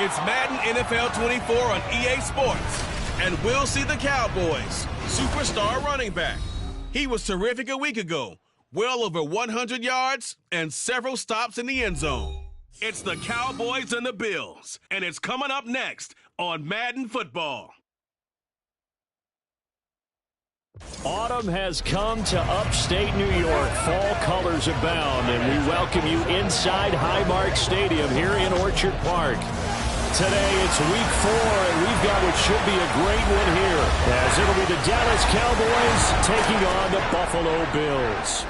It's Madden NFL 24 on EA Sports. And we'll see the Cowboys' superstar running back. He was terrific a week ago. Well over 100 yards and several stops in the end zone. It's the Cowboys and the Bills. And it's coming up next on Madden Football. Autumn has come to upstate New York. Fall colors abound, and we welcome you inside Highmark Stadium here in Orchard Park. Today, it's week 4, and we've got what should be a great one here, as it'll be the Dallas Cowboys taking on the Buffalo Bills.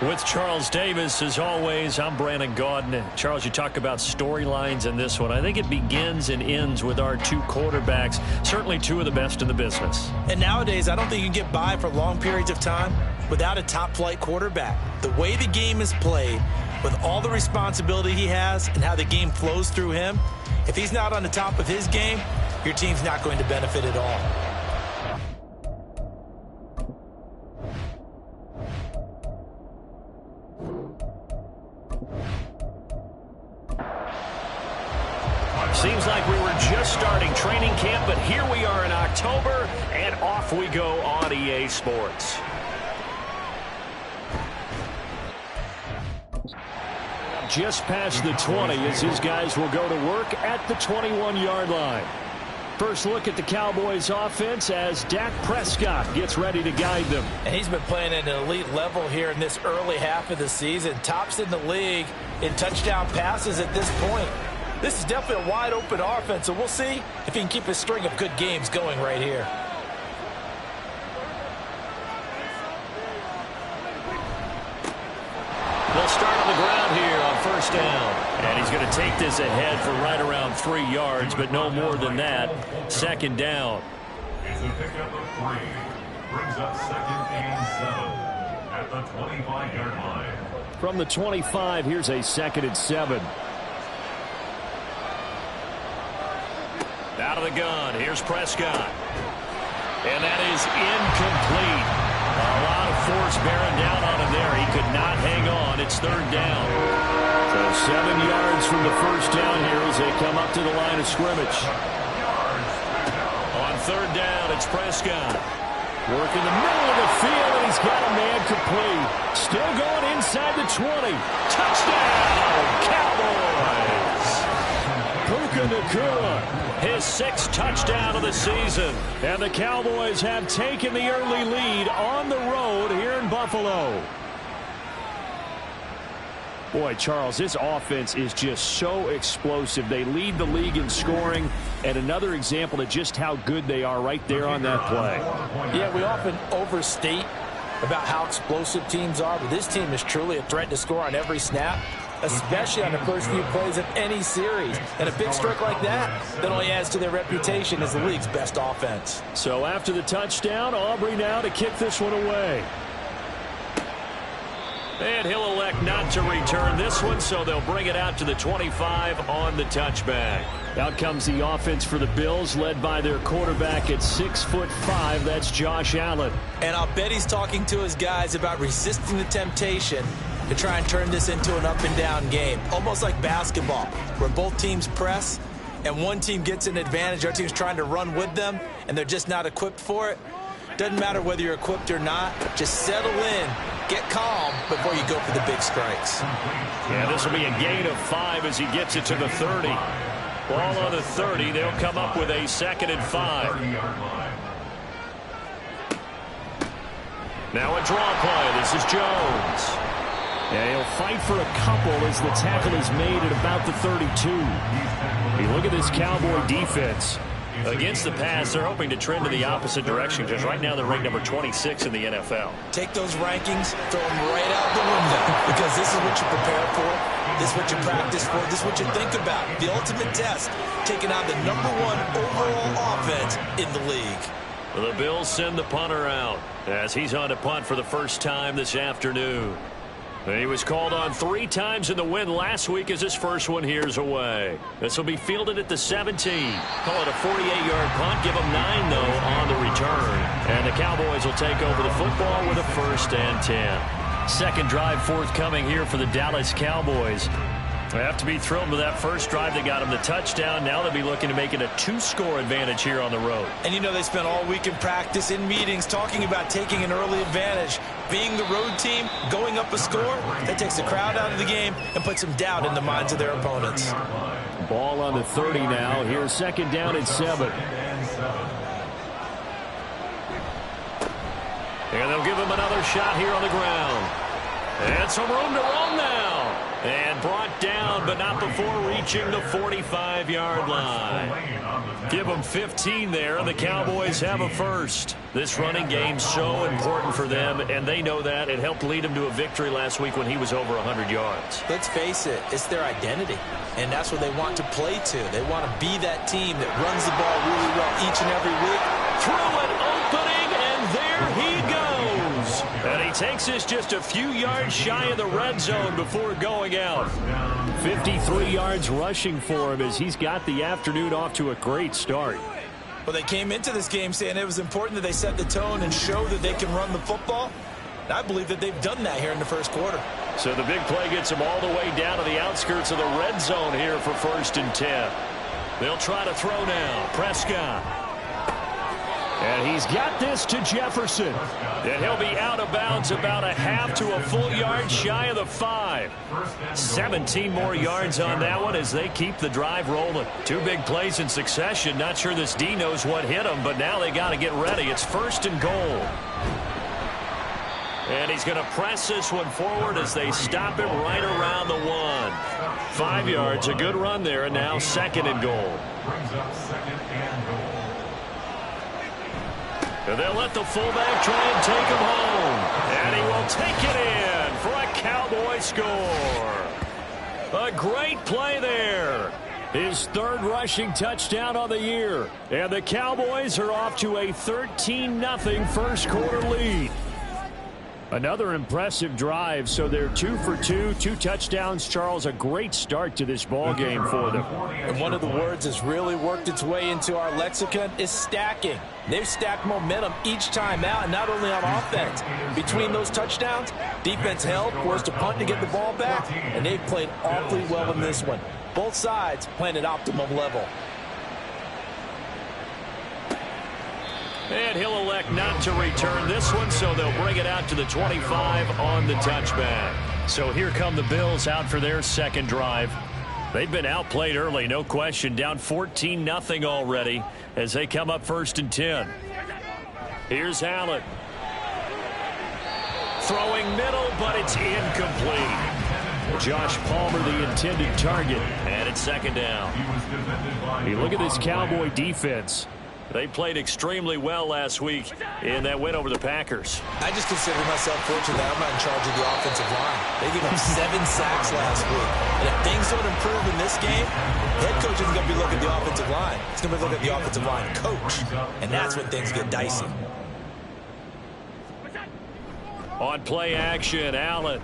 With Charles Davis, as always, I'm Brandon Gaudin. Charles, you talk about storylines in this one. I think it begins and ends with our two quarterbacks, certainly two of the best in the business. And nowadays, I don't think you can get by for long periods of time without a top-flight quarterback. The way the game is played, with all the responsibility he has and how the game flows through him, if he's not on the top of his game, your team's not going to benefit at all. Seems like we were just starting training camp, but here we are in October, and off we go on EA Sports. Just past the 20 as his guys will go to work at the 21-yard line. First look at the Cowboys offense as Dak Prescott gets ready to guide them. And he's been playing at an elite level here in this early half of the season. Tops in the league in touchdown passes at this point. This is definitely a wide-open offense, so we'll see if he can keep a string of good games going right here. They'll start on the ground here on first down. And he's going to take this ahead for right around 3 yards, but no more than that. Second down. It's a pickup of 3. Brings up 2nd and 7 at the 25-yard line. From the 25, here's a 2nd and 7. Out of the gun, here's Prescott. And that is incomplete. A lot of force bearing down on him there. He could not hang on. It's third down. So 7 yards from the first down here as they come up to the line of scrimmage. On third down, it's Prescott. Working the middle of the field, and he's got a man complete. Still going inside the 20. Touchdown, Cowboys! Puka Nacua. His 6th touchdown of the season. And the Cowboys have taken the early lead on the road here in Buffalo. Boy, Charles, this offense is just so explosive. They lead the league in scoring, and another example of just how good they are right there on that play. Yeah, we often overstate about how explosive teams are, but this team is truly a threat to score on every snap, especially on the first few plays of any series. And a big strike like that only adds to their reputation as the league's best offense. So after the touchdown, Aubrey now to kick this one away. And he'll elect not to return this one, so they'll bring it out to the 25 on the touchback. Out comes the offense for the Bills, led by their quarterback at 6'5". That's Josh Allen. And I'll bet he's talking to his guys about resisting the temptation to try and turn this into an up-and-down game, almost like basketball, where both teams press and one team gets an advantage, our team's trying to run with them, and they're just not equipped for it. Doesn't matter whether you're equipped or not, just settle in, get calm before you go for the big strikes. Yeah, this will be a gain of 5 as he gets it to the 30. Ball on the 30. They'll come up with a 2nd and 5. Now a draw play. This is Jones. And he'll fight for a couple as the tackle is made at about the 32. You look at this Cowboy defense. Against the pass, they're hoping to trend in the opposite direction because right now they're ranked number 26 in the NFL. Take those rankings, throw them right out the window because this is what you prepare for. This is what you practice for. This is what you think about. The ultimate test, taking on the #1 overall offense in the league. The Bills send the punter out as he's on to punt for the first time this afternoon. He was called on 3 times in the win last week as his first one here's away. This will be fielded at the 17. Call it a 48-yard punt. Give them 9, though, on the return. And the Cowboys will take over the football with a 1st and 10. Second drive forthcoming here for the Dallas Cowboys. They have to be thrilled with that first drive that got them the touchdown. Now they'll be looking to make it a 2-score advantage here on the road. And you know they spent all week in practice, in meetings, talking about taking an early advantage. Being the road team, going up a score, that takes the crowd out of the game and puts some doubt in the minds of their opponents. Ball on the 30 now. Here's 2nd down and 7. And they'll give him another shot here on the ground. And some room to roam now. And brought down, but not before reaching the 45-yard line. Give them 15 there, and the Cowboys have a 1st. This running game's so important for them, and they know that. It helped lead them to a victory last week when he was over 100 yards. Let's face it, it's their identity, and that's what they want to play to. They want to be that team that runs the ball really well each and every week. Through an opening, and there he goes. And he takes us just a few yards shy of the red zone before going out. 53 yards rushing for him as he's got the afternoon off to a great start. Well, they came into this game saying it was important that they set the tone and show that they can run the football. And I believe that they've done that here in the first quarter. So the big play gets them all the way down to the outskirts of the red zone here for 1st and 10. They'll try to throw now. Prescott. And he's got this to Jefferson. And he'll be out of bounds about a half to a full yard shy of the 5. 17 more yards on that one as they keep the drive rolling. 2 big plays in succession. Not sure this D knows what hit him, but now they got to get ready. It's 1st and goal. And he's going to press this one forward as they stop him right around the 1. 5 yards, a good run there, and now 2nd and goal. Brings up 2nd and goal. And they'll let the fullback try and take him home. And he will take it in for a Cowboy score. A great play there. His 3rd rushing touchdown on the year. And the Cowboys are off to a 13-0 first quarter lead. Another impressive drive, so they're 2 for 2, 2 touchdowns. Charles, a great start to this ball game for them. And one of the words that's really worked its way into our lexicon is stacking. They've stacked momentum each time out, and not only on offense. Between those touchdowns, defense held, forced a punt to get the ball back, and they've played awfully well in this one. Both sides playing at optimum level. And he'll elect not to return this one, so they'll bring it out to the 25 on the touchback. So here come the Bills out for their 2nd drive. They've been outplayed early, no question. Down 14-0 already as they come up 1st and 10. Here's Allen. Throwing middle, but it's incomplete. Josh Palmer, the intended target, and it's 2nd down. You look at this Cowboy defense. They played extremely well last week in that win over the Packers. I just consider myself fortunate that I'm not in charge of the offensive line. They gave up 7 sacks last week. And if things don't improve in this game, head coach isn't going to be looking at the offensive line. He's going to be looking at the offensive line coach. And that's when things get dicey. On play action, Allen.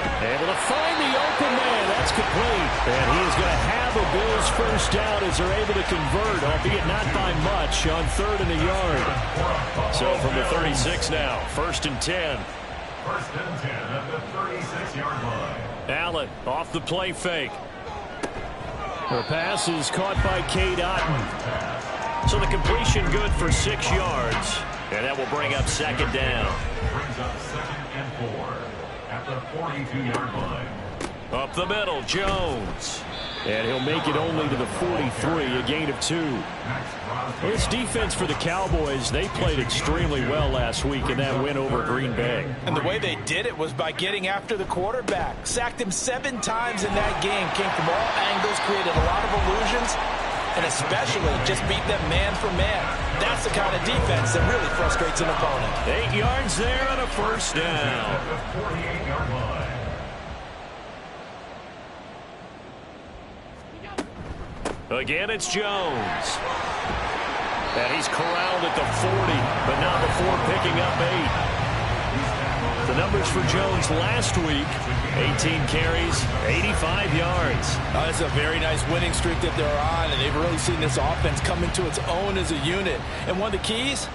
Able to find the open man. That's complete. And he is going to have a Bills first down as they're able to convert, albeit not by much, on 3rd and a yard. So from the 36 now, 1st and 10. 1st and 10 at the 36-yard line. Allen off the play fake. The pass is caught by Cade Otton. So the completion good for 6 yards. And that will bring up 2nd down. Brings up 2nd and 4 at the 42-yard line. Up the middle, Jones. And he'll make it only to the 43, a gain of 2. Well, this defense for the Cowboys, they played extremely well last week in that win over Green Bay. And the way they did it was by getting after the quarterback. Sacked him 7 times in that game. Came from all angles, created a lot of illusions, and especially just beat them man for man. That's the kind of defense that really frustrates an opponent. 8 yards there and a first down. 48-yard line. Again, it's Jones. And he's corralled at the 40, but not before picking up 8. The numbers for Jones last week, 18 carries, 85 yards. It's a very nice winning streak that they're on, and they've really seen this offense come into its own as a unit. And one of the keys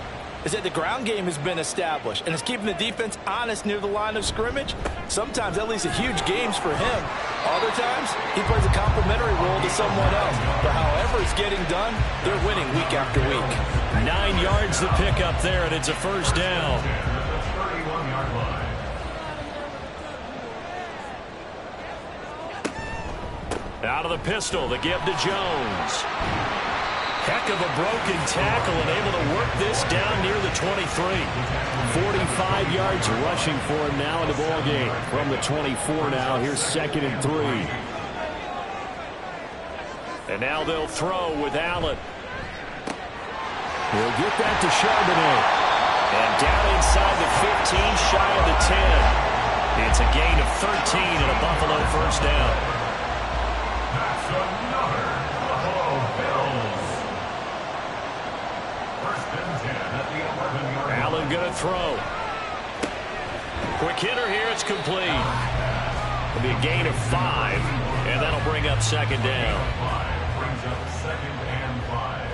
is that the ground game has been established, and it's keeping the defense honest near the line of scrimmage. Sometimes that leads to huge games for him. Other times, he plays a complementary role to someone else. But however it's getting done, they're winning week after week. 9 yards to pick up there, and it's a first down. 31-yard line. Out of the pistol, the give to Jones. Heck of a broken tackle and able to work this down near the 23. 45 yards rushing for him now in the ball game. From the 24 now, here's 2nd and 3. And now they'll throw with Allen. He'll get that to Charbonnet. And down inside the 15, shy of the 10. It's a gain of 13 and a Buffalo first down. That's another Buffalo Bills. First and 10 at the 11-yard line. Allen going to throw. Quick hitter here. It's complete. It'll be a gain of 5, and that'll bring up 2nd down. 5 brings up 2nd and 5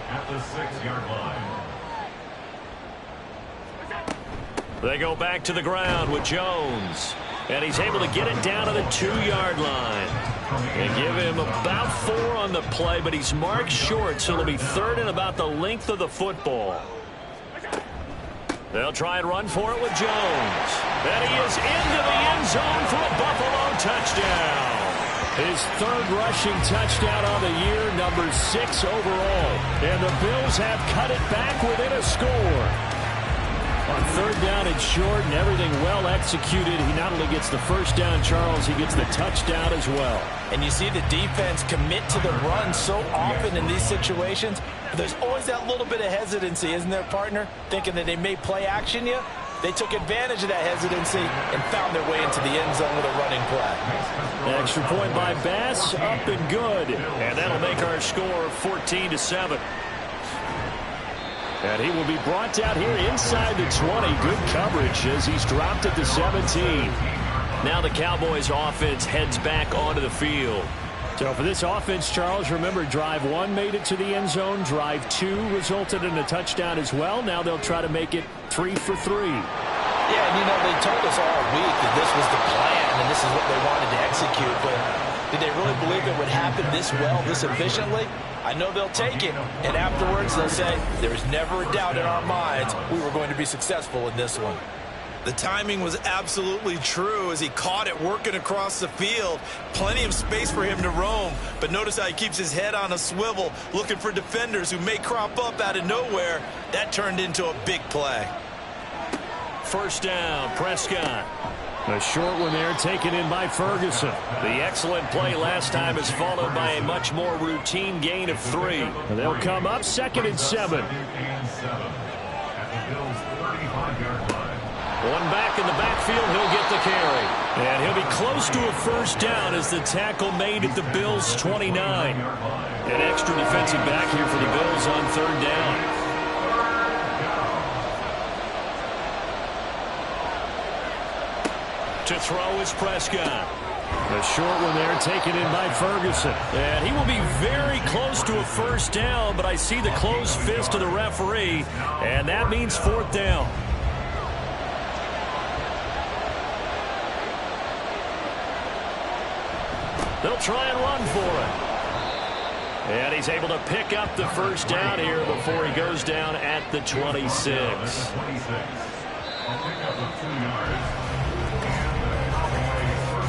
at the 6-yard line. They go back to the ground with Jones. And he's able to get it down to the 2-yard line. And give him about 4 on the play, but he's marked short, so it'll be 3rd and about the length of the football. They'll try and run for it with Jones. And he is into the end zone for a Buffalo touchdown. His 3rd rushing touchdown on the year, number 6 overall. And the Bills have cut it back within a score. On 3rd down and short and everything well executed, he not only gets the first down, Charles, he gets the touchdown as well. And you see the defense commit to the run so often in these situations. But there's always that little bit of hesitancy, isn't there, partner? Thinking that they may play action you. They took advantage of that hesitancy and found their way into the end zone with a running play. An extra point by Bass, up and good. And that'll make our score 14-7. And he will be brought down here inside the 20. Good coverage as he's dropped at the 17. Now the Cowboys offense heads back onto the field. So for this offense, Charles, remember drive 1 made it to the end zone. Drive 2 resulted in a touchdown as well. Now they'll try to make it 3 for 3. Yeah, and you know, they told us all week that this was the plan and this is what they wanted to execute. But did they really believe it would happen this well, this efficiently? I know they'll take it, and afterwards they'll say, there was never a doubt in our minds we were going to be successful in this one. The timing was absolutely true as he caught it working across the field. Plenty of space for him to roam, but notice how he keeps his head on a swivel, looking for defenders who may crop up out of nowhere. That turned into a big play. First down, Prescott. A short one there taken in by Ferguson. The excellent play last time is followed by a much more routine gain of 3. And they'll come up 2nd and 7. One back in the backfield, he'll get the carry. And he'll be close to a first down as the tackle made at the Bills' 29. An extra defensive back here for the Bills on 3rd down. To throw is Prescott. A short one there taken in by Ferguson. And he will be very close to a first down, but I see the closed fist of the referee, and that means 4th down. They'll try and run for it. And he's able to pick up the first down here before he goes down at the 26.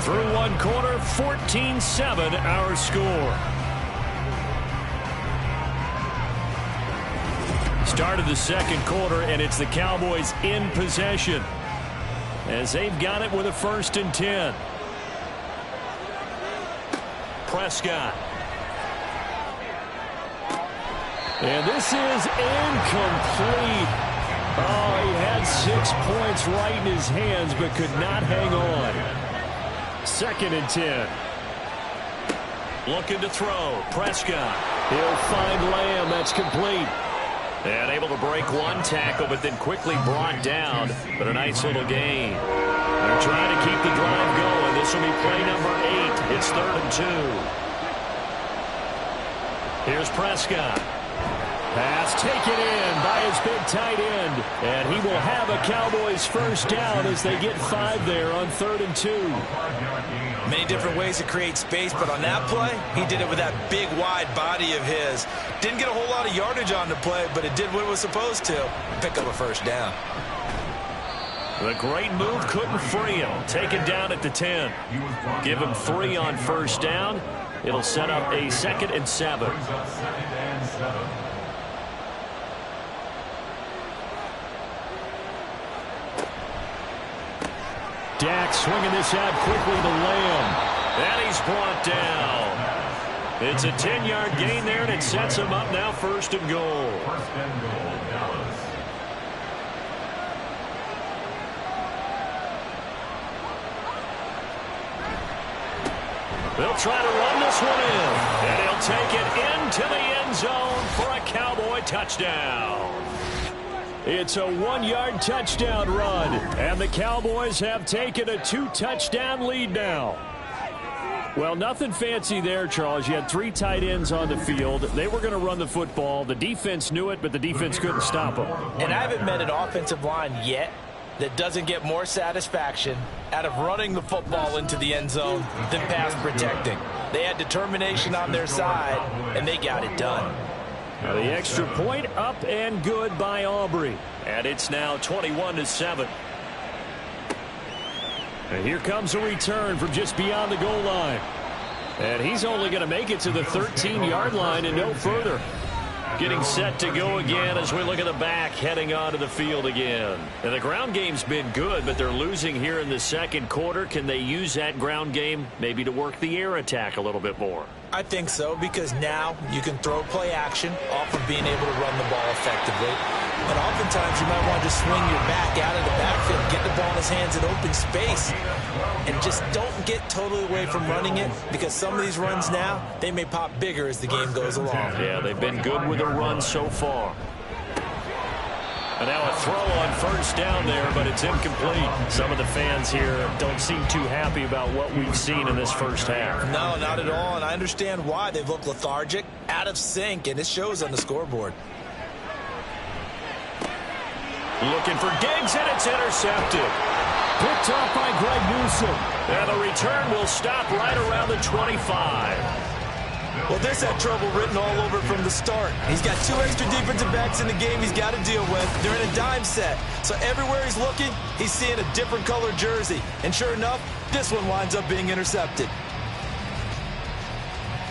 Through one quarter, 14-7 our score. Start of the second quarter, and it's the Cowboys in possession as they've got it with a 1st and 10. Prescott. And this is incomplete. Oh, he had 6 points right in his hands but could not hang on. 2nd and 10. Looking to throw. Prescott. He'll find Lamb. That's complete. And able to break one tackle, but then quickly brought down. But a nice little gain. They're trying to keep the drive going. This will be play number 8. It's 3rd and 2. Here's Prescott. Pass taken in by his big tight end. And he will have a Cowboys 1st down as they get 5 there on 3rd and 2. Many different ways to create space, but on that play, he did it with that big, wide body of his. Didn't get a whole lot of yardage on the play, but it did what it was supposed to. Pick up a 1st down. The great move couldn't free him. Taken down at the 10. Give him 3 on 1st down. It'll set up a 2nd and 7. Dak swinging this out quickly to Lamb. And he's brought down. It's a 10-yard gain there, and it sets him up now 1st and goal. 1st and goal, Dallas. They'll try to run this one in. And he'll take it into the end zone for a Cowboy touchdown. It's a 1-yard touchdown run, and the Cowboys have taken a 2-touchdown lead now. Well, nothing fancy there, Charles. You had 3 tight ends on the field. They were going to run the football. The defense knew it, but the defense couldn't stop them. And I haven't met an offensive line yet that doesn't get more satisfaction out of running the football into the end zone than pass protecting. They had determination on their side, and they got it done. Now the extra point up and good by Aubrey. And it's now 21-7. And here comes a return from just beyond the goal line. And he's only going to make it to the 13-yard line and no further. Getting set to go again as we look at the back heading onto the field again. And the ground game's been good, but they're losing here in the second quarter. Can they use that ground game maybe to work the air attack a little bit more? I think so, because now you can throw play action off of being able to run the ball effectively. And oftentimes you might want to just swing your back out of the backfield, get the ball in his hands in open space, and just don't get totally away from running it, because some of these runs now, they may pop bigger as the game goes along. Yeah, they've been good with the run so far. And now a throw on 1st down there, but it's incomplete. Some of the fans here don't seem too happy about what we've seen in this first half. No, not at all, and I understand why. They've looked lethargic, out of sync, and it shows on the scoreboard. Looking for Diggs, and it's intercepted. Picked off by Greg Newsome. And the return will stop right around the 25. Well, this had trouble written all over from the start. He's got 2 extra defensive backs in the game he's got to deal with. They're in a dime set. So everywhere he's looking, he's seeing a different color jersey. And sure enough, this one winds up being intercepted.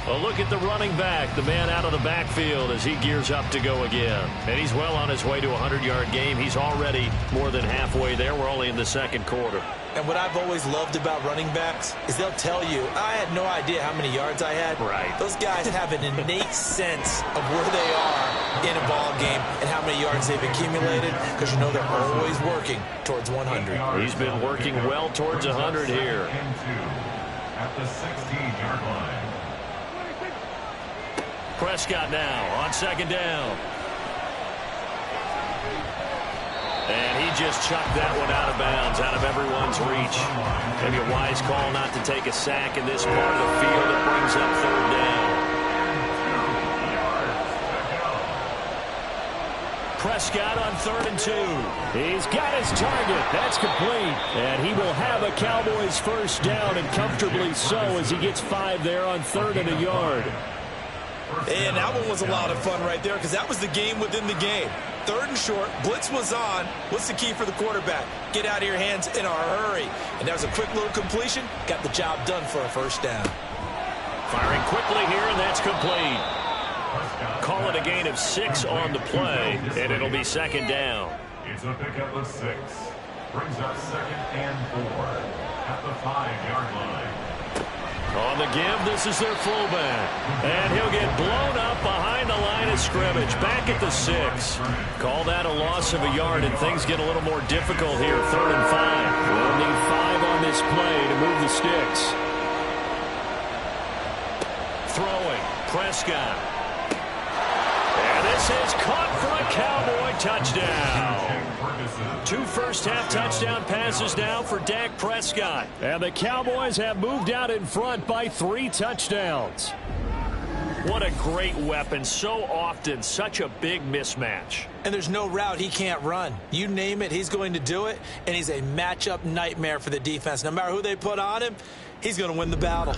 Well, look at the running back, the man out of the backfield as he gears up to go again. And he's well on his way to a 100-yard game. He's already more than halfway there. We're only in the second quarter. And what I've always loved about running backs is they'll tell you, I had no idea how many yards I had. Right. Those guys have an innate sense of where they are in a ball game and how many yards they've accumulated, because you know they're always working towards 100. He's been working well towards 100 here. At the 16-yard line. Prescott now on 2nd down. And he just chucked that one out of bounds, out of everyone's reach. Maybe a wise call not to take a sack in this part of the field. It brings up 3rd down. Prescott on 3rd and 2. He's got his target. That's complete. And he will have a Cowboys 1st down, and comfortably so, as he gets 5 there on 3rd and a yard. And that one was a lot of fun right there because that was the game within the game. 3rd and short, blitz was on. What's the key for the quarterback? Get out of your hands in a hurry. And that was a quick little completion. Got the job done for a first down. Firing quickly here, and that's complete. Call it a gain of 6 on the play, and it'll be 2nd down. It's a pickup of 6. Brings up 2nd and 4 at the 5-yard line. On the give, this is their fullback. And he'll get blown up behind the line of scrimmage. Back at the 6. Call that a loss of a yard, and things get a little more difficult here. 3rd and 5. We'll need 5 on this play to move the sticks. Throwing. Prescott. And this is caught for a Cowboy touchdown. 2 first-half touchdown passes now for Dak Prescott. And the Cowboys have moved out in front by 3 touchdowns. What a great weapon. So often, such a big mismatch. And there's no route he can't run. You name it, he's going to do it. And he's a matchup nightmare for the defense. No matter who they put on him, he's going to win the battle.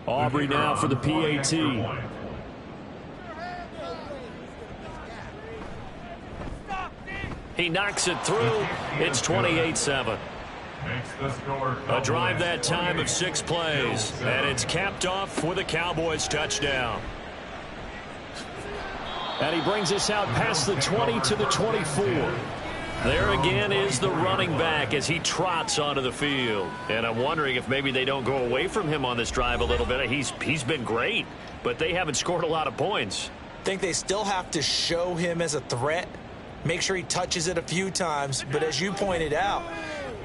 Aubrey now for the PAT. He knocks it through. It's 28-7. A drive that time of 6 plays. And it's capped off with a Cowboys touchdown. And he brings us out past the 20 to the 24. There again is the running back as he trots onto the field. And I'm wondering if maybe they don't go away from him on this drive a little bit. He's been great, but they haven't scored a lot of points. I think they still have to show him as a threat. Make sure he touches it a few times. But as you pointed out,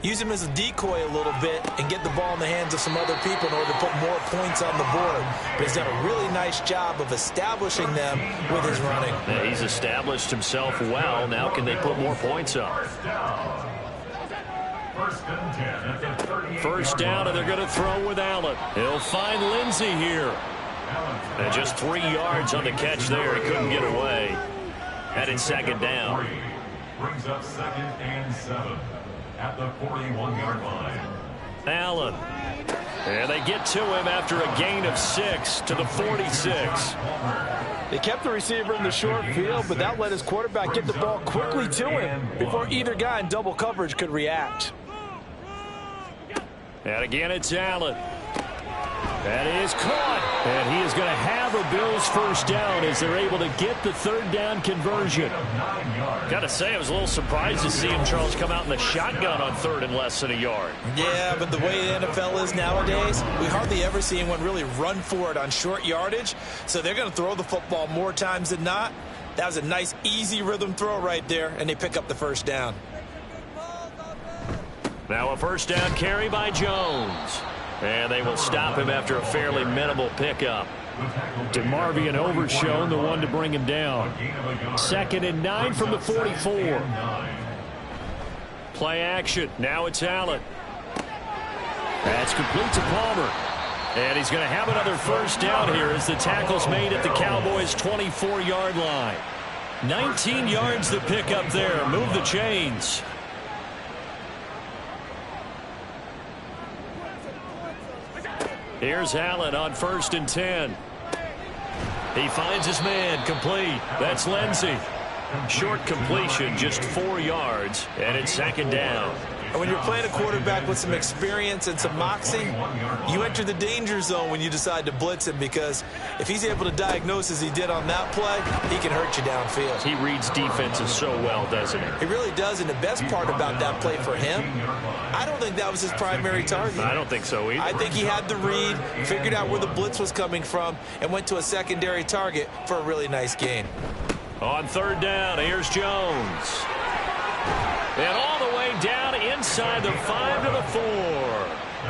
use him as a decoy a little bit and get the ball in the hands of some other people in order to put more points on the board. But he's done a really nice job of establishing them with his running. Yeah, he's established himself well. Now can they put more points up? First down, and they're going to throw with Allen. He'll find Lindsey here. And just 3 yards on the catch there. He couldn't get away. And it's 2nd down. Brings up 2nd and 7 at the 41-yard line. Allen. And they get to him after a gain of 6 to the 46. They kept the receiver in the short field, but that let his quarterback get the ball quickly to him before either guy in double coverage could react. And again, it's Allen. That is caught. And he is going to have a Bills first down as they're able to get the 3rd down conversion. Got to say, I was a little surprised to see him, Charles, come out in the shotgun on 3rd and less than a yard. Yeah, but the way the NFL is nowadays, we hardly ever see anyone really run for it on short yardage. So they're going to throw the football more times than not. That was a nice, easy rhythm throw right there, and they pick up the first down. Now a first down carry by Jones. And they will stop him after a fairly minimal pickup. DeMarvion Overshown, the one to bring him down. 2nd and 9 from the 44. Play action. Now it's Allen. That's complete to Palmer. And he's going to have another first down here as the tackle's made at the Cowboys' 24-yard line. 19 yards to pick up there. Move the chains. Here's Allen on 1st and 10. He finds his man, complete. That's Lindsey. Short completion, just 4 yards, and it's 2nd down. And when you're playing a quarterback with some experience and some moxie, you enter the danger zone when you decide to blitz him, because if he's able to diagnose as he did on that play, he can hurt you downfield. He reads defenses so well, doesn't he? He really does, and the best part about that play for him, I don't think that was his primary target. I don't think so either. I think he had the read, figured out where the blitz was coming from, and went to a secondary target for a really nice gain. On 3rd down, here's Jones. And all the way down inside the 5 to the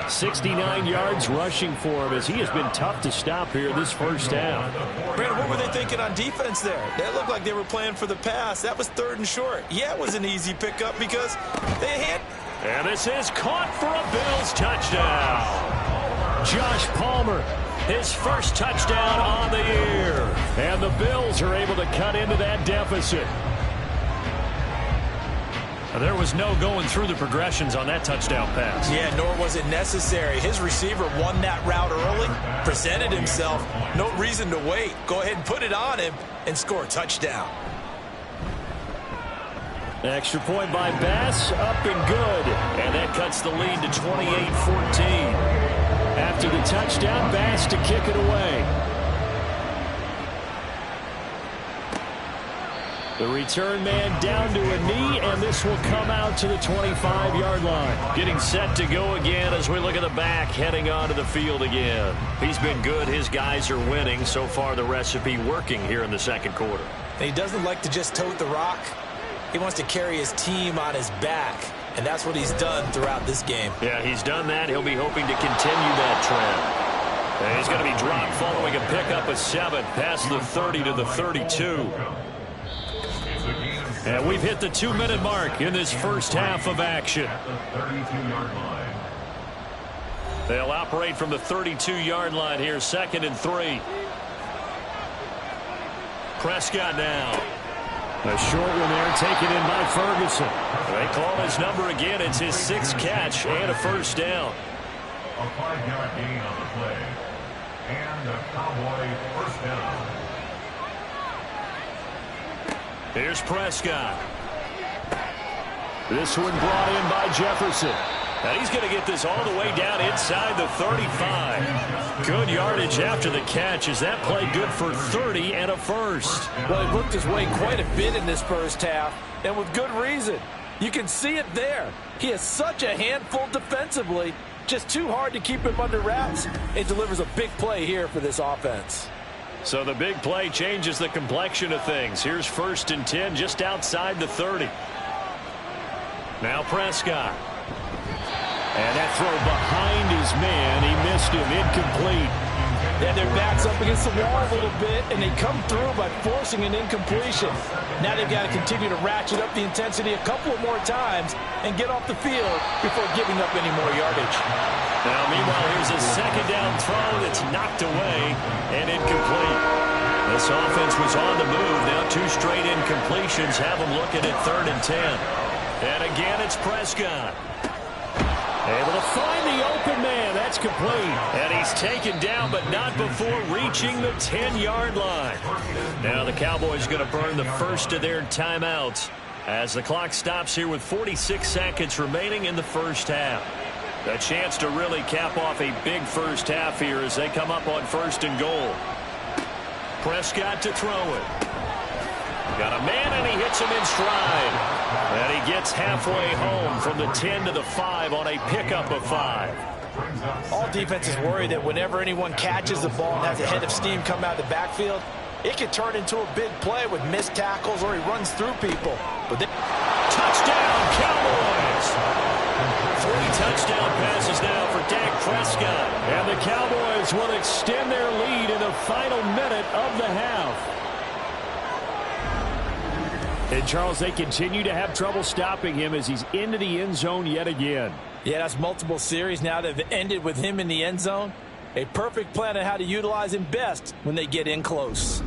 4. 69 yards rushing for him as he has been tough to stop here this first down. Brandon, what were they thinking on defense there? That looked like they were playing for the pass. That was 3rd and short. Yeah, it was an easy pickup because they hit. And this is caught for a Bills touchdown. Josh Palmer, his first touchdown on the year. And the Bills are able to cut into that deficit. There was no going through the progressions on that touchdown pass. Yeah, nor was it necessary. His receiver won that route early, presented himself. No reason to wait. Go ahead and put it on him and score a touchdown. Extra point by Bass, up and good. And that cuts the lead to 28-14. After the touchdown, Bass to kick it away. The return man down to a knee, and this will come out to the 25-yard line. Getting set to go again as we look at the back, heading onto the field again. He's been good. His guys are winning. So far, the recipe working here in the second quarter. And he doesn't like to just tote the rock. He wants to carry his team on his back, and that's what he's done throughout this game. Yeah, he's done that. He'll be hoping to continue that trend. And he's going to be dropped following a pickup of 7 past the 30 to the 32. And we've hit the 2-minute mark in this first half of action. They'll operate from the 32-yard line here, 2nd and 3. Prescott now. A short one there, taken in by Ferguson. They call his number again. It's his 6th catch and a first down. A 5-yard gain on the play. And a Cowboy first down. Here's Prescott. This one brought in by Jefferson. And he's going to get this all the way down inside the 35. Good yardage after the catch as that play good for 30 and a first. Well, he looked his way quite a bit in this first half, and with good reason. You can see it there. He is such a handful defensively. Just too hard to keep him under wraps. It delivers a big play here for this offense. So the big play changes the complexion of things. Here's 1st and 10 just outside the 30. Now Prescott. And that throw behind his man. He missed him. Incomplete. And their back's up against the wall a little bit, and they come through by forcing an incompletion. Now they've got to continue to ratchet up the intensity a couple of more times and get off the field before giving up any more yardage. Now, meanwhile, here's a 2nd down throw that's knocked away and incomplete. This offense was on the move. Now 2 straight incompletions have them looking at 3rd and 10. And again, it's Prescott. Able to find the open man. That's complete. And he's taken down, but not before reaching the 10-yard line. Now the Cowboys going to burn the first of their timeouts as the clock stops here with 46 seconds remaining in the first half. A chance to really cap off a big first half here as they come up on 1st and goal. Prescott to throw it. Got a man, and he hits him in stride. And he gets halfway home from the 10 to the 5 on a pickup of 5. All defenses worry that whenever anyone catches the ball and has a head of steam come out of the backfield, it could turn into a big play with missed tackles or he runs through people. But touchdown, Cowboys! 3 touchdown passes now for Dak Prescott. And the Cowboys will extend their lead in the final minute of the half. And, Charles, they continue to have trouble stopping him as he's into the end zone yet again. Yeah, that's multiple series now that have ended with him in the end zone. A perfect plan on how to utilize him best when they get in close.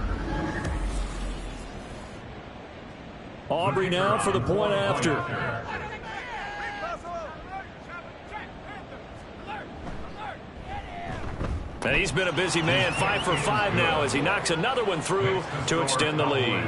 Aubrey now for the point after. And he's been a busy man, 5 for 5 now as he knocks another one through to extend the lead.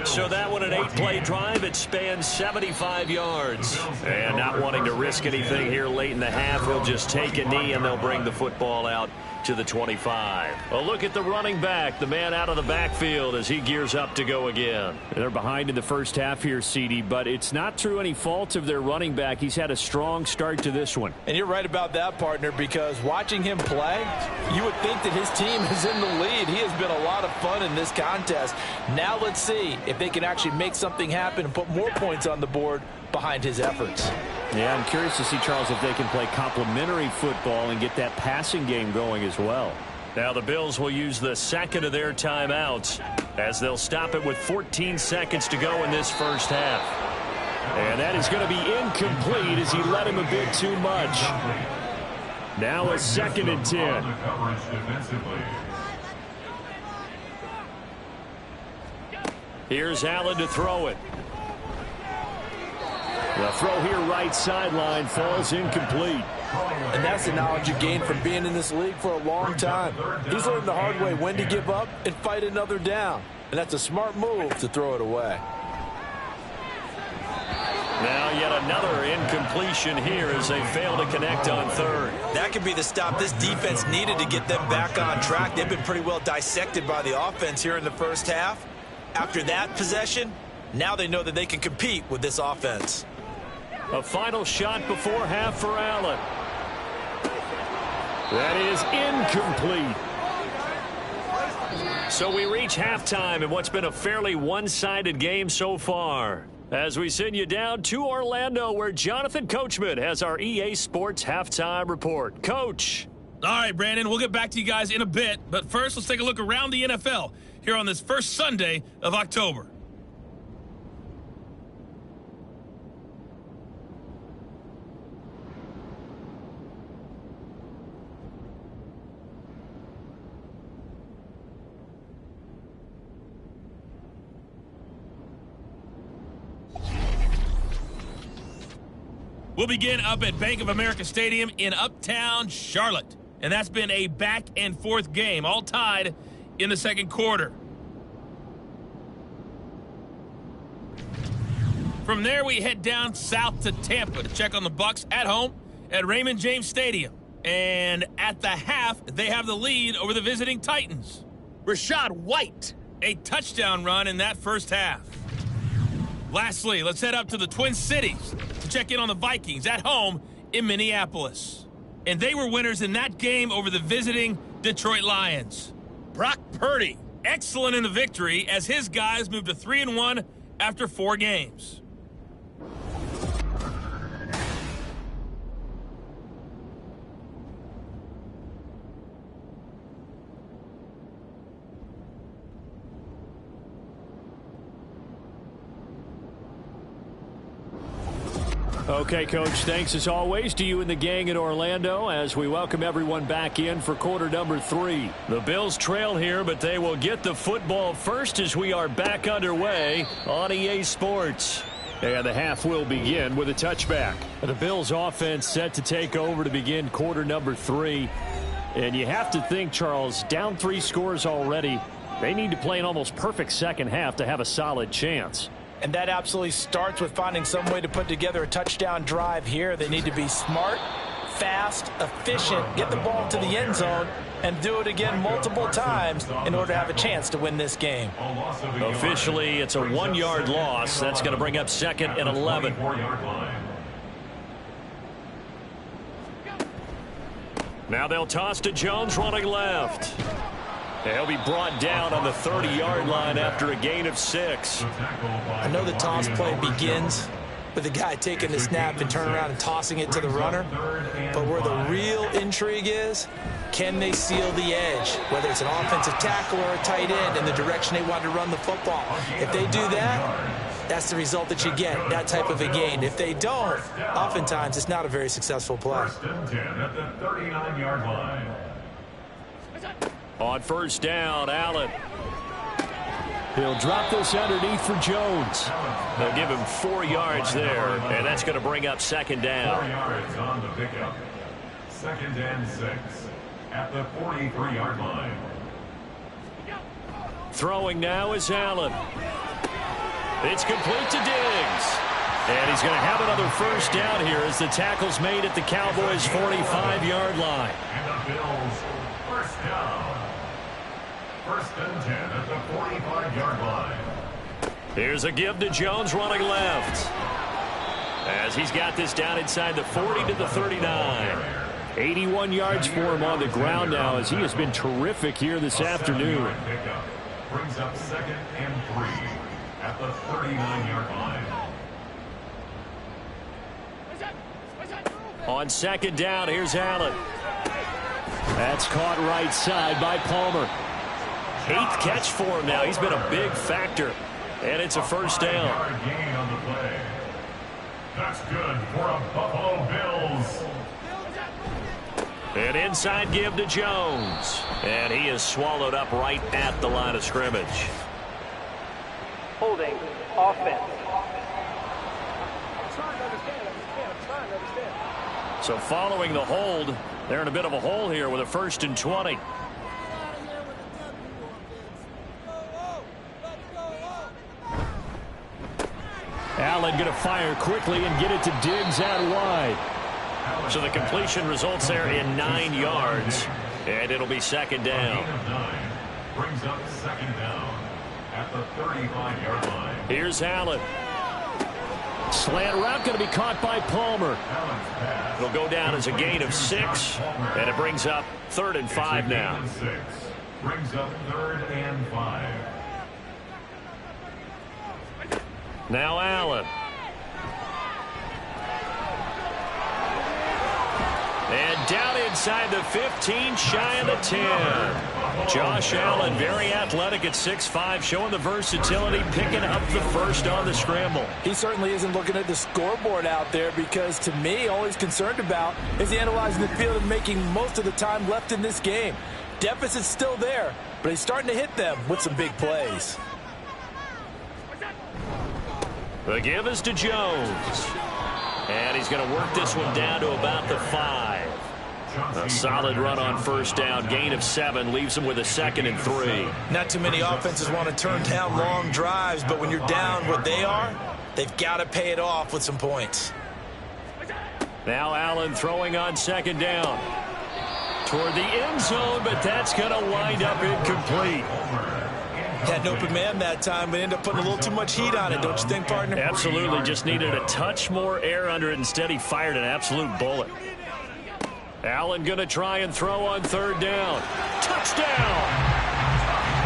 So that one, an 8-play drive. It spans 75 yards. And not wanting to risk anything here late in the half, he'll just take a knee and they'll bring the football out to the 25. A look at the running back, the man out of the backfield as he gears up to go again. They're behind in the first half here, CD, but it's not through any fault of their running back. He's had a strong start to this one. And you're right about that, partner, because watching him play, you would think that his team is in the lead. He has been a lot of fun in this contest. Now let's see if they can actually make something happen and put more points on the board behind his efforts. Yeah, I'm curious to see, Charles, if they can play complementary football and get that passing game going as well. Now the Bills will use the second of their timeouts as they'll stop it with 14 seconds to go in this first half. And that is going to be incomplete as he led him a bit too much. Now a 2nd and 10. Here's Allen to throw it. The throw here right sideline falls incomplete. And that's the knowledge you gain from being in this league for a long time. He's learned the hard way when to give up and fight another down. And that's a smart move to throw it away. Now yet another incompletion here as they fail to connect on third. That could be the stop this defense needed to get them back on track. They've been pretty well dissected by the offense here in the first half. After that possession, now they know that they can compete with this offense. A final shot before half for Allen. That is incomplete. So we reach halftime in what's been a fairly one-sided game so far. As we send you down to Orlando, where Jonathan Coachman has our EA Sports halftime report. Coach. All right, Brandon, we'll get back to you guys in a bit. But first, let's take a look around the NFL here on this first Sunday of October. We'll begin up at Bank of America Stadium in Uptown Charlotte. And that's been a back-and-forth game, all tied in the second quarter. From there, we head down south to Tampa to check on the Bucs at home at Raymond James Stadium. And at the half, they have the lead over the visiting Titans. Rashad White, a touchdown run in that first half. Lastly, let's head up to the Twin Cities to check in on the Vikings at home in Minneapolis. And they were winners in that game over the visiting Detroit Lions. Brock Purdy, excellent in the victory as his guys moved to 3-1 after 4 games. Okay, Coach, thanks as always to you and the gang in Orlando as we welcome everyone back in for quarter number 3. The Bills trail here, but they will get the football first as we are back underway on EA Sports. And the half will begin with a touchback. The Bills offense set to take over to begin quarter number 3. And you have to think, Charles, down 3 scores already. They need to play an almost perfect second half to have a solid chance. And that absolutely starts with finding some way to put together a touchdown drive here. They need to be smart, fast, efficient, get the ball to the end zone, and do it again multiple times in order to have a chance to win this game. Officially, it's a 1-yard loss. That's going to bring up 2nd and 11. Now they'll toss to Jones running left. He'll be brought down on the 30-yard line after a gain of 6. I know the toss play begins with the guy taking the snap and turning around and tossing it to the runner. But where the real intrigue is, can they seal the edge? Whether it's an offensive tackle or a tight end in the direction they want to run the football. If they do that, that's the result that you get, that type of a gain. If they don't, oftentimes it's not a very successful play. 1st and 10 at the 39-yard line. On first down, Allen. He'll drop this underneath for Jones. They'll give him 4 yards there, and that's going to bring up 2nd down. 4 yards on the pickup. 2nd and 6 at the 43-yard line. Throwing now is Allen. It's complete to Diggs. And he's going to have another first down here as the tackle's made at the Cowboys' 45-yard line. And the Bills, first down. 1st and 10 at the 45-yard line. Here's a give to Jones running left. As he's got this down inside the 40 to the 39. 81 yards for him on the ground now as he has been terrific here this afternoon. Brings up 2nd and 3 at the 39-yard line. On 2nd down, here's Allen. That's caught right side by Palmer. 8th catch for him now. He's been a big factor. And it's a first down. Gain on the play. That's good for a Buffalo Bills. An inside give to Jones. And he is swallowed up right at the line of scrimmage. Holding offense. So following the hold, they're in a bit of a hole here with a 1st and 20. Allen going to fire quickly and get it to Diggs out wide. So the completion results there in 9 yards, and it'll be 2nd down. Brings up 2nd down at the 35-yard line. Here's Allen. Slant route going to be caught by Palmer. It'll go down as a gain of 6, and it brings up 3rd and 5 now. Brings up 3rd and 5. Now Allen. And down inside the 15, shy of the 10. Josh Allen, very athletic at 6'5", showing the versatility, picking up the first on the scramble. He certainly isn't looking at the scoreboard out there because, to me, all he's concerned about is analyzing the field and making most of the time left in this game. Deficit's still there, but he's starting to hit them with some big plays. The give is to Jones. And he's going to work this one down to about the 5. A solid run on 1st down. Gain of 7 leaves him with a 2nd and 3. Not too many offenses want to turn down long drives, but when you're down what they are, they've got to pay it off with some points. Now Allen throwing on 2nd down. Toward the end zone, but that's going to wind up incomplete. Had an open man that time, but ended up putting a little too much heat on it, don't you think, partner? Absolutely. Just needed a touch more air under it. Instead, he fired an absolute bullet. Allen going to try and throw on 3rd down. Touchdown!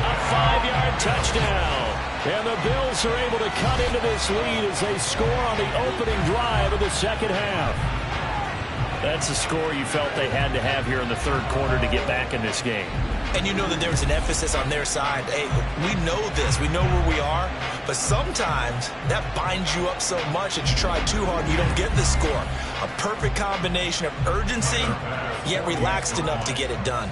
A 5-yard touchdown. And the Bills are able to cut into this lead as they score on the opening drive of the 2nd half. That's a score you felt they had to have here in the 3rd quarter to get back in this game. And you know that there's an emphasis on their side. Hey, we know this. We know where we are. But sometimes that binds you up so much that you try too hard and you don't get the score. A perfect combination of urgency, yet relaxed enough to get it done.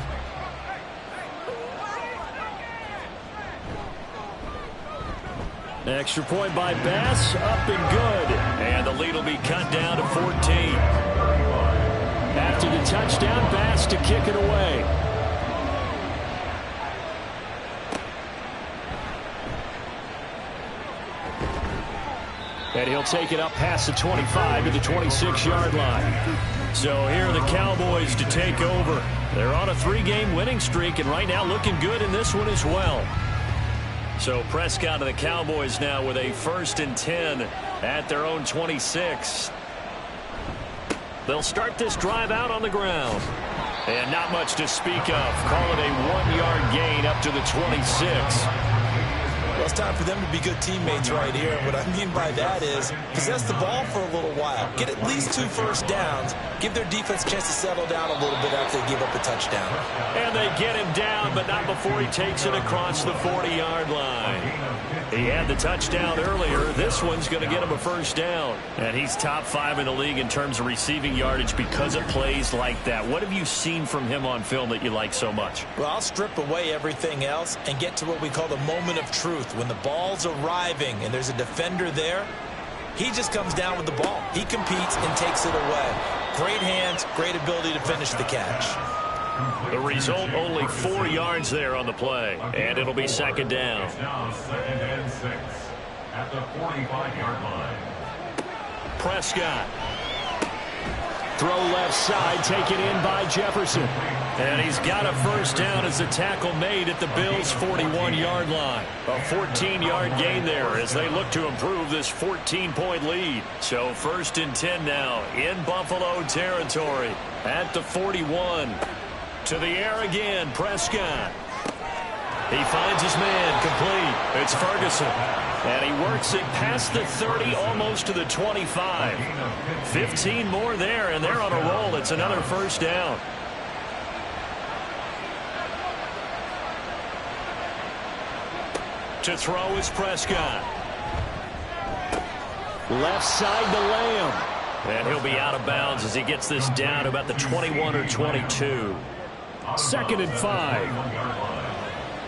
Extra point by Bass, up and good. And the lead will be cut down to 14. After the touchdown, Bass to kick it away. And he'll take it up past the 25 to the 26-yard line. So here are the Cowboys to take over. They're on a 3-game winning streak, and right now looking good in this one as well. So Prescott and the Cowboys now with a 1st and 10 at their own 26. They'll start this drive out on the ground. And not much to speak of. Call it a 1-yard gain up to the 26. Well, it's time for them to be good teammates right here. And what I mean by that is possess the ball for a little while. Get at least 2 first downs. Give their defense a chance to settle down a little bit after they give up a touchdown. And they get him down, but not before he takes it across the 40-yard line. He had the touchdown earlier. This one's going to get him a 1st down. And he's top 5 in the league in terms of receiving yardage because of plays like that. What have you seen from him on film that you like so much? Well, I'll strip away everything else and get to what we call the moment of truth. When the ball's arriving and there's a defender there, he just comes down with the ball. He competes and takes it away. Great hands, great ability to finish the catch. The result, only 4 yards there on the play. And it'll be 2nd down. It's now 2nd and 6 at the 45-yard line. Prescott. Throw left side, taken in by Jefferson. And he's got a 1st down as the tackle made at the Bills' 41-yard line. A 14-yard gain there as they look to improve this 14-point lead. So 1st and 10 now in Buffalo territory at the 41. To the air again, Prescott. He finds his man, complete. It's Ferguson. And he works it past the 30, almost to the 25. 15 more there, and they're on a roll. It's another 1st down. To throw is Prescott. Left side to Lamb. And he'll be out of bounds as he gets this down to about the 21 or 22. 2nd and 5.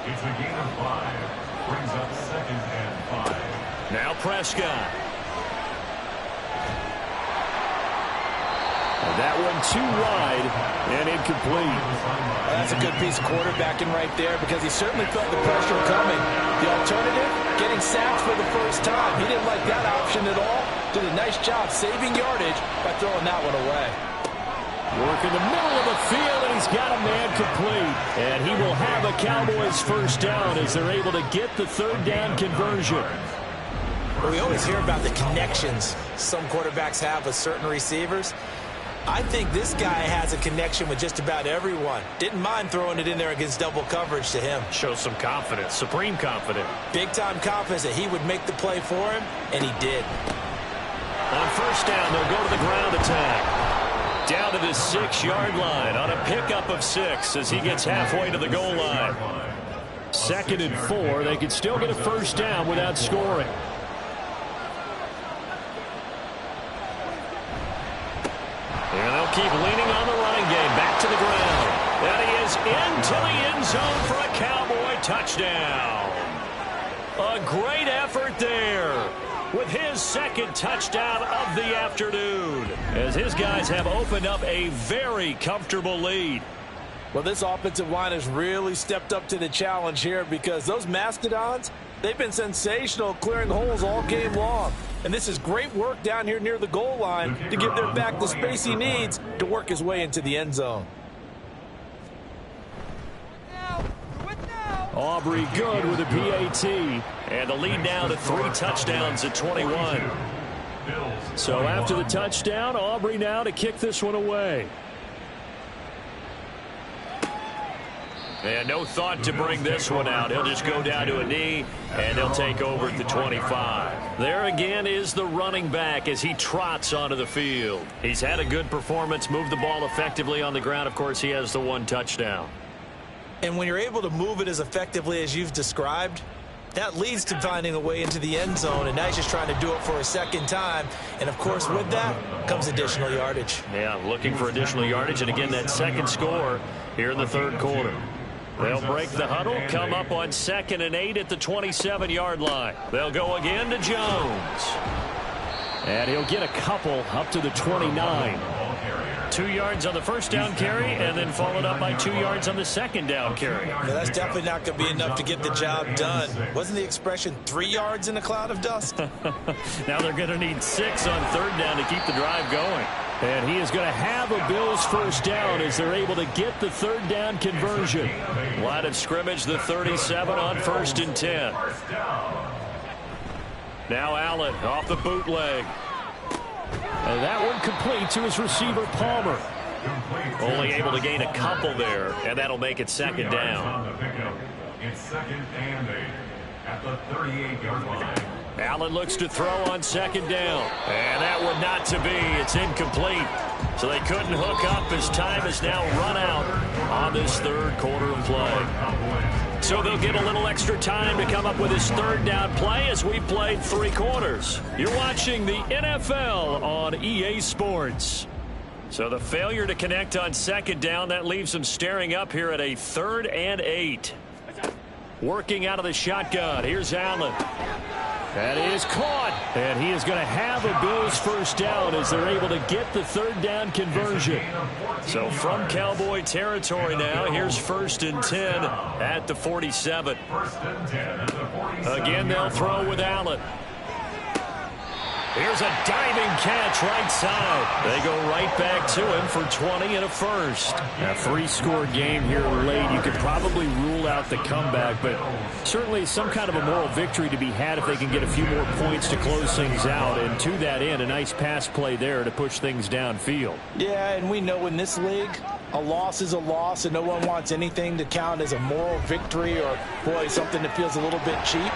It's a gain of 5. Brings up 2nd and 5. Now Prescott. That one too wide and incomplete. That's a good piece of quarterbacking right there because he certainly felt the pressure coming. The alternative, getting sacked for the first time. He didn't like that option at all. Did a nice job saving yardage by throwing that one away. Work in the middle of the field, and he's got a man complete. And he will have a Cowboys first down as they're able to get the third down conversion. Well, we always hear about the connections some quarterbacks have with certain receivers. I think this guy has a connection with just about everyone. Didn't mind throwing it in there against double coverage to him. Shows some confidence, supreme confidence. Big-time confidence that he would make the play for him, and he did. On first down, they'll go to the ground attack. Down to the 6-yard line on a pickup of 6 as he gets halfway to the goal line. 2nd and 4. They could still get a first down without scoring. And they'll keep leaning on the running game. Back to the ground. And he is into the end zone for a Cowboy touchdown. A great effort there with his 2nd touchdown of the afternoon, as his guys have opened up a very comfortable lead. Well, this offensive line has really stepped up to the challenge here because those Mastodons, they've been sensational clearing holes all game long. And this is great work down here near the goal line to give their back the space he needs to work his way into the end zone. Aubrey good with a PAT. And the lead now to 3 touchdowns at 21. So after the touchdown, Aubrey now to kick this one away. And no thought to bring this one out. He'll just go down to a knee, and they'll take over at the 25. There again is the running back as he trots onto the field. He's had a good performance, moved the ball effectively on the ground. Of course, he has the 1 touchdown. And when you're able to move it as effectively as you've described, that leads to finding a way into the end zone, and now he's just trying to do it for a second time. And, of course, with that comes additional yardage. Yeah, looking for additional yardage, and again, that second score here in the 3rd quarter. They'll break the huddle, come up on 2nd and 8 at the 27-yard line. They'll go again to Jones. And he'll get a couple up to the 29. 2 yards on the first down carry, and then followed up by 2 yards on the second down carry. Yeah, that's definitely not going to be enough to get the job done. Wasn't the expression 3 yards in a cloud of dust? Now they're going to need 6 on 3rd down to keep the drive going. And he is going to have a Bills first down as they're able to get the 3rd down conversion. Line of scrimmage, the 37 on 1st and 10. Now Allen off the bootleg. And that one complete to his receiver, Palmer. Only able to gain a couple there, and that'll make it 2nd down. It's 2nd and 8 at the 38-yard line. Allen looks to throw on 2nd down. And that one not to be. It's incomplete. So they couldn't hook up as time is now run out on this 3rd quarter of play. So they'll get a little extra time to come up with his 3rd down play as we played 3 quarters. You're watching the NFL on EA Sports. So the failure to connect on 2nd down, that leaves them staring up here at a 3rd and 8. Working out of the shotgun. Here's Allen. That is caught. And he is going to have a Bills first down as they're able to get the 3rd down conversion. So from Cowboy territory now, here's 1st and 10 at the 47. Again, they'll throw with Allen. Here's a diving catch right side. They go right back to him for 20 and a first. A 3-score game here late. You could probably rule out the comeback, but certainly some kind of a moral victory to be had if they can get a few more points to close things out. And to that end, a nice pass play there to push things downfield. Yeah, and we know in this league, a loss is a loss, and no one wants anything to count as a moral victory or, boy, something that feels a little bit cheap.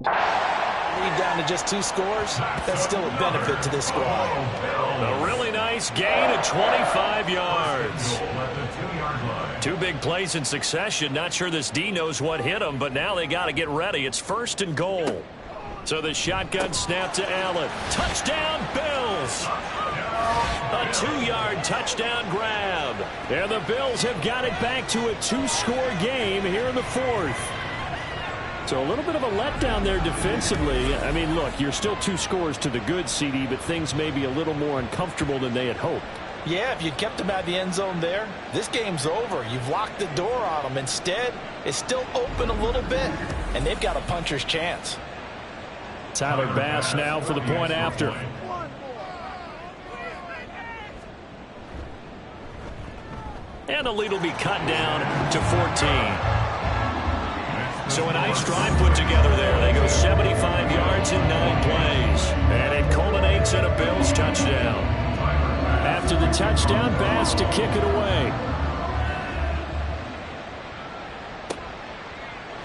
Lead down to just 2 scores, that's still a benefit to this squad. A really nice gain of 25 yards. 2 big plays in succession. Not sure this D knows what hit him, but now they got to get ready. It's 1st and goal. So the shotgun snap to Allen. Touchdown, Bills. A 2-yard touchdown grab. And the Bills have got it back to a 2-score game here in the 4th. So a little bit of a letdown there defensively. I mean, look, you're still 2 scores to the good, CD, but things may be a little more uncomfortable than they had hoped. Yeah, if you kept them out of the end zone there, this game's over. You've locked the door on them. Instead, it's still open a little bit, and they've got a puncher's chance. Tyler Bass now for the point after. And the lead will be cut down to 14. So a nice drive put together there. They go 75 yards in 9 plays. And it culminates in a Bills touchdown. After the touchdown, Bass to kick it away.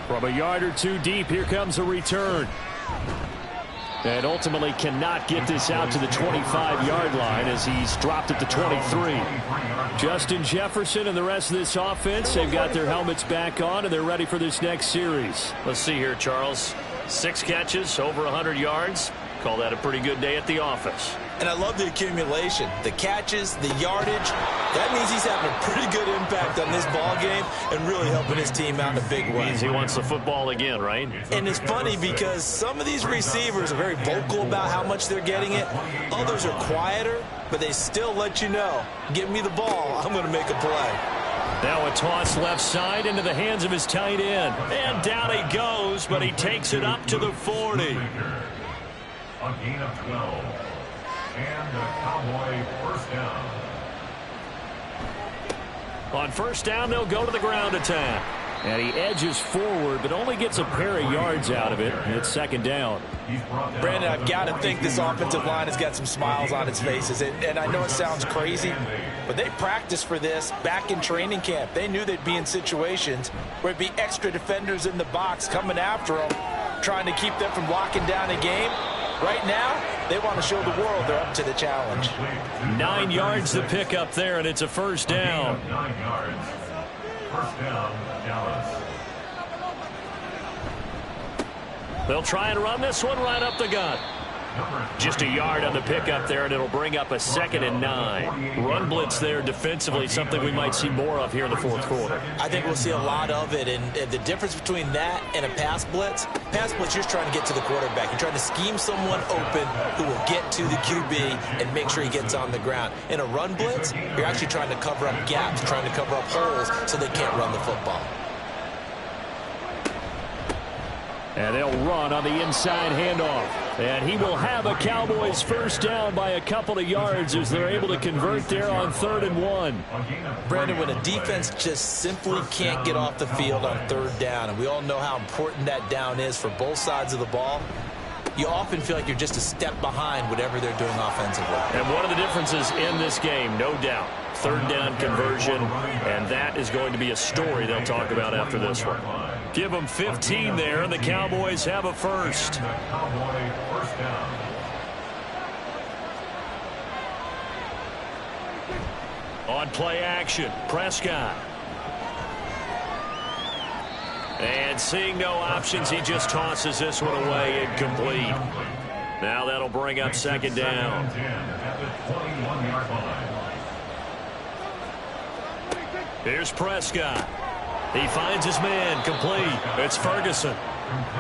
From a yard or 2 deep, here comes a return. And ultimately cannot get this out to the 25-yard line as he's dropped at the 23. Justin Jefferson and the rest of this offense, they've got their helmets back on, and they're ready for this next series. Let's see here, Charles. 6 catches, over 100 yards. Call that a pretty good day at the office. And I love the accumulation, the catches, the yardage. That means he's having a pretty good impact on this ball game and really helping his team out in a big way. Means he wants the football again, right? And it's funny because some of these receivers are very vocal about how much they're getting it. Others are quieter, but they still let you know, give me the ball, I'm going to make a play. Now a toss left side into the hands of his tight end. And down he goes, but he takes it up to the 40. A gain of 12. And a Cowboy first down. On first down, they'll go to the ground attack. And he edges forward, but only gets a pair of yards out of it. It's 2nd down. Brandon, I've got to think this offensive line has got some smiles on its faces. And I know it sounds crazy, but they practiced for this back in training camp. They knew they'd be in situations where it'd be extra defenders in the box coming after them, trying to keep them from locking down a game. Right now, they want to show the world they're up to the challenge. 9 yards to pick up there, and it's a first down. 9 yards. First down, Dallas. They'll try and run this one right up the gut. Just a yard on the pickup there, and it'll bring up a 2nd and 9. Run blitz there defensively, something we might see more of here in the 4th quarter. I think we'll see a lot of it, and the difference between that and a pass blitz, you're just trying to get to the quarterback. You're trying to scheme someone open who will get to the QB and make sure he gets on the ground. In a run blitz, you're actually trying to cover up gaps, trying to cover up holes so they can't run the football. And they'll run on the inside handoff. And he will have a Cowboys first down by a couple of yards as they're able to convert there on 3rd and 1. Brandon, when a defense just simply can't get off the field on 3rd down, and we all know how important that down is for both sides of the ball, you often feel like you're just a step behind whatever they're doing offensively. And one of the differences in this game, no doubt, 3rd down conversion, and that is going to be a story they'll talk about after this one. Give them 15 there, and the Cowboys have a first. Cowboy first down. On play action, Prescott. And seeing no options, he just tosses this one away, incomplete. Now that'll bring up 2nd down. At the 21-yard line. Here's Prescott. He finds his man, complete. It's Ferguson.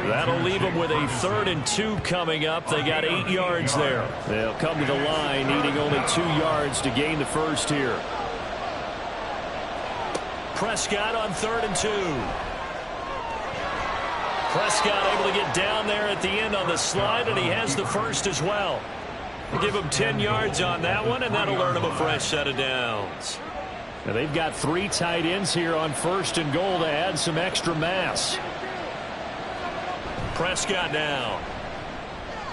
That'll leave him with a 3rd and 2 coming up. They got 8 yards there. They'll come to the line, needing only 2 yards to gain the first here. Prescott on 3rd and 2. Prescott able to get down there at the end on the slide, and he has the first as well. We'll give him 10 yards on that one, and that'll earn him a fresh set of downs. Now they've got 3 tight ends here on 1st and goal to add some extra mass. Prescott now.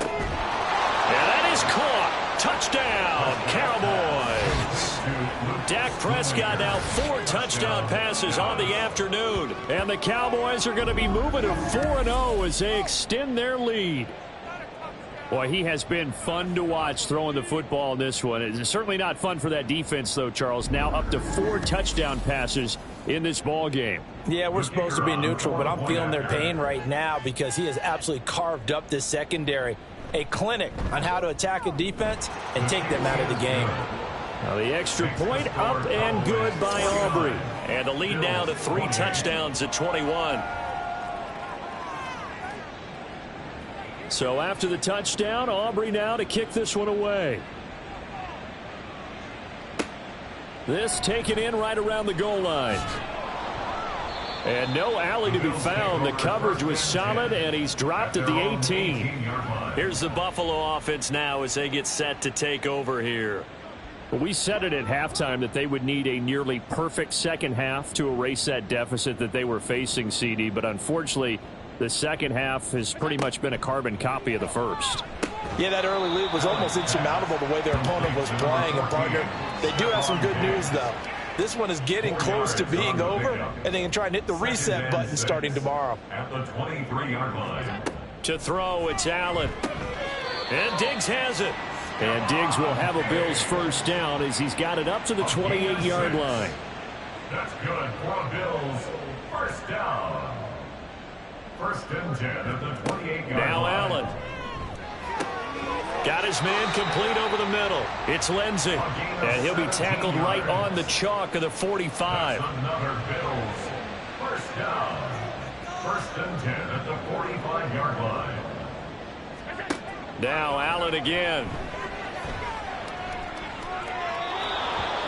And that is caught. Touchdown, Cowboys. Dak Prescott now 4 touchdown passes on the afternoon. And the Cowboys are going to be moving to 4-0 as they extend their lead. Boy, he has been fun to watch throwing the football in this one. It's certainly not fun for that defense, though, Charles. Now up to 4 touchdown passes in this ball game. Yeah, we're supposed to be neutral, but I'm feeling their pain right now because he has absolutely carved up this secondary. A clinic on how to attack a defense and take them out of the game. Now the extra point up and good by Aubrey. And the lead now to 3 touchdowns at 21. So after the touchdown, Aubrey now to kick this one away. This taken in right around the goal line. And no alley to be found. The coverage was solid, and he's dropped at the 18. Here's the Buffalo offense now as they get set to take over here. Well, we said it at halftime that they would need a nearly perfect second half to erase that deficit that they were facing, CD. But unfortunately, the second half has pretty much been a carbon copy of the first. Yeah, that early lead was almost insurmountable the way their opponent was playing. And, partner, they do have some good news, though. This one is getting close to being over, and they can try and hit the reset button starting tomorrow. At the 23-yard line. To throw, it's Allen. And Diggs has it. And Diggs will have a Bills first down as he's got it up to the 28-yard line. That's good for a Bills first down. First and 10 at the 28-yard line. Now Allen. Got his man complete over the middle. It's Lindsey. And he'll be tackled right on the chalk of the 45. That's another Bills first down. First and 10 at the 45-yard line. Now Allen again.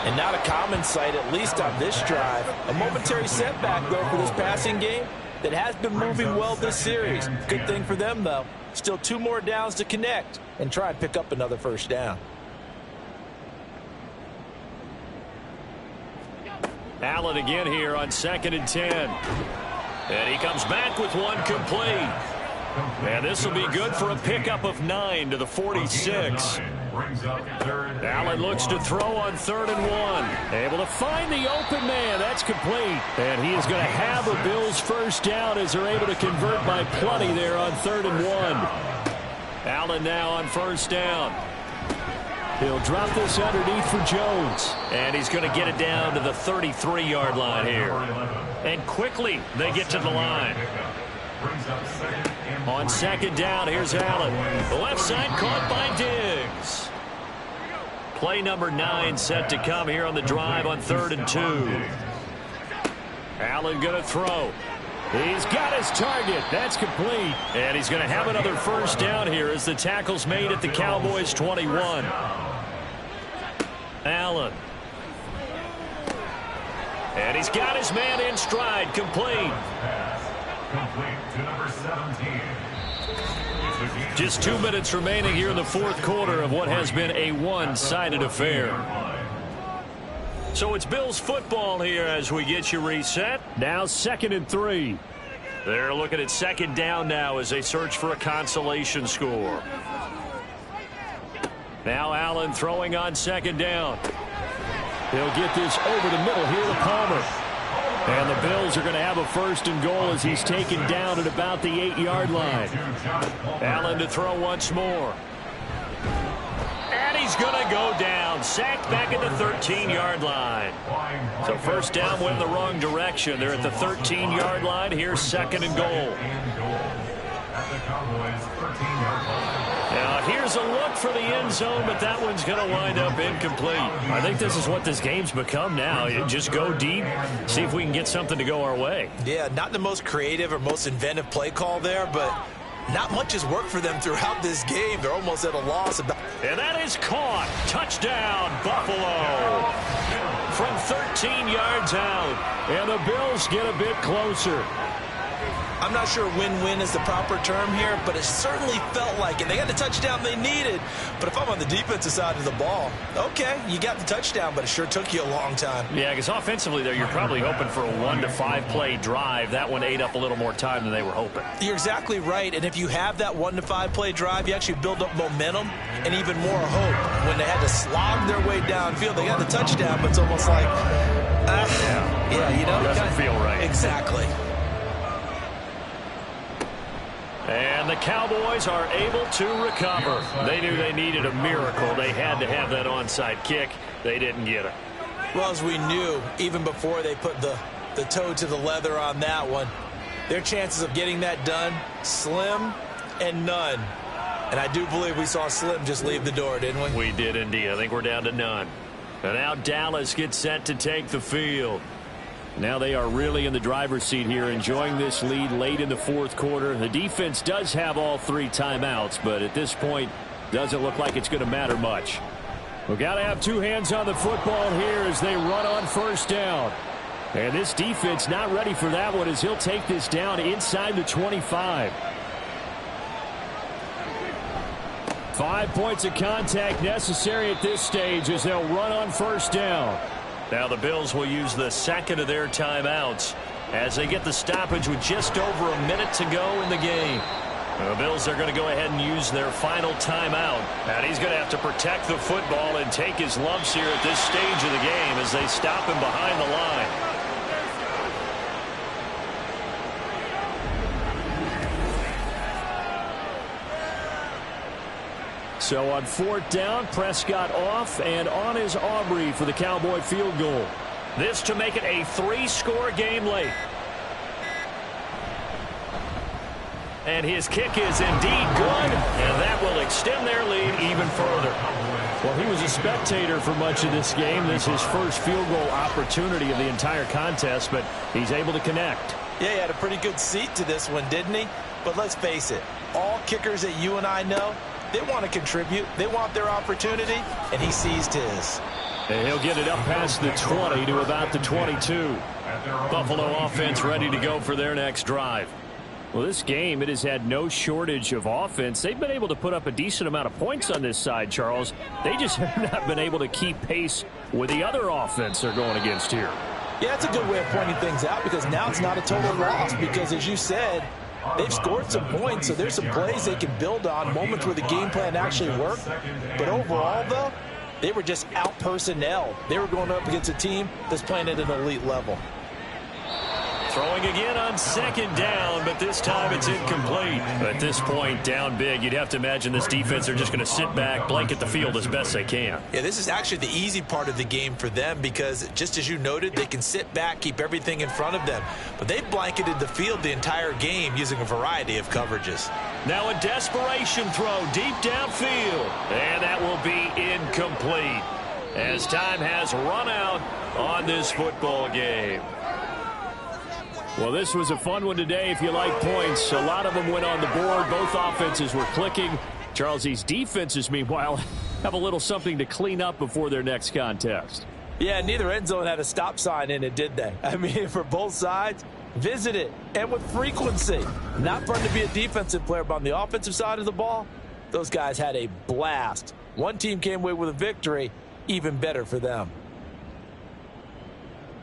And not a common sight, at least on this drive. A momentary setback, though, for this passing game that has been moving well this series. Good thing for them, though. Still 2 more downs to connect and try and pick up another first down. Allen again here on 2nd and 10. And he comes back with one complete. And this will be good for a pickup of 9 to the 46. Allen looks to throw on 3rd and 1. Able to find the open man. That's complete. And he is going to have a Bills first down as they're able to convert by plenty there on 3rd and 1. Allen now on first down. He'll drop this underneath for Jones. And he's going to get it down to the 33-yard line here. And quickly they get to the line. On 2nd down, here's Allen. The left side caught by Diggs. Play number 9 set to come here on the drive on 3rd and 2. Allen going to throw. He's got his target. That's complete. And he's going to have another first down here as the tackle's made at the Cowboys 21. Allen. And he's got his man in stride. Complete. Complete to number 17. Just 2 minutes remaining here in the 4th quarter of what has been a one-sided affair. So it's Bills football here as we get you reset. Now 2nd and 3. They're looking at 2nd down now as they search for a consolation score. Now Allen throwing on 2nd down. He'll get this over the middle here to Palmer. And the Bills are going to have a 1st and goal as he's taken down at about the 8-yard line. Allen to throw once more. And he's going to go down. Sacked back at the 13-yard line. So first down went in the wrong direction. They're at the 13-yard line. Here's 2nd and goal. Now here's a look for the end zone, but that one's going to wind up incomplete. I think this is what this game's become now. You just go deep, see if we can get something to go our way. Yeah, not the most creative or most inventive play call there, but not much has worked for them throughout this game. They're almost at a loss. And that is caught. Touchdown, Buffalo. From 13 yards out. And the Bills get a bit closer. I'm not sure win-win is the proper term here, but it certainly felt like it. They got the touchdown they needed. But if I'm on the defensive side of the ball, okay, you got the touchdown, but it sure took you a long time. Yeah, because offensively there, you're probably hoping for a 1 to 5 play drive. That one ate up a little more time than they were hoping. You're exactly right. And if you have that 1 to 5 play drive, you actually build up momentum and even more hope. When they had to slog their way downfield, they got the touchdown, but it's almost like, yeah, you know, it doesn't feel right. Exactly. And the Cowboys are able to recover. They knew they needed a miracle. They had to have that onside kick. They didn't get it. Well, as we knew, even before they put the toe to the leather on that one, their chances of getting that done, slim and none. And I do believe we saw Slim just leave the door, didn't we? We did indeed. I think we're down to none. And now Dallas gets set to take the field. Now they are really in the driver's seat here, enjoying this lead late in the fourth quarter. The defense does have all 3 timeouts, but at this point, doesn't look like it's going to matter much. We've got to have 2 hands on the football here as they run on first down. And this defense not ready for that one as he'll take this down inside the 25. 5 points of contact necessary at this stage as they'll run on first down. Now the Bills will use the second of their timeouts as they get the stoppage with just over a minute to go in the game. The Bills are going to go ahead and use their final timeout. And he's going to have to protect the football and take his lumps here at this stage of the game as they stop him behind the line. So on fourth down, Prescott off, and on is Aubrey for the Cowboy field goal. This to make it a 3-score game late. And his kick is indeed good, and that will extend their lead even further. Well, he was a spectator for much of this game. This is his first field goal opportunity of the entire contest, but he's able to connect. Yeah, he had a pretty good seat to this one, didn't he? But let's face it, all kickers that you and I know, they want to contribute. They want their opportunity, and he seized his. And he'll get it up past the 20 to about the 22. Buffalo offense ready to go for their next drive. Well, this game, it has had no shortage of offense. They've been able to put up a decent amount of points on this side, Charles. They just have not been able to keep pace with the other offense they're going against here. Yeah, that's a good way of pointing things out because now it's not a total loss because, as you said, they've scored some points, so there's some plays they can build on, moments where the game plan actually worked. But overall, though, they were just out-personnel. They were going up against a team that's playing at an elite level. Throwing again on second down, but this time it's incomplete. At this point, down big, you'd have to imagine this defense are just going to sit back, blanket the field as best they can. Yeah, this is actually the easy part of the game for them because, just as you noted, they can sit back, keep everything in front of them. But they've blanketed the field the entire game using a variety of coverages. Now a desperation throw deep downfield, and that will be incomplete as time has run out on this football game. Well, this was a fun one today if you like points. A lot of them went on the board. Both offenses were clicking. Charles, these defenses, meanwhile, have a little something to clean up before their next contest. Yeah, neither end zone had a stop sign in it, did they? I mean, for both sides, visit it, and with frequency. Not fun to be a defensive player, but on the offensive side of the ball, those guys had a blast. One team came away with a victory, even better for them.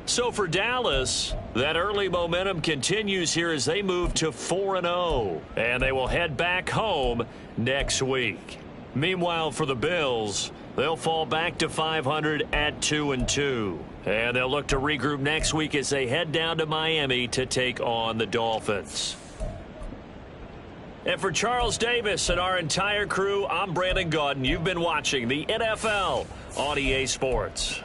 So for Dallas, that early momentum continues here as they move to 4-0, and they will head back home next week. Meanwhile, for the Bills, they'll fall back to 500 at 2-2, and they'll look to regroup next week as they head down to Miami to take on the Dolphins. And for Charles Davis and our entire crew, I'm Brandon Gaudin. You've been watching the NFL on EA Sports.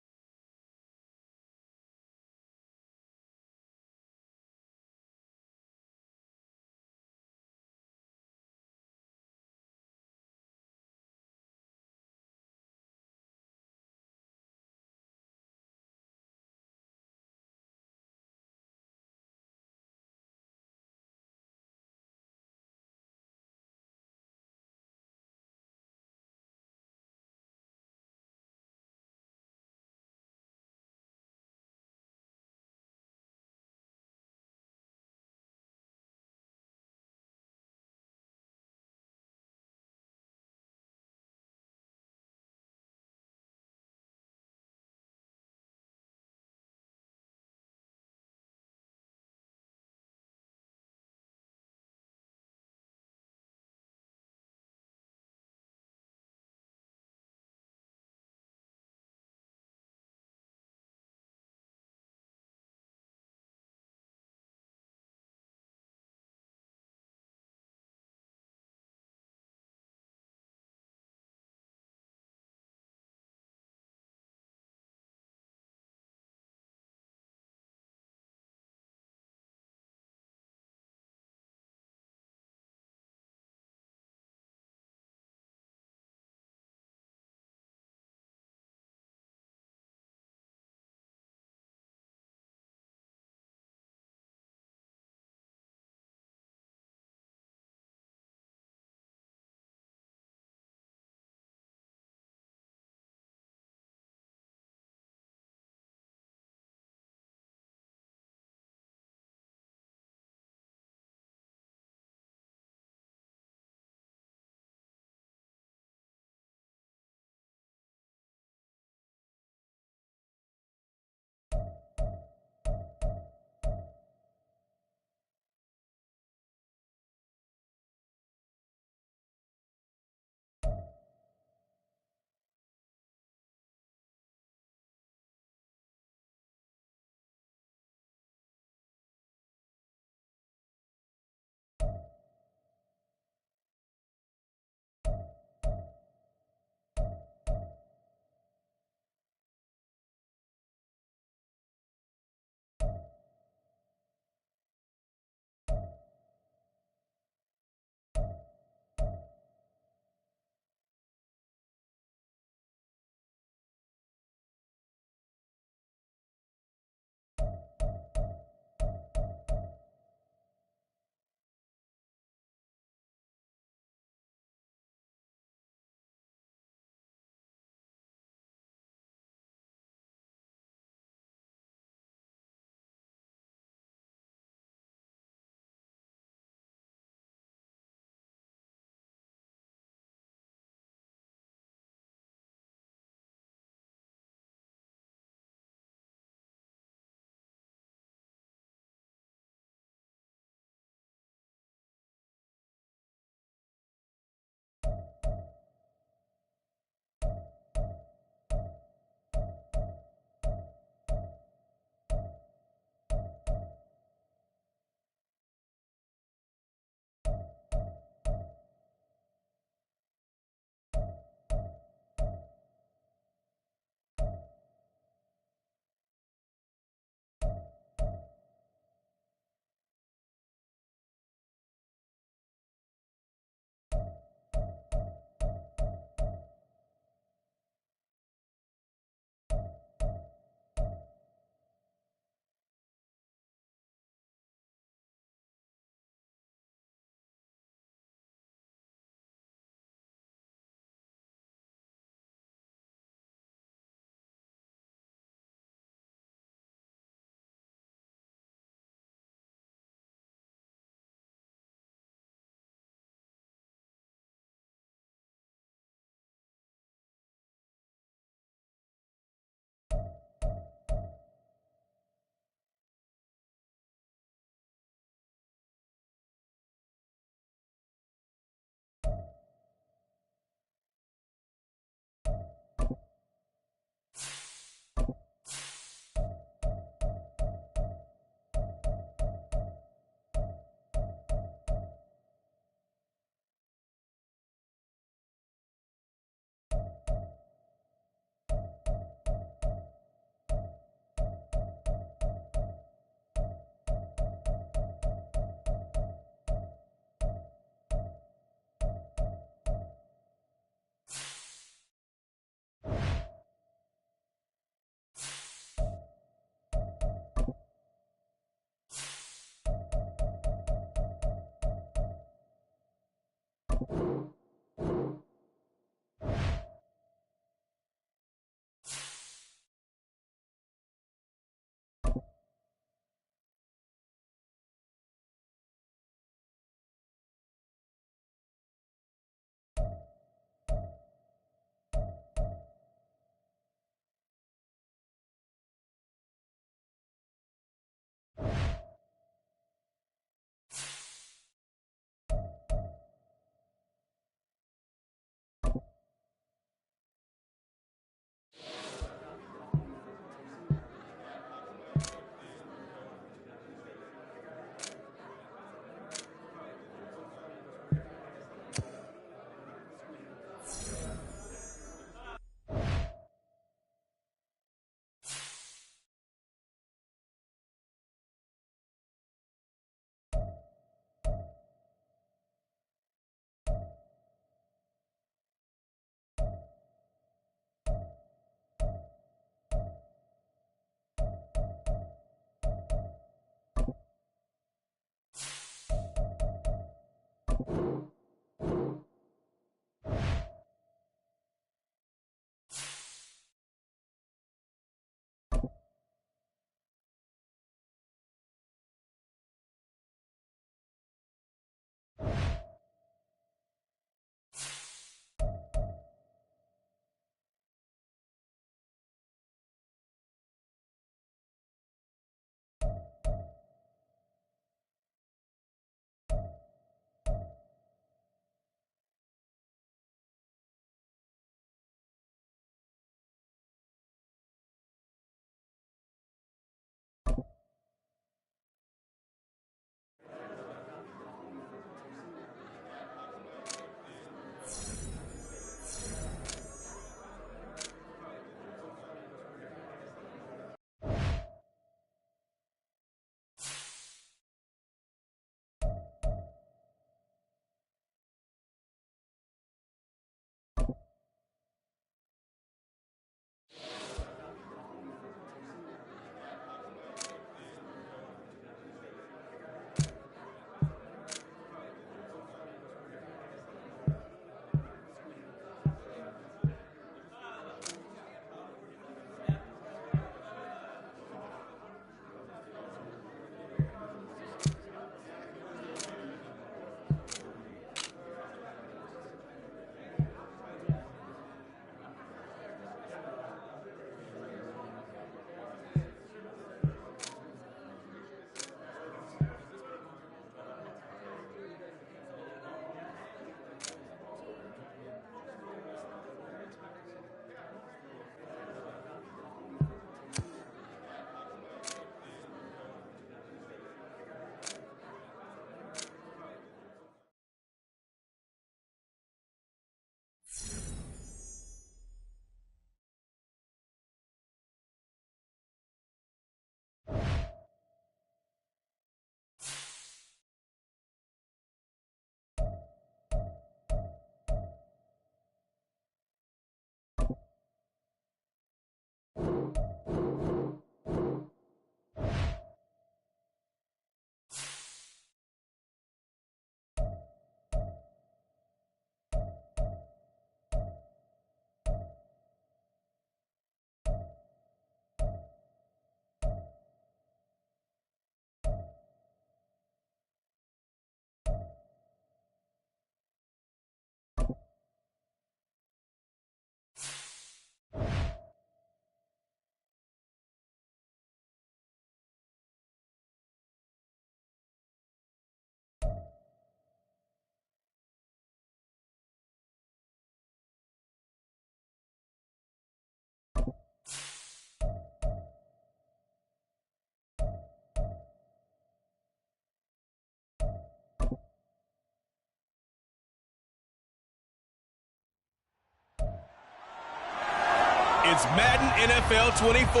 It's Madden NFL 24,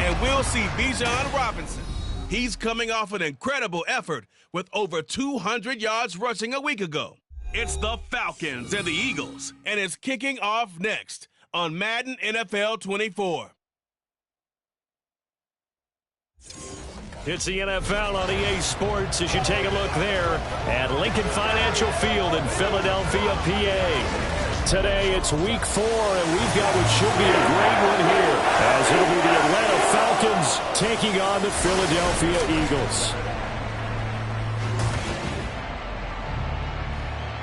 and we'll see Bijan Robinson. He's coming off an incredible effort with over 200 yards rushing a week ago. It's the Falcons and the Eagles, and it's kicking off next on Madden NFL 24. It's the NFL on EA Sports as you take a look there at Lincoln Financial Field in Philadelphia, PA. Today it's week 4, and we've got what should be a great one here, as it'll be the Atlanta Falcons taking on the Philadelphia Eagles.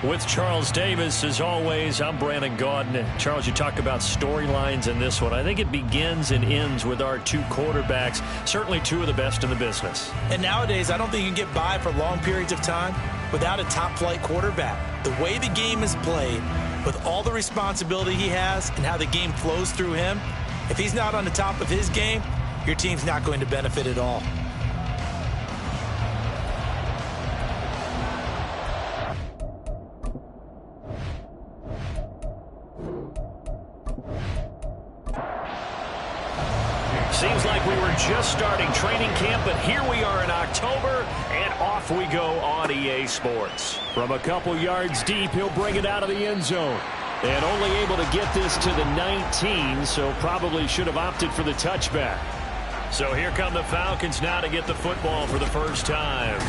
With Charles Davis, as always, I'm Brandon Gaudin. Charles, you talk about storylines in this one. I think it begins and ends with our two quarterbacks, certainly two of the best in the business. And nowadays, I don't think you can get by for long periods of time without a top-flight quarterback. The way the game is played, with all the responsibility he has and how the game flows through him, if he's not on the top of his game, your team's not going to benefit at all. Seems like we were just starting training camp, but here we are in October, and off we go on EA Sports. From a couple yards deep, he'll bring it out of the end zone. And only able to get this to the 19, so probably should have opted for the touchback. So here come the Falcons now to get the football for the first time.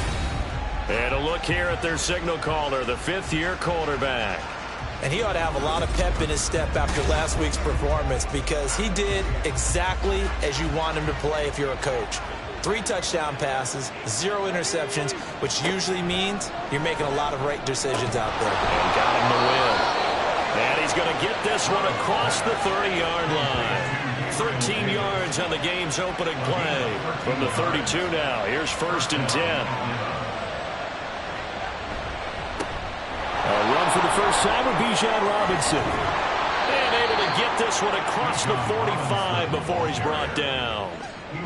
And a look here at their signal caller, the fifth-year quarterback. And he ought to have a lot of pep in his step after last week's performance, because he did exactly as you want him to play if you're a coach. 3 touchdown passes, 0 interceptions, which usually means you're making a lot of right decisions out there. And got him the win. And he's going to get this one across the 30-yard line. 13 yards on the game's opening play. From the 32 now, here's 1st and 10. A run for the first time with Bijan Robinson. And able to get this one across the 45 before he's brought down.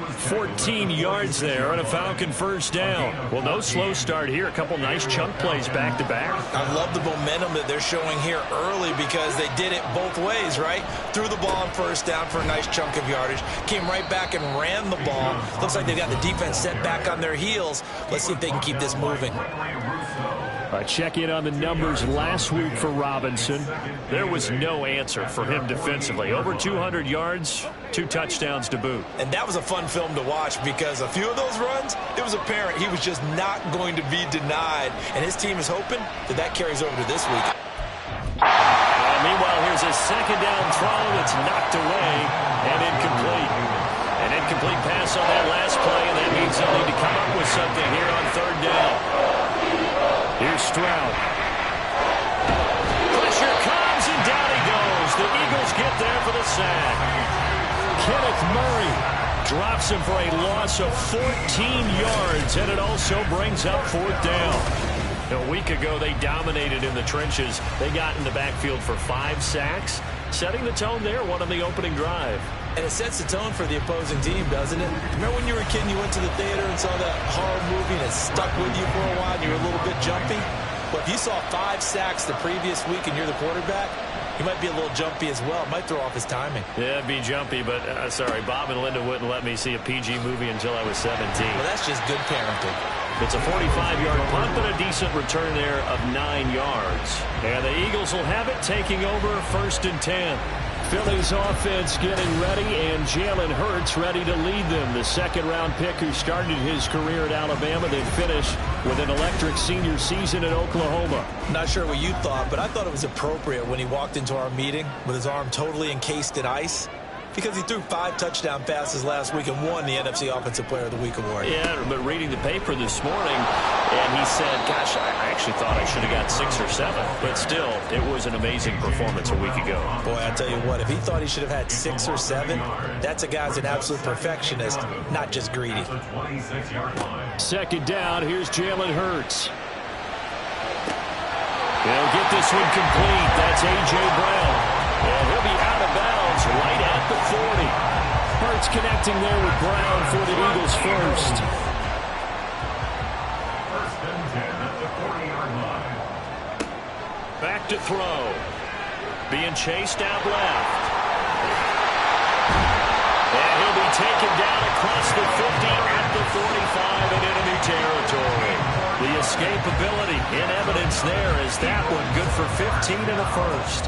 14 yards there on a Falcon first down. Well, no slow start here. A couple nice chunk plays back-to-back. I love the momentum that they're showing here early, because they did it both ways, right? Threw the ball on first down for a nice chunk of yardage. Came right back and ran the ball. Looks like they've got the defense set back on their heels. Let's see if they can keep this moving. Check in on the numbers last week for Robinson. There was no answer for him defensively. Over 200 yards, 2 touchdowns to boot. And that was a fun film to watch, because a few of those runs, it was apparent he was just not going to be denied. And his team is hoping that that carries over to this week. Meanwhile, here's a second down throw that's knocked away and incomplete. An incomplete pass on that last play, and that means they'll need to come up with something here on 3rd down. Here's Stroud. Pressure comes, and down he goes. The Eagles get there for the sack. Kenneth Murray drops him for a loss of 14 yards, and it also brings up 4th down. A week ago, they dominated in the trenches. They got in the backfield for 5 sacks, setting the tone there, one on the opening drive. And it sets the tone for the opposing team, doesn't it? Remember when you were a kid and you went to the theater and saw that horror movie and it stuck with you for a while and you were a little bit jumpy? Well, if you saw 5 sacks the previous week and you're the quarterback, you might be a little jumpy as well. It might throw off his timing. Yeah, it'd be jumpy, but sorry, Bob and Linda wouldn't let me see a PG movie until I was 17. Well, that's just good parenting. It's a 45-yard punt, but a decent return there of 9 yards. And the Eagles will have it, taking over 1st and 10. Philly's offense getting ready, and Jalen Hurts ready to lead them. The second-round pick who started his career at Alabama, then finished with an electric senior season at Oklahoma. Not sure what you thought, but I thought it was appropriate when he walked into our meeting with his arm totally encased in ice, because he threw 5 touchdown passes last week and won the NFC Offensive Player of the Week award. Yeah, but reading the paper this morning, and he said, gosh, I actually thought I should have got 6 or 7. But still, it was an amazing performance a week ago. Boy, I tell you what, if he thought he should have had 6 or 7, that's a guy's an absolute perfectionist, not just greedy. Second down, here's Jalen Hurts. He'll get this one complete. That's A.J. Brown. And he'll be out of bounds right at the 40. Hurts connecting there with Brown for the Eagles first. 1st and 10 at the 40-yard line. Back to throw. Being chased out left. And he'll be taken down across the 50 at the 45 in enemy territory. The escapability in evidence there is that one good for 15 in the first.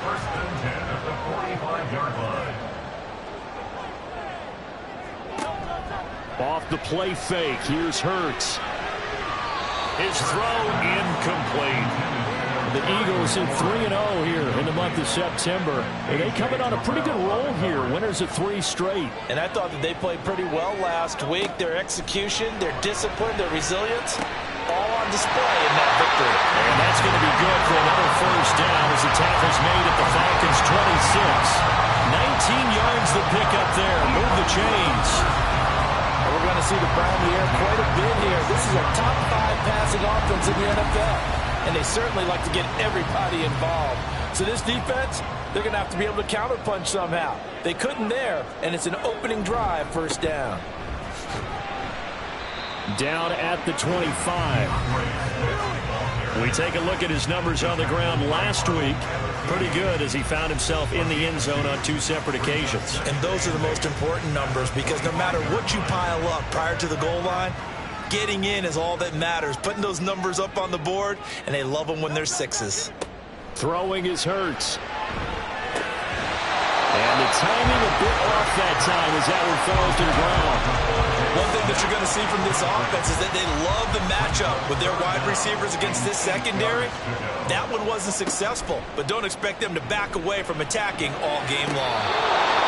1st and 10 at the 45-yard line. Off the play fake, here's Hurts. His throw incomplete. The Eagles in 3-0 here in the month of September. And they come in on a pretty good roll here. Winners of 3 straight. And I thought that they played pretty well last week. Their execution, their discipline, their resilience, all on display in that victory. And that's going to be good for another first down as the tackle's made at the Falcons' 26. 19 yards to pick up there. Move the chains. And we're going to see the ball in the air quite a bit here. This is a top 5 passing offense in the NFL. And they certainly like to get everybody involved. So this defense, they're going to have to be able to counterpunch somehow. They couldn't there, and it's an opening drive, first down. Down at the 25. We take a look at his numbers on the ground last week. Pretty good as he found himself in the end zone on 2 separate occasions. And those are the most important numbers because no matter what you pile up prior to the goal line, getting in is all that matters. Putting those numbers up on the board, and they love them when they're 6s. Throwing is Hurts. And the timing a bit off that time as that one falls to the ground. One thing that you're going to see from this offense is that they love the matchup with their wide receivers against this secondary. That one wasn't successful, but don't expect them to back away from attacking all game long.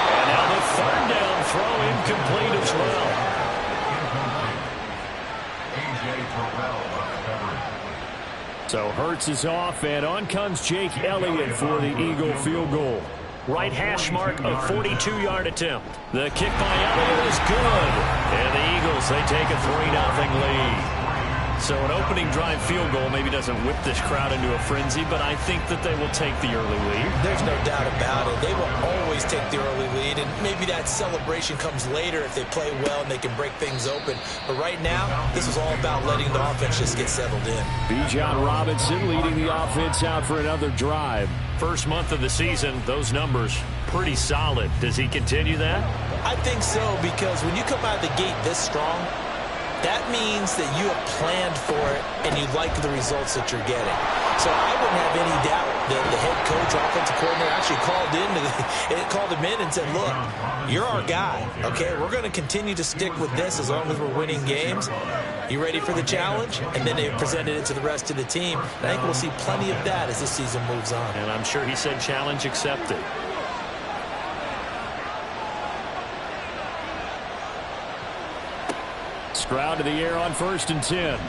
And now the third down throw incomplete as well. So Hurts is off, and on comes Jake Elliott for the Eagle field goal. Right hash mark, a 42-yard attempt. The kick by Elliott is good. And the Eagles, they take a 3-0 lead. So an opening drive field goal maybe doesn't whip this crowd into a frenzy, but I think that they will take the early lead. There's no doubt about it. They will always take the early lead, and maybe that celebration comes later if they play well and they can break things open. But right now, this is all about letting the offense just get settled in. Bijan Robinson leading the offense out for another drive. First month of the season, those numbers pretty solid. Does he continue that? I think so, because when you come out of the gate this strong, that means that you have planned for it and you like the results that you're getting. So I wouldn't have any doubt that the head coach, offensive coordinator actually called him in and said, look, you're our guy, okay? We're going to continue to stick with this as long as we're winning games. You ready for the challenge? And then they presented it to the rest of the team. And I think we'll see plenty of that as this season moves on. And I'm sure he said challenge accepted. Stroud to the air on 1st and 10.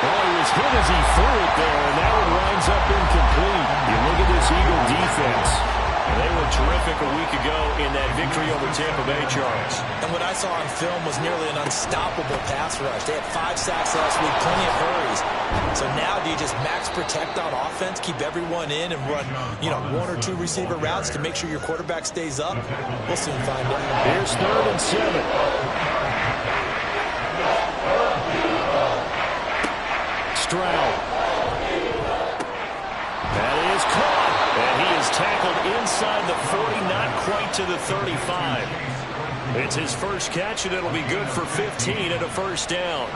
Well, he was hit as he threw it there, and that one winds up incomplete. You look at this Eagle defense. And they were terrific a week ago in that victory over Tampa Bay Sharks. And what I saw on film was nearly an unstoppable pass rush. They had 5 sacks last week, plenty of hurries. So now do you just max protect on offense, keep everyone in, and run, 1 or 2 receiver routes to make sure your quarterback stays up? We'll soon find out. Here's 3rd and 7. Stroud. That is caught. And he is tackled inside the 40, not quite to the 35. It's his first catch, and it'll be good for 15 and a first down.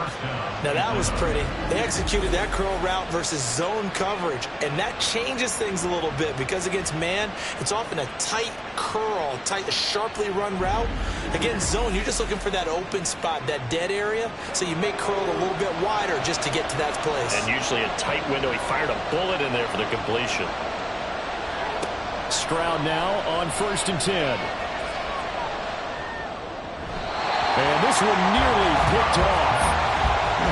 Now, that was pretty. They executed that curl route versus zone coverage, and that changes things a little bit because against man, it's often a tight curl, sharply run route. Against zone, you're just looking for that open spot, that dead area, so you make curl a little bit wider just to get to that place. And usually a tight window. He fired a bullet in there for the completion. Stroud now on 1st and 10. And this one nearly picked off.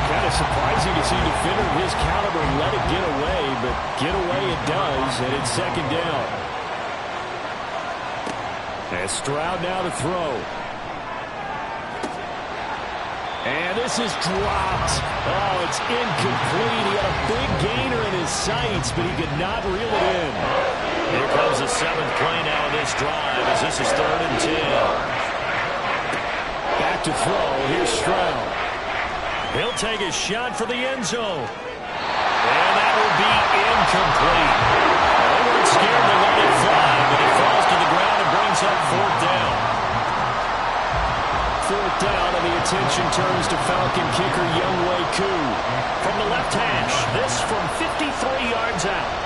Kind of surprising to see a defender of his caliber let it get away, but get away it does, and it's 2nd down. And Stroud now to throw. And this is dropped. Oh, it's incomplete. He had a big gainer in his sights, but he could not reel it in. Here comes the 7th play now of this drive as this is 3rd and 10. Back to throw. Here's Stroud. He'll take a shot for the end zone. And that will be incomplete. They weren't scared to let it fly, but it falls to the ground and brings up 4th down. 4th down, and the attention turns to Falcon kicker Younghoe Koo. From the left hash, this from 53 yards out.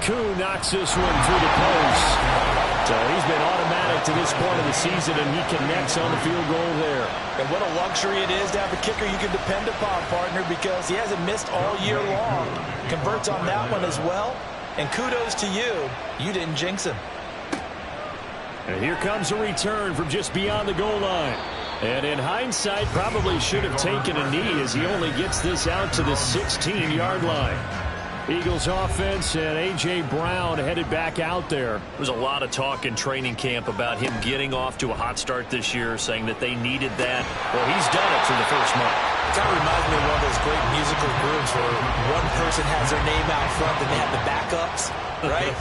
Koo knocks this one through the post. So he's been automatic to this point of the season, and he connects on the field goal there. And what a luxury it is to have a kicker you can depend upon, partner, because he hasn't missed all year long. Converts on that one as well. And kudos to you. You didn't jinx him. And here comes a return from just beyond the goal line. And in hindsight, probably should have taken a knee as he only gets this out to the 16-yard line. Eagles offense and A.J. Brown headed back out there. There's a lot of talk in training camp about him getting off to a hot start this year, saying that they needed that. Well, he's done it through the first month. It kind of reminds me of one of those great musical groups where one person has their name out front and they have the backups, right?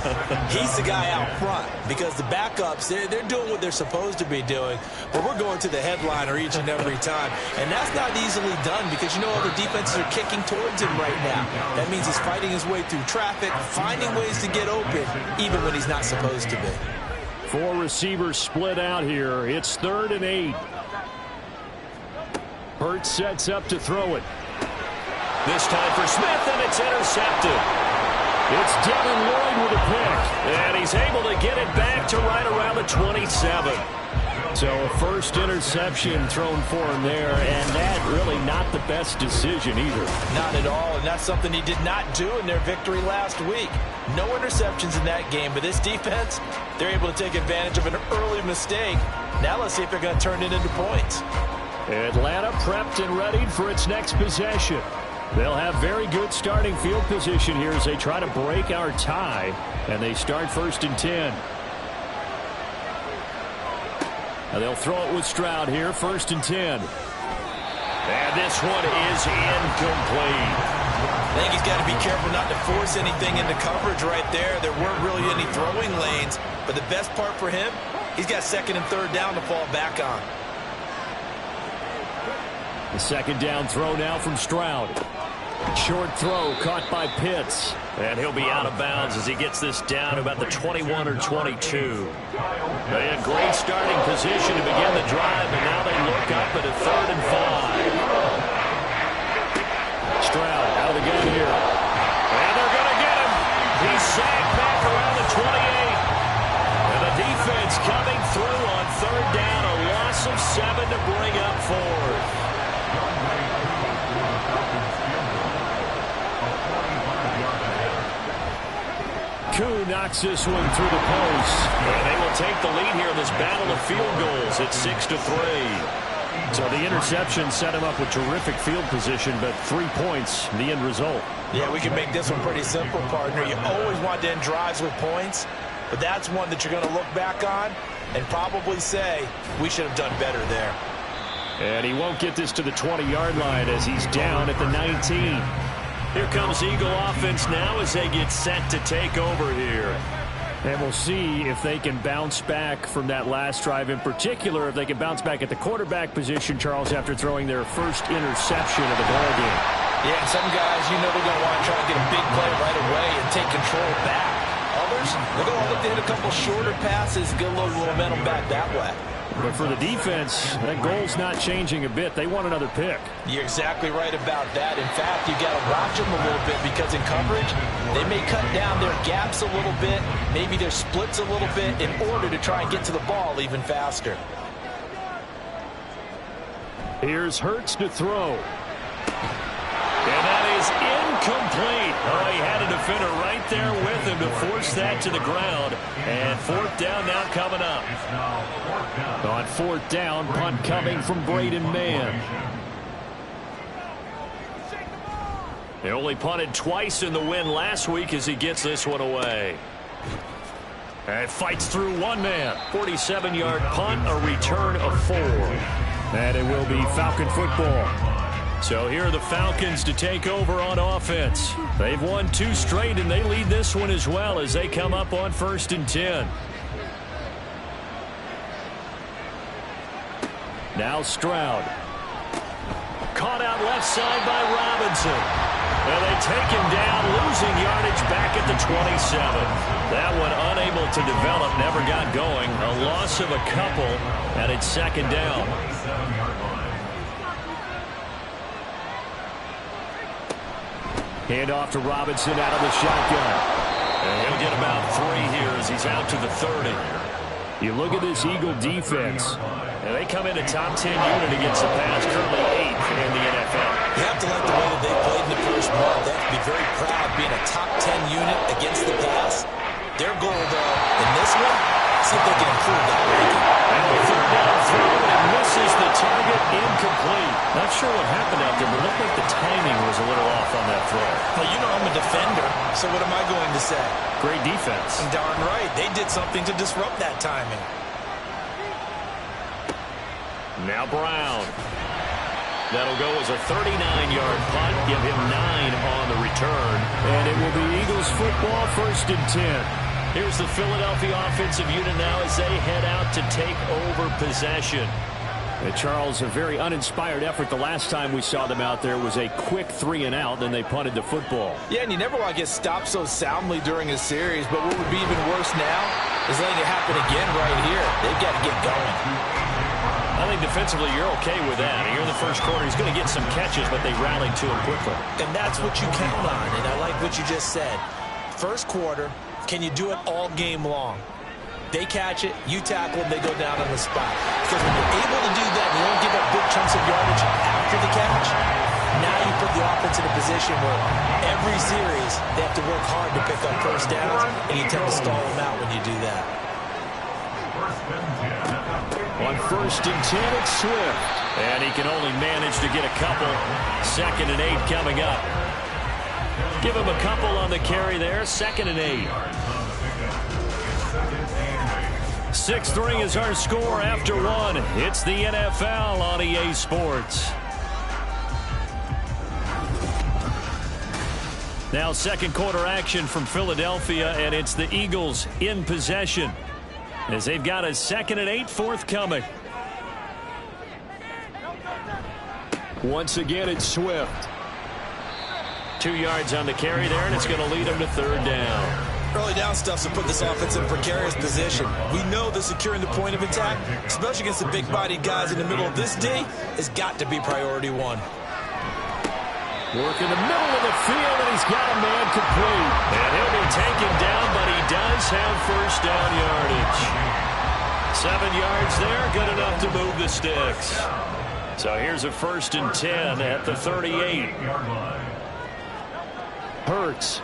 He's the guy out front because the backups, they're doing what they're supposed to be doing, but we're going to the headliner each and every time. And that's not easily done because you know all the defenses are kicking towards him right now. That means he's fighting his way through traffic, finding ways to get open, even when he's not supposed to be. 4 receivers split out here. It's 3rd and 8. Hurts sets up to throw it. This time for Smith, and it's intercepted. It's Devin Lloyd with a pick. And he's able to get it back to right around the 27. So a first interception thrown for him there, and that really not the best decision either. Not at all, and that's something he did not do in their victory last week. No interceptions in that game, but this defense, they're able to take advantage of an early mistake. Now let's see if they're going to turn it into points. Atlanta prepped and readied for its next possession. They'll have very good starting field position here as they try to break our tie, and they start 1st and 10. Now they'll throw it with Stroud here, 1st and 10. And this one is incomplete. I think he's got to be careful not to force anything into coverage right there. There weren't really any throwing lanes, but the best part for him, he's got 2nd and 3rd down to fall back on. The 2nd down throw now from Stroud. Short throw caught by Pitts. And he'll be out of bounds as he gets this down about the 21 or 22. They had great starting position to begin the drive, and now they look up at a 3rd and 5. Stroud out of the gun here. And they're going to get him. He's sacked back around the 28. And the defense coming through on 3rd down, a loss of 7 to bring up 4th. Koo knocks this one through the post. And they will take the lead here in this battle of field goals at 6-3. So the interception set him up with terrific field position, but 3 points, the end result. Yeah, we can make this one pretty simple, partner. You always want to end drives with points, but that's one that you're going to look back on and probably say, we should have done better there. And he won't get this to the 20-yard line as he's down at the 19. Here comes Eagle offense now as they get set to take over here. And we'll see if they can bounce back from that last drive, in particular if they can bounce back at the quarterback position, Charles, after throwing their first interception of the ballgame. Yeah, some guys, you know, they're going to want to try to get a big play right away and take control back. Others, they're going to look to hit a couple shorter passes, get a little momentum back that way. But for the defense, that goal's not changing a bit. They want another pick. You're exactly right about that. In fact, you got to watch them a little bit because in coverage, they may cut down their gaps a little bit, maybe their splits a little bit in order to try and get to the ball even faster. Here's Hurts to throw. And that is incomplete. Oh, he had a defender right there with him to force that to the ground. And 4th down now coming up. On 4th down, punt coming from Braden Mann. They only punted twice in the win last week as he gets this one away. And fights through one man. 47-yard punt, a return of 4. And it will be Falcon football. So here are the Falcons to take over on offense. They've won 2 straight, and they lead this one as well as they come up on 1st and 10. Now Stroud. Caught out left side by Robinson. And they take him down, losing yardage back at the 27. That one unable to develop, never got going. A loss of a couple, and it's 2nd down. Hand off to Robinson out of the shotgun. And he'll get about 3 here as he's out to the 30. You look at this Eagle defense, and they come in a top 10 unit against the pass, currently 8th in the NFL. You have to like the way that they played in the first month. They have to be very proud being a top 10 unit against the pass. Their goal, though, in this one, see if they can improve that ranking. And the third down throw, and it misses the target, incomplete. Not sure what happened out there, but it looked like the timing was a little off on that throw. Well, you know I'm a defender, so what am I going to say? Great defense. And darn right, they did something to disrupt that timing. Now Brown. That'll go as a 39-yard punt. Give him 9 on the return. And it will be Eagles football, 1st and 10. Here's the Philadelphia offensive unit now as they head out to take over possession. Charles, a very uninspired effort. The last time we saw them out there was a quick 3-and-out, then they punted the football. Yeah, and you never want to get stopped so soundly during a series, but what would be even worse now is letting it happen again right here. They've got to get going. I think defensively you're okay with that. Here in the first quarter, he's going to get some catches, but they rallied to him quickly. And that's what you count on, and I like what you just said. First quarter, can you do it all game long? They catch it, you tackle them, they go down on the spot. Because when you're able to do that and you don't give up big chunks of yardage after the catch, now you put the offense in a position where every series they have to work hard to pick up first downs, and you tend to stall them out when you do that. On 1st and 10, it's Swift. And he can only manage to get a couple. 2nd and 8 coming up. Give him a couple on the carry there. 2nd and 8. 6-3 is our score after 1. It's the NFL on EA Sports. Now 2nd quarter action from Philadelphia, and it's the Eagles in possession as they've got a 2nd and 8 forthcoming. Once again, it's Swift. 2 yards on the carry there, and it's going to lead him to 3rd down. Early down stuff's to put this offense in a precarious position. We know that securing the point of attack, especially against the big-bodied guys in the middle of this D, has got to be priority 1. Work in the middle of the field, and he's got a man complete. And he'll be taken down, but he does have first down yardage. 7 yards there, good enough to move the sticks. So here's a 1st and 10 at the 38. Hurts.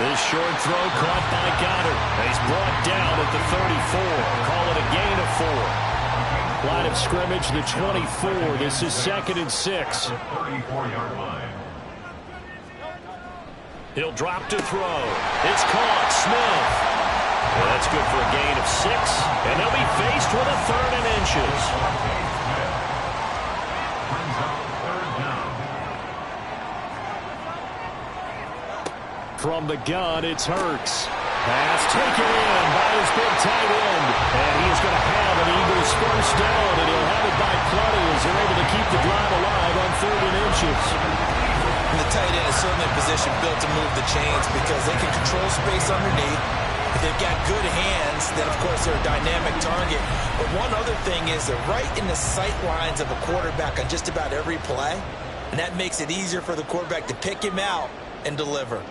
This short throw caught by Goddard. He's brought down at the 34. Call it a gain of 4. Line of scrimmage, the 24. This is 2nd and 6. He'll drop to throw. It's caught. Smith. Well, that's good for a gain of 6. And they'll be faced with a 3rd and inches. From the gun, it's Hurts. Pass taken in by his big tight end. And he is going to have an Eagles first down, and he'll have it by plenty as they're able to keep the drive alive on 3rd and inches. And the tight end is certainly a position built to move the chains because they can control space underneath. If they've got good hands, then, of course, they're a dynamic target. But one other thing is they're right in the sight lines of a quarterback on just about every play, and that makes it easier for the quarterback to pick him out and deliver.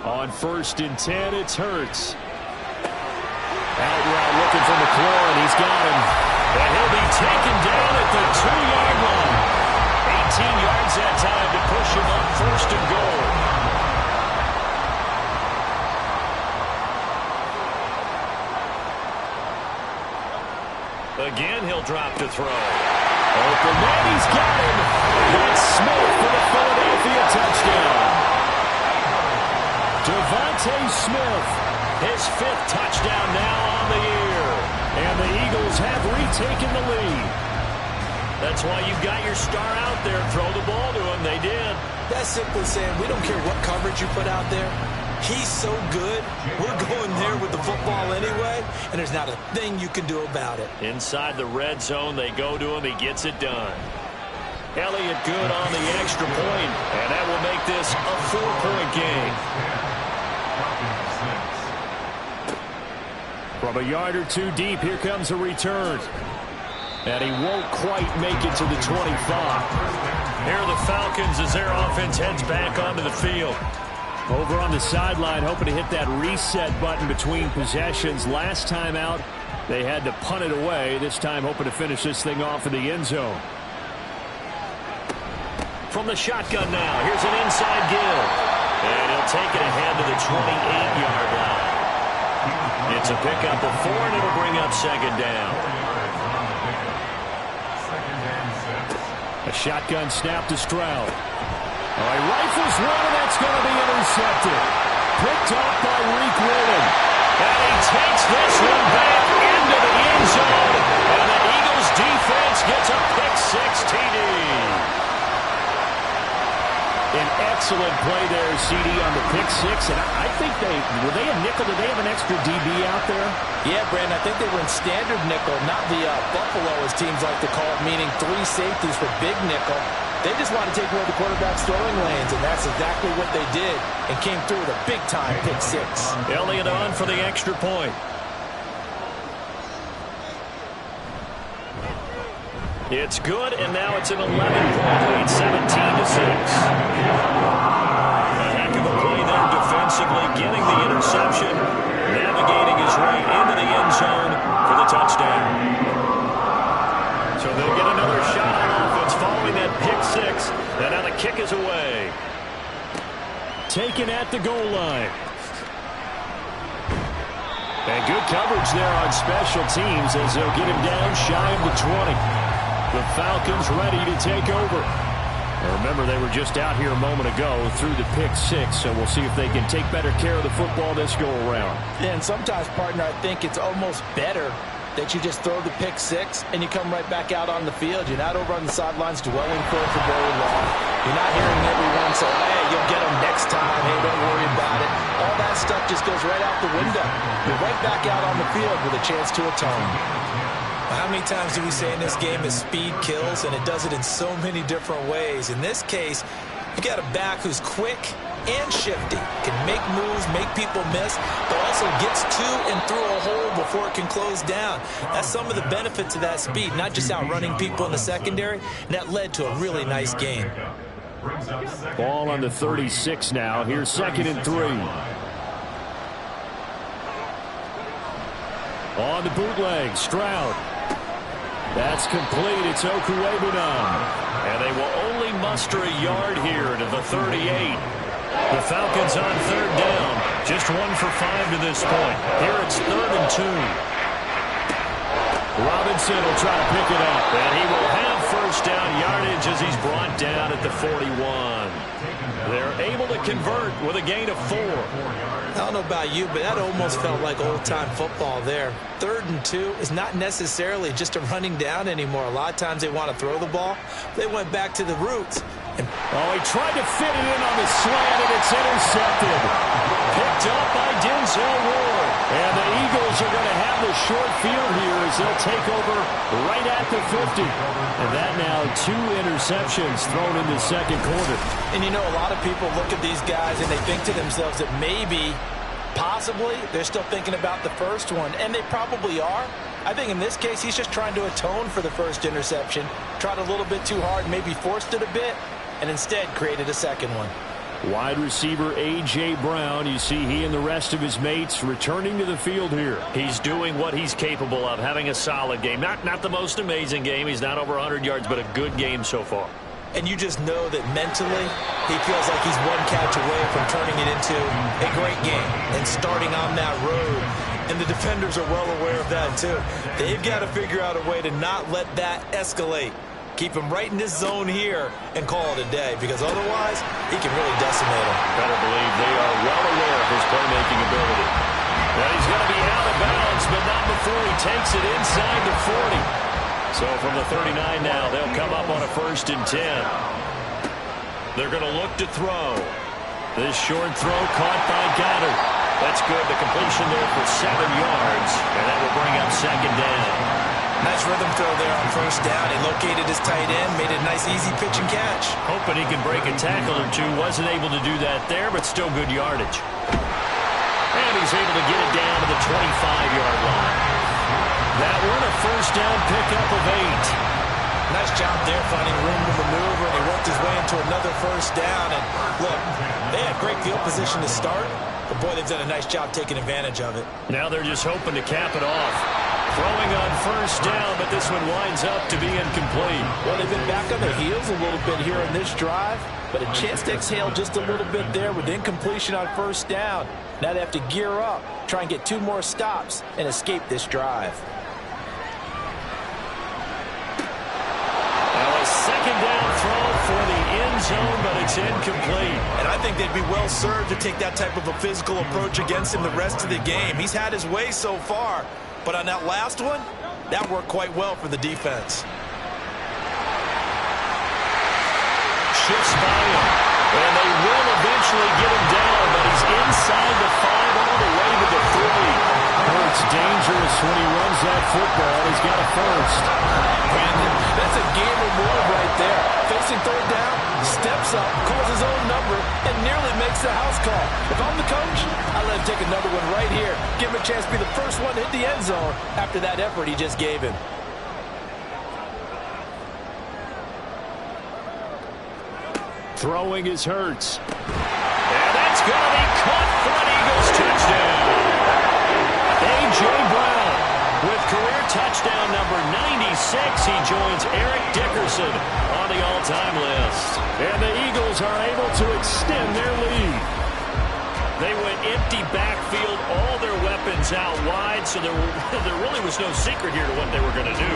On 1st and 10, it's Hurts. Out route looking for McLaurin. He's got him. And he'll be taken down at the 2-yard line. 18 yards that time to push him up 1st and goal. Again, he'll drop to throw. Open man, he's got him. That's Smith for the Philadelphia touchdown. Devontae Smith, his 5th touchdown now on the year. And the Eagles have retaken the lead. That's why you've got your star out there. Throw the ball to him. They did. That's simply saying we don't care what coverage you put out there. He's so good, we're going there with the football anyway, and there's not a thing you can do about it. Inside the red zone, they go to him. He gets it done. Elliott good on the extra point, and that will make this a 4-point game. From a yard or 2 deep, here comes a return. And he won't quite make it to the 25. Here are the Falcons as their offense heads back onto the field. Over on the sideline, hoping to hit that reset button between possessions. Last time out, they had to punt it away. This time, hoping to finish this thing off in the end zone. From the shotgun now, here's an inside give. And he'll take it ahead to the 28-yard line. It's a pickup of 4, and it'll bring up second down. A shotgun snap to Stroud. He rifles one, and that's going to be intercepted. Picked off by Reek Willen. And he takes this one back into the end zone. And the Eagles defense gets a pick-6 TD. An excellent play there, CD, on the pick-6. And I think were they a nickel? Did they have an extra DB out there? Yeah, Brandon, I think they were in standard nickel, not the Buffalo, as teams like to call it, meaning 3 safeties for big nickel. They just want to take away the quarterback's throwing lanes, and that's exactly what they did, and came through with a big-time pick-6. Elliott on for the extra point. It's good, and now it's an 11-point lead, 17-6. A heck of a play there defensively, getting the interception, navigating his way into the end zone for the touchdown. So they'll get another shot on offense following that pick-6, and now the kick is away. Taken at the goal line. And good coverage there on special teams as they'll get him down shy of the 20. The Falcons ready to take over. Remember, they were just out here a moment ago through the pick-6, so we'll see if they can take better care of the football this go-around. Yeah, and sometimes, partner, I think it's almost better that you just throw the pick-6 and you come right back out on the field. You're not over on the sidelines dwelling for very long. You're not hearing everyone say, hey, you'll get them next time. Hey, don't worry about it. All that stuff just goes right out the window. You're right back out on the field with a chance to atone. How many times do we say in this game that speed kills, and it does it in so many different ways? In this case, you got a back who's quick and shifty, can make moves, make people miss, but also gets to and through a hole before it can close down. That's some of the benefits of that speed, not just outrunning people in the secondary, and that led to a really nice game. Ball on the 36 now. Here's 2nd and 3. On the bootleg, Stroud. That's complete. It's Okuegbunam. And they will only muster a yard here to the 38. The Falcons on 3rd down. Just 1 for 5 to this point. Here it's 3rd and 2. Robinson will try to pick it up. And he will have first down yardage as he's brought down at the 41. They're able to convert with a gain of 4. I don't know about you, but that almost felt like old-time football there. 3rd and 2 is not necessarily just a running down anymore. A lot of times they want to throw the ball. They went back to the roots. And he tried to fit it in on the slant, and it's intercepted. Picked up by Denzel Ward. And the Eagles are going to have the short field here as they'll take over right at the 50. And that now 2 interceptions thrown in the second quarter. And you know, a lot of people look at these guys and they think to themselves that maybe, possibly, they're still thinking about the first one. And they probably are. I think in this case, he's just trying to atone for the first interception. Tried a little bit too hard, maybe forced it a bit, and instead created a second one. Wide receiver A.J. Brown, you see he and the rest of his mates returning to the field here. He's doing what he's capable of, having a solid game. Not the most amazing game. He's not over 100 yards, but a good game so far. And you just know that mentally, he feels like he's one catch away from turning it into a great game and starting on that road. And the defenders are well aware of that, too. They've got to figure out a way to not let that escalate. Keep him right in this zone here and call it a day, because otherwise he can really decimate him. Better believe they are well aware of his playmaking ability. Now he's going to be out of bounds, but not before he takes it inside the 40. So from the 39 now, they'll come up on a 1st and 10. They're going to look to throw. This short throw caught by Goddard. That's good. The completion there for 7 yards, and that will bring up 2nd down. Nice rhythm throw there on 1st down. He located his tight end, made a nice easy pitch and catch. Hoping he can break a tackle or two. Wasn't able to do that there, but still good yardage. And he's able to get it down to the 25-yard line. That one a 1st down pickup of 8. Nice job there finding room to maneuver, and he worked his way into another first down. And look, they had great field position to start, but boy, they've done a nice job taking advantage of it. Now they're just hoping to cap it off. Throwing on first down, but this one winds up to be incomplete. Well, they've been back on their heels a little bit here in this drive, but a chance to exhale just a little bit there with incompletion on first down. Now they have to gear up, try and get 2 more stops, and escape this drive. Now a second down throw for the end zone, but it's incomplete. And I think they'd be well served to take that type of a physical approach against him the rest of the game. He's had his way so far, but on that last one, that worked quite well for the defense. Shifts by him, and they will eventually get him down, but he's inside the 5 all the way to the 3. Oh, it's dangerous when he runs that football. He's got a first. Brandon, that's a gamer move right there. Facing third down, steps up, calls his own number, and nearly makes the house call. If I'm the coach, I'll let him take another one right here. Give him a chance to be the first one to hit the end zone after that effort he just gave him. Throwing is Hurts. And that's going to be caught for an Eagles touchdown. A.J. Brown with career touchdown number 96. He joins Eric Dickerson on the all-time list. And the Eagles are able to extend their lead. They went empty backfield, all their weapons out wide, so there really was no secret here to what they were going to do.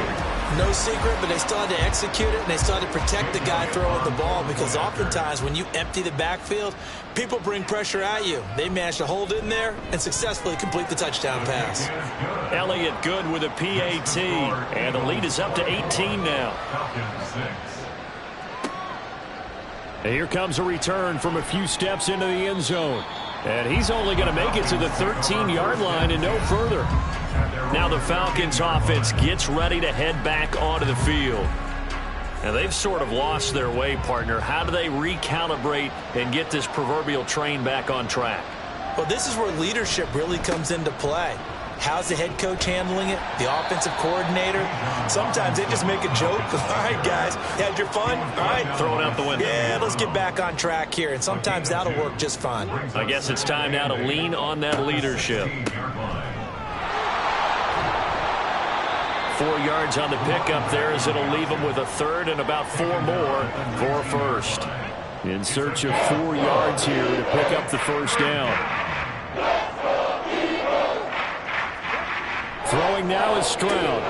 No secret, but they still had to execute it, and they still had to protect the guy throwing the ball, because oftentimes when you empty the backfield, people bring pressure at you. They managed to hold in there and successfully complete the touchdown pass. Elliott good with a PAT, and the lead is up to 18 now. And here comes a return from a few steps into the end zone. And he's only going to make it to the 13-yard line and no further. Now the Falcons offense gets ready to head back onto the field. And they've sort of lost their way, partner. How do they recalibrate and get this proverbial train back on track? Well, this is where leadership really comes into play. How's the head coach handling it? The offensive coordinator? Sometimes they just make a joke. All right, guys, had your fun? All right. Throw it out the window. Yeah, let's get back on track here, and sometimes that'll work just fine. I guess it's time now to lean on that leadership. 4 yards on the pickup there, as it'll leave them with a third and about 4 more for a first. In search of 4 yards here to pick up the first down. Throwing now is Stroud.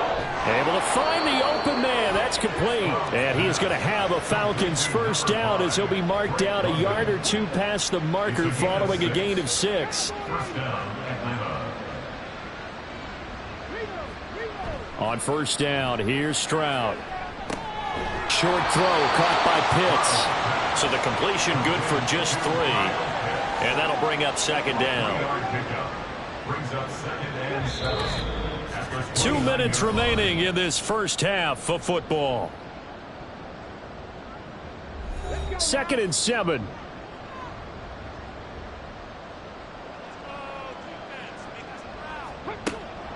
Able to find the open man. That's complete. And he is going to have a Falcons first down, as he'll be marked down a yard or 2 past the marker following a gain of 6. On first down, here's Stroud. Short throw caught by Pitts. So the completion good for just 3. And that'll bring up second down. 2 minutes remaining in this first half of football. 2nd and 7.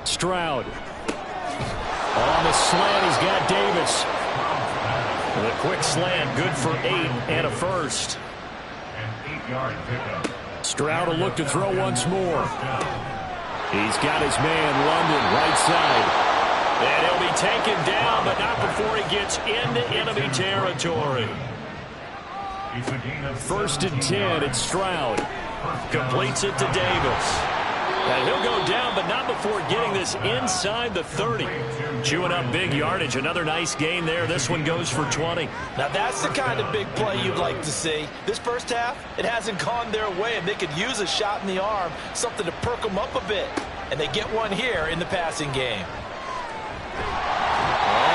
Stroud. On the slant, he's got Davis. The quick slant, good for 8 and a first. Stroud will look to throw once more. He's got his man, London, right side. And he'll be taken down, but not before he gets into enemy territory. 1st and 10, it's Stroud. Completes it to Davis. And he'll go down, but not before getting this inside the 30. Chewing up big yardage. Another nice gain there. This one goes for 20. Now that's the kind of big play you'd like to see. This first half, it hasn't gone their way, and they could use a shot in the arm, something to perk them up a bit. And they get one here in the passing game.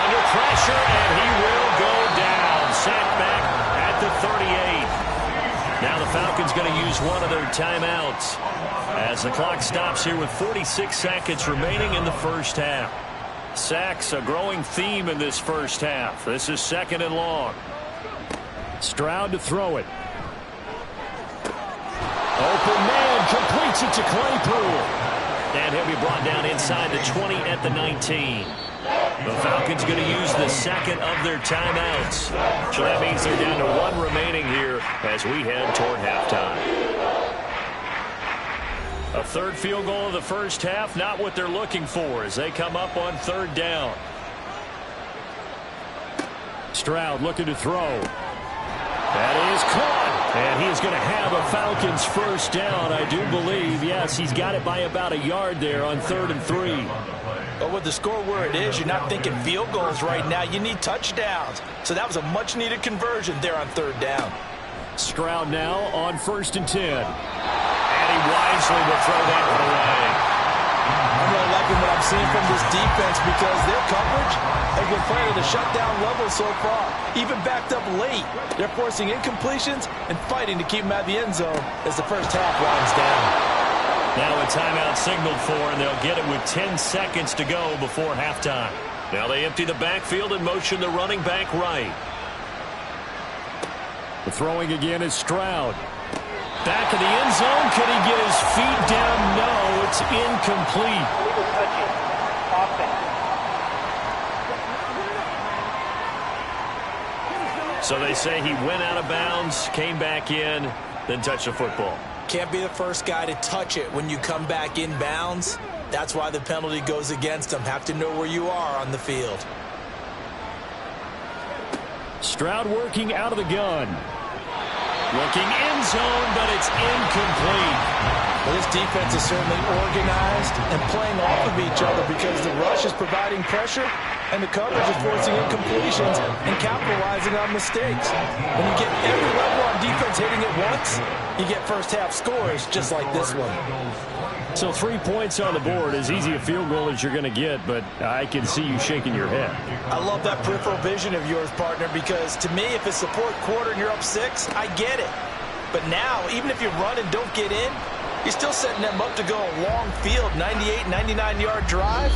Under pressure, and he will go down. Sacked back at the 38. Now the Falcons going to use one of their timeouts as the clock stops here with 46 seconds remaining in the first half. Sacks, a growing theme in this first half. This is 2nd and long. Stroud to throw it. Open man, completes it to Claypool. And he'll be brought down inside the 20 at the 19. The Falcons going to use the second of their timeouts. So that means they're down to one remaining here as we head toward halftime. A third field goal of the first half, not what they're looking for as they come up on third down. Stroud looking to throw. That is caught. And he's going to have a Falcons first down, I do believe. Yes, he's got it by about a yard there on 3rd and 3. But with the score where it is, you're not thinking field goals right now. You need touchdowns. So that was a much-needed conversion there on 3rd down. Stroud now on 1st and 10. And he wisely will throw that one away. I'm really liking what I'm seeing from this defense because their coverage has been playing at a shutdown level so far. Even backed up late, they're forcing incompletions and fighting to keep them out of the end zone as the first half winds down. Now a timeout signaled for, and they'll get it with 10 seconds to go before halftime. Now they empty the backfield and motion the running back right. The throwing again is Stroud. Back in the end zone. Could he get his feet down? No, it's incomplete. So they say he went out of bounds, came back in, then touched the football. Can't be the first guy to touch it when you come back in bounds. That's why the penalty goes against him. Have to know where you are on the field. Stroud working out of the gun. Looking end zone, but it's incomplete. Well, this defense is certainly organized and playing off of each other because the rush is providing pressure and the coverage is forcing incompletions and capitalizing on mistakes. When you get every level on defense hitting it once, you get first half scores just like this one. So 3 points on the board, as easy a field goal as you're going to get, but I can see you shaking your head. I love that peripheral vision of yours, partner, because to me, if it's the fourth quarter and you're up 6, I get it. But now, even if you run and don't get in, you're still setting them up to go a long field, 98, 99-yard drive.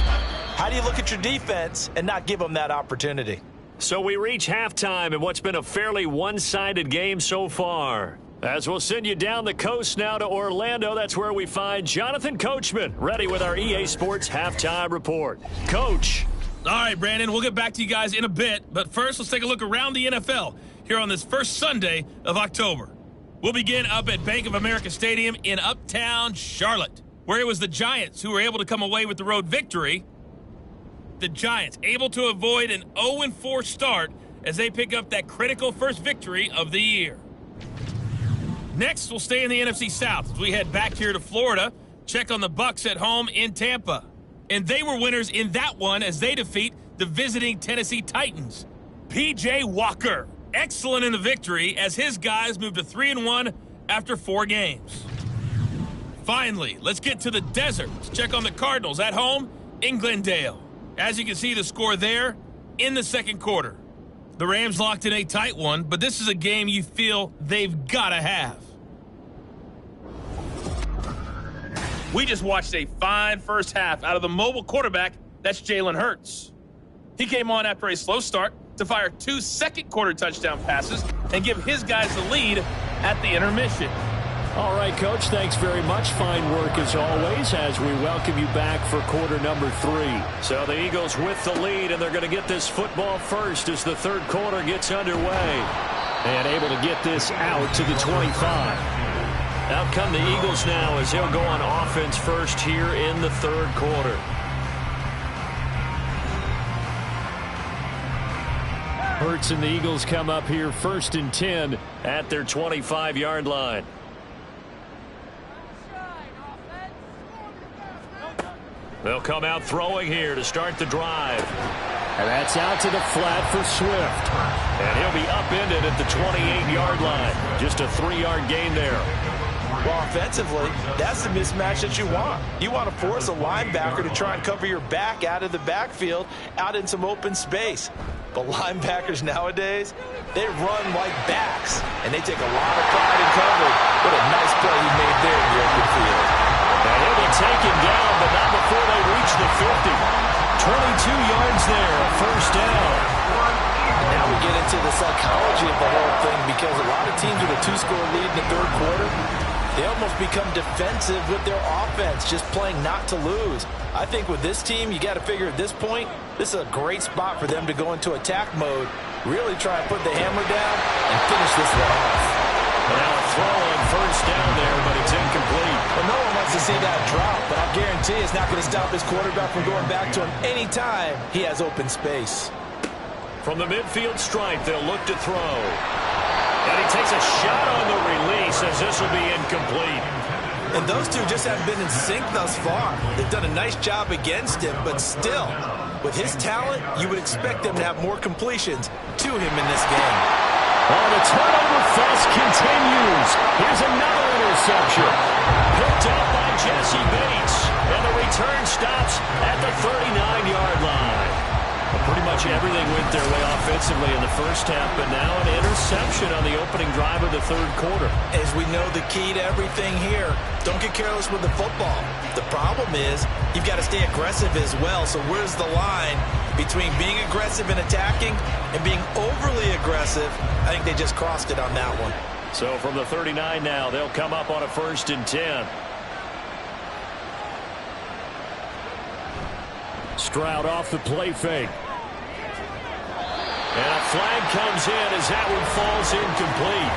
How do you look at your defense and not give them that opportunity? So we reach halftime in what's been a fairly one-sided game so far. As we'll send you down the coast now to Orlando, that's where we find Jonathan Coachman, ready with our EA Sports Halftime Report. Coach. All right, Brandon, we'll get back to you guys in a bit, but first let's take a look around the NFL here on this first Sunday of October. We'll begin up at Bank of America Stadium in Uptown Charlotte, where it was the Giants who were able to come away with the road victory. The Giants able to avoid an 0-4 start as they pick up that critical first victory of the year. Next, we'll stay in the NFC South as we head back here to Florida, check on the Bucs at home in Tampa. And they were winners in that one as they defeat the visiting Tennessee Titans. P.J. Walker, excellent in the victory as his guys moved to 3-1 after 4 games. Finally, let's get to the desert. Let's check on the Cardinals at home in Glendale. As you can see, the score there in the second quarter. The Rams locked in a tight one, but this is a game you feel they've got to have. We just watched a fine first half out of the mobile quarterback, that's Jalen Hurts. He came on after a slow start to fire 2 second-quarter touchdown passes and give his guys the lead at the intermission. All right, Coach, thanks very much. Fine work as always as we welcome you back for quarter number 3. So the Eagles with the lead, and they're going to get this football first as the third quarter gets underway. And able to get this out to the 25. Out come the Eagles now as they'll go on offense first here in the third quarter. Hurts and the Eagles come up here 1st and 10 at their 25-yard line. They'll come out throwing here to start the drive. And that's out to the flat for Swift. And he'll be upended at the 28-yard line. Just a 3-yard gain there. Well, offensively, that's the mismatch that you want. You want to force a linebacker to try and cover your back out of the backfield, out in some open space. But linebackers nowadays, they run like backs, and they take a lot of pride in coverage. What a nice play he made there in the open field. And he'll be taken down, but not before they reach the 50. 22 yards there, a first down. Now we get into the psychology of the whole thing because a lot of teams with a 2-score lead in the third quarter, They almost become defensive with their offense, just playing not to lose. I think with this team, you got to figure at this point, this is a great spot for them to go into attack mode, really try and put the hammer down and finish this one off. Now a throw on first down there, but it's incomplete. Well, no one wants to see that drop, but I guarantee it's not going to stop his quarterback from going back to him anytime he has open space. From the midfield stripe, they'll look to throw. And he takes a shot on the release as this will be incomplete. And those two just haven't been in sync thus far. They've done a nice job against him, but still, with his talent, you would expect them to have more completions to him in this game. Oh, the turnover fest continues. Here's another interception. Picked up by Jesse Bates. And the return stops at the 39-yard line. Well, pretty much everything went their way offensively in the first half, but now an interception on the opening drive of the third quarter. As we know, the key to everything here, don't get careless with the football. The problem is you've got to stay aggressive as well. So where's the line between being aggressive and attacking and being overly aggressive? I think they just crossed it on that one. So from the 39 now, they'll come up on a 1st and 10. Stroud off the play fake. And a flag comes in as that one falls incomplete.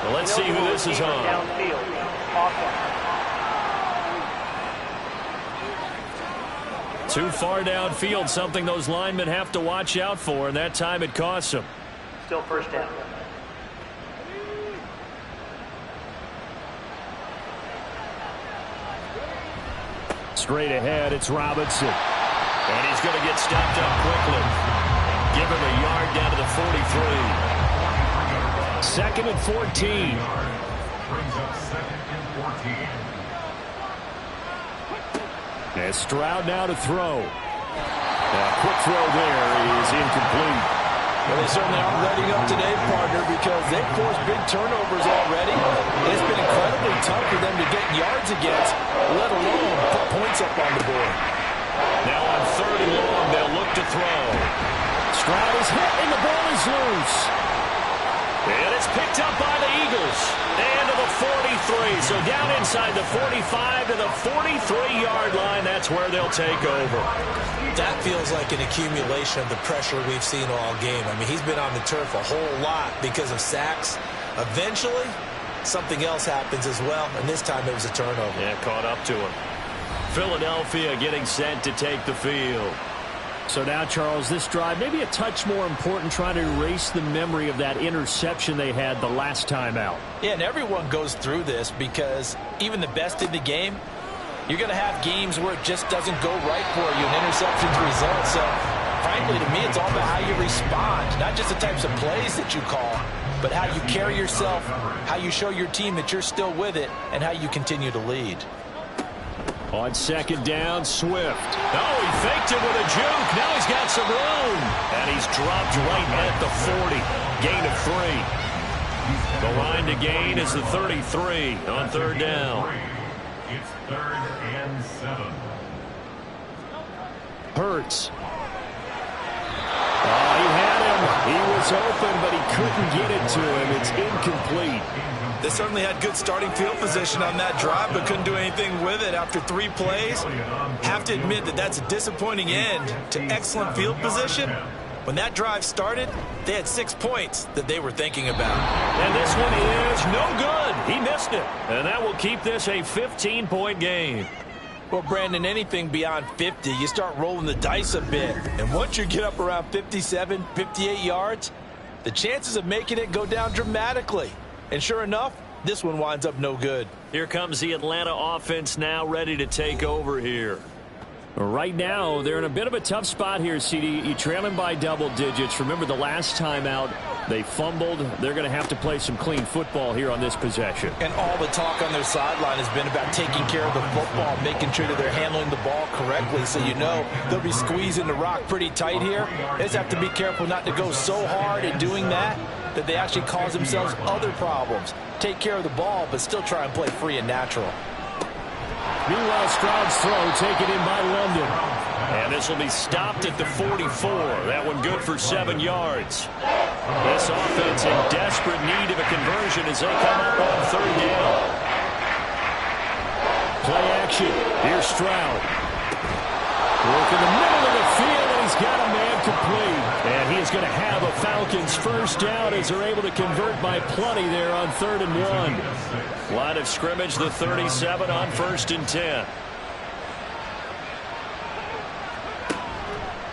Well, let's see who this is on. Too far downfield, something those linemen have to watch out for, and that time it costs them. Still first down. Straight ahead, it's Robinson. And he's going to get stopped up quickly. Give him a yard down to the 43. 2nd and 14. Brings up 2nd and 14. And Stroud now to throw. A quick throw there is incomplete. Well, they certainly aren't letting up today, partner, because they've forced big turnovers already. And it's been incredibly tough for them to get yards against, let alone put points up on the board. Now on 3rd and long, they'll look to throw. Stroud is hit, and the ball is loose. And it's picked up by the Eagles. And to the 43. So down inside the 45 to the 43-yard line. That's where they'll take over. That feels like an accumulation of the pressure we've seen all game. I mean, he's been on the turf a whole lot because of sacks. Eventually, something else happens as well, and this time it was a turnover. Yeah, caught up to him. Philadelphia getting set to take the field. So now, Charles, this drive maybe a touch more important, trying to erase the memory of that interception they had the last time out. Yeah, and everyone goes through this because even the best in the game, you're going to have games where it just doesn't go right for you, and interceptions result. So, frankly, to me, it's all about how you respond, not just the types of plays that you call, but how you carry yourself, how you show your team that you're still with it, and how you continue to lead. On 2nd down, Swift. Oh, he faked it with a juke. Now he's got some room. And he's dropped right at the 40. Gain of 3. The line to gain is the 33 on 3rd down. It's 3rd and 7. Hurts. Oh, he had him. He was open, but he couldn't get it to him. It's incomplete. They certainly had good starting field position on that drive, but couldn't do anything with it after 3 plays. Have to admit that that's a disappointing end to excellent field position. When that drive started, they had 6 points that they were thinking about. And this one is no good. He missed it. And that will keep this a 15-point game. Well, Brandon, anything beyond 50, you start rolling the dice a bit. And once you get up around 57, 58 yards, the chances of making it go down dramatically. And sure enough, this one winds up no good. Here comes the Atlanta offense now ready to take over here. Right now, they're in a bit of a tough spot here, CD. You trail them by double digits. Remember the last time out, they fumbled. They're going to have to play some clean football here on this possession. And all the talk on their sideline has been about taking care of the football, making sure that they're handling the ball correctly. So you know they'll be squeezing the rock pretty tight here. They just have to be careful not to go so hard in doing that they actually cause themselves other problems. Take care of the ball, but still try and play free and natural. Meanwhile, Stroud's throw taken in by London. And this will be stopped at the 44. That one good for 7 yards. This offense in desperate need of a conversion as they come up on 3rd down. action. Here's Stroud. Work in the middle of the field, and he's got a man complete. And he is going to have a Falcons first down as they're able to convert by plenty there on 3rd and 1. Line of scrimmage, the 37 on 1st and 10.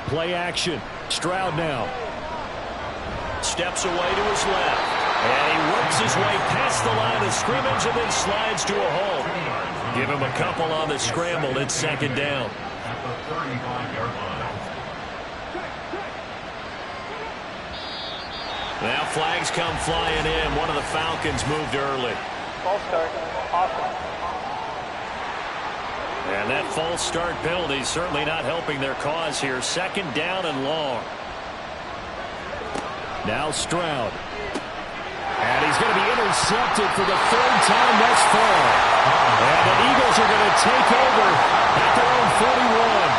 Play action. Stroud now. Steps away to his left. And he works his way past the line of scrimmage and then slides to a hole. Give him a couple on the scramble. It's 2nd down. At the 35-yard line. Now flags come flying in. One of the Falcons moved early. False start. Awesome. And that false start penalty certainly not helping their cause here. 2nd down and long. Now Stroud. And he's going to be intercepted for the 3rd time thus far. And the Eagles are going to take over at their own 41.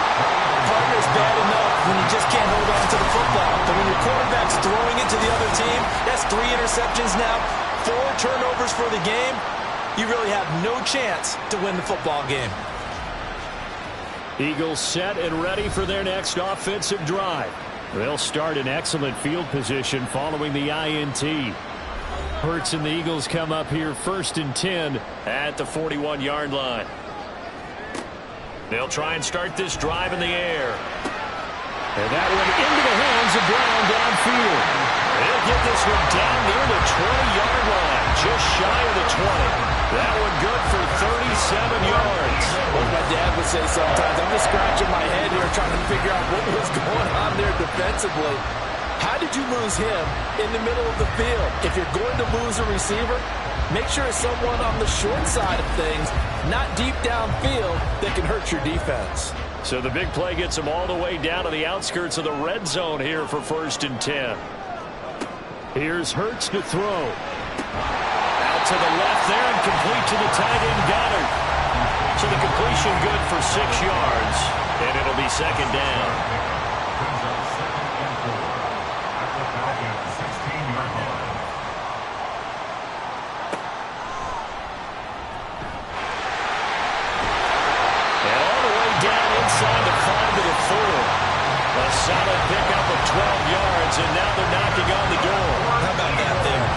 Partner's bad enough when you just can't hold on to the football. But when your quarterback's throwing it to the other team, that's 3 interceptions now, 4 turnovers for the game. You really have no chance to win the football game. Eagles set and ready for their next offensive drive. They'll start in excellent field position following the INT. Hurts and the Eagles come up here 1st and 10 at the 41-yard line. They'll try and start this drive in the air. And that one into the hands of Brown downfield. They'll get this one down near the 20-yard line, just shy of the 20. That one good for 37 yards. Like my dad would say sometimes, I'm just scratching my head here trying to figure out what was going on there defensively. How did you lose him in the middle of the field? If you're going to lose a receiver, make sure it's someone on the short side of things, not deep downfield, that can hurt your defense. So the big play gets them all the way down to the outskirts of the red zone here for 1st and 10. Here's Hurts to throw. Out to the left there and complete to the tight end Goddard. So the completion good for 6 yards. And it'll be 2nd down. Inside the 5 to the 4. A solid pickup of 12 yards, and now they're knocking on the door. How about that there?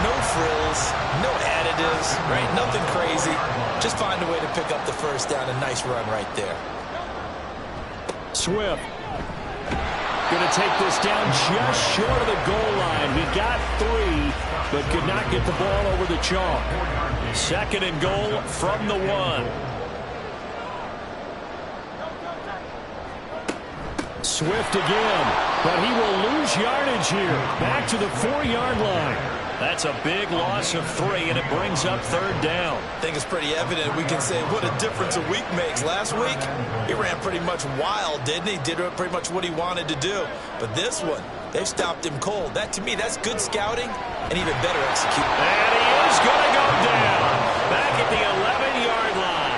No frills, no additives, right? Nothing crazy. Just find a way to pick up the first down. A nice run right there. Swift. Going to take this down just short of the goal line. He got 3, but could not get the ball over the chalk. 2nd and goal from the 1. Swift again, but he will lose yardage here. Back to the 4-yard line. That's a big loss of 3, and it brings up 3rd down. I think it's pretty evident. We can say what a difference a week makes. Last week, he ran pretty much wild, didn't he? Did pretty much what he wanted to do. But this one, they've stopped him cold. That, to me, that's good scouting and even better execution. And he is going to go down. Back at the 11-yard line.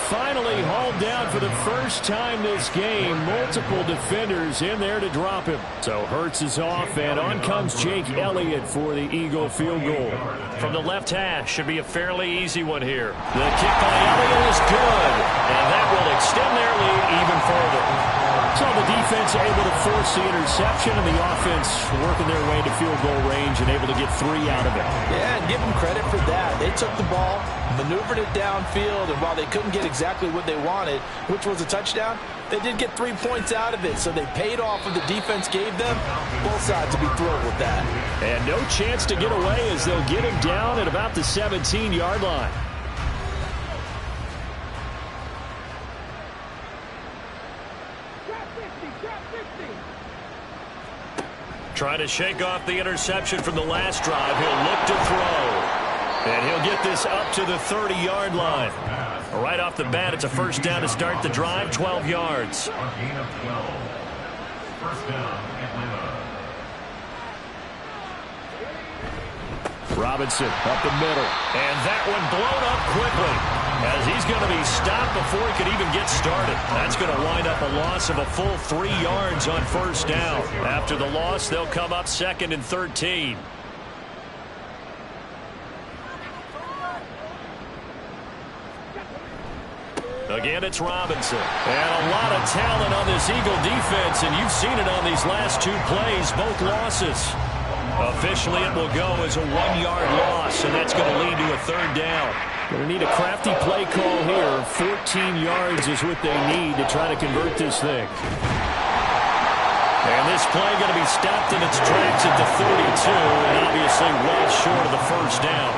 Finally hauled down for the first time this game. Multiple defenders in there to drop him. So Hurts is off, and on comes Jake Elliott for the Eagle field goal. From the left hash, should be a fairly easy one here. The kick by Elliott is good, and that will extend their lead even further. So the defense able to force the interception, and the offense working their way to field goal range and able to get 3 out of it. Yeah, and give them credit for that. They took the ball, maneuvered it downfield, and while they couldn't get exactly what they wanted, which was a touchdown, they did get 3 points out of it. So they paid off what the defense gave them. Both sides will be thrilled with that. And no chance to get away as they'll get him down at about the 17-yard line. Trying to shake off the interception from the last drive. He'll look to throw. And he'll get this up to the 30-yard line. Right off the bat, it's a first down to start the drive, 12 yards. A gain of 12. First down, Atlanta. Robinson up the middle. And that one blown up quickly as he's going to be stopped before he could even get started. That's going to wind up a loss of a full 3 yards on first down. After the loss, they'll come up 2nd and 13. Again, it's Robinson. And a lot of talent on this Eagle defense, and you've seen it on these last 2 plays, both losses. Officially, it will go as a 1-yard loss, and that's going to lead to a 3rd down. Going to need a crafty play call here. 14 yards is what they need to try to convert this thing. And this play going to be stopped in its tracks at the 32, and obviously well short of the 1st down.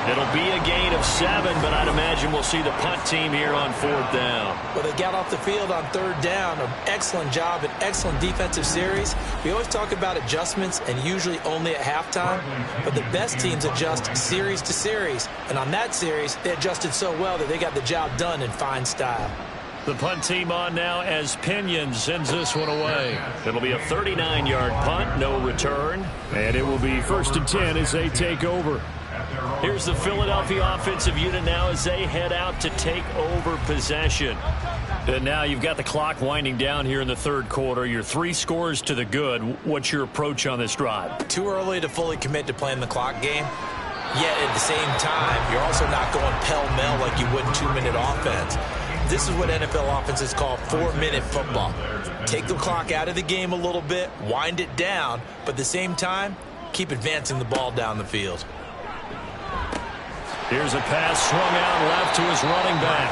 It'll be a gain of 7, but I'd imagine we'll see the punt team here on 4th down. Well, they got off the field on 3rd down. An excellent job, an excellent defensive series. We always talk about adjustments, and usually only at halftime. But the best teams adjust series to series. And on that series, they adjusted so well that they got the job done in fine style. The punt team on now as Pinion sends this one away. It'll be a 39-yard punt, no return. And it will be 1st and 10 as they take over. Here's the Philadelphia offensive unit now as they head out to take over possession. And now you've got the clock winding down here in the 3rd quarter. You're 3 scores to the good. What's your approach on this drive? Too early to fully commit to playing the clock game. Yet at the same time, you're also not going pell-mell like you would in 2-minute offense. This is what NFL offenses call 4-minute football. Take the clock out of the game a little bit, wind it down, but at the same time, keep advancing the ball down the field. Here's a pass swung out left to his running back.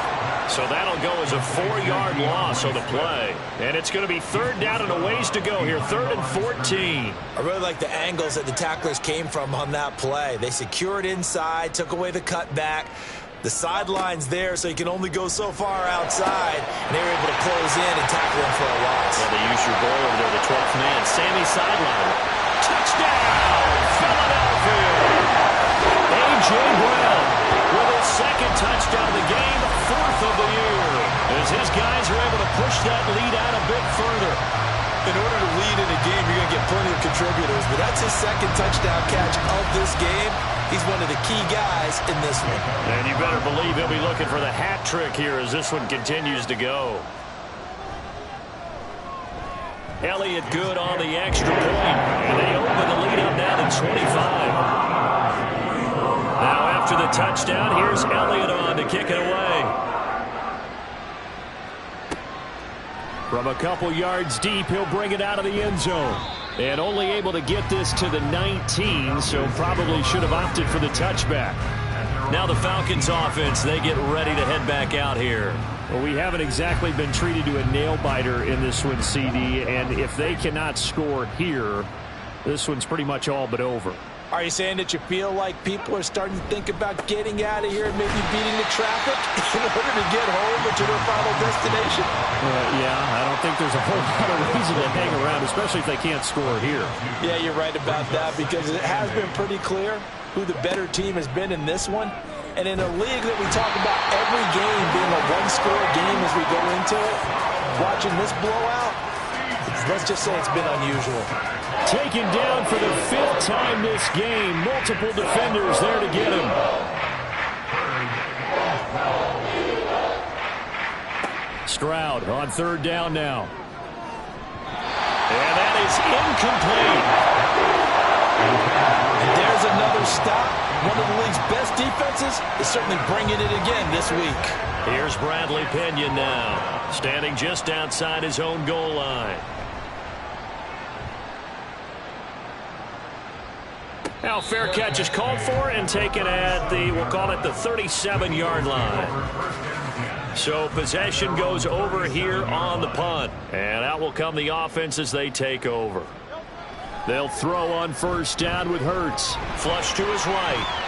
So that'll go as a 4-yard loss on the play. And it's going to be 3rd down and a ways to go here. 3rd and 14. I really like the angles that the tacklers came from on that play. They secured inside, took away the cutback. The sideline's there, so you can only go so far outside. And they were able to close in and tackle him for a loss. Well, they use your goal over there, the 12th man. Sammy sideline. Touchdown, Philadelphia. A.J. Brown with his 2nd touchdown of the game, 4th of the year, as his guys are able to push that lead out a bit further. In order to lead in a game, you're going to get plenty of contributors, but that's his 2nd touchdown catch of this game. He's one of the key guys in this one. And you better believe he'll be looking for the hat trick here as this one continues to go. Elliott good on the extra point, and they open the lead up now to 25. Now after the touchdown, here's Elliott on to kick it away. From a couple yards deep, he'll bring it out of the end zone. And only able to get this to the 19, so probably should have opted for the touchback. Now the Falcons offense, they get ready to head back out here. Well, we haven't exactly been treated to a nail-biter in this one, CD, and if they cannot score here, this one's pretty much all but over. Are you saying that you feel like people are starting to think about getting out of here and maybe beating the traffic in order to get home or to their final destination? Yeah, I don't think there's a whole lot of reason to hang around, especially if they can't score here. Yeah, you're right about that because it has been pretty clear who the better team has been in this one. And in a league that we talk about every game being a one-score game as we go into it, watching this blowout, let's just say it's been unusual. Taken down for the 5th time this game. Multiple defenders there to get him. Stroud on 3rd down now. And that is incomplete. And there's another stop. One of the league's best defenses is certainly bringing it again this week. Here's Bradley Pinion now, standing just outside his own goal line. Now fair catch is called for and taken at the, we'll call it the 37-yard line. So possession goes over here on the punt. And out will come the offense as they take over. They'll throw on 1st down with Hurts. Flush to his right.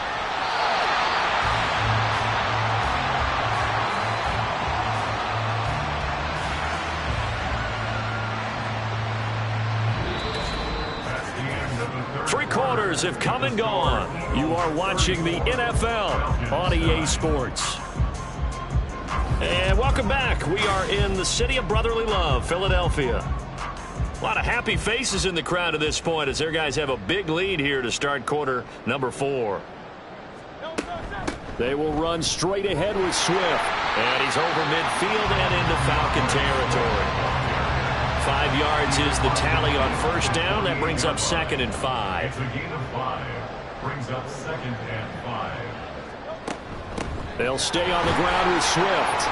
Quarters have come and gone. You are watching the NFL on EA Sports. And welcome back. We are in the city of brotherly love, Philadelphia. A lot of happy faces in the crowd at this point as their guys have a big lead here to start quarter number 4. They will run straight ahead with Swift. And he's over midfield and into Falcon territory. 5 yards is the tally on 1st down. That brings up 2nd and 5. It's a gain of 5. Brings up 2nd and 5. They'll stay on the ground with Swift.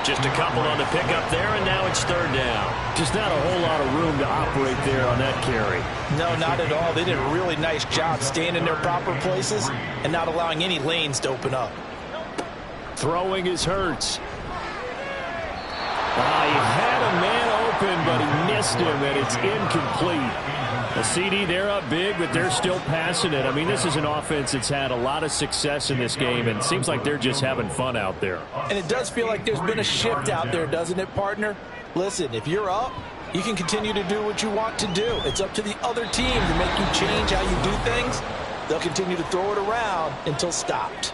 Just a couple on the pickup there, and now it's third down. Just not a whole lot of room to operate there on that carry. No, not at all. They did a really nice job staying in their proper places and not allowing any lanes to open up. Throwing is Hurts. He had a man open, but he missed him, and it's incomplete. A CD, they're up big, but they're still passing it. I mean, this is an offense that's had a lot of success in this game, and it seems like they're just having fun out there. And it does feel like there's been a shift out there, doesn't it, partner? Listen, if you're up, you can continue to do what you want to do. It's up to the other team to make you change how you do things. They'll continue to throw it around until stopped.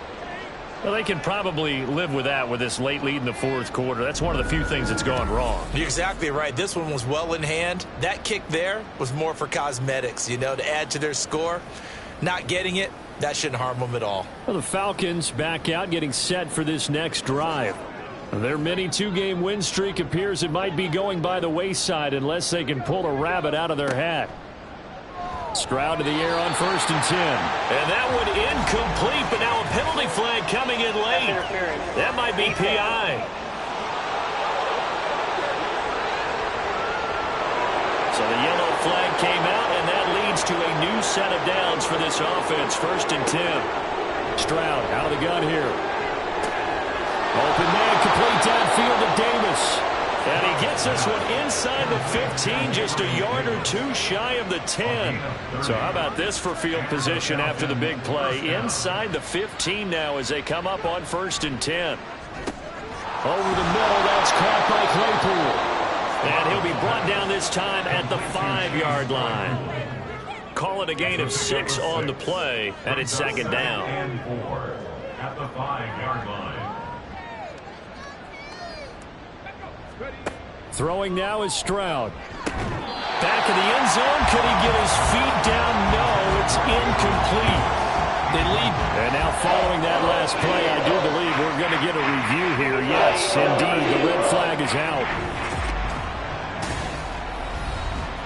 Well, they can probably live with that with this late lead in the fourth quarter. That's one of the few things that's gone wrong. You're exactly right. This one was well in hand. That kick there was more for cosmetics, you know, to add to their score. Not getting it, that shouldn't harm them at all. Well, the Falcons back out, getting set for this next drive. Their mini two-game win streak appears it might be going by the wayside unless they can pull a rabbit out of their hat. Stroud to the air on 1st and 10. And that one incomplete, but now a penalty flag coming in late. That might be PI. So the yellow flag came out, and that leads to a new set of downs for this offense. 1st and 10. Stroud out of the gun here. Open man, complete downfield to Davis. And he gets this one inside the 15, just a yard or two shy of the 10. So how about this for field position after the big play? Inside the 15 now as they come up on 1st and 10. Over the middle, that's caught by Claypool. And he'll be brought down this time at the 5-yard line. Call it a gain of 6 on the play, and it's 2nd down. And 4 at the 5-yard line. Throwing now is Stroud. Back in the end zone. Could he get his feet down? No, it's incomplete. They lead. And now following that last play, I do believe we're going to get a review here. Yes, indeed, the red flag is out.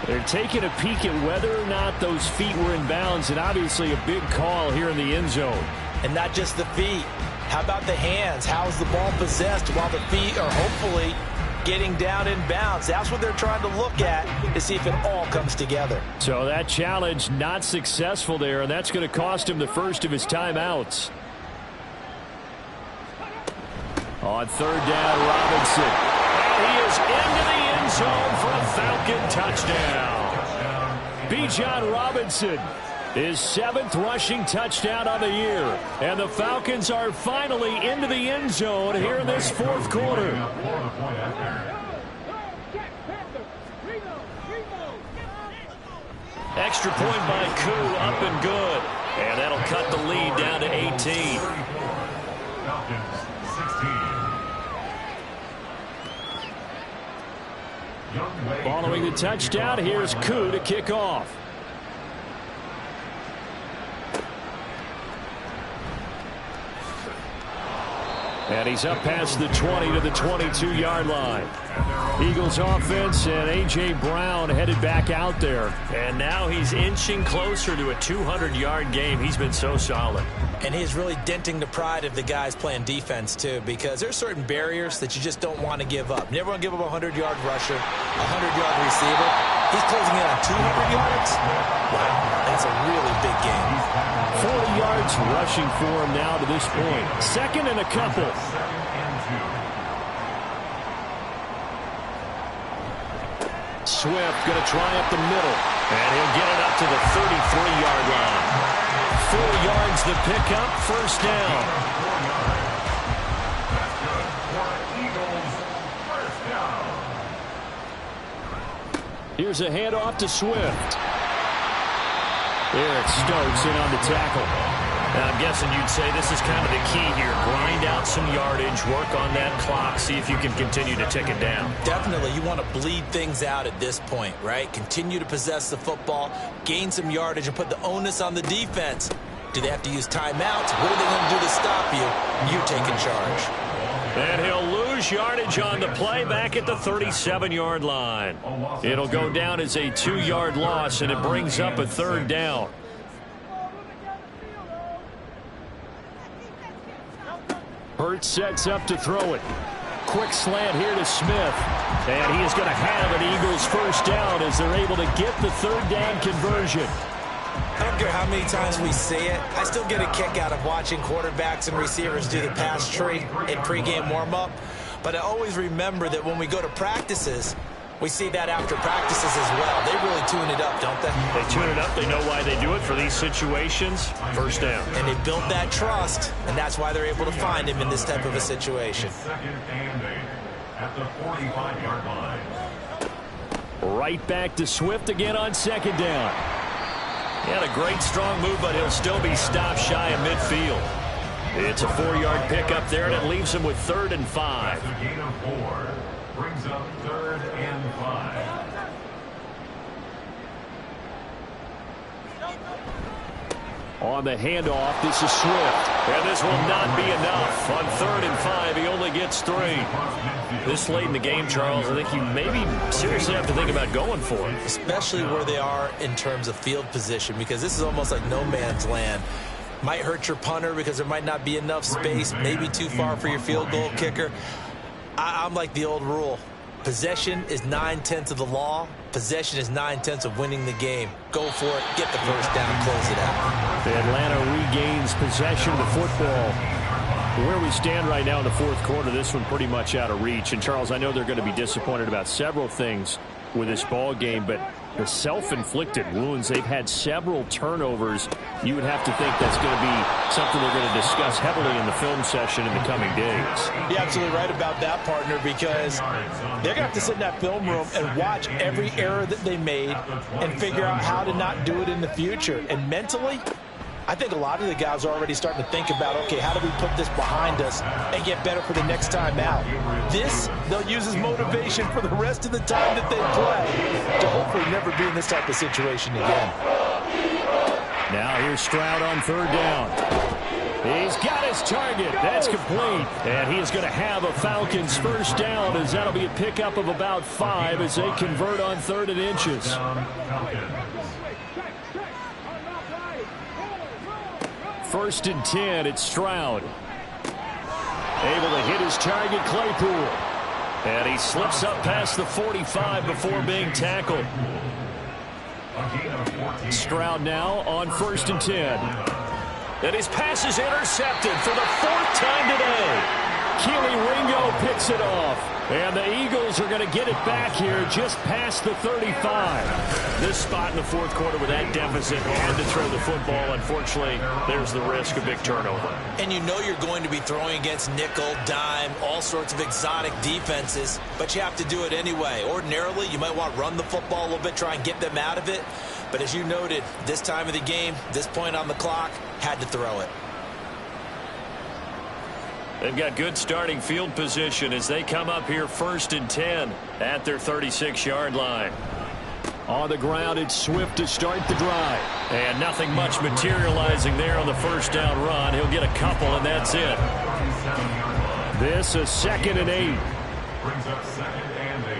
They're taking a peek at whether or not those feet were in bounds, and obviously a big call here in the end zone. And not just the feet. How about the hands? How's the ball possessed while the feet are hopefully getting down in bounds? That's what they're trying to look at to see if it all comes together. So that challenge not successful there, and that's going to cost him the first of his timeouts. On 3rd down, Robinson. He is into the end zone for a Falcon touchdown. Bijan Robinson, his 7th rushing touchdown of the year. And the Falcons are finally into the end zone here in this 4th quarter. Extra point by Koo, up and good. And that'll cut the lead down to 18. Falcons 16. Following the touchdown, here's Koo to kick off. And he's up past the 20 to the 22-yard line. Eagles offense and A.J. Brown headed back out there. And now he's inching closer to a 200-yard game. He's been so solid. And he's really denting the pride of the guys playing defense, too, because there's certain barriers that you just don't want to give up. Never want to give up a 100-yard rusher, a 100-yard receiver. He's closing in on 200 yards. Wow, that's a really big game. 40 yards rushing for him now to this point. 2nd and a couple. Swift going to try up the middle. And he'll get it up to the 33-yard line. 4 yards the pickup, 1st down. Here's a handoff to Swift. Eric Stokes in on the tackle. Now, I'm guessing you'd say this is kind of the key here. Grind out some yardage, work on that clock, see if you can continue to tick it down. Definitely, you want to bleed things out at this point, right? Continue to possess the football, gain some yardage, and put the onus on the defense. Do they have to use timeouts? What are they going to do to stop you? You taking charge. And he'll lose yardage on the play back at the 37-yard line. It'll go down as a 2-yard loss, and it brings up a 3rd down. Hurts sets up to throw it. quick slant here to Smith. And he is going to have an Eagles first down as they're able to get the third down conversion. I don't care how many times we say it, I still get a kick out of watching quarterbacks and receivers do the pass tree in pregame warm-up. But I always remember that when we go to practices, we see that after practices as well. They really tune it up, don't they? They tune it up. They know why they do it for these situations. First down. And they built that trust, and that's why they're able to find him in this type of a situation. Second and 8 at the 45-yard line. Right back to Swift again on second down. He had a great strong move, but he'll still be stopped shy of midfield. It's a 4-yard pickup there, and it leaves him with 3rd and 5. That's a gain of 4. Brings up 3rd and 5. On the handoff, this is Swift. And this will not be enough. On 3rd and 5, he only gets 3. This late in the game, Charles, I think you maybe seriously have to think about going for it. Especially where they are in terms of field position, because this is almost like no man's land. Might hurt your punter because there might not be enough space, maybe too far for your field goal kicker. I'm like the old rule. Possession is 9/10 of the law. Possession is 9/10 of winning the game. Go for it. Get the first down. Close it out. Atlanta regains possession of the football. Where we stand right now in the fourth quarter, this one pretty much out of reach. And, Charles, I know they're going to be disappointed about several things with this ball game, but the self-inflicted wounds, they've had several turnovers. You would have to think that's going to be something they're going to discuss heavily in the film session in the coming days. You're absolutely right about that, partner, because they're going to have to sit in that film room and watch every error that they made and figure out how to not do it in the future. And mentally, I think a lot of the guys are already starting to think about, okay, how do we put this behind us and get better for the next time out? This, they'll use as motivation for the rest of the time that they play to hopefully never be in this type of situation again. Now here's Stroud on 3rd down. He's got his target. That's complete. And he is going to have a Falcons first down, as that'll be a pickup of about 5 as they convert on 3rd and inches. 1st and 10, it's Stroud. Able to hit his target, Claypool. And he slips up past the 45 before being tackled. Stroud now on 1st and 10. And his pass is intercepted for the 4th time today. Keely Ringo picks it off. And the Eagles are going to get it back here just past the 35. This spot in the fourth quarter with that deficit, had to throw the football. Unfortunately, there's the risk of big turnover. And you know you're going to be throwing against nickel, dime, all sorts of exotic defenses, but you have to do it anyway. Ordinarily, you might want to run the football a little bit, try and get them out of it. But as you noted, this time of the game, this point on the clock, had to throw it. They've got good starting field position as they come up here 1st and 10 at their 36-yard line. On the ground, it's Swift to start the drive. And nothing much materializing there on the first down run. He'll get a couple, and that's it. This is 2nd and 8. Brings up 2nd and 8.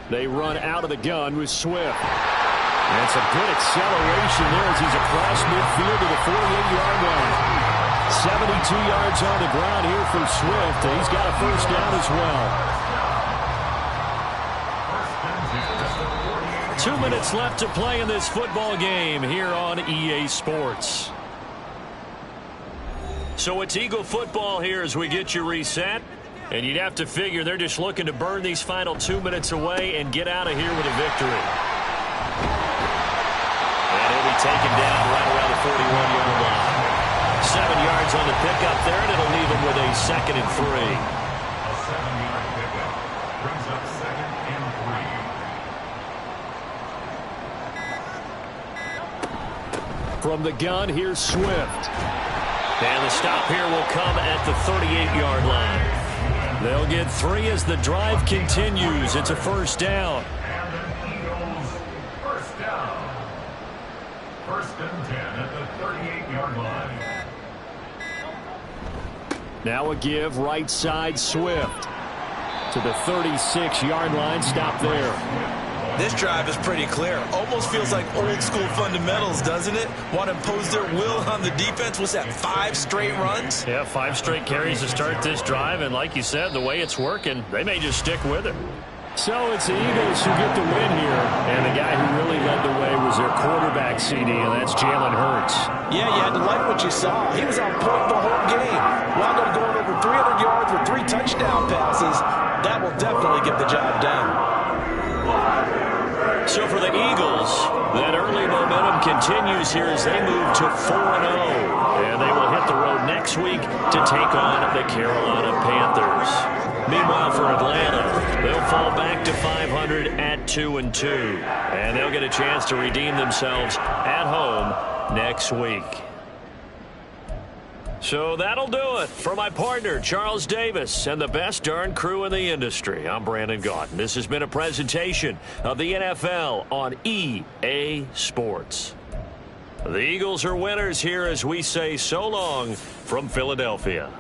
They run out of the gun with Swift. And some good acceleration there as he's across midfield to the 48-yard line. 72 yards on the ground here for Swift, and he's got a first down as well. 2 minutes left to play in this football game here on EA Sports. So it's Eagle football here as we get you reset. And you'd have to figure they're just looking to burn these final 2 minutes away and get out of here with a victory. And he'll be taken down right around the 41-yard line. 7 yards on the pickup there, and it'll leave him with a 2nd and 3. A 7-yard pickup brings up 2nd and 3. From the gun, here's Swift. And the stop here will come at the 38-yard line. They'll get 3 as the drive continues. It's a first down. And the Eagles first down. 1st and 10 at the 38-yard line. Now a give right side Swift to the 36-yard line. Stop there. This drive is pretty clear. Almost feels like old school fundamentals, doesn't it? Want to impose their will on the defense. Was that 5 straight runs? Yeah, 5 straight carries to start this drive, and like you said, the way it's working, they may just stick with it. So it's the Eagles who get the win here, and the guy who really led the way was their quarterback, CD, and that's Jalen Hurts. Yeah, you had to like what you saw. He was on point the whole game. Wound up going over 300 yards with 3 touchdown passes. That will definitely get the job done. So for the Eagles, that early momentum continues here as they move to 4-0. And they will hit the road next week to take on the Carolina Panthers. Meanwhile, for Atlanta, they'll fall back to 500 at 2-2. And they'll get a chance to redeem themselves at home next week. So that'll do it for my partner, Charles Davis, and the best darn crew in the industry. I'm Brandon Gaudin. This has been a presentation of the NFL on EA Sports. The Eagles are winners here as we say so long from Philadelphia.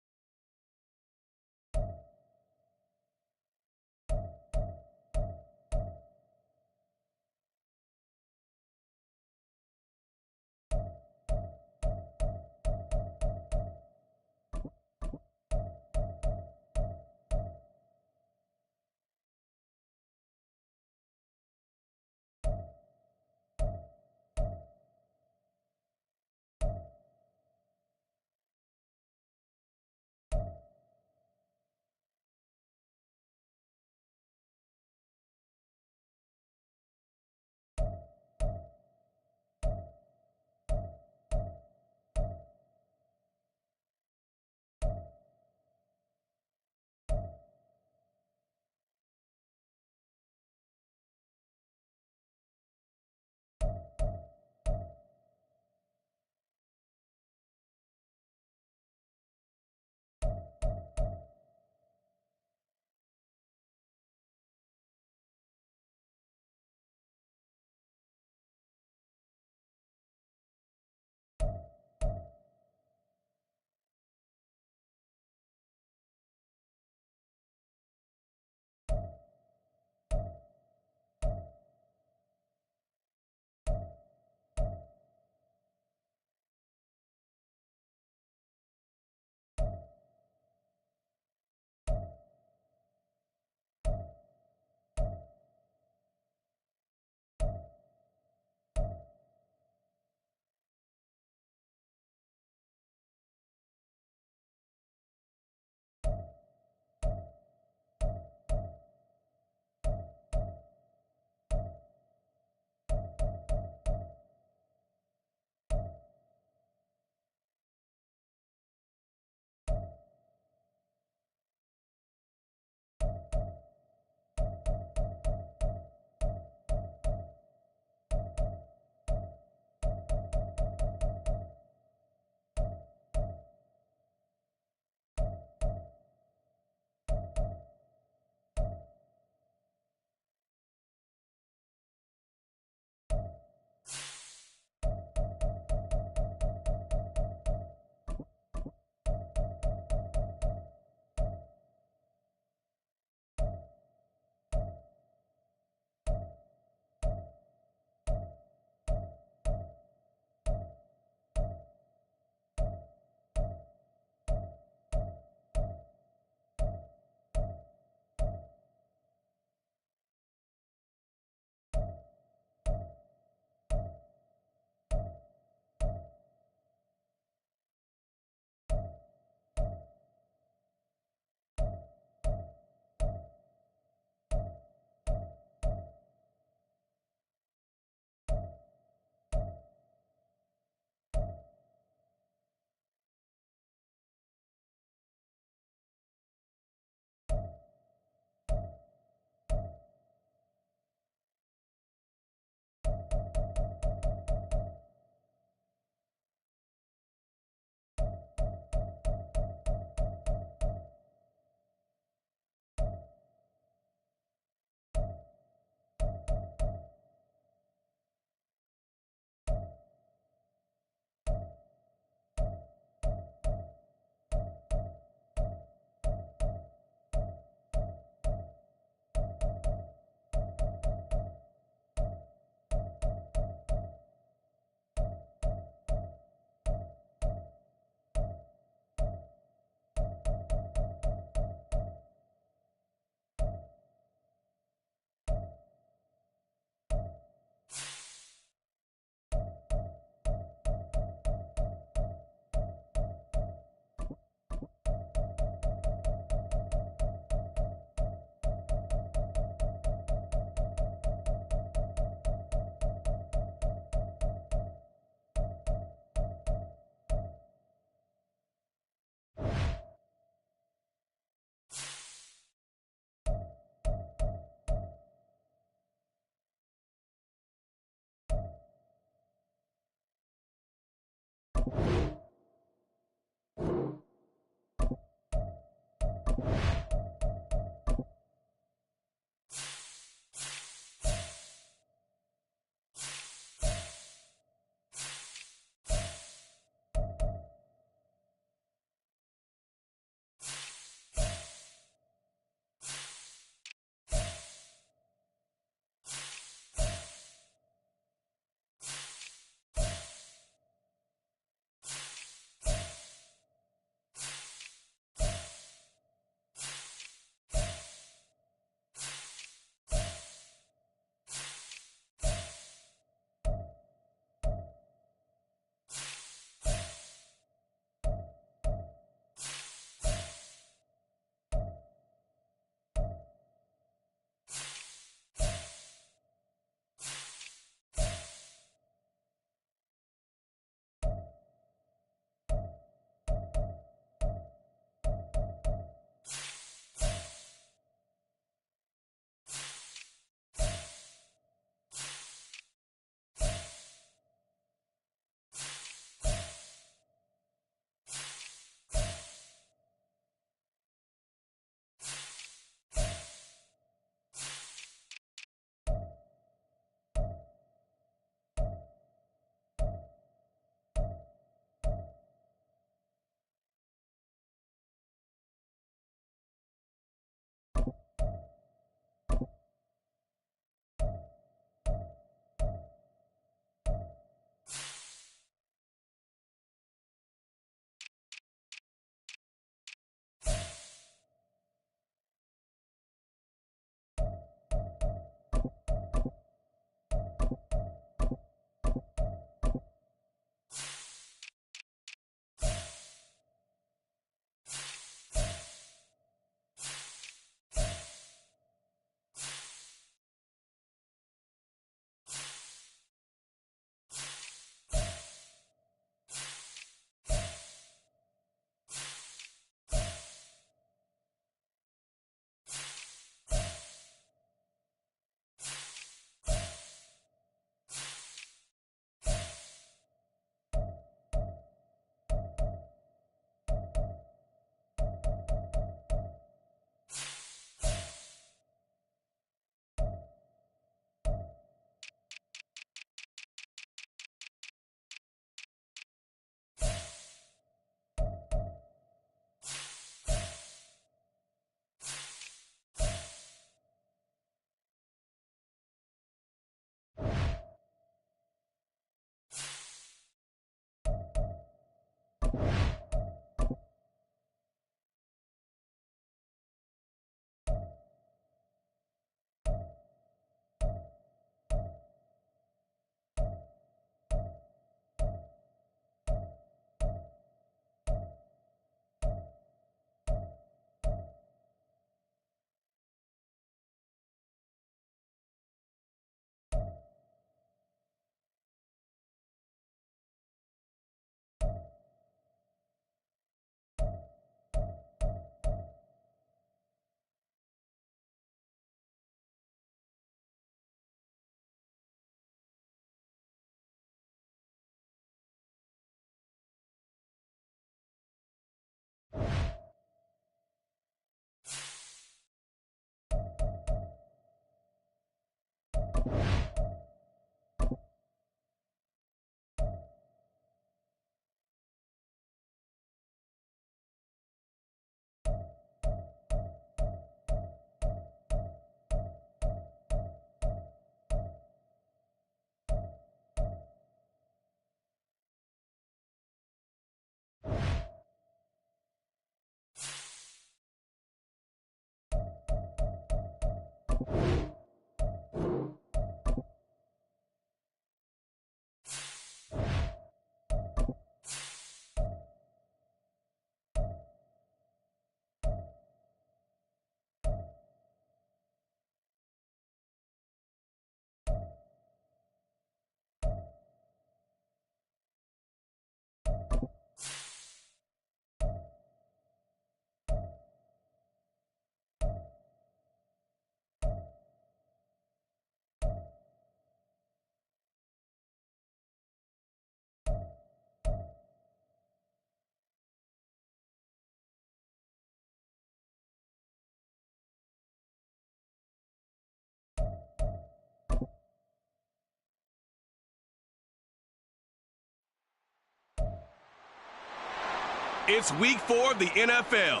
It's week 4 of the NFL,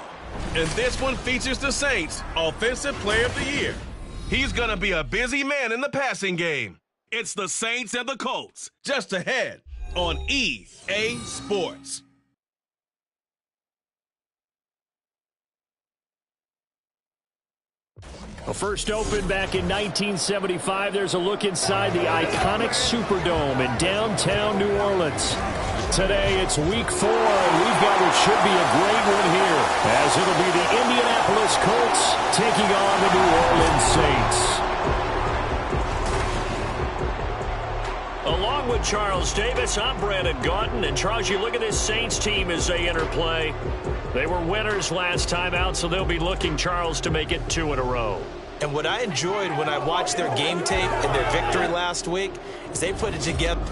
and this one features the Saints' Offensive Player of the Year. He's going to be a busy man in the passing game. It's the Saints and the Colts, just ahead on EA Sports. Well, first opened back in 1975, there's a look inside the iconic Superdome in downtown New Orleans. Today, it's week 4, and we've got what should be a great one here, as it'll be the Indianapolis Colts taking on the New Orleans Saints. Along with Charles Davis, I'm Brandon Gaunton. And Charles, you look at this Saints team as they enter play. They were winners last time out, so they'll be looking, Charles, to make it 2 in a row. And what I enjoyed when I watched their game tape and their victory last week is they put it together.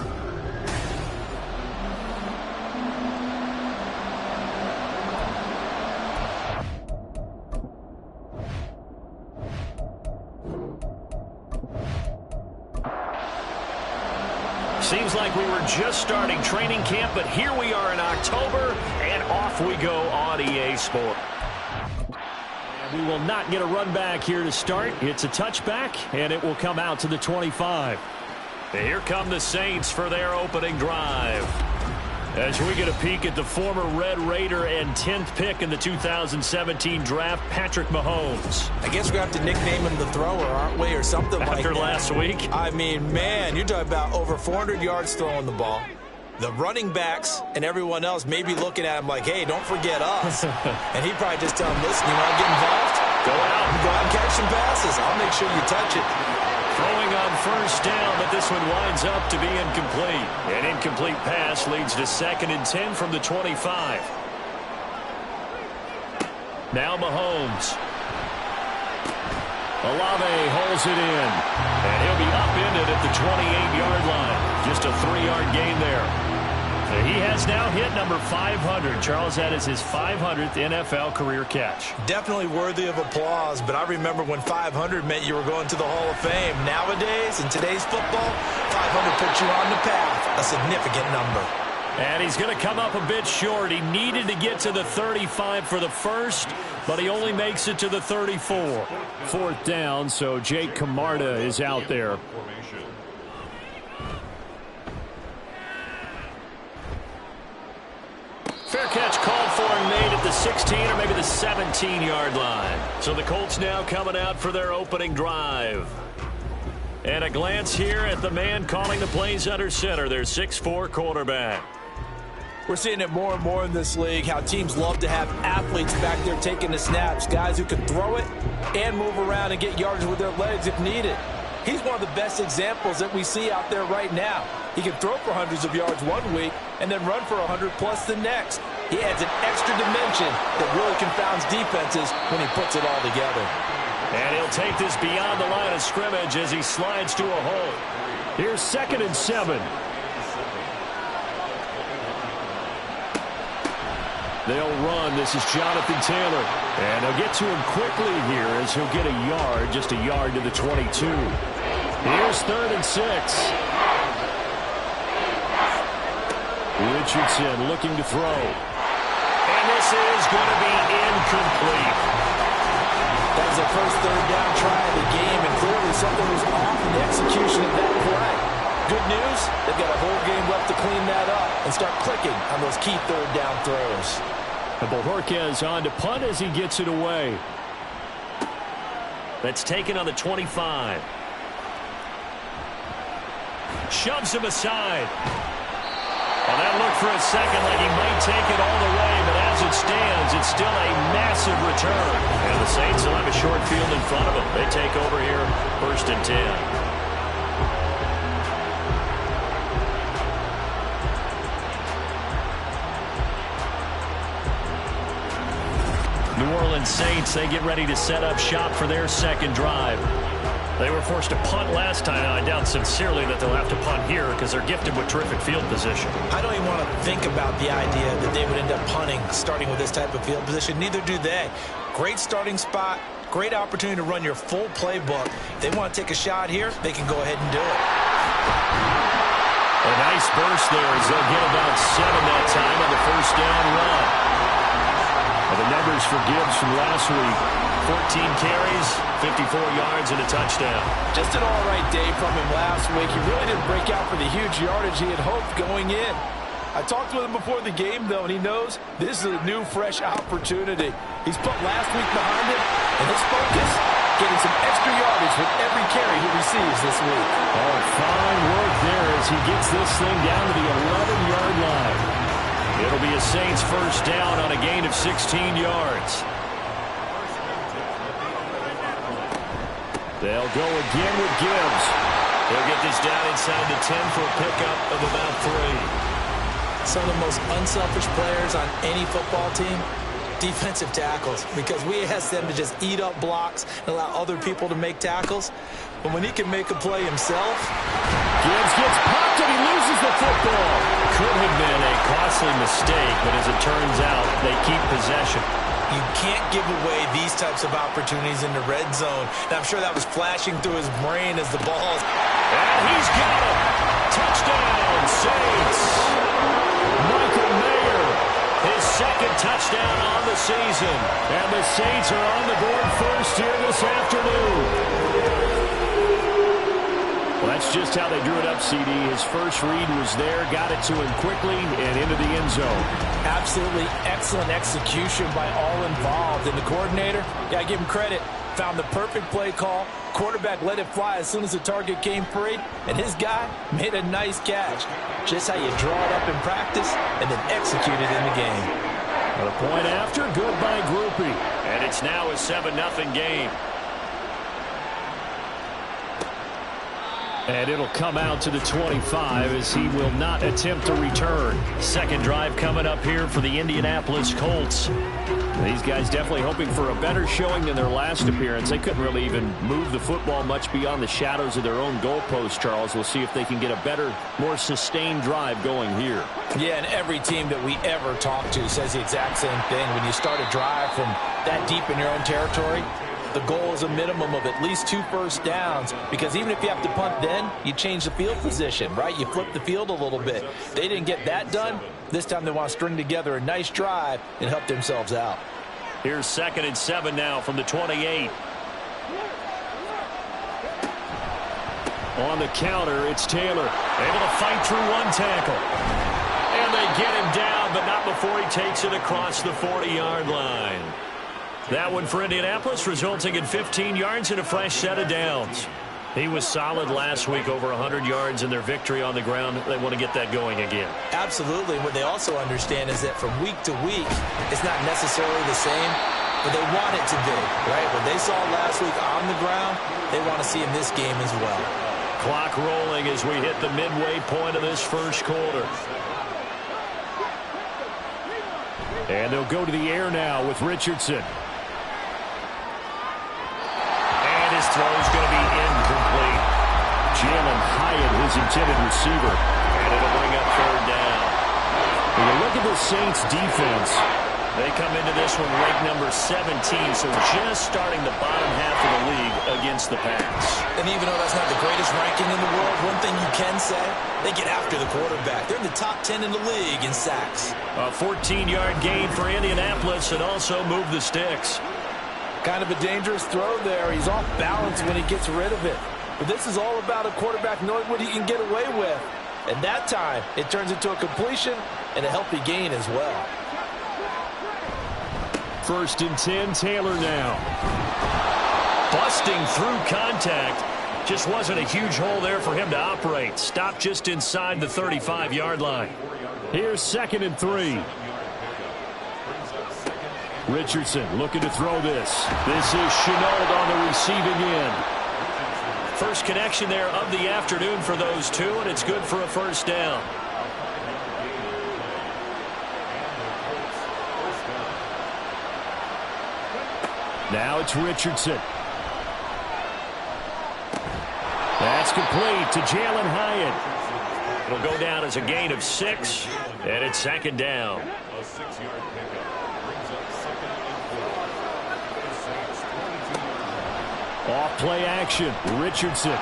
Seems like we were just starting training camp, but here we are in October, and off we go on EA Sport. And we will not get a run back here to start. It's a touchback, and it will come out to the 25. And here come the Saints for their opening drive. As we get a peek at the former Red Raider and 10th pick in the 2017 draft, Patrick Mahomes. I guess we're going to have to nickname him the thrower, aren't we, or something like that. After last week? I mean, man, you're talking about over 400 yards throwing the ball. The running backs and everyone else may be looking at him like, hey, don't forget us. And he'd probably just tell him, listen, you want to get involved? Go out and catch some passes. I'll make sure you touch it. Throwing on first down, but this one winds up to be incomplete. An incomplete pass leads to 2nd and 10 from the 25. Now Mahomes. Olave holds it in. And he'll be upended at the 28-yard line. Just a 3-yard gain there. He has now hit number 500. Charles, that is his 500th NFL career catch. Definitely worthy of applause, but I remember when 500 meant you were going to the Hall of Fame. Nowadays, in today's football, 500 puts you on the path, a significant number. And he's going to come up a bit short. He needed to get to the 35 for the first, but he only makes it to the 34. 4th down, so Jake Camarda is out there. Fair catch called for and made at the 16 or maybe the 17-yard line. So the Colts now coming out for their opening drive. And a glance here at the man calling the plays under center, their 6'4" quarterback. We're seeing it more and more in this league, how teams love to have athletes back there taking the snaps, guys who can throw it and move around and get yards with their legs if needed. He's one of the best examples that we see out there right now. He can throw for hundreds of yards one week and then run for 100+ the next. He adds an extra dimension that really confounds defenses when he puts it all together. And he'll take this beyond the line of scrimmage as he slides to a hole. Here's 2nd and 7. They'll run. This is Jonathan Taylor. And they'll get to him quickly here as he'll get a yard, just a yard to the 22. Here's 3rd and 6. Richardson looking to throw. And this is going to be incomplete. That was their first 3rd down try of the game, and clearly something was off in the execution of that play. Good news, they've got a whole game left to clean that up and start clicking on those key 3rd down throws. And Bojorquez on to punt as he gets it away. That's taken on the 25. Shoves him aside. And that looked for a second like he might take it all the way, but as it stands, it's still a massive return. And the Saints will have a short field in front of them. They take over here, 1st and 10. New Orleans Saints, they get ready to set up shop for their 2nd drive. They were forced to punt last time, and I doubt sincerely that they'll have to punt here because they're gifted with terrific field position. I don't even want to think about the idea that they would end up punting starting with this type of field position. Neither do they. Great starting spot, great opportunity to run your full playbook. If they want to take a shot here, they can go ahead and do it. A nice burst there as they'll get about 7 that time on the 1st down run. And the numbers for Gibbs from last week: 14 carries, 54 yards, and a touchdown. Just an all-right day from him last week. He really didn't break out for the huge yardage he had hoped going in. I talked with him before the game, though, and he knows this is a new, fresh opportunity. He's put last week behind him, and his focus, getting some extra yardage with every carry he receives this week. Oh, fine work there as he gets this thing down to the 11-yard line. It'll be a Saints first down on a gain of 16 yards. They'll go again with Gibbs. They'll get this down inside the 10 for a pickup of about 3. Some of the most unselfish players on any football team, defensive tackles, because we ask them to just eat up blocks and allow other people to make tackles. But when he can make a play himself. Gibbs gets popped and he loses the football. Could have been a costly mistake, but as it turns out, they keep possession. You can't give away these types of opportunities in the red zone. And I'm sure that was flashing through his brain as the ball. And he's got it. Touchdown, Saints. Michael Mayer, his second touchdown on the season. And the Saints are on the board first here this afternoon. Well, that's just how they drew it up, CD. His first read was there, got it to him quickly, and into the end zone. Absolutely excellent execution by all involved. And the coordinator, gotta give him credit, found the perfect play call. Quarterback let it fly as soon as the target came free, and his guy made a nice catch. Just how you draw it up in practice and then execute it in the game. But a point after, good by Groupie. And it's now a 7-0 game. And it'll come out to the 25 as he will not attempt to return. Second drive coming up here for the Indianapolis Colts. These guys definitely hoping for a better showing than their last appearance. They couldn't really even move the football much beyond the shadows of their own goalpost, Charles. We'll see if they can get a better, more sustained drive going here. Yeah, and every team that we ever talk to says the exact same thing. When you start a drive from that deep in your own territory, the goal is a minimum of at least 2 first downs, because even if you have to punt then, you change the field position, right? You flip the field a little bit. They didn't get that done. This time they want to string together a nice drive and help themselves out. Here's 2nd and 7 now from the 28. On the counter, it's Taylor. Able to fight through one tackle. And they get him down, but not before he takes it across the 40-yard line. That one for Indianapolis, resulting in 15 yards and a fresh set of downs. He was solid last week, over 100 yards in their victory on the ground. They want to get that going again. Absolutely. What they also understand is that from week to week, it's not necessarily the same, but they want it to be, right? What they saw last week on the ground, they want to see in this game as well. Clock rolling as we hit the midway point of this first quarter. And they'll go to the air now with Richardson. His throw is going to be incomplete. Jalen Hyatt, his intended receiver. And it'll bring up 3rd down. When you look at the Saints defense, they come into this one ranked number 17, so just starting the bottom half of the league against the pass. And even though that's not the greatest ranking in the world, one thing you can say, they get after the quarterback. They're in the top 10 in the league in sacks. A 14-yard gain for Indianapolis and also move the sticks. Kind of a dangerous throw there. He's off balance when he gets rid of it. But this is all about a quarterback knowing what he can get away with. And that time, it turns into a completion and a healthy gain as well. 1st and 10, Taylor now. Busting through contact. Just wasn't a huge hole there for him to operate. Stopped just inside the 35-yard line. Here's 2nd and 3. Richardson looking to throw this. This is Chenault on the receiving end. First connection there of the afternoon for those two, and it's good for a first down. Now it's Richardson. That's complete to Jalen Hyatt. It'll go down as a gain of 6, and it's 2nd down. A 6-yard pickup brings up 2nd and 4. Off play action, Richardson.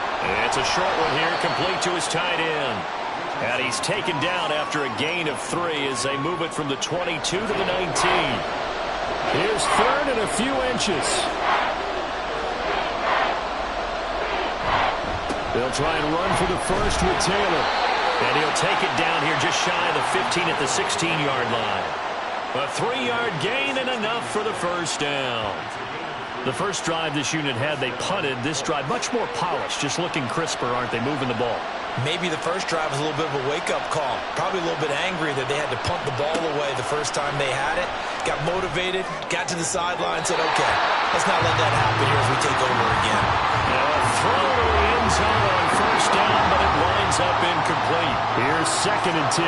It's a short one here, complete to his tight end. And he's taken down after a gain of 3 as they move it from the 22 to the 19. Here's third and a few inches. They'll try and run for the first with Taylor. And he'll take it down here just shy of the 15 at the 16-yard line. A 3-yard gain and enough for the first down. The first drive this unit had, they punted. This drive, much more polished, just looking crisper, aren't they, moving the ball? Maybe the first drive was a little bit of a wake-up call. Probably a little bit angry that they had to punt the ball away the first time they had it. Got motivated, got to the sideline, said, okay, let's not let that happen here as we take over again. Now a throw to the end zone on first down, but it winds up incomplete. Here's 2nd and 10.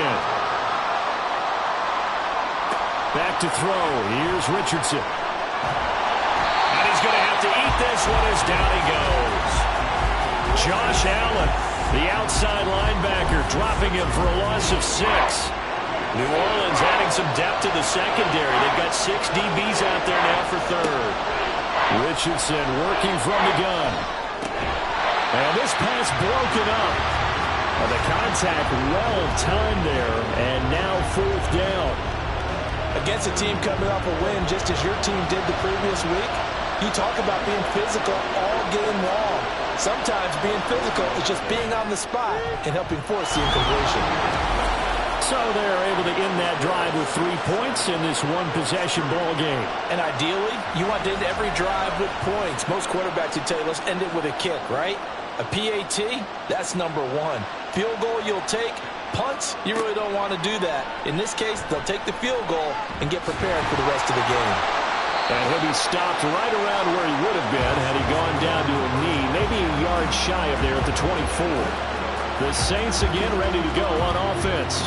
Back to throw. Here's Richardson. And he's going to have to eat this one as down he goes. Josh Allen, the outside linebacker, dropping him for a loss of 6. New Orleans adding some depth to the secondary. They've got 6 DBs out there now for third. Richardson working from the gun. And this pass broken up. The contact well timed there, and now 4th down. Against a team coming off a win just as your team did the previous week, you talk about being physical all game long. Sometimes being physical is just being on the spot and helping force the incompletion. So they're able to end that drive with 3 points in this one-possession ball game. And ideally, you want to end every drive with points. Most quarterbacks would tell you, let's end it with a kick, right? A PAT, that's number 1. Field goal you'll take. Punts, you really don't want to do that. In this case, they'll take the field goal and get prepared for the rest of the game. And he'll be stopped right around where he would have been had he gone down to a knee, maybe a yard shy of there at the 24. The Saints again ready to go on offense.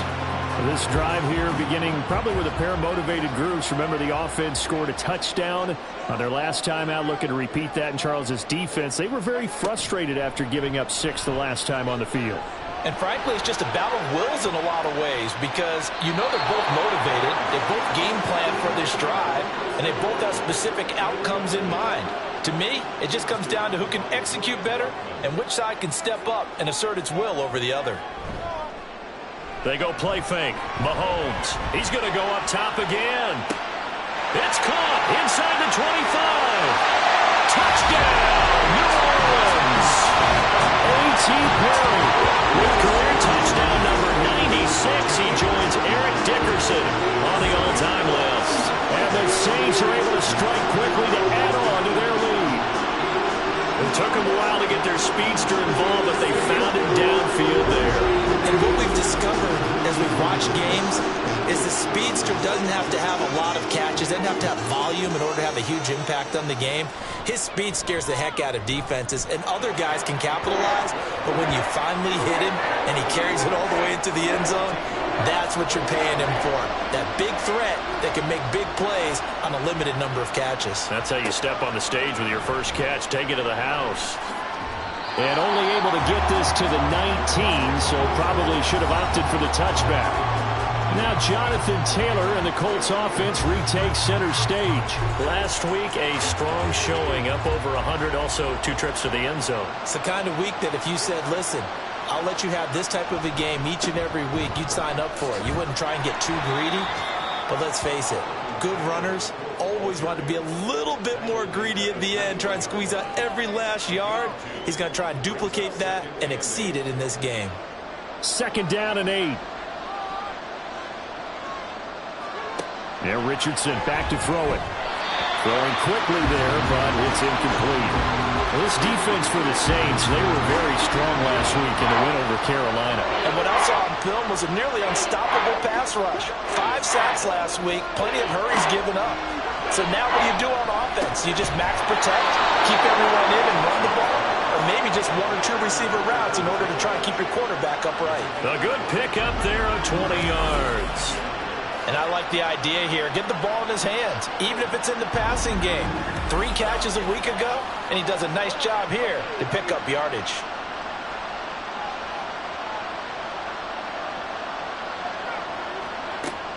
This drive here beginning probably with a pair of motivated groups. Remember, the offense scored a touchdown on their last time out, looking to repeat that in Charles's defense. They were very frustrated after giving up 6 the last time on the field. And frankly, it's just a battle of wills in a lot of ways because you know they're both motivated, they both game plan for this drive, and they both have specific outcomes in mind. To me, it just comes down to who can execute better and which side can step up and assert its will over the other. They go play fake. Mahomes, he's going to go up top again. It's caught inside the 25. Touchdown, New Orleans. A.T. Perry with career touchdown number 96. He joins Eric Dickerson on the all-time list. And the Saints are able to strike quickly to add on to their lead. It took them a while to get their speedster involved, but they found him downfield there. And what we've discovered as we've watched games is the speedster doesn't have to have a lot of catches, doesn't have to have volume in order to have a huge impact on the game. His speed scares the heck out of defenses, and other guys can capitalize, but when you finally hit him and he carries it all the way into the end zone, that's what you're paying him for. That big threat that can make big plays on a limited number of catches. That's how you step on the stage with your first catch, take it to the house. And only able to get this to the 19, so probably should have opted for the touchback. Now Jonathan Taylor and the Colts offense retakes center stage. Last week, a strong showing, up over 100, also 2 trips to the end zone. It's the kind of week that if you said, listen, I'll let you have this type of a game each and every week, you'd sign up for it. You wouldn't try and get too greedy, but let's face it, good runners always want to be a little bit more greedy at the end, try and squeeze out every last yard. He's going to try and duplicate that and exceed it in this game. 2nd down and 8. Now Richardson back to throw it. Throwing quickly there, but it's incomplete. Well, this defense for the Saints, they were very strong last week in the win over Carolina. And what I saw on film was a nearly unstoppable pass rush. 5 sacks last week, plenty of hurries given up. So now what do you do on offense? You just max protect, keep everyone in and run the ball? Or maybe just 1 or 2 receiver routes in order to try and keep your quarterback upright. A good pick up there of 20 yards. And I like the idea here. Get the ball in his hands, even if it's in the passing game. 3 catches a week ago, and he does a nice job here to pick up yardage.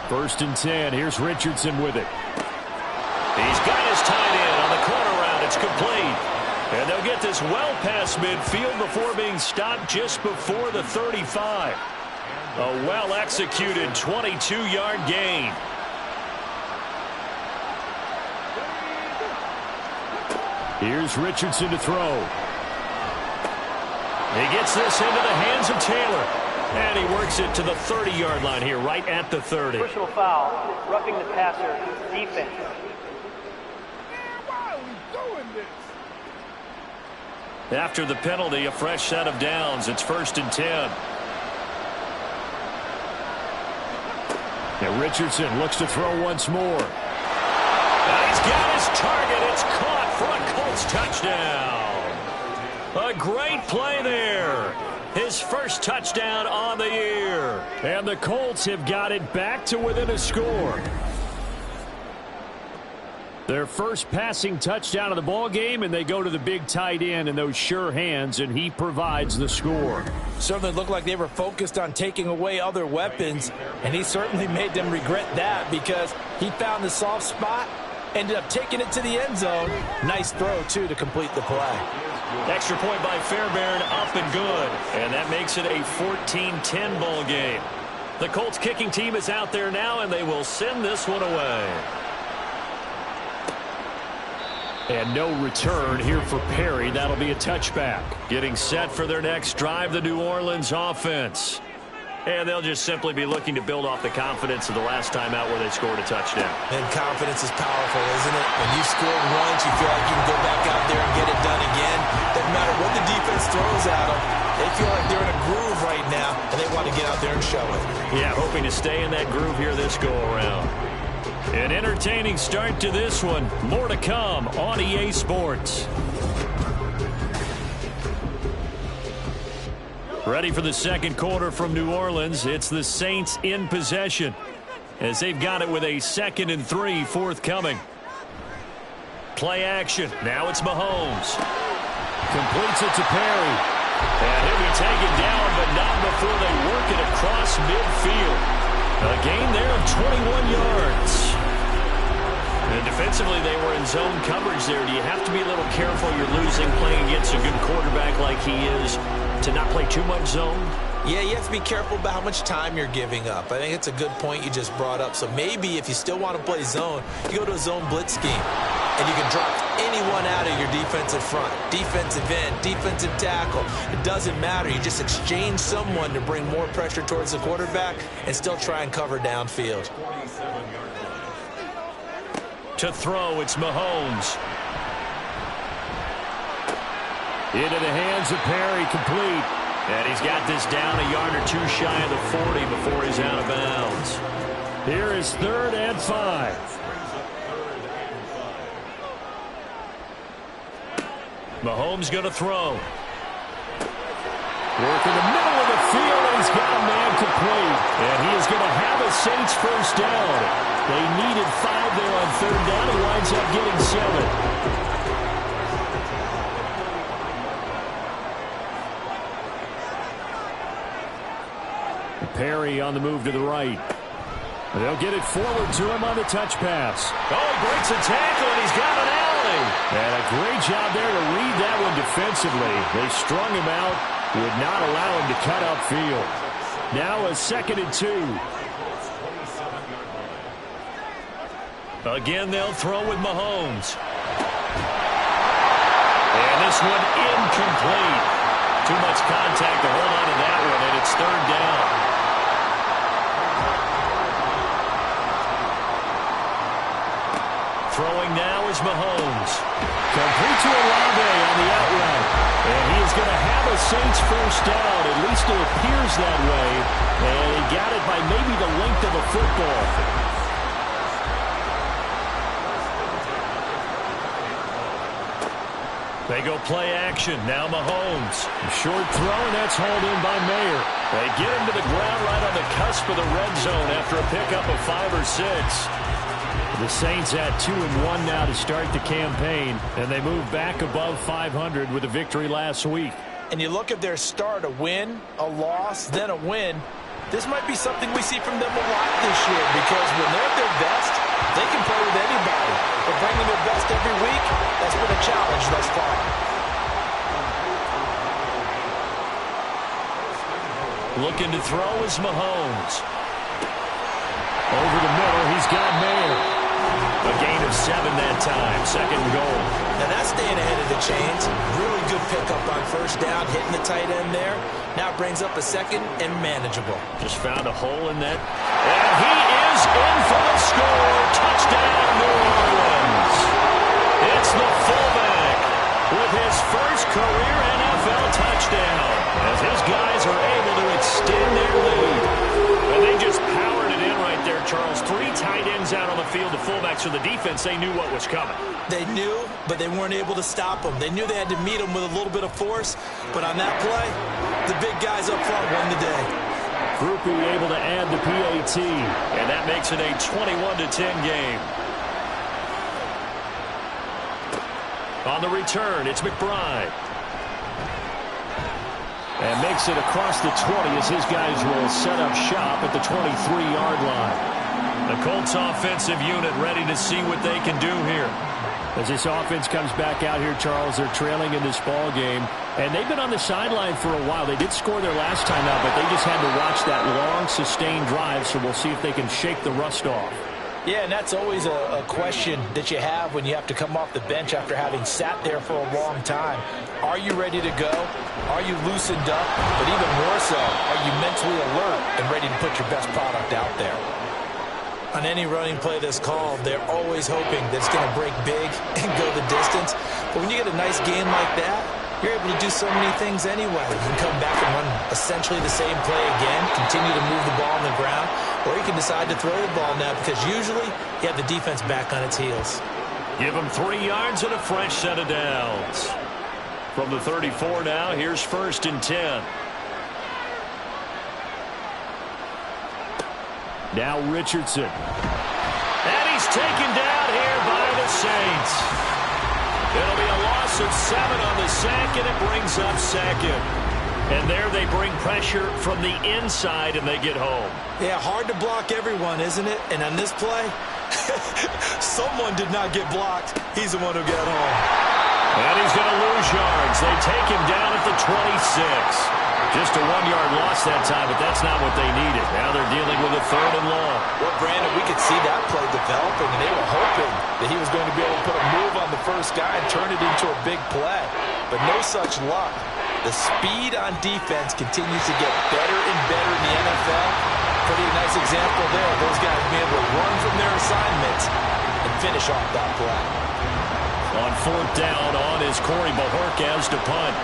First and 10. Here's Richardson with it. He's got his tight end on the corner route. It's complete. And they'll get this well past midfield before being stopped just before the 35. A well-executed 22-yard gain. Here's Richardson to throw. He gets this into the hands of Taylor. And he works it to the 30-yard line here, right at the 30. Personal foul, roughing the passer, defense. After the penalty, a fresh set of downs. It's 1st and 10. Now Richardson looks to throw once more. He's got his target. It's caught for a Colts touchdown. A great play there. His first touchdown on the year. And the Colts have got it back to within a score. Their first passing touchdown of the ball game, and they go to the big tight end in those sure hands, and he provides the score. Certainly looked like they were focused on taking away other weapons, and he certainly made them regret that because he found the soft spot, ended up taking it to the end zone. Nice throw, too, to complete the play. Extra point by Fairbairn, up and good. And that makes it a 14-10 ball game. The Colts kicking team is out there now, and they will send this one away. And no return here for Perry. That'll be a touchback. Getting set for their next drive, the New Orleans offense. And they'll just simply be looking to build off the confidence of the last time out where they scored a touchdown. And confidence is powerful, isn't it? When you scored once, you feel like you can go back out there and get it done again. Doesn't matter what the defense throws at them. They feel like they're in a groove right now, and they want to get out there and show it. Yeah, hoping to stay in that groove here this go-around. An entertaining start to this one. More to come on EA Sports. Ready for the second quarter from New Orleans. It's the Saints in possession as they've got it with a 2nd and 3 forthcoming. Play action. Now it's Mahomes. Completes it to Perry. And he'll be taken down, but not before they work it across midfield. A gain there of 21 yards. And defensively, they were in zone coverage there. Do you have to be a little careful? You're losing playing against a good quarterback like he is to not play too much zone? Yeah, you have to be careful about how much time you're giving up. I think it's a good point you just brought up. So maybe if you still want to play zone, you go to a zone blitz scheme. And you can drop anyone out of your defensive front. Defensive end, defensive tackle. It doesn't matter. You just exchange someone to bring more pressure towards the quarterback and still try and cover downfield. To throw, it's Mahomes. Into the hands of Perry, complete. And he's got this down a yard or two shy of the 40 before he's out of bounds. Here is 3rd and 5. Mahomes going to throw. Work in the middle of the field, and he's got a man complete. And he is going to have a Saints first down. They needed 5 there on 3rd down. He winds up getting 7. Perry on the move to the right. They'll get it forward to him on the touch pass. Oh, he breaks a tackle, and he's got an alley. And a great job there to read that one defensively. They strung him out, would not allow him to cut upfield. Now a 2nd and 2. Again, they'll throw with Mahomes. And this one incomplete. Too much contact to hold on to that one, and it's 3rd down. Throwing now is Mahomes. Complete to Olave on the out route. And he is going to have a Saints first down. At least it appears that way. And he got it by maybe the length of a football. They go play action. Now Mahomes. A short throw, and that's hauled in by Mayer. They get him to the ground right on the cusp of the red zone after a pickup of 5 or 6. The Saints at 2-1 now to start the campaign, and they move back above 500 with a victory last week. And you look at their start, a win, a loss, then a win. This might be something we see from them a lot this year because when they're at their best, they can play with anybody. But bringing their best every week, that's been a challenge thus far. Looking to throw is Mahomes. Over the middle, he's got Mayer. A gain of 7 that time, 2nd and goal. And that's staying ahead chains. Really good pickup on first down, hitting the tight end there. Now brings up a second and manageable. Just found a hole in that. And he is in for the score. Touchdown, New Orleans. It's the fullback with his first career NFL touchdown, as his guys are able to extend their lead. And they just powered it in right there, Charles. 3 tight ends out on the field. The fullbacks for the defense, they knew what was coming. They knew, but they weren't able to stop them. They knew they had to meet them with a little bit of force, but on that play, the big guys up front won the day. Groupie able to add the PAT, and that makes it a 21-10 game. On the return, it's McBride. And makes it across the 20 as his guys will set up shop at the 23-yard line. The Colts offensive unit ready to see what they can do here. As this offense comes back out here, Charles, they're trailing in this ball game. And they've been on the sideline for a while. They did score their last time out, but they just had to watch that long, sustained drive. So we'll see if they can shake the rust off. Yeah, and that's always a question that you have when you have to come off the bench after having sat there for a long time. Are you ready to go? Are you loosened up? But even more so, are you mentally alert and ready to put your best product out there? On any running play that's called, they're always hoping that it's going to break big and go the distance. But when you get a nice game like that, you're able to do so many things anyway. You can come back and run essentially the same play again, continue to move the ball on the ground, or you can decide to throw the ball now because usually you have the defense back on its heels. Give them 3 yards and a fresh set of downs. From the 34 now, here's 1st and 10. Now Richardson. And he's taken down here by the Saints. It'll be a loss of 7 on the sack, and it brings up 2nd. And there they bring pressure from the inside, and they get home. Yeah, hard to block everyone, isn't it? And on this play, someone did not get blocked. He's the one who got home. And he's going to lose yards. They take him down at the 26. Just a 1-yard loss that time, but that's not what they needed. Now they're dealing with a 3rd and long. Well, Brandon, we could see that play developing, and they were hoping that he was going to be able to put a move on the first guy and turn it into a big play. But no such luck. The speed on defense continues to get better and better in the NFL. Pretty nice example there. Those guys being able to run from their assignments and finish off that play. On 4th down, on is Corey Bajorquez to punt.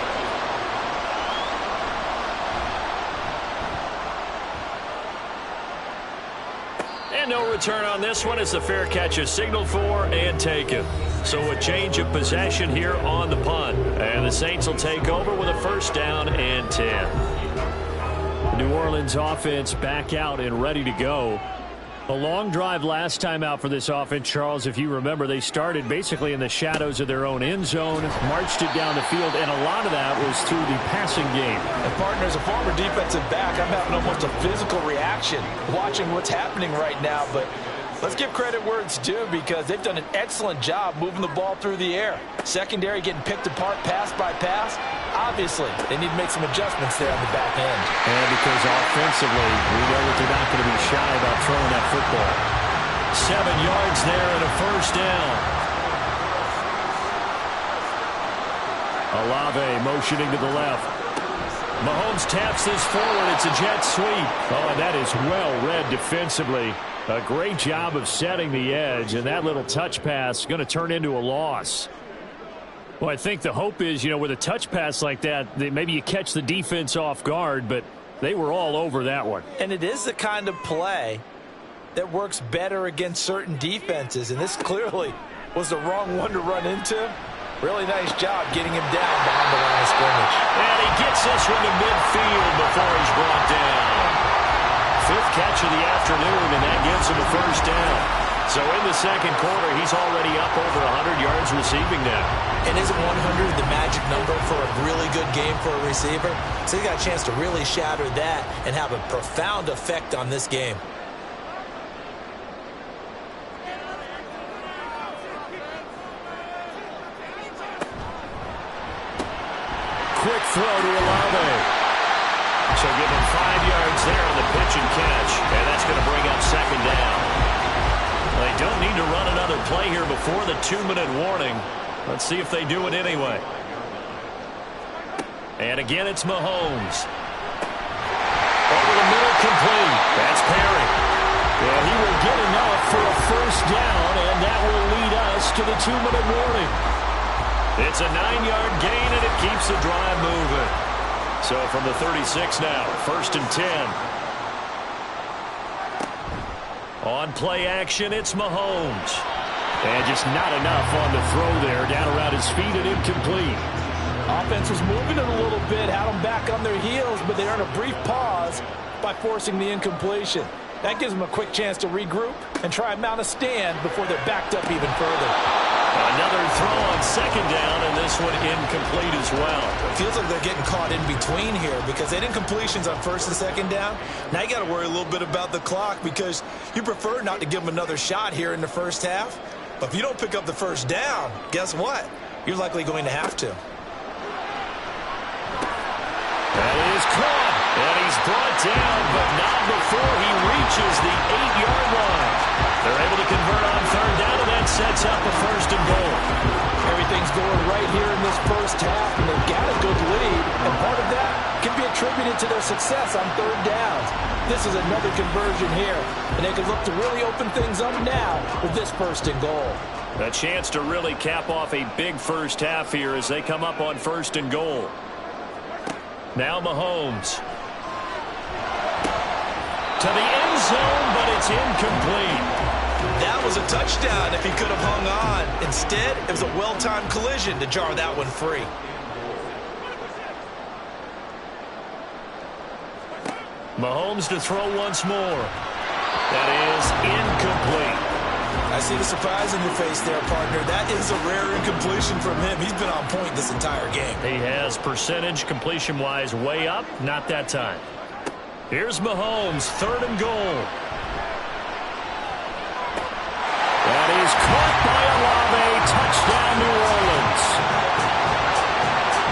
And no return on this one as the fair catch is signaled for and taken. So a change of possession here on the punt. And the Saints will take over with a 1st down and 10. The New Orleans offense back out and ready to go. A long drive last time out for this offense, Charles. If you remember, they started basically in the shadows of their own end zone, marched it down the field, and a lot of that was through the passing game. And partner, as a former defensive back, I'm having almost a physical reaction watching what's happening right now. But let's give credit where it's due because they've done an excellent job moving the ball through the air. Secondary getting picked apart pass by pass. Obviously, they need to make some adjustments there on the back end. And because offensively, we know that they're not going to be shy about throwing that football. 7 yards there and a 1st down. Olave motioning to the left. Mahomes taps this forward. It's a jet sweep. Oh, and that is well read defensively. A great job of setting the edge, and that little touch pass is going to turn into a loss. Well, I think the hope is, with a touch pass like that, maybe you catch the defense off guard, but they were all over that one. And it is the kind of play that works better against certain defenses, and this clearly was the wrong one to run into. Really nice job getting him down behind the line of scrimmage. And he gets this one to midfield before he's brought down. 5th catch of the afternoon, and that gives him a 1st down. So in the 2nd quarter, he's already up over 100 yards receiving now. And isn't 100 the magic number for a really good game for a receiver? So he got a chance to really shatter that and have a profound effect on this game. Quick throw to Olave. So give him 5 yards there on the pitch and catch. And that's going to bring up 2nd down. They don't need to run another play here before the 2-minute warning. Let's see if they do it anyway. And again, it's Mahomes. Over the middle, complete. That's Perry. And he will get enough for a first down, and that will lead us to the 2-minute warning. It's a 9-yard gain, and it keeps the drive moving. So from the 36 now, 1st and 10. On play action, it's Mahomes. And just not enough on the throw there. Down around his feet and incomplete. Offense was moving it a little bit, had them back on their heels, but they earned a brief pause by forcing the incompletion. That gives them a quick chance to regroup and try and mount a stand before they're backed up even further. Another throw on 2nd down, and this one incomplete as well. It feels like they're getting caught in between here because they had incompletions on 1st and 2nd down. Now you got to worry a little bit about the clock because you prefer not to give them another shot here in the first half. But if you don't pick up the first down, guess what? You're likely going to have to. That is caught, and he's brought down, but not before he reaches the 8-yard line. They're able to convert on 3rd down, and that sets up a 1st and goal. Everything's going right here in this first half, and they've got a good lead, and part of that can be attributed to their success on 3rd downs. This is another conversion here, and they can look to really open things up now with this 1st and goal. A chance to really cap off a big first half here as they come up on 1st and goal. Now Mahomes. To the end zone, but it's incomplete. That was a touchdown if he could have hung on. Instead, it was a well-timed collision to jar that one free. Mahomes to throw once more. That is incomplete. I see the surprise in your face there, partner. That is a rare incompletion from him. He's been on point this entire game. He has percentage completion-wise way up. Not that time. Here's Mahomes, 3rd and goal. That is caught by Olave. Touchdown, New Orleans.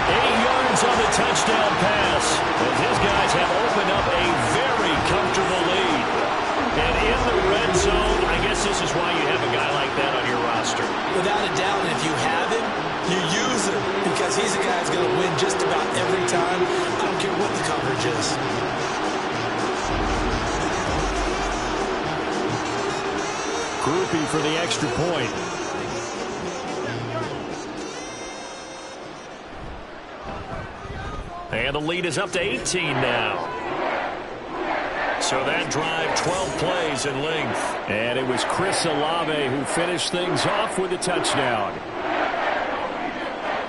8 yards on the touchdown pass. As his guys have opened up a very comfortable lead. And in the red zone, I guess this is why you have a guy like that on your roster. Without a doubt, if you have him, you use him because he's a guy who's going to win just about every time. I don't care what the coverage is. Groupie for the extra point. And the lead is up to 18 now. So that drive, 12 plays in length. And it was Chris Olave who finished things off with a touchdown.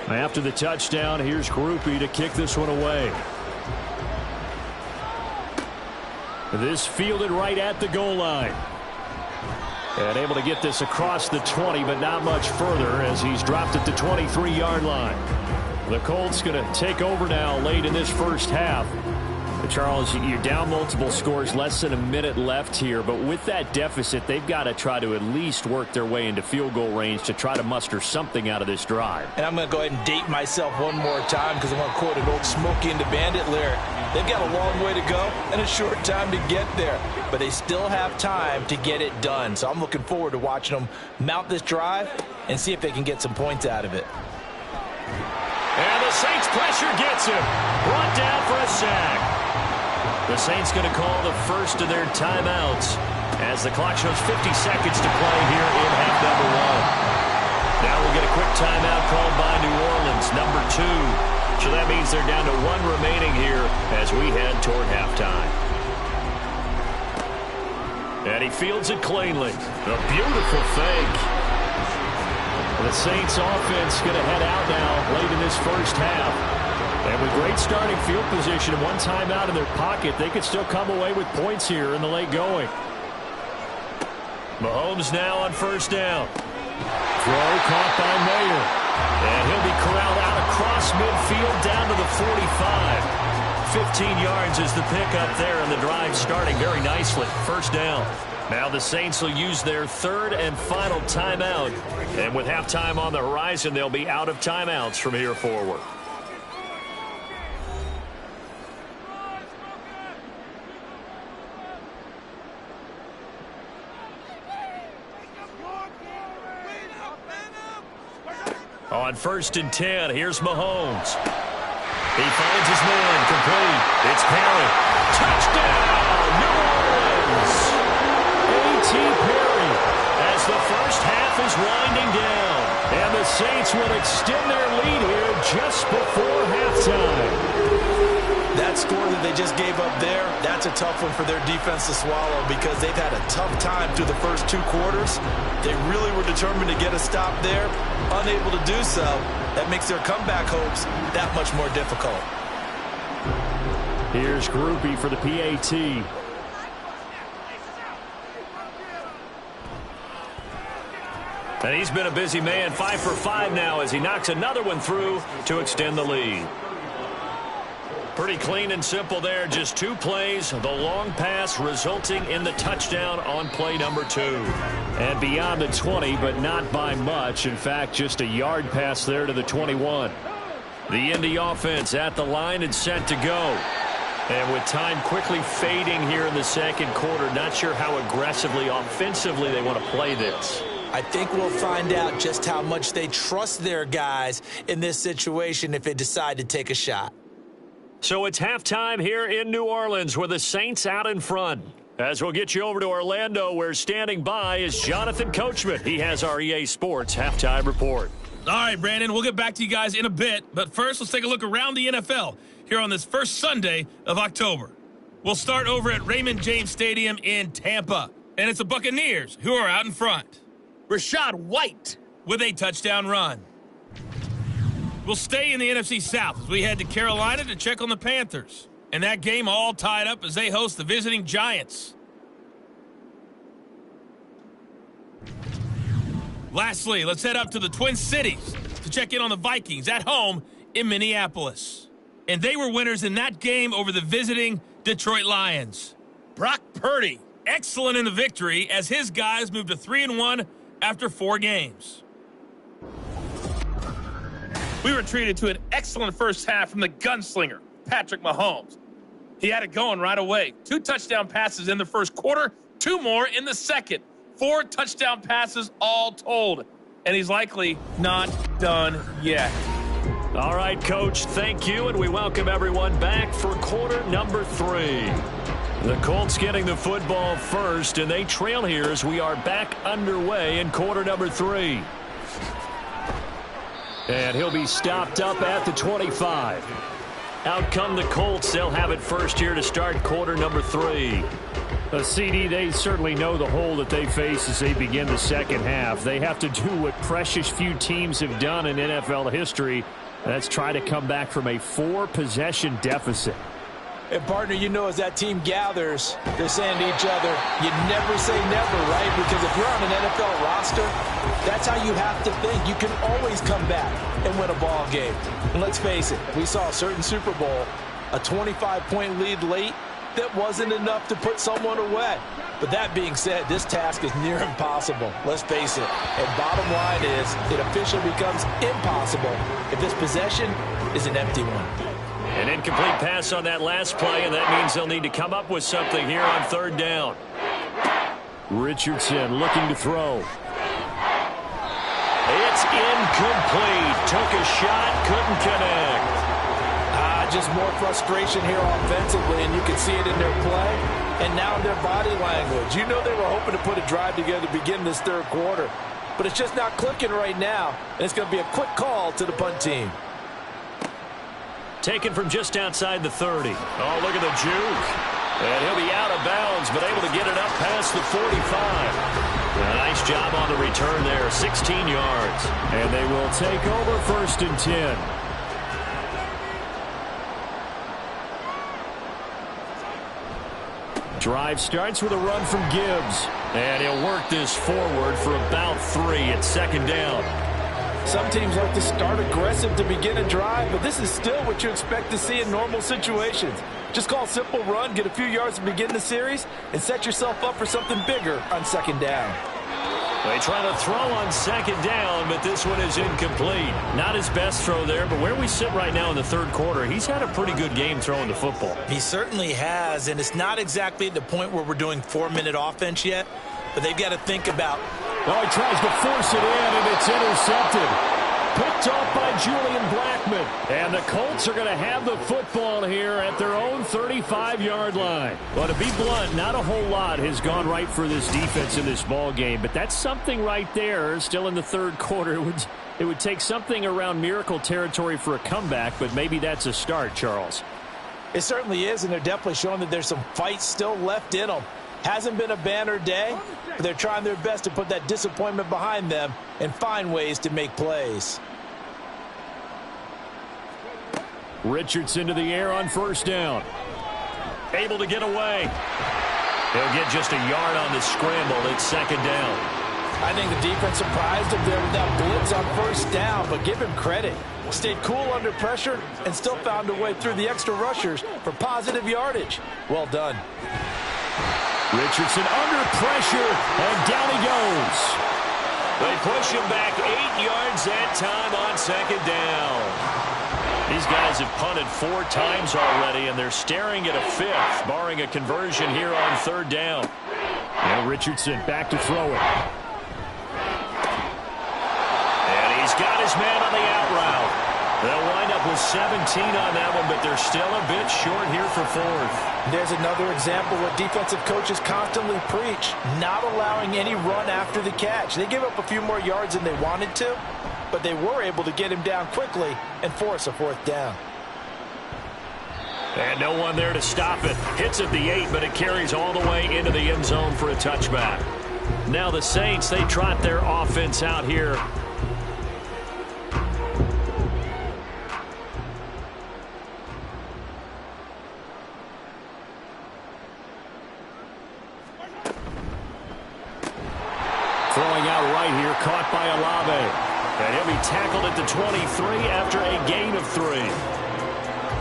After the touchdown, here's Groupie to kick this one away. This fielded right at the goal line. And able to get this across the 20, but not much further as he's dropped at the 23-yard line. The Colts going to take over now late in this first half. Charles, you're down multiple scores, less than a minute left here, but with that deficit, they've got to try to at least work their way into field goal range to try to muster something out of this drive. And I'm going to go ahead and date myself one more time because I want to quote an old Smokey and the Bandit lyric. They've got a long way to go and a short time to get there, but they still have time to get it done. So I'm looking forward to watching them mount this drive and see if they can get some points out of it. And the Saints pressure gets him. Brought down for a sack. The Saints going to call the first of their timeouts as the clock shows 50 seconds to play here in half number 1. Now we'll get a quick timeout called by New Orleans, number 2. So that means they're down to 1 remaining here as we head toward halftime. And he fields it cleanly. A beautiful fake. The Saints offense going to head out now late in this first half. And with great starting field position and one timeout in their pocket, they could still come away with points here in the late going. Mahomes now on 1st down. Throw caught by Mayer. And he'll be corralled out across midfield down to the 45. 15 yards is the pickup there, and the drive starting very nicely. 1st down. Now the Saints will use their 3rd and final timeout. And with halftime on the horizon, they'll be out of timeouts from here forward. On 1st and 10, here's Mahomes. He finds his man, complete. It's Perry. Touchdown, New Orleans! A.T. Perry, as the first half is winding down. And the Saints will extend their lead here just before halftime. That score that they just gave up there, that's a tough one for their defense to swallow because they've had a tough time through the first 2 quarters. They really were determined to get a stop there, unable to do so. That makes their comeback hopes that much more difficult. Here's Groupie for the PAT. And he's been a busy man, 5 for 5 now as he knocks another one through to extend the lead. Pretty clean and simple there. Just 2 plays. The long pass resulting in the touchdown on play number 2. And beyond the 20, but not by much. In fact, just a yard pass there to the 21. The Indy offense at the line and set to go. And with time quickly fading here in the second quarter, not sure how aggressively, offensively they want to play this. I think we'll find out just how much they trust their guys in this situation if they decide to take a shot. So it's halftime here in New Orleans with the Saints out in front. As we'll get you over to Orlando, where standing by is Jonathan Coachman. He has our EA Sports halftime report. All right, Brandon, we'll get back to you guys in a bit. But first, let's take a look around the NFL here on this first Sunday of October. We'll start over at Raymond James Stadium in Tampa. And it's the Buccaneers who are out in front. Rashad White with a touchdown run. We'll stay in the NFC South as we head to Carolina to check on the Panthers. And that game all tied up as they host the visiting Giants. Lastly, let's head up to the Twin Cities to check in on the Vikings at home in Minneapolis. And they were winners in that game over the visiting Detroit Lions. Brock Purdy, excellent in the victory as his guys moved to 3-1 after 4 games. We were treated to an excellent first half from the gunslinger, Patrick Mahomes. He had it going right away. 2 touchdown passes in the first quarter, 2 more in the second. 4 touchdown passes all told. And he's likely not done yet. All right, Coach, thank you, and we welcome everyone back for quarter number 3. The Colts getting the football first, and they trail here as we are back underway in quarter number 3. And he'll be stopped up at the 25. Out come the Colts. They'll have it first here to start quarter number 3. CD, they certainly know the hole that they face as they begin the second half. They have to do what precious few teams have done in NFL history. That's try to come back from a 4-possession deficit. And, partner, you know, as that team gathers, they're saying to each other, you never say never, right? Because if you're on an NFL roster, that's how you have to think. You can always come back and win a ball game. And let's face it, we saw a certain Super Bowl, a 25-point lead late that wasn't enough to put someone away. But that being said, this task is near impossible. Let's face it. And bottom line is, it officially becomes impossible if this possession is an empty one. An incomplete pass on that last play, and that means they'll need to come up with something here on 3rd down. Richardson looking to throw. It's incomplete. Took a shot, couldn't connect. Just more frustration here offensively, and you can see it in their play and now in their body language. You know they were hoping to put a drive together to begin this 3rd quarter, but it's just not clicking right now, and it's going to be a quick call to the punt team. Taken from just outside the 30. Oh, look at the juke. And he'll be out of bounds, but able to get it up past the 45. A nice job on the return there, 16 yards. And they will take over 1st and 10. Drive starts with a run from Gibbs. And he'll work this forward for about 3 at 2nd down. Some teams like to start aggressive to begin a drive, but this is still what you expect to see in normal situations. Just call a simple run, get a few yards to begin the series, and set yourself up for something bigger on 2nd down. They try to throw on 2nd down, but this one is incomplete. Not his best throw there, but where we sit right now in the 3rd quarter, he's had a pretty good game throwing the football. He certainly has, and it's not exactly at the point where we're doing 4-minute offense yet, but they've got to think about. Oh, he tries to force it in, and it's intercepted. Picked picked off by Julian Blackmon. And the Colts are going to have the football here at their own 35-yard line. Well, to be blunt, not a whole lot has gone right for this defense in this ball game, but that's something right there. Still in the third quarter, it would take something around miracle territory for a comeback, but maybe that's a start, Charles. It certainly is, and they're definitely showing that there's some fight still left in them. Hasn't been a banner day, but they're trying their best to put that disappointment behind them and find ways to make plays. Richardson to the air on first down. Able to get away. He'll get just a yard on the scramble. It's second down. I think the defense surprised him there with that blitz on first down, but give him credit. Stayed cool under pressure and still found a way through the extra rushers for positive yardage. Well done. Richardson under pressure, and down he goes. They push him back 8 yards that time on second down. These guys have punted 4 times already, and they're staring at a 5th, barring a conversion here on third down. Now Richardson back to throw it. And he's got his man on the out route. They'll wind up with 17 on that one, but they're still a bit short here for 4th. There's another example what defensive coaches constantly preach, not allowing any run after the catch. They gave up a few more yards than they wanted to, but they were able to get him down quickly and force a 4th down. And no one there to stop it. Hits at the 8, but it carries all the way into the end zone for a touchback. Now the Saints, they trot their offense out here. Throwing out right here, caught by Olave. And he'll be tackled at the 23 after a gain of 3.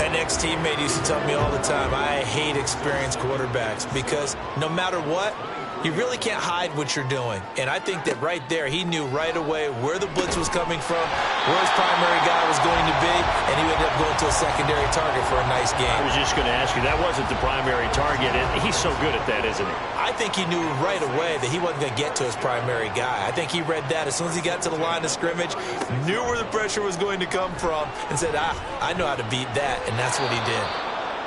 An ex-teammate used to tell me all the time, I hate experienced quarterbacks because no matter what, you really can't hide what you're doing. And I think that right there, he knew right away where the blitz was coming from, where his primary guy was going to be, and he ended up going to a secondary target for a nice game. I was just going to ask you, that wasn't the primary target, and he's so good at that, isn't he? I think he knew right away that he wasn't going to get to his primary guy. I think he read that as soon as he got to the line of scrimmage, knew where the pressure was going to come from, and said, I know how to beat that, and that's what he did.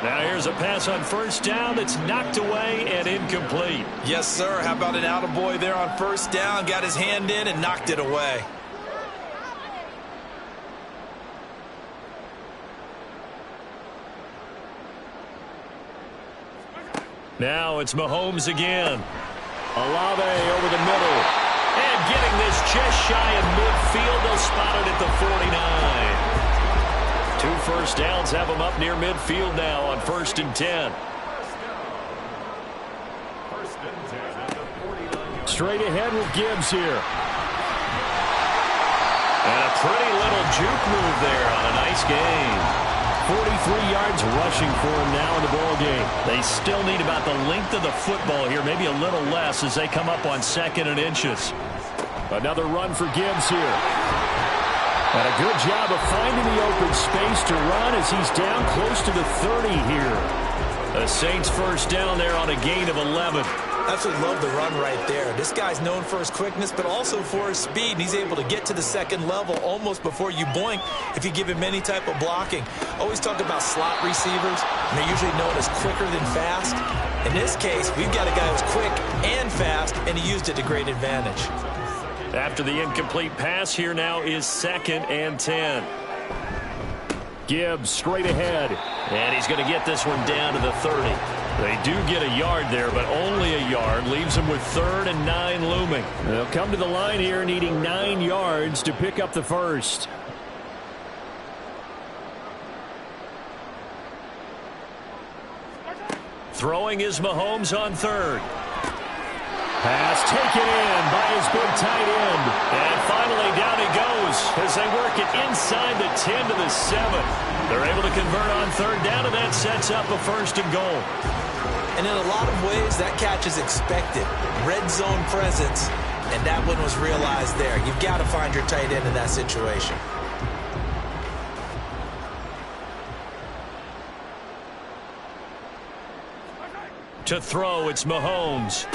Now here's a pass on first down that's knocked away and incomplete. Yes, sir. How about an attaboy there on first down? Got his hand in and knocked it away. Now it's Mahomes again. Olave over the middle. And getting this just shy of midfield. They'll spot it at the 49. 2 first downs have them up near midfield now on 1st and 10. Straight ahead with Gibbs here. And a pretty little juke move there on a nice game. 43 yards rushing for him now in the ball game. They still need about the length of the football here, maybe a little less as they come up on 2nd and inches. Another run for Gibbs here. And a good job of finding the open space to run as he's down close to the 30 here. The Saints first down there on a gain of 11. Absolutely love the run right there. This guy's known for his quickness, but also for his speed. And he's able to get to the 2nd level almost before you blink if you give him any type of blocking. Always talk about slot receivers, and they're usually known as quicker than fast. In this case, we've got a guy who's quick and fast, and he used it to great advantage. After the incomplete pass, here now is 2nd and 10. Gibbs straight ahead. And he's going to get this one down to the 30. They do get a yard there, but only a yard. Leaves them with 3rd and 9 looming. They'll come to the line here needing 9 yards to pick up the first. Throwing is Mahomes on 3rd. Pass taken in by his big tight end. And finally down he goes as they work it inside the 10 to the 7. They're able to convert on 3rd down, and that sets up a 1st and goal. And in a lot of ways, that catch is expected. Red zone presence, and that one was realized there. You've got to find your tight end in that situation. To throw, it's Mahomes.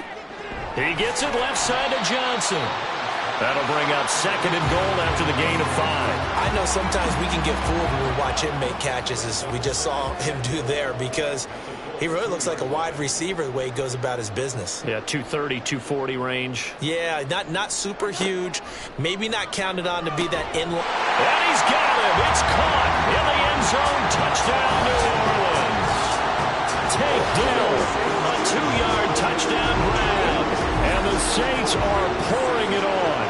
He gets it left side to Johnson. That'll bring up 2nd and goal after the gain of 5. I know sometimes we can get fooled when we watch him make catches, as we just saw him do there, because he really looks like a wide receiver the way he goes about his business. Yeah, 230, 240 range. Yeah, not super huge. Maybe not counted on to be that inline. And he's got him. It's caught in the end zone. Touchdown, New Orleans. Take down. A 2-yard touchdown grab. And the Saints are pouring it on.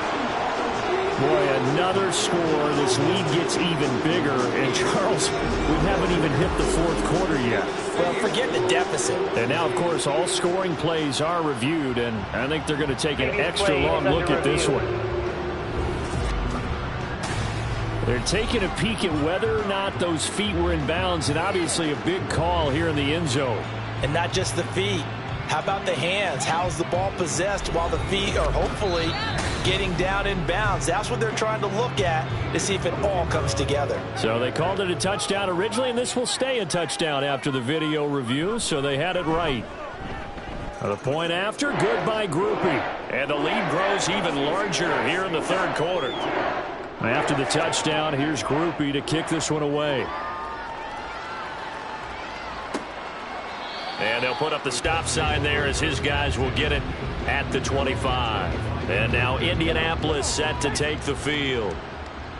Boy, another score. This lead gets even bigger. And, Charles, we haven't even hit the 4th quarter yet. Well, forget the deficit. And now, of course, all scoring plays are reviewed, and I think they're going to take an extra long look at this one. They're taking a peek at whether or not those feet were in bounds, and obviously a big call here in the end zone. And not just the feet. How about the hands? How's the ball possessed while the feet are hopefully getting down in bounds? That's what they're trying to look at to see if it all comes together. So they called it a touchdown originally, and this will stay a touchdown after the video review, so they had it right. The point after, good by Groupie. And the lead grows even larger here in the 3rd quarter. After the touchdown, here's Groupie to kick this one away. And they'll put up the stop sign there as his guys will get it at the 25. And now Indianapolis set to take the field.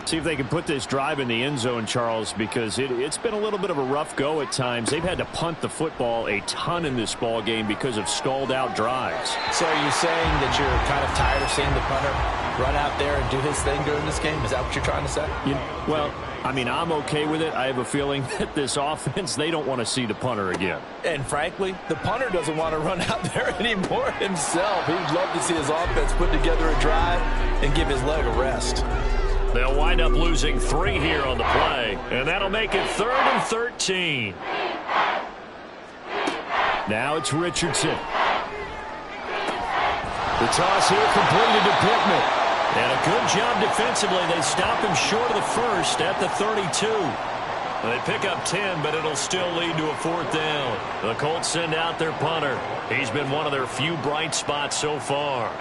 See if they can put this drive in the end zone, Charles, because it's been a little bit of a rough go at times. They've had to punt the football a ton in this ball game because of stalled out drives. So are you saying that you're kind of tired of seeing the punter run out there and do his thing during this game? Is that what you're trying to say? Well, I mean, I'm okay with it. I have a feeling that this offense, they don't want to see the punter again. And frankly, the punter doesn't want to run out there anymore himself. He'd love to see his offense put together a drive and give his leg a rest. They'll wind up losing 3 here on the play, and that'll make it 3rd and 13. Now it's Richardson. The toss here completed to Pittman. And a good job defensively. They stop him short of the 1st at the 32. They pick up 10, but it'll still lead to a 4th down. The Colts send out their punter. He's been one of their few bright spots so far.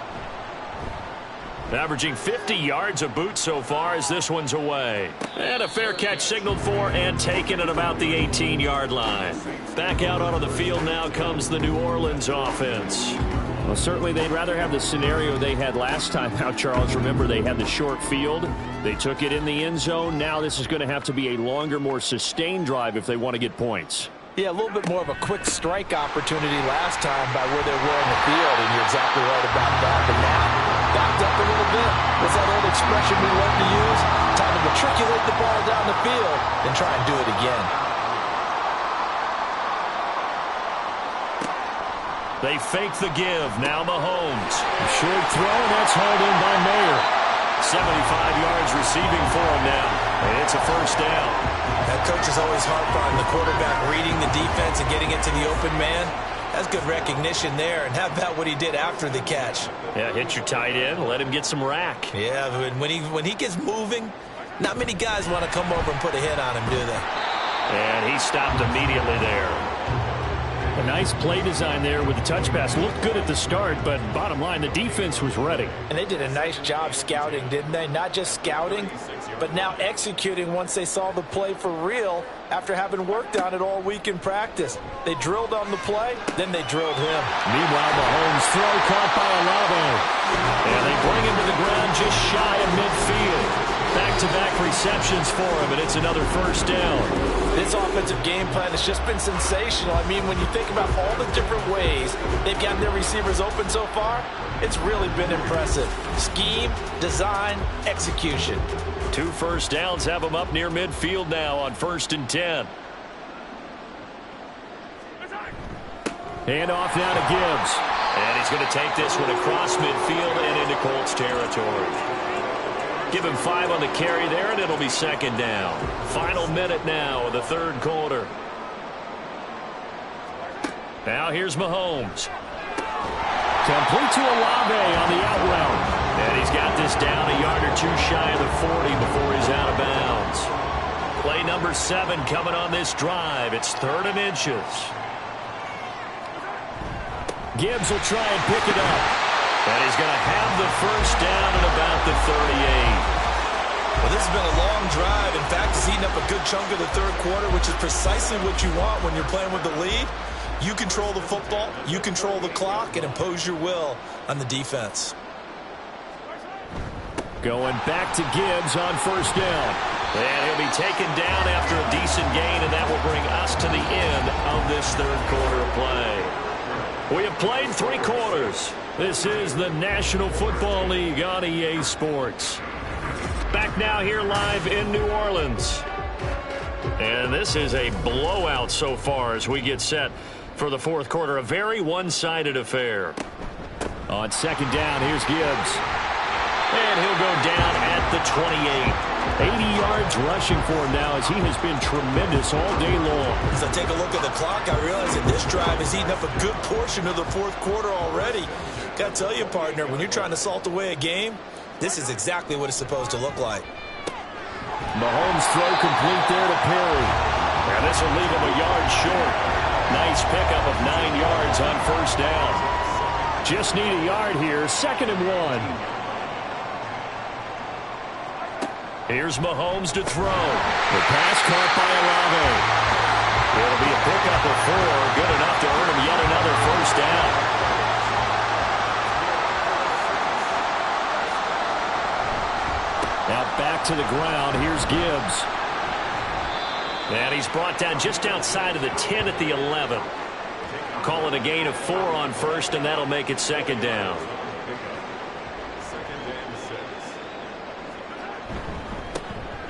Averaging 50 yards a boot so far as this one's away. And a fair catch signaled for and taken at about the 18-yard line. Back out onto the field now comes the New Orleans offense. Well, certainly they'd rather have the scenario they had last time out, Charles. Remember, they had the short field. They took it in the end zone. Now this is going to have to be a longer, more sustained drive if they want to get points. Yeah, a little bit more of a quick strike opportunity last time by where they were in the field, and you're exactly right about that. But now, backed up a little bit. What's that old expression we love to use? Time to matriculate the ball down the field and try and do it again. They fake the give. Now Mahomes. A short throw, and that's hauled in by Mayer. 75 yards receiving for him now. And it's a 1st down. That coach is always harped on the quarterback reading the defense and getting it to the open man. That's good recognition there. And how about what he did after the catch? Yeah, hit your tight end. Let him get some rack. Yeah, but when he gets moving, not many guys want to come over and put a hit on him, do they? And he stopped immediately there. A nice play design there with the touch pass. Looked good at the start, but bottom line, the defense was ready. And they did a nice job scouting, didn't they? Not just scouting, but now executing once they saw the play for real after having worked on it all week in practice. They drilled on the play, then they drilled him. Meanwhile, Mahomes throw caught by Olave. And they bring him to the ground just shy of midfield. Back-to-back receptions for him, and it's another 1st down. This offensive game plan has just been sensational. I mean, when you think about all the different ways they've gotten their receivers open so far, it's really been impressive. Scheme, design, execution. 2 1st downs have them up near midfield now on 1st and 10. Hand off now to Gibbs. And he's going to take this one across midfield and into Colts territory. Give him 5 on the carry there, and it'll be 2nd down. Final minute now of the 3rd quarter. Now here's Mahomes. Complete to Olave on the out route. And he's got this down a yard or 2 shy of the 40 before he's out of bounds. Play number 7 coming on this drive. It's 3rd and inches. Gibbs will try and pick it up. And he's going to have the first down at about the 38. Well, this has been a long drive. In fact, it's eaten up a good chunk of the third quarter, which is precisely what you want when you're playing with the lead. You control the football, you control the clock, and impose your will on the defense. Going back to Gibbs on first down. And he'll be taken down after a decent gain, and that will bring us to the end of this third quarter of play. We have played 3 quarters. This is the National Football League on EA Sports. Back now here live in New Orleans. And this is a blowout so far as we get set for the fourth quarter. A very one-sided affair. On second down, here's Gibbs. And he'll go down at the 28. 80 yards rushing for him now as he has been tremendous all day long. As I take a look at the clock, I realize that this drive has eaten up a good portion of the fourth quarter already. Got to tell you, partner, when you're trying to salt away a game, this is exactly what it's supposed to look like. Mahomes throw complete there to Perry. And this will leave him a yard short. Nice pickup of 9 yards on first down. Just need a yard here, 2nd and 1. Here's Mahomes to throw. The pass caught by Olave. It'll be a pickup of 4. Good enough to earn him yet another first down. Now back to the ground. Here's Gibbs. And he's brought down just outside of the 10 at the 11. Call it a gain of 4 on first, and that'll make it 2nd down.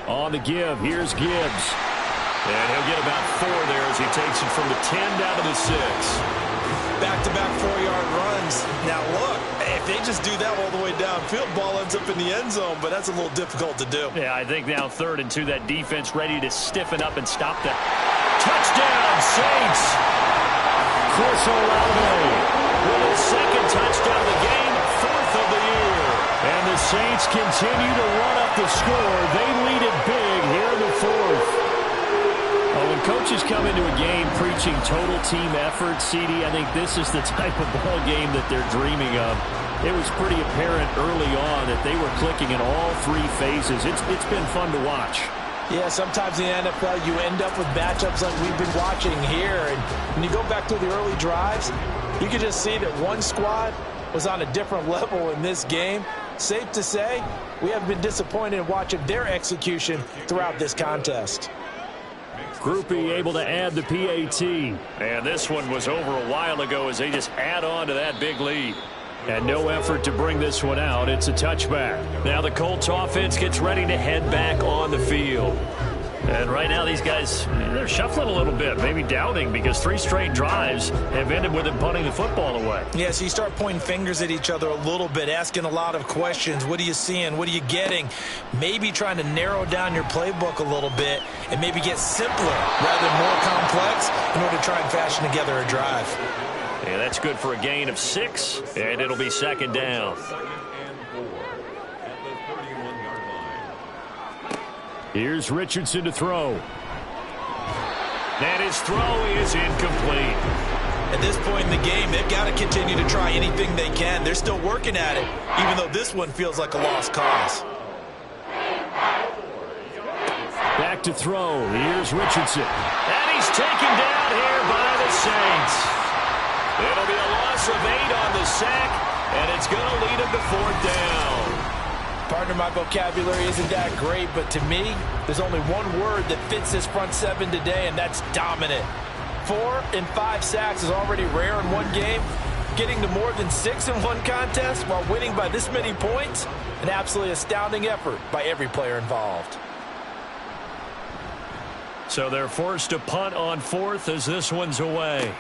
On the give, here's Gibbs. And he'll get about 4 there as he takes it from the 10 down to the 6. Back-to-back 4-yard runs. Now look, if they just do that all the way downfield, ball ends up in the end zone, but that's a little difficult to do. Yeah, I think now 3rd and 2, that defense ready to stiffen up and stop that. Touchdown, Saints! Chris Olave with his 2nd touchdown of the game, 4th of the year. And the Saints continue to run up the score. They lead it big here in the 4th. When coaches come into a game preaching total team effort, CD, I think this is the type of ball game that they're dreaming of. It was pretty apparent early on that they were clicking in all 3 phases. It's been fun to watch. Yeah, sometimes in the NFL you end up with matchups like we've been watching here. And when you go back to the early drives, you can just see that one squad was on a different level in this game. Safe to say, we haven't been disappointed in watching their execution throughout this contest. Group E able to add the PAT. And this one was over a while ago as they just add on to that big lead. And no effort to bring this one out. It's a touchback. Now the Colts offense gets ready to head back on the field. And right now these guys, they're shuffling a little bit, maybe doubting, because 3 straight drives have ended with them punting the football away. Yeah, so you start pointing fingers at each other a little bit, asking a lot of questions. What are you seeing? What are you getting? Maybe trying to narrow down your playbook a little bit and maybe get simpler rather than more complex in order to try and fashion together a drive. Yeah, that's good for a gain of 6, and it'll be 2nd down. Here's Richardson to throw. And his throw is incomplete. At this point in the game, they've got to continue to try anything they can. They're still working at it, even though this one feels like a lost cause. Back to throw. Here's Richardson. And he's taken down here by the Saints. It'll be a loss of 8 on the sack, and it's going to lead him to 4th down. Partner, my vocabulary isn't that great, but to me, there's only one word that fits this front 7 today, and that's dominant. 4 and 5 sacks is already rare in one game. Getting to more than 6 in one contest while winning by this many points, an absolutely astounding effort by every player involved. So they're forced to punt on 4th as this one's away.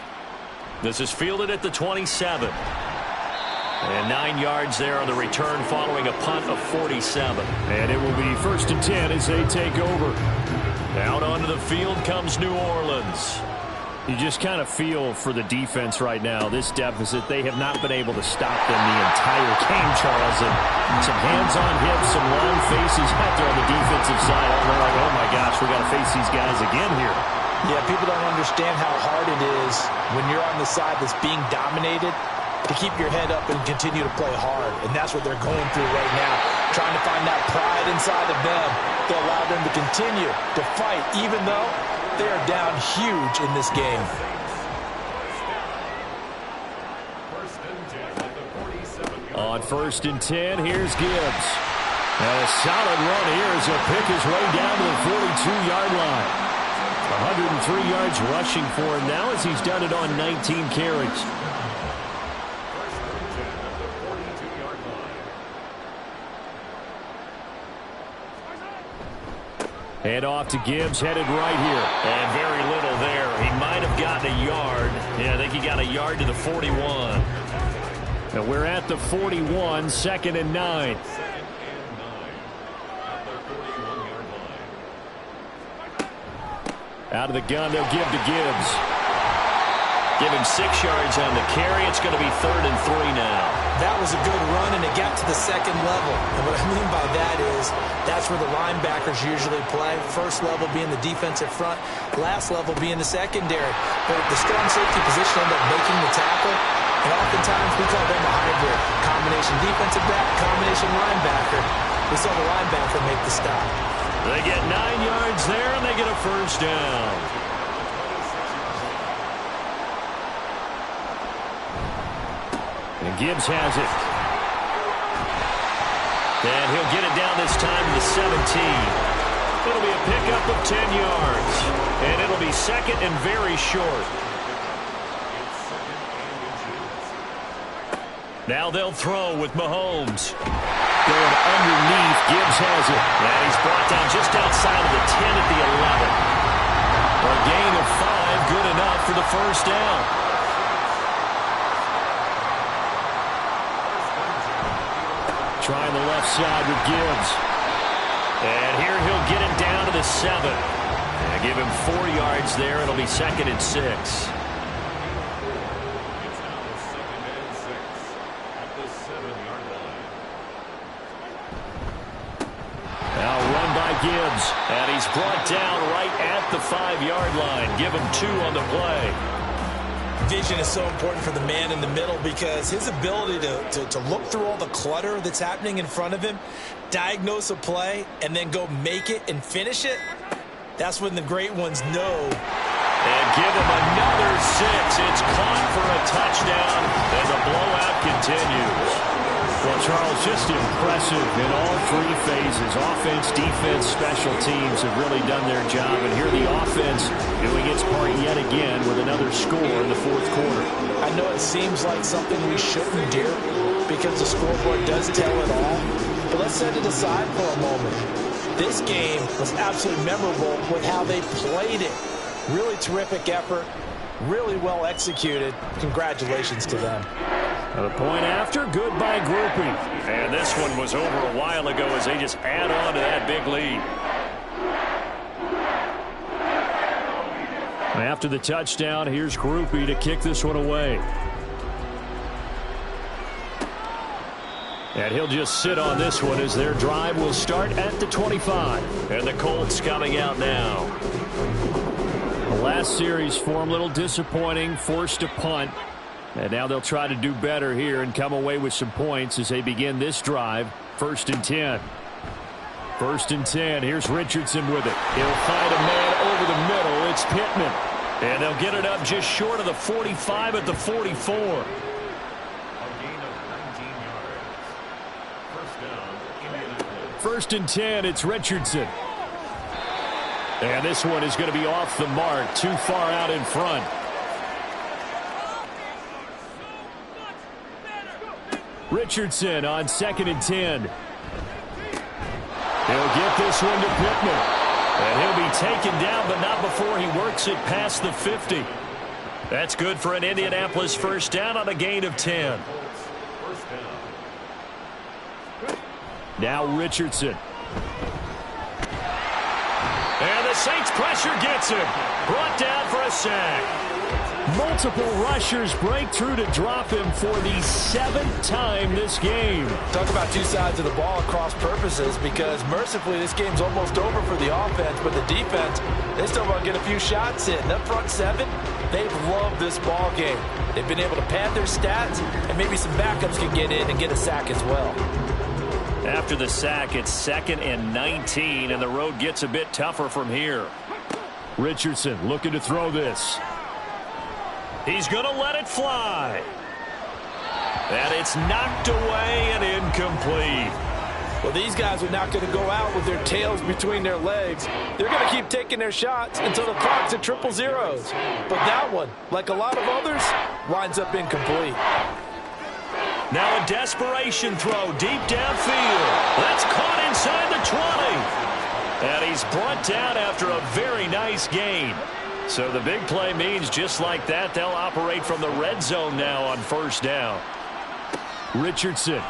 This is fielded at the 27. And 9 yards there on the return following a punt of 47. And it will be 1st and 10 as they take over. Out onto the field comes New Orleans. You just kind of feel for the defense right now, this deficit. They have not been able to stop them the entire game, Charles. And some hands-on hips, some long faces out there on the defensive side. They're like, oh my gosh, we got to face these guys again here. Yeah, people don't understand how hard it is when you're on the side that's being dominated to keep your head up and continue to play hard. And that's what they're going through right now, trying to find that pride inside of them to allow them to continue to fight, even though they are down huge in this game. On 1st and 10, here's Gibbs. And a solid run here as he'll pick his way down to the 42-yard line. 103 yards rushing for him now as he's done it on 19 carries. Head off to Gibbs, headed right here. And very little there. He might have gotten a yard. Yeah, I think he got a yard to the 41. And we're at the 41, 2nd and 9. Out of the gun, they'll give to Gibbs. Give him 6 yards on the carry. It's going to be 3rd and 3 now. That was a good run, and it got to the 2nd level. And what I mean by that is that's where the linebackers usually play. First level being the defensive front, last level being the secondary. But the strong safety position ended up making the tackle. And oftentimes we call them a hybrid. Combination defensive back, combination linebacker. We saw the linebacker make the stop. They get 9 yards there, and they get a 1st down. And Gibbs has it. And he'll get it down this time to the 17. It'll be a pickup of 10 yards. And it'll be 2nd and very short. Now they'll throw with Mahomes. Going underneath, Gibbs has it. And he's brought down just outside of the 10 at the 11. A gain of 5, good enough for the 1st down. Trying the left side with Gibbs. And here he'll get it down to the 7. And give him 4 yards there. It'll be 2nd and 6. Gibbs, and he's brought down right at the 5-yard line. Give him 2 on the play. Vision is so important for the man in the middle because his ability to look through all the clutter that's happening in front of him, diagnose a play, and then go make it and finish it, that's when the great ones know. And give him another 6. It's caught for a touchdown, and the blowout continues. Well, Charles, just impressive in all 3 phases. Offense, defense, special teams have really done their job. And here the offense doing its part yet again with another score in the 4th quarter. I know it seems like something we shouldn't do because the scoreboard does tell it all. But let's set it aside for a moment. This game was absolutely memorable with how they played it. Really terrific effort. Really well executed. Congratulations to them. The point after, good by Groupie. And this one was over a while ago as they just add on to that big lead. After the touchdown, here's Groupie to kick this one away. And he'll just sit on this one as their drive will start at the 25. And the Colts coming out now. The last series for them, a little disappointing, forced a punt. And now they'll try to do better here and come away with some points as they begin this drive. 1st and 10. 1st and 10. Here's Richardson with it. He'll find a man over the middle. It's Pittman. And they'll get it up just short of the 45 at the 44. A gain of 19 yards. 1st down, Indianapolis. 1st and 10. It's Richardson. And this one is going to be off the mark. Too far out in front. Richardson on 2nd and 10. He'll get this one to Pittman. And he'll be taken down, but not before he works it past the 50. That's good for an Indianapolis 1st down on a gain of 10. Now Richardson. And The Saints pressure gets him. Brought down for a sack. Multiple rushers break through to drop him for the 7th time this game. Talk about two sides of the ball at cross purposes, because mercifully this game's almost over for the offense, but the defense, they still want to get a few shots in. That front seven, they've loved this ball game. They've been able to pad their stats, and maybe some backups can get in and get a sack as well. After the sack, it's 2nd and 19, and the road gets a bit tougher from here. Richardson looking to throw this. He's going to let it fly. And it's knocked away and incomplete. Well, these guys are not going to go out with their tails between their legs. They're going to keep taking their shots until the clock's at 0 zeros. But that one, like a lot of others, winds up incomplete. Now a desperation throw deep downfield. That's caught inside the 20. And he's brought down after a very nice gain. So the big play means just like that, they'll operate from the red zone now on 1st down. Richardson.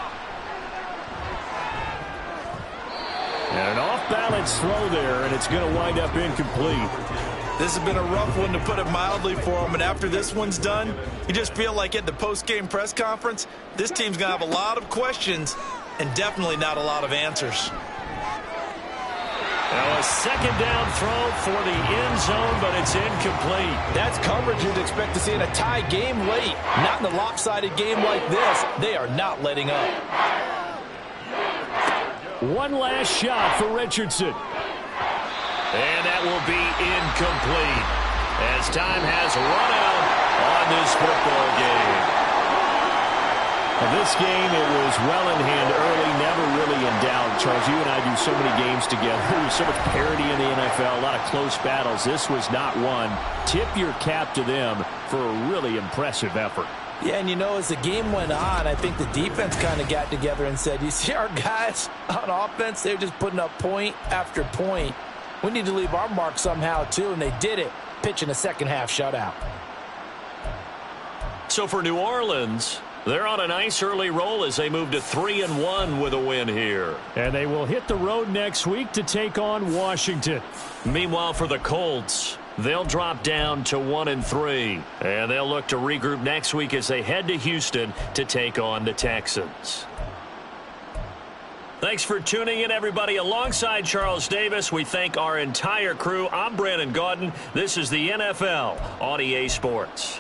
And an off-balance throw there, and it's going to wind up incomplete. This has been a rough one, to put it mildly, for him. And after this one's done, you just feel like at the post-game press conference, this team's going to have a lot of questions and definitely not a lot of answers. Now a 2nd down throw for the end zone, but it's incomplete. That's coverage you'd expect to see in a tie game late. Not in a lopsided game like this. They are not letting up. One last shot for Richardson. And that will be incomplete as time has run out on this football game. This game, it was well in hand early, never really in doubt. Charles, you and I do so many games together. There's so much parity in the NFL, a lot of close battles. This was not one. Tip your cap to them for a really impressive effort. Yeah, and you know, as the game went on, I think the defense kind of got together and said, you see our guys on offense, they're just putting up point after point. We need to leave our mark somehow, too, and they did it, pitching a second-half shutout. So for New Orleans, they're on a nice early roll as they move to 3-1 with a win here. And they will hit the road next week to take on Washington. Meanwhile, for the Colts, they'll drop down to 1-3. And they'll look to regroup next week as they head to Houston to take on the Texans. Thanks for tuning in, everybody. Alongside Charles Davis, we thank our entire crew. I'm Brandon Gaudin. This is the NFL on EA Sports.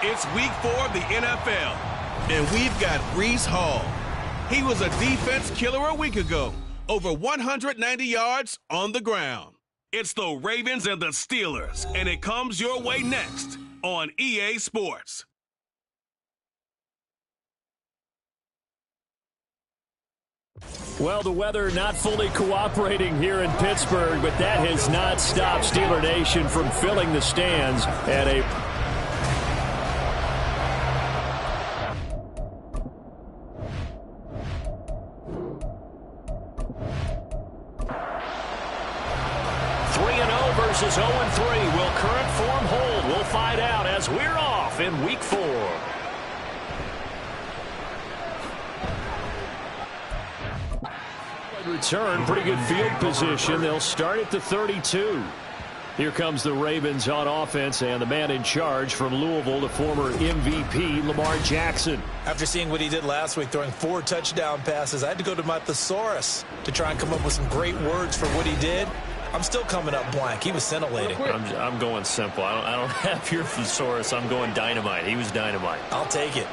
It's week 4 of the NFL, and we've got Breece Hall. He was a defense killer a week ago, over 190 yards on the ground. It's the Ravens and the Steelers, and it comes your way next on EA Sports. Well, the weather not fully cooperating here in Pittsburgh, but that has not stopped Steeler Nation from filling the stands at a... versus 0-3. Will current form hold? We'll find out as we're off in week 4. Return, pretty good field position. They'll start at the 32. Here comes the Ravens on offense, and the man in charge from Louisville, the former MVP, Lamar Jackson. After seeing what he did last week, throwing 4 touchdown passes, I had to go to my thesaurus to try and come up with some great words for what he did. I'm still coming up blank. He was scintillating. I'm going simple. I don't have your thesaurus. I'm going dynamite. He was dynamite. I'll take it.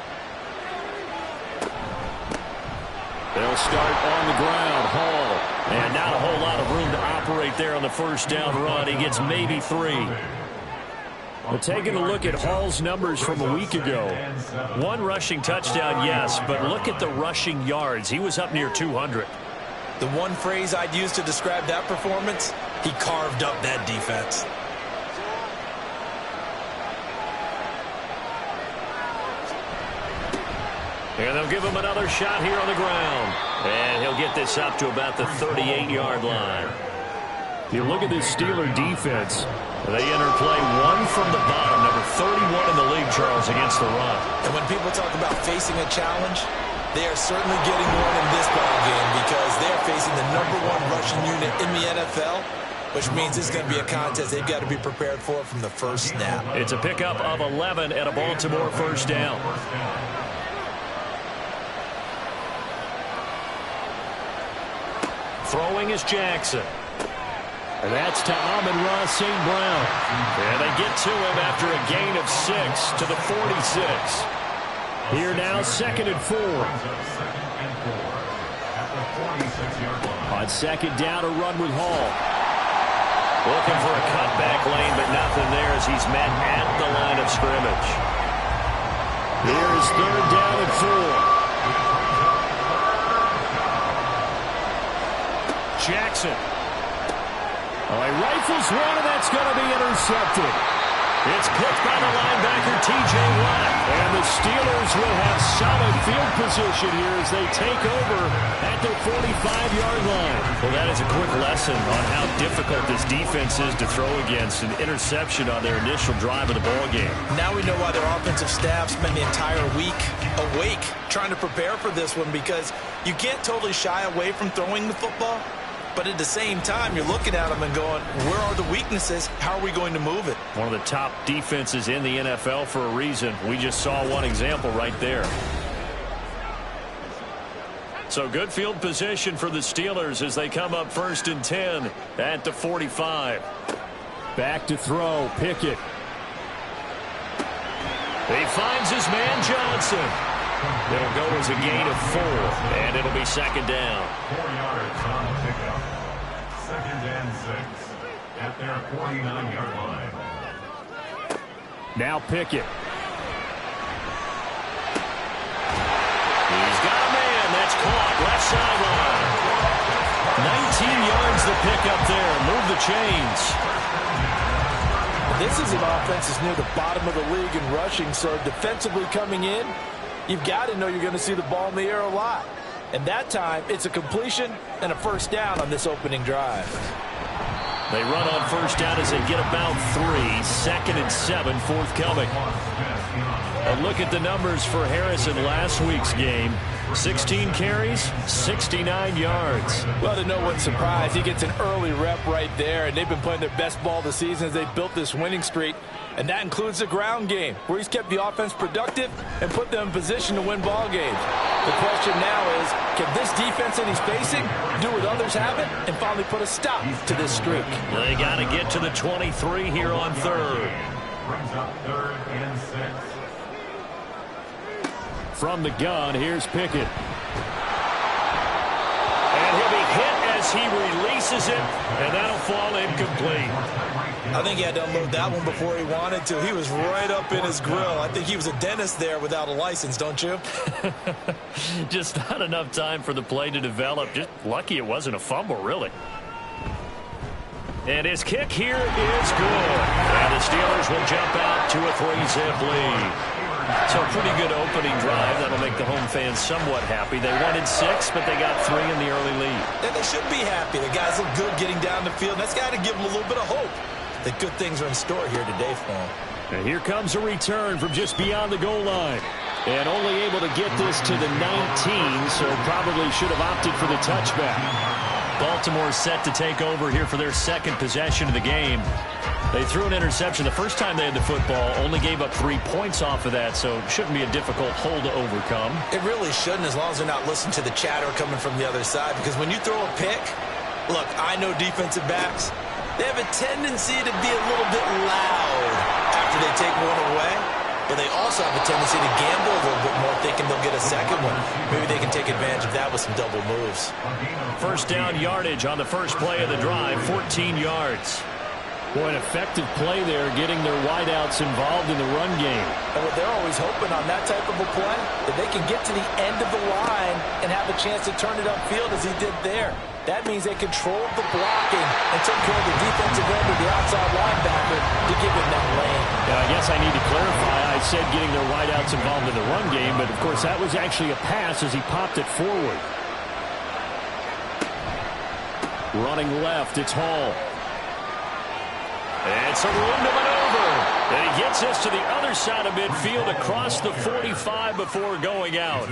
They'll start on the ground. Hall. And not a whole lot of room to operate there on the first down run. He gets maybe 3. But taking a look at Hall's numbers from a week ago. 1 rushing touchdown, yes, but look at the rushing yards. He was up near 200. The one phrase I'd use to describe that performance, he carved up that defense. And they'll give him another shot here on the ground. And he'll get this up to about the 38-yard line. You look at this Steeler defense. They enter play 1 from the bottom, number 31 in the league, Charles, against the run. And when people talk about facing a challenge, they are certainly getting one in this ballgame because they're facing the #1 rushing unit in the NFL, which means it's going to be a contest they've got to be prepared for from the first snap. It's a pickup of 11 at a Baltimore first down. Throwing is Jackson. And that's to Amon-Ra St. Brown. And they get to him after a gain of 6 to the 46. Here now, 2nd and 4. On 2nd down, a run with Hall. Looking for a cutback lane, but nothing there as he's met at the line of scrimmage. Here's 3rd down and 4. Jackson. Oh, he rifles one, and that's going to be intercepted. It's picked by the linebacker, T.J. Watt. And the Steelers will have solid field position here as they take over at their 45-yard line. Well, that is a quick lesson on how difficult this defense is to throw against. An interception on their initial drive of the ballgame. Now we know why their offensive staff spent the entire week awake trying to prepare for this one, because you can't totally shy away from throwing the football. But at the same time, you're looking at them and going, where are the weaknesses? How are we going to move it? One of the top defenses in the NFL for a reason. We just saw one example right there. So good field position for the Steelers as they come up 1st and 10 at the 45. Back to throw, Pickett. He finds his man Johnson. It'll go as a gain of 4, and it'll be 2nd down. 4 yards on the pickup. 2nd and 6 at their 49-yard line. Now Pickett. He's got a man. That's caught. Left sideline. 19 yards the pickup there. Move the chains. This is an offense that's near the bottom of the league in rushing, so defensively coming in, you've got to know you're going to see the ball in the air a lot. And that time, it's a completion and a 1st down on this opening drive. They run on 1st down as they get about 3. 2nd and 7 forthcoming. And look at the numbers for Harrison last week's game. 16 carries, 69 yards. Well, to no one's surprise, he gets an early rep right there, and they've been playing their best ball this season as they built this winning streak. And that includes the ground game, where he's kept the offense productive and put them in position to win ball games. The question now is, can this defense that he's facing do what others haven't and finally put a stop to this streak? They got to get to the 23 here on 3rd. Brings up 3rd and 6. from the gun. Here's Pickett. And he'll be hit as he releases it, and that'll fall incomplete. I think he had to unload that one before he wanted to. He was right up in his grill. I think he was a dentist there without a license, don't you? Just not enough time for the play to develop. Just lucky it wasn't a fumble, really. And his kick here is good. And the Steelers will jump out to a 3-zip lead. So a pretty good opening drive. That'll make the home fans somewhat happy. They wanted 6, but they got 3 in the early lead. And they should be happy. The guys look good getting down the field. That's got to give them a little bit of hope that good things are in store here today for them. And here comes a return from just beyond the goal line. And only able to get this to the 19, so probably should have opted for the touchback. Baltimore set to take over here for their second possession of the game. They threw an interception the first time they had the football, only gave up 3 points off of that, so it shouldn't be a difficult hole to overcome. It really shouldn't, as long as they're not listening to the chatter coming from the other side, because when you throw a pick, look, I know defensive backs, they have a tendency to be a little bit loud after they take one away, but they also have a tendency to gamble a little bit more, thinking they'll get a second one. Maybe they can take advantage of that with some double moves. First down yardage on the first play of the drive, 14 yards. Boy, an effective play there, getting their wideouts involved in the run game. And what they're always hoping on that type of a play, that they can get to the end of the line and have a chance to turn it upfield as he did there. That means they controlled the blocking and took care of the defensive end of the outside linebacker to give him that lane. I guess I need to clarify. I said getting their wideouts involved in the run game, but of course that was actually a pass as he popped it forward. Running left, it's Hall. And it's a room to maneuver. And he gets us to the other side of midfield across the 45 before going out.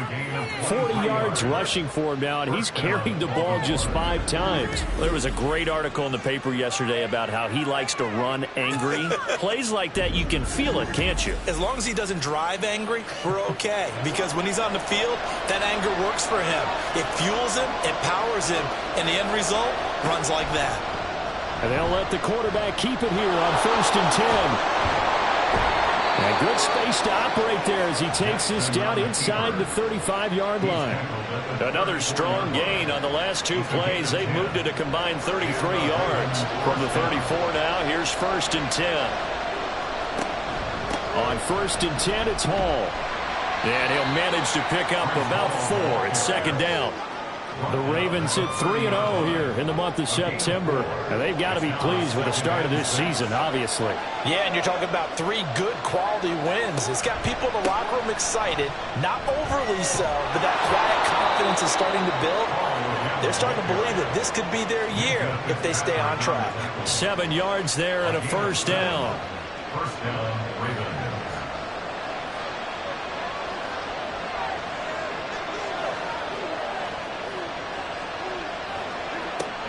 40 yards rushing for him now, and he's carried the ball just 5 times. There was a great article in the paper yesterday about how he likes to run angry. Plays like that, you can feel it, can't you? As long as he doesn't drive angry, we're okay. Because when he's on the field, that anger works for him. It fuels him, it powers him, and the end result runs like that. And they'll let the quarterback keep it here on 1st and 10. And good space to operate there as he takes this down inside the 35-yard line. Another strong gain on the last 2 plays. They've moved it a combined 33 yards. From the 34 now, here's 1st and 10. On 1st and 10, it's Hall. And he'll manage to pick up about 4. It's 2nd down. The Ravens hit 3-0 here in the month of September, and they've got to be pleased with the start of this season, obviously. Yeah, and you're talking about 3 good quality wins. It's got people in the locker room excited, not overly so, but that quiet confidence is starting to build. They're starting to believe that this could be their year if they stay on track. 7 yards there and a 1st down. First down, Ravens.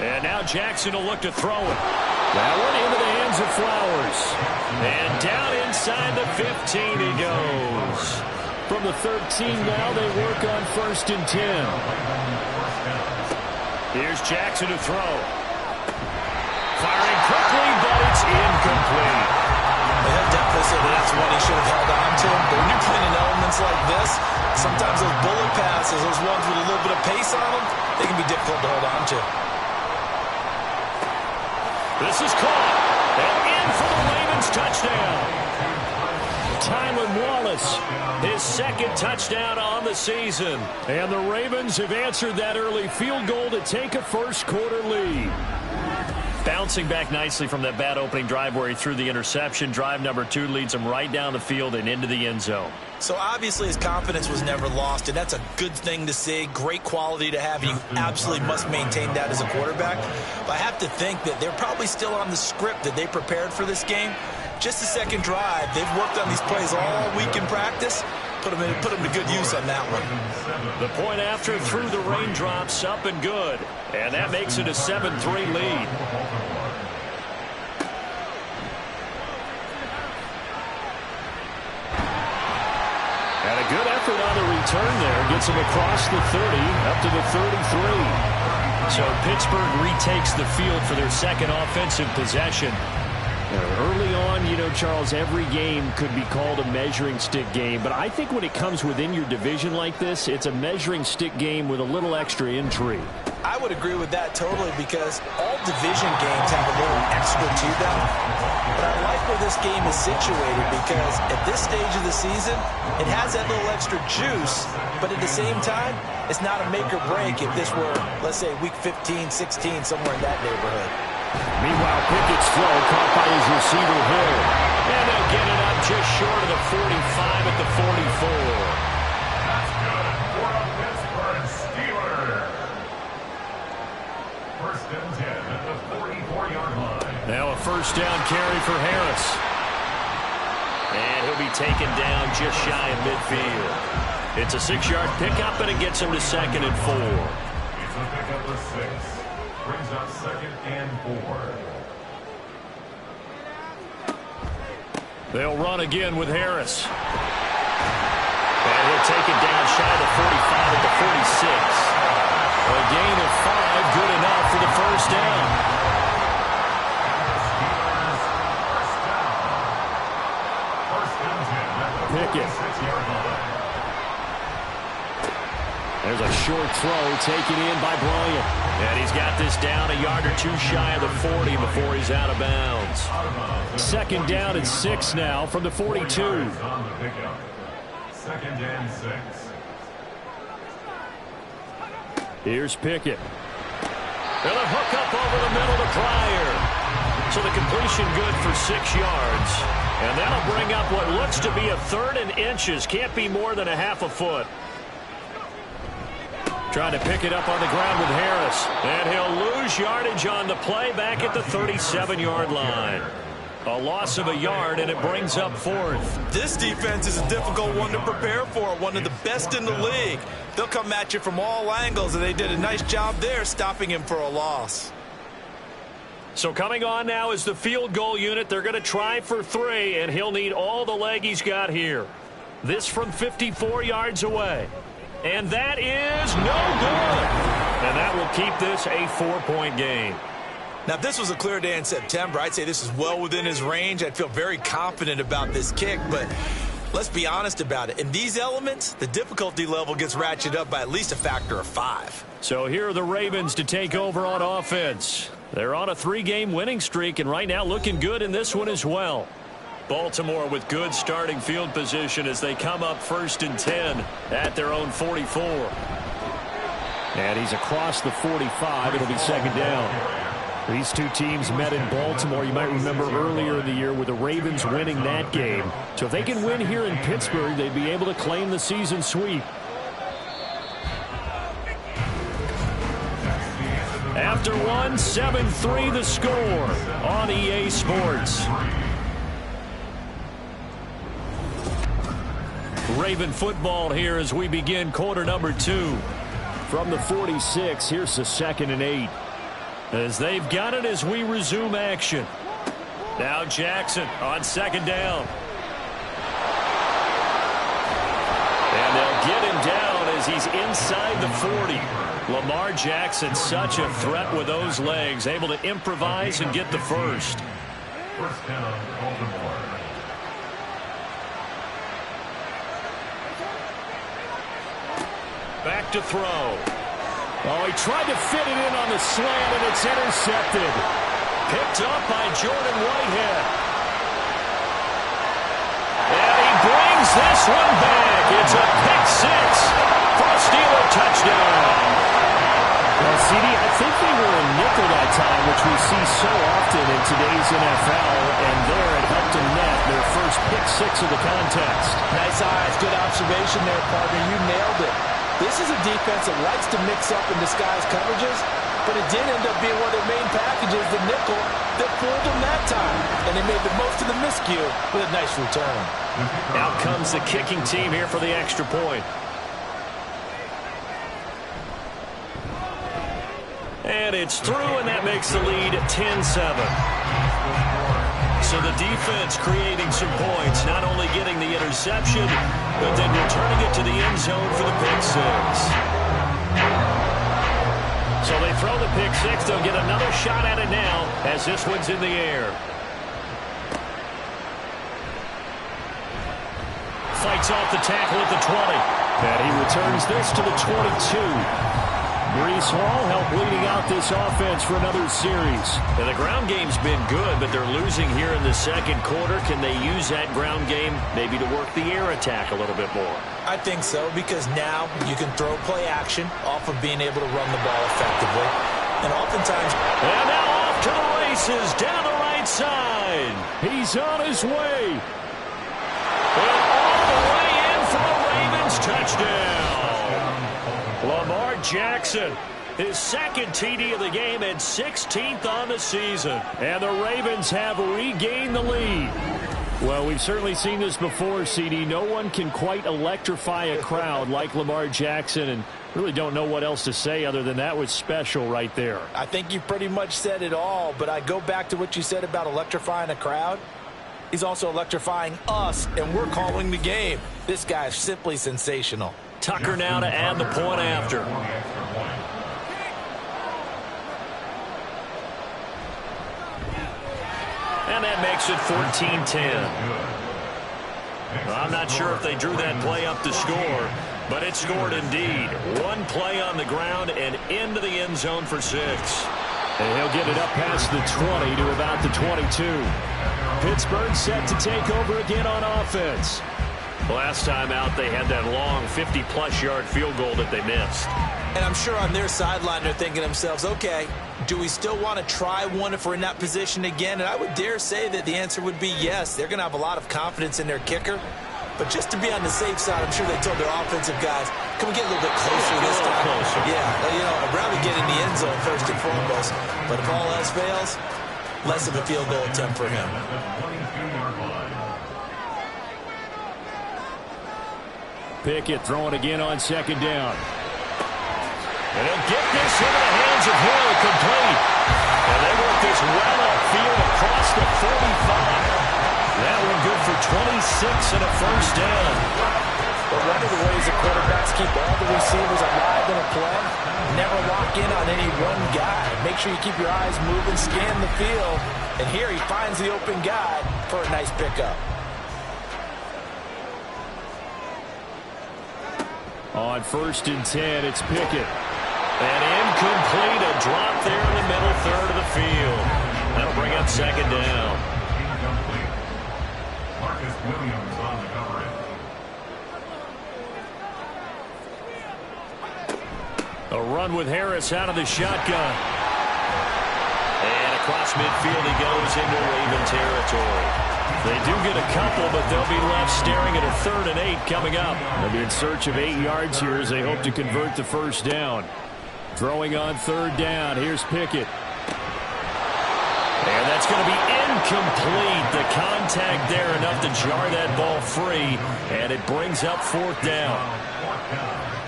And now Jackson will look to throw it. That one into the hands of Flowers. And down inside the 15 he goes. From the 13 now, they work on 1st and 10. Here's Jackson to throw. Firing quickly, but it's incomplete. They have definitely said that's one he should have held on to. But when you're playing in elements like this, sometimes those bullet passes, those ones with a little bit of pace on them, they can be difficult to hold on to. This is caught. And in for the Ravens touchdown. Tylan Wallace, his 2nd touchdown on the season. And the Ravens have answered that early field goal to take a first-quarter lead. Bouncing back nicely from that bad opening drive where he threw the interception. Drive number 2 leads him right down the field and into the end zone. So obviously his confidence was never lost, and that's a good thing to see. Great quality to have. You absolutely must maintain that as a quarterback. But I have to think that they're probably still on the script that they prepared for this game. Just the 2nd drive. They've worked on these plays all week in practice. Put them to good use on that one. The point after through the raindrops, up and good. And that makes it a 7-3 lead. And a good effort on the return there. Gets him across the 30, up to the 33. So Pittsburgh retakes the field for their 2nd offensive possession. Early on, you know, Charles, every game could be called a measuring stick game. But I think when it comes within your division like this, it's a measuring stick game with a little extra intrigue. I would agree with that totally because all division games have a little extra to them. But I like where this game is situated because at this stage of the season, it has that little extra juice. But at the same time, it's not a make or break if this were, let's say, week 15, 16, somewhere in that neighborhood. Meanwhile, Pickett's throw caught by his receiver, Hill. And they'll get it up just short of the 45 at the 44. That's good for a Pittsburgh Steelers. First and 10 at the 44-yard line. Now a first down carry for Harris. And he'll be taken down just shy of midfield. It's a 6-yard pickup, and it gets him to 2nd and 4. It's a pickup of 6. Brings up 2nd and 4. They'll run again with Harris. And he'll take it down shy of the 45 at the 46. A gain of 5, good enough for the first down. Pickett. There's a short throw taken in by Bryant. And he's got this down a yard or two shy of the 40 before he's out of bounds. 2nd down and 6 now from the 42. 2nd and 6. Here's Pickett. And a hook up over the middle to Pryor. So the completion good for 6 yards. And that'll bring up what looks to be a 3rd and inches. Can't be more than a half a foot. Trying to pick it up on the ground with Harris. And he'll lose yardage on the play back at the 37-yard line. A loss of a yard, and it brings up 4th. This defense is a difficult one to prepare for, one of the best in the league. They'll come at you from all angles, and they did a nice job there stopping him for a loss. So coming on now is the field goal unit. They're going to try for 3, and he'll need all the leg he's got here. This from 54 yards away. And that is no good. And that will keep this a 4-point game. Now, if this was a clear day in September, I'd say this is well within his range. I'd feel very confident about this kick, but let's be honest about it. In these elements, the difficulty level gets ratcheted up by at least a factor of 5. So here are the Ravens to take over on offense. They're on a 3-game winning streak, and right now looking good in this one as well. Baltimore with good starting field position as they come up 1st and 10 at their own 44. And he's across the 45. It'll be 2nd down. These two teams met in Baltimore. You might remember earlier in the year with the Ravens winning that game. So if they can win here in Pittsburgh, they'd be able to claim the season sweep. After one, 7-3 the score on EA Sports. Raven football here as we begin quarter number 2. From the 46, here's the 2nd and 8. As they've got it as we resume action. Now Jackson on 2nd down. And they'll get him down as he's inside the 40. Lamar Jackson, such a threat with those legs, able to improvise and get the first. First down, Baltimore. Back to throw. Oh, he tried to fit it in on the slant, and it's intercepted. Picked up by Jordan Whitehead. And he brings this one back. It's a pick 6 for a Steeler touchdown. Well, CD, I think they were in nickel that time, which we see so often in today's NFL, and there it helped them net their first pick 6 of the contest. Nice eyes, good observation there, partner. You nailed it. This is a defense that likes to mix up and disguise coverages, but it did end up being one of their main packages, the nickel, that fooled them that time. And they made the most of the miscue with a nice return. Out comes the kicking team here for the extra point. And it's through, and that makes the lead 10-7. So the defense creating some points, not only getting the interception, but then returning it to the end zone for the pick 6. So they throw the pick 6. They'll get another shot at it now as this one's in the air. fights off the tackle at the 20. And he returns this to the 22. Breece Hall helped leading out this offense for another series. And the ground game's been good, but they're losing here in the second quarter. Can they use that ground game maybe to work the air attack a little bit more? I think so, because now you can throw play action off of being able to run the ball effectively. And oftentimes... And now off to the races down the right side. He's on his way. And all the way in for a Ravens touchdown. Lamar Jackson, his second TD of the game and 16th on the season. And the Ravens have regained the lead. Well, we've certainly seen this before, CD. No one can quite electrify a crowd like Lamar Jackson, and really don't know what else to say other than that was special right there. I think you pretty much said it all, but I go back to what you said about electrifying a crowd. He's also electrifying us, and we're calling the game. This guy is simply sensational. Tucker now to add the point after. And that makes it 14-10. I'm not sure if they drew that play up to score, but it scored indeed. One play on the ground and into the end zone for 6. And he'll get it up past the 20 to about the 22. Pittsburgh set to take over again on offense. Last time out, they had that long 50-plus yard field goal that they missed. And I'm sure on their sideline they're thinking to themselves, okay, do we still want to try one if we're in that position again? And I would dare say that the answer would be yes. They're going to have a lot of confidence in their kicker. But just to be on the safe side, I'm sure they told their offensive guys, can we get a little bit closer this time? Yeah, you know, I'd rather get in the end zone first and foremost. But if all else fails, less of a field goal attempt for him. Pickett throwing again on second down. And he'll get this into the hands of Hill, complete. And they work this well upfield across the 45. That one good for 26 and a first down. But one of the ways the quarterbacks keep all the receivers alive in a play, never lock in on any one guy. Make sure you keep your eyes moving, scan the field. And here he finds the open guy for a nice pickup. On 1st and 10, it's Pickett. And incomplete, a drop there in the middle third of the field. That'll bring up second down. Incomplete. Marcus Williams on the coverage. A run with Harris out of the shotgun. And across midfield he goes into Raven territory. They do get a couple, but they'll be left staring at a 3rd and 8 coming up. They'll be in search of 8 yards here as they hope to convert the first down. Throwing on 3rd down. Here's Pickett. And that's going to be incomplete. The contact there enough to jar that ball free, and it brings up 4th down.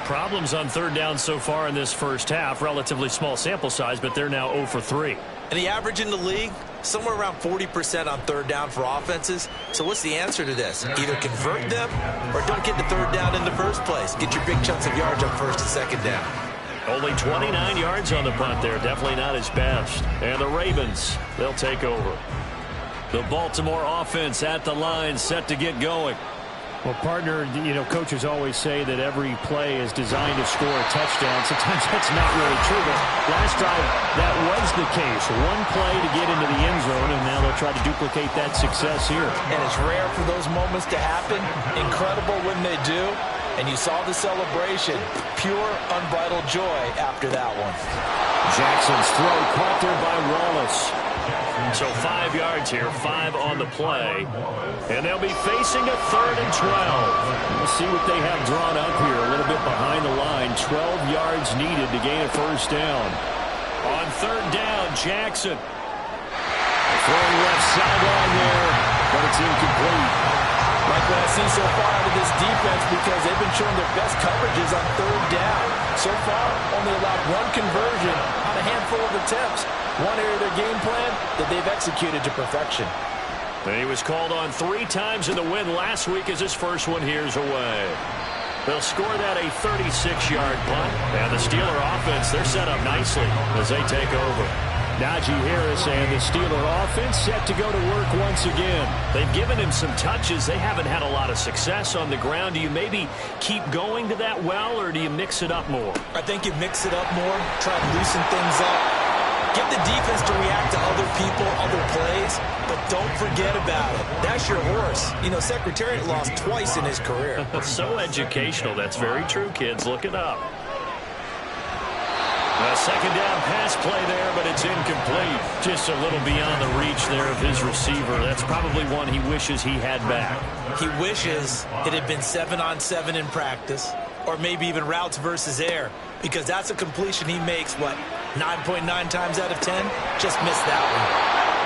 Problems on 3rd down so far in this first half. Relatively small sample size, but they're now 0 for 3. And the average in the league, somewhere around 40% on 3rd down for offenses. So what's the answer to this? Either convert them or don't get the 3rd down in the first place. Get your big chunks of yards on 1st and 2nd down. Only 29 yards on the punt there. Definitely not his best. And the Ravens, they'll take over. The Baltimore offense at the line, set to get going. Well, partner, you know, coaches always say that every play is designed to score a touchdown. Sometimes that's not really true, but last drive, that was the case. One play to get into the end zone, and now they'll try to duplicate that success here. And it's rare for those moments to happen. Incredible when they do. And you saw the celebration. Pure, unbridled joy after that one. Jackson's throw caught there by Wallace. So 5 yards here, 5 on the play. And they'll be facing a 3rd and 12. We'll see what they have drawn up here. A little bit behind the line. 12 yards needed to gain a first down. On 3rd down, Jackson. Throwing left sideline there, but it's incomplete. Like what I see so far out of this defense, because they've been showing their best coverages on 3rd down. So far, only allowed one conversion on a handful of attempts. One area of their game plan that they've executed to perfection. And he was called on 3 times in the win last week as his first one here's away. They'll score that a 36-yard punt. And the Steeler offense, they're set up nicely as they take over. Najee Harris and the Steeler offense set to go to work once again. They've given him some touches. They haven't had a lot of success on the ground. Do you maybe keep going to that well, or do you mix it up more? I think you mix it up more, try to loosen things up. Get the defense to react to other people, other plays, but don't forget about it. That's your horse. You know, Secretariat lost twice in his career. So educational. That's very true, kids. Look it up. A second down pass play there, but it's incomplete. Just a little beyond the reach there of his receiver. That's probably one he wishes he had back. He wishes it had been 7-on-7 in practice, or maybe even routes versus air, because that's a completion he makes, 9.9 times out of 10? Just missed that one.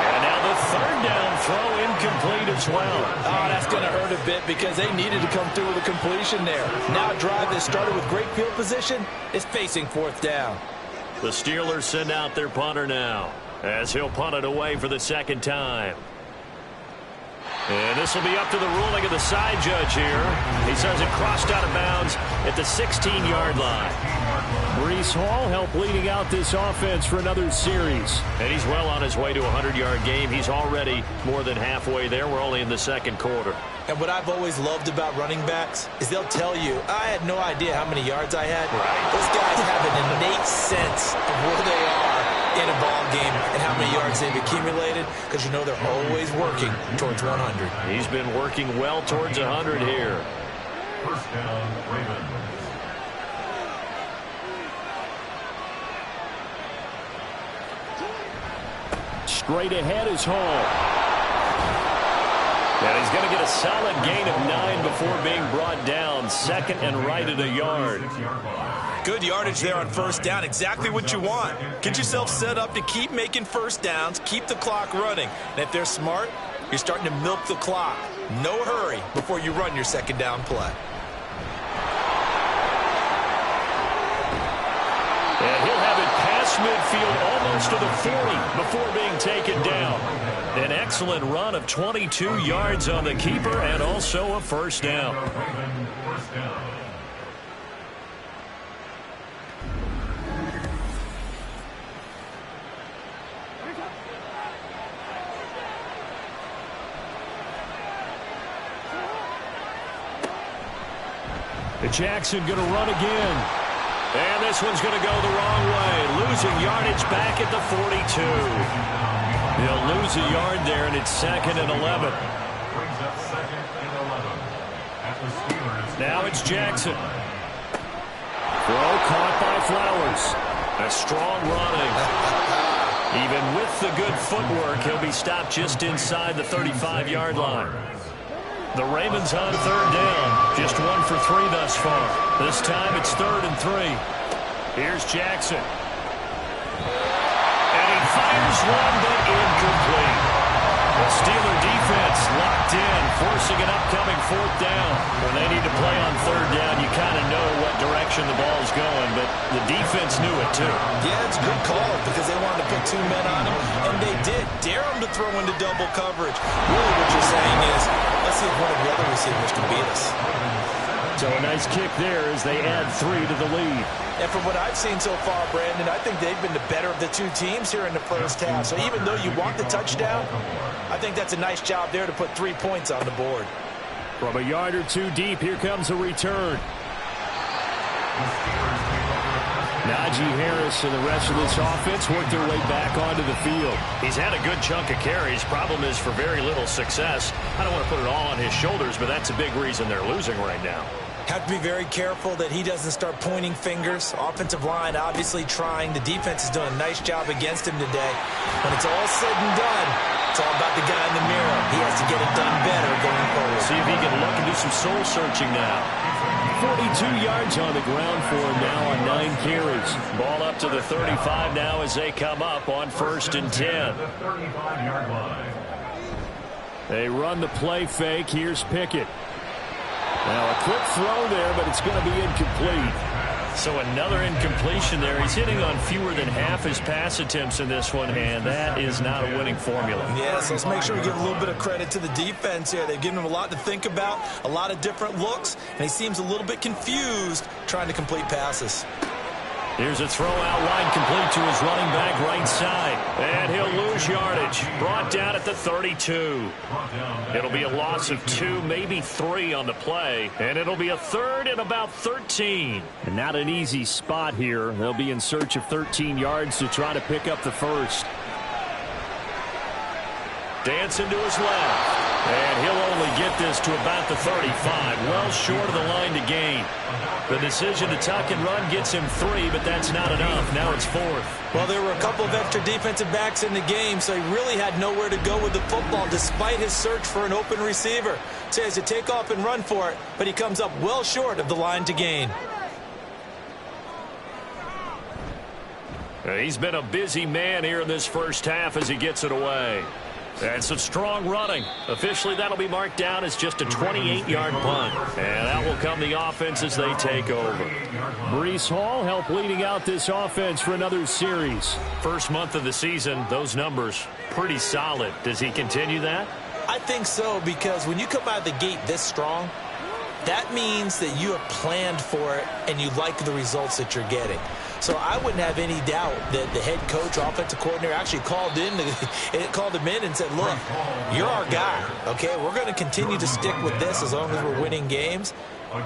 And now the third down throw incomplete as well. Oh, that's going to hurt a bit because they needed to come through with a completion there. Now a drive that started with great field position is facing fourth down. The Steelers send out their punter now, as he'll punt it away for the second time. And this will be up to the ruling of the side judge here. He says it crossed out of bounds at the 16-yard line. Breece Hall helped leading out this offense for another series. And he's well on his way to a 100-yard game. He's already more than halfway there. We're only in the second quarter. And what I've always loved about running backs is they'll tell you, I had no idea how many yards I had. Right. Those guys have an innate sense of where they are in a ball game and how many yards they've accumulated, because you know they're always working towards 100. He's been working well towards 100 here. First down, Ravens. Straight ahead is Hall. And he's going to get a solid gain of 9 before being brought down. Second and right at a yard. Good yardage there on first down. Exactly what you want. Get yourself set up to keep making first downs, keep the clock running. And if they're smart, you're starting to milk the clock. No hurry before you run your second down play. And he'll have it past midfield almost to the 40 before being taken down. An excellent run of 22 yards on the keeper and also a first down. Jackson going to run again. And this one's going to go the wrong way. Losing yardage back at the 42. He'll lose a yard there, and it's 2nd and 11. Now it's Jackson. Throw caught by Flowers. A strong running. Even with the good footwork, he'll be stopped just inside the 35-yard line. The Ravens on third down. Just 1 for 3 thus far. This time it's 3rd and 3. Here's Jackson. And he fires one, but incomplete. The Steeler defense locked in, forcing an upcoming 4th down. When they need to play on 3rd down, you kind of know what direction the ball's going, but the defense knew it too. Yeah, it's a good call because they wanted to put 2 men on him, and they did. Dare him to throw into double coverage. Really what you're saying is, let's see if one of the other receivers can beat us. So a nice kick there as they add 3 to the lead. And from what I've seen so far, Brandon, I think they've been the better of the 2 teams here in the first half. So even though you want the touchdown, I think that's a nice job there to put 3 points on the board. From a yard or 2 deep, here comes a return. Najee Harris and the rest of this offense work their way back onto the field. He's had a good chunk of carries. Problem is for very little success. I don't want to put it all on his shoulders, but that's a big reason they're losing right now. Have to be very careful that he doesn't start pointing fingers. Offensive line obviously trying. The defense is doing a nice job against him today. When it's all said and done, it's all about the guy in the mirror. He has to get it done better going forward. See if he can look and do some soul searching now. 42 yards on the ground for him now on 9 carries. Ball up to the 35 now as they come up on 1st and 10. They run the play fake. Here's Pickett. Now a quick throw there, but it's going to be incomplete. So another incompletion there. He's hitting on fewer than half his pass attempts in this one, and that is not a winning formula. Yeah, so let's make sure we give a little bit of credit to the defense here. They've given him a lot to think about, a lot of different looks, and he seems a little bit confused trying to complete passes. Here's a throw out line complete to his running back right side. And he'll lose yardage. Brought down at the 32. It'll be a loss of 2, maybe 3 on the play. And it'll be a third and about 13. And not an easy spot here. They'll be in search of 13 yards to try to pick up the first. Dancing to his left. And he'll only get this to about the 35. Well short of the line to gain. The decision to tuck and run gets him 3, but that's not enough. Now it's 4th. Well, there were a couple of extra defensive backs in the game, so he really had nowhere to go with the football despite his search for an open receiver. So he has to take off and run for it, but he comes up well short of the line to gain. He's been a busy man here in this first half as he gets it away. And some strong running. Officially, that'll be marked down as just a 28-yard punt. And out will come the offense as they take over. Breece Hall helped leading out this offense for another series. First month of the season, those numbers pretty solid. Does he continue that? I think so, because when you come out of the gate this strong, that means that you have planned for it and you like the results that you're getting. So I wouldn't have any doubt that the head coach, offensive coordinator, actually called him in and said, look, you're our guy, okay? We're going to continue to stick with this as long as we're winning games.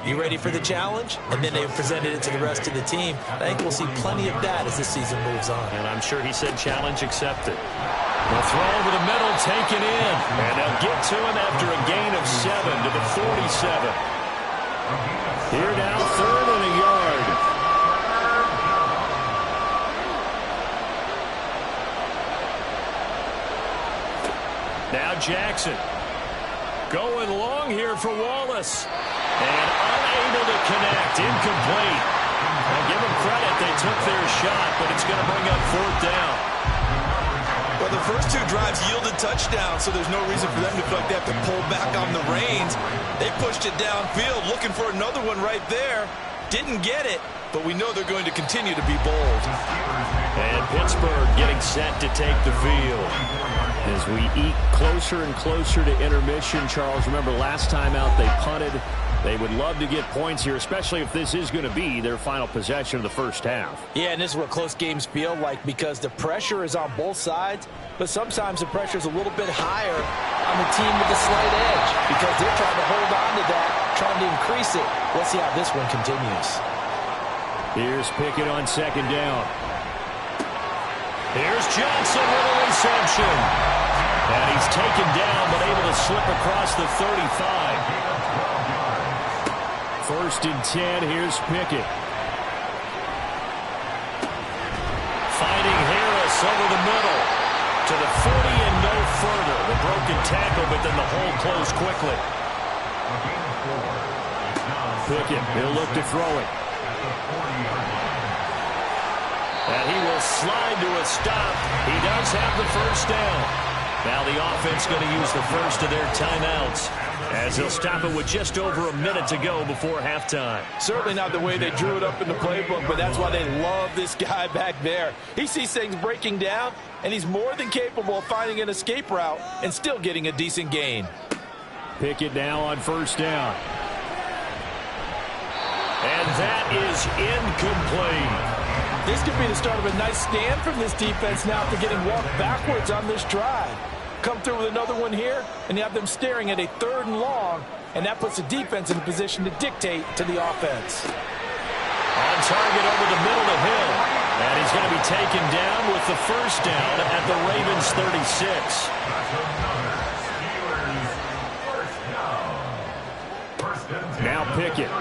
You ready for the challenge? And then they presented it to the rest of the team. I think we'll see plenty of that as this season moves on. And I'm sure he said challenge accepted. The throw over the middle taken in. And they'll get to him after a gain of 7 to the 47. Here now, 3rd and a yard. Now Jackson. Going long here for Wallace. And unable to connect. Incomplete. I'll give them credit. They took their shot, but it's going to bring up 4th down. Well, the first 2 drives yielded touchdowns, so there's no reason for them to feel like they have to pull back on the reins. They pushed it downfield, looking for another one right there. Didn't get it, but we know they're going to continue to be bold. And Pittsburgh getting set to take the field. As we eat closer and closer to intermission, Charles, remember last time out they punted. They would love to get points here, especially if this is going to be their final possession of the first half. Yeah, and this is what close games feel like because the pressure is on both sides, but sometimes the pressure is a little bit higher on the team with the slight edge because they're trying to hold on to that, trying to increase it. Let's see how this one continues. Here's Pickett on 2nd down. Here's Johnson with a reception. And he's taken down, but able to slip across the 35. 1st and 10, here's Pickett. Finding Harris over the middle. To the 40 and no further. The broken tackle, but then the hole closed quickly. Pickett, he'll look to throw it. And he will slide to a stop. He does have the 1st down. Now the offense going to use the first of their timeouts as they'll stop it with just over a minute to go before halftime. Certainly not the way they drew it up in the playbook, but that's why they love this guy back there. He sees things breaking down, and he's more than capable of finding an escape route and still getting a decent gain. Pickett now on 1st down. And that is incomplete. This could be the start of a nice stand from this defense now after getting walked backwards on this drive. Come through with another one here, and you have them staring at a 3rd and long, and that puts the defense in a position to dictate to the offense. On target over the middle to Hill, and he's going to be taken down with the 1st down at the Ravens 36. Now Pickett.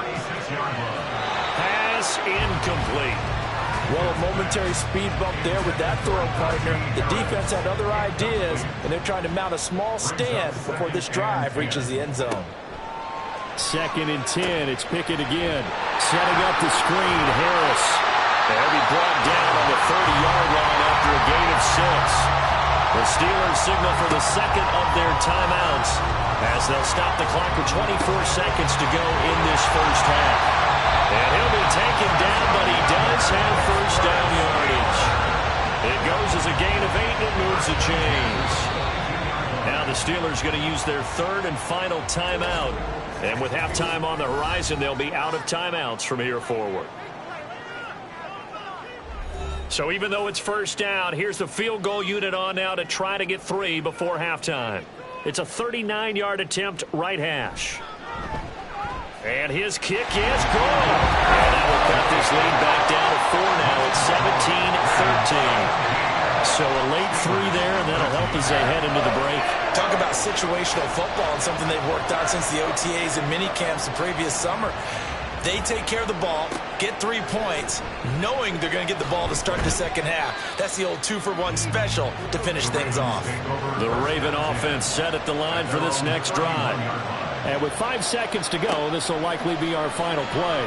Pass incomplete. Well, a momentary speed bump there with that throw, partner. The defense had other ideas, and they're trying to mount a small stand before this drive reaches the end zone. 2nd and 10. It's Pickett again. Setting up the screen. Harris. They'll be brought down on the 30-yard line after a gain of 6. The Steelers signal for the 2nd of their timeouts as they'll stop the clock with 24 seconds to go in this first half. And he'll be taken down, but he does have 1st down yardage. It goes as a gain of 8, and it moves the chains. Now the Steelers going to use their 3rd and final timeout. And with halftime on the horizon, they'll be out of timeouts from here forward. So even though it's first down, here's the field goal unit on now to try to get 3 before halftime. It's a 39-yard attempt, right hash. And his kick is good. And that will cut this lead back down to 4 now. It's 17-13. So a late 3 there, and that'll help as they head into the break. Talk about situational football and something they've worked out since the OTAs and mini camps the previous summer. They take care of the ball, get 3 points, knowing they're going to get the ball to start the second half. That's the old 2-for-1 special to finish things off. The Raven offense set at the line for this next drive. And with 5 seconds to go, this will likely be our final play.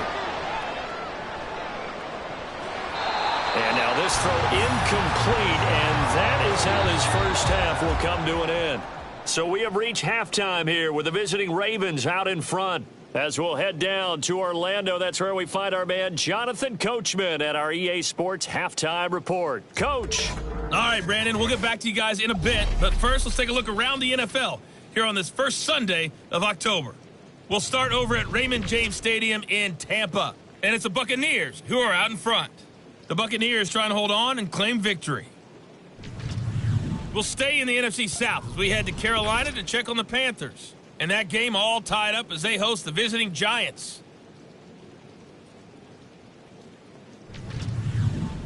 And now this throw incomplete, and that is how this first half will come to an end. So we have reached halftime here with the visiting Ravens out in front. As we'll head down to Orlando, that's where we find our man Jonathan Coachman at our EA Sports Halftime Report. Coach. All right, Brandon, we'll get back to you guys in a bit. But first, let's take a look around the NFL here on this first Sunday of October. We'll start over at Raymond James Stadium in Tampa. And it's the Buccaneers who are out in front. The Buccaneers trying to hold on and claim victory. We'll stay in the NFC South as we head to Carolina to check on the Panthers. And that game all tied up as they host the visiting Giants.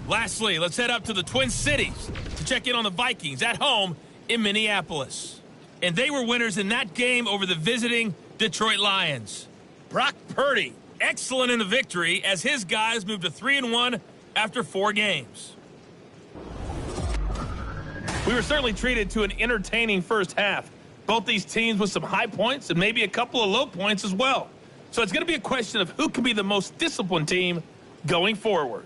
Lastly, let's head up to the Twin Cities to check in on the Vikings at home in Minneapolis. And they were winners in that game over the visiting Detroit Lions. Brock Purdy, excellent in the victory as his guys moved to 3-1 after 4 games. We were certainly treated to an entertaining first half. Both these teams with some high points and maybe a couple of low points as well. So it's going to be a question of who can be the most disciplined team going forward.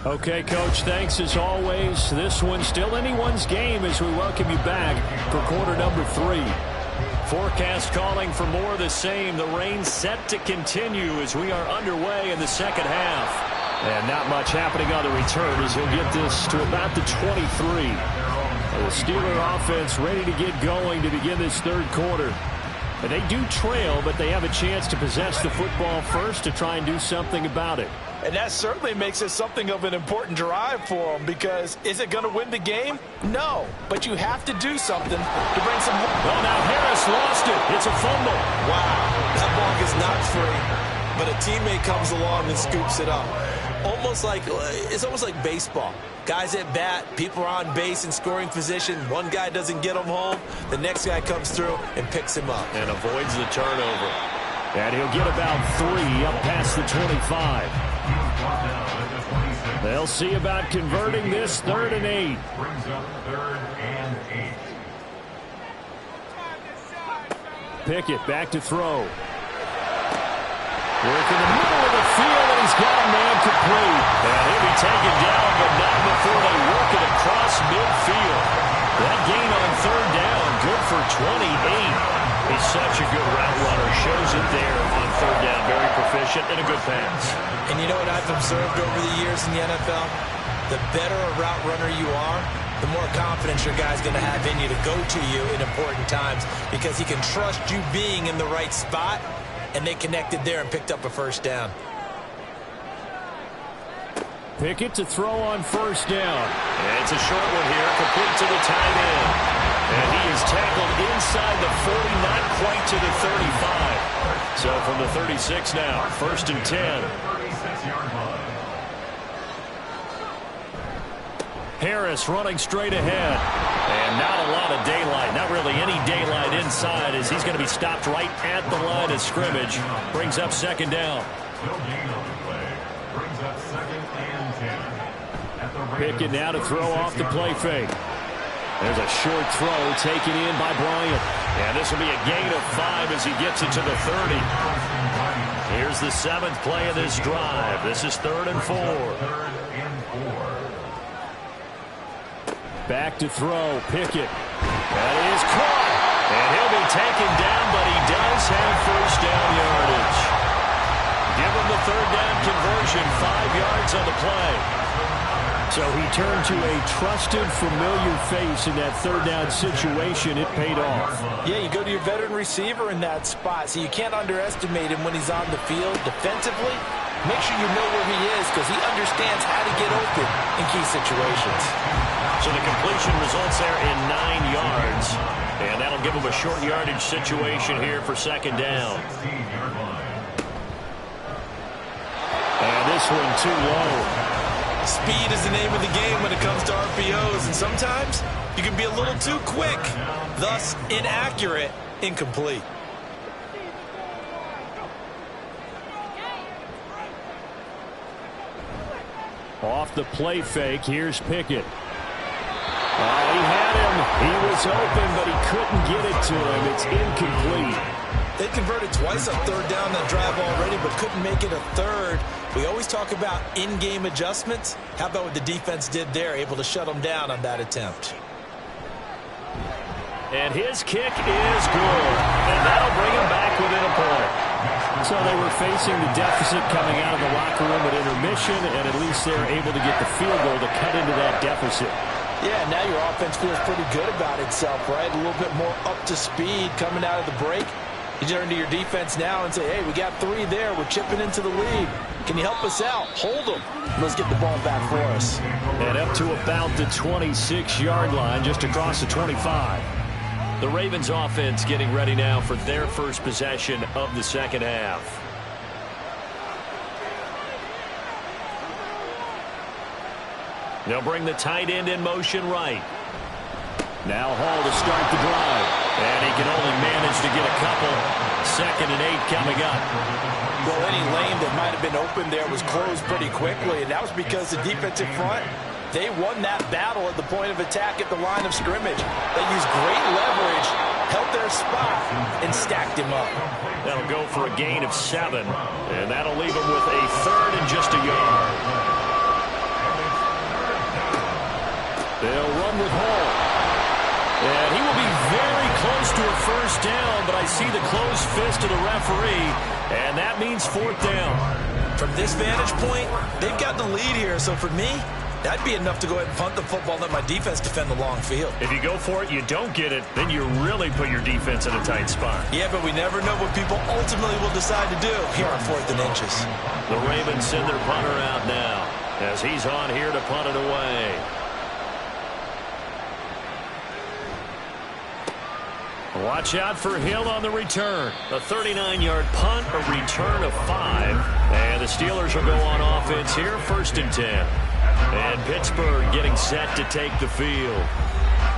Okay, Coach, thanks as always. This one's still anyone's game as we welcome you back for quarter number 3. Forecast calling for more of the same. The rain set to continue as we are underway in the second half. And not much happening on the return as he'll get this to about the 23. The Steeler offense ready to get going to begin this third quarter. And they do trail, but they have a chance to possess the football first to try and do something about it. And that certainly makes it something of an important drive for them because is it going to win the game? No. But you have to do something to bring some hope. Well, now Harris lost it. It's a fumble. Wow. That ball is not free. But a teammate comes along and scoops it up. It's almost like baseball. Guys at bat, people are on base in scoring position. One guy doesn't get him home. The next guy comes through and picks him up. And avoids the turnover. And he'll get about 3 up past the 25. They'll see about converting this 3rd and 8. Brings up 3rd and 8. Pickett back to throw. Work in the middle of the field, and he's got a man complete. And he'll be taken down, but not before they work it across midfield. That gain on 3rd down, good for 28. He's such a good route runner. Shows it there on 3rd down. Very proficient and a good pass. And you know what I've observed over the years in the NFL? The better a route runner you are, the more confidence your guy's going to have in you to go to you in important times because he can trust you being in the right spot, and they connected there and picked up a 1st down. Pickett to throw on 1st down. And it's a short one here, complete to the tight end. And he is tackled inside the 40, not quite to the 35. So from the 36 now, 1st and 10. Harris running straight ahead. And not a lot of daylight, not really any daylight inside as he's going to be stopped right at the line of scrimmage. Brings up 2nd down. Pickett now to throw off the play fake. There's a short throw taken in by Bryant. And this will be a gain of 5 as he gets it to the 30. Here's the 7th play of this drive. This is 3rd and 4. Back to throw, Pickett. That is caught. And he'll be taken down, but he does have 1st down yardage. Give him the 3rd down conversion, 5 yards on the play. So he turned to a trusted, familiar face in that third down situation. It paid off. Yeah, you go to your veteran receiver in that spot, so you can't underestimate him when he's on the field defensively. Make sure you know where he is because he understands how to get open in key situations. So the completion results there in 9 yards. And that'll give him a short yardage situation here for second down. And this one too low. Speed is the name of the game when it comes to RPOs, and sometimes you can be a little too quick, thus inaccurate, incomplete. Off the play fake, here's Pickett. He had him. He was open, but he couldn't get it to him. It's incomplete. They converted twice on third down that drive already, but couldn't make it a third. We always talk about in-game adjustments. How about what the defense did there, able to shut them down on that attempt? And his kick is good. And that'll bring him back within a point. So they were facing the deficit coming out of the locker room at intermission, and at least they're able to get the field goal to cut into that deficit. Yeah, now your offense feels pretty good about itself, right? A little bit more up to speed coming out of the break. You turn to your defense now and say, hey, we got 3 there. We're chipping into the lead. Can you help us out? Hold them. Let's get the ball back for us. And up to about the 26-yard line, just across the 25. The Ravens offense getting ready now for their first possession of the second half. They'll bring the tight end in motion right. Now Hall to start the drive. And he can only manage to get a couple. 2nd and 8 coming up. Well, any lane that might have been open there was closed pretty quickly, and that was because the defensive front, they won that battle at the point of attack at the line of scrimmage. They used great leverage, held their spot, and stacked him up. That'll go for a gain of 7, and that'll leave him with a 3rd and just a yard. They'll run with Hall. And he will be very close to a first down, but I see the closed fist of the referee, and that means 4th down. From this vantage point, they've got the lead here, so for me, that'd be enough to go ahead and punt the football and let my defense defend the long field. If you go for it, you don't get it, then you really put your defense in a tight spot. Yeah, but we never know what people ultimately will decide to do here on 4th and inches. The Ravens send their punter out now as he's on here to punt it away. Watch out for Hill on the return. A 39-yard punt, a return of 5. And the Steelers will go on offense here, 1st and 10. And Pittsburgh getting set to take the field.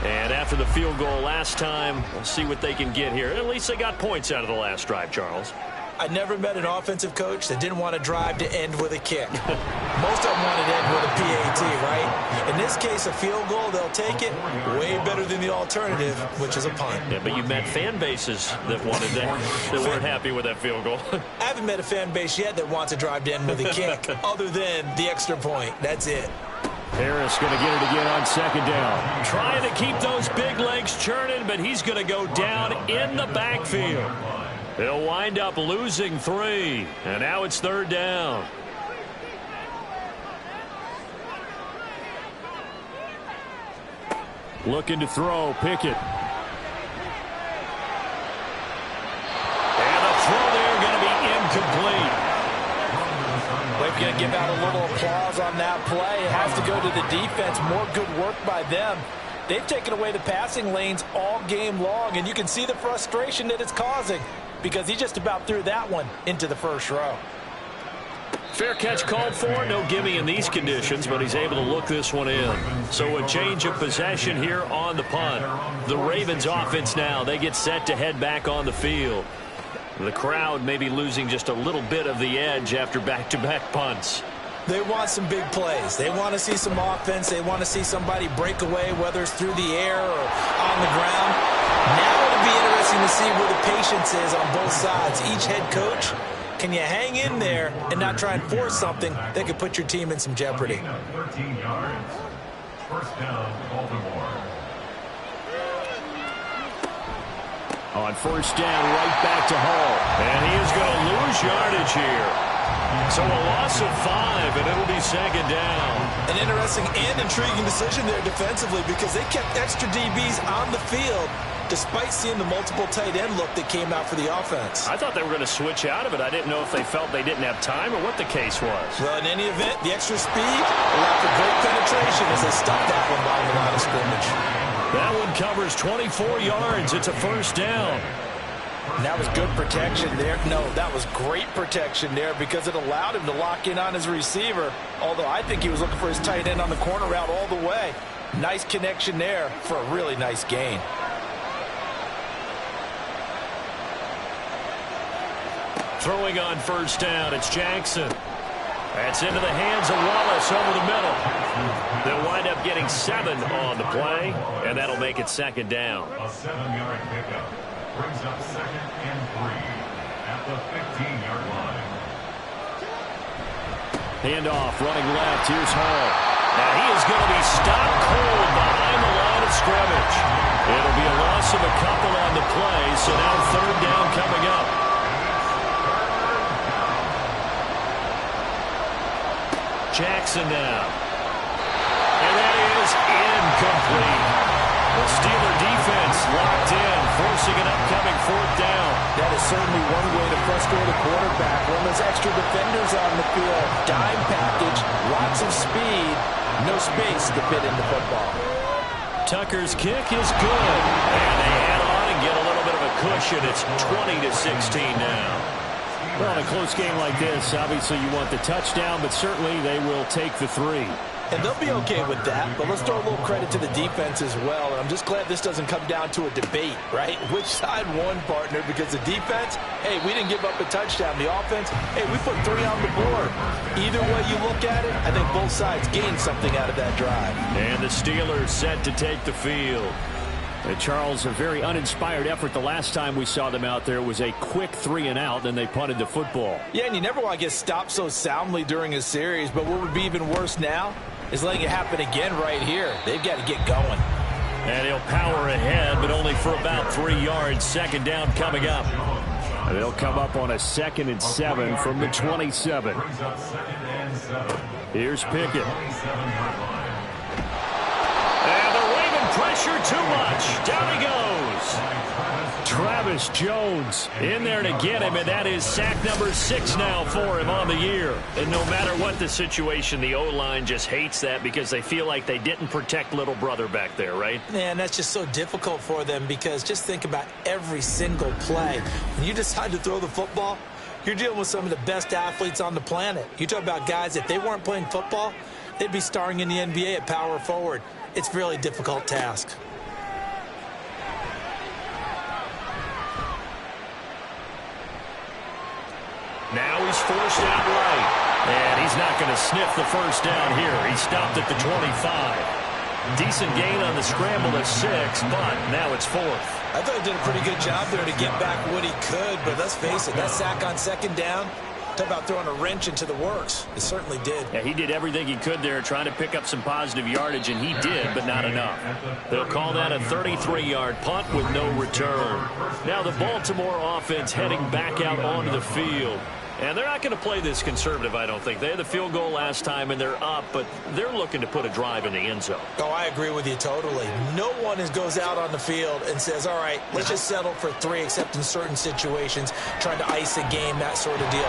And after the field goal last time, we'll see what they can get here. At least they got points out of the last drive, Charles. I never met an offensive coach that didn't want to drive to end with a kick. Most of them wanted to end with a PAT, right? In this case, a field goal, they'll take it. Way better than the alternative, which is a punt. Yeah, but you met fan bases that wanted that, that weren't happy with that field goal. I haven't met a fan base yet that wants to drive to end with a kick, other than the extra point. That's it. Harris going to get it again on 2nd down. Trying to keep those big legs churning, but he's going to go down in the backfield. He'll wind up losing 3, and now it's 3rd down. Looking to throw, Pickett. And the throw there going to be incomplete. We're going to give out a little applause on that play. It has to go to the defense. More good work by them. They've taken away the passing lanes all game long, and you can see the frustration that it's causing because he just about threw that one into the first row. Fair catch called for. No gimme in these conditions, but he's able to look this one in. So a change of possession here on the punt. The Ravens offense now, they get set to head back on the field. The crowd may be losing just a little bit of the edge after back-to-back punts. They want some big plays. They want to see some offense. They want to see somebody break away, whether it's through the air or on the ground. Now it'll be interesting to see where the patience is on both sides. Each head coach, can you hang in there and not try and force something that could put your team in some jeopardy? 13 yards. First down, Baltimore. On 1st down, right back to Hall. And he is going to lose yardage here. So a loss of 5, and it'll be second down. An interesting and intriguing decision there defensively because they kept extra DBs on the field despite seeing the multiple tight end look that came out for the offense. I thought they were going to switch out of it. I didn't know if they felt they didn't have time or what the case was. Well, in any event, the extra speed allowed for great penetration as they stuffed that one by the line of scrimmage. That one covers 24 yards. It's a first down. And that was good protection there. No, that was great protection there because it allowed him to lock in on his receiver, although I think he was looking for his tight end on the corner route all the way. Nice connection there for a really nice gain. Throwing on first down, it's Jackson. That's into the hands of Wallace over the middle. They'll wind up getting 7 on the play, and that'll make it second down. A 7-yard pickup brings up 2nd and 3 at the 15-yard line. Handoff, running left. Here's Hall. Now he is going to be stopped cold behind the line of scrimmage. It'll be a loss of a couple on the play, so now third down coming up. Jackson now. And that is incomplete. The Steeler defense locked in, forcing an upcoming fourth down. That is certainly one way to frustrate a quarterback. When there's extra defenders on the field, dime package, lots of speed, no space to fit in the football. Tucker's kick is good. And they add on and get a little bit of a cushion. It's 20-16 now. Well, in a close game like this, obviously you want the touchdown, but certainly they will take the 3. And they'll be okay with that, but let's throw a little credit to the defense as well. And I'm just glad this doesn't come down to a debate, right? Which side won, partner? Because the defense, hey, we didn't give up a touchdown. The offense, hey, we put 3 on the board. Either way you look at it, I think both sides gained something out of that drive. And the Steelers set to take the field. Charles, a very uninspired effort the last time we saw them out there was a quick 3-and-out, then they punted the football. Yeah, and you never want to get stopped so soundly during a series, but what would be even worse now is letting it happen again right here. They've got to get going. And he'll power ahead, but only for about 3 yards. Second down coming up. And they'll come up on a 2nd and 7 from the 27. Here's Pickett. Pressure too much. Down he goes. Travis Jones in there to get him, and that is sack number 6 now for him on the year. And no matter what the situation, the O-line just hates that because they feel like they didn't protect little brother back there, right? Man, that's just so difficult for them because just think about every single play. When you decide to throw the football, you're dealing with some of the best athletes on the planet. You talk about guys, if they weren't playing football, they'd be starring in the NBA at power forward. It's a really difficult task. Now he's forced out right. And he's not going to sniff the first down here. He stopped at the 25. Decent gain on the scramble at 6, but now it's 4th. I thought he did a pretty good job there to get back what he could, but let's face it, that sack on 2nd down, talk about throwing a wrench into the works. It certainly did. Yeah, he did everything he could there trying to pick up some positive yardage, and he did, but not enough. They'll call that a 33-yard punt with no return. Now the Baltimore offense heading back out onto the field. And they're not going to play this conservative, I don't think. They had the field goal last time, and they're up, but they're looking to put a drive in the end zone. Oh, I agree with you totally. No one goes out on the field and says, all right, let's just settle for 3, except in certain situations, trying to ice a game, that sort of deal.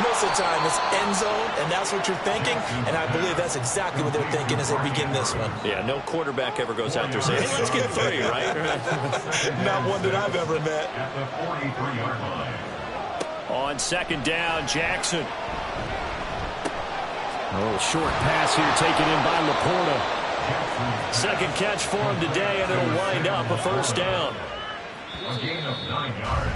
Most of the time, it's end zone, and that's what you're thinking, and I believe that's exactly what they're thinking as they begin this one. Yeah, no quarterback ever goes out there saying, hey, let's get 3, right? Not one that I've ever met. At the 43-yard line. On 2nd down, Jackson. A little short pass here taken in by Laporta. Second catch for him today, and it'll wind up a first down. A gain of 9 yards.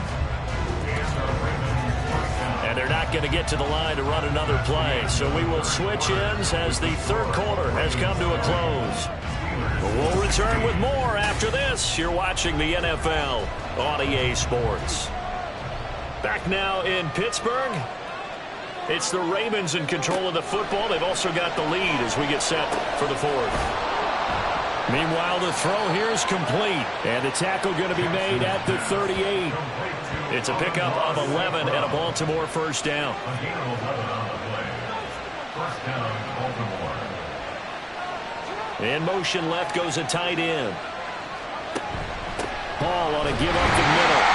And they're not going to get to the line to run another play, so we will switch ends as the third quarter has come to a close. But we'll return with more after this. You're watching the NFL on EA Sports. Back now in Pittsburgh. It's the Ravens in control of the football. They've also got the lead as we get set for the 4th. Meanwhile, the throw here is complete. And the tackle going to be made at the 38. It's a pickup of 11 and a Baltimore first down. In motion left goes a tight end. Hall on a give up the middle.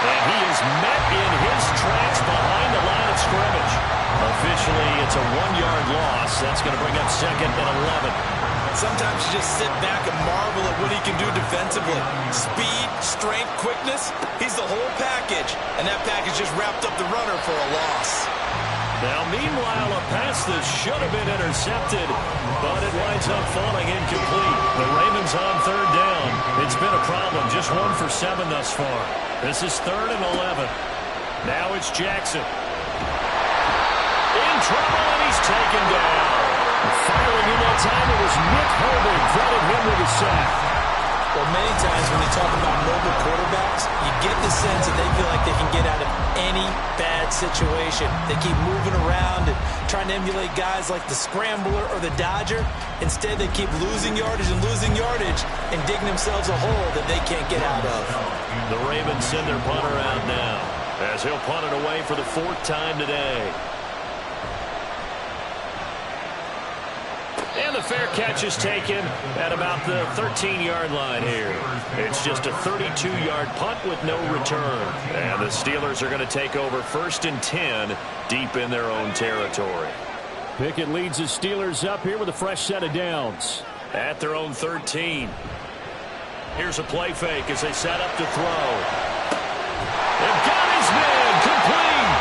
And he is met in his tracks behind the line of scrimmage. Officially, it's a 1-yard loss. That's going to bring up second and 11. Sometimes you just sit back and marvel at what he can do defensively. Speed, strength, quickness. He's the whole package. And that package just wrapped up the runner for a loss. Now, meanwhile, a pass that should have been intercepted, but it winds up falling incomplete. The Ravens on third down. It's been a problem. Just 1 for 7 thus far. This is 3rd and 11. Now it's Jackson. In trouble, and he's taken down. Firing in that time, it was Nick Herbig. Credit him with a sack. Well, many times when you talk about mobile quarterbacks, you get the sense that they feel like they can get out of any bad situation. They keep moving around and trying to emulate guys like the Scrambler or the Dodger. Instead, they keep losing yardage and digging themselves a hole that they can't get out of. The Ravens send their punter out now as he'll punt it away for the 4th time today. And the fair catch is taken at about the 13-yard line here. It's just a 32-yard punt with no return. And the Steelers are going to take over 1st and 10 deep in their own territory. Pickett leads the Steelers up here with a fresh set of downs. At their own 13. Here's a play fake as they set up to throw. They've got his man complete.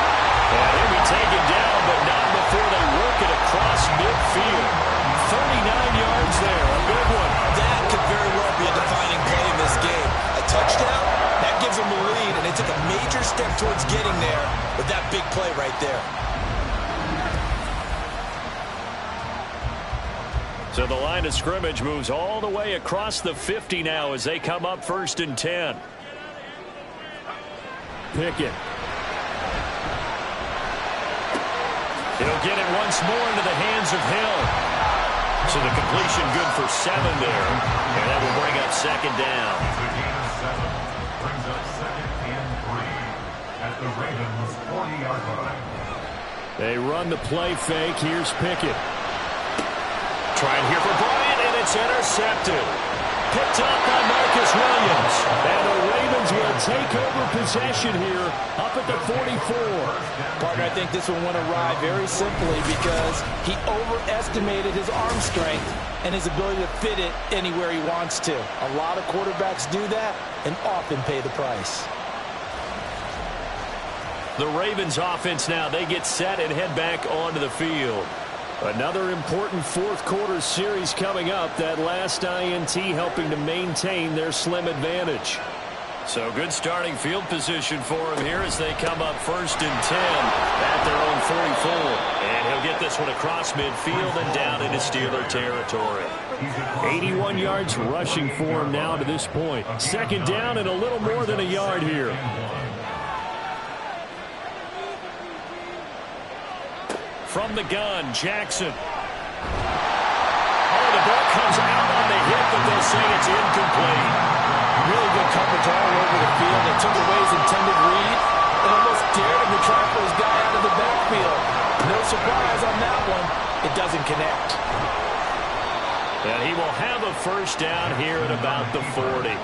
And he'll be taken down, but not before they work it across midfield. 39 yards there, a good one. That could very well be a defining play in this game. A touchdown, that gives them a lead, and they took a major step towards getting there with that big play right there. So the line of scrimmage moves all the way across the 50 now as they come up 1st and 10. Pickett. He'll get it once more into the hands of Hill. So the completion good for 7 there. And that will bring up 2nd down. Brings up 2nd and 3 at the Ravens 40-yard line. They run the play fake. Here's Pickett. Trying here for Bryant, and it's intercepted. Picked up by Marcus Williams. And the Ravens will take over possession here up at the 44. Partner, I think this one went awry very simply because he overestimated his arm strength and his ability to fit it anywhere he wants to. A lot of quarterbacks do that and often pay the price. The Ravens offense now, they get set and head back onto the field. Another important 4th quarter series coming up. That last INT helping to maintain their slim advantage. So good starting field position for him here as they come up 1st and 10 at their own 44. And he'll get this one across midfield and down into Steeler territory. 81 yards rushing for him now to this point. 2nd down and a little more than a yard here. From the gun, Jackson. Oh, the ball comes out on the hit, but they'll say it's incomplete. Really good coverage all over the field. They took away his intended read and almost dared him to try for his guy out of the backfield. No surprise on that one. It doesn't connect. And he will have a 1st down here at about the 40.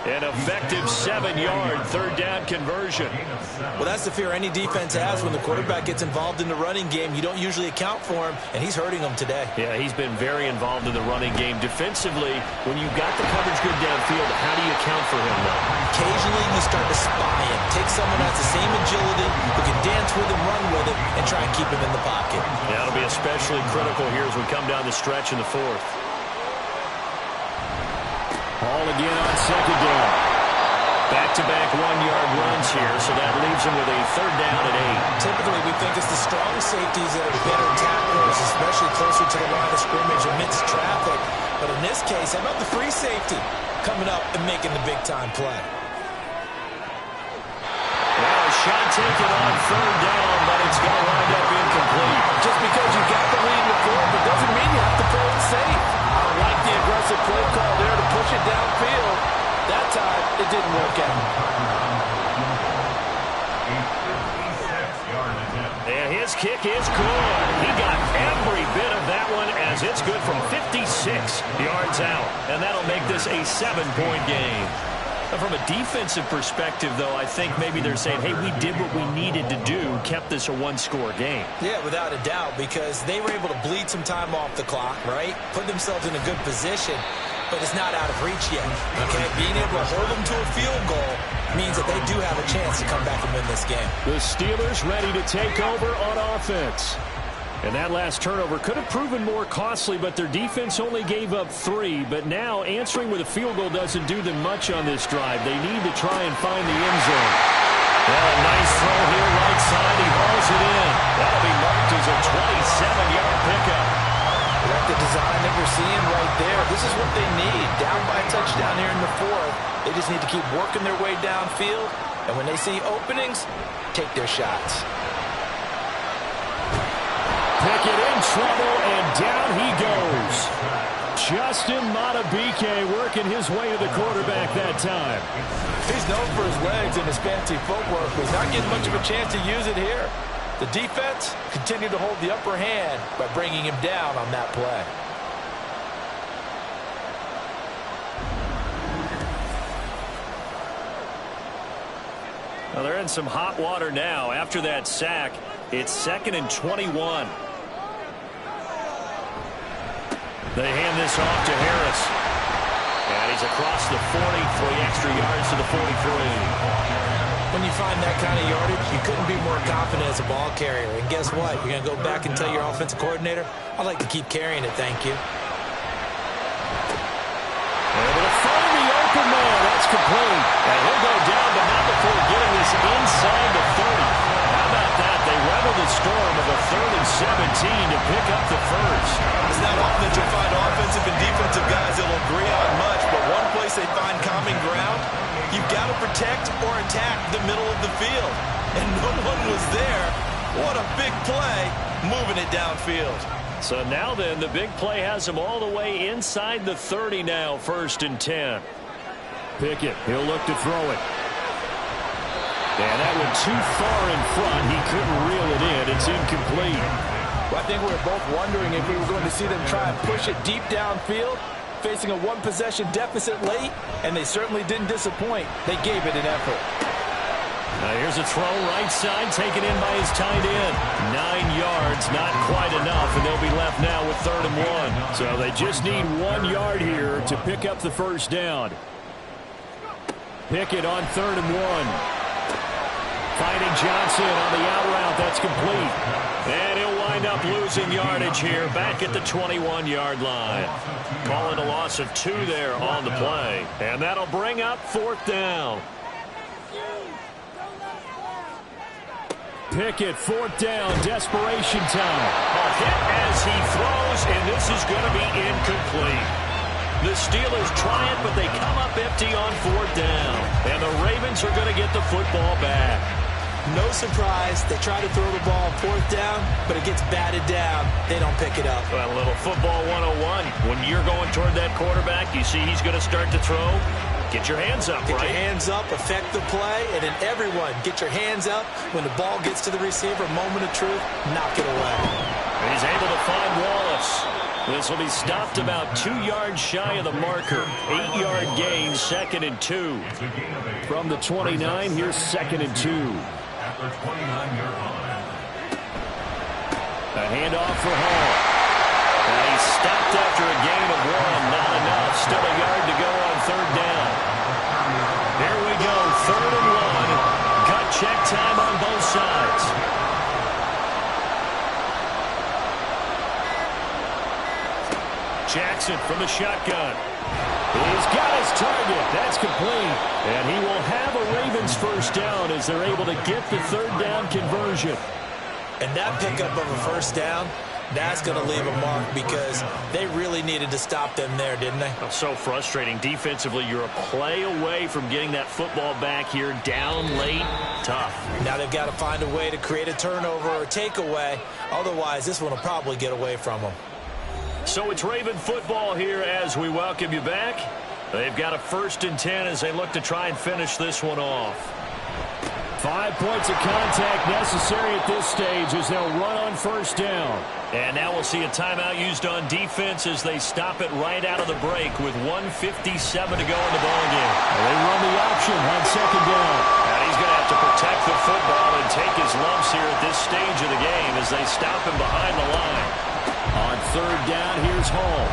An effective 7-yard 3rd down conversion. Well, that's the fear any defense has when the quarterback gets involved in the running game. You don't usually account for him, and he's hurting them today. Yeah, he's been very involved in the running game. Defensively, when you've got the coverage good downfield, how do you account for him, though? Occasionally, you start to spy him. Take someone who has the same agility, who can dance with him, run with him, and try and keep him in the pocket. Yeah, it'll be especially critical here as we come down the stretch in the 4th. Hall again on 2nd down. Back-to-back 1-yard runs here, so that leaves him with a 3rd down at 8. Typically, we think it's the strong safeties that are better tacklers, especially closer to the line of scrimmage amidst traffic. But in this case, how about the free safety coming up and making the big-time play? Well, a shot taken on 3rd down, but it's going to wind up incomplete. Just because you got the lead in the 4th, it doesn't mean you have to play it safe. I like the aggressive play call kick is good. He got every bit of that one as it's good from 56 yards out. And that'll make this a 7-point game. From a defensive perspective, though, I think maybe they're saying, hey, we did what we needed to do, kept this a one-score game. Yeah, without a doubt, because they were able to bleed some time off the clock, right? Put themselves in a good position, but it's not out of reach yet, okay? Being able to hold them to a field goal means that they do have a chance to come back and win this game. The Steelers ready to take over on offense. And that last turnover could have proven more costly, but their defense only gave up 3. But now answering with a field goal doesn't do them much on this drive. They need to try and find the end zone. Well, nice throw here right side. He hauls it in. That'll be marked as a 27-yard pickup. Like the design that we're seeing right there. This is what they need. Down by a touchdown here in the 4th. They just need to keep working their way downfield. And when they see openings, take their shots. Pickett in trouble, and down he goes. Justin Madubuike working his way to the quarterback that time. He's known for his legs and his fancy footwork, but he's not getting much of a chance to use it here. The defense continued to hold the upper hand by bringing him down on that play. Well, they're in some hot water now. After that sack, it's 2nd and 21. They hand this off to Harris. And he's across the 40, 3 extra yards to the 43. When you find that kind of yardage, you couldn't be more confident as a ball carrier. And guess what? You're going to go back and tell your offensive coordinator, I'd like to keep carrying it, thank you. Able to find the open man. That's complete. And he'll go down, but not before getting this inside the 30. How about that? They weather the storm of a 3rd and 17 to pick up the first. It's not often that you'll find offensive and defensive guys that will agree on much, but one place they find common ground, you've got to protect or attack the middle of the field. And no one was there. What a big play, moving it downfield. So now then, the big play has him all the way inside the 30 now, 1st and 10. Pickett, he'll look to throw it. And that went too far in front. He couldn't reel it in. It's incomplete. Well, I think we were both wondering if we were going to see them try and push it deep downfield, facing a one-possession deficit late, and they certainly didn't disappoint. They gave it an effort. Now here's a throw right side, taken in by his tight end. 9 yards, not quite enough, and they'll be left now with 3rd and 1. So they just need 1 yard here to pick up the first down. Pickett on 3rd and 1. Finding Johnson on the out route. That's complete. And he'll wind up losing yardage here back at the 21-yard line. Calling a loss of 2 there on the play. And that'll bring up 4th down. Pickett, 4th down, desperation time. A hit as he throws, and this is going to be incomplete. The Steelers try it, but they come up empty on 4th down. And the Ravens are going to get the football back. No surprise, they try to throw the ball on 4th down, but it gets batted down. They don't pick it up. Well, a little football 101. When you're going toward that quarterback, you see he's going to start to throw. Get your hands up, Get right? your hands up, affect the play, and then everyone get your hands up. When the ball gets to the receiver, moment of truth, knock it away. He's able to find Wallace. This will be stopped about 2 yards shy of the marker. 8-yard gain, 2nd and 2. From the 29, here's 2nd and 2. At the 29-yard line. A handoff for Hall. And he's stopped after a gain of 1. Not enough. Still a yard to go on 3rd down. Here we go. 3rd and 1. Gut check time on both sides. Jackson from the shotgun. He's got his target. That's complete. And he will have a Ravens first down as they're able to get the 3rd down conversion. And that pickup of a first down, that's going to leave a mark because they really needed to stop them there, didn't they? So frustrating. Defensively, you're a play away from getting that football back here. Down late, tough. Now they've got to find a way to create a turnover or takeaway. Otherwise, this one will probably get away from them. So it's Raven football here as we welcome you back. They've got a 1st and 10 as they look to try and finish this one off. 5 points of contact necessary at this stage as they'll run on first down. And now we'll see a timeout used on defense as they stop it right out of the break with 1:57 to go in the ballgame. They run the option on second down. And he's going to have to protect the football and take his lumps here at this stage of the game as they stop him behind the line. On third down, here's Hall.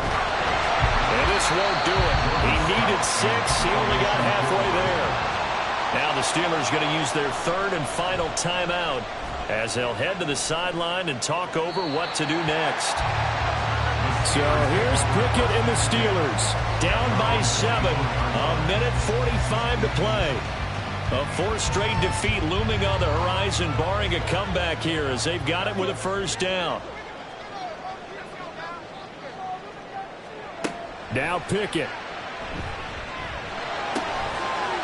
And this won't do it. He needed 6. He only got halfway there. Now the Steelers going to use their third and final timeout as they'll head to the sideline and talk over what to do next. So here's Pickett and the Steelers. Down by 7. 1:45 to play. A 4th straight defeat looming on the horizon, barring a comeback here as they've got it with a first down. Now Pickett.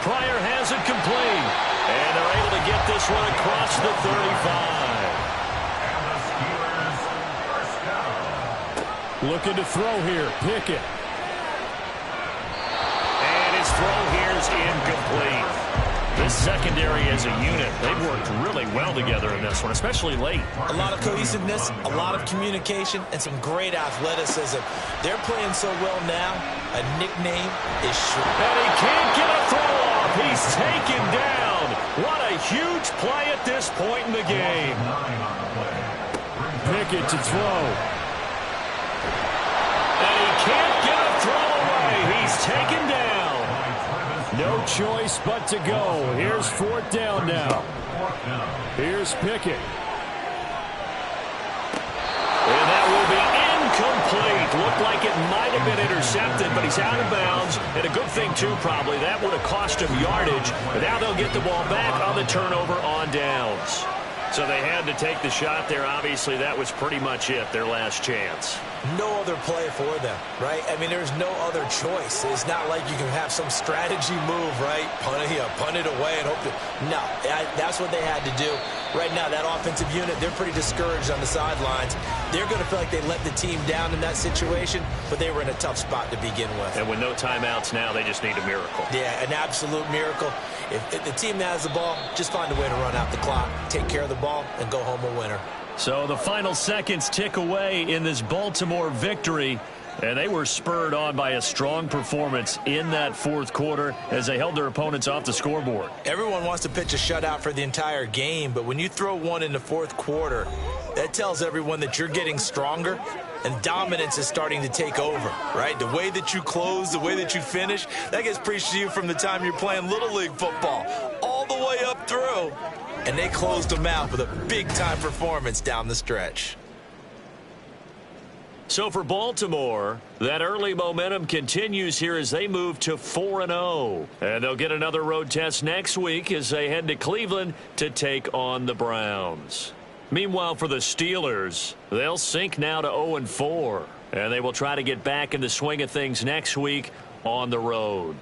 Pryor has it complete. And they're able to get this one across the 35. Looking to throw here. Pickett. And his throw here is incomplete. This secondary as a unit, they've worked really well together in this one, especially late. A lot of cohesiveness, a lot of communication, and some great athleticism. They're playing so well now, a nickname is short. And he can't get a throw off. He's taken down. What a huge play at this point in the game. Pickett to throw. And he can't get a throw away. He's taken down. No choice but to go. Here's 4th down now. Here's Pickett. And that will be incomplete. Looked like it might have been intercepted, but he's out of bounds. And a good thing, too, probably. That would have cost him yardage. But now they'll get the ball back on the turnover on downs. So they had to take the shot there. Obviously, that was pretty much it, their last chance. No other play for them, right? I mean, there's no other choice. It's not like you can have some strategy move, right? Punt it away and hope to... No, that's what they had to do. Right now, that offensive unit, they're pretty discouraged on the sidelines. They're going to feel like they let the team down in that situation, but they were in a tough spot to begin with. And with no timeouts now, they just need a miracle. Yeah, an absolute miracle. If the team that has the ball, just find a way to run out the clock, take care of the ball, and go home a winner. So the final seconds tick away in this Baltimore victory. And they were spurred on by a strong performance in that 4th quarter as they held their opponents off the scoreboard. Everyone wants to pitch a shutout for the entire game, but when you throw one in the 4th quarter, that tells everyone that you're getting stronger and dominance is starting to take over, right? The way that you close, the way that you finish, that gets preached to you from the time you're playing Little League football all the way up through. And they closed them out with a big-time performance down the stretch. So for Baltimore, that early momentum continues here as they move to 4-0. And they'll get another road test next week as they head to Cleveland to take on the Browns. Meanwhile, for the Steelers, they'll sink now to 0-4. And they will try to get back in the swing of things next week on the road.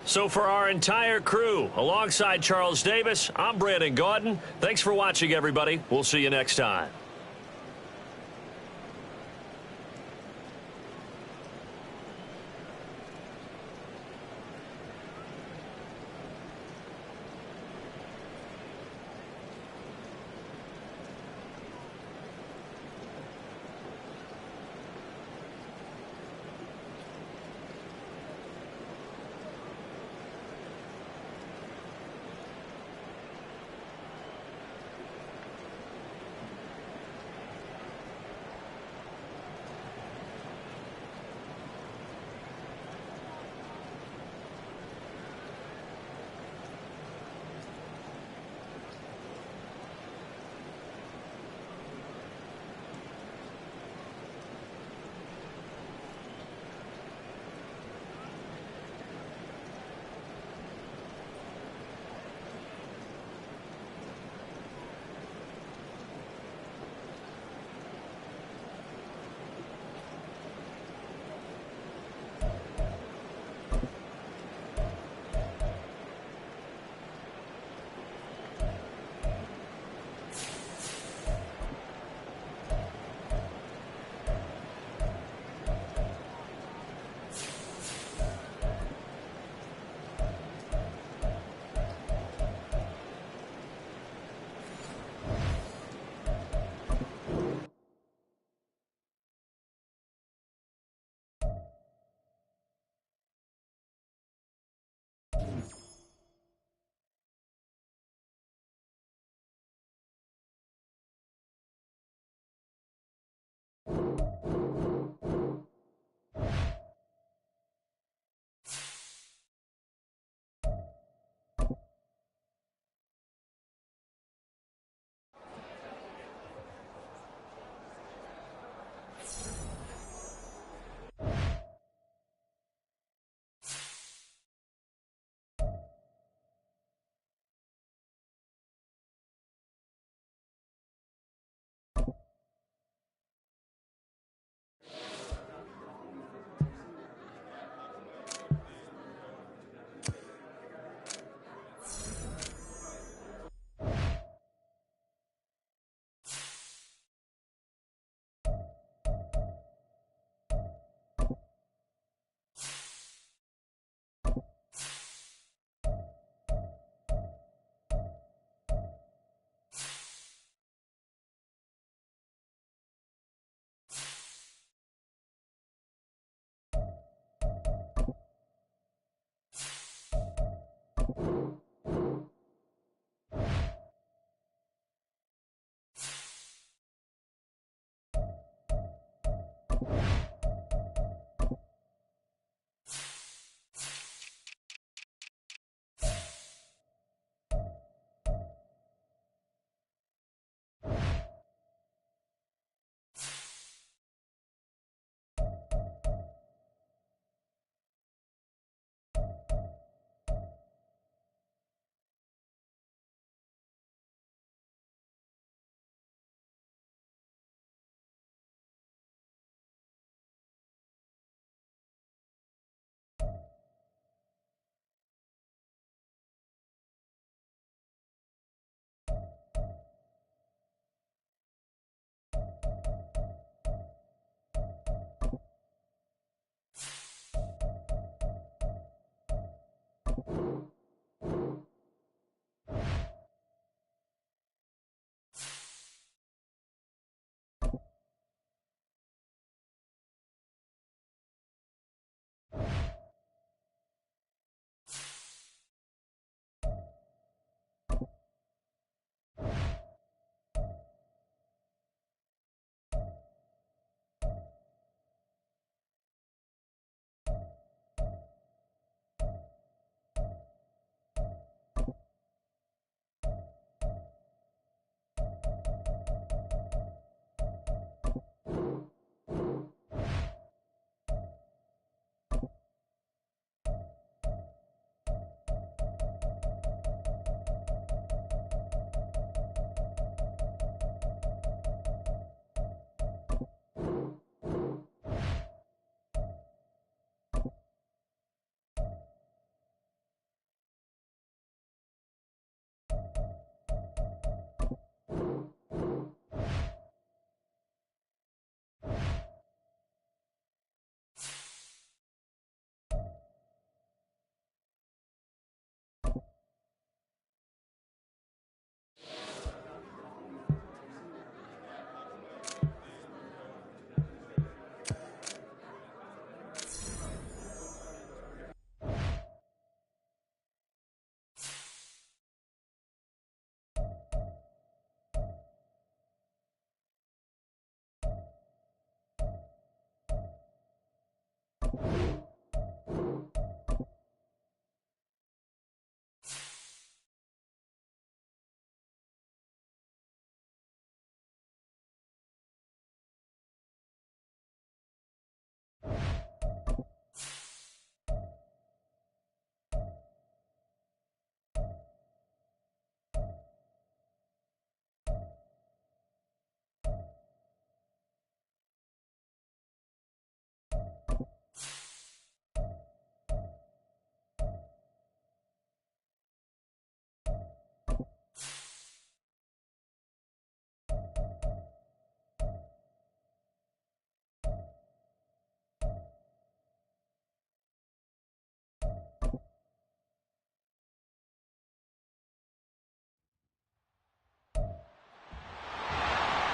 So for our entire crew, alongside Charles Davis, I'm Brandon Gaudin. Thanks for watching, everybody. We'll see you next time.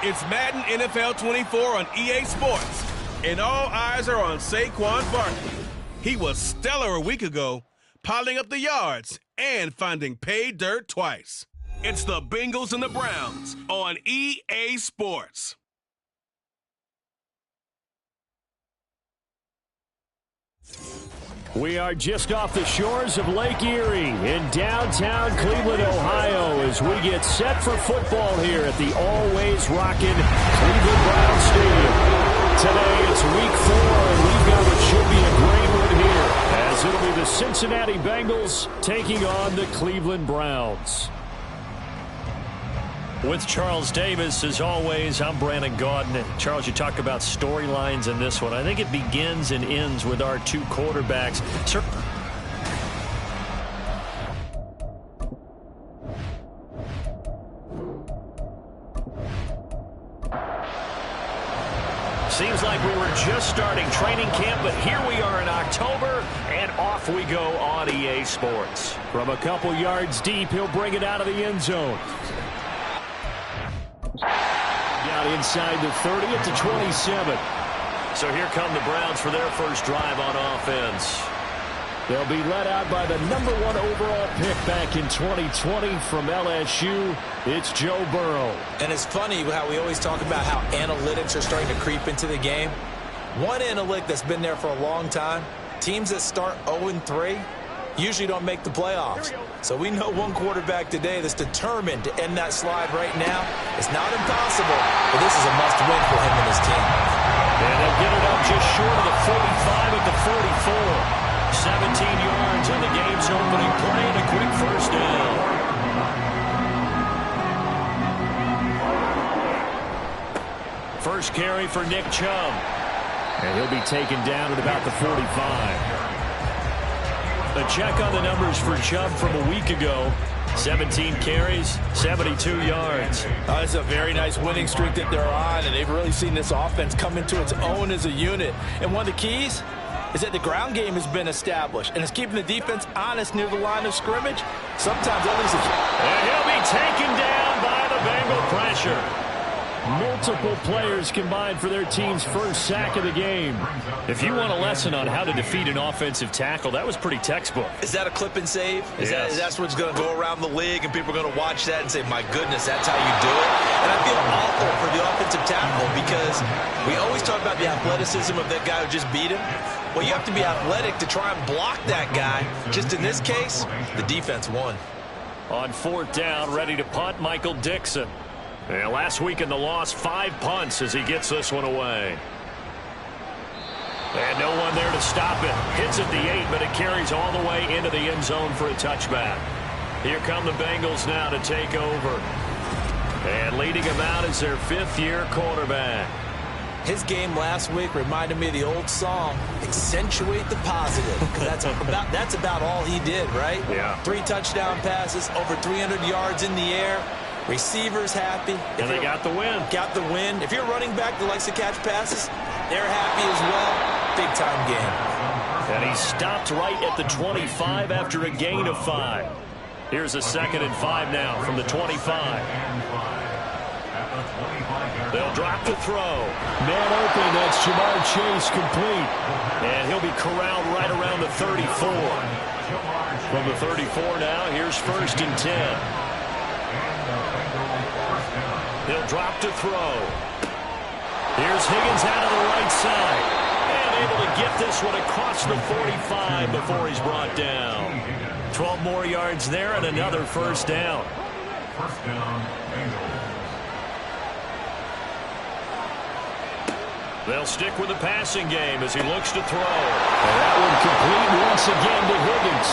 It's Madden NFL 24 on EA Sports, and all eyes are on Saquon Barkley. He was stellar a week ago, piling up the yards and finding pay dirt twice. It's the Bengals and the Browns on EA Sports. We are just off the shores of Lake Erie in downtown Cleveland, Ohio, as we get set for football here at the always rockin' Cleveland Browns Stadium. Today it's week 4, and we've got what should be a great one here, as it'll be the Cincinnati Bengals taking on the Cleveland Browns. With Charles Davis, as always, I'm Brandon Gaudin. Charles, you talk about storylines in this one. I think it begins and ends with our two quarterbacks. Seems like we were just starting training camp, but here we are in October, and off we go on EA Sports. From a couple yards deep, he'll bring it out of the end zone. Down inside the 30 at the 27. So here come the Browns for their first drive on offense. They'll be led out by the number 1 overall pick back in 2020 from LSU. It's Joe Burrow. And it's funny how we always talk about how analytics are starting to creep into the game. One analytic that's been there for a long time, teams that start 0-3 usually don't make the playoffs. So we know one quarterback today that's determined to end that slide right now. It's not impossible, but this is a must-win for him and his team. And they'll get it up just short of the 45 at the 44. 17 yards on the game's opening play and a quick first down. First carry for Nick Chubb. And he'll be taken down at about the 45. A check on the numbers for Chubb from a week ago. 17 carries, 72 yards. It's a very nice winning streak that they're on, and they've really seen this offense come into its own as a unit. And one of the keys is that the ground game has been established, and it's keeping the defense honest near the line of scrimmage. Sometimes at least and he'll be taken down by the Bengal pressure. Multiple players combined for their team's first sack of the game. If you want a lesson on how to defeat an offensive tackle, that was pretty textbook. Is that a clip and save? Yes. That's what's going to go around the league, and people are going to watch that and say, my goodness, that's how you do it? And I feel awful for the offensive tackle because we always talk about the athleticism of that guy who just beat him. Well, you have to be athletic to try and block that guy. Just in this case, the defense won. On 4th down, ready to punt, Michael Dixon. And last week in the loss, 5 punts as he gets this one away. And no one there to stop it. Hits at the 8, but it carries all the way into the end zone for a touchback. Here come the Bengals now to take over. And leading them out is their 5th-year quarterback. His game last week reminded me of the old song, accentuate the positive. Because that's about all he did, right? Yeah. 3 touchdown passes, over 300 yards in the air. Receivers happy. And they got the win. Got the win. If you're running back that likes to catch passes, they're happy as well. Big-time game. And he stopped right at the 25 after a gain of 5. Here's a 2nd and 5 now from the 25. They'll drop to throw. Man open, that's Jamar Chase complete. And he'll be corralled right around the 34. From the 34 now, here's 1st and 10. He'll drop to throw. Here's Higgins out of the right side. And able to get this one across the 45 before he's brought down. 12 more yards there and another first down. First down, Bengals. They'll stick with the passing game as he looks to throw. And that one complete once again to Higgins.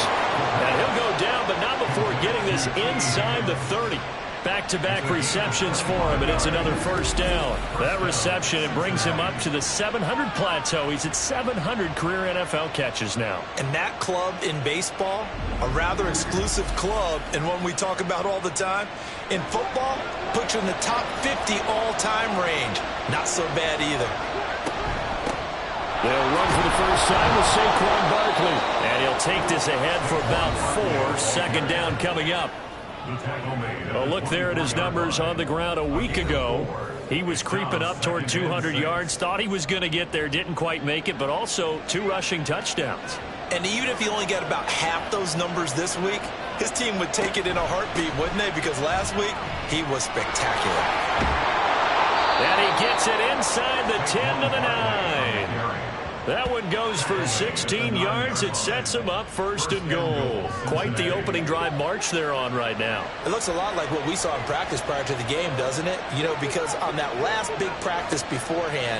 And he'll go down, but not before getting this inside the 30. Back-to-back receptions for him, and it's another first down. That reception, it brings him up to the 700 plateau. He's at 700 career NFL catches now. And that club in baseball, a rather exclusive club, and one we talk about all the time. In football, puts you in the top 50 all-time range. Not so bad either. They'll run for the first time with Saquon Barkley. And he'll take this ahead for about 4. 2nd down coming up. Well, look there at his numbers on the ground a week ago. He was creeping up toward 200 yards, thought he was going to get there, didn't quite make it, but also 2 rushing touchdowns. And even if he only got about half those numbers this week, his team would take it in a heartbeat, wouldn't they? Because last week, he was spectacular. And he gets it inside the 10 to the 9. That one goes for 16 yards. It sets him up first and goal. Quite the opening drive march they're on right now. It looks a lot like what we saw in practice prior to the game, doesn't it? You know, because on that last big practice beforehand,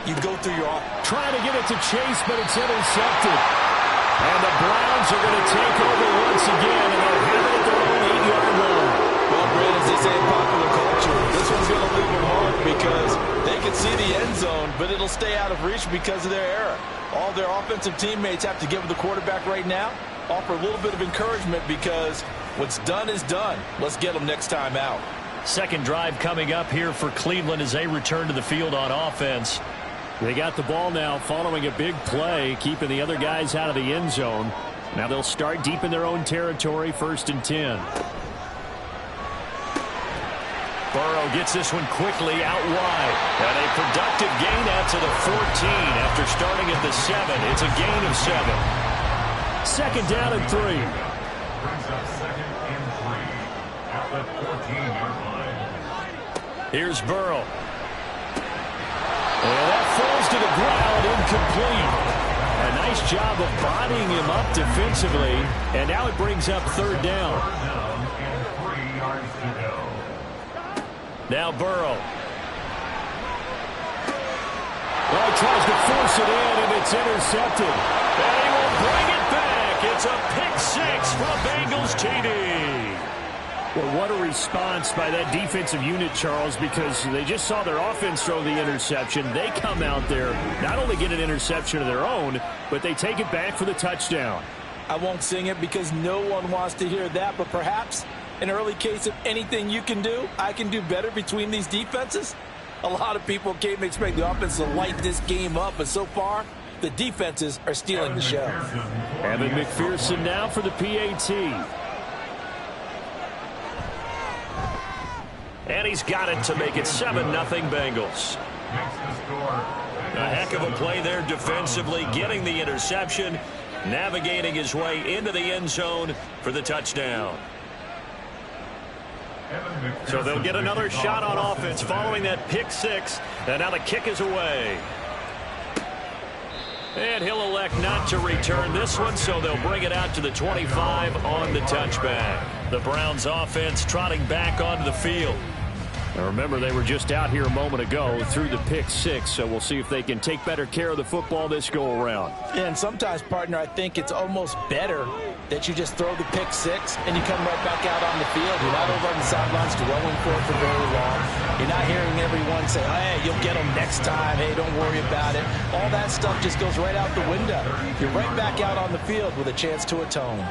you go through your... Trying to get it to Chase, but it's intercepted. And the Browns are going to take over once again, and they'll have it at their own 8-yard line. Well, Brad, as they say in popular culture, this one's going to leave a mark because they can see the end zone, but it'll stay out of reach because of their error. All their offensive teammates have to give the quarterback right now, offer a little bit of encouragement because what's done is done. Let's get them next time out. Second drive coming up here for Cleveland as they return to the field on offense. They got the ball now following a big play, keeping the other guys out of the end zone. Now they'll start deep in their own territory, 1st and 10. Burrow gets this one quickly out wide. And a productive gain out to the 14 after starting at the 7. It's a gain of 7. Second down and 3. Brings up 2nd and 3 at the 14-yard line. Here's Burrow. And that falls to the ground, incomplete. A nice job of bodying him up defensively. And now it brings up 3rd down. 3rd down and 3 yards to go. Now Burrow. Well, he tries to force it in, and it's intercepted. And he will bring it back. It's a pick 6 for a Bengals TD. Well, what a response by that defensive unit, Charles, because they just saw their offense throw the interception. They come out there, not only get an interception of their own, but they take it back for the touchdown. I won't sing it because no one wants to hear that, but perhaps an early case of anything you can do, I can do better between these defenses. A lot of people came expect the offense to light this game up, but so far, the defenses are stealing the show. Evan McPherson now for the PAT. And he's got it to make it 7-0 Bengals. A heck of a play there defensively, getting the interception, navigating his way into the end zone for the touchdown. So they'll get another shot on offense following that pick 6, and now the kick is away. And he'll elect not to return this one, so they'll bring it out to the 25 on the touchback. The Browns offense trotting back onto the field. Now remember, they were just out here a moment ago through the pick 6, so we'll see if they can take better care of the football this go-around. And sometimes, partner, I think it's almost better that you just throw the pick 6 and you come right back out on the field. You're not over on the sidelines dwelling for it for very long. You're not hearing everyone say, hey, you'll get them next time. Hey, don't worry about it. All that stuff just goes right out the window. You're right back out on the field with a chance to atone.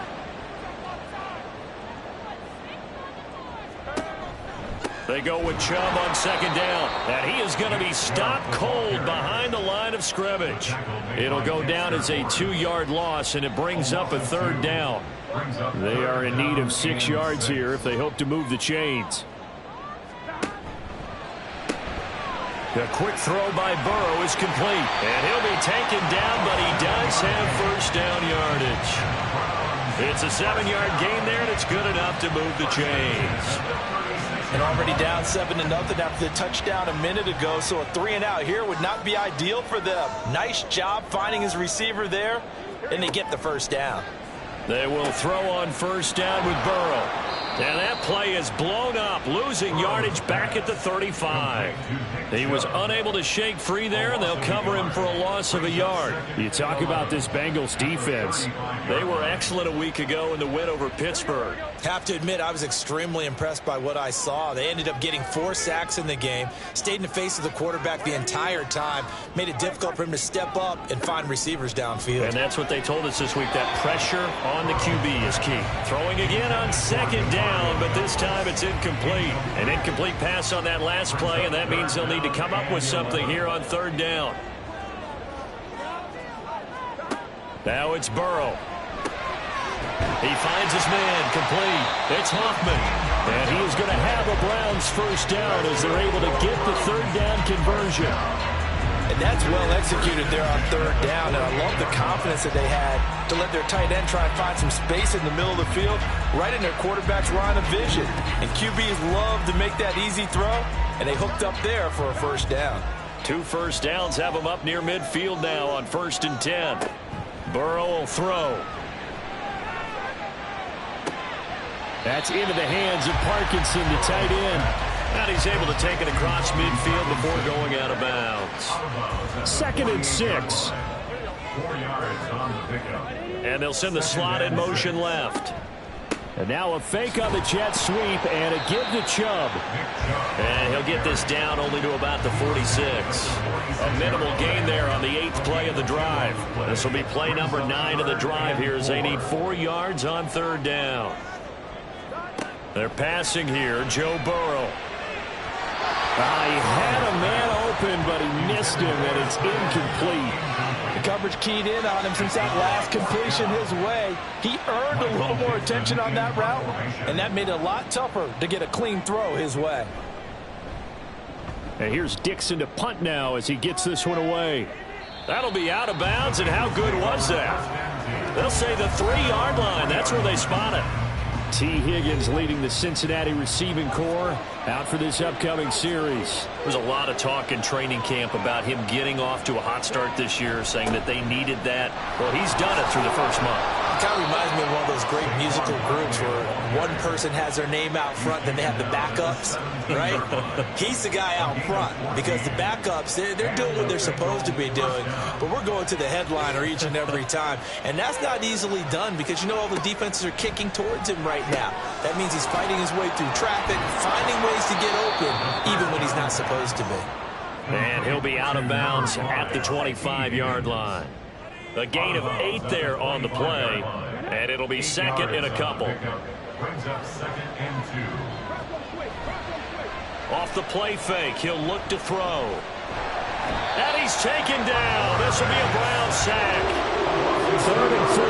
They go with Chubb on 2nd down. And he is going to be stopped cold behind the line of scrimmage. It'll go down as a 2-yard loss, and it brings up a 3rd down. They are in need of 6 yards here if they hope to move the chains. The quick throw by Burrow is complete. And he'll be taken down, but he does have 1st down yardage. It's a 7-yard gain there, and it's good enough to move the chains. And already down 7-0 after the touchdown a minute ago, so a 3-and-out here would not be ideal for them. Nice job finding his receiver there, and they get the 1st down. They will throw on 1st down with Burrow. And that play is blown up, losing yardage back at the 35. He was unable to shake free there, and they'll cover him for a loss of a yard. You talk about this Bengals defense. They were excellent a week ago in the win over Pittsburgh. Have to admit, I was extremely impressed by what I saw. They ended up getting 4 sacks in the game, stayed in the face of the quarterback the entire time, made it difficult for him to step up and find receivers downfield. And that's what they told us this week, that pressure on the QB is key. Throwing again on 2nd down, but this time it's incomplete. An incomplete pass on that last play, and that means they'll need to come up with something here on 3rd down. Now it's Burrow. He finds his man complete. It's Hoffman. And he is going to have a Browns first down as they're able to get the third down conversion. And that's well executed there on third down. And I love the confidence that they had to let their tight end try and find some space in the middle of the field, right in their quarterback's line of vision. And QBs love to make that easy throw, and they hooked up there for a first down. 2 first downs have them up near midfield now on 1st and 10. Burrow will throw. That's into the hands of Parkinson, the tight end. And he's able to take it across midfield before going out of bounds. 2nd and 6. 4 yards on the pickup. And they'll send the slot in motion left. And now a fake on the jet sweep and a give to Chubb. And he'll get this down only to about the 46. A minimal gain there on the 8th play of the drive. This will be play number 9 of the drive here as they need 4 yards on third down. They're passing here, Joe Burrow. He had a man open, but he missed him, and it's incomplete. The coverage keyed in on him since that last completion his way. He earned a little more attention on that route, and that made it a lot tougher to get a clean throw his way. And here's Dixon to punt now as he gets this one away. That'll be out of bounds, and how good was that? They'll say the 3-yard line. That's where they spot it. T. Higgins leading the Cincinnati receiving corps out for this upcoming series. There's a lot of talk in training camp about him getting off to a hot start this year, saying that they needed that. Well, he's done it through the first month. It kind of reminds me of one of those great musical groups where one person has their name out front, then they have the backups, right? He's the guy out front because the backups, they're doing what they're supposed to be doing, but we're going to the headliner each and every time. And that's not easily done because, you know, all the defenses are kicking towards him right now. That means he's fighting his way through traffic, finding ways to get open, even when he's not supposed to be. And he'll be out of bounds at the 25-yard line. A gain of 8 there on the play, and it'll be 2nd and a couple. Brings up 2nd and 2. Off the play fake, he'll look to throw. And he's taken down. This will be a Brown sack. 3rd and 4.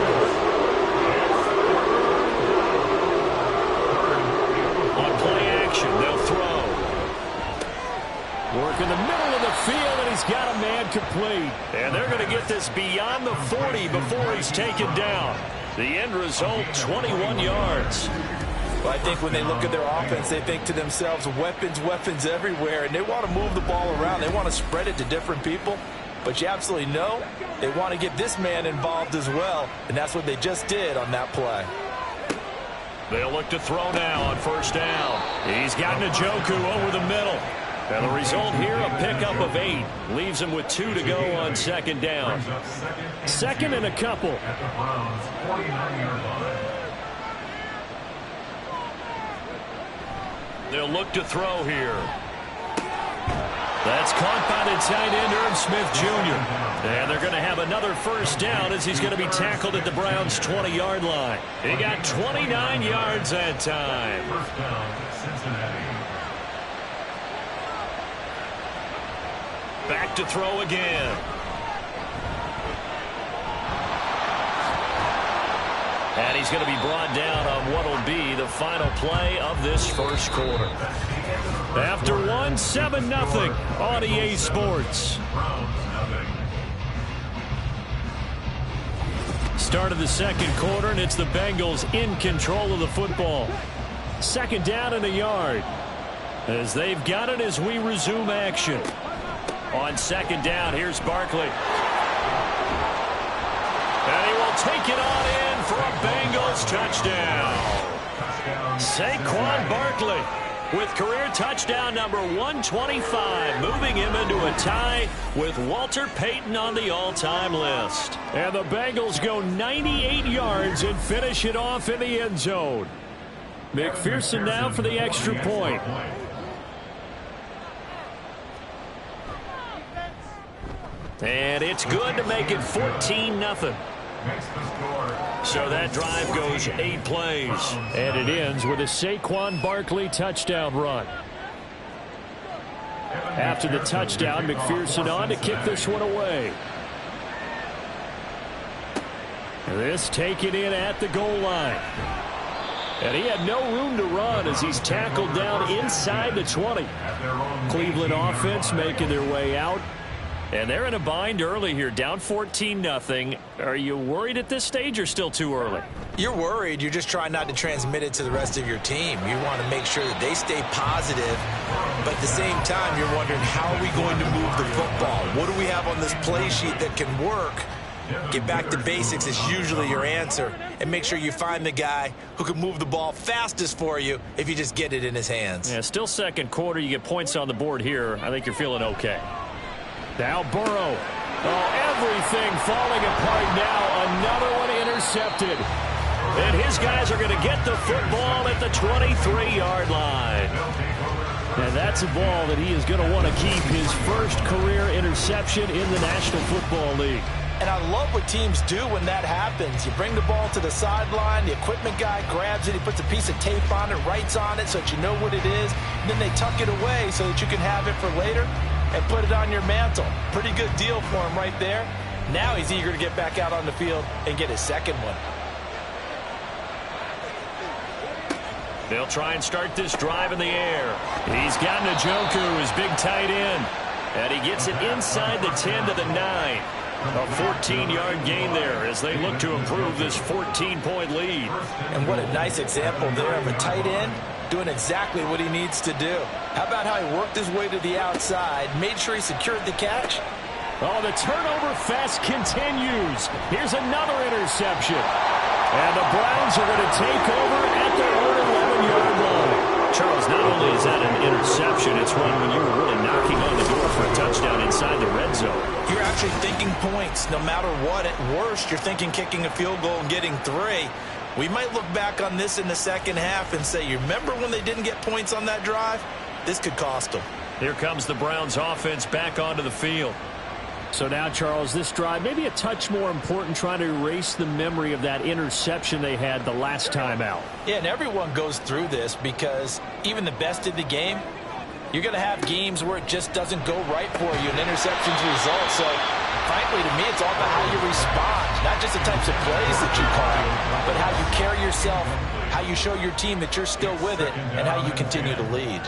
On play action, they'll throw. Work in the middle of the field, and he's got a man complete. And they're going to get this beyond the 40 before he's taken down. The end result, 21 yards. Well, I think when they look at their offense, they think to themselves, weapons, weapons everywhere, and they want to move the ball around. They want to spread it to different people. But you absolutely know they want to get this man involved as well, and that's what they just did on that play. They'll look to throw now on first down. He's got Njoku over the middle. And the result here, a pickup of 8. Leaves him with 2 to go on 2nd down. 2nd and a couple. At the Browns' 49-yard line. They'll look to throw here. That's caught by the tight end, Irv Smith Jr. And they're going to have another first down as he's going to be tackled at the Browns' 20-yard line. He got 29 yards that time. First down, Cincinnati. Back to throw again. And he's going to be brought down on what will be the final play of this first quarter. After 1, 7-0 on EA Sports. Start of the second quarter, and it's the Bengals in control of the football. 2nd down and a yard. As they've got it as we resume action. On 2nd down, here's Barkley. And he will take it on in for a Bengals touchdown. Saquon Barkley with career touchdown number 125, moving him into a tie with Walter Payton on the all-time list. And the Bengals go 98 yards and finish it off in the end zone. McPherson now for the extra point. And it's good to make it 14-0. So that drive goes 8 plays. And it ends with a Saquon Barkley touchdown run. After the touchdown, McPherson on to kick this one away. This taken in at the goal line. And he had no room to run as he's tackled down inside the 20. Cleveland offense making their way out. And they're in a bind early here, down 14-0. Are you worried at this stage or still too early? You're worried. You're just trying not to transmit it to the rest of your team. You want to make sure that they stay positive. But at the same time, you're wondering, how are we going to move the football? What do we have on this play sheet that can work? Get back to basics is usually your answer. And make sure you find the guy who can move the ball fastest for you if you just get it in his hands. Yeah, still second quarter. You get points on the board here. I think you're feeling okay. Now Burrow. Oh, everything falling apart now. Another one intercepted. And his guys are going to get the football at the 23-yard line. And that's a ball that he is going to want to keep, his first career interception in the National Football League. And I love what teams do when that happens. You bring the ball to the sideline, the equipment guy grabs it, he puts a piece of tape on it, writes on it so that you know what it is, and then they tuck it away so that you can have it for later and put it on your mantle. Pretty good deal for him right there. Now he's eager to get back out on the field and get his second one. They'll try and start this drive in the air. He's got Njoku, his big tight end. And he gets it inside the 10 to the 9. A 14-yard gain there as they look to improve this 14-point lead. And what a nice example there of a tight end doing exactly what he needs to do. How about how he worked his way to the outside, made sure he secured the catch? Oh, the turnover fest continues. Here's another interception. And the Browns are going to take over at their own 11-yard line. Charles, not only is that an interception, it's one when you were really knocking on the door for a touchdown inside the red zone. You're actually thinking points no matter what. At worst, you're thinking kicking a field goal and getting 3. We might look back on this in the second half and say, you remember when they didn't get points on that drive? This could cost them. Here comes the Browns offense back onto the field. So now, Charles, this drive maybe a touch more important, trying to erase the memory of that interception they had the last time out. Yeah, and everyone goes through this because even the best of the game, you're going to have games where it just doesn't go right for you, and interceptions result. So, frankly, to me, it's all about how you respond, not just the types of plays that you call, but how you carry yourself, how you show your team that you're still with it, and how you continue to lead.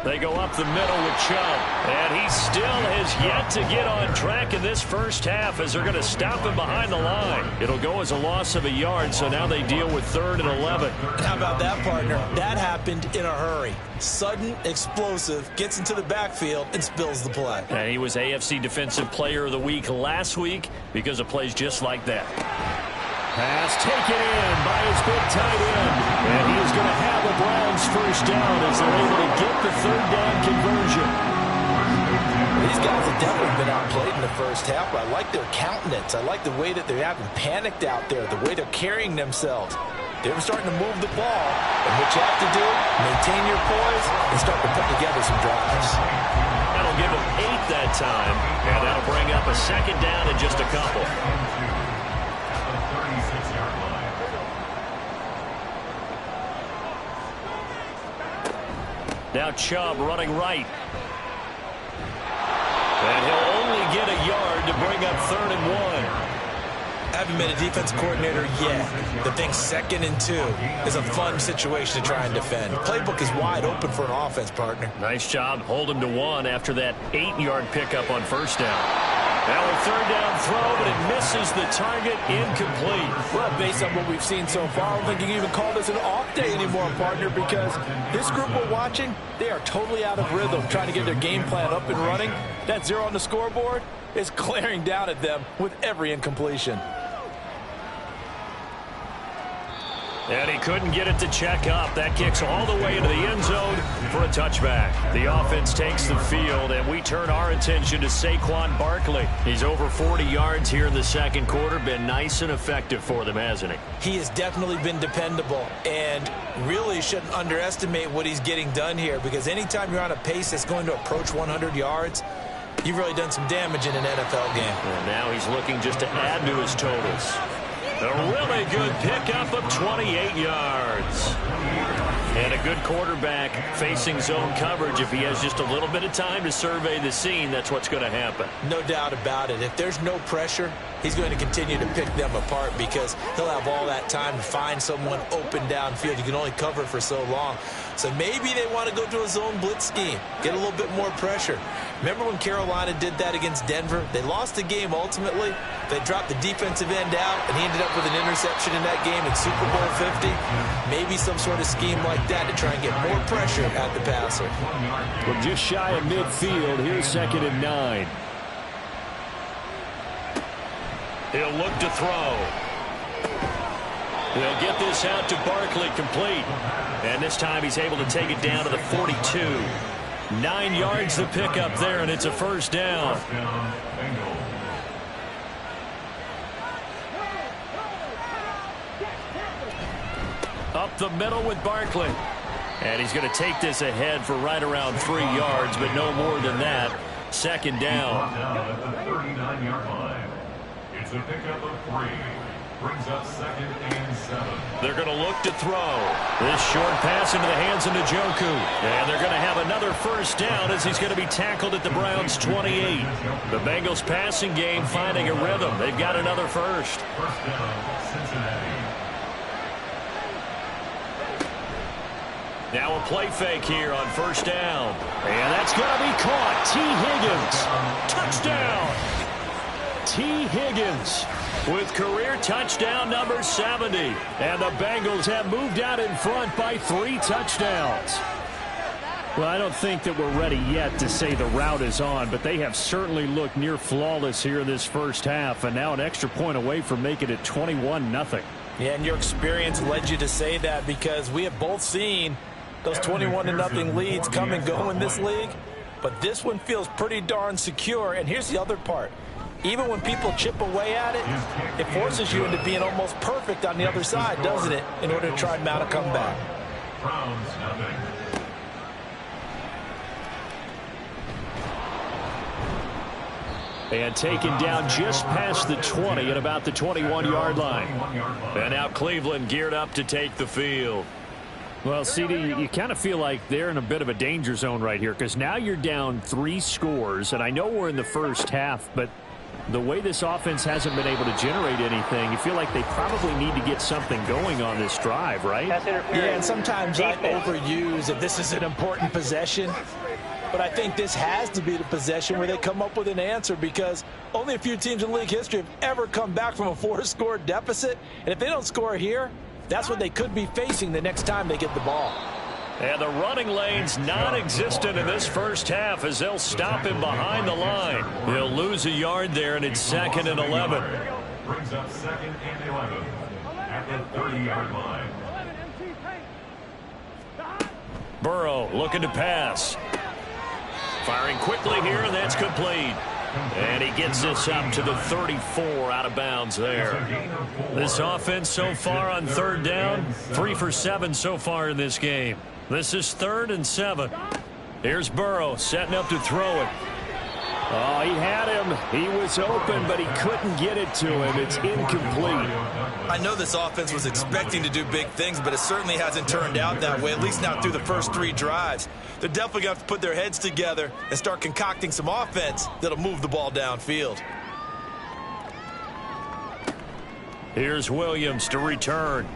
They go up the middle with Chubb, and he still has yet to get on track in this first half as they're going to stop him behind the line. It'll go as a loss of a yard, so now they deal with 3rd and 11. How about that, partner? That happened in a hurry. Sudden, explosive, gets into the backfield, and spills the play. And he was AFC Defensive Player of the Week last week because of plays just like that. Pass taken in by his big tight end. And he is going to have the Browns first down as they're able to get the 3rd down conversion. These guys have definitely been outplayed in the first half, but I like their countenance. I like the way that they haven't panicked out there, the way they're carrying themselves. They're starting to move the ball. And what you have to do, maintain your poise and start to put together some drives. That'll give them 8 that time. And that'll bring up a 2nd down and just a couple. Now Chubb running right. And he'll only get a yard to bring up 3rd and 1. I haven't been a defense coordinator yet. The thing 2nd and 2 is a fun situation to try and defend. Playbook is wide open for an offense, partner. Nice job. Hold him to 1 after that 8-yard pickup on 1st down. Now a 3rd down throw, but it misses the target, incomplete. Well, based on what we've seen so far, I don't think you can even call this an off day anymore, partner, because this group we're watching, they are totally out of rhythm, trying to get their game plan up and running. That 0 on the scoreboard is glaring down at them with every incompletion. And he couldn't get it to check up. That kicks all the way into the end zone for a touchback. The offense takes the field, and we turn our attention to Saquon Barkley. He's over 40 yards here in the second quarter. Been nice and effective for them, hasn't he? He has definitely been dependable, and really shouldn't underestimate what he's getting done here, because anytime you're on a pace that's going to approach 100 yards, you've really done some damage in an NFL game. And now he's looking just to add to his totals. A really good pickup of 28 yards. And a good quarterback facing zone coverage. If he has just a little bit of time to survey the scene, that's what's going to happen. No doubt about it. If there's no pressure, he's going to continue to pick them apart because he'll have all that time to find someone open downfield. You can only cover for so long. So maybe they want to go to a zone blitz scheme, get a little bit more pressure. Remember when Carolina did that against Denver? They lost the game ultimately. They dropped the defensive end out, and he ended up with an interception in that game in Super Bowl 50. Maybe some sort of scheme like that to try and get more pressure at the passer. Well, just shy of midfield. Here's 2nd and 9. He'll look to throw. They'll get this out to Barkley, complete. And this time he's able to take it down to the 42. 9 yards to pick up there, and it's a first down. Up the middle with Barkley. And he's going to take this ahead for right around 3 yards, but no more than that. 2nd down. At the 39-yard line. It's a pickup of 3. Brings up 2nd and 7. They're going to look to throw. This short pass into the hands of Njoku. And they're going to have another first down as he's going to be tackled at the Browns' 28. The Bengals passing game finding a rhythm. They've got another first. First down, Cincinnati. Now a play fake here on first down. And that's going to be caught. T. Higgins. Touchdown. T. Higgins with career touchdown number 70. And the Bengals have moved out in front by 3 touchdowns. Well, I don't think that we're ready yet to say the route is on, but they have certainly looked near flawless here in this first half, and now an extra point away from making it 21-0. Yeah, and your experience led you to say that because we have both seen those 21-0 leads come and go in this league. But this one feels pretty darn secure. And here's the other part. Even when people chip away at it, it forces you into being almost perfect on the other side, doesn't it, in order to try and mount a comeback. Browns, nothing. And taken down just past the 20 at about the 21-yard line. And now Cleveland geared up to take the field. Well, CD, you kind of feel like they're in a bit of a danger zone right here because now you're down 3 scores, and I know we're in the first half, but the way this offense hasn't been able to generate anything, you feel like they probably need to get something going on this drive, right? Yeah, and sometimes I overuse if this is an important possession. But I think this has to be the possession where they come up with an answer because only a few teams in league history have ever come back from a 4-score deficit. And if they don't score here, that's what they could be facing the next time they get the ball. And the running lane's non-existent in this first half as they'll stop him behind the line. He'll lose a yard there, and it's 2nd and 11. Brings up 2nd and 11 at the 30-yard line. Burrow looking to pass. Firing quickly here, and that's complete. And he gets this up to the 34 out of bounds there. This offense so far on 3rd down, 3 for 7 so far in this game. This is 3rd and 7. Here's Burrow setting up to throw it. Oh, he had him. He was open, but he couldn't get it to him. It's incomplete. I know this offense was expecting to do big things, but it certainly hasn't turned out that way, at least not through the first 3 drives. They're definitely going to have to put their heads together and start concocting some offense that'll move the ball downfield. Here's Williams to return.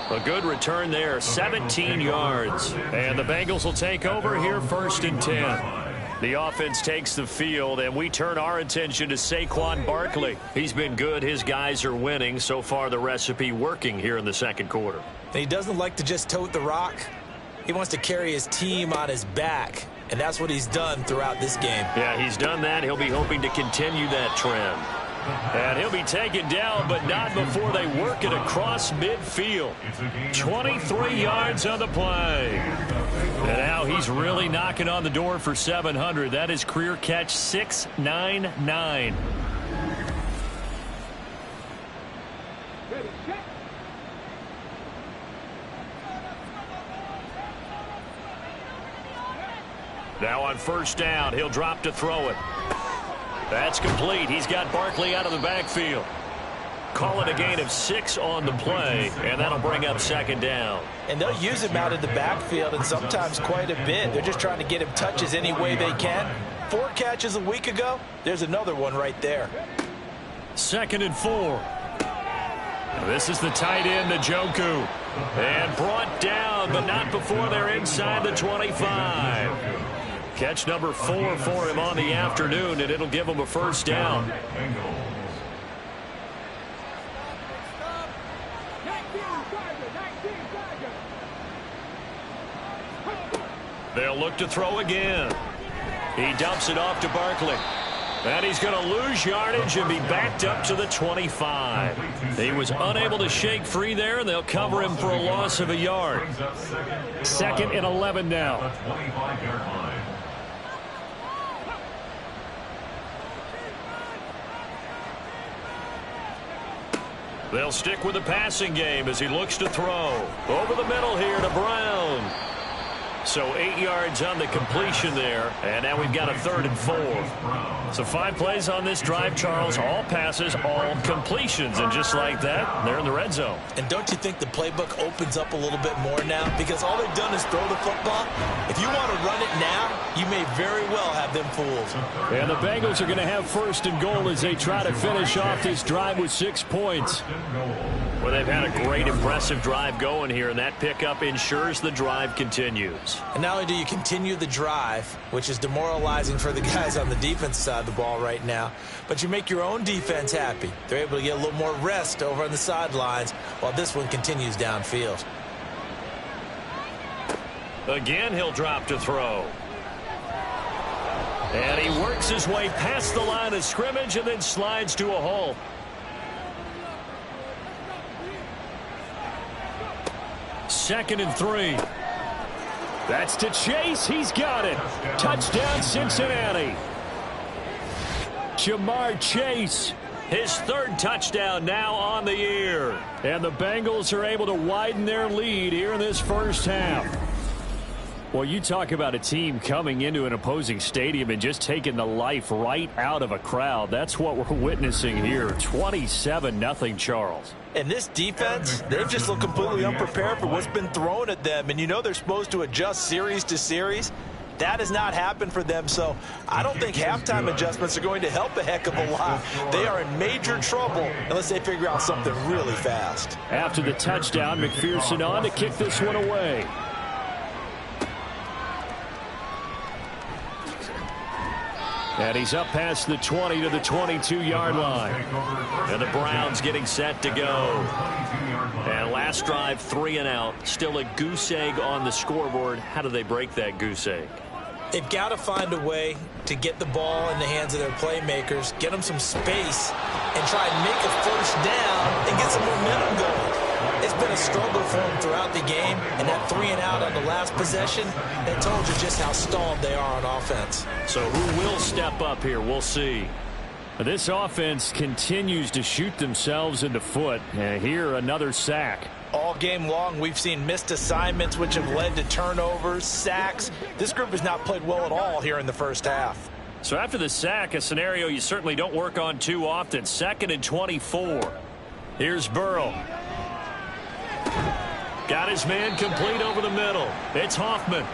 A good return there, 17 yards. And the Bengals will take over here 1st and 10. The offense takes the field, and we turn our attention to Saquon Barkley. He's been good. His guys are winning. So far, the recipe working here in the 2nd quarter. He doesn't like to just tote the rock. He wants to carry his team on his back, and that's what he's done throughout this game. Yeah, he's done that. He'll be hoping to continue that trend. And he'll be taken down, but not before they work it across midfield. 23 yards on the play. And now he's really knocking on the door for 700. That is career catch 699. Now on 1st down, he'll drop to throw it. That's complete. He's got Barkley out of the backfield. call it a gain of 6 on the play, and that'll bring up second down. And they'll use him out in the backfield, and sometimes quite a bit. They're just trying to get him touches any way they can. 4 catches a week ago. There's another one right there. 2nd and 4. This is the tight end, Njoku. And brought down, but not before they're inside the 25. Catch number 4 for him on the afternoon, and it'll give him a first down. They'll look to throw again. He dumps it off to Barkley. And he's going to lose yardage and be backed up to the 25. He was unable to shake free there, and they'll cover him for a loss of a yard. 2nd and 11 now. They'll stick with the passing game as he looks to throw. Over the middle here to Brown. So 8 yards on the completion there, and now we've got a 3rd and 4. So 5 plays on this drive, Charles. All passes, all completions, and just like that, they're in the red zone. And don't you think the playbook opens up a little bit more now? Because all they've done is throw the football. If you want to run it now, you may very well have them fooled. And the Bengals are going to have 1st and goal as they try to finish off this drive with 6 points. Well, they've had a great, impressive drive going here, and that pickup ensures the drive continues. And not only do you continue the drive, which is demoralizing for the guys on the defense side of the ball right now, but you make your own defense happy. They're able to get a little more rest over on the sidelines while this one continues downfield. Again, he'll drop to throw. And he works his way past the line of scrimmage and then slides to a halt. Second and 3. That's to Chase. He's got it. Touchdown, Cincinnati. Jamar Chase, his 3rd touchdown now on the year. And the Bengals are able to widen their lead here in this first half. Well, you talk about a team coming into an opposing stadium and just taking the life right out of a crowd. That's what we're witnessing here. 27-0, Charles. And this defense, they've just looked completely unprepared for what's been thrown at them. And you know they're supposed to adjust series to series. That has not happened for them, so I don't think halftime adjustments are going to help a heck of a lot. They are in major trouble unless they figure out something really fast. After the touchdown, McPherson on to kick this one away. And he's up past the 20 to the 22-yard line. And the Browns getting set to go. And last drive, 3 and out. Still a goose egg on the scoreboard. How do they break that goose egg? They've got to find a way to get the ball in the hands of their playmakers, get them some space, and try and make a first down and get some momentum going. It's been a struggle for them throughout the game, and that 3 and out on the last possession, that told you just how stalled they are on offense. So who will step up here? We'll see. This offense continues to shoot themselves in the foot. And here, another sack. All game long, we've seen missed assignments, which have led to turnovers, sacks. This group has not played well at all here in the first half. So after the sack, a scenario you certainly don't work on too often. 2nd and 24. Here's Burrow. Got his man complete over the middle. It's Hoffman.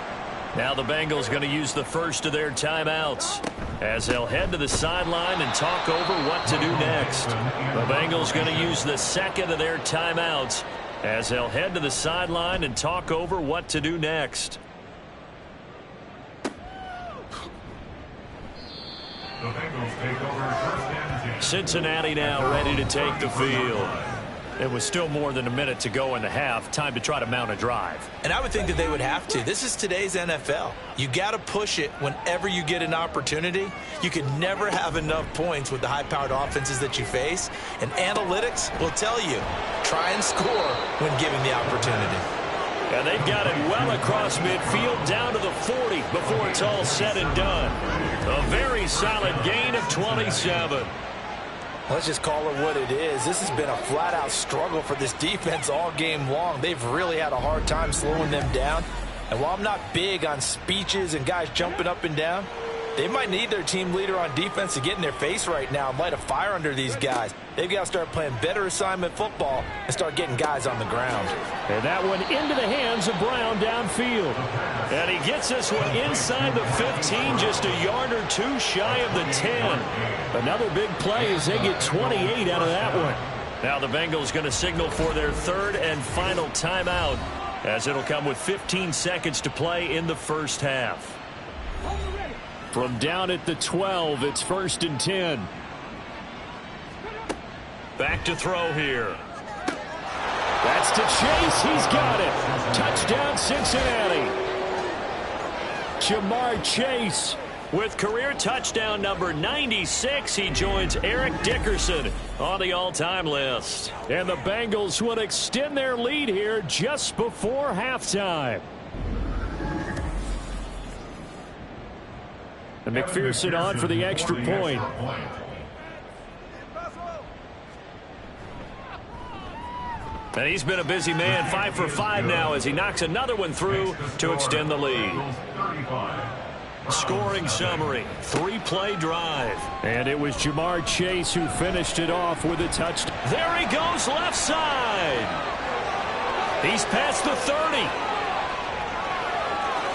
Now the Bengals going to use the first of their timeouts as they'll head to the sideline and talk over what to do next. The Bengals going to use the second of their timeouts as they'll head to the sideline and talk over what to do next. Cincinnati now ready to take the field. It was still more than a minute to go in the half. Time to try to mount a drive. And I would think that they would have to. This is today's NFL. You got to push it whenever you get an opportunity. You can never have enough points with the high-powered offenses that you face. And analytics will tell you, try and score when given the opportunity. And they've got it well across midfield down to the 40 before it's all said and done. A very solid gain of 27. Let's just call it what it is. This has been a flat-out struggle for this defense all game long. They've really had a hard time slowing them down. And while I'm not big on speeches and guys jumping up and down, They might need their team leader on defense to get in their face right now and light a fire under these guys. They've got to start playing better assignment football and start getting guys on the ground. And that one into the hands of Brown downfield. And he gets this one inside the 15, just a yard or two shy of the 10. Another big play as they get 28 out of that one. Now the Bengals going to signal for their third and final timeout, as it'll come with 15 seconds to play in the first half. From down at the 12, it's 1st and 10. Back to throw here. That's to Chase. He's got it. Touchdown, Cincinnati. Jamar Chase with career touchdown number 96. He joins Eric Dickerson on the all-time list. And the Bengals will extend their lead here just before halftime. And McPherson on for the extra point. And he's been a busy man, 5 for 5 now as he knocks another one through to extend the lead. Scoring summary, 3-play drive. And it was Jamar Chase who finished it off with a touchdown. There he goes left side. He's past the 30.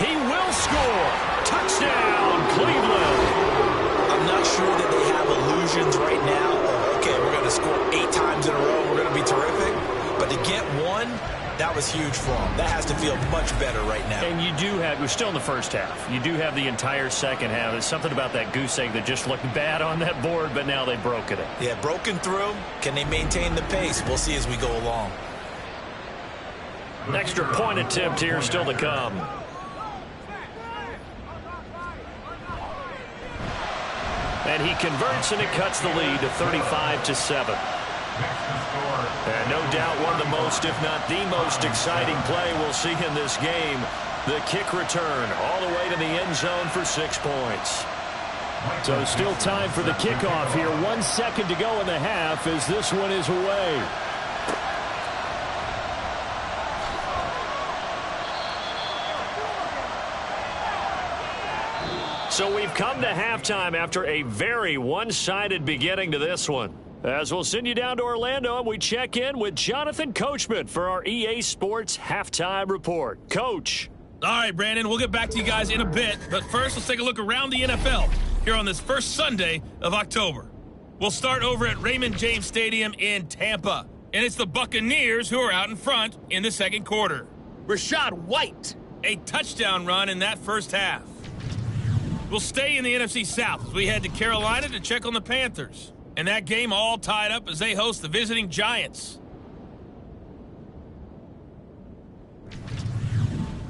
He will score. Touchdown, Cleveland. I'm not sure that they have illusions right now of, okay, we're going to score 8 times in a row, we're going to be terrific. But to get one, that was huge for them. That has to feel much better right now. And you do have, we're still in the first half. You do have the entire second half. There's something about that goose egg that just looked bad on that board, but now they've broken it. Yeah, broken through. Can they maintain the pace? We'll see as we go along. An extra point attempt here still to come. And he converts, and it cuts the lead to 35-7. And no doubt one of the most, if not the most exciting play we'll see in this game. The kick return all the way to the end zone for 6 points. So still time for the kickoff here. 1 second to go in the half as this one is away. So we've come to halftime after a very one-sided beginning to this one. As we'll send you down to Orlando, and we check in with Jonathan Coachman for our EA Sports Halftime Report. Coach. All right, Brandon, we'll get back to you guys in a bit. But first, let's take a look around the NFL here on this first Sunday of October. We'll start over at Raymond James Stadium in Tampa. And it's the Buccaneers who are out in front in the second quarter. Rashad White, a touchdown run in that first half. We'll stay in the NFC South as we head to Carolina to check on the Panthers. And that game all tied up as they host the visiting Giants.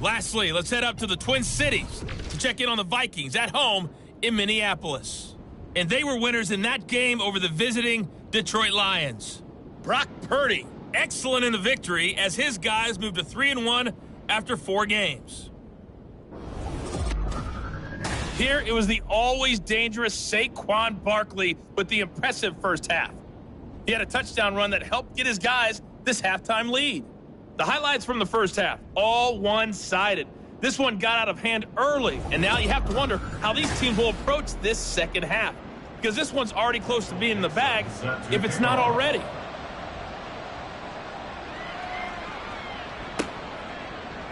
Lastly, let's head up to the Twin Cities to check in on the Vikings at home in Minneapolis. And they were winners in that game over the visiting Detroit Lions. Brock Purdy, excellent in the victory as his guys moved to 3-1 after 4 games. Here, it was the always dangerous Saquon Barkley with the impressive first half. He had a touchdown run that helped get his guys this halftime lead. The highlights from the first half, all one-sided. This one got out of hand early, and now you have to wonder how these teams will approach this second half, because this one's already close to being in the bag, if it's not already.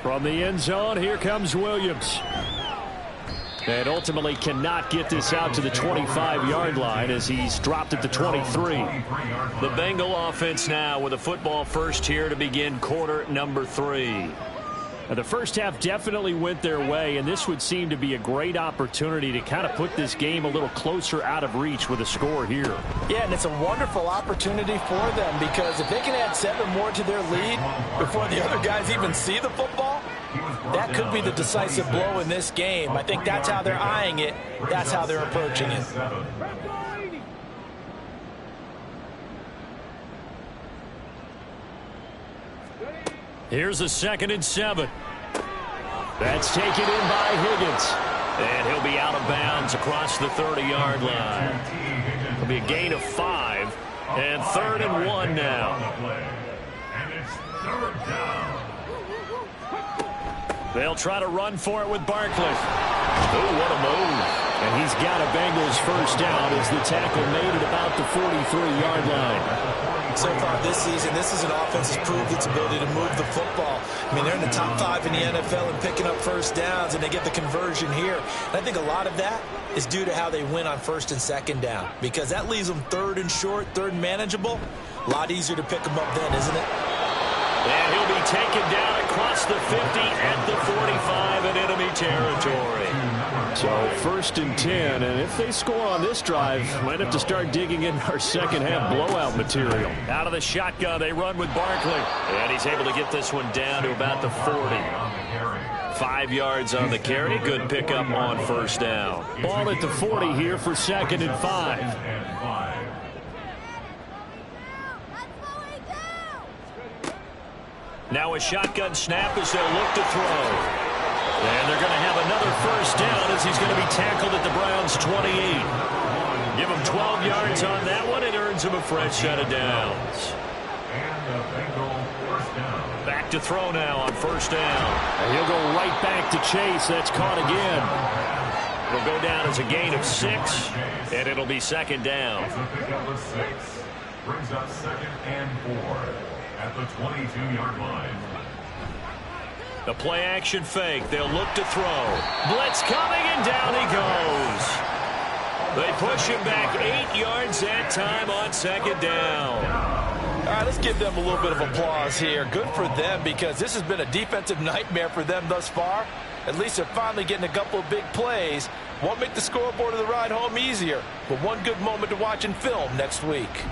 From the end zone, here comes Williams. And ultimately cannot get this out to the 25-yard line as he's dropped at the 23. The Bengal offense now with a football first here to begin quarter number 3. Now, the first half definitely went their way, and this would seem to be a great opportunity to kind of put this game a little closer out of reach with a score here. Yeah, and it's a wonderful opportunity for them because if they can add 7 more to their lead before the other guys even see the football, that could be the decisive blow in this game. I think that's how they're eyeing it. That's how they're approaching it. Here's a 2nd and 7. That's taken in by Higgins. And he'll be out of bounds across the 30-yard line. It'll be a gain of 5. And 3rd and 1 now. And it's 3rd down. They'll try to run for it with Barkley. Oh, what a move. And he's he's got a Bengals first down as the tackle made at about the 43-yard line. So far this season, this is an offense that's proved its ability to move the football. I mean, they're in the top 5 in the NFL in picking up first downs, and they get the conversion here. And I think a lot of that is due to how they win on first and second down, because that leaves them third and short, third and manageable. A lot easier to pick them up then, isn't it? And he'll be taken down across the 50 at the 45 in enemy territory. So 1st and 10, and if they score on this drive, might have to start digging in our second half blowout material. Out of the shotgun, they run with Barkley. And he's able to get this one down to about the 40. 5 yards on the carry. Good pickup on first down. Ball at the 40 here for 2nd and 5. Now a shotgun snap as they'll look to throw. And they're going to have another first down as he's going to be tackled at the Browns' 28. Give him 12 yards on that one. It earns him a fresh set of downs. Back to throw now on first down. And he'll go right back to Chase. That's caught again. It'll go down as a gain of 6, and it'll be 2nd down. Brings up 2nd and 4 at the 22-yard line. The play-action fake. They'll look to throw. Blitz coming, and down he goes. They push him back 8 yards that time on 2nd down. All right, let's give them a little bit of applause here. Good for them, because this has been a defensive nightmare for them thus far. At least they're finally getting a couple of big plays. Won't make the scoreboard of the ride home easier, but one good moment to watch in film next week.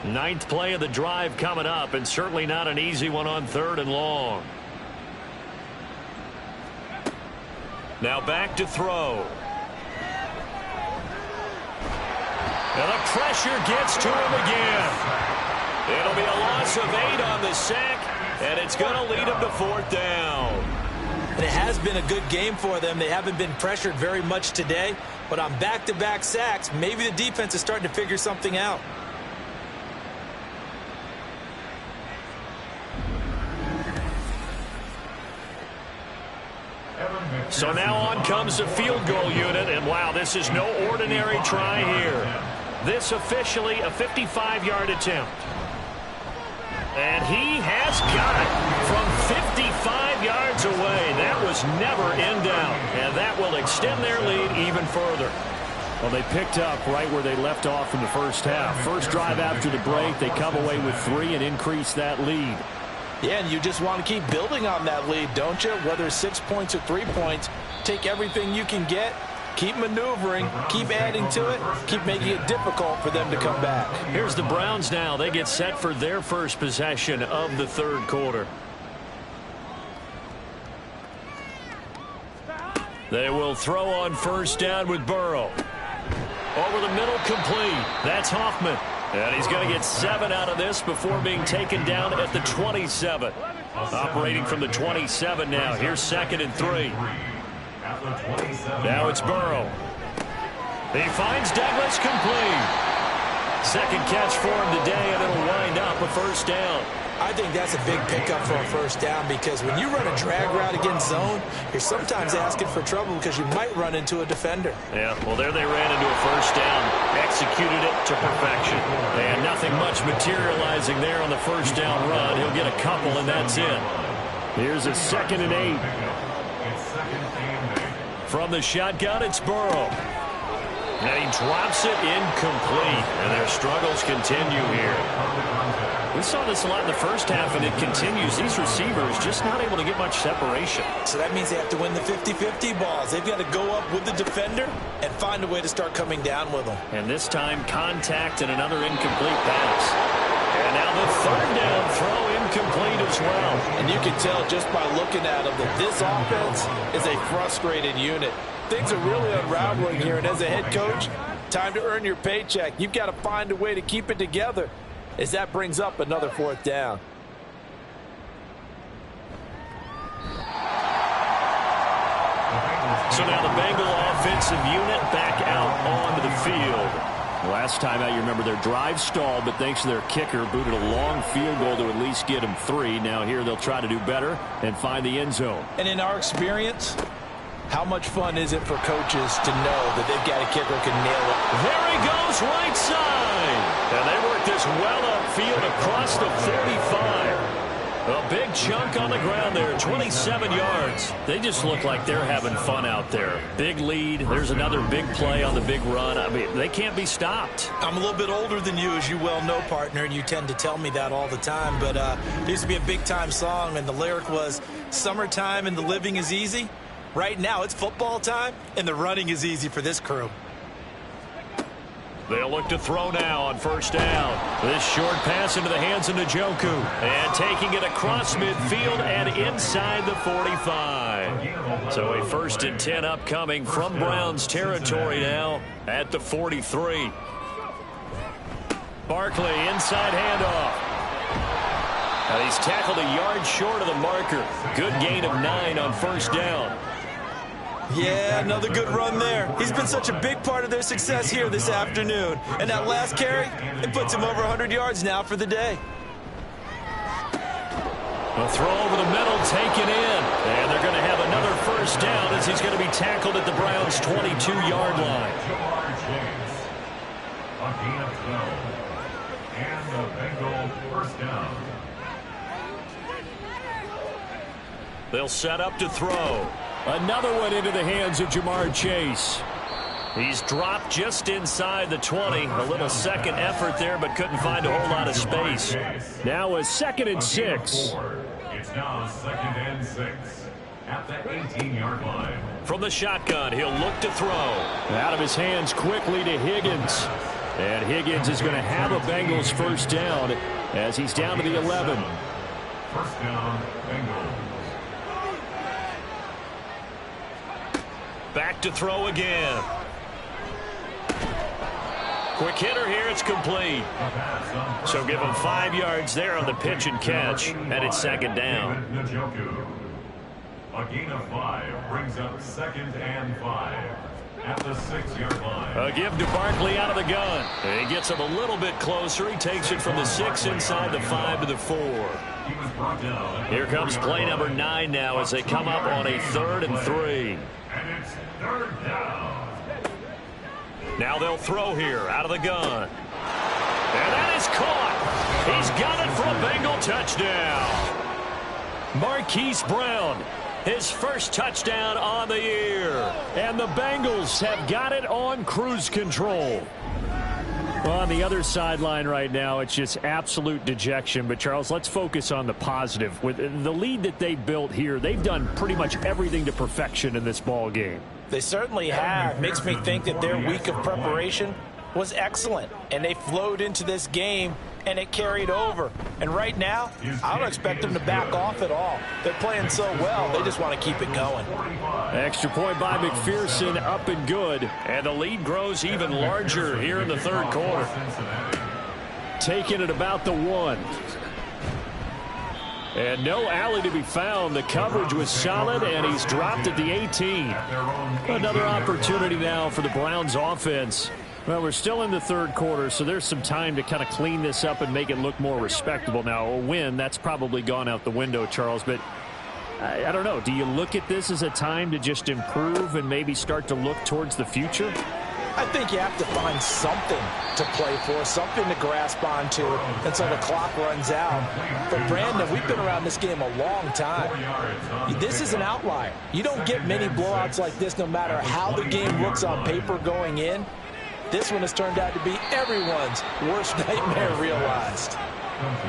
9th play of the drive coming up, and certainly not an easy one on 3rd and long. Now back to throw. And the pressure gets to him again. It'll be a loss of 8 on the sack, and it's going to lead him to 4th down. And it has been a good game for them. They haven't been pressured very much today, but on back-to-back sacks, maybe the defense is starting to figure something out. So now on comes the field goal unit, and wow, this is no ordinary try here. This officially a 55-yard attempt. And he has got it from 55 yards away. That was never in doubt, and that will extend their lead even further. Well, they picked up right where they left off in the first half. First drive after the break, they come away with 3 and increase that lead. Yeah, and you just want to keep building on that lead, don't you? Whether it's 6 points or 3 points, take everything you can get, keep maneuvering, keep adding to it, keep making it difficult for them to come back. Here's the Browns now. They get set for their first possession of the 3rd quarter. They will throw on first down with Burrow. Over the middle, complete. That's Hoffman. And he's going to get 7 out of this before being taken down at the 27. Operating from the 27 now. Here's 2nd and 3. Now it's Burrow. He finds Douglas, complete. Second catch for him today, and it'll wind up a first down. I think that's a big pickup for a first down, because when you run a drag route against zone, you're sometimes asking for trouble because you might run into a defender. Yeah, well, there they ran into a first down, executed it to perfection. And nothing much materializing there on the first down run. He'll get a couple, and that's it. Here's a 2nd and 8. From the shotgun, it's Burrow. And he drops it incomplete, and their struggles continue here. We saw this a lot in the first half, and it continues. These receivers just not able to get much separation. So that means they have to win the 50-50 balls. They've got to go up with the defender and find a way to start coming down with them. And this time, contact and another incomplete pass. And now the 3rd down throw incomplete as well. And you can tell just by looking at them that this offense is a frustrated unit. Things are really unraveling here, and as a head coach, time to earn your paycheck. You've got to find a way to keep it together, as that brings up another 4th down. So now the Bengal offensive unit back out onto the field. Last time out, you remember their drive stalled, but thanks to their kicker, booted a long field goal to at least get them 3. Now here they'll try to do better and find the end zone. And in our experience, how much fun is it for coaches to know that they've got a kicker who can nail it? There he goes, right side. And they work this well upfield across the 45. A big chunk on the ground there, 27 yards. They just look like they're having fun out there. Big lead. There's another big play on the big run. I mean, they can't be stopped. I'm a little bit older than you, as you well know, partner, and you tend to tell me that all the time. But there used to be a big-time song, and the lyric was, "Summertime and the living is easy." Right now, it's football time, and the running is easy for this crew. They'll look to throw now on first down. This short pass into the hands of Njoku. And taking it across midfield and inside the 45. So a 1st and 10 upcoming from Browns territory now at the 43. Barkley, inside handoff. And he's tackled a yard short of the marker. Good gain of 9 on first down. Yeah, another good run there. He's been such a big part of their success here this afternoon. And that last carry, it puts him over 100 yards now for the day. A throw over the middle, taken in. And they're going to have another first down as he's going to be tackled at the Browns' 22-yard line. A gain of 12. And the Bengal first down. They'll set up to throw. Another one into the hands of Jamar Chase. He's dropped just inside the 20. A little second effort there, but couldn't find a whole lot of space. Now a 2nd and 6. It's now 2nd and 6 at the 18-yard line. From the shotgun, he'll look to throw. Out of his hands quickly to Higgins. And Higgins is going to have a Bengals first down as he's down to the 11. First down, Bengals. Back to throw again. Quick hitter here, it's complete. So give him 5 yards there on the pitch and catch, and it's 2nd down. A gain of 5 brings up 2nd and 5 at the 6-yard line. A give to Barkley out of the gun. He gets him a little bit closer. He takes it from the 6 inside the 5 to the 4. Here comes play number 9 now as they come up on a 3rd and 3. And it's 3rd down. Now they'll throw here out of the gun. And that is caught. He's got it for a Bengal touchdown. Marquise Brown, his first touchdown on the year. And the Bengals have got it on cruise control. On the other sideline right now, it's just absolute dejection. But, Charles, let's focus on the positive. With the lead that they built here, they've done pretty much everything to perfection in this ball game. They certainly have. Makes me think that their week of preparation was excellent. And they flowed into this game, and it carried over. And right now, I don't expect them to back off at all. They're playing so well, they just want to keep it going. Extra point by McPherson, up and good. And the lead grows even larger here in the 3rd quarter. Taking it about the 1. And no alley to be found. The coverage was solid, and he's dropped at the 18. Another opportunity now for the Browns offense. Well, we're still in the 3rd quarter, so there's some time to kind of clean this up and make it look more respectable. Now, a win, that's probably gone out the window, Charles, but I don't know. Do you look at this as a time to just improve and maybe start to look towards the future? I think you have to find something to play for, something to grasp onto until the clock runs out. But, Brandon, we've been around this game a long time. This is an outlier. You don't get many blowouts like this no matter how the game looks on paper going in. This one has turned out to be everyone's worst nightmare realized.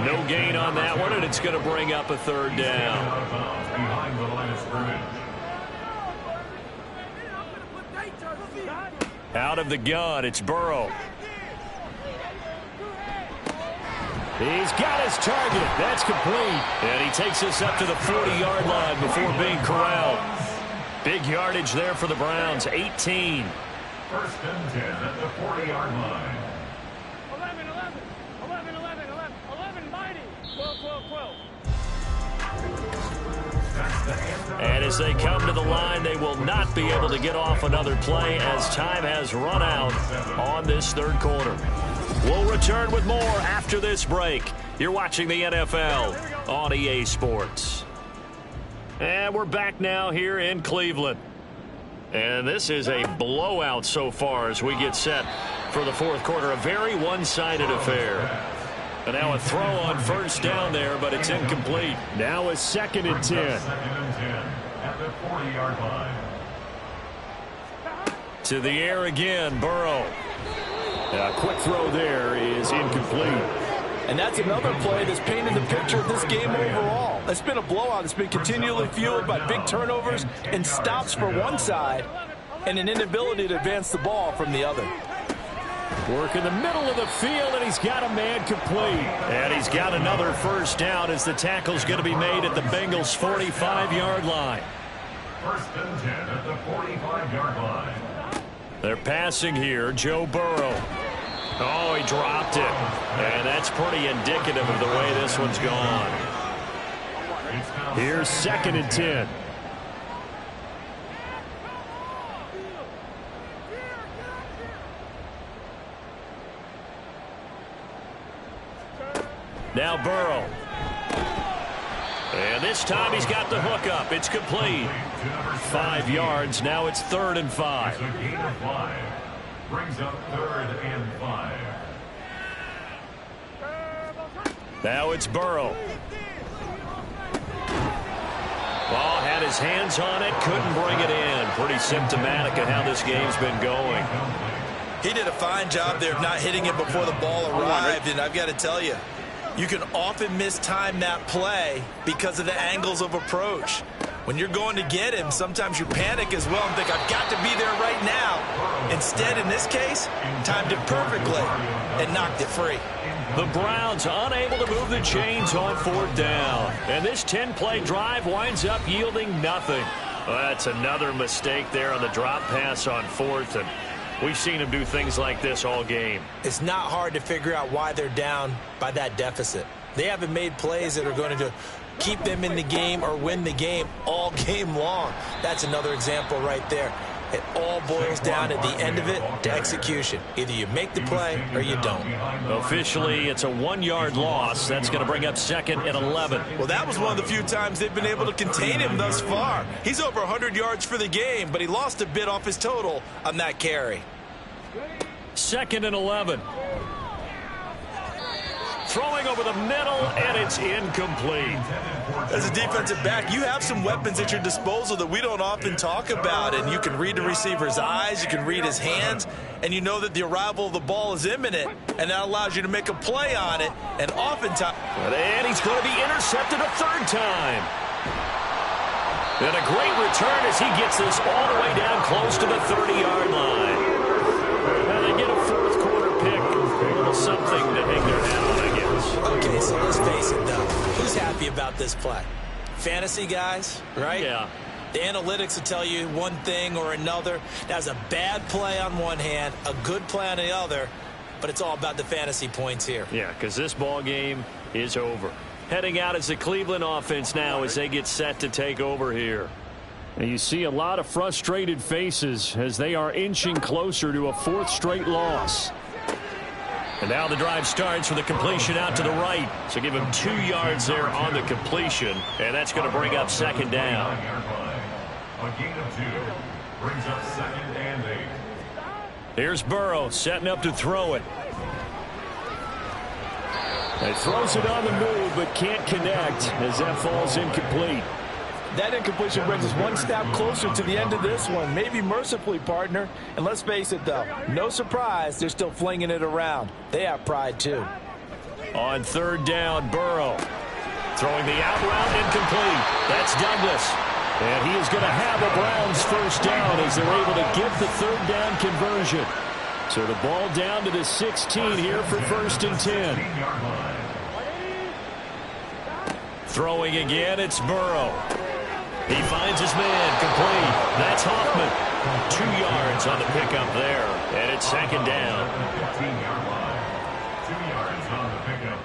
No gain on that one, and it's going to bring up a 3rd down. Behind the line of scrimmage. Out of the gun, it's Burrow. He's got his target. That's complete. And he takes us up to the 40-yard line before being corralled. Big yardage there for the Browns, 18. 1st and 10 at the 40-yard line. 11, 11, 11, 11, 11, 11, mighty. 12, 12, 12. And as they come to the line, they will not be able to get off another play as time has run out on this third quarter. We'll return with more after this break. You're watching the NFL on EA Sports. And we're back now here in Cleveland. And this is a blowout so far as we get set for the fourth quarter. A very one-sided affair. And now a throw on first down there, but it's incomplete. Now a 2nd and 10. Second and 10 at the 40-yard line. To the air again, Burrow. A quick throw there is incomplete. And that's another play that's painted the picture of this game overall. It's been a blowout. It's been continually fueled by big turnovers and stops for one side and an inability to advance the ball from the other. Work in the middle of the field, and he's got a man complete. And he's got another first down as the tackle's going to be made at the Bengals' 45-yard line. First and 10 at the 45-yard line. They're passing here, Joe Burrow. Oh, he dropped it. And that's pretty indicative of the way this one's gone. Here's 2nd and 10. Now Burrow. And this time he's got the hook up. It's complete. 5 yards. Now it's 3rd and 5. It's a gain of 5. Brings up 3rd and 5. Now it's Burrow. Ball had his hands on it. Couldn't bring it in. Pretty symptomatic of how this game's been going. He did a fine job there of not hitting it before the ball arrived, and I've got to tell you, you can often mistime that play because of the angles of approach. When you're going to get him, sometimes you panic as well and think, I've got to be there right now. Instead, in this case, timed it perfectly and knocked it free. The Browns unable to move the chains on 4th down. And this 10-play drive winds up yielding nothing. Well, that's another mistake there on the drop pass on 4th. And we've seen him do things like this all game. It's not hard to figure out why they're down by that deficit. They haven't made plays that are going to keep them in the game or win the game all game long. That's another example right there. It all boils down at the end of it to execution. Either you make the play or you don't. Officially, it's a 1-yard loss. That's going to bring up 2nd and 11. Well, that was one of the few times they've been able to contain him thus far. He's over 100 yards for the game, but he lost a bit off his total on that carry. 2nd and 11. Throwing over the middle, and it's incomplete. As a defensive back, you have some weapons at your disposal that we don't often talk about, and you can read the receiver's eyes, you can read his hands, and you know that the arrival of the ball is imminent, and that allows you to make a play on it, and oftentimes... And he's going to be intercepted a 3rd time. And a great return as he gets this all the way down close to the 30-yard line. And they get a 4th quarter pick. A little something to hang their hat on, I guess. Okay, so let's face it, though. Who's happy about this play? Fantasy guys, right? Yeah. The analytics will tell you one thing or another. That's a bad play on one hand, a good play on the other, but it's all about the fantasy points here. Yeah, because this ball game is over. Heading out is the Cleveland offense now as they get set to take over here. And you see a lot of frustrated faces as they are inching closer to a 4th straight loss. And now the drive starts with a completion out to the right. So give him 2 yards there on the completion, and that's going to bring up 2nd down. A gain of 2 brings up 2nd and 8. Here's Burrow setting up to throw it. He throws it on the move, but can't connect as that falls incomplete. That incompletion brings us one step closer to the end of this one. Maybe mercifully, partner. And let's face it, though, no surprise, they're still flinging it around. They have pride, too. On 3rd down, Burrow. Throwing the out route incomplete. That's Douglas. And he is going to have a Browns 1st down as they're able to get the 3rd down conversion. So the ball down to the 16 here for 1st and 10. Throwing again, it's Burrow. He finds his man, complete. That's Hoffman. 2 yards on the pickup there, and it's 2nd down. 15-yard line. 2 yards on the pickup.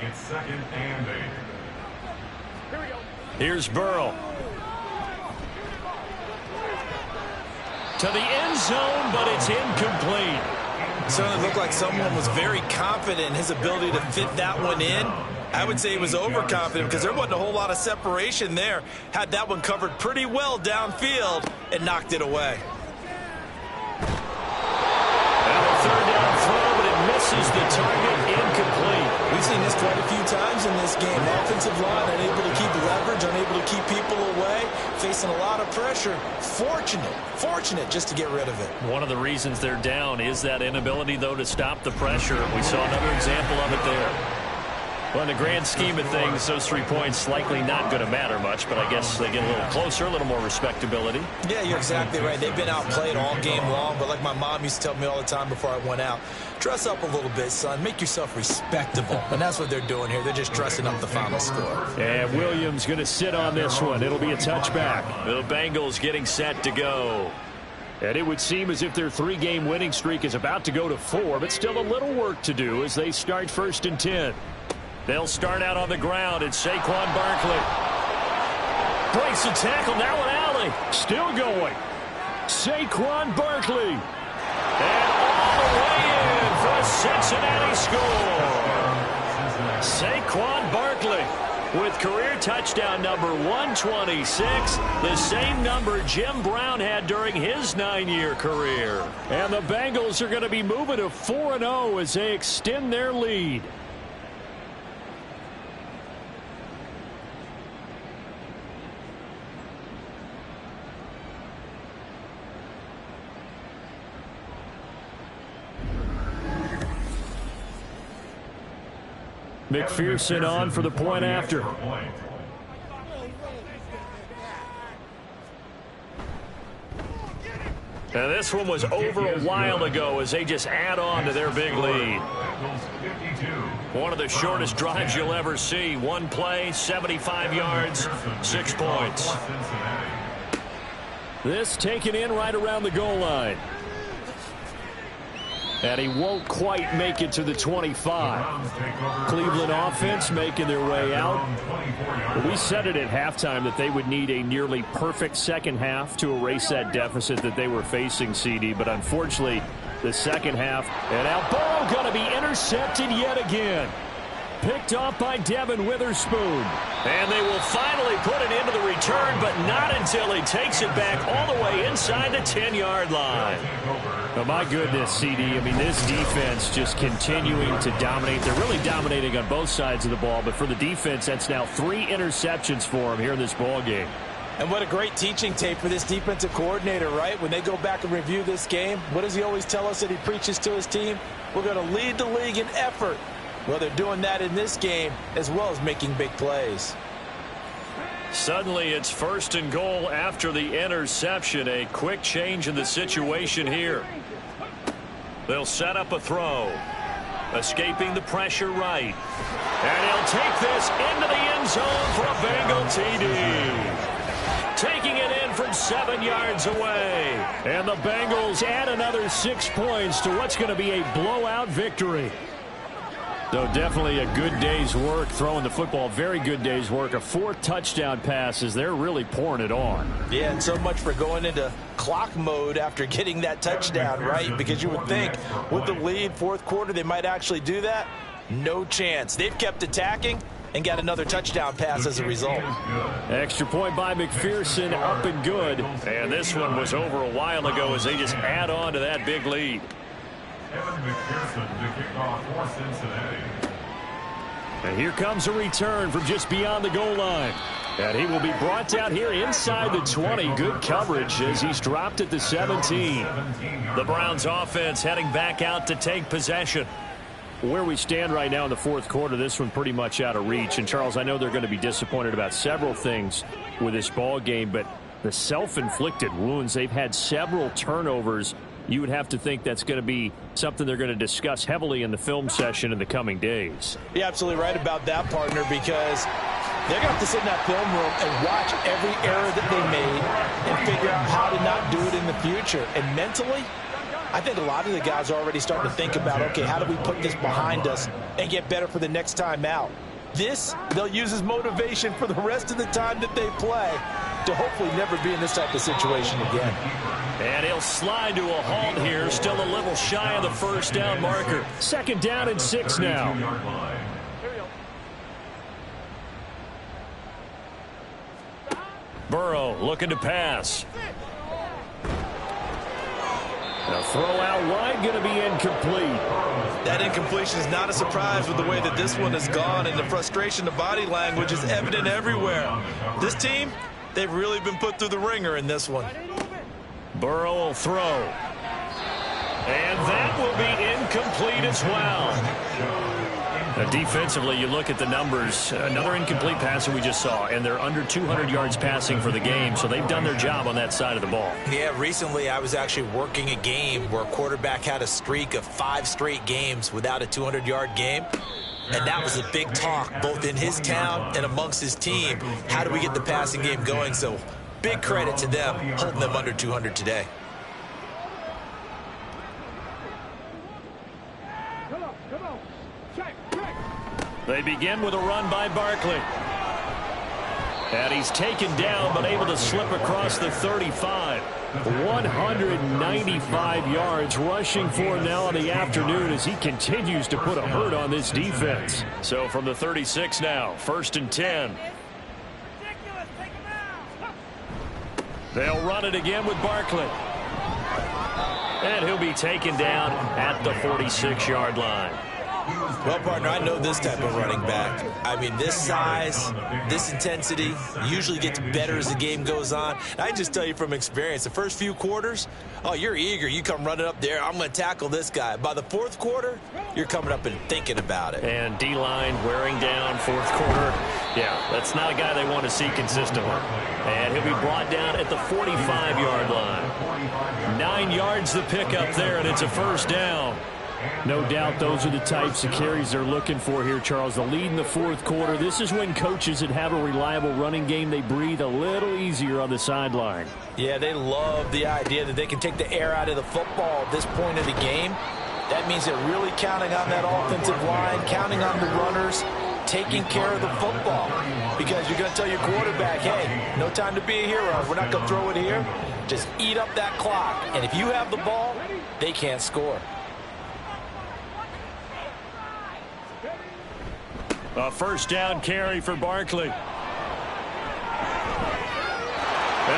It's 2nd and 8. Here's Burrow. to the end zone, but it's incomplete. Certainly looked like someone was very confident in his ability to fit that one in. I would say he was overconfident because there wasn't a whole lot of separation there. Had that one covered pretty well downfield and knocked it away. And a third down throw, but it misses the target, incomplete. We've seen this quite a few times in this game. Offensive line unable to keep leverage, unable to keep people away, facing a lot of pressure. Fortunate just to get rid of it. One of the reasons they're down is that inability, though, to stop the pressure. We saw another example of it there. Well, in the grand scheme of things, those 3 points likely not going to matter much, but I guess they get a little closer, a little more respectability. Yeah, you're exactly right. They've been outplayed all game long, but like my mom used to tell me all the time before I went out, dress up a little bit, son. Make yourself respectable. And that's what they're doing here. They're just dressing up the final score. And Williams going to sit on this one. It'll be a touchback. The Bengals getting set to go. And it would seem as if their 3-game winning streak is about to go to 4, but still a little work to do as they start 1st and 10. They'll start out on the ground, and Saquon Barkley breaks the tackle. Now an alley. Still going. Saquon Barkley. And all the way in for a Cincinnati score. Saquon Barkley with career touchdown number 126, the same number Jim Brown had during his 9-year career. And the Bengals are going to be moving to 4-0 as they extend their lead. McPherson on for the point after. And this one was over a while ago as they just add on to their big lead. One of the shortest drives you'll ever see. One play, 75 yards, 6 points. This taken in right around the goal line. And he won't quite make it to the 25. Cleveland offense making their way out. We said it at halftime that they would need a nearly perfect second half to erase that deficit that they were facing, CD. But unfortunately, the second half, and now ball going to be intercepted yet again. Picked off by Devin Witherspoon. And they will finally put it into the return, but not until he takes it back all the way inside the 10-yard line. Oh, my goodness, CD. I mean, this defense just continuing to dominate. They're really dominating on both sides of the ball, but for the defense, that's now 3 interceptions for them here in this ball game. And what a great teaching tape for this defensive coordinator, right? When they go back and review this game, what does he always tell us that he preaches to his team? We're going to lead the league in effort. Well, they're doing that in this game as well as making big plays. Suddenly it's 1st and goal after the interception. A quick change in the situation here. They'll set up a throw. Escaping the pressure right. And he'll take this into the end zone for a Bengal TD. Taking it in from 7 yards away. And the Bengals add another 6 points to what's going to be a blowout victory. So definitely a good day's work throwing the football. Very good day's work. A 4th touchdown passes. They're really pouring it on. Yeah, and so much for going into clock mode after getting that touchdown, right? Because you would think with the lead, 4th quarter, they might actually do that. No chance. They've kept attacking and got another touchdown pass as a result. Extra point by McPherson, up and good. And this one was over a while ago as they just add on to that big lead. McPherson to kick off for Cincinnati. And here comes a return from just beyond the goal line. And he will be brought down here inside the 20. Good coverage as he's dropped at the 17. The Browns offense heading back out to take possession. Where we stand right now in the 4th quarter, this one pretty much out of reach. And, Charles, I know they're going to be disappointed about several things with this ball game, but the self-inflicted wounds, they've had several turnovers. You would have to think that's going to be something they're going to discuss heavily in the film session in the coming days. You're absolutely right about that, partner, because they're going to have to sit in that film room and watch every error that they made and figure out how to not do it in the future. And mentally, I think a lot of the guys are already starting to think about, okay, how do we put this behind us and get better for the next time out? This, they'll use as motivation for the rest of the time that they play. to hopefully never be in this type of situation again. And he'll slide to a halt here, still a little shy of the first down marker. 2nd down and 6 now. Burrow looking to pass. The throw out wide going to be incomplete. That incompletion is not a surprise with the way that this one has gone, and the frustration, the body language is evident everywhere. This team, they've really been put through the ringer in this one. Burrow will throw. And that will be incomplete as well. Defensively, you look at the numbers. Another incomplete pass that we just saw, and they're under 200 yards passing for the game, so they've done their job on that side of the ball. Yeah, recently I was actually working a game where a quarterback had a streak of 5 straight games without a 200-yard game. And that was a big talk, both in his town and amongst his team. How do we get the passing game going? So big credit to them, holding them under 200 today. They begin with a run by Barkley. And he's taken down, but able to slip across the 35. 195 yards rushing for him now in the afternoon as he continues to put a hurt on this defense. So from the 36 now, 1st and 10. They'll run it again with Barkley. And he'll be taken down at the 46-yard line. Well, partner, I know this type of running back. I mean, this size, this intensity usually gets better as the game goes on. And I just tell you from experience, the first few quarters, oh, you're eager. You come running up there, I'm going to tackle this guy. By the 4th quarter, you're coming up and thinking about it. And D-line wearing down 4th quarter. Yeah, that's not a guy they want to see consistently. And he'll be brought down at the 45-yard line. 9 yards the pickup there, and it's a 1st down. No doubt those are the types of carries they're looking for here, Charles. The lead in the 4th quarter. This is when coaches that have a reliable running game, they breathe a little easier on the sideline. Yeah, they love the idea that they can take the air out of the football at this point of the game. That means they're really counting on that offensive line, counting on the runners, taking care of the football. Because you're going to tell your quarterback, hey, no time to be a hero. We're not going to throw it here. Just eat up that clock. And if you have the ball, they can't score. A 1st down carry for Barkley. And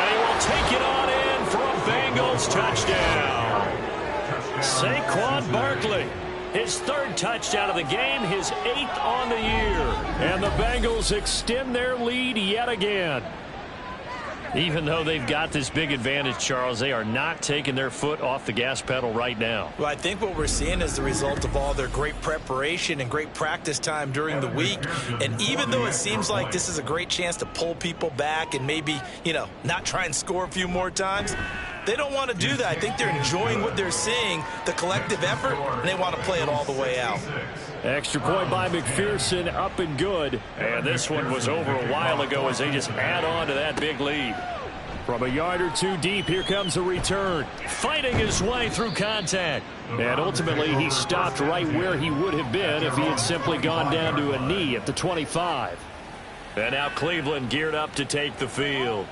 he will take it on in for a Bengals touchdown. Saquon Barkley, his 3rd touchdown of the game, his 8th on the year. And the Bengals extend their lead yet again. Even though they've got this big advantage, Charles, they are not taking their foot off the gas pedal right now. Well, I think what we're seeing is the result of all their great preparation and great practice time during the week. And even though it seems like this is a great chance to pull people back and maybe, not try and score a few more times, they don't want to do that. I think they're enjoying what they're seeing, the collective effort, and they want to play it all the way out. Extra point by McPherson, up and good. And this one was over a while ago as they just add on to that big lead. From a yard or two deep, here comes a return. Fighting his way through contact. And ultimately, he stopped right where he would have been if he had simply gone down to a knee at the 25. And now Cleveland geared up to take the field.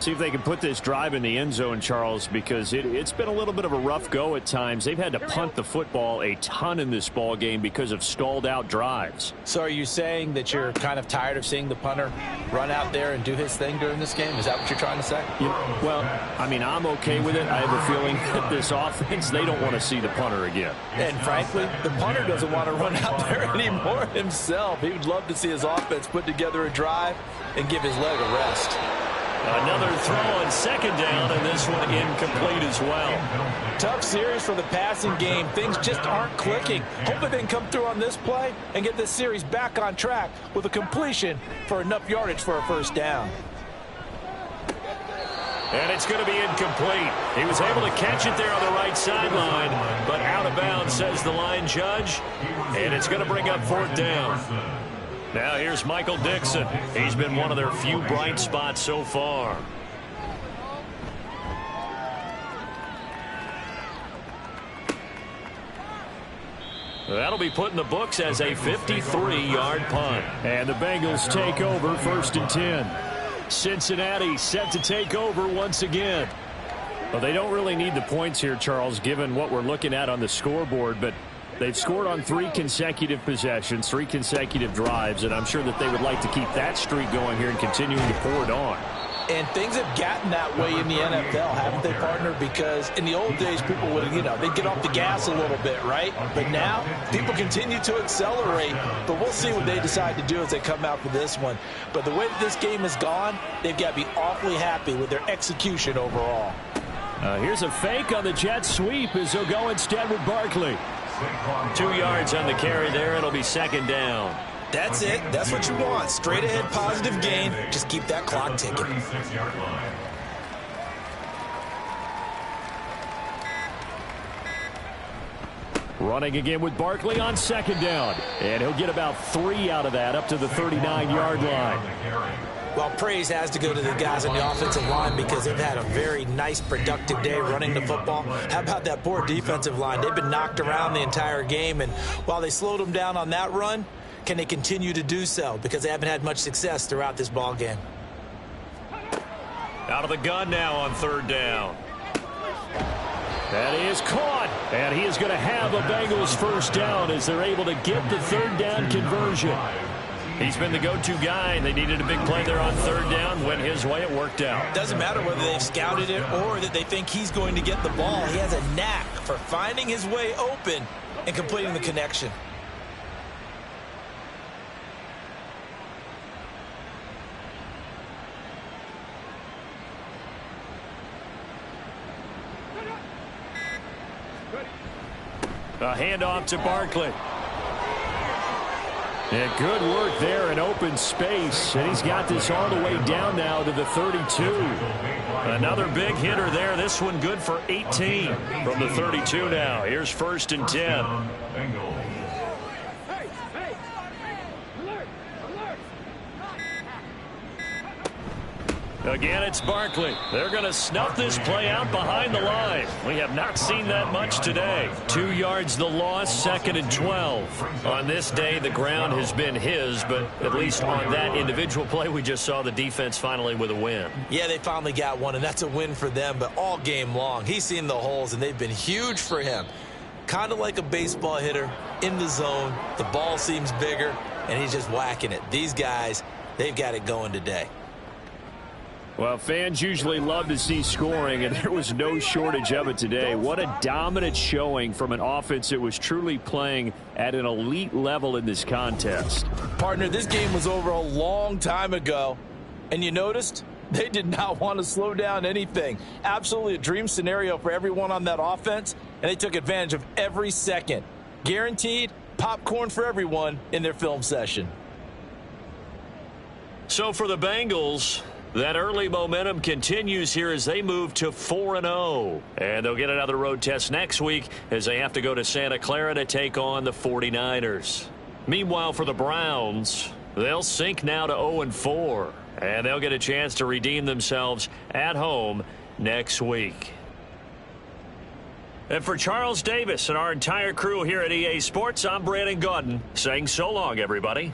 See if they can put this drive in the end zone, Charles, because it's been a little bit of a rough go at times. They've had to punt the football a ton in this ball game because of stalled out drives. So are you saying that you're kind of tired of seeing the punter run out there and do his thing during this game? Is that what you're trying to say? Well, I mean, I'm okay with it. I have a feeling that this offense, they don't want to see the punter again. And frankly, the punter doesn't want to run out there anymore himself. He would love to see his offense put together a drive and give his leg a rest. Another throw on 2nd down, and this one incomplete as well. Tough series for the passing game. Things just aren't clicking. Hoping they can come through on this play and get this series back on track with a completion for enough yardage for a 1st down. And it's going to be incomplete. He was able to catch it there on the right sideline, but out of bounds, says the line judge. And it's going to bring up 4th down. Now here's Michael Dixon. He's been one of their few bright spots so far. That'll be put in the books as a 53-yard punt. And the Bengals take over 1st and 10. Cincinnati set to take over once again. Well, they don't really need the points here, Charles, given what we're looking at on the scoreboard, but they've scored on 3 consecutive possessions, 3 consecutive drives, and I'm sure that they would like to keep that streak going here and continuing to pour it on. And things have gotten that way in the NFL, haven't they, partner? Because in the old days, people would, they'd get off the gas a little bit, right? But now, people continue to accelerate. But we'll see what they decide to do as they come out for this one. But the way that this game has gone, they've got to be awfully happy with their execution overall. Here's a fake on the jet sweep as they'll go instead with Barkley. 2 yards on the carry there. It'll be second down. That's it. That's what you want. Straight ahead positive gain. Just keep that clock ticking. Running again with Barkley on second down. And he'll get about 3 out of that up to the 39-yard line. Well, praise has to go to the guys on the offensive line because they've had a very nice, productive day running the football. How about that poor defensive line? They've been knocked around the entire game, and while they slowed them down on that run, can they continue to do so? Because they haven't had much success throughout this ball game. Out of the gun now on third down. That is caught, and he is going to have a Bengals first down as they're able to get the third down conversion. He's been the go-to guy, and they needed a big play there on third down. Went his way, it worked out. Doesn't matter whether they've scouted it or that they think he's going to get the ball. He has a knack for finding his way open and completing the connection. A handoff to Barkley. And good work there in open space. And he's got this all the way down now to the 32. Another big hitter there. This one good for 18 from the 32 now. Here's first and 10. Again, it's Barkley. They're going to snuff this play out behind the line. We have not seen that much today. 2 yards the loss, second and 12. On this day, the ground has been his, but at least on that individual play, we just saw the defense finally with a win. Yeah, they finally got one, and that's a win for them, but all game long, he's seen the holes, and they've been huge for him. Kind of like a baseball hitter in the zone. The ball seems bigger, and he's just whacking it. These guys, they've got it going today. Well, fans usually love to see scoring, and there was no shortage of it today. What a dominant showing from an offense that was truly playing at an elite level in this contest. Partner, this game was over a long time ago, and you noticed they did not want to slow down anything. Absolutely a dream scenario for everyone on that offense, and they took advantage of every second. Guaranteed popcorn for everyone in their film session. So for the Bengals, that early momentum continues here as they move to 4-0. And they'll get another road test next week as they have to go to Santa Clara to take on the 49ers. Meanwhile, for the Browns, they'll sink now to 0-4. And they'll get a chance to redeem themselves at home next week. And for Charles Davis and our entire crew here at EA Sports, I'm Brandon Gaudin saying so long, everybody.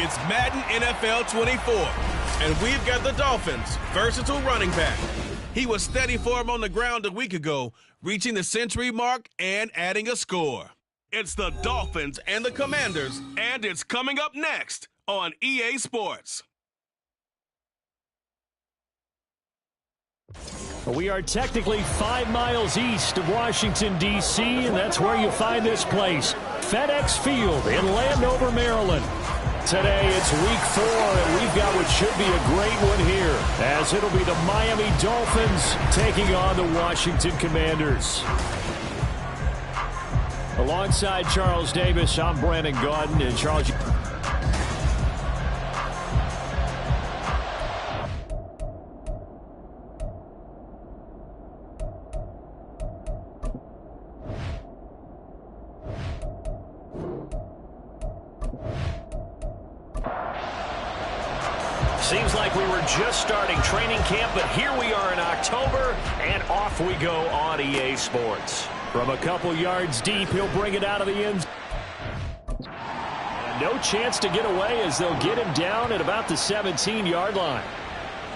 It's Madden NFL 24, and we've got the Dolphins' versatile running back. He was steady for him on the ground a week ago, reaching the century mark and adding a score. It's the Dolphins and the Commanders, and it's coming up next on EA Sports. We are technically 5 miles east of Washington, D.C., and that's where you find this place, FedEx Field in Landover, Maryland. Today, it's week 4, and we've got what should be a great one here, as it'll be the Miami Dolphins taking on the Washington Commanders. Alongside Charles Davis, I'm Brandon Gaudin, and Charles... Seems like we were just starting training camp, but here we are in October, and off we go on EA Sports. From a couple yards deep, he'll bring it out of the end. And no chance to get away as they'll get him down at about the 17-yard line.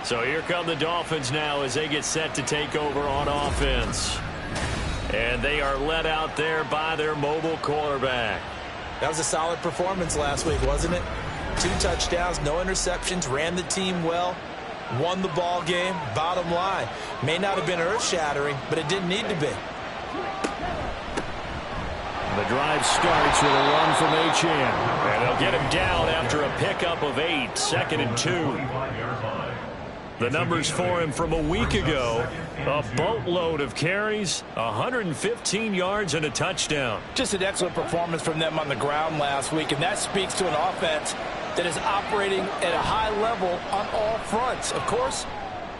So here come the Dolphins now as they get set to take over on offense. And they are led out there by their mobile quarterback. That was a solid performance last week, wasn't it? 2 touchdowns, no interceptions, ran the team well, won the ball game. Bottom line, may not have been earth-shattering, but it didn't need to be. The drive starts with a run from Achane. And they'll get him down after a pickup of 8, 2nd and 2. The numbers for him from a week ago, a boatload of carries, 115 yards and a touchdown. Just an excellent performance from them on the ground last week, and that speaks to an offense that is operating at a high level on all fronts. Of course,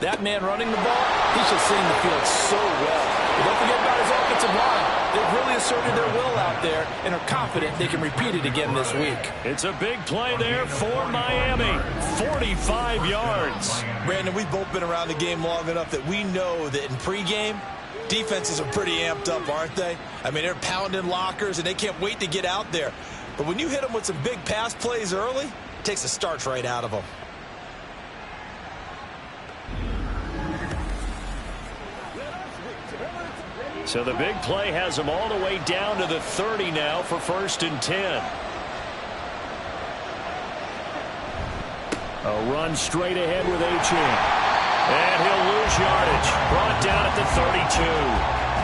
that man running the ball, he's just seeing the field so well. But don't forget about his offensive line. They've really asserted their will out there and are confident they can repeat it again this week. It's a big play there for Miami. 45 yards. Brandon, we've both been around the game long enough that we know that in pregame, defenses are pretty amped up, aren't they? I mean, they're pounding lockers, and they can't wait to get out there. But when you hit them with some big pass plays early, it takes the starch right out of them. So the big play has them all the way down to the 30 now for 1st and 10. A run straight ahead with Achane. And he'll lose yardage. Brought down at the 32.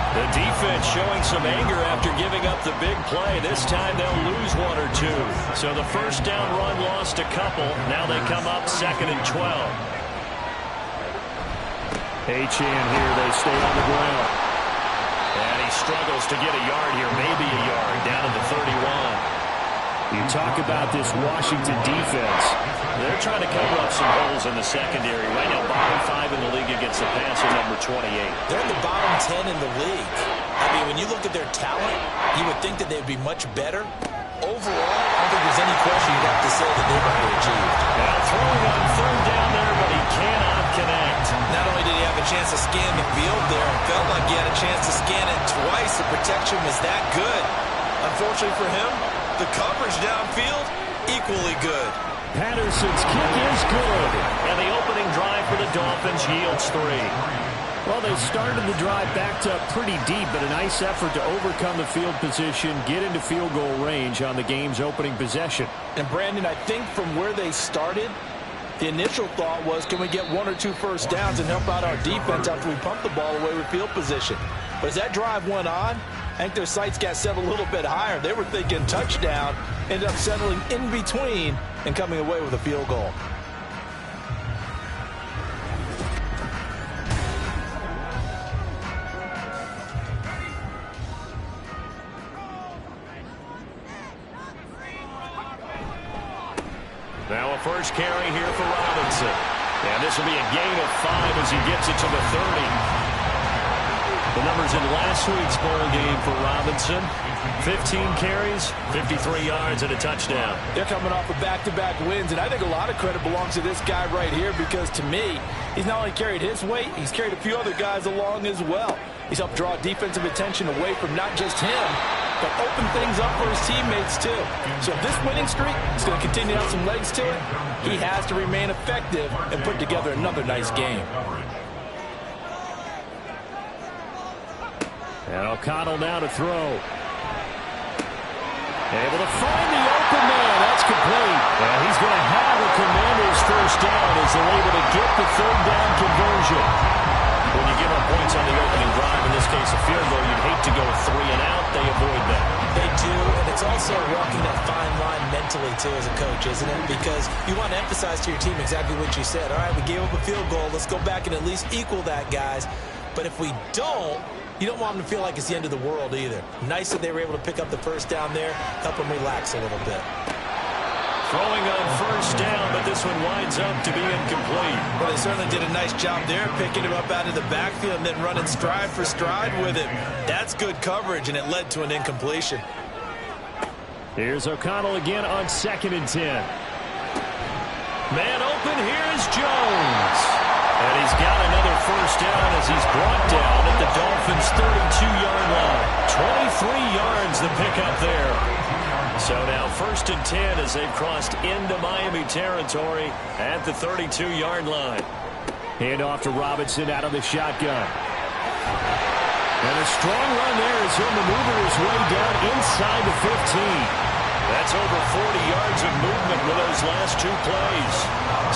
The defense showing some anger after giving up the big play. This time they'll lose 1 or 2. So the first down run lost a couple. Now they come up 2nd and 12. Achane here. They stay on the ground. And he struggles to get a yard here, maybe a yard, down to the 31. You talk about this Washington defense. They're trying to cover up some holes in the secondary. Right now, bottom 5 in the league against the passer, number 28. They're in the bottom 10 in the league. I mean, when you look at their talent, you would think that they'd be much better. Overall, I don't think there's any question you'd have to say that they've underachieved. Now throwing on 3rd down there, but he cannot connect. Not only did he have a chance to scan the field there, it felt like he had a chance to scan it twice. The protection was that good. Unfortunately for him, the coverage downfield, equally good. Patterson's kick is good. And the opening drive for the Dolphins yields 3. Well, they started the drive backed up pretty deep, but a nice effort to overcome the field position, get into field goal range on the game's opening possession. And, Brandon, I think from where they started, The initial thought was, can we get 1 or 2 first downs and help out our defense after we pump the ball away with field position? But as that drive went on, I think their sights got set a little bit higher. They were thinking touchdown, ended up settling in between and coming away with a field goal. Now a first carry here for Robinson. And this will be a gain of 5 as he gets it to the 30. The numbers in last week's bowl game for Robinson: 15 carries, 53 yards, and a touchdown. They're coming off of back-to-back wins, and I think a lot of credit belongs to this guy right here because, to me, he's not only carried his weight, he's carried a few other guys along as well. He's helped draw defensive attention away from not just him, but open things up for his teammates, too. So if this winning streak is going to continue to have some legs to it, he has to remain effective and put together another nice game. And O'Connell now to throw. Able to find the open man. That's complete. And he's going to have a Commanders first down as they're able to get the third down conversion. When you give up points on the opening drive, in this case a field goal, you'd hate to go 3 and out. They avoid that. They do, and it's also walking that fine line mentally, too, as a coach, isn't it? Because you want to emphasize to your team exactly what you said. All right, we gave up a field goal. Let's go back and at least equal that, guys. But if we don't, you don't want them to feel like it's the end of the world either. Nice that they were able to pick up the first down there, help them relax a little bit. Throwing on first down, but this one winds up to be incomplete. Well, they certainly did a nice job there, picking him up out of the backfield and then running stride for stride with it. That's good coverage, and it led to an incompletion. Here's O'Connell again on 2nd and 10. Man open, here's Jones. And he's got another first down as he's brought down at the Dolphins' 32-yard line. 23 yards the pickup there. So now 1st and 10 as they've crossed into Miami territory at the 32-yard line. Hand off to Robinson out of the shotgun. And a strong run there as he'll maneuver his way down inside the 15. That's over 40 yards of movement with those last 2 plays.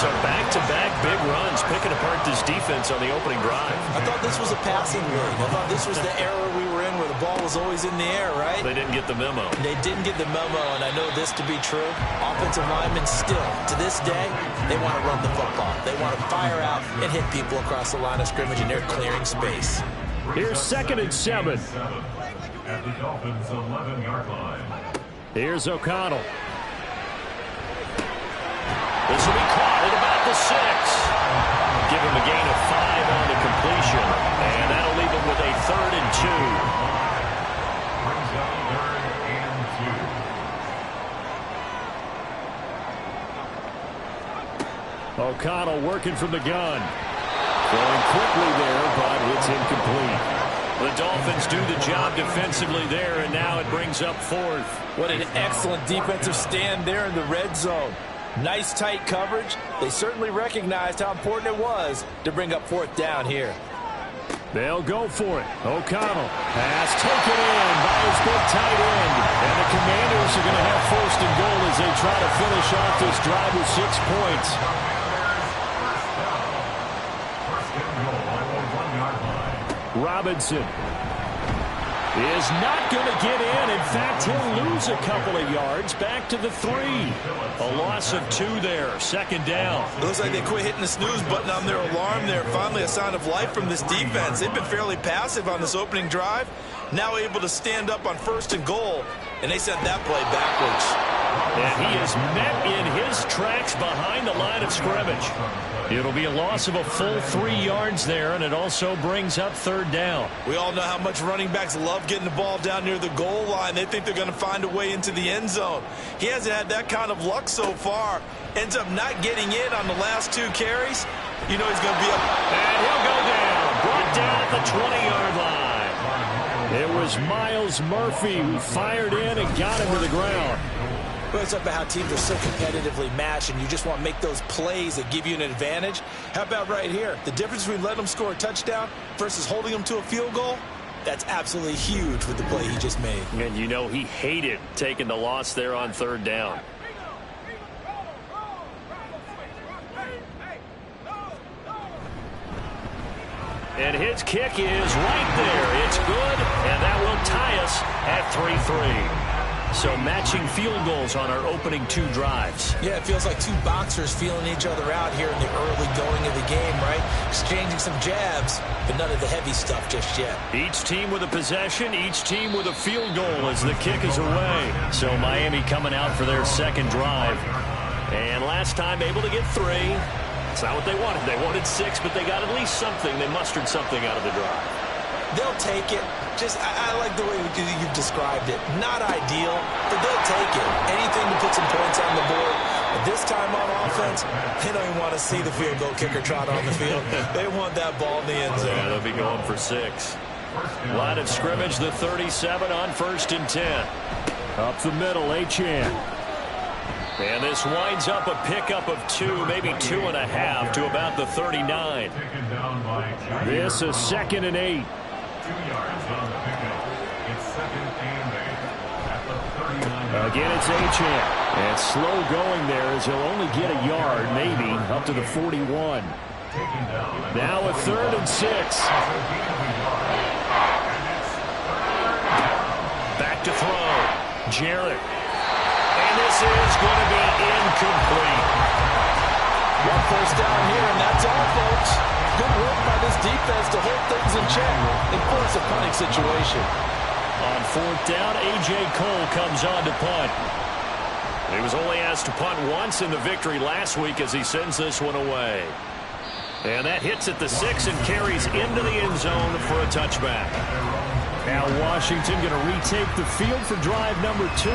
So back-to-back big runs, picking apart this defense on the opening drive. I thought this was a passing league. I thought this was the era we were in where the ball was always in the air, right? They didn't get the memo. They didn't get the memo, and I know this to be true. Offensive linemen still, to this day, they want to run the football. They want to fire out and hit people across the line of scrimmage, and they're clearing space. Here's 2nd and 7. At the Dolphins' 11-yard line. Here's O'Connell. This will be caught at about the 6. Give him a gain of 5 on the completion. And that'll leave him with a 3rd and 2. O'Connell working from the gun. Going quickly there, but it's incomplete. The Dolphins do the job defensively there, and now it brings up 4th. What an excellent defensive stand there in the red zone. Nice tight coverage. They certainly recognized how important it was to bring up 4th down here. They'll go for it. O'Connell. Pass taken in by his big tight end. And the Commanders are going to have 1st and goal as they try to finish off this drive with 6 points. Robinson is not going to get in. In fact, he'll lose a couple of yards back to the 3. A loss of 2 there. 2nd down. It looks like they quit hitting the snooze button on their alarm there. Finally a sign of life from this defense. They've been fairly passive on this opening drive. Now able to stand up on 1st and goal, and they sent that play backwards. And he is met in his tracks behind the line of scrimmage. It'll be a loss of a full 3 yards there, and it also brings up 3rd down. We all know how much running backs love getting the ball down near the goal line. They think they're going to find a way into the end zone. He hasn't had that kind of luck so far. Ends up not getting in on the last 2 carries. You know he's going to be up. And he'll go down. Brought down at the 20-yard line. It was Miles Murphy who fired in and got him to the ground. Well, it's about how teams are so competitively matched, and you just want to make those plays that give you an advantage. How about right here? The difference between letting them score a touchdown versus holding them to a field goal, that's absolutely huge with the play he just made. And you know he hated taking the loss there on 3rd down. And his kick is right there. It's good, and that will tie us at 3-3. So matching field goals on our opening 2 drives. Yeah, it feels like 2 boxers feeling each other out here in the early going of the game, right? Exchanging some jabs, but none of the heavy stuff just yet. Each team with a possession, each team with a field goal as the kick is away. So Miami coming out for their second drive. And last time able to get 3. It's not what they wanted. They wanted 6, but they got at least something. They mustered something out of the drive. They'll take it. I like the way you've described it. Not ideal, but they'll take it. Anything to put some points on the board. But this time on offense, they don't even want to see the field goal kicker trot on the field. They want that ball in the end zone. Yeah, they'll be going for 6. Line of scrimmage, the 37 on 1st and 10. Up the middle, Achane. And this winds up a pickup of 2, maybe 2.5 to about the 39. This is 2nd and 8. 2 yards on the pickup. It's 2nd and 8 at the 39. Again, it's Achane. And slow going there as he'll only get a yard, maybe, up to the 41. Now a 3rd and 6. Back to throw. Jarrett. And this is going to be incomplete. 1 first down here, and that's all, folks. Good work by this defense to hold things in check and force a punting situation. On 4th down, A.J. Cole comes on to punt. He was only asked to punt once in the victory last week as he sends this one away. And that hits at the 6 and carries into the end zone for a touchback. Now Washington going to retake the field for drive number 2.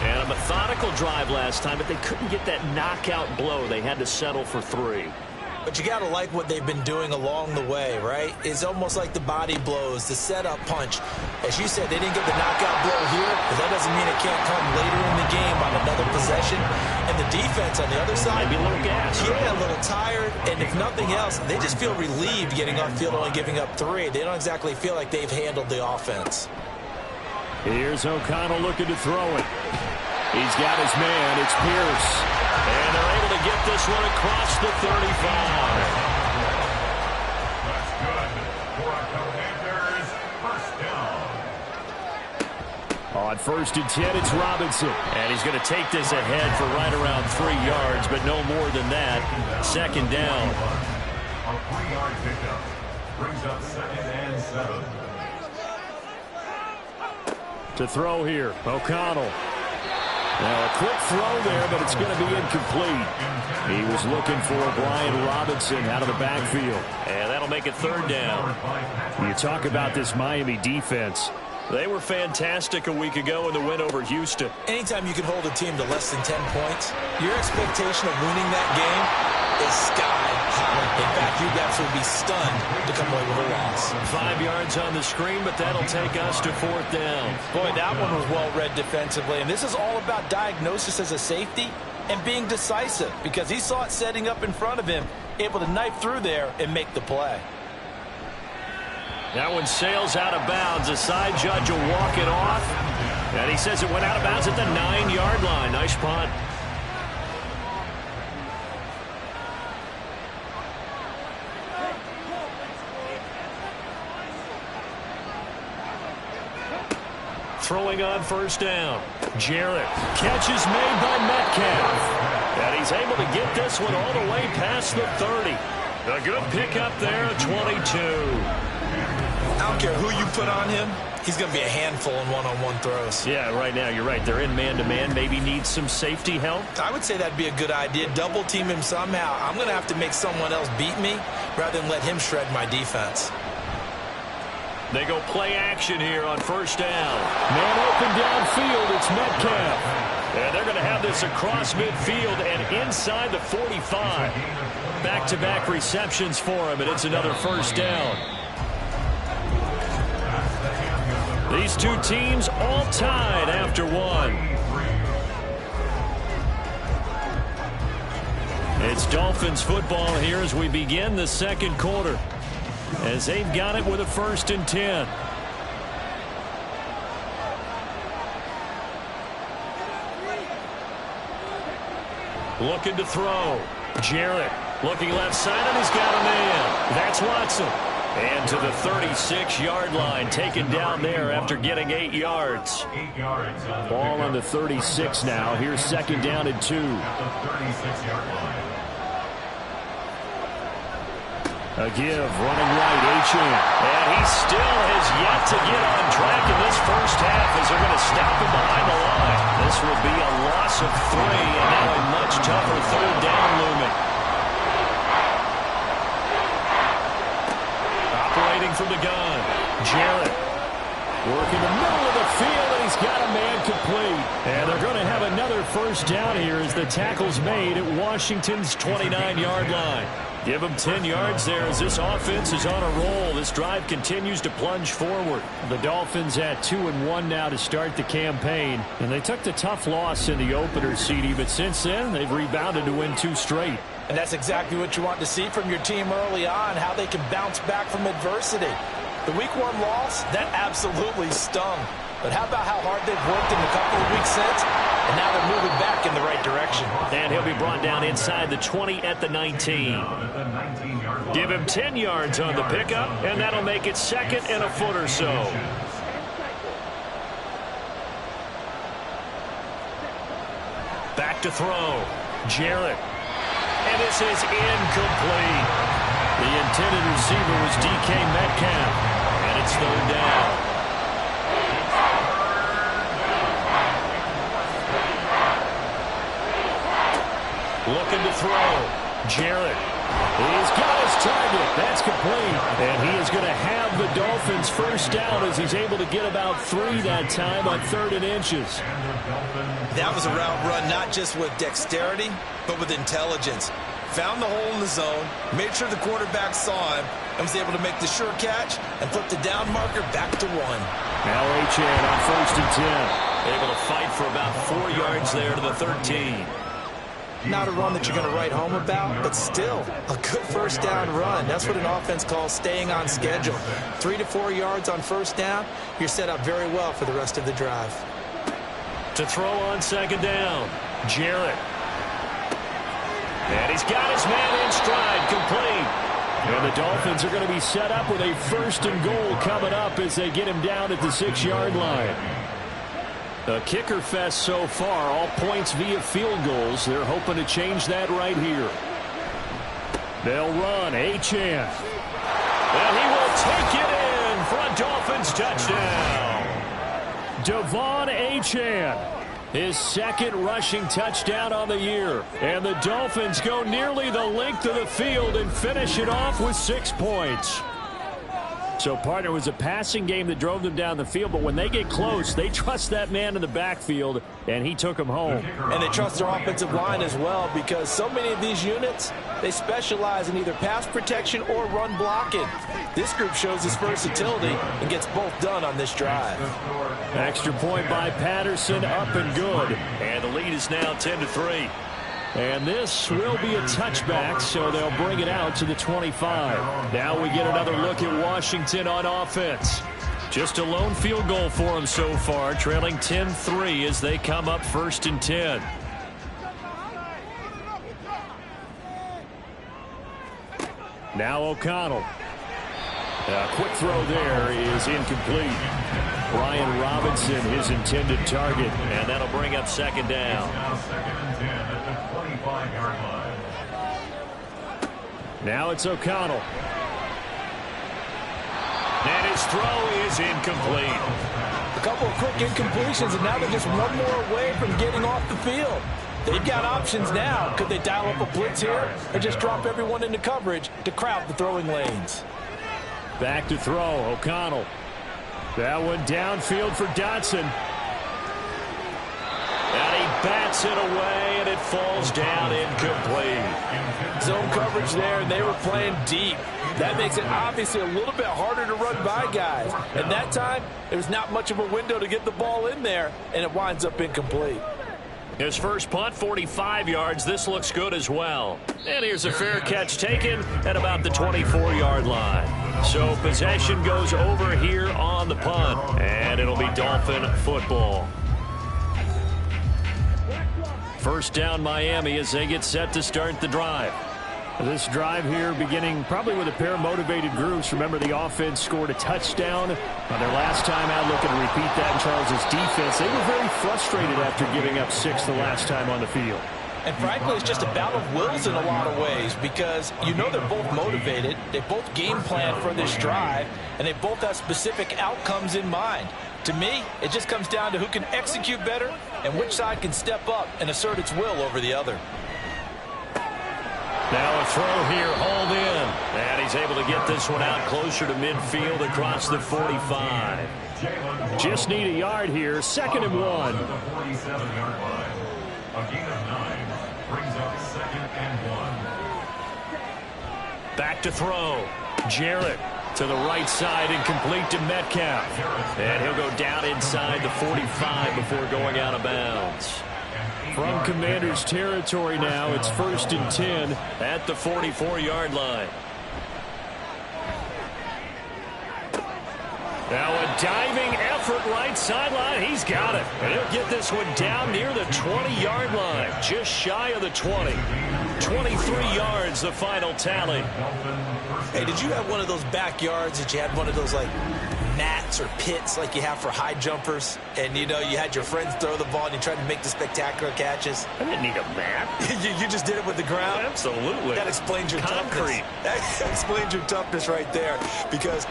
And a methodical drive last time, but they couldn't get that knockout blow. They had to settle for 3. But you got to like what they've been doing along the way, right? It's almost like the body blows, the setup punch. As you said, they didn't get the knockout blow here, but that doesn't mean it can't come later in the game on another possession. And the defense on the other side, maybe a little gas. Yeah, a little tired. And if nothing else, they just feel relieved getting off field only giving up 3. They don't exactly feel like they've handled the offense. Here's O'Connell looking to throw it. He's got his man. It's Pierce. And they're able to get this one across the 35. That's good for a Commanders first down. On 1st and 10, it's Robinson. And he's going to take this ahead for right around 3 yards, but no more than that. 2nd down. A 3-yard pickup brings up 2nd and 7. To throw here, O'Connell. Now a quick throw there, but it's going to be incomplete. He was looking for Brian Robinson out of the backfield. And that'll make it 3rd down. You talk about this Miami defense. They were fantastic a week ago in the win over Houston. Anytime you can hold a team to less than 10 points, your expectation of winning that game is sky high. In fact, you guys would be stunned to come away with a loss. 5 yards on the screen, but that'll take us to 4th down. Boy, that one was well read defensively, and this is all about diagnosis as a safety and being decisive because he saw it setting up in front of him, able to knife through there and make the play. That one sails out of bounds. A side judge will walk it off. And he says it went out of bounds at the 9-yard line. Nice punt. Throwing on 1st down. Jarrett. Catch is made by Metcalf. And he's able to get this one all the way past the 30. A good pickup there at 22. I don't care who you put on him. He's going to be a handful in one-on-one throws. Yeah, right now, you're right. They're in man-to-man. Maybe needs some safety help. I would say that'd be a good idea. Double team him somehow. I'm going to have to make someone else beat me rather than let him shred my defense. They go play action here on 1st down. Man open downfield. It's Metcalf. And they're going to have this across midfield and inside the 45. Back-to-back receptions for him, and it's another 1st down. These two teams all tied after one. It's Dolphins football here as we begin the 2nd quarter. As they've got it with a 1st and 10. Looking to throw. Jarrett looking left side, and he's got a man. That's Watson. And to the 36-yard line, taken down there after getting 8 yards. Ball on the 36 now. Here's second down and 2. A give, running right, Achane. And he still has yet to get on track in this first half as they're going to stop him behind the line. This will be a loss of 3, and now a much tougher third down looming. Operating from the gun, Jarrett. Working the middle of the field, and he's got a man complete. And they're going to have another first down here as the tackle's made at Washington's 29-yard line. Give them 10 yards there as this offense is on a roll. This drive continues to plunge forward. The Dolphins at 2-1 now to start the campaign. And they took the tough loss in the opener, CD, but since then they've rebounded to win 2 straight. And that's exactly what you want to see from your team early on, how they can bounce back from adversity. The Week 1 loss, that absolutely stung. But how about how hard they've worked in the couple of weeks since? And now they're moving back in the right direction. And he'll be brought down inside the 20 at the 19. Give him 10 yards on the pickup, and that'll make it second and a foot or so. Back to throw. Jarrett. And this is incomplete. The intended receiver was DK Metcalf. And it's third down. Looking to throw. Jarrett. He's got his target. That's complete. And he is going to have the Dolphins first down as he's able to get about 3 that time on 3rd and inches. That was a route run not just with dexterity, but with intelligence. Found the hole in the zone, made sure the quarterback saw him, and was able to make the sure catch and flip the down marker back to 1. Now Achane on 1st and 10. Able to fight for about 4 yards there to the 13. Not a run that you're going to write home about, but still a good first down run. That's what an offense calls staying on schedule. 3 to 4 yards on first down, you're set up very well for the rest of the drive. To throw on second down, Jarrett. And he's got his man in stride, complete. And the Dolphins are going to be set up with a 1st and goal coming up as they get him down at the 6-yard line. A kicker fest so far, all points via field goals. They're hoping to change that right here. They'll run, Achane. And he will take it in for a Dolphins touchdown. Devon Achane. His 2nd rushing touchdown on the year. And the Dolphins go nearly the length of the field and finish it off with 6 points. So, partner, it was a passing game that drove them down the field, but when they get close, they trust that man in the backfield, and he took them home. And they trust their offensive line as well, because so many of these units, they specialize in either pass protection or run blocking. This group shows its versatility and gets both done on this drive. Extra point by Patterson, up and good. And the lead is now 10-3. And this will be a touchback, so they'll bring it out to the 25. Now we get another look at Washington on offense. Just a lone field goal for them so far, trailing 10-3 as they come up 1st and 10. Now O'Connell. A quick throw there is incomplete. Brian Robinson, his intended target, and that'll bring up 2nd down. Now it's O'Connell. And his throw is incomplete. A couple of quick incompletions, and now they're just one more away from getting off the field. They've got options now. Could they dial up a blitz here or just drop everyone into coverage to crowd the throwing lanes? Back to throw, O'Connell. That one downfield for Dotson. And he bats it away, and it falls down incomplete. Zone coverage there, and they were playing deep. That makes it obviously a little bit harder to run by guys. And that time, there's not much of a window to get the ball in there, and it winds up incomplete. His first punt, 45 yards. This looks good as well. And here's a fair catch taken at about the 24-yard line. So possession goes over here on the punt, and it'll be Dolphin football. First down Miami as they get set to start the drive. This drive here beginning probably with a pair of motivated groups. Remember, the offense scored a touchdown on their last time out, looking to repeat that in Charles' defense. They were very frustrated after giving up 6 the last time on the field. And frankly, it's just a battle of wills in a lot of ways because you know they're both motivated. They both game plan for this drive, and they both have specific outcomes in mind. To me, it just comes down to who can execute better and which side can step up and assert its will over the other. Now a throw here, hauled in. And he's able to get this one out closer to midfield across the 45. Just need a yard here, 2nd and 1. The 47-yard line. A gain of 9 brings up 2nd and 1. Back to throw. Jarrett to the right side and complete to Metcalf. And he'll go down inside the 45 before going out of bounds. From Commanders territory now, it's 1st and 10 at the 44-yard line. Now a diving effort right sideline. He's got it. And he'll get this one down near the 20-yard line, just shy of the 20. 23 yards, the final tally. Hey, did you have one of those backyards that you had one of those, like, mats or pits like you have for high jumpers? And, you know, you had your friends throw the ball and you tried to make the spectacular catches? I didn't need a mat. you just did it with the ground? Absolutely. That explains your concrete. Toughness. That explains your toughness right there because...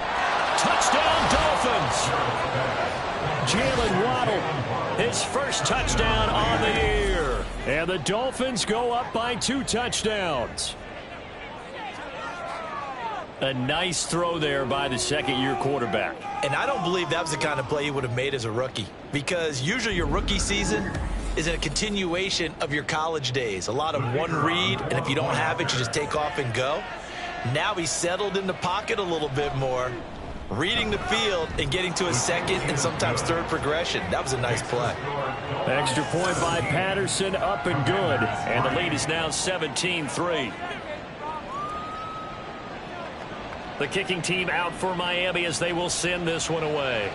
Touchdown, Dolphins! Jalen Waddle, his first touchdown on the year. And the Dolphins go up by 2 touchdowns. A nice throw there by the second-year quarterback. And I don't believe that was the kind of play he would have made as a rookie, because usually your rookie season is a continuation of your college days. A lot of one read, and if you don't have it, you just take off and go. Now he's settled in the pocket a little bit more, reading the field and getting to his second and sometimes third progression. That was a nice play. Extra point by Patterson, up and good. And the lead is now 17-3. The kicking team out for Miami as they will send this one away.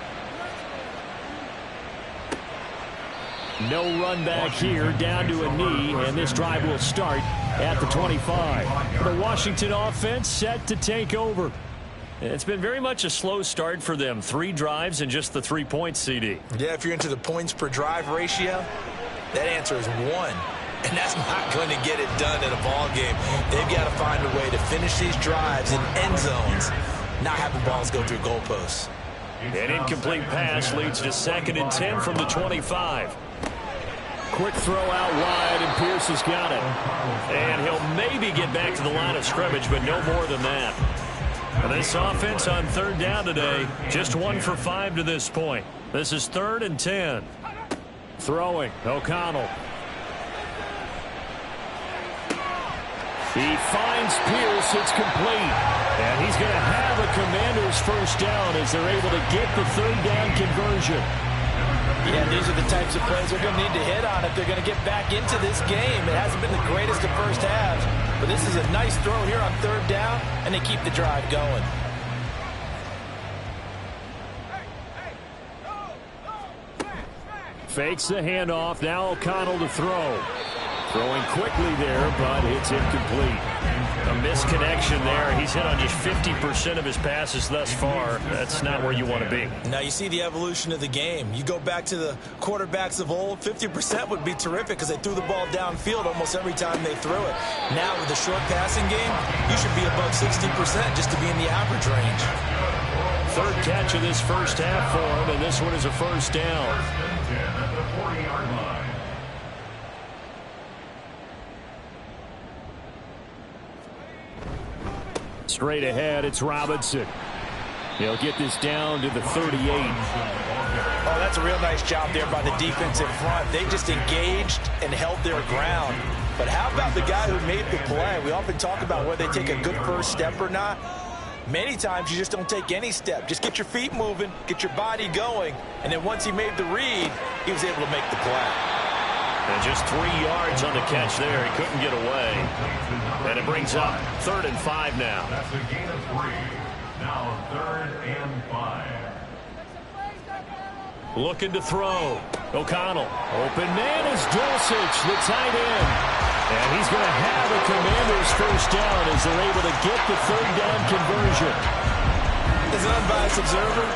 No run back here, down to a knee, and this drive will start at the 25. The Washington offense set to take over. It's been very much a slow start for them. 3 drives and just the 3 points, CD. Yeah, if you're into the points per drive ratio, that answer is 1. And that's not going to get it done in a ball game. They've got to find a way to finish these drives in end zones, not having balls go through goalposts. An incomplete pass leads to 2nd and 10 from the 25. Quick throw out wide, and Pierce has got it. And he'll maybe get back to the line of scrimmage, but no more than that. And this offense on 3rd down today, just 1 for 5 to this point. This is 3rd and 10. Throwing, O'Connell. He finds Pierce. It's complete. And he's going to have a Commander's first down as they're able to get the 3rd down conversion. Yeah, these are the types of plays they're going to need to hit on if they're going to get back into this game. It hasn't been the greatest of first halves, but this is a nice throw here on 3rd down, and they keep the drive going. Fakes the handoff. Now O'Connell to throw. Throwing quickly there, but it's incomplete. A misconnection there. He's hit on just 50% of his passes thus far. That's not where you want to be. Now you see the evolution of the game. You go back to the quarterbacks of old, 50% would be terrific because they threw the ball downfield almost every time they threw it. Now with the short passing game, you should be above 60% just to be in the average range. 3rd catch of this first half for him, and this one is a first down. Straight ahead, it's Robinson. He'll get this down to the 38. Oh, that's a real nice job there by the defensive front. They just engaged and held their ground. But how about the guy who made the play? We often talk about whether they take a good first step or not. Many times you just don't take any step. Just get your feet moving, get your body going, and then once he made the read, he was able to make the play. And just 3 yards on the catch there. He couldn't get away. And it brings up 3rd and 5 now. That's a gain of 3. Now 3rd and 5. Looking to throw. O'Connell. Open man is Dulcich, the tight end. And he's going to have a Commanders first down as they're able to get the third down conversion. As an unbiased observer,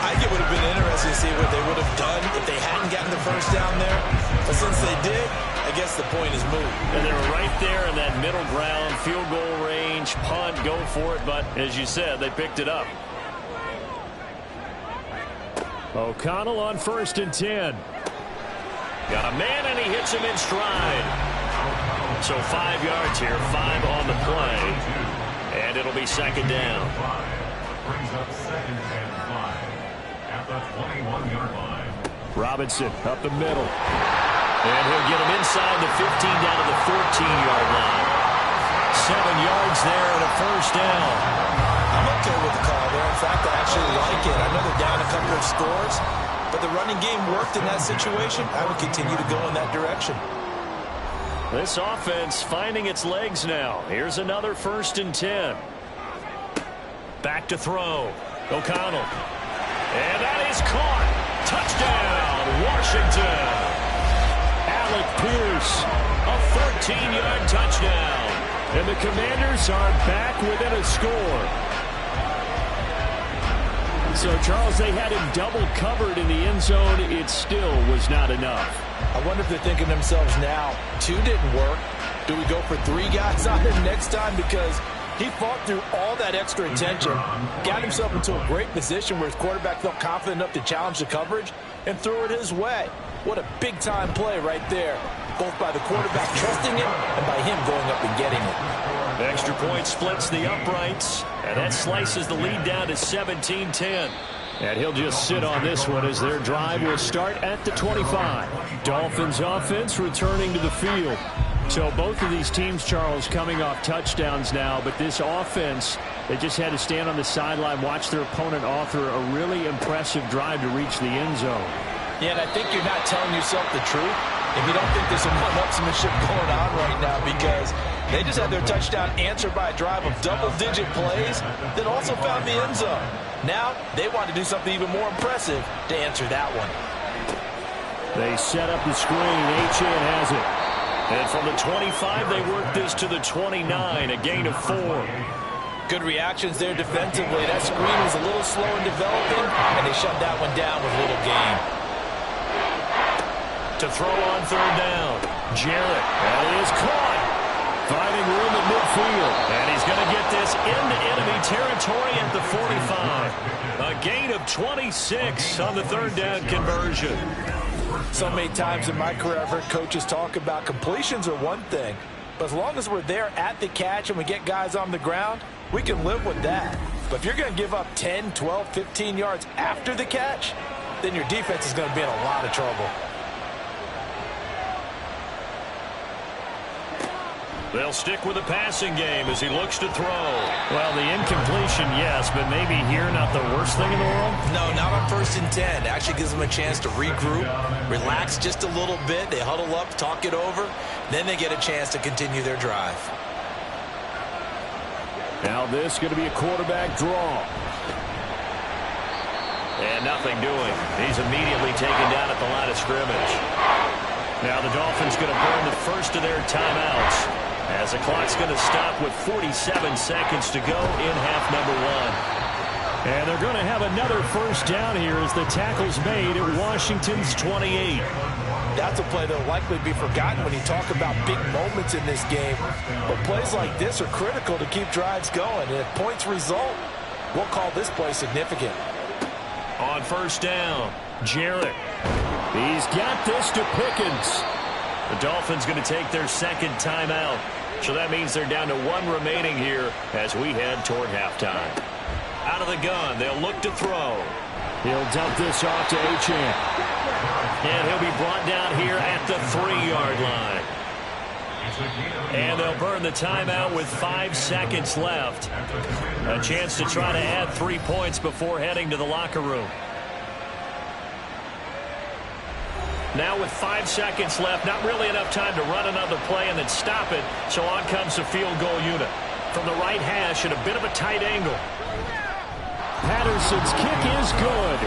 I think it would have been interesting to see what they would have done if they hadn't gotten the first down there. But since they did, I guess the point is moot. And they were right there in that middle ground, field goal range, punt, go for it. But as you said, they picked it up. O'Connell on 1st and 10. Got a man, and he hits him in stride. So 5 yards here, 5 on the play. And it'll be second down. Brings up 2nd and 5 at the 21-yard line. Robinson up the middle. And he'll get him inside the 15 down to the 14-yard line. 7 yards there and a first down. I'm okay with the call there. In fact, I actually like it. I know they're down a couple of scores, but the running game worked in that situation. I would continue to go in that direction. This offense finding its legs now. Here's another 1st and 10. Back to throw. O'Connell. And that is caught. Touchdown, Washington. Alec Pierce, a 14-yard touchdown. And the Commanders are back within a score. So, Charles, they had him double covered in the end zone. It still was not enough. I wonder if they're thinking to themselves now, 2 didn't work. Do we go for 3 guys on him next time? Because he fought through all that extra attention, got himself into a great position where his quarterback felt confident enough to challenge the coverage and threw it his way. What a big-time play right there, both by the quarterback trusting him and by him going up and getting it. The extra point splits the uprights, and that slices the lead down to 17-10. And he'll just sit on this one as their drive will start at the 25. Dolphins offense returning to the field. So both of these teams, Charles, coming off touchdowns now, but this offense, they just had to stand on the sideline, watch their opponent author a really impressive drive to reach the end zone. Yeah, and I think you're not telling yourself the truth if you don't think there's some one-upsmanship going on right now, because they just had their touchdown answered by a drive of double-digit plays that also found the end zone. Now, they want to do something even more impressive to answer that one. They set up the screen. Achane has it. And from the 25, they work this to the 29, a gain of 4. Good reactions there defensively. That screen was a little slow in developing, and they shut that one down with little gain. To throw on 3rd down. Jarrett. That is caught. Finding room at midfield. And he's going to get this into enemy territory at the 45. A gain of 26 on the 3rd down conversion. So many times in my career, I've heard coaches talk about completions are one thing, but as long as we're there at the catch and we get guys on the ground, we can live with that. But if you're going to give up 10, 12, 15 yards after the catch, then your defense is going to be in a lot of trouble. They'll stick with the passing game as he looks to throw. Well, the incompletion, yes, but maybe here not the worst thing in the world? No, not on 1st and 10. It actually gives them a chance to regroup, relax just a little bit. They huddle up, talk it over. Then they get a chance to continue their drive. Now this is going to be a quarterback draw. And nothing doing. He's immediately taken down at the line of scrimmage. Now the Dolphins going to burn the first of their timeouts, as the clock's going to stop with 47 seconds to go in half number 1. And they're going to have another first down here as the tackle's made at Washington's 28. That's a play that will likely be forgotten when you talk about big moments in this game. But plays like this are critical to keep drives going. And if points result, we'll call this play significant. On 1st down, Jarrett. He's got this to Pickens. The Dolphins going to take their 2nd timeout. So that means they're down to 1 remaining here as we head toward halftime. Out of the gun, they'll look to throw. He'll dump this off to Achane. And he'll be brought down here at the 3-yard line. And they'll burn the timeout with 5 seconds left. A chance to try to add 3 points before heading to the locker room. Now with 5 seconds left, not really enough time to run another play and then stop it. So on comes the field goal unit. From the right hash at a bit of a tight angle. Patterson's kick is good.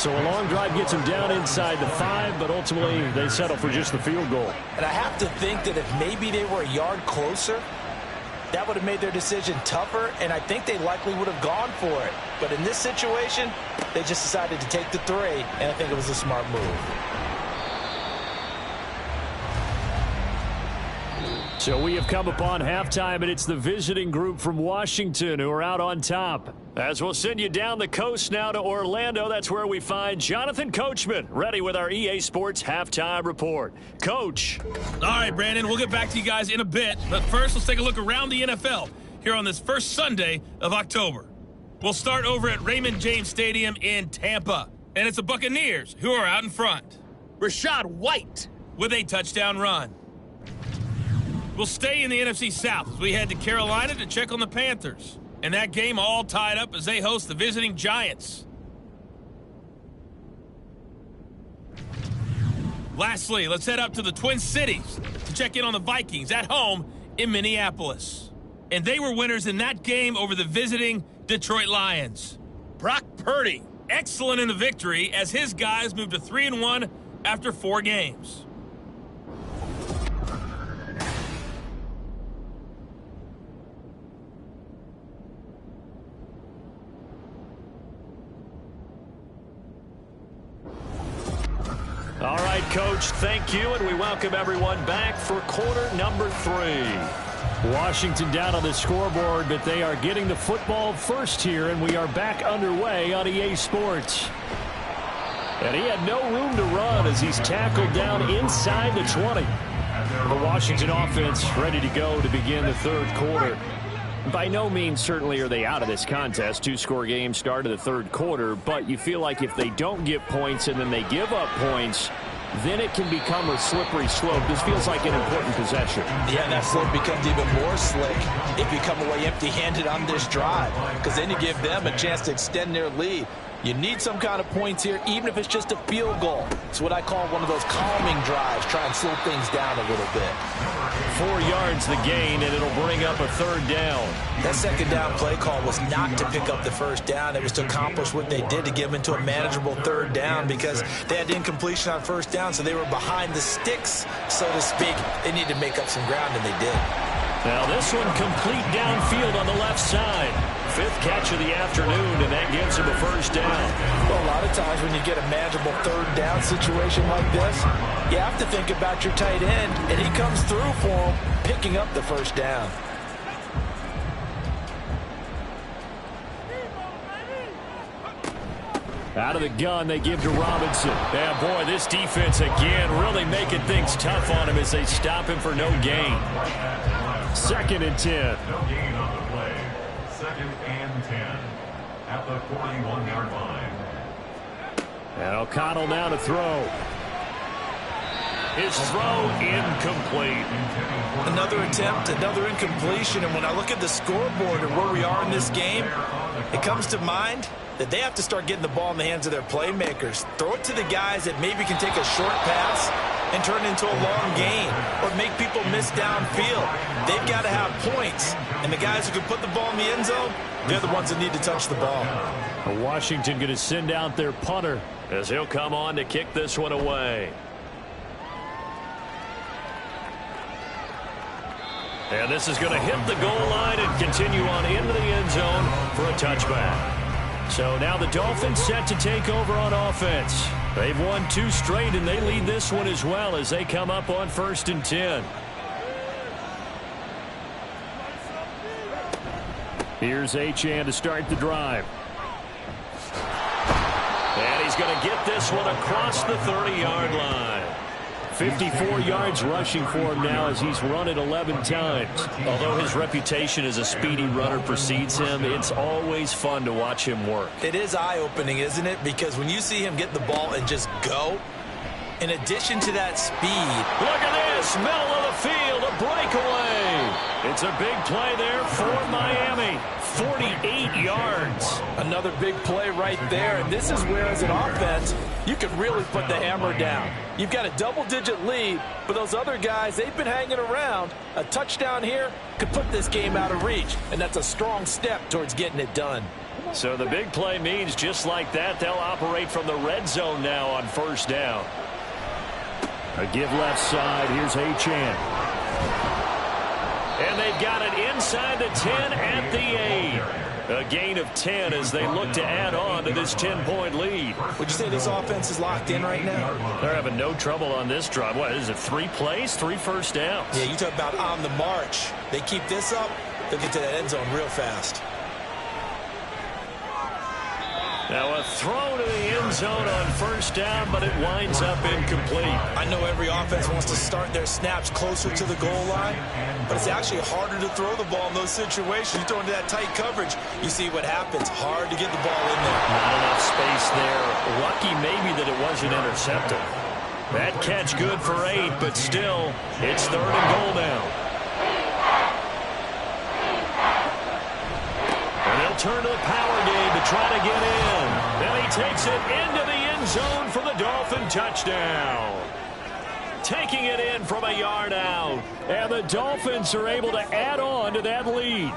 So a long drive gets them down inside the 5, but ultimately they settle for just the field goal. And I have to think that if maybe they were a yard closer, that would have made their decision tougher, and I think they likely would have gone for it. But in this situation, they just decided to take the 3, and I think it was a smart move. So we have come upon halftime, and it's the visiting group from Washington who are out on top. As we'll send you down the coast now to Orlando, that's where we find Jonathan Coachman, ready with our EA Sports halftime report. Coach. All right, Brandon, we'll get back to you guys in a bit. But first, let's take a look around the NFL here on this first Sunday of October. We'll start over at Raymond James Stadium in Tampa. And it's the Buccaneers who are out in front. Rashad White with a touchdown run. We'll stay in the NFC South as we head to Carolina to check on the Panthers. And that game all tied up as they host the visiting Giants. Lastly, let's head up to the Twin Cities to check in on the Vikings at home in Minneapolis. And they were winners in that game over the visiting Detroit Lions. Brock Purdy, excellent in the victory as his guys moved to 3-1 after 4 games. All right, Coach, thank you, and we welcome everyone back for quarter number 3. Washington down on the scoreboard, but they are getting the football first here, and we are back underway on EA Sports. And he had no room to run as he's tackled down inside the 20. The Washington offense ready to go to begin the third quarter. By no means certainly are they out of this contest. 2-score game start of the third quarter, but you feel like if they don't get points and then they give up points, then it can become a slippery slope. This feels like an important possession. Yeah, that slope becomes even more slick if you come away empty-handed on this drive, because then you give them a chance to extend their lead. You need some kind of points here, even if it's just a field goal. It's what I call one of those calming drives. Try and slow things down a little bit. 4 yards the gain, and it'll bring up a third down. That second down play call was not to pick up the first down. It was to accomplish what they did to get them into a manageable third down because they had incompletion on first down, so they were behind the sticks, so to speak. They needed to make up some ground, and they did. Now this one complete downfield on the left side. 5th catch of the afternoon, and that gives him a first down. Well, a lot of times when you get a manageable third down situation like this, you have to think about your tight end, and he comes through for him, picking up the first down. Out of the gun, they give to Robinson. Yeah, boy, this defense again really making things tough on him as they stop him for no gain. 2nd and 10. No gain on the play. 2nd and 10 at the 41-yard line. And O'Connell now to throw. His throw incomplete. Another attempt, another incompletion, and when I look at the scoreboard and where we are in this game, it comes to mind that they have to start getting the ball in the hands of their playmakers. Throw it to the guys that maybe can take a short pass and turn it into a long gain or make people miss downfield. They've got to have points, and the guys who can put the ball in the end zone, they're the ones that need to touch the ball. Washington going to send out their punter as he'll come on to kick this one away. And this is going to hit the goal line and continue on into the end zone for a touchback. So now the Dolphins set to take over on offense. They've won 2 straight, and they lead this one as well as they come up on 1st and 10. Here's Achane to start the drive. And he's going to get this one across the 30-yard line. 54 yards rushing for him now as he's run it 11 times. Although his reputation as a speedy runner precedes him, it's always fun to watch him work. It is eye-opening, isn't it? Because when you see him get the ball and just go, in addition to that speed. Look at this, middle of the field, a breakaway. It's a big play there for Miami. 48 yards. Another big play right there, and this is where, as an offense, you can really put the hammer down. You've got a double-digit lead, but those other guys, they've been hanging around. A touchdown here could put this game out of reach, and that's a strong step towards getting it done. So the big play means just like that, they'll operate from the red zone now on first down. A give left side. Here's Achane. And they've got it inside the 10 at the 8. A gain of 10 as they look to add on to this 10-point lead. Would you say this offense is locked in right now? They're having no trouble on this drive. What is it, 3 plays, 3 first downs? Yeah, you talk about on the march. They keep this up, they'll get to that end zone real fast. Now a throw to the end zone on first down, but it winds up incomplete. I know every offense wants to start their snaps closer to the goal line, but it's actually harder to throw the ball in those situations. You throw into that tight coverage, you see what happens. Hard to get the ball in there. Not enough space there. Lucky maybe that it wasn't intercepted. That catch good for 8, but still, it's 3rd and goal now. And they'll turn to the power game to try to get in. Then he takes it into the end zone for the Dolphin touchdown. Taking it in from a yard out. And the Dolphins are able to add on to that lead.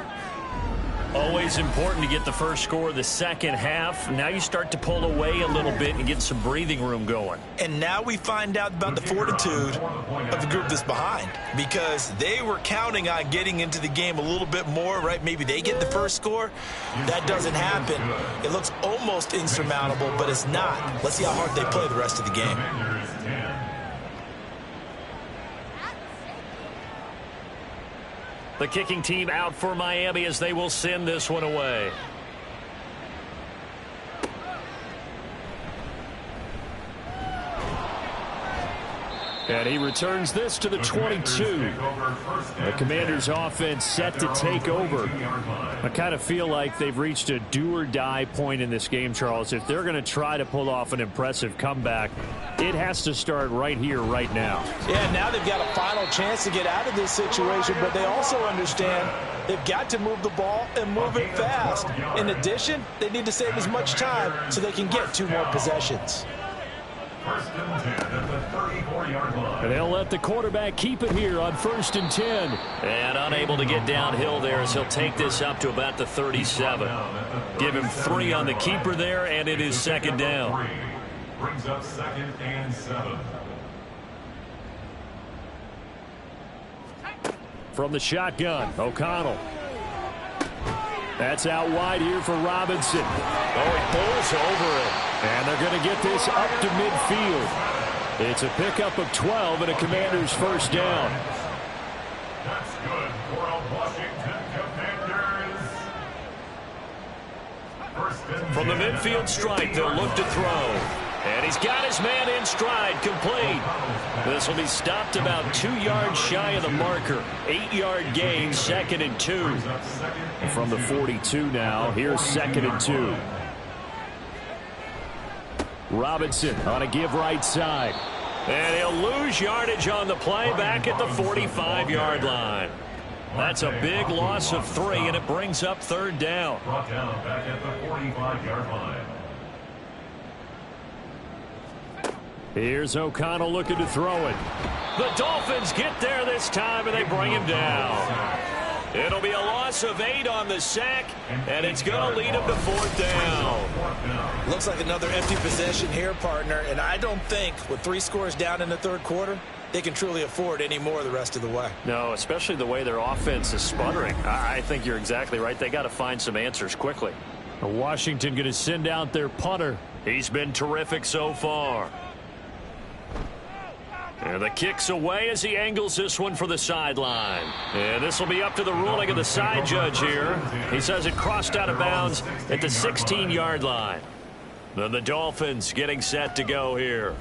Always important to get the first score of the second half. Now you start to pull away a little bit and get some breathing room going. And now we find out about the fortitude of the group that's behind, because they were counting on getting into the game a little bit more, right? Maybe they get the first score. That doesn't happen. It looks almost insurmountable, but it's not. Let's see how hard they play the rest of the game. The kicking team out for Miami as they will send this one away. And he returns this to the 22. The Commanders' offense set to take over. I kind of feel like they've reached a do-or-die point in this game, Charles. If they're going to try to pull off an impressive comeback, it has to start right here, right now. Yeah, now they've got a final chance to get out of this situation, but they also understand they've got to move the ball and move it fast. In addition, they need to save as much time so they can get 2 more possessions. First and 10 at the 34-yard line. And they'll let the quarterback keep it here on 1st and 10. And unable to get downhill there as he'll take this up to about the 37. Give him 3 on the keeper there, and it is 2nd down. Brings up 2nd and 7. From the shotgun, O'Connell. That's out wide here for Robinson. Oh, he pulls over it. And they're going to get this up to midfield. It's a pickup of 12 and a Commander's first down. That's good for a Washington Commanders. First and From the midfield stripe, they'll look to throw. And he's got his man in stride, complete. This will be stopped about 2 yards shy of the marker. 8-yard gain, 2nd and 2. From the 42 now, here's 2nd and 2. Robinson on a give right side. And he'll lose yardage on the play back at the 45-yard line. That's a big loss of 3, and it brings up 3rd down. Brought down back at the 45-yard line. Here's O'Connell looking to throw it. The Dolphins get there this time, and they bring him down. It'll be a loss of 8 on the sack, and it's going to lead them to 4th down. Looks like another empty possession here, partner, and I don't think with 3 scores down in the 3rd quarter, they can truly afford any more the rest of the way. No, especially the way their offense is sputtering. I think you're exactly right. They got to find some answers quickly. Washington going to send out their punter. He's been terrific so far. And the kick's away as he angles this one for the sideline. And this will be up to the ruling of the side judge here. He says it crossed out of bounds at the 16-yard line. Then the Dolphins getting set to go here.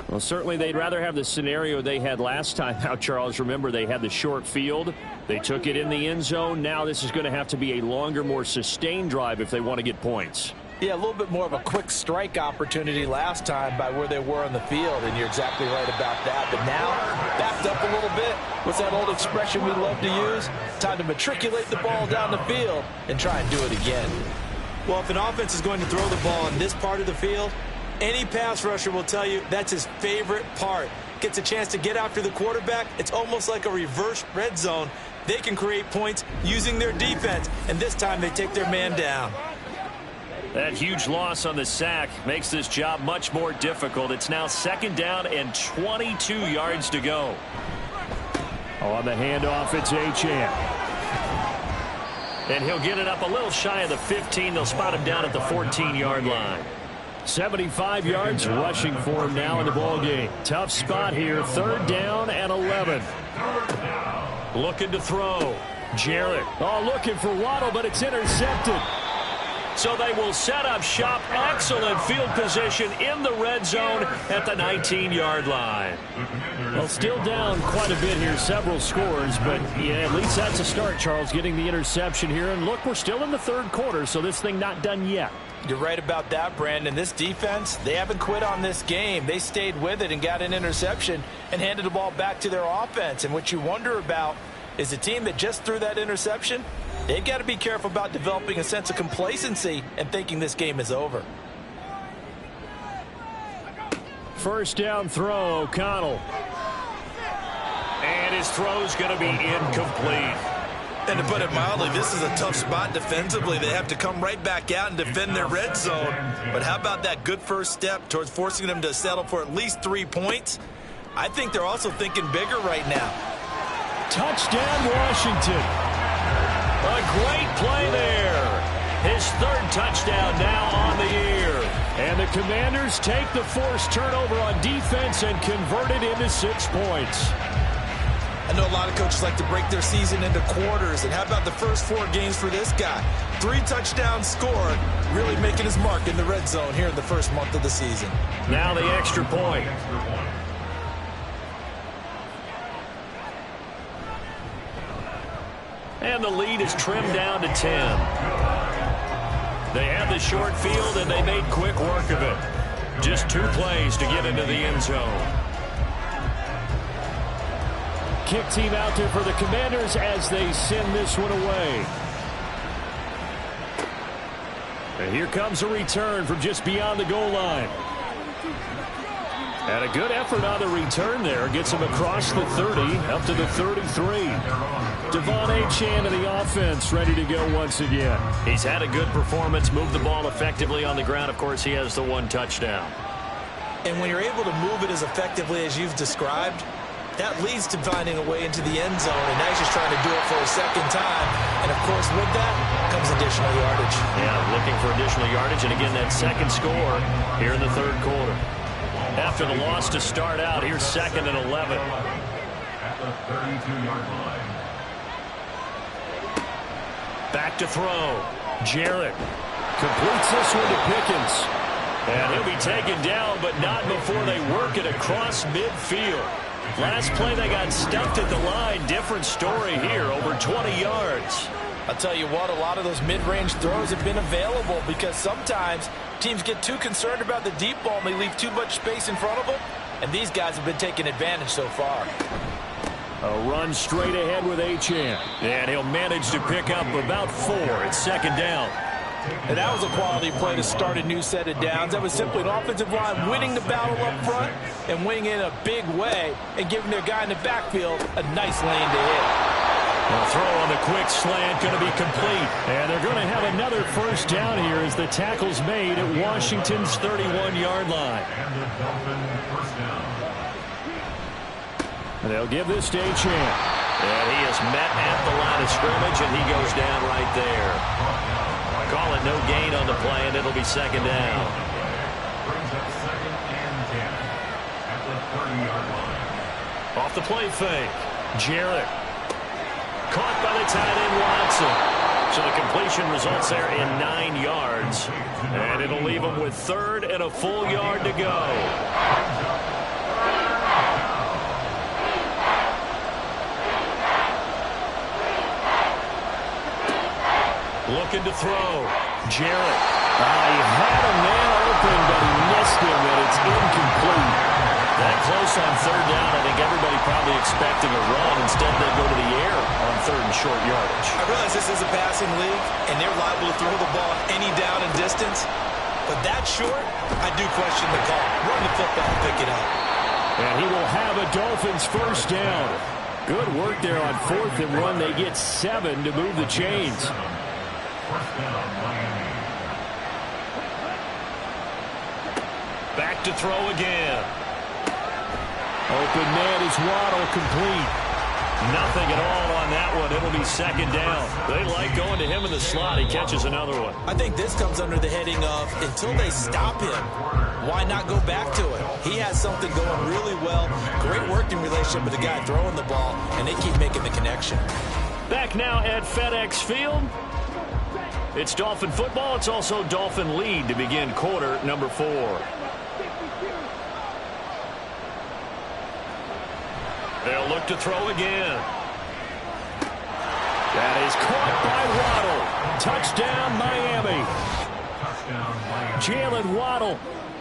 Well, certainly they'd rather have the scenario they had last time out, Charles. Remember, they had the short field. They took it in the end zone. Now this is going to have to be a longer, more sustained drive if they want to get points. Yeah, a little bit more of a quick strike opportunity last time by where they were on the field, and you're exactly right about that. But now, backed up a little bit. What's that old expression we love to use? Time to matriculate the ball down the field and try and do it again. Well, if an offense is going to throw the ball in this part of the field, any pass rusher will tell you that's his favorite part. Gets a chance to get after the quarterback. It's almost like a reverse red zone. They can create points using their defense, and this time they take their man down. That huge loss on the sack makes this job much more difficult. It's now 2nd down and 22 yards to go. On the handoff, it's Achane. And he'll get it up a little shy of the 15. They'll spot him down at the 14-yard line. 75 yards rushing for him now in the ball game. Tough spot here. 3rd down and 11. Looking to throw. Jarrett. Oh, looking for Waddle, but it's intercepted. So they will set up shop. Excellent field position in the red zone at the 19-yard line. Well, still down quite a bit here, several scores, but yeah, at least that's a start, Charles, getting the interception here. And look, we're still in the 3rd quarter, so this thing not done yet. You're right about that, Brandon. This defense, they haven't quit on this game. They stayed with it and got an interception and handed the ball back to their offense. And what you wonder about is a team that just threw that interception, they've got to be careful about developing a sense of complacency and thinking this game is over. 1st down throw, O'Connell. And his throw's going to be incomplete. And to put it mildly, this is a tough spot defensively. They have to come right back out and defend their red zone. But how about that good first step towards forcing them to settle for at least 3 points? I think they're also thinking bigger right now. Touchdown, Washington. A great play there. His 3rd touchdown now on the year. And the Commanders take the forced turnover on defense and convert it into 6 points. I know a lot of coaches like to break their season into quarters. And how about the first 4 games for this guy? 3 touchdowns scored, really making his mark in the red zone here in the first month of the season. Now the extra point. And the lead is trimmed down to 10. They had the short field, and they made quick work of it. Just 2 plays to get into the end zone. Kick team out there for the Commanders as they send this one away. And here comes a return from just beyond the goal line. And a good effort on the return there. Gets him across the 30, up to the 33. Devon Achane to the offense, ready to go once again. He's had a good performance, moved the ball effectively on the ground. Of course, he has the 1 touchdown. And when you're able to move it as effectively as you've described, that leads to finding a way into the end zone, and now he's just trying to do it for a 2nd time. And, of course, with that comes additional yardage. Yeah, looking for additional yardage, and again, that 2nd score here in the 3rd quarter. After the loss to start out, here's 2nd and 11. At the 32-yard line. Back to throw. Jarrett completes this one to Pickens. And he'll be taken down, but not before they work it across midfield. Last play, they got stuffed at the line. Different story here, over 20 yards. I'll tell you what, a lot of those mid-range throws have been available because sometimes teams get too concerned about the deep ball and they leave too much space in front of them, and these guys have been taking advantage so far. A run straight ahead with Achane. And he'll manage to pick up about 4. It's 2nd down. And that was a quality play to start a new set of downs. That was simply an offensive line winning the battle up front and winning in a big way and giving their guy in the backfield a nice lane to hit. The throw on the quick slant going to be complete. And they're going to have another 1st down here as the tackle's made at Washington's 31-yard line. And the Dolphin 1st down. And they'll give this to Achane. And he is met at the line of scrimmage, and he goes down right there. Call it no gain on the play, and it'll be 2nd down. Brings up 2nd and 10 at the 30-yard line. Off the play fake. Jarrett. Caught by the tight end Watson. So the completion results there in 9 yards. And it'll leave him with 3rd and a full yard to go. Looking to throw. Jarrett. He had a man open, but he missed him, and it's incomplete. That close on 3rd down, I think everybody probably expecting a run. Instead, they go to the air on 3rd and short yardage. I realize this is a passing league, and they're liable to throw the ball any down and distance. But that short, I do question the call. Run the football and pick it up. And he will have a Dolphins 1st down. Good work there on 4th and 1. They get 7 to move the chains. 1st down, Miami. back to throw again. Open man is Waddle, complete. Nothing at all on that one. It'll be second down. They like going to him in the slot. He catches another one. I think this comes under the heading of until they stop him, why not go back to it? He has something going really well. Great working relationship with the guy throwing the ball, and they keep making the connection. Back now at FedEx Field. It's Dolphin football. It's also Dolphin lead to begin quarter number 4. They'll look to throw again. That is caught by Waddle. Touchdown, Miami. Jalen Waddle,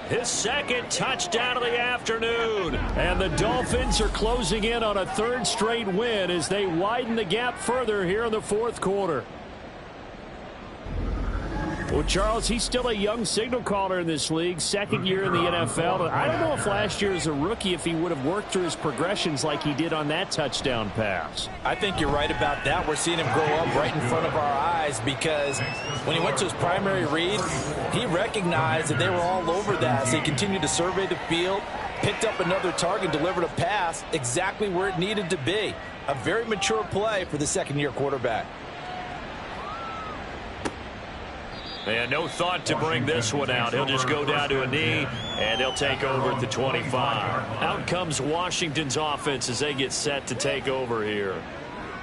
his second touchdown of the afternoon. And the Dolphins are closing in on a third straight win as they widen the gap further here in the fourth quarter. Well, Charles, he's still a young signal caller in this league, second year in the NFL. I don't know if last year as a rookie if he would have worked through his progressions like he did on that touchdown pass. I think you're right about that. We're seeing him grow up right in front of our eyes because when he went to his primary read, he recognized that they were all over that. So he continued to survey the field, picked up another target, delivered a pass exactly where it needed to be. A very mature play for the second-year quarterback. And no thought to bring this one out. He'll just go down to a knee, and they'll take over at the 25. Out comes Washington's offense as they get set to take over here.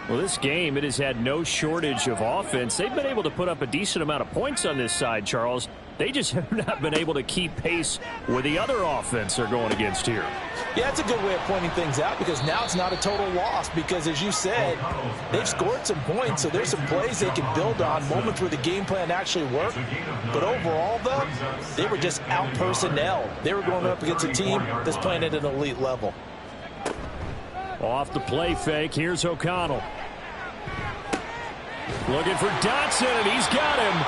Well, this game, it has had no shortage of offense. They've been able to put up a decent amount of points on this side, Charles. They just have not been able to keep pace with the other offense they're going against here. Yeah, that's a good way of pointing things out because now it's not a total loss because, as you said, they've scored some points, so there's some plays they can build on, moments where the game plan actually worked. But overall, though, they were just out-personnel. They were going up against a team that's playing at an elite level. Off the play fake, here's O'Connell. Looking for Dotson, and he's got him.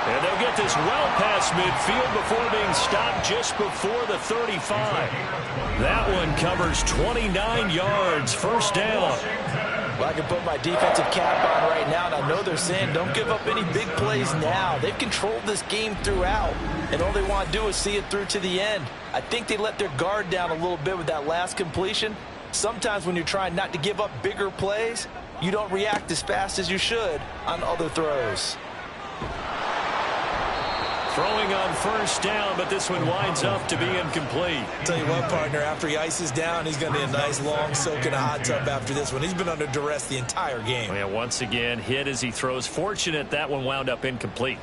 And they'll get this well past midfield before being stopped just before the 35. That one covers 29 yards, first down. Well, I can put my defensive cap on right now, and I know they're saying don't give up any big plays now. They've controlled this game throughout, and all they want to do is see it through to the end. I think they let their guard down a little bit with that last completion. Sometimes when you're trying not to give up bigger plays, you don't react as fast as you should on other throws. Throwing on first down, but this one winds up to be incomplete. Tell you what, partner, after he ices down, he's going to need a nice long soak in a hot tub after this one. He's been under duress the entire game. Yeah, once again, hit as he throws. Fortunate that one wound up incomplete.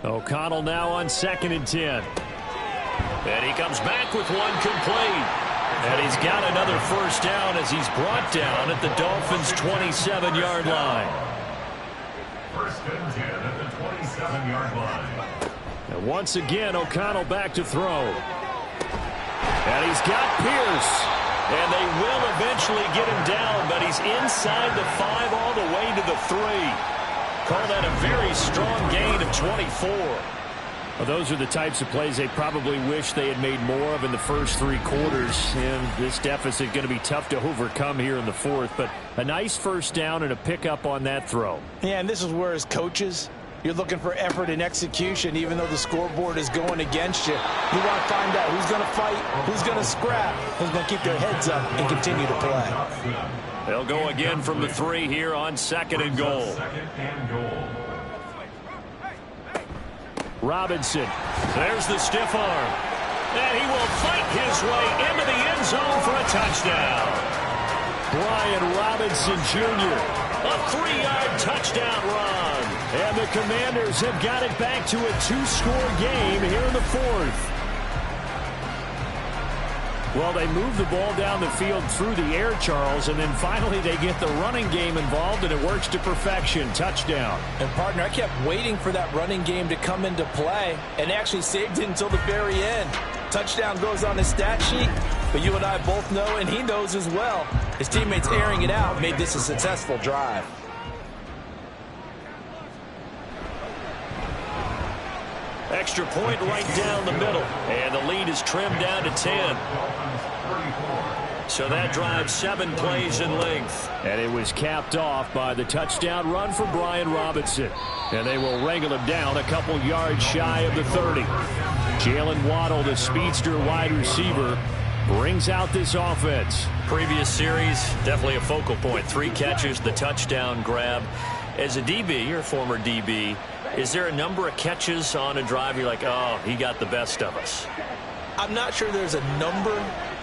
O'Connell now on 2nd and 10. And he comes back with one complete. And he's got another first down as he's brought down at the Dolphins' 27-yard line. First and 10 at the 27-yard line. And once again, O'Connell back to throw. And he's got Pierce. And they will eventually get him down, but he's inside the 5 all the way to the 3. Call that a very strong gain of 24. Well, those are the types of plays they probably wish they had made more of in the first 3 quarters. And this deficit going to be tough to overcome here in the fourth. But a nice first down and a pickup on that throw. Yeah, and this is where as coaches, you're looking for effort and execution, even though the scoreboard is going against you. You want to find out who's going to fight, who's going to scrap, who's going to keep their heads up and continue to play. They'll go again from the 3 here on 2nd and goal. Second and goal. Robinson. There's the stiff arm. And he will fight his way into the end zone for a touchdown. Brian Robinson Jr. A 3-yard touchdown run. And the Commanders have got it back to a 2-score game here in the fourth. Well, they move the ball down the field through the air, Charles, and then finally they get the running game involved, and it works to perfection. Touchdown. And, partner, I kept waiting for that running game to come into play and actually saved it until the very end. Touchdown goes on his stat sheet, but you and I both know, and he knows as well, his teammates airing it out made this a successful drive. Extra point right down the middle. And the lead is trimmed down to 10. So that drives 7 plays in length. And it was capped off by the touchdown run for Brian Robinson. And they will wrangle him down a couple yards shy of the 30. Jalen Waddle, the speedster wide receiver, brings out this offense. Previous series, definitely a focal point. 3 catches, the touchdown grab. As a DB, or former DB, is there a number of catches on a drive you're like, oh, he got the best of us? I'm not sure there's a number,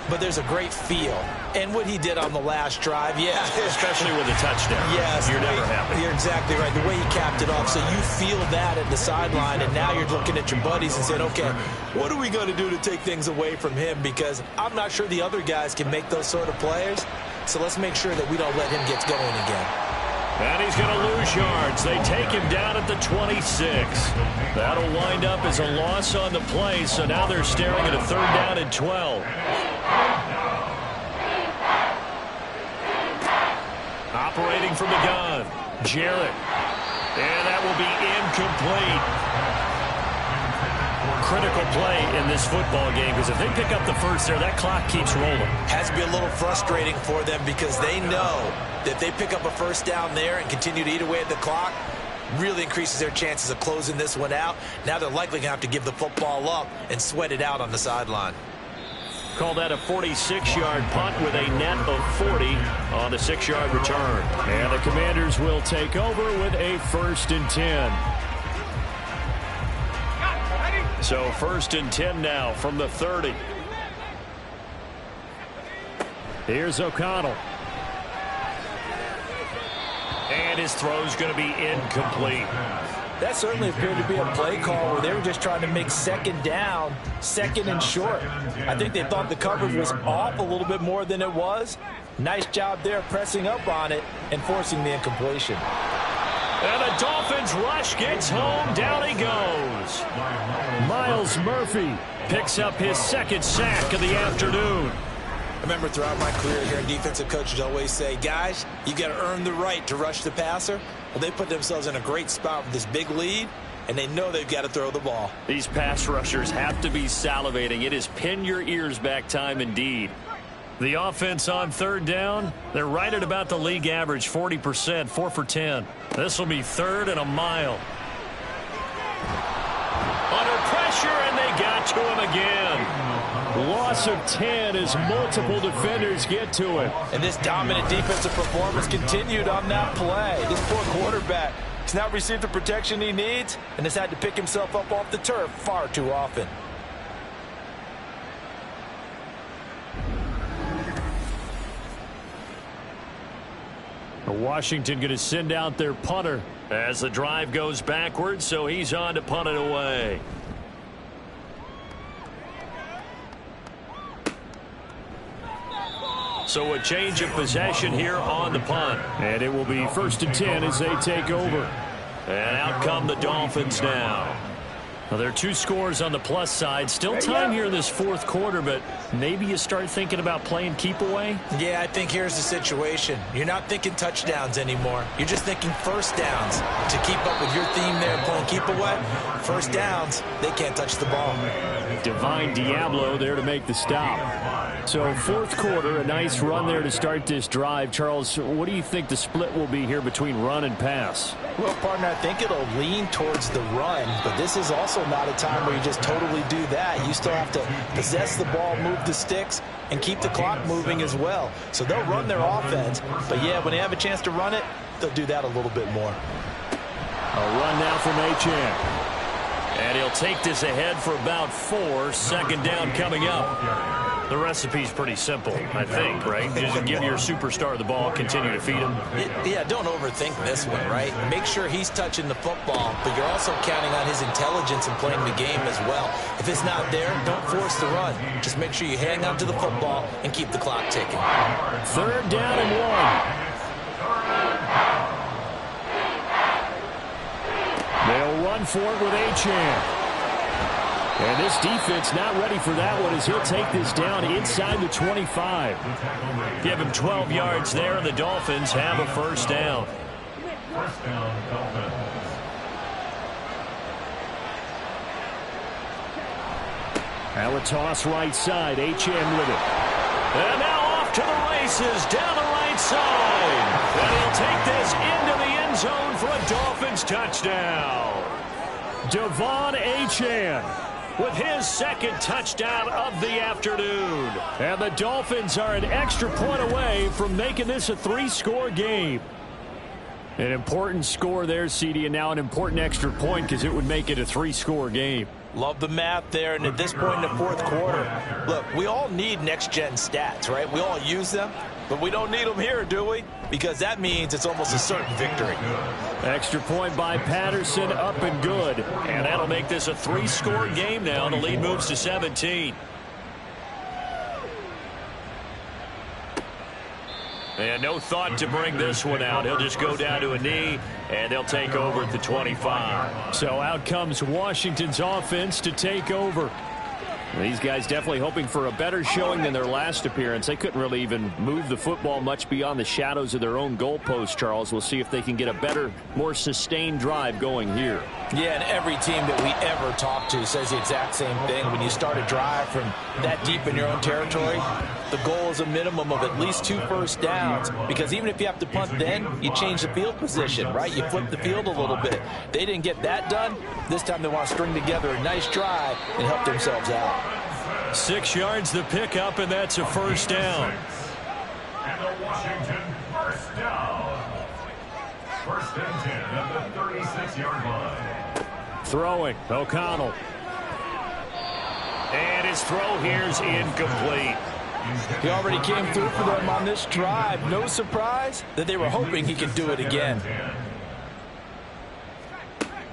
but there's a great feel. And what he did on the last drive, yeah. Especially with a touchdown. Yes. You're never happy. You're exactly right. The way he capped it off, so you feel that at the sideline, and now you're looking at your buddies and saying, okay, what are we going to do to take things away from him? Because I'm not sure the other guys can make those sort of players, so let's make sure that we don't let him get going again. And he's going to lose yards. They take him down at the 26. That'll wind up as a loss on the play, so now they're staring at a 3rd down and 12. Operating from the gun, Jarrett. And that will be incomplete. Critical play in this football game, because if they pick up the first there, that clock keeps rolling. Has to be a little frustrating for them because they know that if they pick up a first down there and continue to eat away at the clock, really increases their chances of closing this one out. Now they're likely going to have to give the football up and sweat it out on the sideline. Call that a 46-yard punt with a net of 40 on the 6-yard return. And the Commanders will take over with a 1st and 10. So 1st and 10 now from the 30. Here's O'Connell. And his throw's going to be incomplete. That certainly appeared to be a play call where they were just trying to make 2nd down, 2nd and short. I think they thought the coverage was off a little bit more than it was. Nice job there pressing up on it and forcing the incompletion. And the Dolphins rush gets home. Down he goes. Miles Murphy picks up his 2nd sack of the afternoon. I remember throughout my career here, defensive coaches always say, guys, you got to earn the right to rush the passer. Well, they put themselves in a great spot with this big lead, and they know they've got to throw the ball. These pass rushers have to be salivating. It is pin your ears back time indeed. The offense on 3rd down, they're right at about the league average, 40%, 4 for 10. This will be 3rd and a mile. Under pressure, and they got to him again. Loss of 10 as multiple defenders get to him. And this dominant defensive performance continued on that play. This poor quarterback has not received the protection he needs and has had to pick himself up off the turf far too often. Washington going to send out their punter as the drive goes backwards, so he's on to punt it away. So a change of possession here on the punt. And it will be 1st and 10 as they take over. And out come the Dolphins now. Well, there are 2 scores on the plus side. Still time here in this 4th quarter, but maybe you start thinking about playing keep away? Yeah, I think here's the situation. You're not thinking touchdowns anymore. You're just thinking first downs. To keep up with your theme there, playing keep away, first downs, they can't touch the ball. Divine Diablo there to make the stop. So 4th quarter, a nice run there to start this drive. Charles, what do you think the split will be here between run and pass? Well, partner, I think it'll lean towards the run, but this is also not a time where you just totally do that. You still have to possess the ball, move the sticks, and keep the clock moving as well. So they'll run their offense, but yeah, when they have a chance to run it, they'll do that a little bit more. A run now from Achane. And he'll take this ahead for about 4. 2nd down coming up. The recipe's pretty simple, I think, right? Just give your superstar the ball, continue to feed him. Yeah, don't overthink this one, right? Make sure he's touching the football, but you're also counting on his intelligence and playing the game as well. If it's not there, don't force the run. Just make sure you hang on to the football and keep the clock ticking. 3rd down and 1. They'll run for it with Achane. And this defense not ready for that one as he'll take this down inside the 25. Give him 12 yards there, and the Dolphins have a 1st down. First down, Dolphins. Now a toss right side. Achane with it. And now off to the races down the right side. And he'll take this into the end zone for a Dolphins touchdown. Devon Achane with his second touchdown of the afternoon. And the Dolphins are an extra point away from making this a 3-score game. An important score there, CD, and now an important extra point because it would make it a 3-score game. Love the math there, and at this point in the fourth quarter, look, we all need next-gen stats, right? We all use them, but we don't need them here, do we? Because that means it's almost a certain victory. Extra point by Patterson, up and good. And that'll make this a 3-score game now. The lead moves to 17. And no thought to bring this one out. He'll just go down to a knee, and they'll take over at the 25. So out comes Washington's offense to take over. These guys definitely hoping for a better showing than their last appearance. They couldn't really even move the football much beyond the shadows of their own goalpost, Charles. We'll see if they can get a better, more sustained drive going here. Yeah, and every team that we ever talk to says the exact same thing. When you start a drive from that deep in your own territory, the goal is a minimum of at least 2 first downs, because even if you have to punt then, you change the field position, right? You flip the field a little bit. They didn't get that done. This time they want to string together a nice drive and help themselves out. 6 yards the pickup, and that's a first down. And the Washington first down. First and 10 at the 36-yard line. Throwing, O'Connell. And his throw here's incomplete. He already came through for them on this drive. No surprise that they were hoping he could do it again.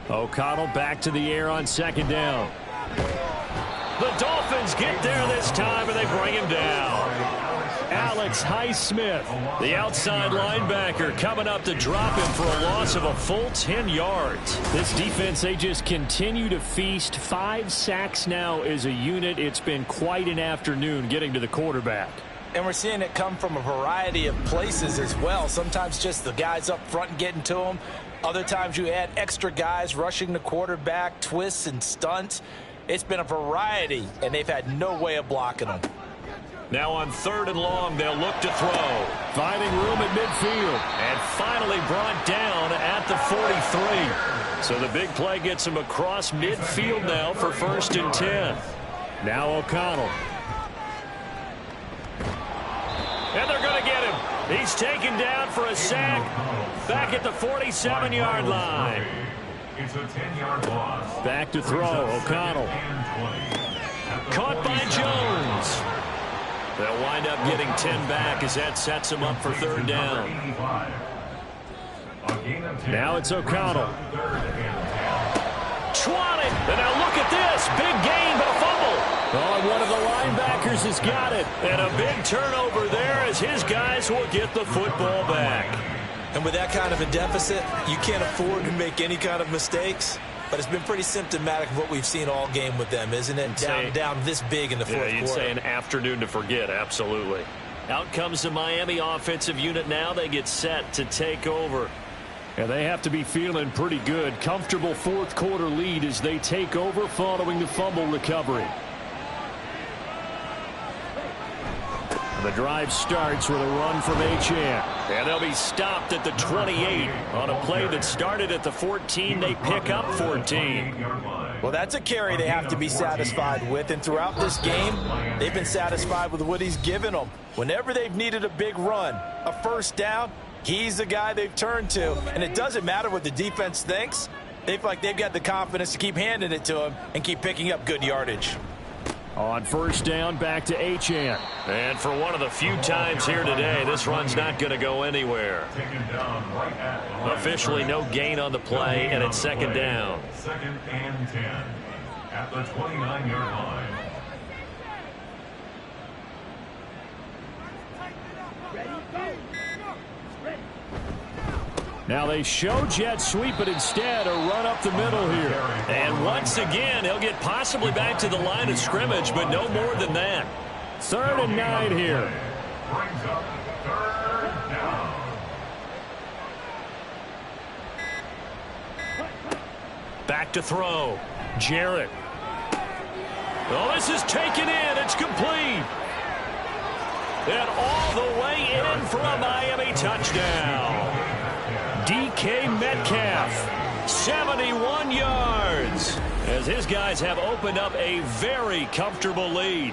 O'Connell back to the air on second down. The Dolphins get there this time, and they bring him down. Alex Highsmith, the outside linebacker, coming up to drop him for a loss of a full 10 yards. This defense, they just continue to feast. 5 sacks now as a unit. It's been quite an afternoon getting to the quarterback. And we're seeing it come from a variety of places as well. Sometimes just the guys up front and getting to him. Other times you add extra guys rushing the quarterback, twists and stunts. It's been a variety, and they've had no way of blocking them. Now on 3rd and long, they'll look to throw. Finding room at midfield. And finally brought down at the 43. So the big play gets him across midfield now for 1st and 10. Now O'Connell. And they're going to get him. He's taken down for a sack back at the 47-yard line. It's a 10-yard loss. Back to throw, O'Connell. Caught by Jones. They'll wind up getting 10 back as that sets him up for 3rd down. Now it's O'Connell. Swatted. And now look at this. Big gain, but a fumble. Oh, one of the linebackers has got it. And a big turnover there as his guys will get the football back. And with that kind of a deficit, you can't afford to make any kind of mistakes. But it's been pretty symptomatic of what we've seen all game with them, isn't it? Down this big in the fourth quarter. You'd say an afternoon to forget, absolutely. Out comes the Miami offensive unit now. They get set to take over. And they have to be feeling pretty good. Comfortable fourth quarter lead as they take over following the fumble recovery. The drive starts with a run from Achane. And they'll be stopped at the 28 on a play that started at the 14. They pick up 14. Well, that's a carry they have to be satisfied with. And throughout this game, they've been satisfied with what he's given them. Whenever they've needed a big run, a first down, he's the guy they've turned to. And it doesn't matter what the defense thinks. They feel like they've got the confidence to keep handing it to him and keep picking up good yardage. On 1st down, back to Achane. And for one of the few times here today, this run's not going to go anywhere. Officially no gain on the play, and it's 2nd down. 2nd and 10 at the 29-yard line. Now they show jet sweep, but instead a run up the middle here. And once again, he'll get possibly back to the line of scrimmage, but no more than that. 3rd and 9 here. Brings up 3rd down. Back to throw. Jarrett. Oh, this is taken in. It's complete. And all the way in for a Miami touchdown. DK Metcalf, 71 yards, as his guys have opened up a very comfortable lead.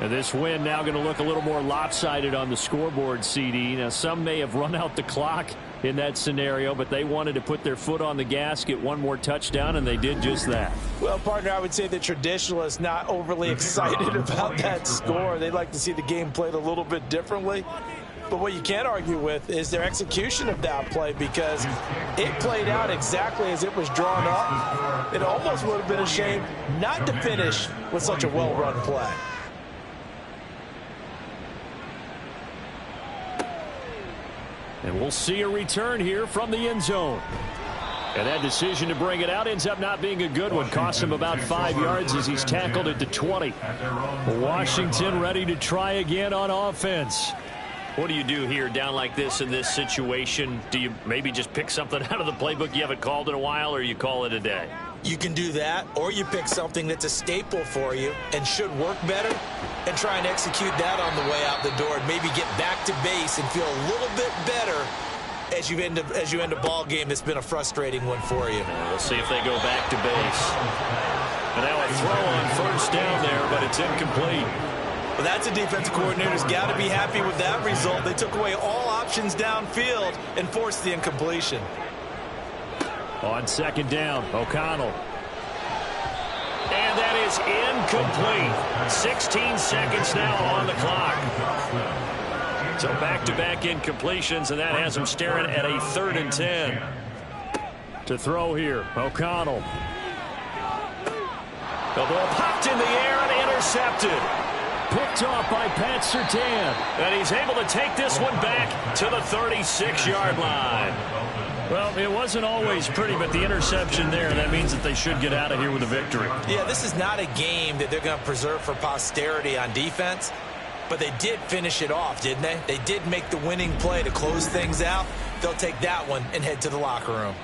And this win now going to look a little more lopsided on the scoreboard, CD. Now, some may have run out the clock in that scenario, but they wanted to put their foot on the gas, get one more touchdown, and they did just that. Well, partner, I would say the traditionalists not overly excited about that score. They'd like to see the game played a little bit differently. But what you can't argue with is their execution of that play, because it played out exactly as it was drawn up. It almost would have been a shame not to finish with such a well-run play. And we'll see a return here from the end zone. And that decision to bring it out ends up not being a good one. Costs him about 5 yards as he's tackled at the 20. Washington ready to try again on offense. What do you do here down like this in this situation? Do you maybe just pick something out of the playbook you haven't called in a while, or you call it a day? You can do that, or you pick something that's a staple for you and should work better and try and execute that on the way out the door and maybe get back to base and feel a little bit better as you end a ball game that's been a frustrating one for you. We'll see if they go back to base. And now a throw on first down there, but it's incomplete. Well, that's a defensive coordinator's got to be happy with that result. They took away all options downfield and forced the incompletion. On second down, O'Connell. And that is incomplete. 16 seconds now on the clock. So back-to-back incompletions, and that has him staring at a 3rd and 10. To throw here, O'Connell. The ball popped in the air and intercepted. Picked off by Pat Surtain. And he's able to take this one back to the 36-yard line. Well, it wasn't always pretty, but the interception there, that means that they should get out of here with a victory. Yeah, this is not a game that they're going to preserve for posterity on defense, but they did finish it off, didn't they? They did make the winning play to close things out. They'll take that one and head to the locker room.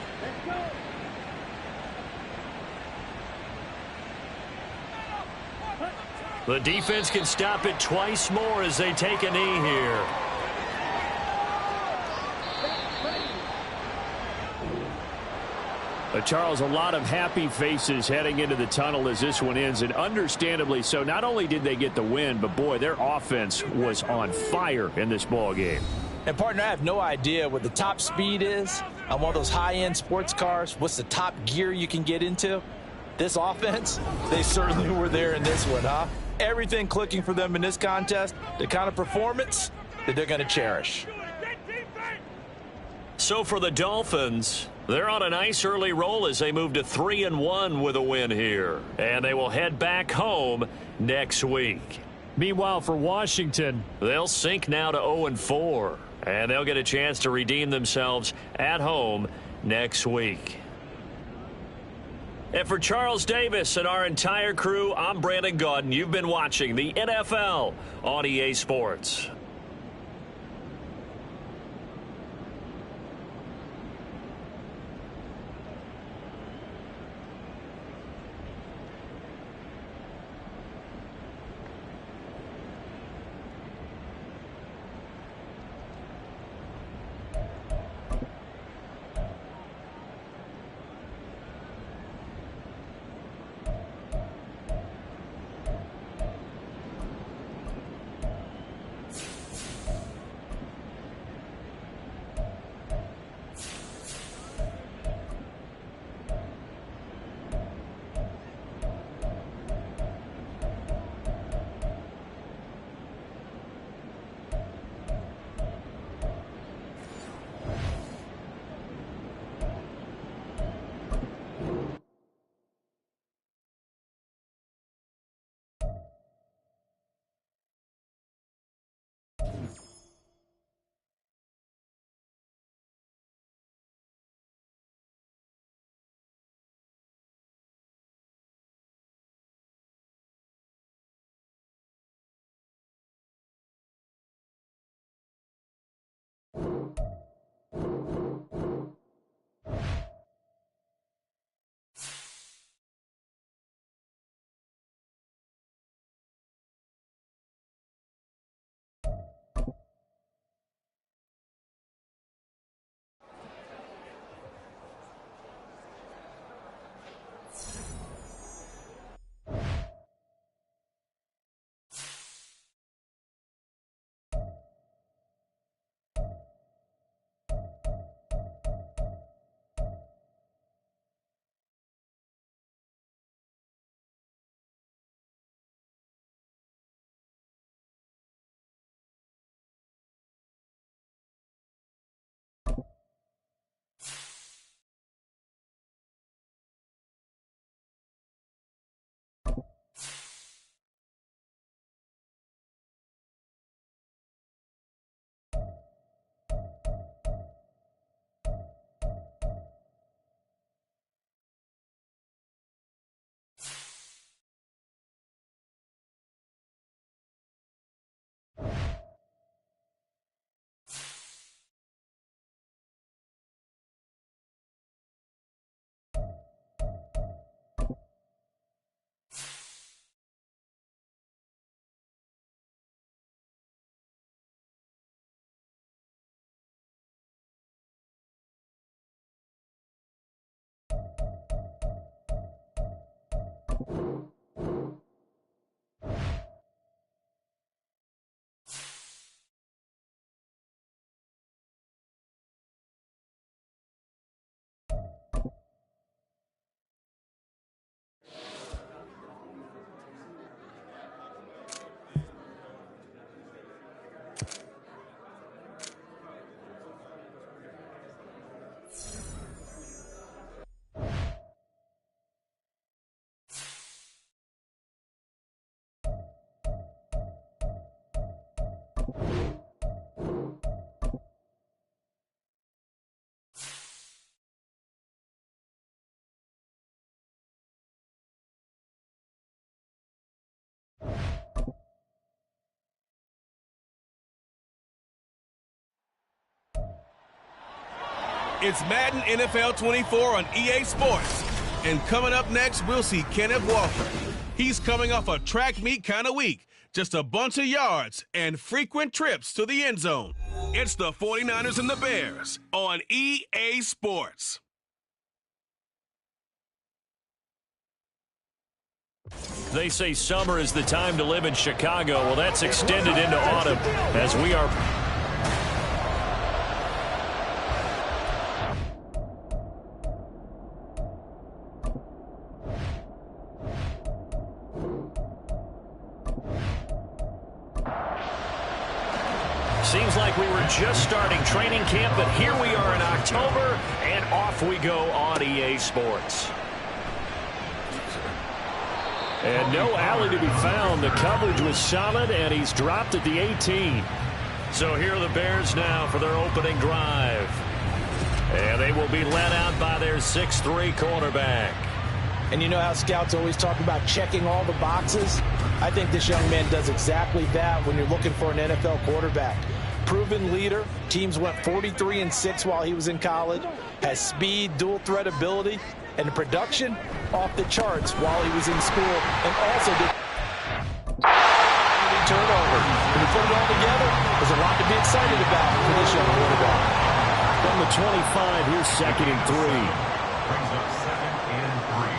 The defense can stop it twice more as they take a knee here. Charles, a lot of happy faces heading into the tunnel as this one ends, and understandably so. Not only did they get the win, but boy, their offense was on fire in this ball game. And partner, I have no idea what the top speed is on one of those high-end sports cars. What's the top gear you can get into? This offense, they certainly were there in this one, huh? Everything clicking for them in this contest, the kind of performance that they're going to cherish. So for the Dolphins, they're on a nice early roll as they move to 3-1 with a win here. And they will head back home next week. Meanwhile, for Washington, they'll sink now to 0-4. And they'll get a chance to redeem themselves at home next week. And for Charles Davis and our entire crew, I'm Brandon Gaudin. You've been watching the NFL on EA Sports. It's Madden NFL 24 on EA Sports. And coming up next, we'll see Kenneth Walker. He's coming off a track meet kind of week. Just a bunch of yards and frequent trips to the end zone. It's the 49ers and the Bears on EA Sports. They say summer is the time to live in Chicago. Well, that's extended into autumn as we are... Seems like we were just starting training camp, but here we are in October, and off we go on EA Sports. And no alley to be found. The coverage was solid, and he's dropped at the 18. So here are the Bears now for their opening drive. And they will be led out by their 6'3" quarterback. And you know how scouts always talk about checking all the boxes? I think this young man does exactly that when you're looking for an NFL quarterback. Proven leader. Teams went 43-6 while he was in college. Has speed, dual threat ability, and the production off the charts while he was in school. And also did turnover. When you put it all together, there's a lot to be excited about for this young quarterback. From the 25, here's 2nd and 3. Brings up 2nd and 3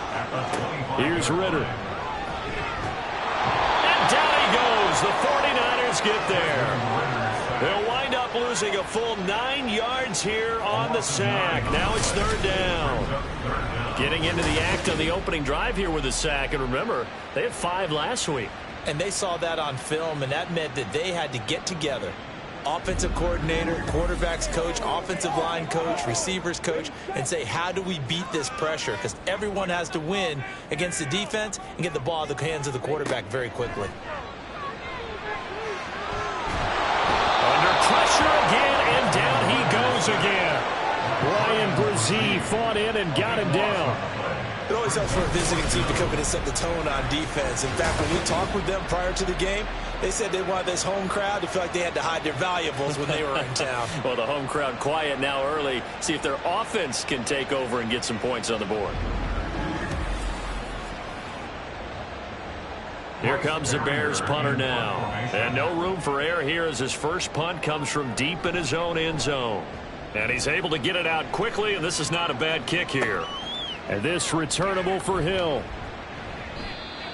at the 25. Here's Ritter. And down he goes. The 49ers get there. They'll wind up losing a full 9 yards here on the sack. Now it's 3rd down. Getting into the act on the opening drive here with a sack. And remember, they had 5 last week. And they saw that on film, and that meant that they had to get together. Offensive coordinator, quarterbacks coach, offensive line coach, receivers coach, and say, how do we beat this pressure? Because everyone has to win against the defense and get the ball in the hands of the quarterback very quickly. Under pressure again, and down he goes again. Ryan Brzee fought in and got him down. It always helps for a visiting team to come in and set the tone on defense. In fact, when we talked with them prior to the game, they said they wanted this home crowd to feel like they had to hide their valuables when they were in town. Well, the home crowd quiet now early. See if their offense can take over and get some points on the board. Here comes the Bears punter now. And no room for error here as his first punt comes from deep in his own end zone. And he's able to get it out quickly, and this is not a bad kick here. And this returnable for Hill.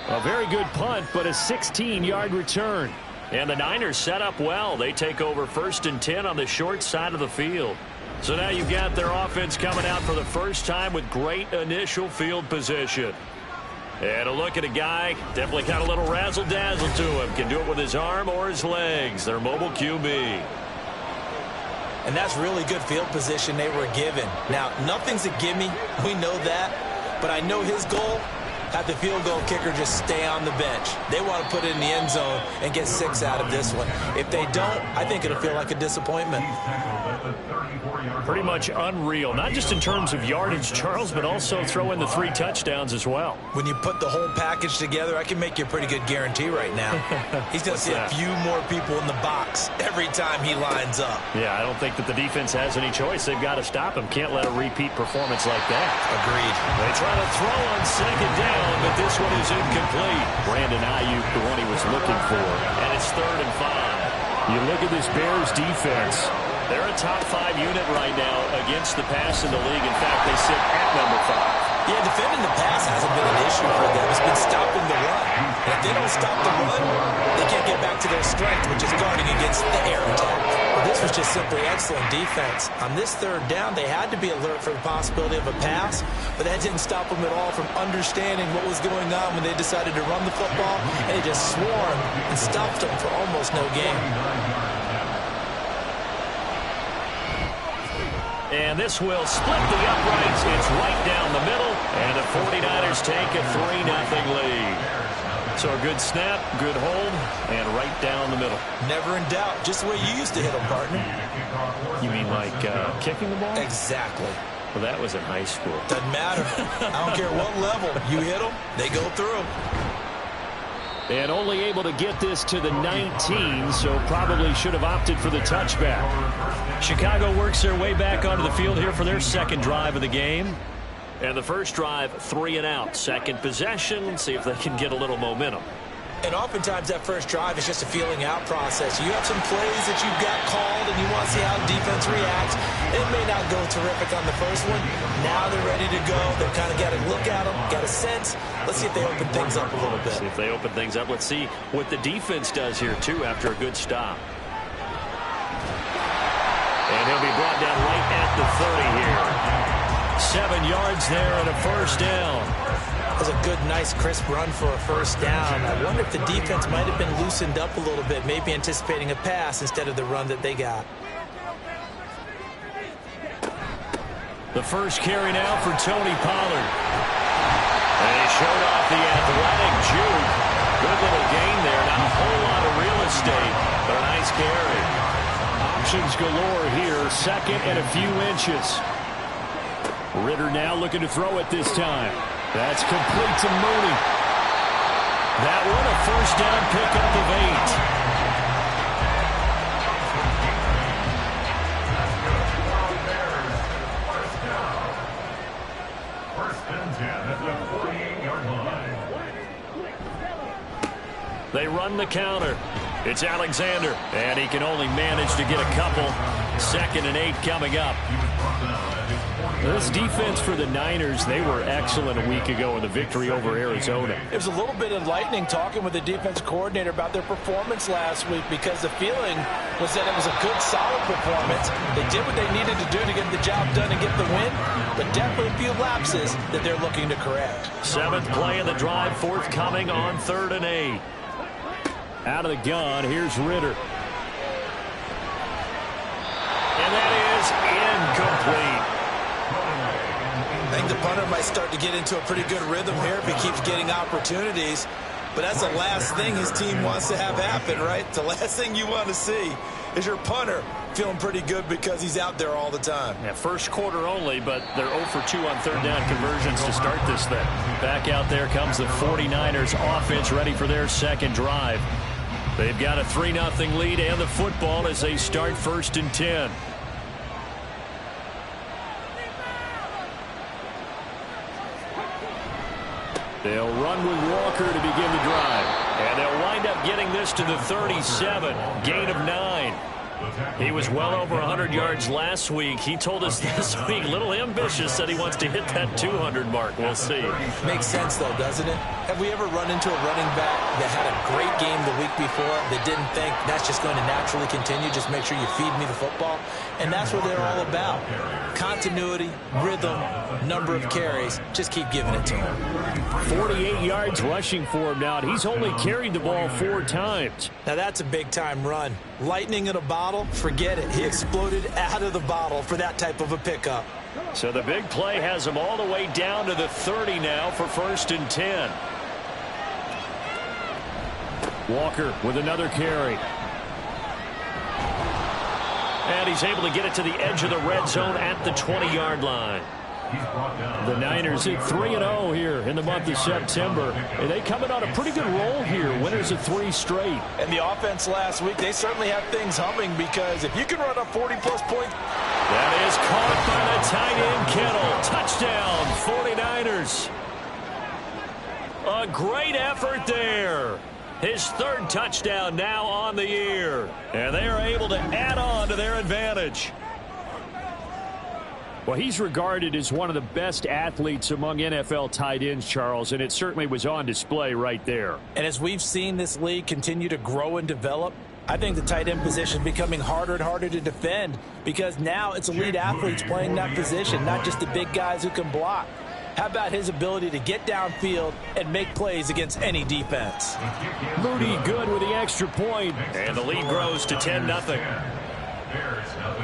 A very good punt, but a 16-yard return. And the Niners set up well. They take over 1st and 10 on the short side of the field. So now you've got their offense coming out for the first time with great initial field position. And a look at a guy, definitely got a little razzle-dazzle to him. Can do it with his arm or his legs. Their mobile QB. And that's really good field position they were given. Now, nothing's a gimme. We know that. But I know his goal, have the field goal kicker just stay on the bench. They want to put it in the end zone and get 6 out of this one. If they don't, I think it'll feel like a disappointment. Pretty much unreal, not just in terms of yardage, Charles, but also throw in the 3 touchdowns as well. When you put the whole package together, I can make you a pretty good guarantee right now. He's going to see a few more people in the box every time he lines up. Yeah, I don't think that the defense has any choice. They've got to stop him. Can't let a repeat performance like that. Agreed. They try to throw on 2nd down, but this one is incomplete. Brandon Ayuk, the one he was looking for. And it's 3rd and 5. You look at this Bears defense. They're a top 5 unit right now against the pass in the league. In fact, they sit at number 5. Yeah, defending the pass hasn't been an issue for them. stop the run, they can't get back to their strength, which is guarding against the air attack. But this was just simply excellent defense. On this third down, they had to be alert for the possibility of a pass, but that didn't stop them at all from understanding what was going on when they decided to run the football, and they just swarmed and stopped them for almost no gain. And this will split the uprights. It's right down the middle, and the 49ers take a 3-0 lead. So a good snap, good hold, and right down the middle. Never in doubt. Just the way you used to hit them, partner. You mean like kicking the ball? Exactly. Well, that was in high school. Doesn't matter. I don't care what level. You hit them, they go through. And only able to get this to the 19, so probably should have opted for the touchback. Chicago works their way back onto the field here for their second drive of the game. And the first drive, 3 and out. Second possession, see if they can get a little momentum. And oftentimes that first drive is just a feeling out process. You have some plays that you've got called and you want to see how the defense reacts. It may not go terrific on the first one. Now they're ready to go. They've kind of got to look at them, got a sense. Let's see if they open things up a little bit. See if they open things up. Let's see what the defense does here, too, after a good stop. And he'll be brought down right at the 30 here. 7 yards there and a first down. That was a good, nice, crisp run for a first down. I wonder if the defense might have been loosened up a little bit, maybe anticipating a pass instead of the run that they got. The first carry now for Tony Pollard. And he showed off the athletic juke. Good little gain there. Not a whole lot of real estate, but a nice carry. Options galore here. Second and a few inches. Ritter now looking to throw it this time. That's complete to Mooney. That one a first down pickup of 8. They run the counter. It's Alexander, and he can only manage to get a couple. 2nd and 8 coming up. This defense for the Niners, they were excellent a week ago in the victory over Arizona. It was a little bit enlightening talking with the defense coordinator about their performance last week because the feeling was that it was a good, solid performance. They did what they needed to do to get the job done and get the win, but definitely a few lapses that they're looking to correct. 7th play of the drive, forthcoming on 3rd and 8. Out of the gun, here's Ritter. And that is incomplete. I think the punter might start to get into a pretty good rhythm here if he keeps getting opportunities. But that's the last thing his team wants to have happen, right? The last thing you want to see is your punter feeling pretty good because he's out there all the time. Yeah, first quarter only, but they're 0 for 2 on 3rd down conversions to start this thing. Back out there comes the 49ers offense ready for their second drive. They've got a 3-0 lead and the football as they start 1st and 10. They'll run with Walker to begin the drive. And they'll wind up getting this to the 37. Gain of 9. He was well over 100 yards last week. He told us this week, a little ambitious, said he wants to hit that 200 mark. We'll see. Makes sense, though, doesn't it? Have we ever run into a running back that had a great game the week before that didn't think that's just going to naturally continue? Just make sure you feed me the football. And that's what they're all about. Continuity, rhythm, number of carries. Just keep giving it to him. 48 yards rushing for him now. And he's only carried the ball 4 times. Now that's a big-time run. Lightning in a bottle, forget it. He exploded out of the bottle for that type of a pickup. So the big play has him all the way down to the 30 now for 1st and 10. Walker with another carry. And he's able to get it to the edge of the red zone at the 20-yard line. The Niners at 3-0 here in the month of September. And they coming on a pretty good roll here. Winners of 3 straight. And the offense last week, they certainly have things humming because if you can run up 40-plus points. That is caught by the tight end, Kittle. Touchdown, 49ers. A great effort there. His 3rd touchdown now on the year. And they are able to add on to their advantage. Well, he's regarded as one of the best athletes among NFL tight ends, Charles, and it certainly was on display right there. And as we've seen this league continue to grow and develop, I think the tight end position is becoming harder and harder to defend because now it's elite athletes playing that position, not just the big guys who can block. How about his ability to get downfield and make plays against any defense? Moody good with the extra point, and the lead grows to 10-0.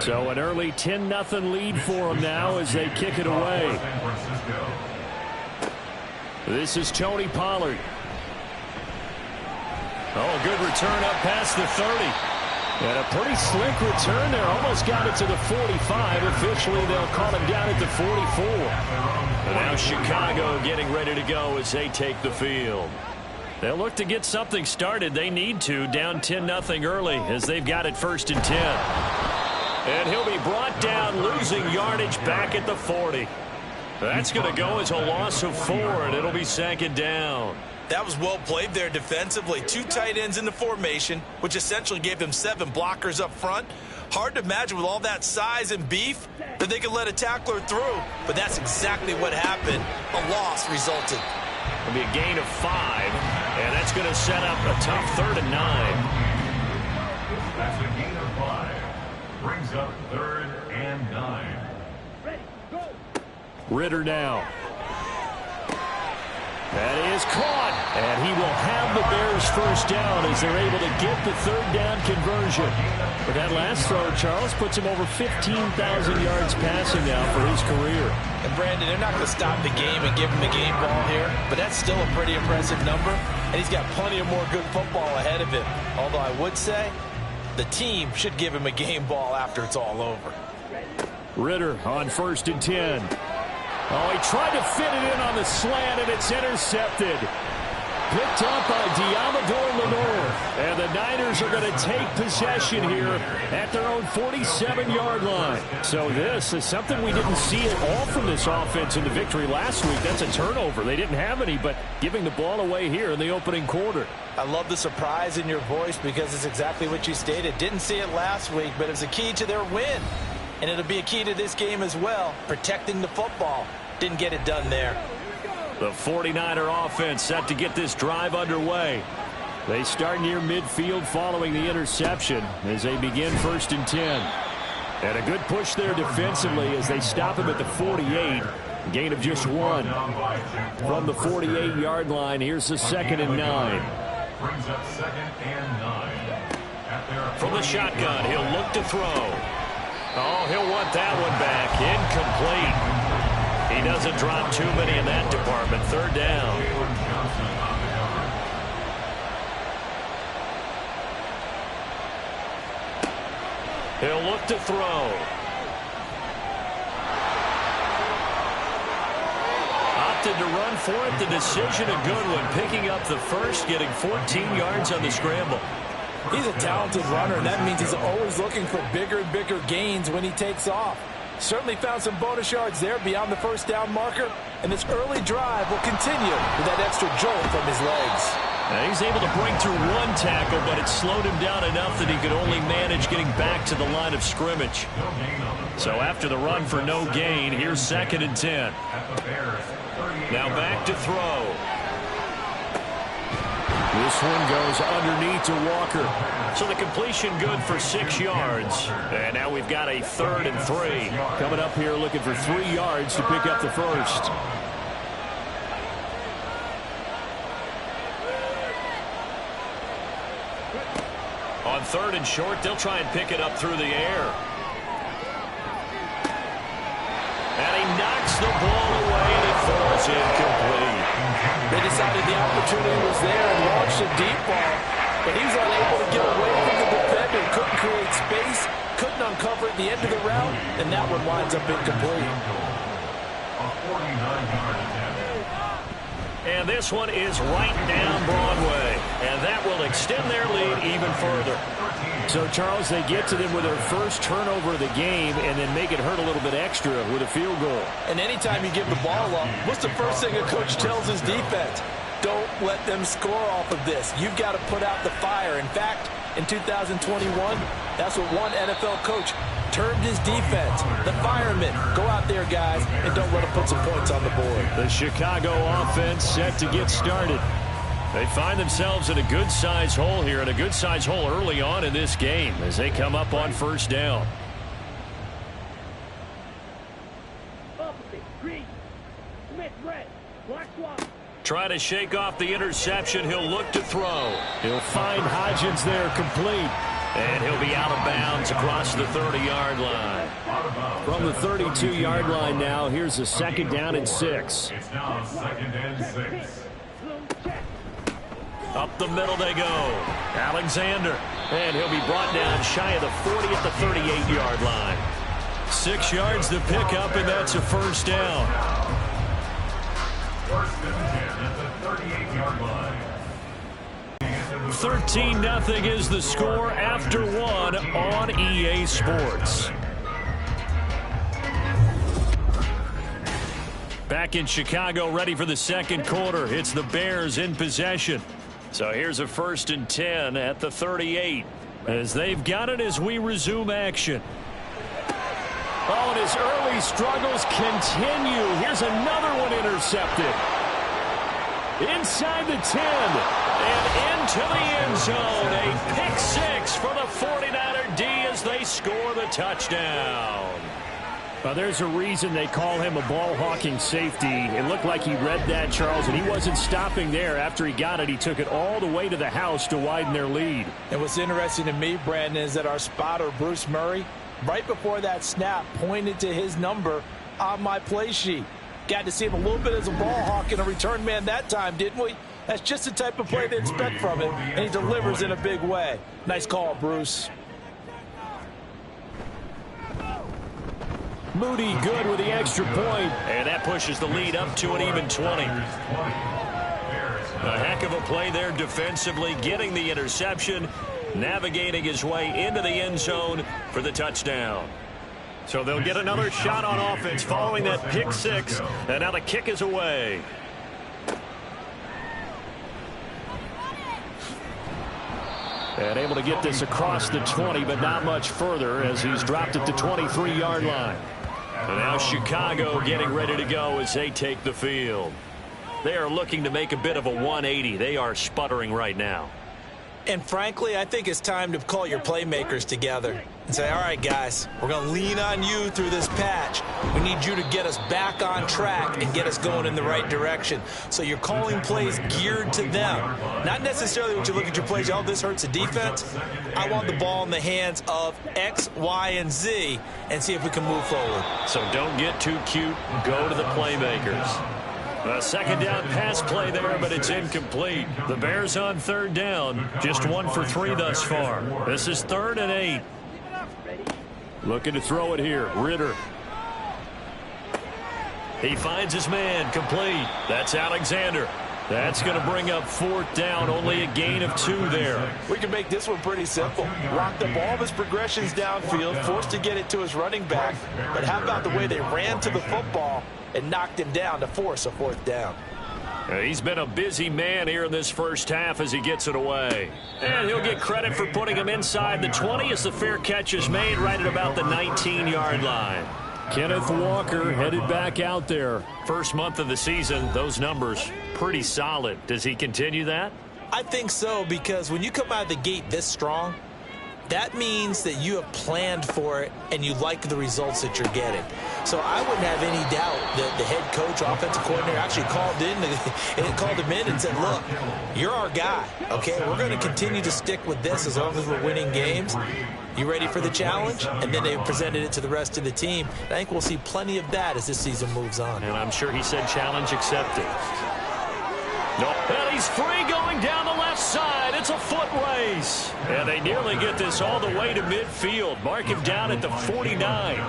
So an early 10-0 lead for them now as they kick it away. This is Tony Pollard. Oh, good return up past the 30. And a pretty slick return there. Almost got it to the 45. Officially, they'll call him down at the 44. And now Chicago getting ready to go as they take the field. They'll look to get something started. They need to, down 10-0 early as they've got it 1st and 10. And he'll be brought down, losing yardage back at the 40. That's going to go as a loss of 4, and it'll be 2nd down. That was well played there defensively. 2 tight ends in the formation, which essentially gave them 7 blockers up front. Hard to imagine with all that size and beef that they could let a tackler through. But that's exactly what happened. A loss resulted. It'll be a gain of 5, and that's going to set up a tough 3rd and 9. That's a gain of 5. Brings up 3rd and 9. Ritter now. That is caught, and he will have the Bears 1st down as they're able to get the 3rd down conversion. But that last throw, Charles, puts him over 15,000 yards passing now for his career. And Brandon, they're not going to stop the game and give him the game ball here, but that's still a pretty impressive number, and he's got plenty of more good football ahead of him. Although I would say the team should give him a game ball after it's all over. Ritter on 1st and 10. Oh, he tried to fit it in on the slant, and it's intercepted. Picked up by Diamador Lenore. And the Niners are going to take possession here at their own 47-yard line. So this is something we didn't see at all from this offense in the victory last week. That's a turnover. They didn't have any, but giving the ball away here in the opening quarter. I love the surprise in your voice because it's exactly what you stated. Didn't see it last week, but it's a key to their win. And it'll be a key to this game as well, protecting the football. Didn't get it done there. The 49er offense set to get this drive underway. They start near midfield following the interception as they begin 1st and 10. And a good push there defensively as they stop him at the 48. Gain of just 1. From the 48-yard line, here's the 2nd and 9. Brings up 2nd and 9. From the shotgun, he'll look to throw. Oh, he'll want that one back. Incomplete. He doesn't drop too many in that department. 3rd down. He'll look to throw. Opted to run for it. The decision a good one. Picking up the 1st, getting 14 yards on the scramble. He's a talented runner, and that means he's always looking for bigger and bigger gains when he takes off. Certainly found some bonus yards there beyond the 1st down marker, and this early drive will continue with that extra jolt from his legs. Now he's able to break through 1 tackle, but it slowed him down enough that he could only manage getting back to the line of scrimmage. So after the run for no gain, here's 2nd and 10. Now back to throw. This one goes underneath to Walker. So the completion good for 6 yards. And now we've got a 3rd and 3. Coming up here looking for 3 yards to pick up the 1st. On 3rd and short, they'll try and pick it up through the air. And he knocks the ball away, and it falls incomplete. They decided the opportunity was there and launched a deep ball, but he's unable to get away from the defender. Couldn't create space, couldn't uncover at the end of the route, and that one winds up incomplete. A 49-yard attempt. And this one is right down Broadway, and that will extend their lead even further. So, Charles, they get to them with their 1st turnover of the game and then make it hurt a little bit extra with a field goal. And anytime you give the ball up, what's the first thing a coach tells his defense? Don't let them score off of this. You've got to put out the fire. In fact, in 2021, that's what one NFL coach turned his defense. The firemen, go out there, guys, and don't let them put some points on the board. The Chicago offense set to get started. They find themselves in a good-sized hole here, and a good-sized hole early on in this game as they come up on first down. Try to shake off the interception. He'll look to throw. He'll find Hodgins there complete. And he'll be out of bounds across the 30-yard line. From the 32-yard line now, here's a 2nd down and 6. It's now 2nd and 6. Up the middle they go. Alexander. And he'll be brought down shy of the 40 at the 38-yard line. 6 yards to pick up, and that's a first down. 1st and 10 at the 38-yard line. 13-0 is the score after 1 on EA Sports. Back in Chicago, ready for the second quarter. It's the Bears in possession. So here's a 1st and 10 at the 38 as they've got it as we resume action. Oh, and his early struggles continue. Here's another one intercepted. Inside the 10 and into the end zone. A pick 6 for the 49er D as they score the touchdown. There's a reason they call him a ball-hawking safety. It looked like he read that, Charles, and he wasn't stopping there. After he got it, he took it all the way to the house to widen their lead. And what's interesting to me, Brandon, is that our spotter, Bruce Murray, right before that snap, pointed to his number on my play sheet. Got to see him a little bit as a ball hawk and a return man that time, didn't we? That's just the type of play they expect from him, and he delivers in a big way. Nice call, Bruce. Moody good with the extra point, and that pushes the lead up to an even 20. A heck of a play there defensively, getting the interception, navigating his way into the end zone for the touchdown. So they'll get another shot on offense following that pick 6, and now the kick is away. And able to get this across the 20, but not much further as he's dropped it to 23-yard line. And now Chicago getting ready to go as they take the field. They are looking to make a bit of a 180. They are sputtering right now. And frankly, I think it's time to call your playmakers together and say, all right, guys, we're going to lean on you through this patch. We need you to get us back on track and get us going in the right direction. So you're calling plays geared to them. Not necessarily when you look at your plays, oh, this hurts the defense. I want the ball in the hands of X, Y, and Z and see if we can move forward. So don't get too cute. Go to the playmakers. A 2nd down pass play there, but it's incomplete. The Bears on 3rd down, just 1 for 3 thus far. This is 3rd and 8. Looking to throw it here. Ritter. He finds his man, complete. That's Alexander. That's going to bring up 4th down, only a gain of 2 there. We can make this one pretty simple. Locked up all of his progressions downfield, forced to get it to his running back. But how about the way they ran to the football and knocked him down to force a 4th down? He's been a busy man here in this first half as he gets it away. And he'll get credit for putting him inside the 20 as the fair catch is made right at about the 19-yard line. Kenneth Walker headed back out there. First month of the season, those numbers pretty solid. Does he continue that? I think so, because when you come out of the gate this strong, that means that you have planned for it and you like the results that you're getting. So I wouldn't have any doubt that the head coach, offensive coordinator actually called him in and said, look, you're our guy, okay? We're going to continue to stick with this as long as we're winning games. You ready for the challenge? And then they presented it to the rest of the team. I think we'll see plenty of that as this season moves on. And I'm sure he said challenge accepted. No, and he's free going down the left side. It's a foot race. And they nearly get this all the way to midfield. Mark him down at the 49.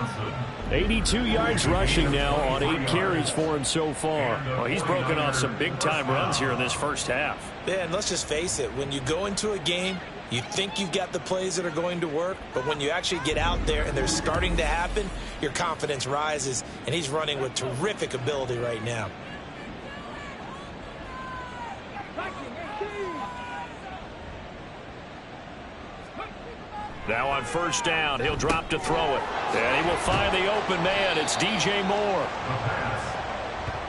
82 yards rushing now on 8 carries for him so far. Well, he's broken off some big-time runs here in this first half. Yeah, and let's just face it. When you go into a game, you think you've got the plays that are going to work, but when you actually get out there and they're starting to happen, your confidence rises, and he's running with terrific ability right now. Now on first down, he'll drop to throw it. And he will find the open man. It's DJ Moore.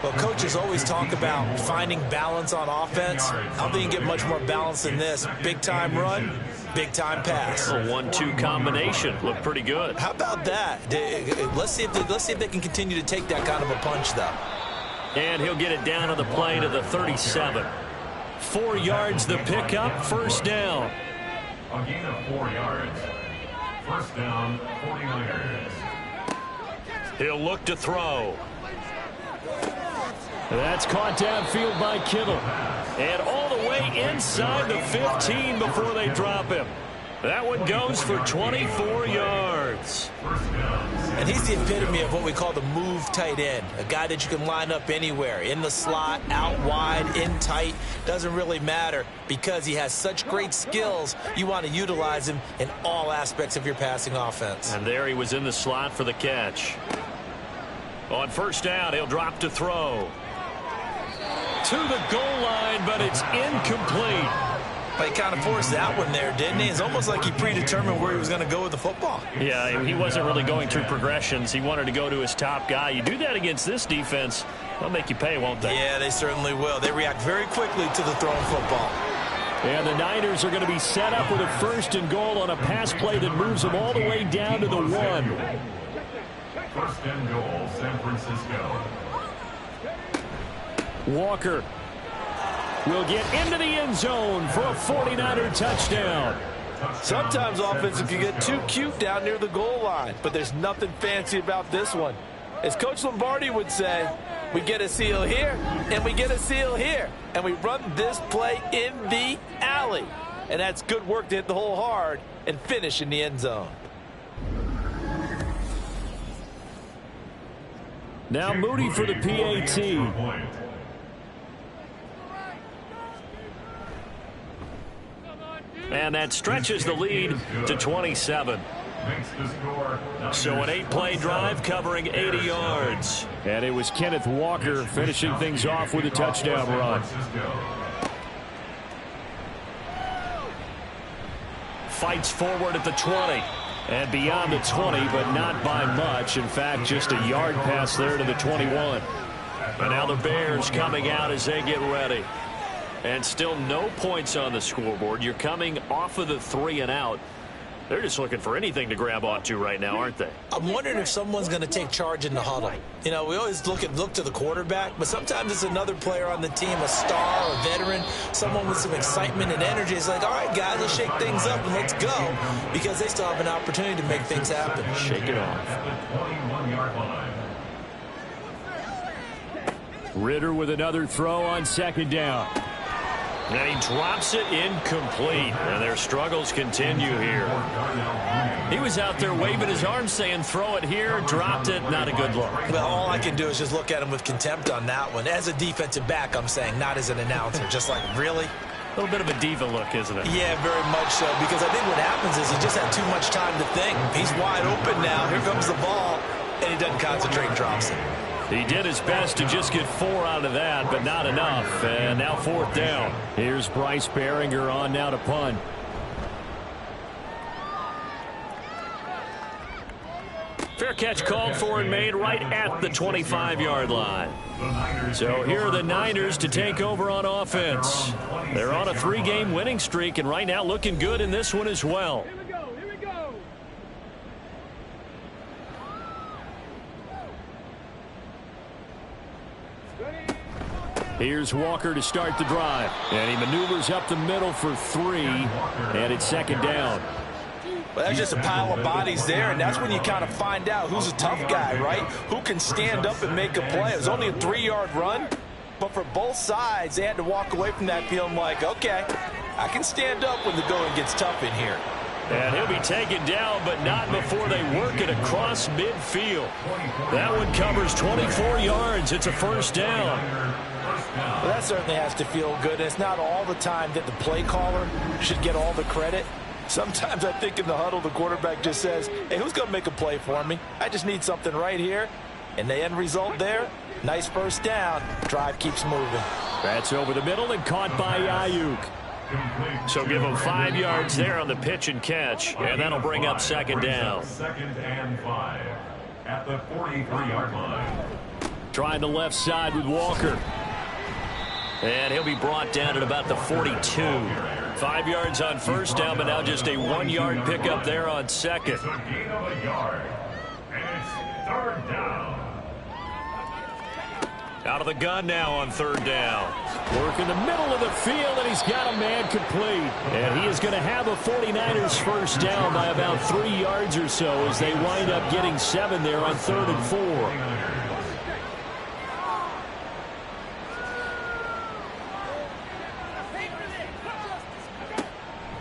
Well, coaches always talk about finding balance on offense. I don't think you can get much more balance than this. Big-time run, big-time pass. A 1-2 combination. Looked pretty good. How about that? Let's see if they can continue to take that kind of a punch, though. And he'll get it down on the play to the 37. 4 yards the pickup, first down. A gain of 4 yards. First down, 49ers. He'll look to throw. That's caught downfield by Kittle. And all the way inside the 15 before they drop him. That one goes for 24 yards. And he's the epitome of what we call the move tight end. A guy that you can line up anywhere. In the slot, out wide, in tight. Doesn't really matter because he has such great skills. You want to utilize him in all aspects of your passing offense. And there he was in the slot for the catch. On first down, he'll drop to throw. To the goal line, but it's incomplete. But he kind of forced that one there, didn't he? It's almost like he predetermined where he was going to go with the football. Yeah, he wasn't really going through progressions. He wanted to go to his top guy. You do that against this defense, they'll make you pay, won't they? Yeah, they certainly will. They react very quickly to the thrown football. And the Niners are going to be set up with a first and goal on a pass play that moves them all the way down to the 1. First and goal, San Francisco. Walker will get into the end zone for a 49er touchdown. Sometimes offenses can get too cute down near the goal line, but there's nothing fancy about this one. As Coach Lombardi would say, we get a seal here, and we get a seal here, and we run this play in the alley. And that's good work to hit the hole hard and finish in the end zone. Now Moody for the PAT. And that stretches the lead to 27. So an 8-play drive covering 80 yards. And it was Kenneth Walker finishing things off with a touchdown run. Fights forward at the 20. And beyond the 20, but not by much. In fact, just a yard pass there to the 21. And now the Bears coming out as they get ready. And still no points on the scoreboard. You're coming off of the 3 and out. They're just looking for anything to grab onto right now, aren't they? I'm wondering if someone's going to take charge in the huddle. You know, we always look to the quarterback, but sometimes it's another player on the team, a star, a veteran, someone with some excitement and energy. It's like, all right, guys, let's shake things up and let's go, because they still have an opportunity to make things happen. Shake it off. Ritter with another throw on second down. And he drops it incomplete. And their struggles continue here. He was out there waving his arms saying, throw it here, dropped it, not a good look. Well, all I can do is just look at him with contempt on that one. As a defensive back, I'm saying, not as an announcer. Just like, really? A little bit of a diva look, isn't it? Yeah, very much so, because I think what happens is he just had too much time to think. He's wide open now. Here comes the ball, and he doesn't concentrate and drops it. He did his best to just get 4 out of that, but not enough. And now 4th down. Here's Bryce Behringer on now to punt. Fair catch called for and made right at the 25-yard line. So here are the Niners to take over on offense. They're on a 3-game winning streak, and right now looking good in this one as well. Here's Walker to start the drive. And he maneuvers up the middle for 3. And it's second down. Well, that's just a pile of bodies there, and that's when you kind of find out who's a tough guy, right? Who can stand up and make a play. It was only a 3-yard run, but for both sides, they had to walk away from that feeling like, okay, I can stand up when the going gets tough in here. And he'll be taken down, but not before they work it across midfield. That one covers 24 yards. It's a first down. Well, that certainly has to feel good. It's not all the time that the play caller should get all the credit. Sometimes I think in the huddle, the quarterback just says, hey, who's going to make a play for me? I just need something right here. And the end result there, nice first down. Drive keeps moving. That's over the middle and caught by Ayuk. So give him 5 yards there on the pitch and catch, and that'll bring up second down. Second and 5 at the 43-yard line. Trying the left side with Walker. And he'll be brought down at about the 42. 5 yards on first down, but now just a 1-yard pickup there on second. It's a gain of a yard, and it's third down. Out of the gun now on third down. Work in the middle of the field, and he's got a man complete. And he is going to have a 49ers first down by about 3 yards or so as they wind up getting 7 there on 3rd and 4.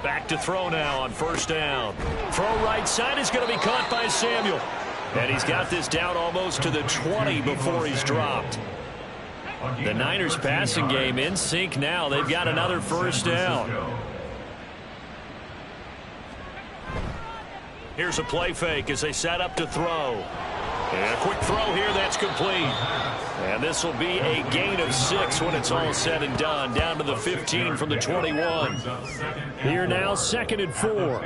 Back to throw now on first down. Throw right side is going to be caught by Samuel. And he's got this down almost to the 20 before he's dropped. The Niners passing game in sync now. They've got another first down. Here's a play fake as they set up to throw. And a quick throw here that's complete. And this will be a gain of 6 when it's all said and done. Down to the 15 from the 21. Here now, 2nd and 4.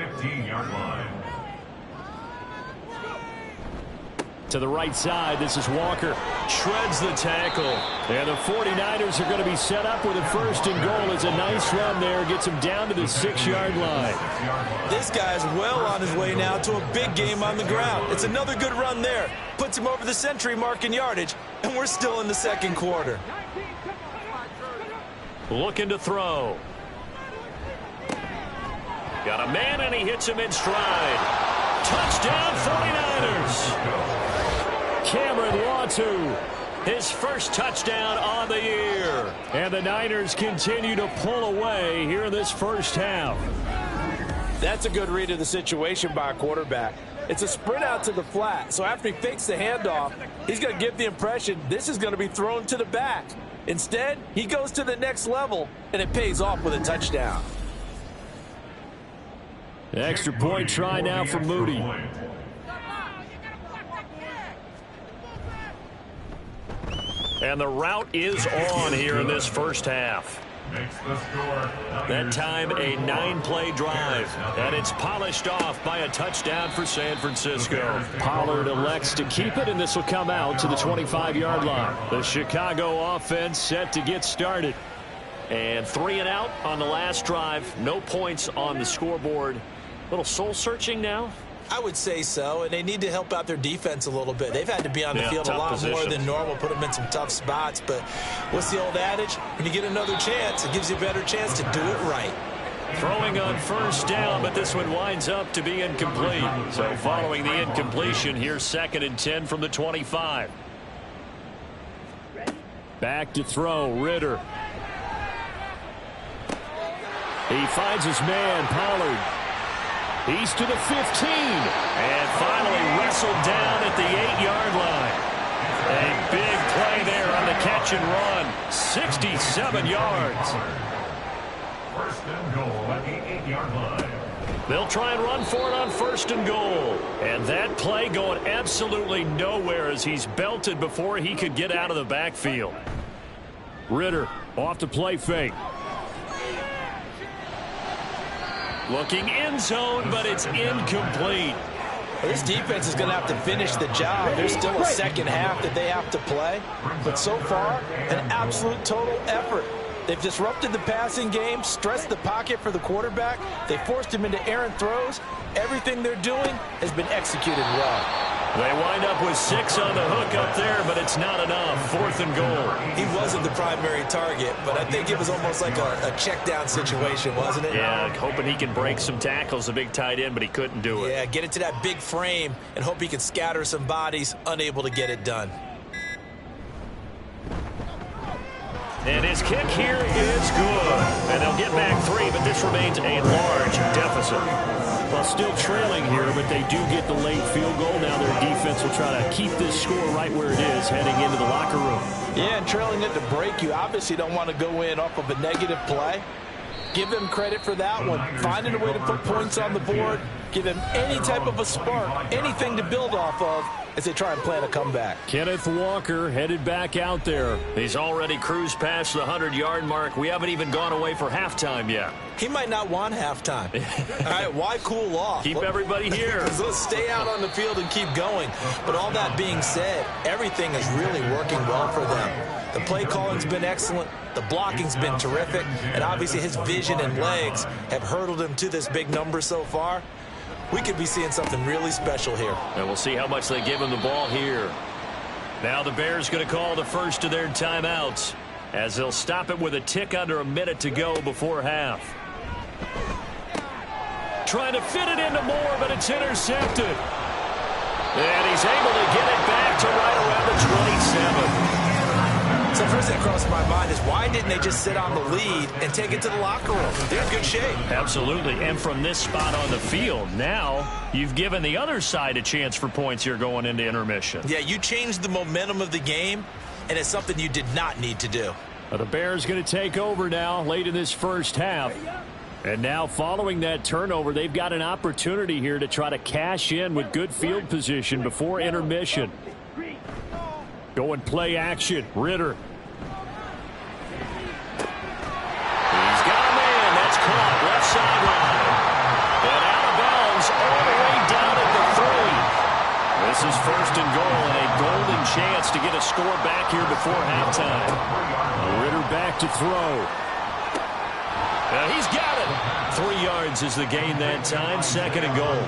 To the right side, this is Walker. Shreds the tackle. And the 49ers are going to be set up with a 1st and goal. It's a nice run there. Gets him down to the 6-yard line. This guy's well on his way now to a big game on the ground. It's another good run there. Puts him over the century mark in yardage, and we're still in the 2nd quarter. Looking to throw. Got a man, and he hits him in stride. Touchdown, 49ers. Cameron Latu, his first touchdown on the year. And the Niners continue to pull away here in this first half. That's a good read of the situation by a quarterback. It's a sprint out to the flat, so after he fakes the handoff, he's going to give the impression this is going to be thrown to the back. Instead, he goes to the next level, and it pays off with a touchdown. The extra point try now for Moody. And the route is on here in this first half. That time a 9-play drive. And it's polished off by a touchdown for San Francisco. Pollard elects to keep it, and this will come out to the 25-yard line. The Chicago offense set to get started. And 3 and out on the last drive. No points on the scoreboard. A little soul-searching now. I would say so, and they need to help out their defense a little bit. They've had to be on the field a lot more than normal, put them in some tough spots. But what's the old adage? When you get another chance, it gives you a better chance to do it right. Throwing on first down, but this one winds up to be incomplete. So following the incompletion, here's 2nd and 10 from the 25. Back to throw, Ritter. He finds his man, Pollard. He's to the 15, and finally wrestled down at the 8-yard line. A big play there on the catch and run. 67 yards. 1st and goal at the 8-yard line. They'll try and run for it on 1st and goal. And that play going absolutely nowhere as he's belted before he could get out of the backfield. Ritter off the play fake. Looking end zone, but it's incomplete. This defense is going to have to finish the job. There's still a second half that they have to play. But so far, an absolute total effort. They've disrupted the passing game, stressed the pocket for the quarterback. They forced him into errant throws. Everything they're doing has been executed well. They wind up with 6 on the hook up there, but it's not enough. 4th and goal. He wasn't the primary target, but I think it was almost like a check down situation, wasn't it? Yeah, hoping he can break some tackles, a big tight end, but he couldn't do it. Yeah, get it to that big frame and hope he can scatter some bodies, unable to get it done. And his kick here is good. And they'll get back 3, but this remains a large deficit. Well, still trailing here, but they do get the late field goal. Now their defense will try to keep this score right where it is heading into the locker room. Yeah, and trailing it to break, you obviously don't want to go in off of a negative play. Give them credit for that one. Finding a way to put points on the board, give them any type of a spark, anything to build off of, as they try and plan a comeback. Kenneth Walker headed back out there. He's already cruised past the 100-yard mark. We haven't even gone away for halftime yet. He might not want halftime. All right, why cool off? Keep everybody here. Let's stay out on the field and keep going. But all that being said, everything is really working well for them. The play calling's been excellent. The blocking's been terrific. And obviously his vision and legs have hurdled him to this big number so far. We could be seeing something really special here. And we'll see how much they give him the ball here. Now the Bears going to call the first of their timeouts as they'll stop it with a tick under a minute to go before half. Trying to fit it into Moore, but it's intercepted. And he's able to get it back to right around the 27. So first thing that crossed my mind is why didn't they just sit on the lead and take it to the locker room? They're in good shape. Absolutely. And from this spot on the field, now you've given the other side a chance for points here going into intermission. Yeah, you changed the momentum of the game, and it's something you did not need to do. The Bears going to take over now late in this first half. And now following that turnover, they've got an opportunity here to try to cash in with good field position before intermission. Going play action. Ritter. He's got a man. That's caught. Left sideline. And out of bounds all the way down at the 3. This is first and goal and a golden chance to get a score back here before halftime. Ritter back to throw. He's got it. 3 yards is the gain that time. Second and goal.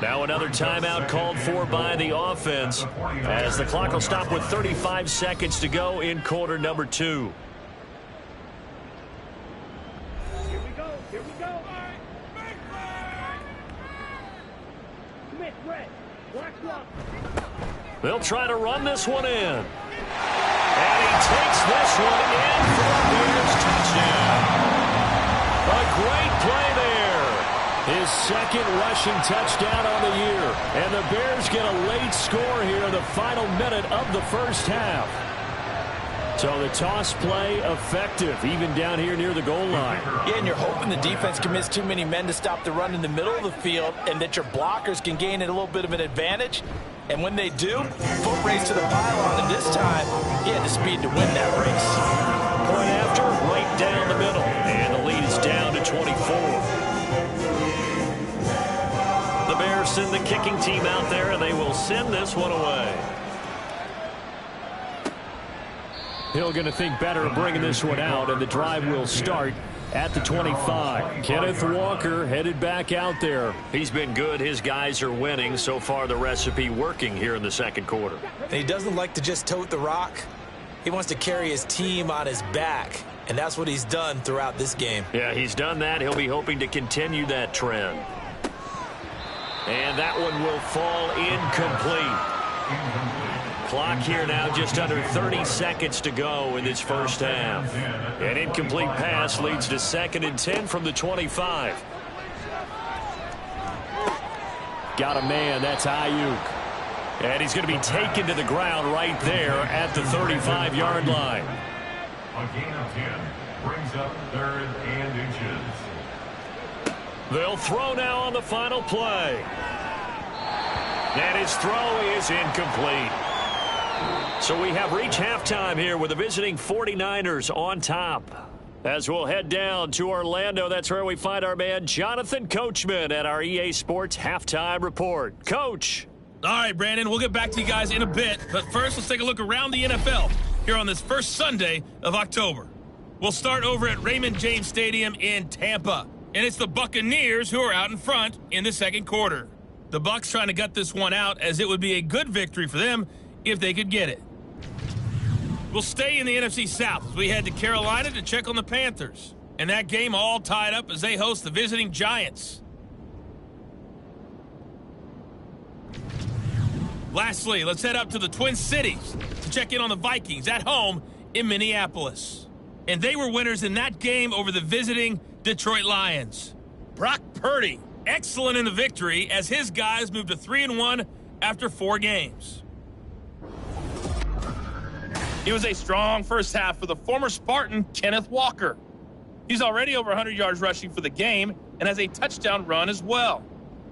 Now another timeout called for by the offense as the clock will stop with 35 seconds to go in quarter number 2. Here we go. Here we go. Commit, red. Black block. They'll try to run this one in. And he takes this one in for a Bears touchdown. A great play there. His second rushing touchdown on the year. And the Bears get a late score here in the final minute of the first half. So the toss play effective, even down here near the goal line. Yeah, and you're hoping the defense commits too many men to stop the run in the middle of the field and that your blockers can gain a little bit of an advantage. And when they do, foot race to the pylon, and this time, he had the speed to win that race. Point after, right down the middle. And the lead is down to 24. The Bears send the kicking team out there, and they will send this one away. Hill going to think better of bringing this one out, and the drive will start at the 25. Kenneth Walker headed back out there. He's been good. His guys are winning. So far, the recipe working here in the second quarter. And he doesn't like to just tote the rock. He wants to carry his team on his back, and that's what he's done throughout this game. Yeah, he's done that. He'll be hoping to continue that trend. And that one will fall incomplete. Clock here now just under 30 seconds to go in this first half. An incomplete pass leads to 2nd and 10 from the 25. Got a man. That's Ayuk. And he's going to be taken to the ground right there at the 35-yard line. A gain of 10 brings up 3rd and inches. They'll throw now on the final play. And his throw is incomplete. So we have reached halftime here with the visiting 49ers on top. As we'll head down to Orlando, that's where we find our man Jonathan Coachman at our EA Sports Halftime Report. Coach. All right, Brandon, we'll get back to you guys in a bit. But first, let's take a look around the NFL here on this first Sunday of October. We'll start over at Raymond James Stadium in Tampa. And it's the Buccaneers who are out in front in the second quarter. The Bucs trying to gut this one out as it would be a good victory for them if they could get it. We'll stay in the NFC South as we head to Carolina to check on the Panthers. And that game all tied up as they host the visiting Giants. Lastly, let's head up to the Twin Cities to check in on the Vikings at home in Minneapolis. And they were winners in that game over the visiting Detroit Lions. Brock Purdy, excellent in the victory as his guys moved to 3-1 after 4 games. It was a strong first half for the former Spartan, Kenneth Walker. He's already over 100 yards rushing for the game and has a touchdown run as well.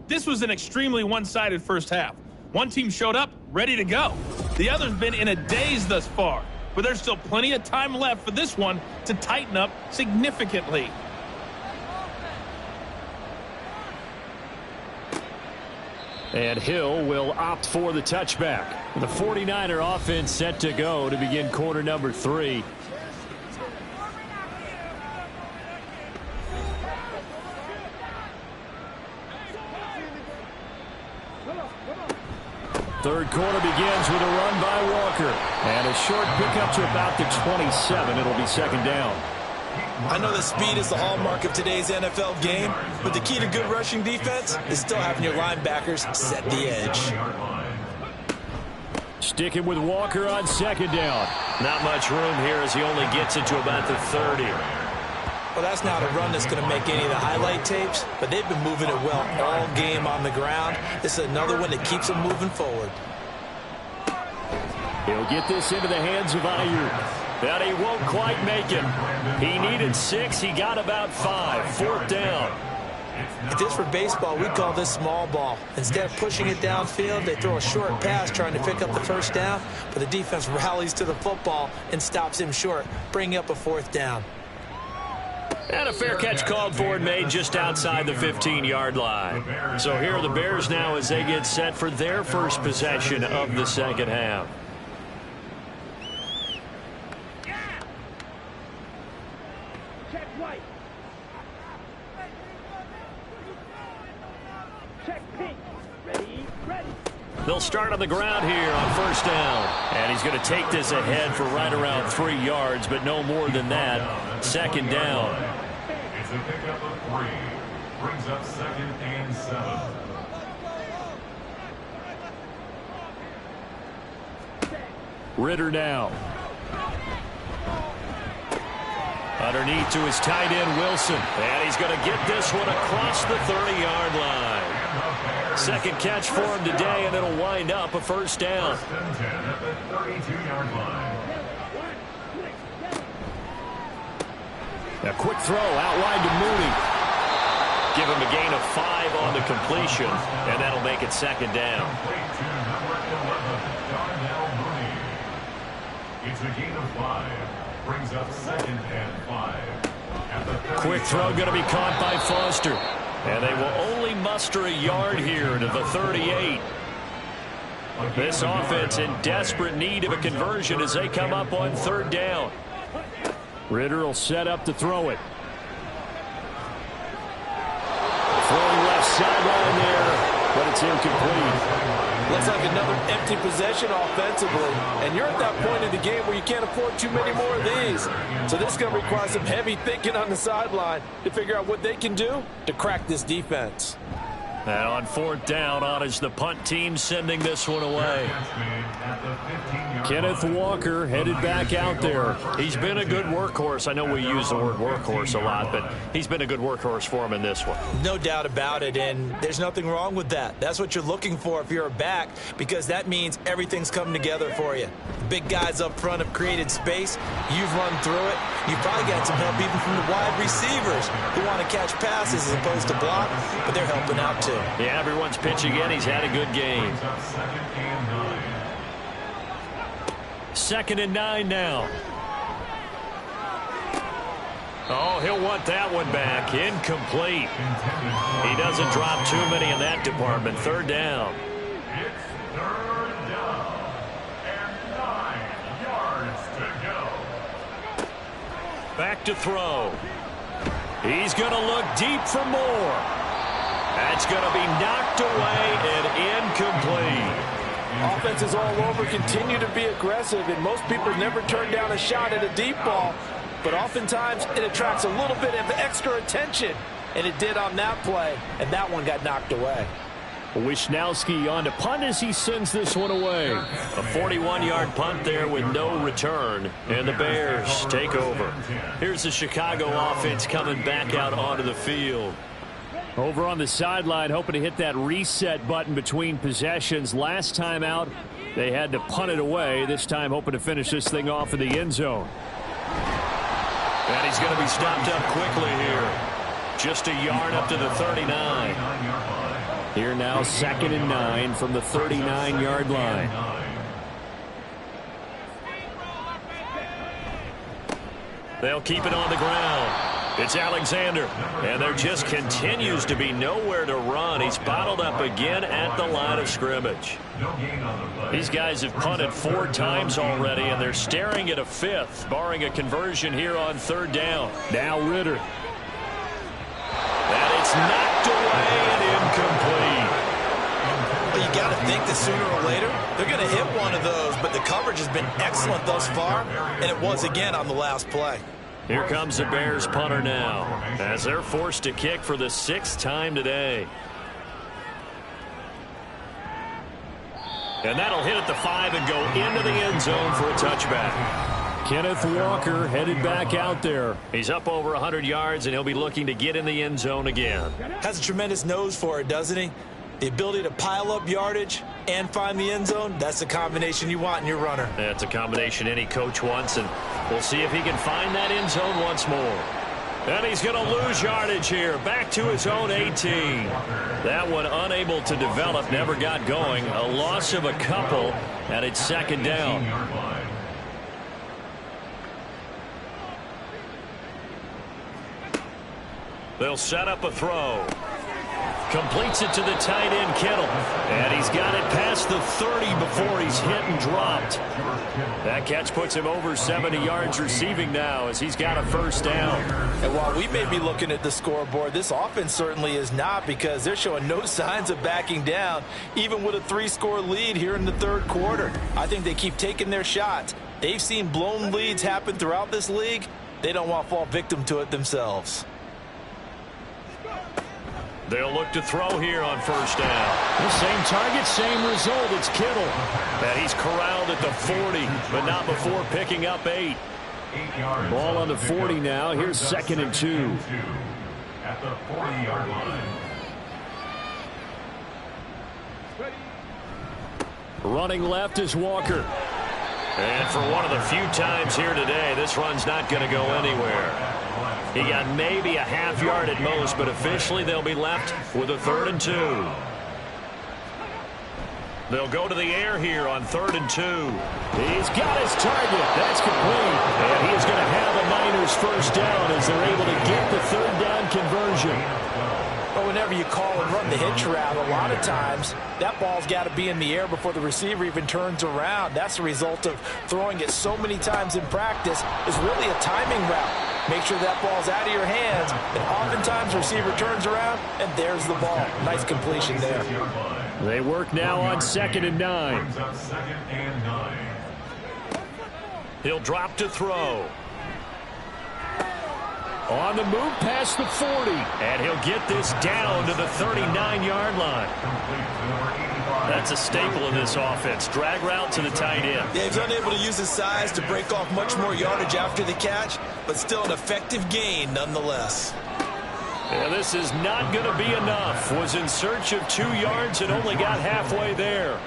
This was an extremely one-sided first half. One team showed up, ready to go. The other's been in a daze thus far, but there's still plenty of time left for this one to tighten up significantly. And Hill will opt for the touchback. The 49er offense set to go to begin quarter number 3. Third quarter begins with a run by Walker. And a short pickup to about the 27. It'll be second down. I know that speed is the hallmark of today's NFL game, but the key to good rushing defense is still having your linebackers set the edge. Sticking with Walker on second down. Not much room here as he only gets it to about the 30. Well, that's not a run that's going to make any of the highlight tapes, but they've been moving it well all game on the ground. This is another one that keeps them moving forward. He'll get this into the hands of Ayuk. But he won't quite make it. He needed 6. He got about 5. Fourth down. If this were baseball, we'd call this small ball. Instead of pushing it downfield, they throw a short pass trying to pick up the first down, but the defense rallies to the football and stops him short, bringing up a fourth down. And a fair catch called for and made just outside the 15-yard line. So here are the Bears now as they get set for their first possession of the second half. They'll start on the ground here on first down. And he's going to take this ahead for right around 3 yards, but no more than that. Second down. It's a pickup of 3. Brings up second and 7. Ritter now. Underneath to his tight end, Wilson. And he's going to get this one across the 30-yard line. Second catch for him today, and it'll wind up a first down. First and 10 at the 32-yard line. A quick throw out wide to Mooney. Give him a gain of 5 on the completion, and that'll make it second down. Complete to number 11, Darnell Mooney. It's a gain of 5. Brings up second and 5. At the Quick throw going to be caught by Foster. And they will only muster a yard here to the 38. This offense in desperate need of a conversion as they come up on third down. Ritter will set up to throw it. Throwing left sideline there, but it's incomplete. Looks like another empty possession offensively, and you're at that point in the game where you can't afford too many more of these. So this is going to require some heavy thinking on the sideline to figure out what they can do to crack this defense. And on fourth down, on is the punt team sending this one away. Kenneth Walker headed back out there. He's been a good workhorse. I know we use the word workhorse a lot, but he's been a good workhorse for him in this one. No doubt about it, and there's nothing wrong with that. That's what you're looking for if you're a back, because that means everything's coming together for you. The big guys up front have created space. You've run through it. You've probably got some help even from the wide receivers who want to catch passes as opposed to block, but they're helping out too. Yeah, everyone's pitching in. He's had a good game. Second and 9 now. Oh, he'll want that one back. Incomplete. He doesn't drop too many in that department. Third down. It's third down and 9 yards to go. Back to throw. He's going to look deep for more. That's going to be knocked away and incomplete. Offenses all over continue to be aggressive, and most people never turn down a shot at a deep ball. But oftentimes it attracts a little bit of extra attention, and it did on that play, and that one got knocked away. Wisnowski on to punt as he sends this one away. A 41-yard punt there with no return, and the Bears take over. Here's the Chicago offense coming back out onto the field. Over on the sideline, hoping to hit that reset button between possessions. Last time out, they had to punt it away. This time, hoping to finish this thing off in the end zone. And he's going to be stopped up quickly here. Just a yard up to the 39. Here now, 2nd and 9 from the 39-yard line. They'll keep it on the ground. It's Alexander, and there just continues to be nowhere to run. He's bottled up again at the line of scrimmage. These guys have punted 4 times already, and they're staring at a 5th, barring a conversion here on 3rd down. Now Ritter. And it's knocked away and incomplete. Well, you got to think that sooner or later they're going to hit one of those, but the coverage has been excellent thus far, and it was again on the last play. Here comes the Bears punter now, as they're forced to kick for the 6th time today. And that'll hit at the 5 and go into the end zone for a touchback. Kenneth Walker headed back out there. He's up over 100 yards, and he'll be looking to get in the end zone again. Has a tremendous nose for it, doesn't he? The ability to pile up yardage and find the end zone, that's the combination you want in your runner. That's a combination any coach wants, and we'll see if he can find that end zone once more. And he's going to lose yardage here, back to his own 18. That one unable to develop, never got going. A loss of a couple, and it's 2nd down. They'll set up a throw. Completes it to the tight end, Kittle. And he's got it past the 30 before he's hit and dropped. That catch puts him over 70 yards receiving now as he's got a 1st down. And while we may be looking at the scoreboard, this offense certainly is not, because they're showing no signs of backing down, even with a 3-score lead here in the 3rd quarter. I think they keep taking their shots. They've seen blown leads happen throughout this league. They don't want to fall victim to it themselves. They'll look to throw here on 1st down. The same target, same result. It's Kittle. And he's corralled at the 40, but not before picking up 8. Ball on the 40 now. Here's 2nd and 2. At the 40-yard line. Running left is Walker. And for one of the few times here today, this run's not going to go anywhere. He got maybe a half yard at most, but officially they'll be left with a 3rd and 2. They'll go to the air here on 3rd and 2. He's got his target. That's complete. And he is going to have a Niners 1st down as they're able to get the 3rd down conversion. But whenever you call and run the hitch route, a lot of times that ball's got to be in the air before the receiver even turns around. That's the result of throwing it so many times in practice. Is really a timing route. Make sure that ball's out of your hands, and oftentimes the receiver turns around, and there's the ball. Nice completion there. They work now on 2nd and 9. He'll drop to throw. On the move past the 40, and he'll get this down to the 39-yard line. That's a staple in this offense. Drag route to the tight end. Yeah, he's unable to use his size to break off much more yardage after the catch, but still an effective gain nonetheless. Yeah, this is not going to be enough. Was in search of 2 yards and only got halfway there.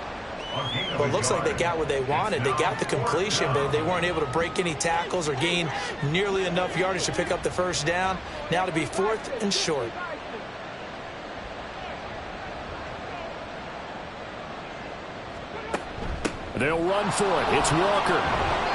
Well, it looks like they got what they wanted. They got the completion, but they weren't able to break any tackles or gain nearly enough yardage to pick up the 1st down. Now to be 4th and short. They'll run for it. It's Walker.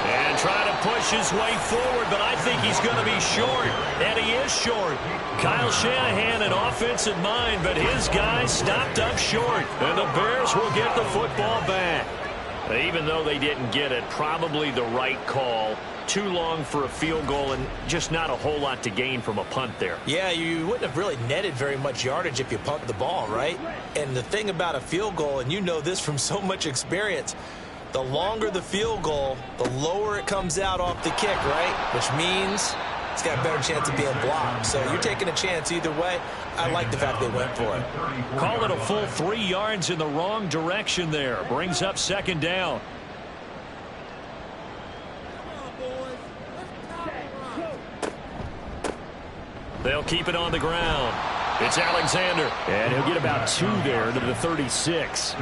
And trying to push his way forward, but I think he's going to be short. And he is short. Kyle Shanahan, an offensive mind, but his guys stopped up short. And the Bears will get the football back. Even though they didn't get it, probably the right call. Too long for a field goal and just not a whole lot to gain from a punt there. Yeah, you wouldn't have really netted very much yardage if you punt the ball, right? And the thing about a field goal, and you know this from so much experience, the longer the field goal, the lower it comes out off the kick, right? Which means it's got a better chance of being blocked. So you're taking a chance either way. I like the fact they went for it. Call it a full 3 yards in the wrong direction there. Brings up 2nd down. They'll keep it on the ground. It's Alexander. And he'll get about 2 there to the 36.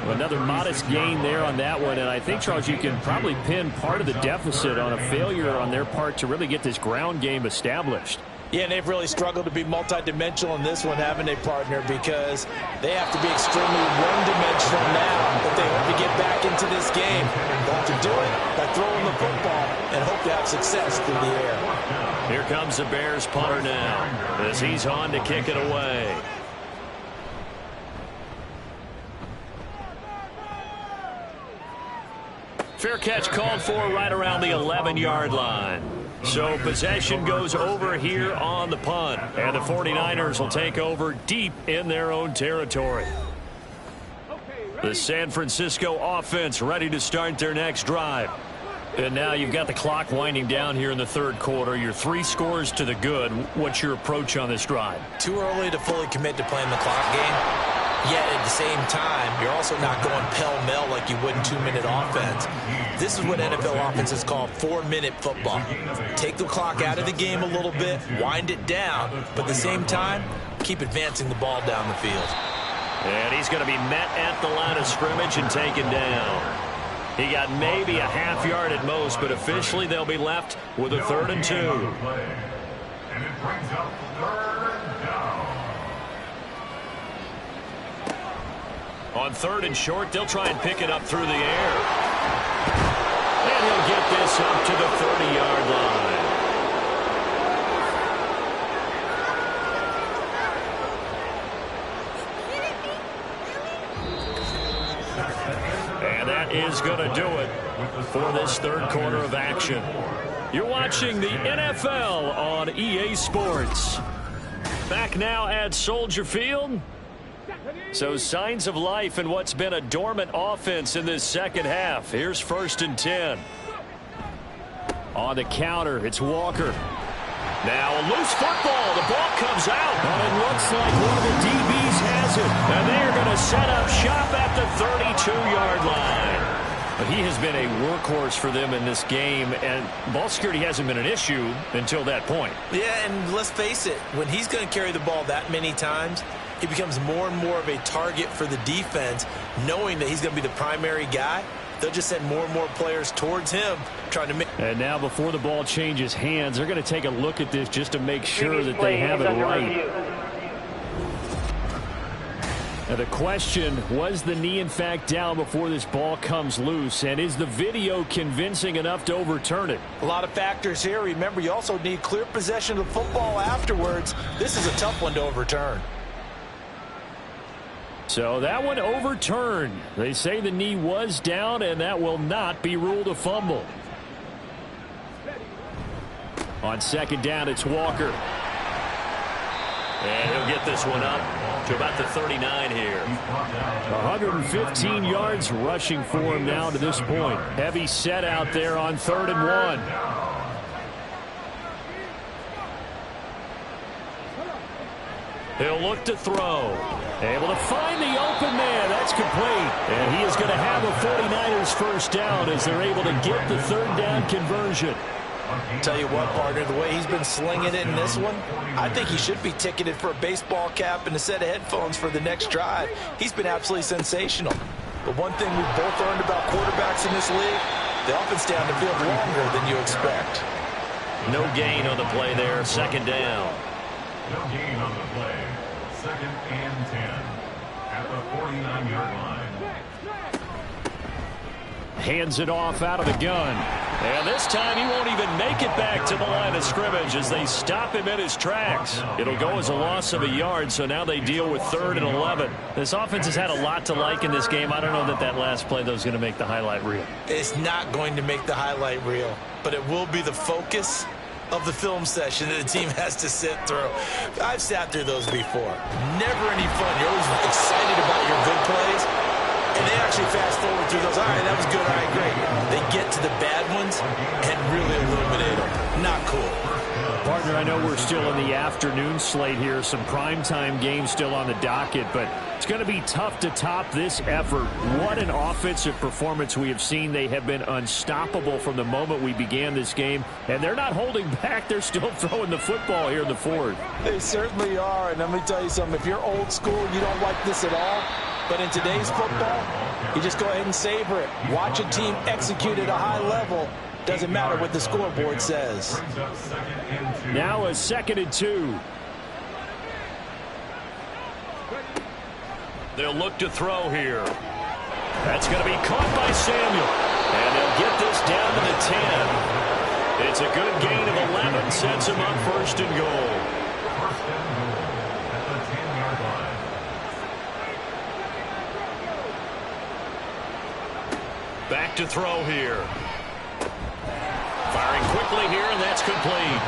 Another modest gain there on that one. And I think, Charles, you can probably pin part of the deficit on a failure on their part to really get this ground game established. Yeah, and they've really struggled to be multidimensional in this one, haven't they, partner? Because they have to be extremely one-dimensional now if they hope to get back into this game. They'll have to do it by throwing the football and hope to have success through the air. Here comes the Bears punter now as he's on to kick it away. Fair catch called for right around the 11-yard line. So possession goes over here on the punt, and the 49ers will take over deep in their own territory. The San Francisco offense ready to start their next drive. And now you've got the clock winding down here in the third quarter. You're 3 scores to the good. What's your approach on this drive? Too early to fully commit to playing the clock game. Yet at the same time, you're also not going pell-mell like you would in 2-minute offense. This is what NFL offenses call 4-minute football. Take the clock out of the game a little bit, wind it down, but at the same time, keep advancing the ball down the field. And he's going to be met at the line of scrimmage and taken down. He got maybe a half yard at most, but officially they'll be left with a 3rd and 2. And it brings up 3rd down. On 3rd and short, they'll try and pick it up through the air. And he'll get this up to the 30-yard line. And that is going to do it for this third quarter of action. You're watching the NFL on EA Sports. Back now at Soldier Field. So signs of life in what's been a dormant offense in this second half. Here's 1st and 10. On the counter, it's Walker. Now a loose football. The ball comes out. And it looks like one of the DBs has it. And they're going to set up shop at the 32-yard line. But he has been a workhorse for them in this game, and ball security hasn't been an issue until that point. Yeah, and let's face it, when he's going to carry the ball that many times, he becomes more and more of a target for the defense, knowing that he's going to be the primary guy. They'll just send more and more players towards him, trying to make. And now before the ball changes hands, they're going to take a look at this just to make sure that they have it right. Now the question, was the knee in fact down before this ball comes loose? And is the video convincing enough to overturn it? A lot of factors here. Remember, you also need clear possession of the football afterwards. This is a tough one to overturn. So that one overturned. They say the knee was down, and that will not be ruled a fumble. On 2nd down, it's Walker. And he'll get this one up to about the 39 here. 115 yards rushing for him now to this point. Heavy set out there on 3rd and 1. He'll look to throw. Able to find the open man. That's complete. And he is going to have a 49ers first down as they're able to get the 3rd down conversion. Tell you what, partner, the way he's been slinging it in this one, I think he should be ticketed for a baseball cap and a set of headphones for the next drive. He's been absolutely sensational. But one thing we've both learned about quarterbacks in this league, they often stay on the field longer than you expect. No gain on the play there. 2nd down. No gain on the play. 2nd and 10 at the 49-yard line. Hands it off out of the gun. And this time he won't even make it back to the line of scrimmage as they stop him in his tracks. It'll go as a loss of a yard, so now they deal with 3rd and 11. This offense has had a lot to like in this game. I don't know that last play, though, is going to make the highlight reel. It's not going to make the highlight reel, but it will be the focus of the film session that the team has to sit through. I've sat through those before. Never any fun. You're always excited about your good plays, and they actually fast forward through those. All right, that was good. All right, great. They get to the bad ones and really illuminate them. Not cool. Partner, I know we're still in the afternoon slate here. Some primetime games still on the docket, but it's going to be tough to top this effort. What an offensive performance we have seen. They have been unstoppable from the moment we began this game, and they're not holding back. They're still throwing the football here in the 4th. They certainly are, and let me tell you something. If you're old school, you don't like this at all. But in today's football, you just go ahead and savor it. Watch a team execute at a high level Doesn't matter what the scoreboard says. Now a 2nd and 2. They'll look to throw here. That's going to be caught by Samuel. And they'll get this down to the 10. It's a good gain of 11. Sets him up 1st and goal. First and goal at the 10-yard line. Back to throw here. Firing quickly here, and that's complete.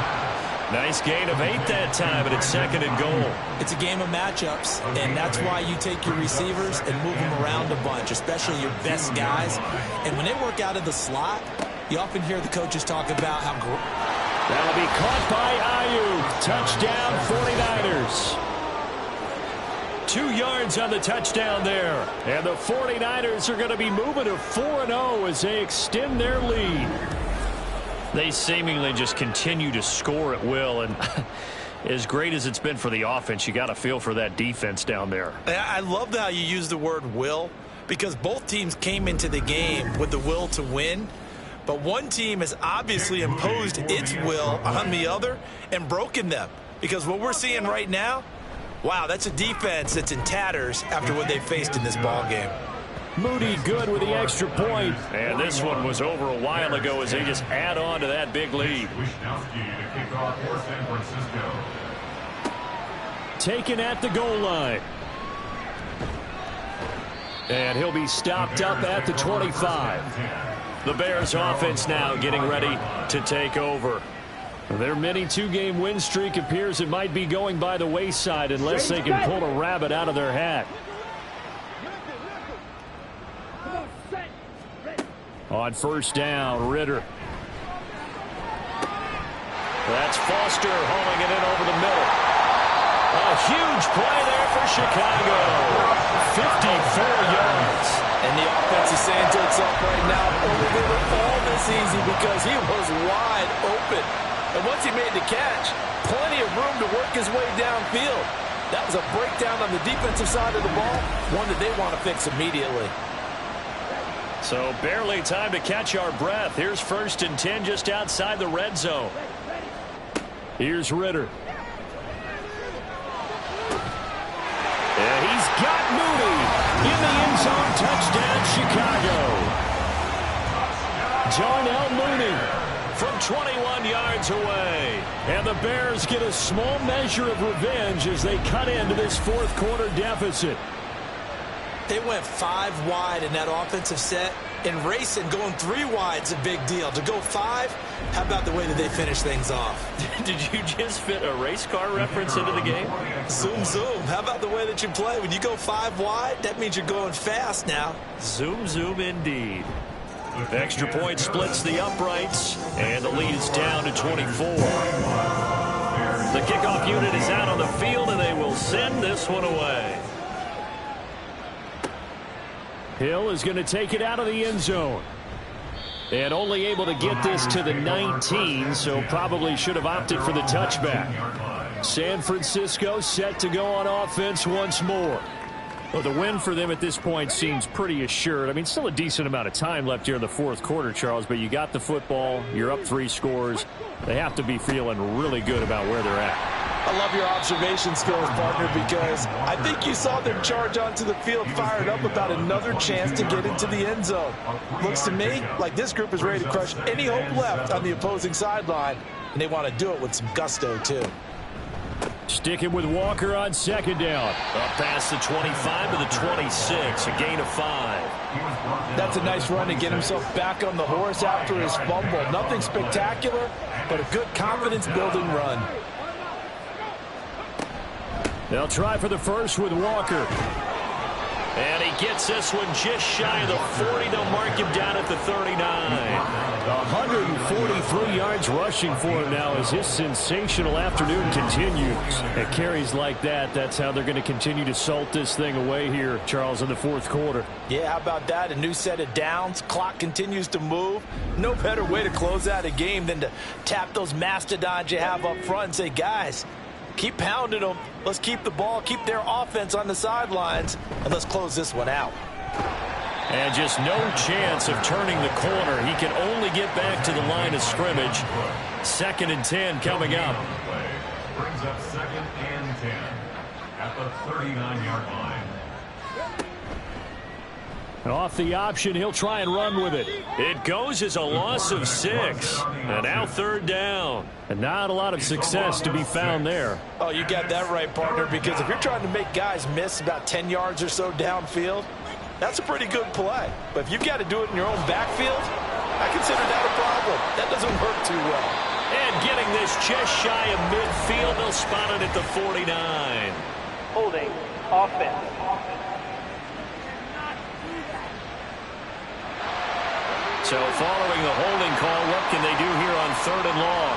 Nice gain of 8 that time, and it's 2nd and goal. It's a game of matchups, and that's why you take your receivers and move them around a bunch, especially your best guys. And when they work out of the slot, you often hear the coaches talk about how That'll be caught by Ayuk. Touchdown, 49ers. 2 yards on the touchdown there. And the 49ers are going to be moving to 4-0 as they extend their lead. They seemingly just continue to score at will, and as great as it's been for the offense, you got to feel for that defense down there. I love how you use the word will, because both teams came into the game with the will to win, but one team has obviously imposed its will on the other and broken them, because what we're seeing right now, wow, that's a defense that's in tatters after what they faced in this ball game. Moody good with the extra point. And this one was over a while ago as they just add on to that big lead. Taken at the goal line. And he'll be stopped up at the 25. The Bears offense now getting ready to take over. Their mini 2-game win streak appears it might be going by the wayside unless they can pull a rabbit out of their hat. On 1st down, Ritter. That's Foster hauling it in over the middle. A huge play there for Chicago. 54 yards. And the offense is saying to itself right now, only they were all this easy because he was wide open. And once he made the catch, plenty of room to work his way downfield. That was a breakdown on the defensive side of the ball, one that they want to fix immediately. So barely time to catch our breath. Here's 1st and 10 just outside the red zone. Here's Ritter. And he's got Moody in the end zone. Touchdown, Chicago. Darnell Mooney from 21 yards away. And the Bears get a small measure of revenge as they cut into this 4th quarter deficit. They went 5 wide in that offensive set, and racing going 3 wide is a big deal. To go 5, how about the way that they finish things off? Did you just fit a race car reference into the game? Zoom, zoom. How about the way that you play? When you go 5 wide, that means you're going fast now. Zoom, zoom indeed. The extra point splits the uprights, and the lead is down to 24. The kickoff unit is out on the field, and they will send this one away. Hill is going to take it out of the end zone. And only able to get this to the 19, so probably should have opted for the touchback. San Francisco set to go on offense once more. Well, the win for them at this point seems pretty assured. I mean, still a decent amount of time left here in the 4th quarter, Charles, but you got the football, you're up 3 scores. They have to be feeling really good about where they're at. I love your observation skills, partner, because I think you saw them charge onto the field fired up about another chance to get into the end zone. Looks to me like this group is ready to crush any hope left on the opposing sideline, and they want to do it with some gusto, too. Sticking with Walker on 2nd down. Up past the 25 to the 26, a gain of 5. That's a nice run to get himself back on the horse after his fumble. Nothing spectacular, but a good confidence-building run. They'll try for the first with Walker. And he gets this one just shy of the 40. They'll mark him down at the 39. 143 yards rushing for him now as his sensational afternoon continues. At carries like that, that's how they're going to continue to salt this thing away here, Charles, in the 4th quarter. Yeah, how about that? A new set of downs. Clock continues to move. No better way to close out a game than to tap those mastodons you have up front and say, guys, keep pounding them. Let's keep the ball, keep their offense on the sidelines, and let's close this one out. And just no chance of turning the corner. He can only get back to the line of scrimmage. 2nd and 10 coming up. Brings up 2nd and 10 at the 39-yard line. Off the option, he'll try and run with it. It goes as a loss of 6. And now 3rd down. And not a lot of success to be found there. Oh, you got that right, partner, because if you're trying to make guys miss about 10 yards or so downfield, that's a pretty good play. But if you've got to do it in your own backfield, I consider that a problem. That doesn't work too well. And getting this just shy of midfield, they'll spot it at the 49. Holding. Offense. So following the holding call, what can they do here on 3rd and long?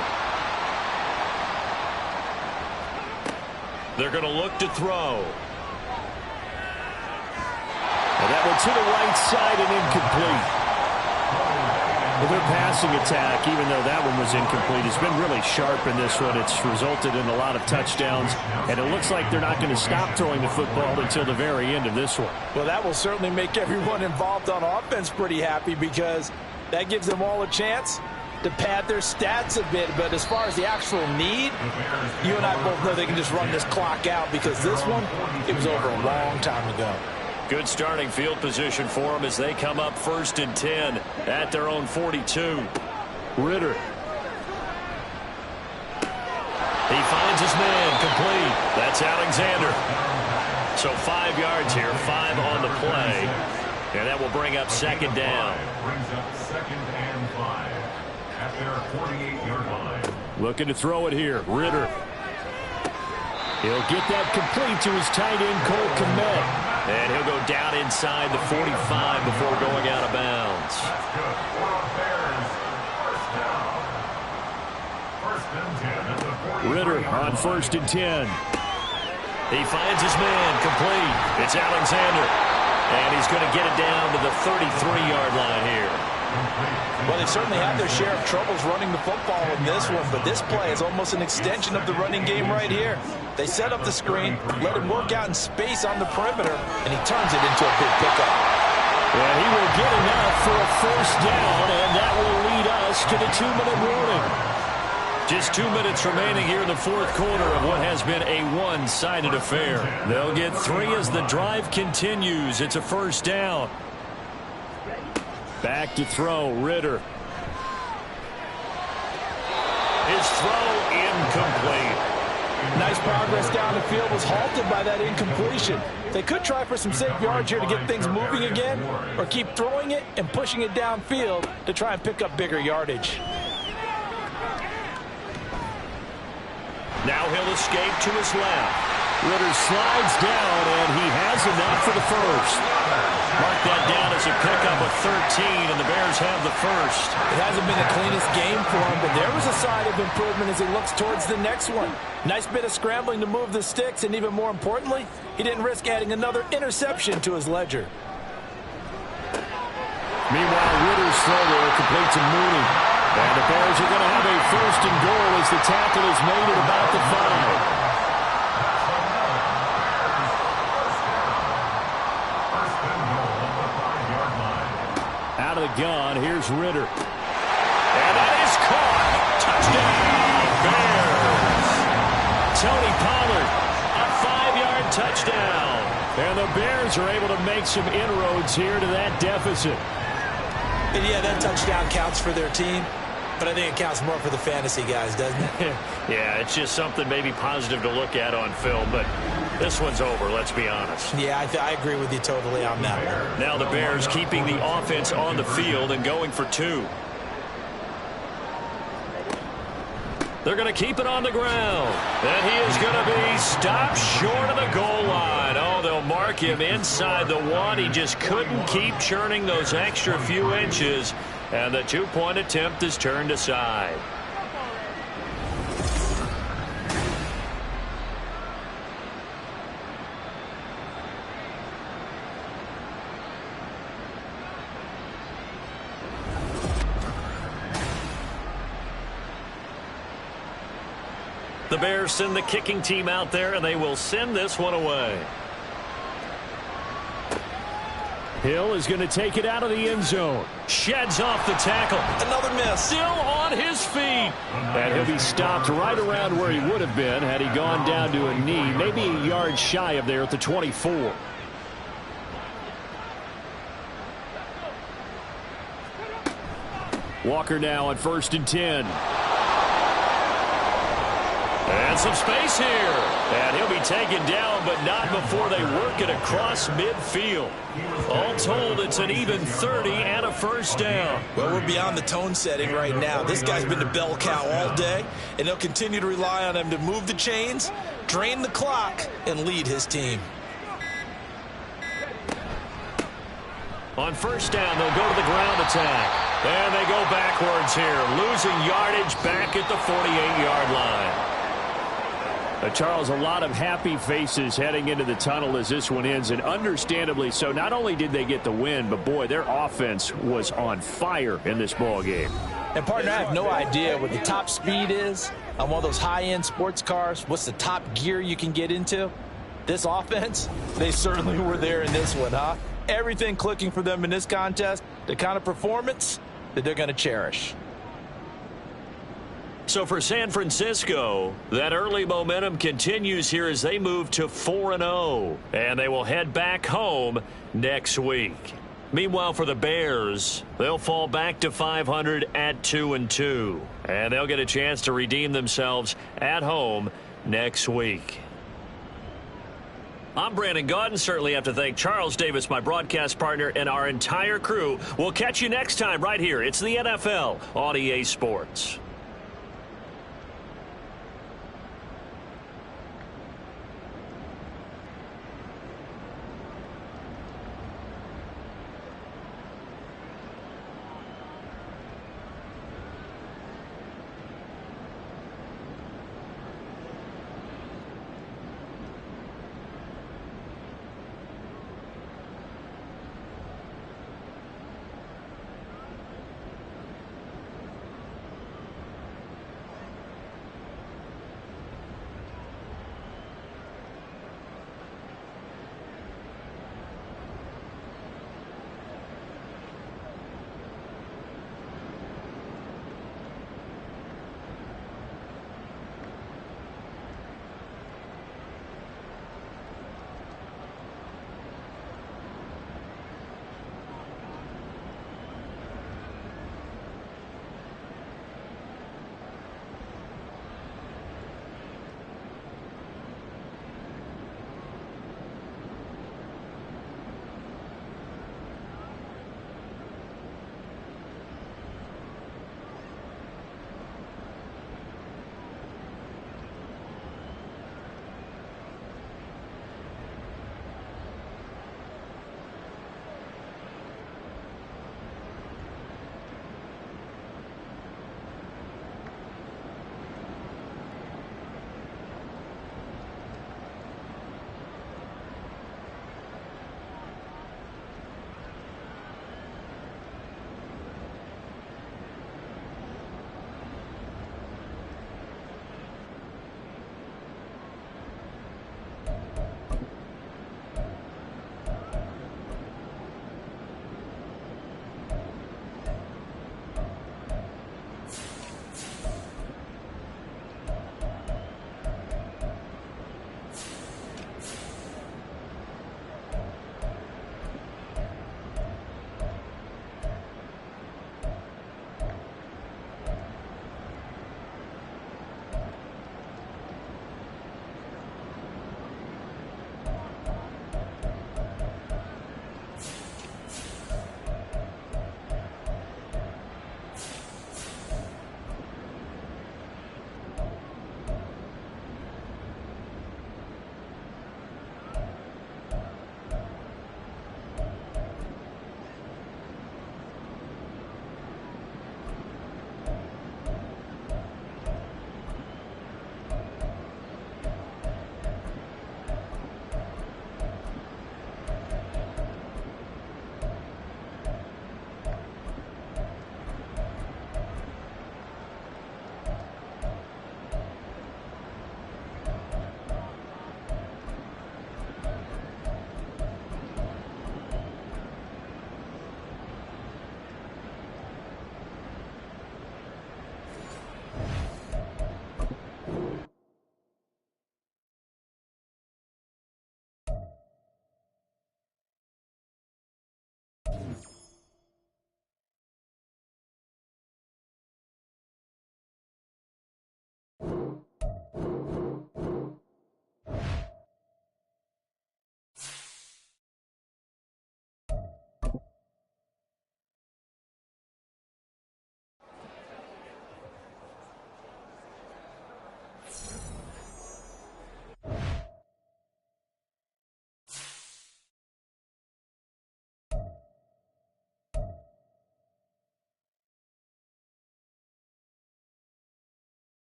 They're going to look to throw. And that one to the right side and incomplete. Well, their passing attack, even though that one was incomplete, has been really sharp in this one. It's resulted in a lot of touchdowns, and it looks like they're not going to stop throwing the football until the very end of this one. Well, that will certainly make everyone involved on offense pretty happy, because that gives them all a chance to pad their stats a bit. But as far as the actual need, you and I both know they can just run this clock out, because this one, it was over a long time ago. Good starting field position for them as they come up 1st and 10 at their own 42. Ritter. He finds his man complete. That's Alexander. So 5 yards here, 5 on the play. And that will bring up 2nd down. Brings up 2nd and 5 at their 48-yard line. Looking to throw it here. Ritter. He'll get that complete to his tight end, Cole Kmet. And he'll go down inside the 45 before going out of bounds. That's good for the Bears. 1st down. 1st and 10 at the 40. Ritter on 1st and 10. He finds his man complete. It's Alexander. And he's going to get it down to the 33-yard line here. Well, they certainly had their share of troubles running the football in this one, but this play is almost an extension of the running game right here. They set up the screen, let him work out in space on the perimeter, and he turns it into a big pickup. And he will get enough for a 1st down, and that will lead us to the 2-minute warning. Just 2 minutes remaining here in the 4th quarter of what has been a one-sided affair. They'll get 3 as the drive continues. It's a 1st down. Back to throw, Ritter. His throw incomplete. Nice progress down the field, was halted by that incompletion. They could try for some safe yards here to get things moving again, or keep throwing it and pushing it downfield to try and pick up bigger yardage. Now he'll escape to his left. Ritter slides down, and he has enough for the 1st. Mark that down as a pickup of 13, and the Bears have the 1st. It hasn't been the cleanest game for him, but there was a sign of improvement as he looks towards the next one. Nice bit of scrambling to move the sticks, and even more importantly, he didn't risk adding another interception to his ledger. Meanwhile, Ritter's throw there complete to Mooney. And the Bears are going to have a 1st and goal as the tackle is made at about the 5. Out of the gun, here's Ritter. And that is caught. Touchdown, Bears. Tony Pollard, a 5-yard touchdown. And the Bears are able to make some inroads here to that deficit. And yeah, that touchdown counts for their team, but I think it counts more for the fantasy guys, doesn't it? Yeah, it's just something maybe positive to look at on film, but this one's over, let's be honest. Yeah, I agree with you totally on that one. Now the Bears keeping the offense on the field and going for 2. They're going to keep it on the ground. And he is going to be stopped short of the goal line. Oh, they'll mark him inside the 1. He just couldn't keep churning those extra few inches. And the 2-point attempt is turned aside. The Bears send the kicking team out there, and they will send this one away. Hill is going to take it out of the end zone. Sheds off the tackle. Another miss. Still on his feet. And he'll be stopped right around where he would have been had he gone down to a knee, maybe a yard shy of there at the 24. Walker now on 1st and 10. And some space here. And he'll be taken down, but not before they work it across midfield. All told, it's an even 30 and a first down. Well, we're beyond the tone setting right now. This guy's been the bell cow all day, and they'll continue to rely on him to move the chains, drain the clock, and lead his team. On first down, they'll go to the ground attack. And they go backwards here, losing yardage back at the 48-yard line. Charles, a lot of happy faces heading into the tunnel as this one ends, and understandably so. Not only did they get the win, but, boy, their offense was on fire in this ball game. And, partner, I have no idea what the top speed is on one of those high-end sports cars. What's the top gear you can get into? This offense, they certainly were there in this one, huh? Everything clicking for them in this contest, the kind of performance that they're going to cherish. So for San Francisco, that early momentum continues here as they move to 4-0. And they will head back home next week. Meanwhile, for the Bears, they'll fall back to 500 at 2-2. And they'll get a chance to redeem themselves at home next week. I'm Brandon Gaudin. Certainly have to thank Charles Davis, my broadcast partner, and our entire crew. We'll catch you next time right here. It's the NFL on EA Sports.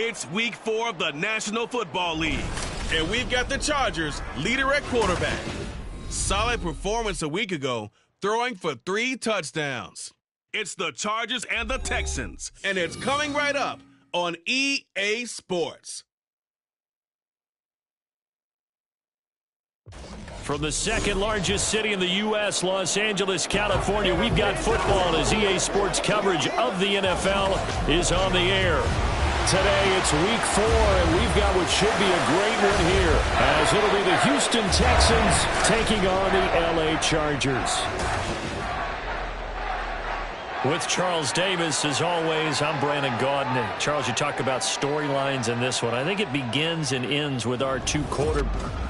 It's week 4 of the National Football League, and we've got the Chargers leader at quarterback. Solid performance a week ago, throwing for 3 touchdowns. It's the Chargers and the Texans, and it's coming right up on EA Sports. From the second largest city in the U.S., Los Angeles, California, we've got football as EA Sports coverage of the NFL is on the air. Today, it's week 4, and we've got what should be a great one here, as it'll be the Houston Texans taking on the L.A. Chargers. With Charles Davis, as always, I'm Brandon Gaudin. Charles, you talk about storylines in this one. I think it begins and ends with our 2 quarterbacks.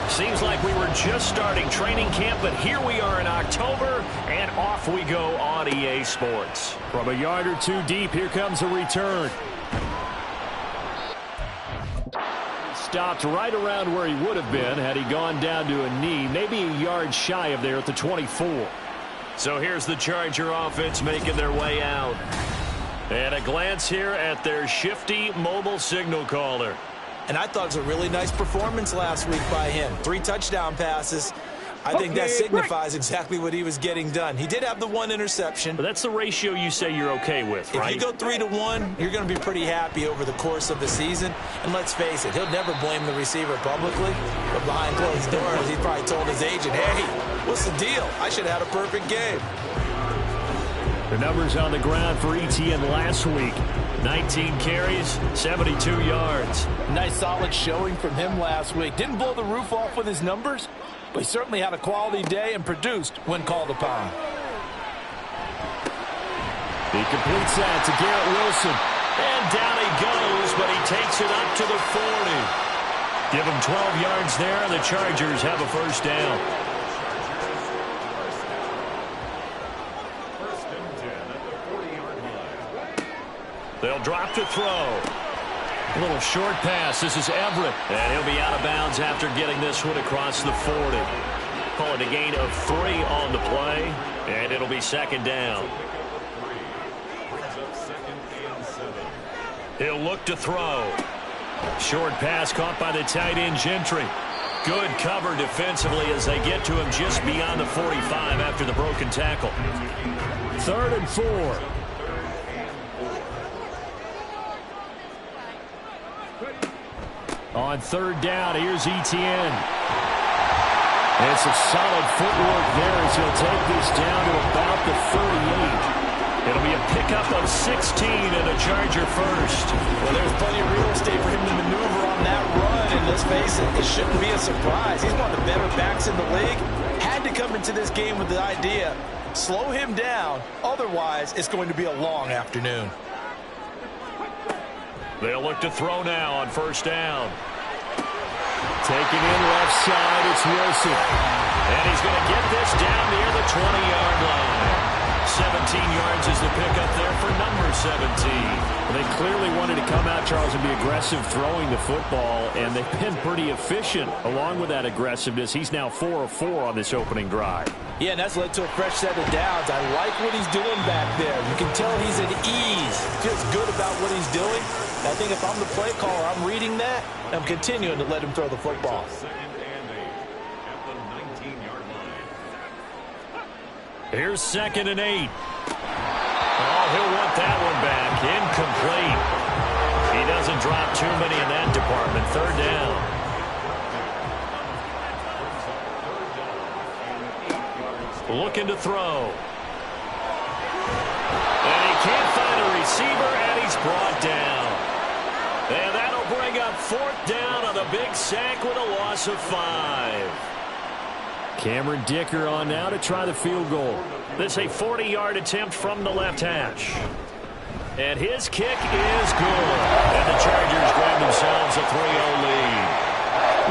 Seems like we were just starting training camp, but here we are in October, and off we go on EA Sports. From a yard or 2 deep, here comes a return. Stopped right around where he would have been had he gone down to a knee, maybe a yard shy of there at the 24. So here's the Charger offense making their way out. And a glance here at their shifty mobile signal caller. And I thought it was a really nice performance last week by him. 3 touchdown passes. I think that signifies exactly what he was getting done. He did have the 1 interception. But that's the ratio you say you're okay with, right? If you go 3-1, you're going to be pretty happy over the course of the season. And let's face it, he'll never blame the receiver publicly. But behind closed doors, he probably told his agent, hey, what's the deal? I should have had a perfect game. The numbers on the ground for Etienne last week. 19 carries, 72 yards. Nice solid showing from him last week. Didn't blow the roof off with his numbers, but he certainly had a quality day and produced when called upon. He completes that to Garrett Wilson. And down he goes, but he takes it up to the 40. Give him 12 yards there, and the Chargers have a first down. They'll drop to throw. A little short pass. This is Everett. And he'll be out of bounds after getting this one across the 40. Call it a gain of 3 on the play. And it'll be second down. He'll look to throw. Short pass caught by the tight end Gentry. Good cover defensively as they get to him just beyond the 45 after the broken tackle. 3rd and 4. On 3rd down, here's Etienne. And some solid footwork there as he'll take this down to about the 38. It'll be a pickup of 16 and a Charger first. Well, there's plenty of real estate for him to maneuver on that run, and let's face it, it shouldn't be a surprise. He's one of the better backs in the league. Had to come into this game with the idea, slow him down, otherwise it's going to be a long afternoon. They'll look to throw now on 1st down. Taking in left side, it's Wilson. And he's going to get this down near the 20-yard line. 17 yards is the pickup there for number 17. Well, they clearly wanted to come out, Charles, and be aggressive throwing the football, and they've been pretty efficient along with that aggressiveness. He's now 4 of 4 on this opening drive. Yeah, and that's led to a fresh set of downs. I like what he's doing back there. You can tell he's at ease. Feels good about what he's doing. I think if I'm the play caller, I'm reading that, and I'm continuing to let him throw the football. Here's 2nd and 8. Oh, he'll want that one back. Incomplete. He doesn't drop too many in that department. 3rd down. Looking to throw. And he can't find a receiver, and he's brought down. And that'll bring up 4th down on the big sack with a loss of 5. Cameron Dicker on now to try the field goal. This a 40-yard attempt from the left hash. And his kick is good. And the Chargers grab themselves a 3-0 lead.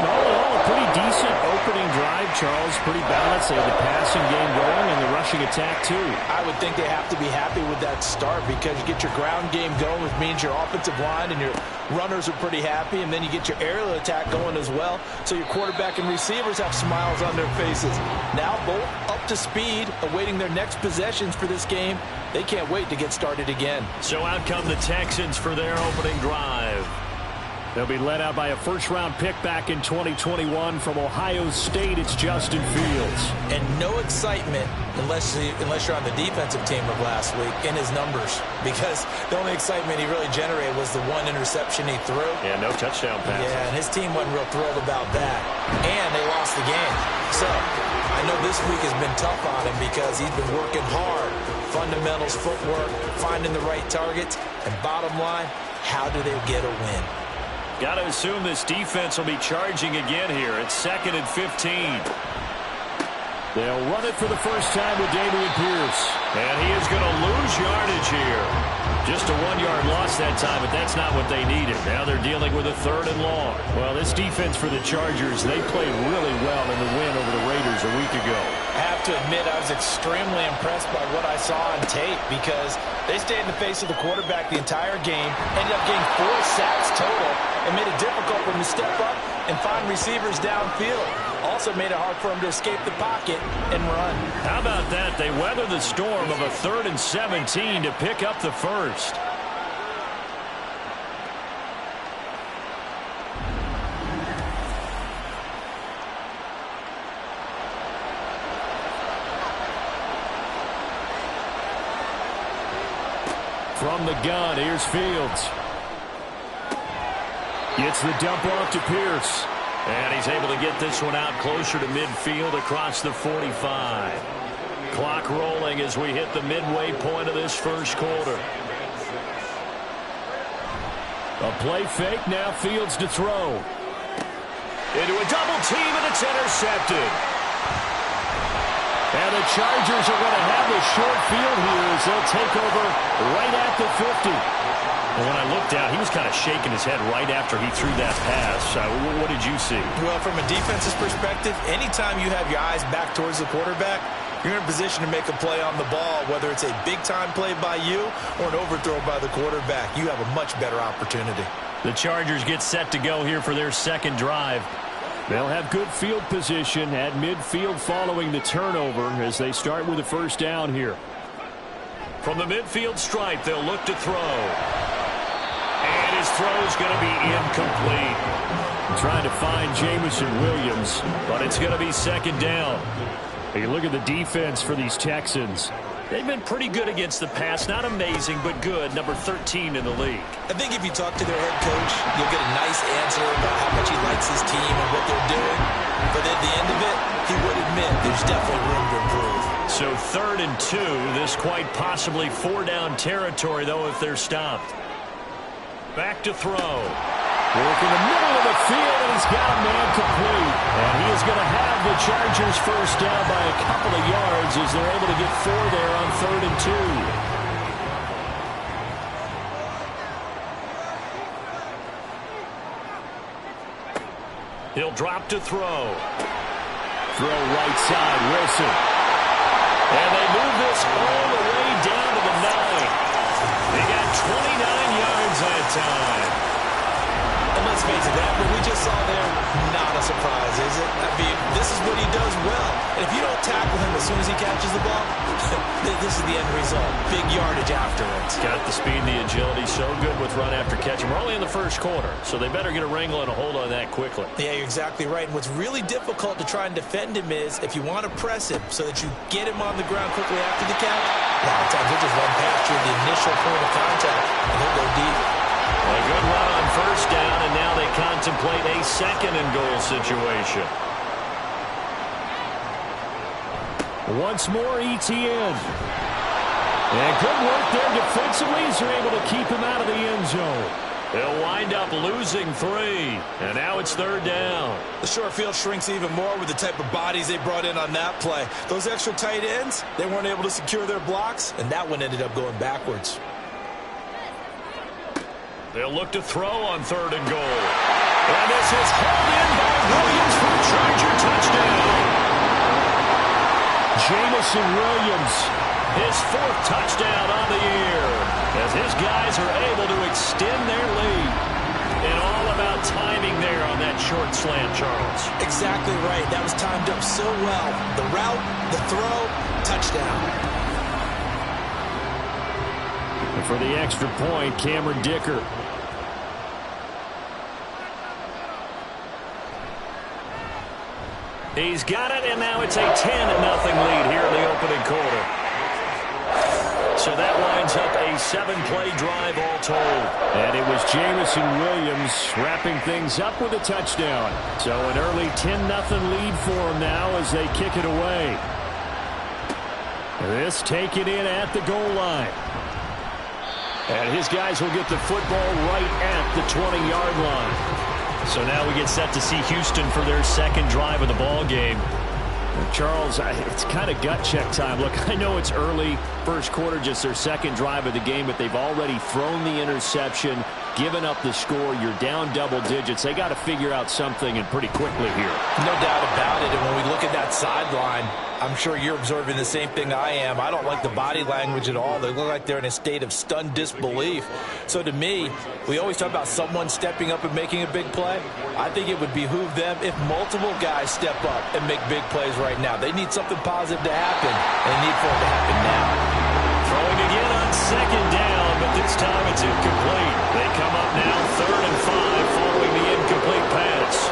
All in all, a pretty decent opening drive, Charles. Pretty balanced. They had the passing game going and the rushing attack, too. I would think they have to be happy with that start because you get your ground game going, which means your offensive line and your runners are pretty happy, and then you get your aerial attack going as well, so your quarterback and receivers have smiles on their faces. Now both up to speed, awaiting their next possessions for this game. They can't wait to get started again. So out come the Texans for their opening drive. They'll be led out by a first-round pick back in 2021 from Ohio State. It's Justin Fields. And no excitement unless you're on the defensive team of last week in his numbers, because the only excitement he really generated was the one interception he threw. Yeah, no touchdown pass. Yeah, and his team wasn't real thrilled about that. And they lost the game. So I know this week has been tough on him because he's been working hard. Fundamentals, footwork, finding the right targets. And bottom line, how do they get a win? Got to assume this defense will be charging again here. It's 2nd and 15. They'll run it for the first time with Dameon Pierce. And he is going to lose yardage here. Just a 1-yard loss that time, but that's not what they needed. Now they're dealing with a 3rd and long. Well, this defense for the Chargers, they played really well in the win over the Raiders a week ago. I have to admit, I was extremely impressed by what I saw on tape because they stayed in the face of the quarterback the entire game, ended up getting 4 sacks total, and made it difficult for him to step up and find receivers downfield. Also made it hard for him to escape the pocket and run. How about that? They weathered the storm of a 3rd and 17 to pick up the first. From the gun, here's Fields. Gets the dump off to Pierce. And he's able to get this one out closer to midfield across the 45. Clock rolling as we hit the midway point of this first quarter. A play fake, now Fields to throw. Into a double team, and it's intercepted. And the Chargers are going to have a short field here as they'll take over right at the 50. And when I looked out, he was kind of shaking his head right after he threw that pass. What did you see? Well, from a defense's perspective, anytime you have your eyes back towards the quarterback, you're in a position to make a play on the ball, whether it's a big-time play by you or an overthrow by the quarterback. You have a much better opportunity. The Chargers get set to go here for their second drive. They'll have good field position at midfield following the turnover as they start with a first down here. From the midfield stripe, they'll look to throw. And his throw is going to be incomplete. Trying to find Jamison Williams, but it's going to be second down. You look at the defense for these Texans. They've been pretty good against the pass. Not amazing, but good. Number 13 in the league. I think if you talk to their head coach, you'll get a nice answer about how much he likes his team and what they're doing. But at the end of it, he would admit there's definitely room to improve. So 3rd and 2. This quite possibly 4-down territory, though, if they're stopped. Back to throw. Work in the middle of the field, and he's got a man complete. And he is going to have the Chargers first down by a couple of yards as they're able to get 4 there on 3rd and 2. He'll drop to throw. Throw right side, Wilson. And they move this all the way down to the 9. They got 29 yards that time. And let's face it, that what we just saw there, not a surprise, is it? I mean, this is what he does well. And if you don't tackle him as soon as he catches the ball, this is the end result. Big yardage afterwards. Got the speed and the agility, so good with run after catch. We're only in the first quarter, so they better get a wrangle and a hold on that quickly. Yeah, you're exactly right. And what's really difficult to try and defend him is if you want to press him so that you get him on the ground quickly after the catch, a lot of times he'll just run past you at the initial point of contact, and he'll go deep. A good run on first down, and now they contemplate a 2nd and goal situation. Once more, ETN. And good work there defensively as they're able to keep him out of the end zone. They'll wind up losing 3, and now it's 3rd down. The short field shrinks even more with the type of bodies they brought in on that play. Those extra tight ends, they weren't able to secure their blocks, and that one ended up going backwards. They'll look to throw on 3rd and goal. And this is hauled in by Williams for a Charger touchdown. Jamison Williams, his 4th touchdown on the year, as his guys are able to extend their lead. And all about timing there on that short slant, Charles. Exactly right. That was timed up so well. The route, the throw, touchdown. And for the extra point, Cameron Dicker. He's got it, and now it's a 10-0 lead here in the opening quarter. So that winds up a 7-play drive all told. And it was Jamison Williams wrapping things up with a touchdown. So an early 10-0 lead for him now as they kick it away. This taken in at the goal line. And his guys will get the football right at the 20-yard line. So now we get set to see Houston for their 2nd drive of the ball game. Charles, it's kind of gut check time. Look, I know it's early, first quarter, just their 2nd drive of the game, but they've already thrown the interception, given up the score. You're down double digits. They got to figure out something, and pretty quickly here. No doubt about it. And when we look at that sideline, I'm sure you're observing the same thing I am. I don't like the body language at all. They look like they're in a state of stunned disbelief. So to me, we always talk about someone stepping up and making a big play. I think it would behoove them if multiple guys step up and make big plays right now. They need something positive to happen, and they need for it to happen now. Throwing again on 2nd down, but this time it's incomplete. They come up now 3rd and 5 following the incomplete pass.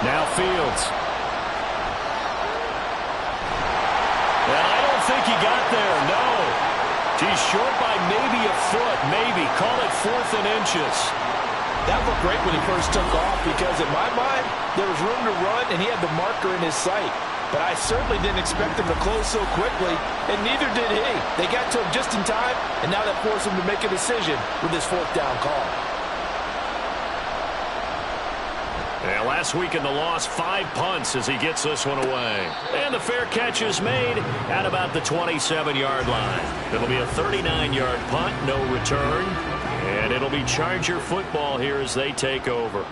Now Fields. And I don't think he got there, no. He's short by maybe a foot, maybe. Call it 4th and inches. That looked great when he first took off because in my mind, there was room to run and he had the marker in his sight. But I certainly didn't expect him to close so quickly, and neither did he. They got to him just in time, and now that forced him to make a decision with his 4th down call. Yeah, last week in the loss, 5 punts as he gets this one away. And the fair catch is made at about the 27-yard line. It'll be a 39-yard punt, no return. And it'll be Charger football here as they take over.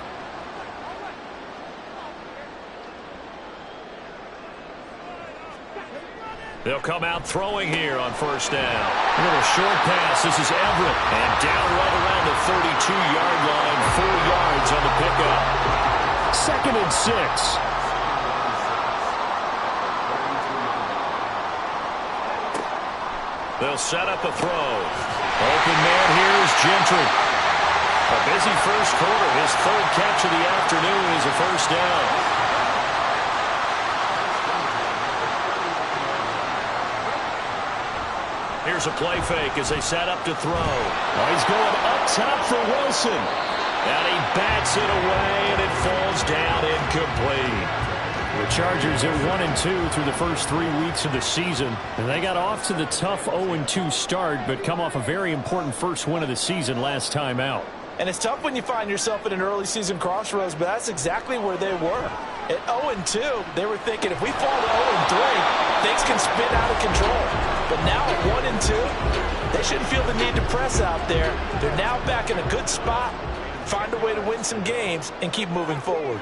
They'll come out throwing here on 1st down. A little short pass. This is Everett. And down right around the 32-yard line. 4 yards on the pickup. 2nd and 6. They'll set up a throw. Open man here is Gentry. A busy first quarter. His 3rd catch of the afternoon is a 1st down. Here's a play fake as they set up to throw. Oh, he's going up top for Wilson. And he bats it away, and it falls down incomplete. The Chargers are 1-2 through the first 3 weeks of the season. And they got off to the tough 0-2 start, but come off a very important first win of the season last time out. And it's tough when you find yourself at an early season crossroads, but that's exactly where they were. At 0-2, they were thinking if we fall to 0-3, things can spin out of control. But now at 1-2, they shouldn't feel the need to press out there. They're now back in a good spot, find a way to win some games, and keep moving forward.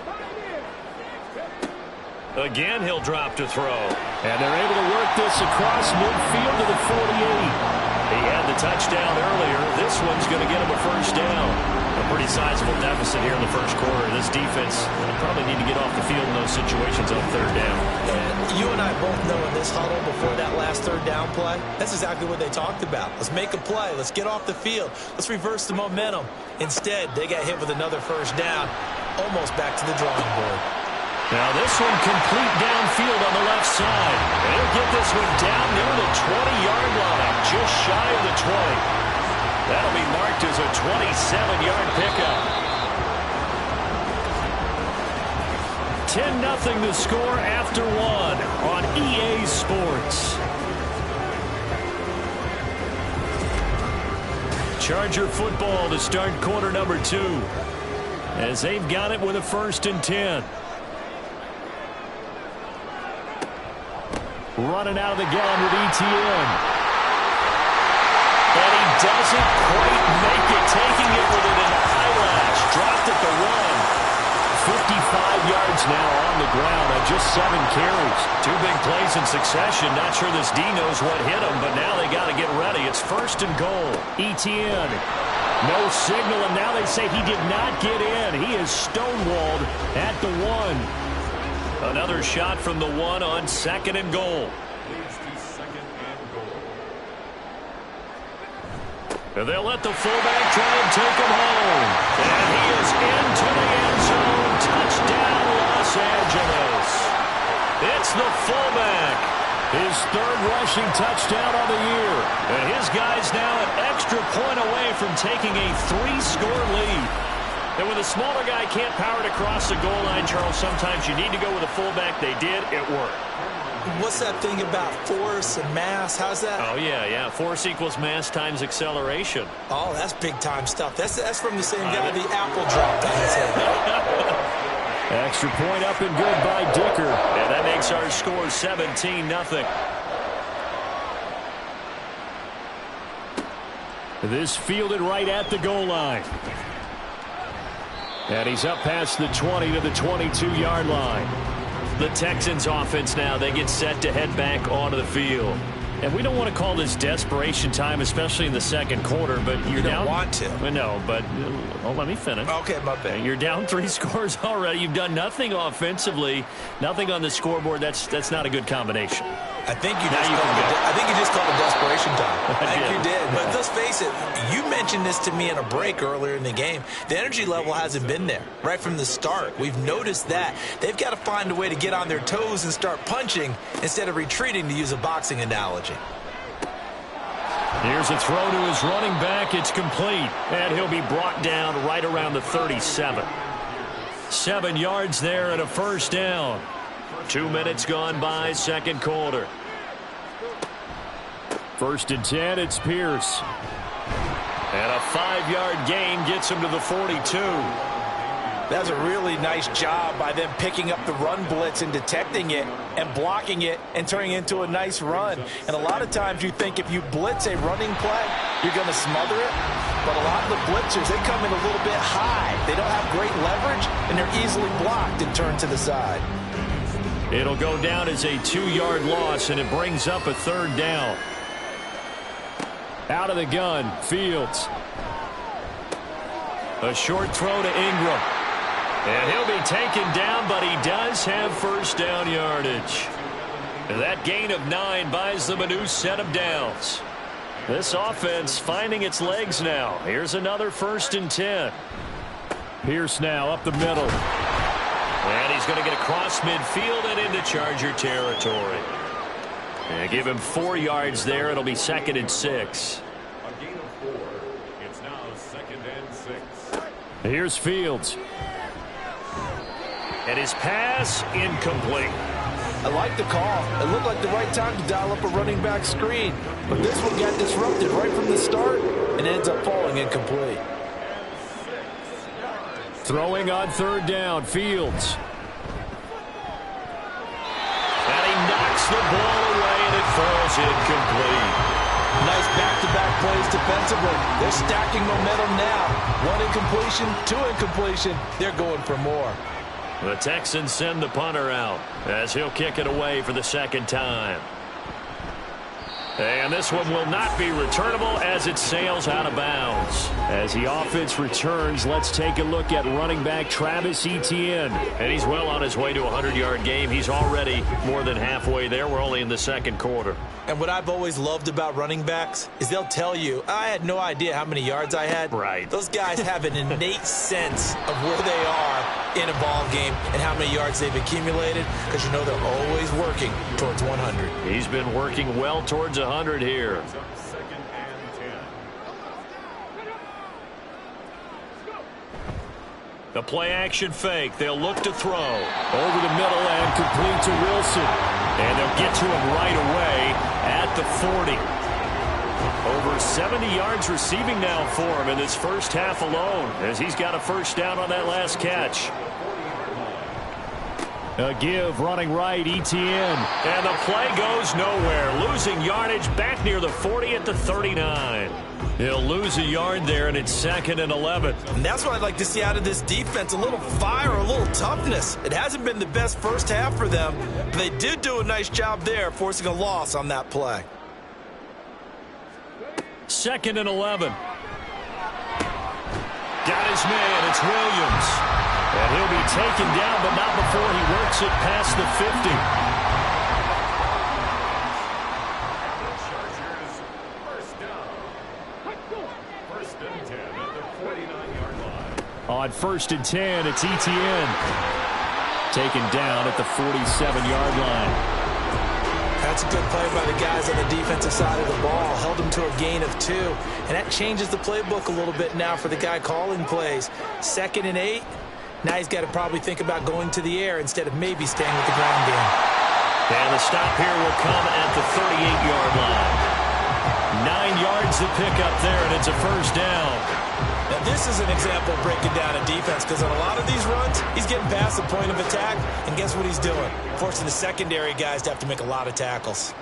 Again, he'll drop to throw. And they're able to work this across midfield to the 48. He had the touchdown earlier. This one's going to get him a 1st down. A pretty sizable deficit here in the first quarter. This defense will probably need to get off the field in those situations on 3rd down. And you and I both know in this huddle before that last 3rd down play, that's exactly what they talked about. Let's make a play. Let's get off the field. Let's reverse the momentum. Instead, they got hit with another 1st down, almost back to the drawing board. Now this one complete downfield on the left side. And he'll get this one down near the 20-yard line, just shy of the 20. That'll be marked as a 27-yard pickup. 10-0 the score after 1 on EA Sports. Charger football to start quarter number 2. As they've got it with a 1st and 10. Running out of the gun with ETN. And he doesn't quite make it, taking it within an eyelash. Dropped at the 1. 55 yards now on the ground on just 7 carries. 2 big plays in succession. Not sure this D knows what hit him, but now they got to get ready. It's 1st and goal. Etienne. No signal, and now they say he did not get in. He is stonewalled at the 1. Another shot from the 1 on 2nd and goal. And they'll let the fullback try and take him home. And he is into the end zone. Touchdown, Los Angeles. It's the fullback. His 3rd rushing touchdown of the year. And his guy's now an extra point away from taking a 3-score lead. And when the smaller guy can't power it across the goal line, Charles, sometimes you need to go with a fullback. They did. It worked. What's that thing about force and mass? How's that? Oh, yeah. Force equals mass times acceleration. Oh, that's big-time stuff. That's from the same guy the apple dropped on his head. Extra point up and good by Dicker. And that makes our score 17-0. This fielded right at the goal line. And he's up past the 20 to the 22-yard line. The Texans offense now, they get set to head back onto the field. And we don't want to call this desperation time, especially in the 2nd quarter, but you're down. You don't want to. No, but let me finish. Okay, my bad. You're down 3 scores already. You've done nothing offensively, nothing on the scoreboard. That's not a good combination. I think you just called it desperation time. I think you did. But let's face it, you mentioned this to me in a break earlier in the game. The energy level hasn't been there right from the start. We've noticed that. They've got to find a way to get on their toes and start punching instead of retreating, to use a boxing analogy. Here's a throw to his running back. It's complete. And he'll be brought down right around the 37. 7 yards there and a 1st down. 2 minutes gone by, 2nd quarter. 1st and 10, it's Pierce. And a 5-yard gain gets him to the 42. That's a really nice job by them picking up the run blitz and detecting it and blocking it and turning it into a nice run. And a lot of times you think if you blitz a running play, you're going to smother it. But a lot of the blitzers, they come in a little bit high. They don't have great leverage, and they're easily blocked and turned to the side. It'll go down as a 2-yard loss, and it brings up a 3rd down. Out of the gun, Fields. A short throw to Ingram. And he'll be taken down, but he does have 1st down yardage. And that gain of 9 buys them a new set of downs. This offense finding its legs now. Here's another 1st and 10. Pierce now up the middle. And he's going to get across midfield and into Charger territory. And give him 4 yards there. It'll be 2nd and 6. A gain of 4. It's now 2nd and 6. Here's Fields. And his pass incomplete. I like the call. It looked like the right time to dial up a running back screen. But this one got disrupted right from the start and ends up falling incomplete. Throwing on 3rd down, Fields. And he knocks the ball away, and it falls incomplete. Nice back-to-back plays defensively. They're stacking momentum now. 1 incompletion, 2 incompletion. They're going for more. The Texans send the punter out as he'll kick it away for the 2nd time. And this one will not be returnable as it sails out of bounds. As the offense returns, let's take a look at running back Travis Etienne. And he's well on his way to a 100-yard game. He's already more than halfway there. We're only in the 2nd quarter. And what I've always loved about running backs is they'll tell you, I had no idea how many yards I had. Right. Those guys have an innate sense of where they are in a ball game and how many yards they've accumulated, because you know they're always working towards 100. He's been working well towards 100 here. 2nd and 10. The play-action fake. They'll look to throw. Over the middle and complete to Wilson. And they'll get to him right away at the 40. Over 70 yards receiving now for him in this first half alone, as he's got a 1st down on that last catch. A give running right, Etienne. And the play goes nowhere. Losing yardage back near the 40 at the 39. He'll lose a yard there, and it's 2nd and 11. And that's what I'd like to see out of this defense, a little fire, a little toughness. It hasn't been the best first half for them, but they did do a nice job there, forcing a loss on that play. 2nd and 11. Got his man. It's Williams. And he'll be taken down, but not before he works it past the 50. On 1st and 10, it's Etienne. Taken down at the 47-yard line. That's a good play by the guys on the defensive side of the ball. Held him to a gain of 2. And that changes the playbook a little bit now for the guy calling plays. 2nd and 8. Now he's got to probably think about going to the air instead of maybe staying with the ground game. And the stop here will come at the 38-yard line. 9 yards to pick up there, and it's a first down. Now this is an example of breaking down a defense, because on a lot of these runs, he's getting past the point of attack, and guess what he's doing? Forcing the secondary guys to have to make a lot of tackles.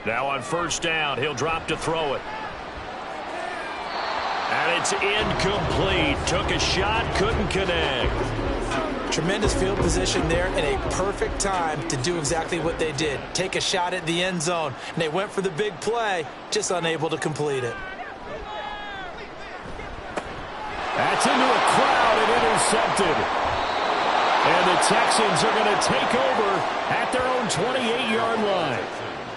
Now on 1st down, he'll drop to throw it. And it's incomplete. Took a shot, couldn't connect. Tremendous field position there and a perfect time to do exactly what they did. Take a shot at the end zone. And they went for the big play, just unable to complete it. That's into a crowd and intercepted. And the Texans are going to take over at their own 28-yard line.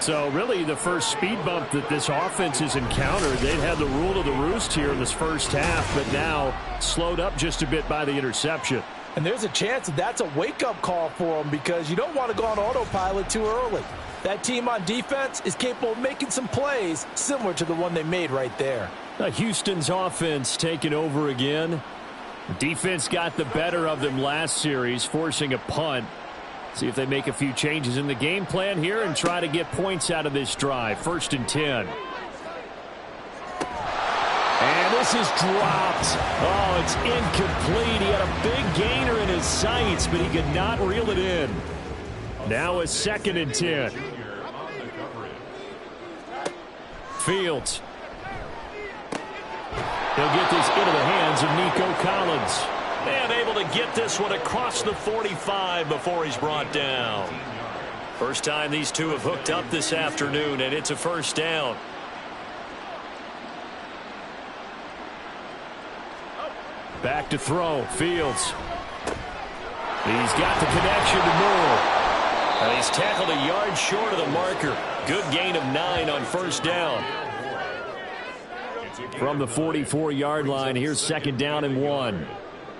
So really the first speed bump that this offense has encountered. They'd had the rule of the roost here in this first half, but now slowed up just a bit by the interception. And there's a chance that that's a wake-up call for them, because you don't want to go on autopilot too early. That team on defense is capable of making some plays similar to the one they made right there. Houston's offense taking over again. Defense got the better of them last series, forcing a punt. See if they make a few changes in the game plan here and try to get points out of this drive. 1st and 10. And this is dropped. Oh, it's incomplete. He had a big gainer in his sights, but he could not reel it in. Now a 2nd and 10. Fields. He'll get this into the hands of Nico Collins. And able to get this one across the 45 before he's brought down. First time these two have hooked up this afternoon, and it's a first down. Back to throw. Fields. He's got the connection to Moore. And he's tackled a yard short of the marker. Good gain of 9 on 1st down. From the 44-yard line, here's 2nd down and 1.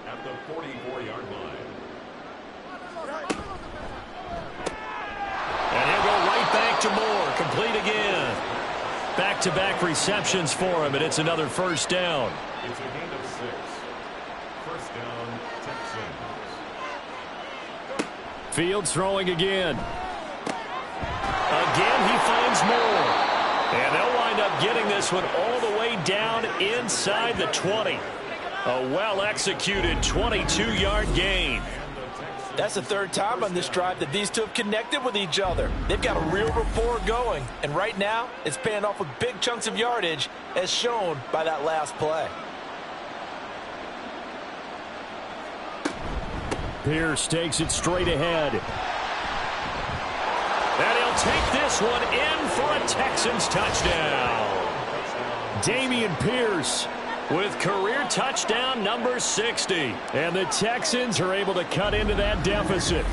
At the 44-yard line. And he'll go right back to Moore. Complete again. Back-to-back receptions for him, and it's another first down. It's a gain of 6. First down, Texans. Fields throwing again. Again, he finds Moore. And they'll wind up getting this one all the way down inside the 20. A well-executed 22-yard gain. That's the 3rd time on this drive that these two have connected with each other. They've got a real rapport going. And right now, it's paying off with big chunks of yardage, as shown by that last play. Pierce takes it straight ahead. And he'll take this one in for a Texans touchdown. Damian Pierce with career touchdown number 60. And the Texans are able to cut into that deficit.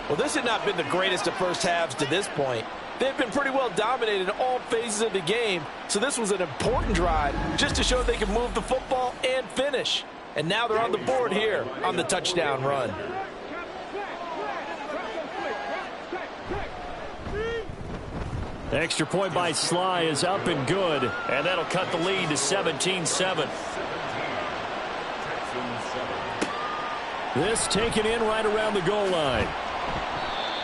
Well, this had not been the greatest of first halves to this point. They've been pretty well dominated in all phases of the game, so this was an important drive just to show they can move the football and finish. And now they're on the board here on the touchdown run. Extra point by Sly is up and good, and that'll cut the lead to 17-7. This taken in right around the goal line.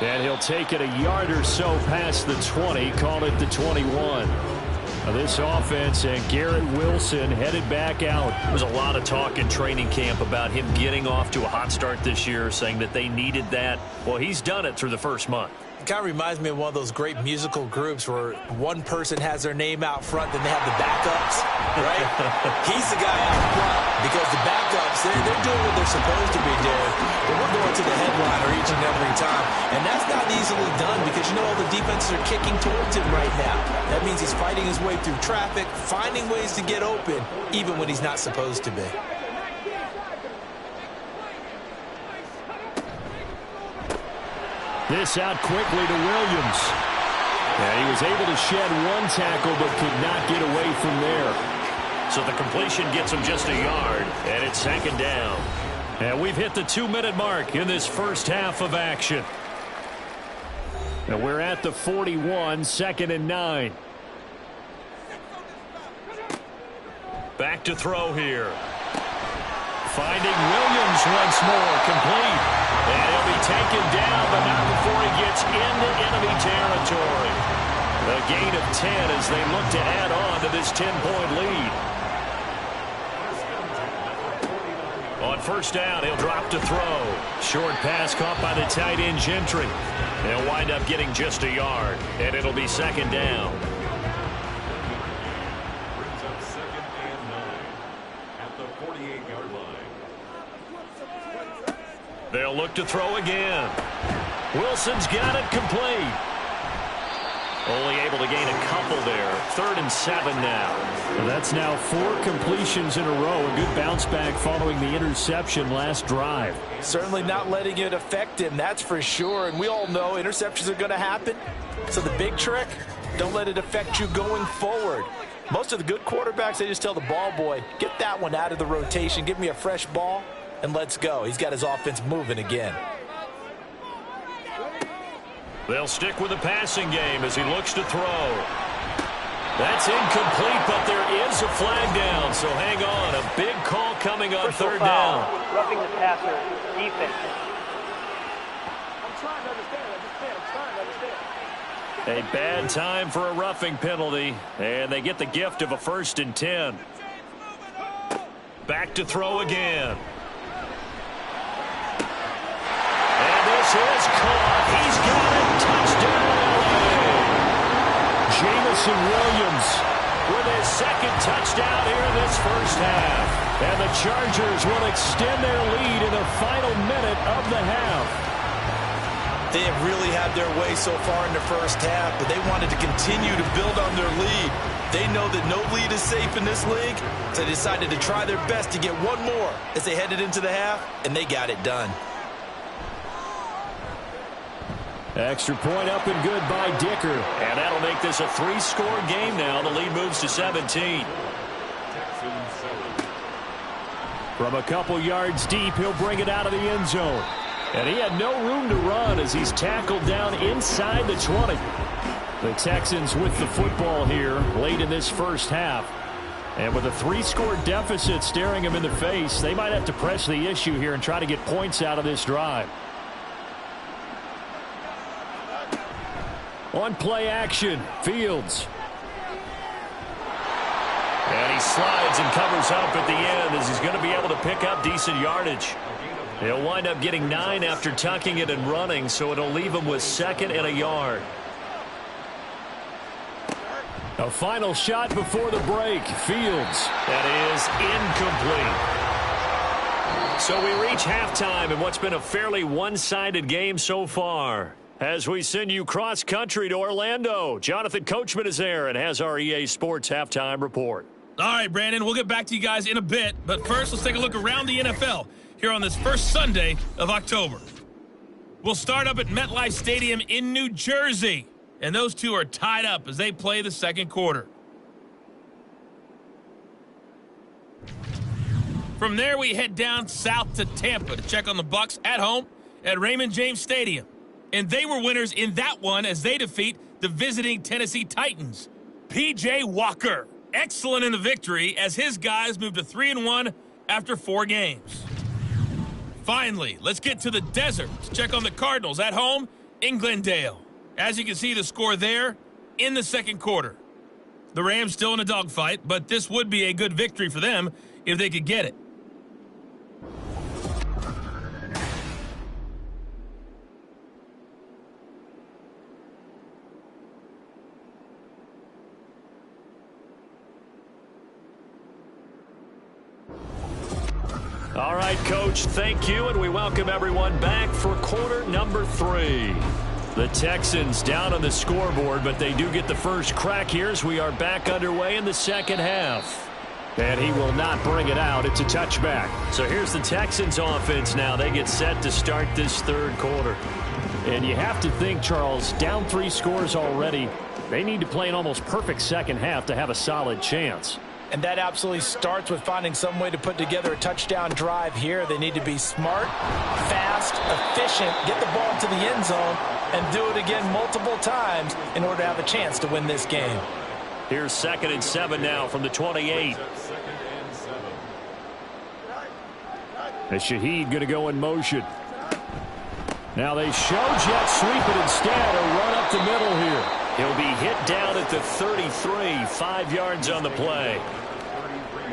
And he'll take it a yard or so past the 20, call it the 21. this offense, and Garrett Wilson headed back out. There was a lot of talk in training camp about him getting off to a hot start this year, saying that they needed that. Well, he's done it through the first month. It kind of reminds me of one of those great musical groups where one person has their name out front, then they have the backups, right? He's the guy out front because the backups, they're doing what they're supposed to be doing, but we're going to the headliner each and every time. And that's not easily done because, you know, all the defenses are kicking towards him right now. That means he's fighting his way through traffic, finding ways to get open, even when he's not supposed to be. This out quickly to Williams. And he was able to shed one tackle but could not get away from there. So the completion gets him just a yard, and it's second down. And we've hit the 2-minute mark in this first half of action. And we're at the 41, 2nd and 9. Back to throw here. Finding Williams once more, complete. And he'll be taken down, but not before he gets into enemy territory. A gain of 10 as they look to add on to this 10-point lead. On first down, he'll drop to throw. Short pass caught by the tight end Gentry. They'll wind up getting just a yard, and it'll be second down. Brings up 2nd and 9 at the 48-yard line. They'll look to throw again. Wilson's got it complete. Only able to gain a couple there. 3rd and 7 now. Well, that's now 4 completions in a row. A good bounce back following the interception last drive. Certainly not letting it affect him, that's for sure. And we all know interceptions are going to happen. So the big trick, don't let it affect you going forward. Most of the good quarterbacks, they just tell the ball boy, get that one out of the rotation, give me a fresh ball, and let's go. He's got his offense moving again. They'll stick with the passing game as he looks to throw. That's incomplete, but there is a flag down, so hang on. A big call coming on Personal 3rd foul. down. Roughing the passer. Defense. A bad time for a roughing penalty, and they get the gift of a 1st and 10. Back to throw again. And this is caught. He's got it. Touchdown, LA. Jamison Williams with his 2nd touchdown here in this first half. and the Chargers will extend their lead in the final minute of the half. They have really had their way so far in the first half, but they wanted to continue to build on their lead. They know that no lead is safe in this league, so they decided to try their best to get one more as they headed into the half, and they got it done. Extra point up and good by Dicker. And that'll make this a 3-score game now. The lead moves to 17. From a couple yards deep, he'll bring it out of the end zone. And he had no room to run as he's tackled down inside the 20. The Texans with the football here late in this first half. And with a 3-score deficit staring him in the face, they might have to press the issue here and try to get points out of this drive. On play action, Fields. And he slides and covers up at the end as he's going to be able to pick up decent yardage. He'll wind up getting 9 after tucking it and running, so it'll leave him with 2nd and a yard. A final shot before the break. Fields. That is incomplete. So we reach halftime in what's been a fairly one-sided game so far. As we send you cross-country to Orlando, Jonathan Coachman is there and has our EA Sports halftime report. All right, Brandon, we'll get back to you guys in a bit. But first, let's take a look around the NFL here on this first Sunday of October. We'll start up at MetLife Stadium in New Jersey. And those two are tied up as they play the second quarter. From there, we head down south to Tampa to check on the Bucs at home at Raymond James Stadium. And they were winners in that one as they defeat the visiting Tennessee Titans. P.J. Walker, excellent in the victory as his guys moved to 3-1 after 4 games. Finally, let's get to the desert to check on the Cardinals at home in Glendale. As you can see, the score there in the second quarter. The Rams still in a dogfight, but this would be a good victory for them if they could get it. All right, Coach, thank you, and we welcome everyone back for quarter number 3. The Texans down on the scoreboard, but they do get the first crack here as we are back underway in the second half. And he will not bring it out. It's a touchback. So here's the Texans offense now. They get set to start this third quarter. And you have to think, Charles, down 3 scores already. They need to play an almost perfect second half to have a solid chance. And that absolutely starts with finding some way to put together a touchdown drive here. They need to be smart, fast, efficient, get the ball to the end zone, and do it again multiple times in order to have a chance to win this game. Here's 2nd and 7 now from the 28. And Shaheed going to go in motion. Now they show jet sweep it instead, or run up the middle here. He'll be hit down at the 33, 5 yards on the play.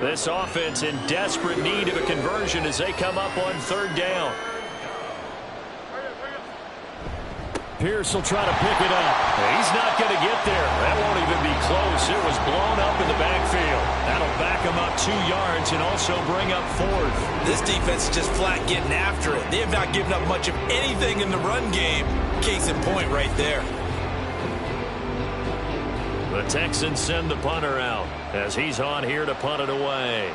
This offense in desperate need of a conversion as they come up on 3rd down. Pierce will try to pick it up. He's not going to get there. That won't even be close. It was blown up in the backfield. That'll back him up 2 yards and also bring up 4th. This defense is just flat getting after it. They have not given up much of anything in the run game. Case in point right there. The Texans send the punter out as he's on here to punt it away.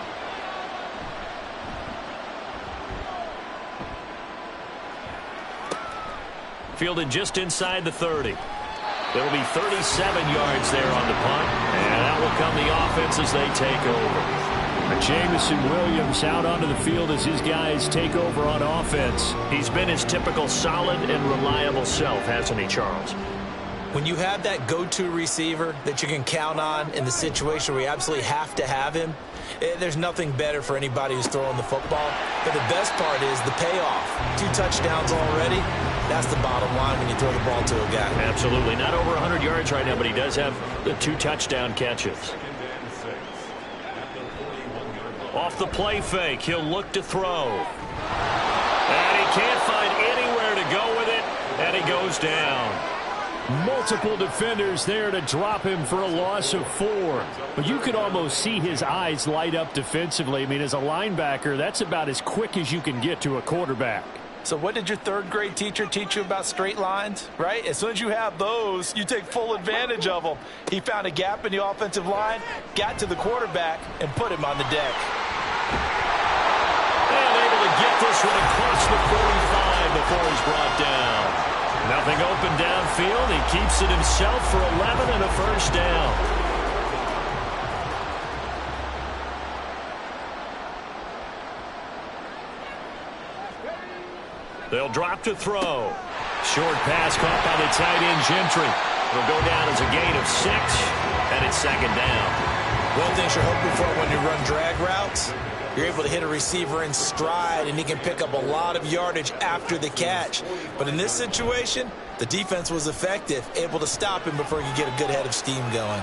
Fielded just inside the 30. There'll be 37 yards there on the punt, and that will come the offense as they take over. Jamison Williams out onto the field as his guys take over on offense. He's been his typical solid and reliable self, hasn't he, Charles? When you have that go-to receiver that you can count on in the situation where you absolutely have to have him, there's nothing better for anybody who's throwing the football. But the best part is the payoff. 2 touchdowns already. That's the bottom line when you throw the ball to a guy. Absolutely. Not over 100 yards right now, but he does have the 2 touchdown catches. Off the play fake, he'll look to throw. And he can't find anywhere to go with it, and he goes down. Multiple defenders there to drop him for a loss of 4. But you could almost see his eyes light up defensively. I mean, as a linebacker, that's about as quick as you can get to a quarterback. So what did your 3rd grade teacher teach you about straight lines, right? As soon as you have those, you take full advantage of them. He found a gap in the offensive line, got to the quarterback, and put him on the deck. And able to get this one across the 45 before he's brought down. Nothing open downfield. He keeps it himself for 11 and a first down. They'll drop to throw. Short pass caught by the tight end Gentry. It'll go down as a gain of 6, and it's 2nd down. One thing you're hoping for when you run drag routes, you're able to hit a receiver in stride, and he can pick up a lot of yardage after the catch. But in this situation, the defense was effective, able to stop him before he could get a good head of steam going.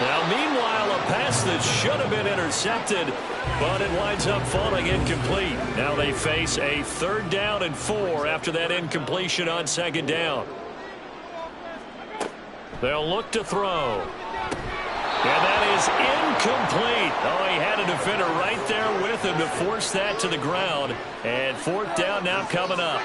Now, meanwhile, a pass that should have been intercepted, but it winds up falling incomplete. Now they face a 3rd down and 4 after that incompletion on 2nd down. They'll look to throw. And that is incomplete. Oh, he had a defender right there with him to force that to the ground. And 4th down now coming up.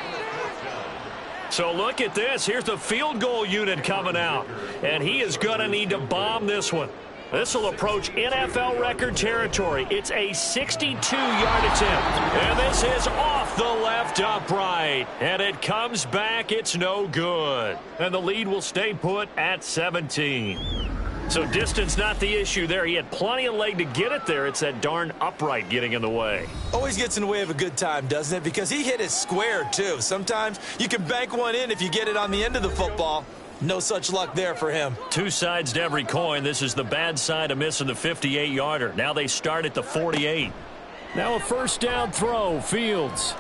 So look at this. Here's the field goal unit coming out. And he is going to need to bomb this one. This will approach NFL record territory. It's a 62-yard attempt. And this is off the left upright. And it comes back. It's no good. And the lead will stay put at 17. So distance not the issue there. He had plenty of leg to get it there. It's that darn upright getting in the way. Always gets in the way of a good time, doesn't it? Because he hit it square, too. Sometimes you can bank one in if you get it on the end of the football. No such luck there for him. 2 sides to every coin. This is the bad side of missing the 58-yarder. Now they start at the 48. Now a 1st down throw. Fields.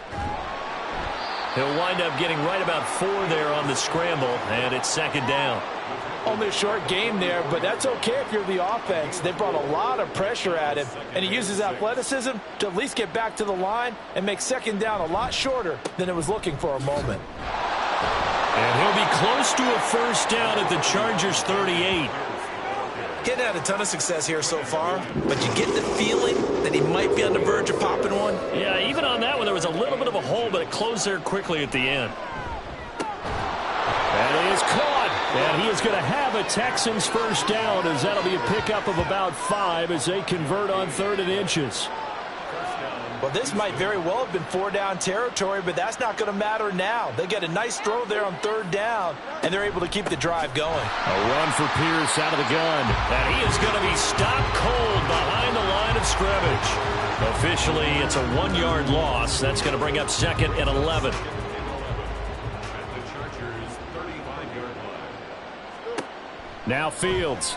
He'll wind up getting right about 4 there on the scramble, and it's 2nd down. Only a short game there, but that's okay if you're the offense. They brought a lot of pressure at him, and he uses athleticism to at least get back to the line and make second down a lot shorter than it was looking for a moment. And he'll be close to a first down at the Chargers' 38. Getting had a ton of success here so far, but you get the feeling that he might be on the verge of popping one. Yeah, even on that one, there was a little bit of a hole, but it closed there quickly at the end. And he is caught, and he is going to have a Texans first down, as that'll be a pickup of about 5 as they convert on 3rd and inches. Well, this might very well have been 4-down territory, but that's not going to matter now. They get a nice throw there on 3rd down, and they're able to keep the drive going. A run for Pierce out of the gun, and he is going to be stopped cold behind the line of scrimmage. Officially, it's a 1-yard loss. That's going to bring up 2nd and 11. Now Fields.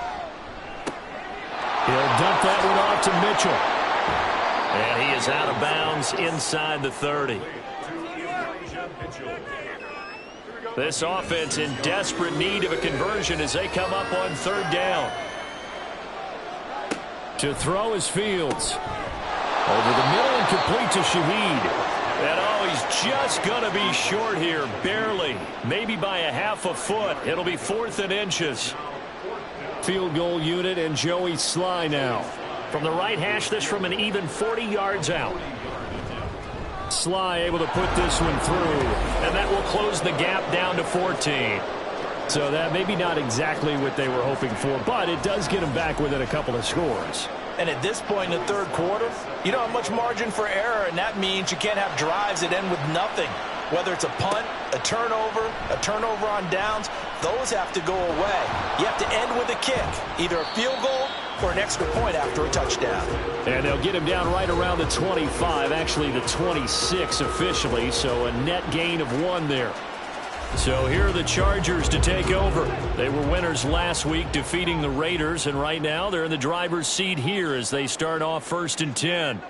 He'll dump that one off to Mitchell. And he is out of bounds inside the 30. This offense in desperate need of a conversion as they come up on 3rd down. To throw is Fields. Over the middle and complete to Shaheed. And oh, he's just going to be short here, barely. Maybe by a half a foot. It'll be 4th and inches. Field goal unit and Joey Sly now. From the right hash, this from an even 40 yards out. Sly able to put this one through, and that will close the gap down to 14. So that maybe not exactly what they were hoping for, but it does get them back within a couple of scores. And at this point in the 3rd quarter, you don't have much margin for error, and that means you can't have drives that end with nothing. Whether it's a punt, a turnover on downs, those have to go away. You have to end with a kick, either a field goal or an extra point after a touchdown. And they'll get him down right around the 25, actually the 26 officially, so a net gain of 1 there. So here are the Chargers to take over. They were winners last week, defeating the Raiders, and right now they're in the driver's seat here as they start off 1st and 10.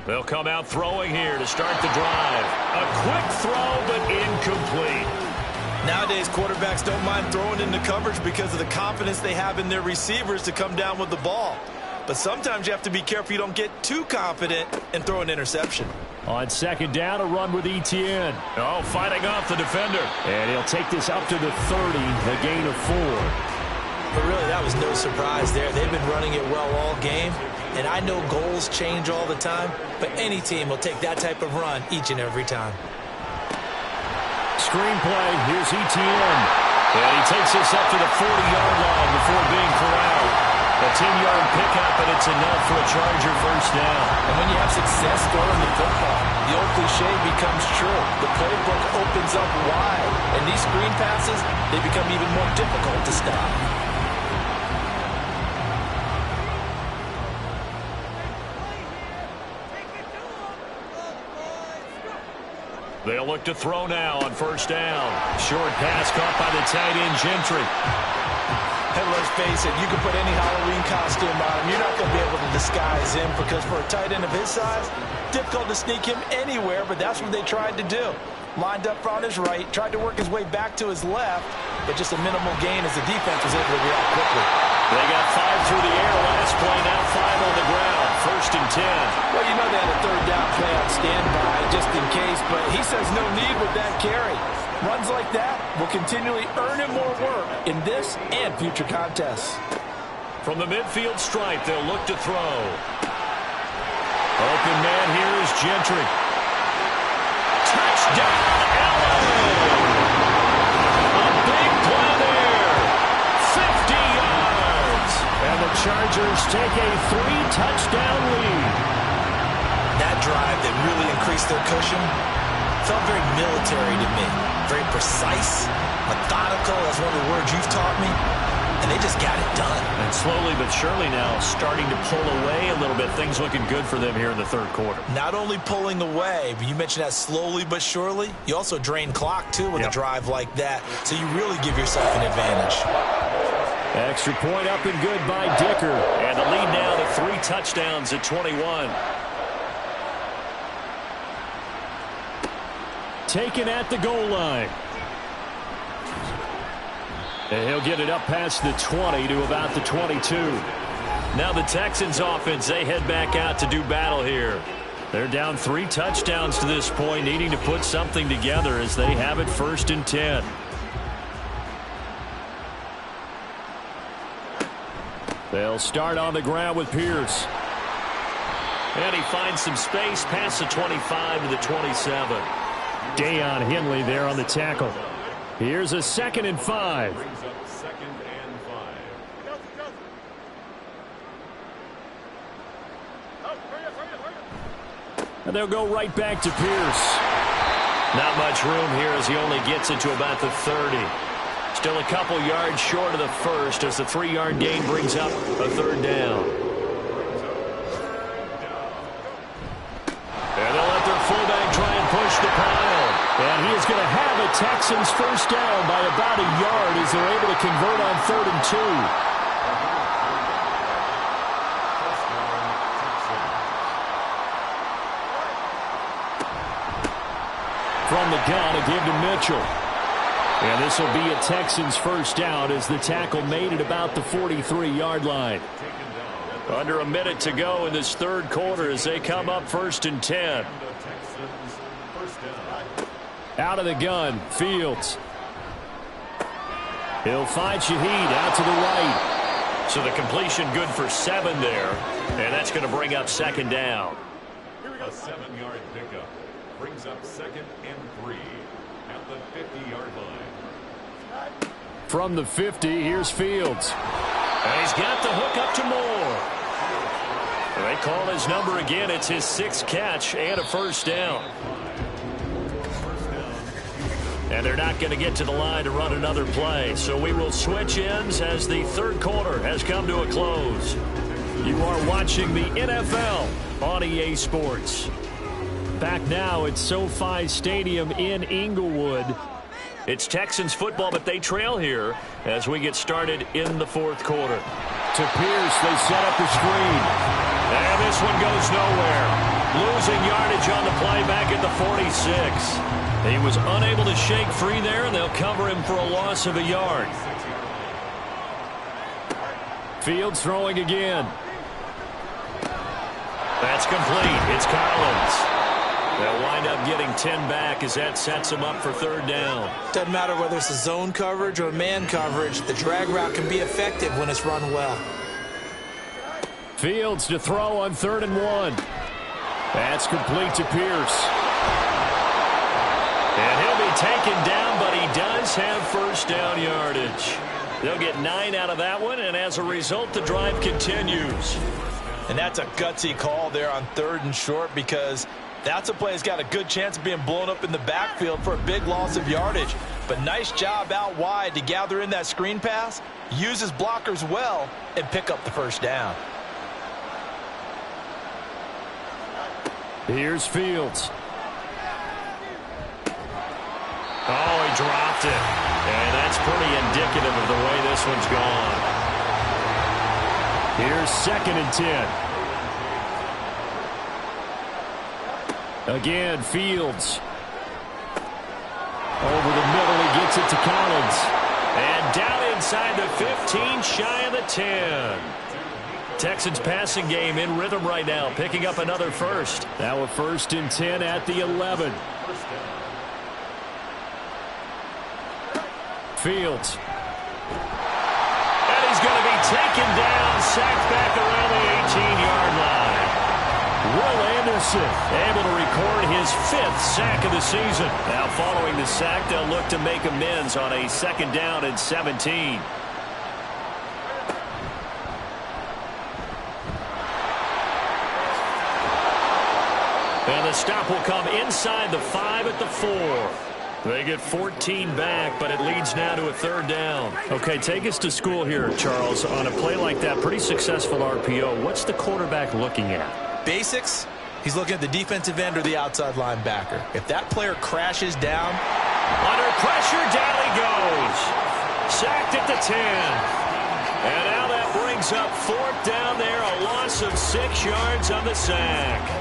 They'll come out throwing here to start the drive. A quick throw, but incomplete. Nowadays, quarterbacks don't mind throwing into coverage because of the confidence they have in their receivers to come down with the ball. But sometimes you have to be careful you don't get too confident and throw an interception. On 2nd down, a run with Etienne. Oh, fighting off the defender. And he'll take this up to the 30, a gain of 4. But really, that was no surprise there. They've been running it well all game. And I know goals change all the time, but any team will take that type of run each and every time. Screenplay, here's Etienne. And he takes this up to the 40-yard line before being corralled. A 10-yard pickup, and it's enough for a Charger first down. And when you have success throwing the football, the old cliche becomes true. The playbook opens up wide, and these screen passes, they become even more difficult to stop. They'll look to throw now on 1st down. Short pass caught by the tight end, Gentry. And let's face it, you can put any Halloween costume on him. You're not going to be able to disguise him because for a tight end of his size, difficult to sneak him anywhere, but that's what they tried to do. Lined up on his right, tried to work his way back to his left, but just a minimal gain as the defense was able to react quickly. They got 5 through the air last play, now 5 on the ground. 1st and 10. Well, you know they had a 3rd down play on standby just in case, but he says no need with that carry. Runs like that will continually earn him more work in this and future contests. From the midfield stripe, they'll look to throw. Open man here is Gentry. Touchdown, Allen! A big play there. 50 yards. And the Chargers take a 3-touchdown lead. That drive that really increased their cushion felt very military to me. Very precise, methodical, that's one of the words you've taught me. And they just got it done. And slowly but surely now starting to pull away a little bit. Things looking good for them here in the 3rd quarter. Not only pulling away, but you mentioned that slowly but surely. You also drain clock, too, with a drive like that. So you really give yourself an advantage. Extra point up and good by Dicker. And the lead now to 3 touchdowns at 21. Taken at the goal line. And he'll get it up past the 20 to about the 22. Now the Texans offense, they head back out to do battle here. They're down 3 touchdowns to this point, needing to put something together as they have it 1st and 10. They'll start on the ground with Pierce. And he finds some space past the 25 to the 27. Deion Henley there on the tackle. Here's a 2nd and 5. Brings up 2nd and 5. And they'll go right back to Pierce. Not much room here as he only gets it to about the 30. Still a couple yards short of the first as the 3-yard gain brings up a 3rd down. And they'll let their fullback try and push the pile. And he is going to have a Texans 1st down by about a yard as they're able to convert on 3rd and 2. From the gun, a give to Mitchell. And this will be a Texans 1st down as the tackle made it about the 43-yard line. Under a minute to go in this 3rd quarter as they come up 1st and 10. Out of the gun, Fields. He'll find Shaheed out to the right. So the completion good for 7 there. And that's going to bring up 2nd down. A 7-yard pickup brings up 2nd and 3 at the 50-yard line. From the 50, here's Fields. And he's got the hook up to Moore. And they call his number again. It's his 6th catch and a 1st down. And they're not going to get to the line to run another play. So we will switch ends as the 3rd quarter has come to a close. You are watching the NFL on EA Sports. Back now at SoFi Stadium in Inglewood. It's Texans football, but they trail here as we get started in the 4th quarter. To Pierce, they set up the screen. And this one goes nowhere. Losing yardage on the play back at the 46. He was unable to shake free there, and they'll cover him for a loss of a yard. Fields throwing again. That's complete. It's Collins. They'll wind up getting 10 back as that sets them up for 3rd down. Doesn't matter whether it's a zone coverage or man coverage. The drag route can be effective when it's run well. Fields to throw on 3rd and 1. That's complete to Pierce. And he'll be taken down, but he does have 1st down yardage. They'll get 9 out of that one, and as a result, the drive continues. And that's a gutsy call there on 3rd and short because that's a play that's got a good chance of being blown up in the backfield for a big loss of yardage. But nice job out wide to gather in that screen pass, use his blockers well, and pick up the 1st down. Here's Fields. Oh, he dropped it. And that's pretty indicative of the way this one's gone. Here's 2nd and 10. Again, Fields. Over the middle, he gets it to Collins. And down inside the 15, shy of the 10. Texans passing game in rhythm right now, picking up another 1st. Now a 1st and 10 at the 11. Fields. And he's going to be taken down, sacked back around the 18-yard line. Will Anderson able to record his 5th sack of the season. Now following the sack, they'll look to make amends on a 2nd down and 17. And the stop will come inside the 5 at the 4. They get 14 back, but it leads now to a 3rd down. Okay, take us to school here, Charles. On a play like that, pretty successful RPO. What's the quarterback looking at? Basics, he's looking at the defensive end or the outside linebacker. If that player crashes down, under pressure, down he goes. Sacked at the 10. And now that brings up 4th down there, a loss of 6 yards on the sack.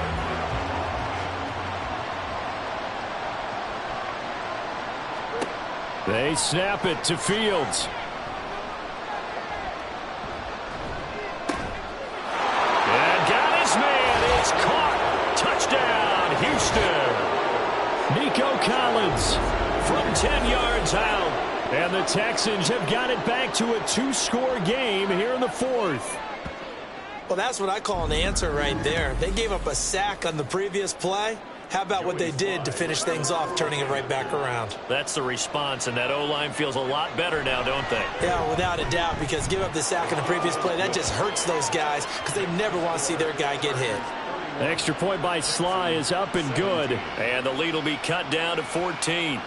They snap it to Fields. Collins from 10 yards out. And the Texans have got it back to a 2-score game here in the fourth. Well, that's what I call an answer right there. They gave up a sack on the previous play. How about what they did to finish things off, turning it right back around? That's the response, and that O-line feels a lot better now, don't they? Yeah, without a doubt, because give up the sack on the previous play, that just hurts those guys because they never want to see their guy get hit. The extra point by Sly is up and good, and the lead will be cut down to 14.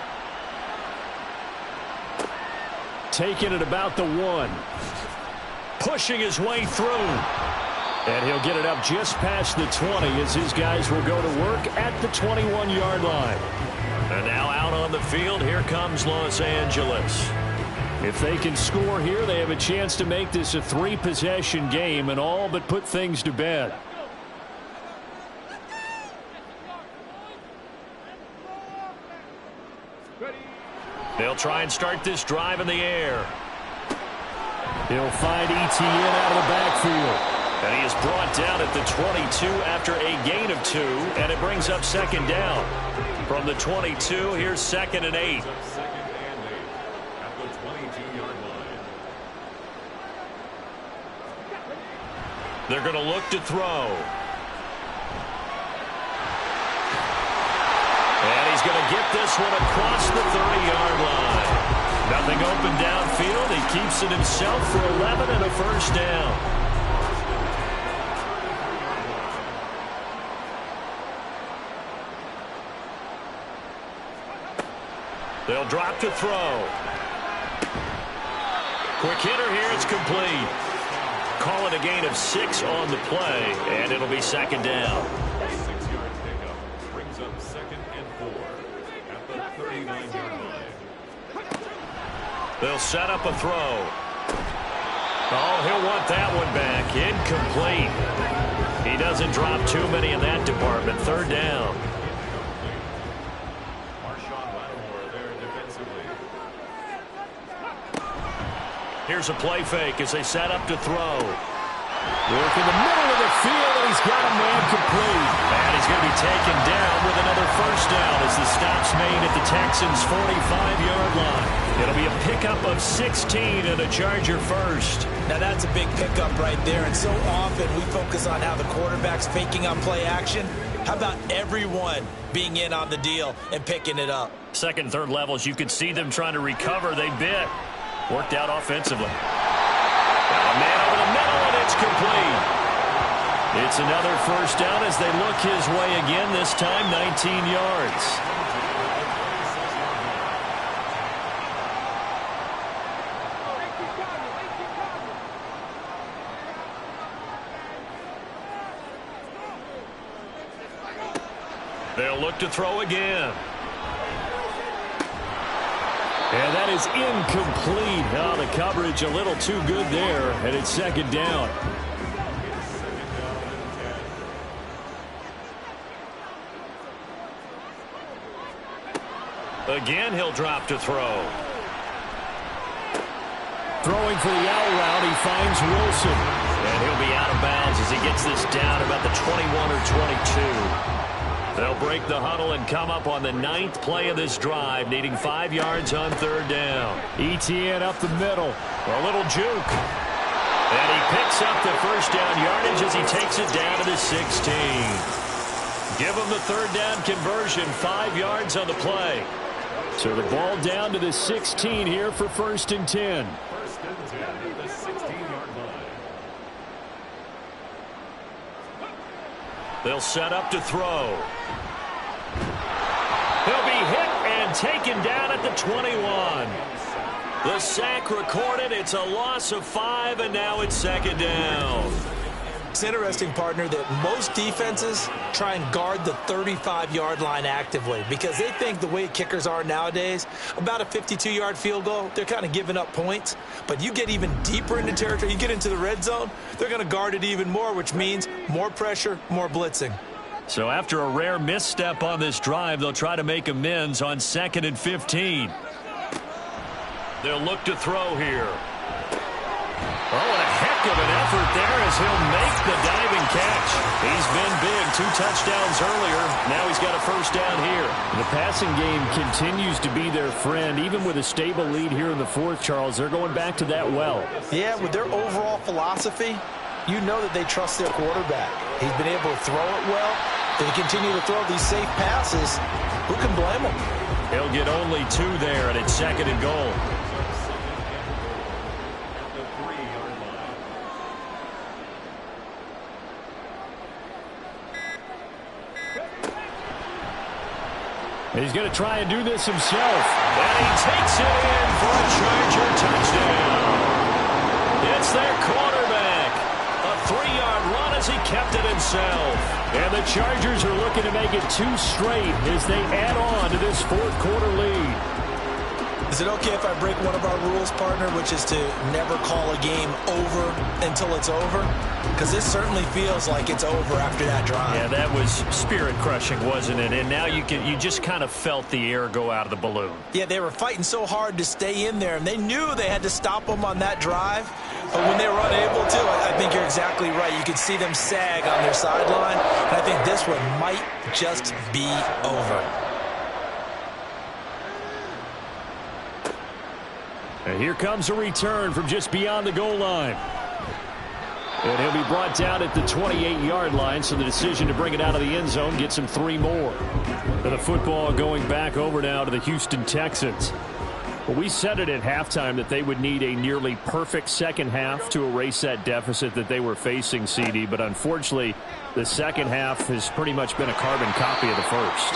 Taking it about the 1. Pushing his way through. And he'll get it up just past the 20 as his guys will go to work at the 21-yard line. And now out on the field, here comes Los Angeles. If they can score here, they have a chance to make this a 3-possession game and all but put things to bed. They'll try and start this drive in the air. He'll find Etienne out of the backfield. And he is brought down at the 22 after a gain of 2, and it brings up second down. From the 22, here's 2nd and 8. They're going to look to throw. And he's going to get this one across the 30-yard line. Nothing open downfield. He keeps it himself for 11 and a first down. They'll drop to throw. Quick hitter here. It's complete. Call it a gain of 6 on the play, and it'll be second down. 6-yard pickup brings up 2nd and 4 at the 39-yard line. They'll set up a throw. Oh, he'll want that one back. Incomplete. He doesn't drop too many in that department. Third down. Here's a play fake as they set up to throw. Work in the middle of the field, and he's got a man complete. And he's going to be taken down with another first down as the stop's made at the Texans' 45-yard line. It'll be a pickup of 16 and a Charger first. Now that's a big pickup right there, and so often we focus on how the quarterback's faking on play action. How about everyone being in on the deal and picking it up? Second, third levels, you could see them trying to recover. They bit. Worked out offensively. A man over the middle, and it's complete. It's another first down as they look his way again, this time 19 yards. They'll look to throw again. And that is incomplete. Now the coverage a little too good there, and it's second down. Again, he'll drop to throw. Throwing for the out route, he finds Wilson. And he'll be out of bounds as he gets this down about the 21 or 22. They'll break the huddle and come up on the 9th play of this drive, needing 5 yards on third down. Etienne up the middle. A little juke. And he picks up the first down yardage as he takes it down to the 16. Give him the third down conversion, 5 yards on the play. So the ball down to the 16 here for 1st and 10. First and 10 at the 16-yard line. They'll set up to throw. He'll be hit and taken down at the 21. The sack recorded. It's a loss of 5, and now it's second down. It's interesting, partner, that most defenses try and guard the 35-yard line actively because they think the way kickers are nowadays, about a 52-yard field goal, they're kind of giving up points. But you get even deeper into territory, you get into the red zone, they're going to guard it even more, which means more pressure, more blitzing. So after a rare misstep on this drive, they'll try to make amends on 2nd and 15. They'll look to throw here. Oh, and a heck of an effort there as he'll make the diving catch. He's been big. 2 touchdowns earlier. Now he's got a first down here. The passing game continues to be their friend. Even with a stable lead here in the fourth, Charles, they're going back to that well. Yeah, with their overall philosophy, you know that they trust their quarterback. He's been able to throw it well. They continue to throw these safe passes. Who can blame them? He'll get only 2 there, and it's 2nd and goal. He's going to try and do this himself. And he takes it in for a Charger touchdown. It's their quarterback. A 3-yard run as he kept it himself. And the Chargers are looking to make it 2 straight as they add on to this fourth quarter lead. Is it okay if I break one of our rules, partner, which is to never call a game over until it's over? Because this certainly feels like it's over after that drive. Yeah, that was spirit-crushing, wasn't it? And now you just kind of felt the air go out of the balloon. Yeah, they were fighting so hard to stay in there, and they knew they had to stop them on that drive. But when they were unable to, I think you're exactly right. You could see them sag on their sideline, and I think this one might just be over. And here comes a return from just beyond the goal line. And he'll be brought down at the 28-yard line, so the decision to bring it out of the end zone gets him 3 more. And the football going back over now to the Houston Texans. Well, we said it at halftime that they would need a nearly perfect second half to erase that deficit that they were facing, CD. But unfortunately, the second half has pretty much been a carbon copy of the first.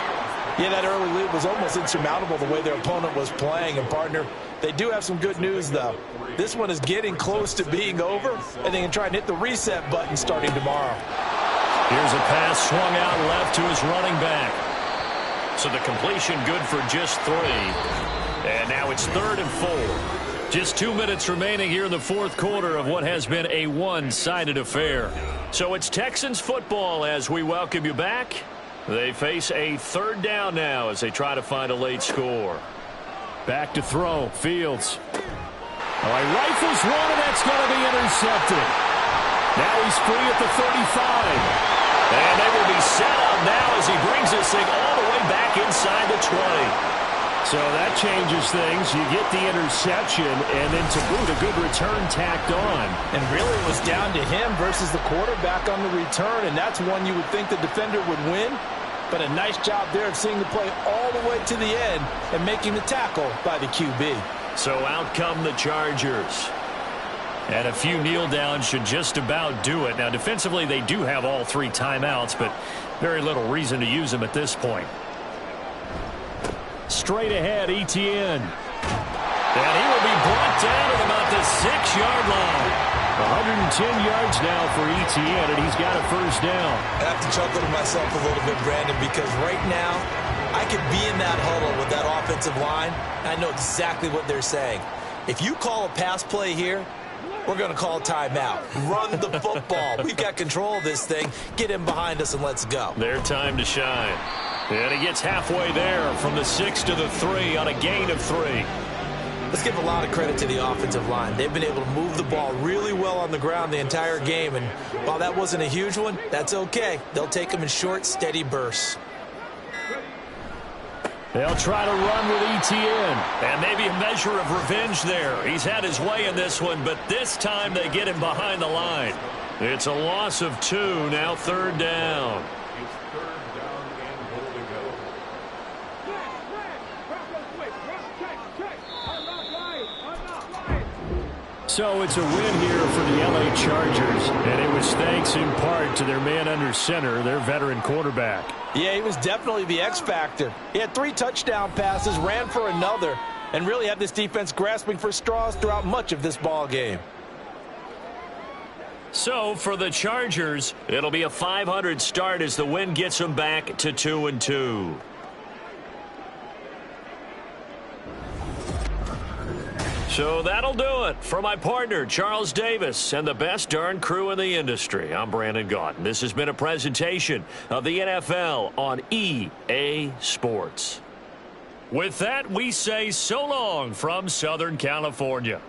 Yeah, that early lead was almost insurmountable the way their opponent was playing. And, partner, they do have some good news, though. This one is getting close to being over, and they can try and hit the reset button starting tomorrow. Here's a pass swung out left to his running back. So the completion good for just 3. And now it's 3rd and 4. Just 2 minutes remaining here in the fourth quarter of what has been a one-sided affair. So it's Texans football as we welcome you back. They face a 3rd down now as they try to find a late score. Back to throw. Fields. All right, rifles one, and that's going to be intercepted. Now he's free at the 35. And they will be set up now as he brings this thing all the way back inside the 20. So that changes things. You get the interception, and then to boot, a good return tacked on. And really it was down to him versus the quarterback on the return, and that's one you would think the defender would win. But a nice job there of seeing the play all the way to the end and making the tackle by the QB. So out come the Chargers. And a few kneel downs should just about do it. Now defensively they do have all 3 timeouts, but very little reason to use them at this point. Straight ahead, Etienne. And he will be brought down at about the 6-yard line. 110 yards now for Etienne, and he's got a first down. I have to chuckle to myself a little bit, Brandon, because right now I could be in that huddle with that offensive line, and I know exactly what they're saying. If you call a pass play here, we're going to call timeout. Run the football. We've got control of this thing. Get him behind us and let's go. Their time to shine. And he gets halfway there from the 6 to the 3 on a gain of 3. Let's give a lot of credit to the offensive line. They've been able to move the ball really well on the ground the entire game. And while that wasn't a huge one, that's okay. They'll take them in short, steady bursts. They'll try to run with Etienne. And maybe a measure of revenge there. He's had his way in this one, but this time they get him behind the line. It's a loss of 2, now 3rd down. So it's a win here for the LA Chargers, and it was thanks in part to their man under center, their veteran quarterback. Yeah, he was definitely the X factor. He had 3 touchdown passes, ran for another, and really had this defense grasping for straws throughout much of this ball game. So for the Chargers, it'll be a .500 start as the win gets them back to 2-2. So that'll do it for my partner, Charles Davis, and the best darn crew in the industry. I'm Brandon Gaudin. This has been a presentation of the NFL on EA Sports. With that, we say so long from Southern California.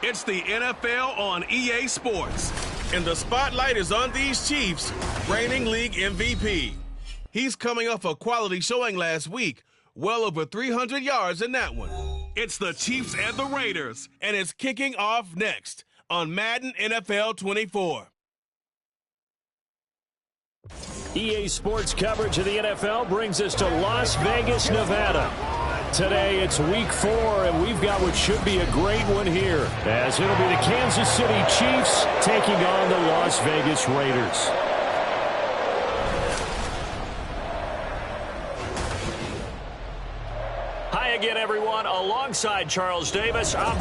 It's the NFL on EA Sports, and the spotlight is on these Chiefs, reigning league MVP. He's coming off a quality showing last week, well over 300 yards in that one. It's the Chiefs and the Raiders, and it's kicking off next on Madden NFL 24. EA Sports coverage of the NFL brings us to Las Vegas, Nevada. Today it's week 4, and we've got what should be a great one here, as it'll be the Kansas City Chiefs taking on the Las Vegas Raiders. Hi again, everyone. Alongside Charles Davis, I'm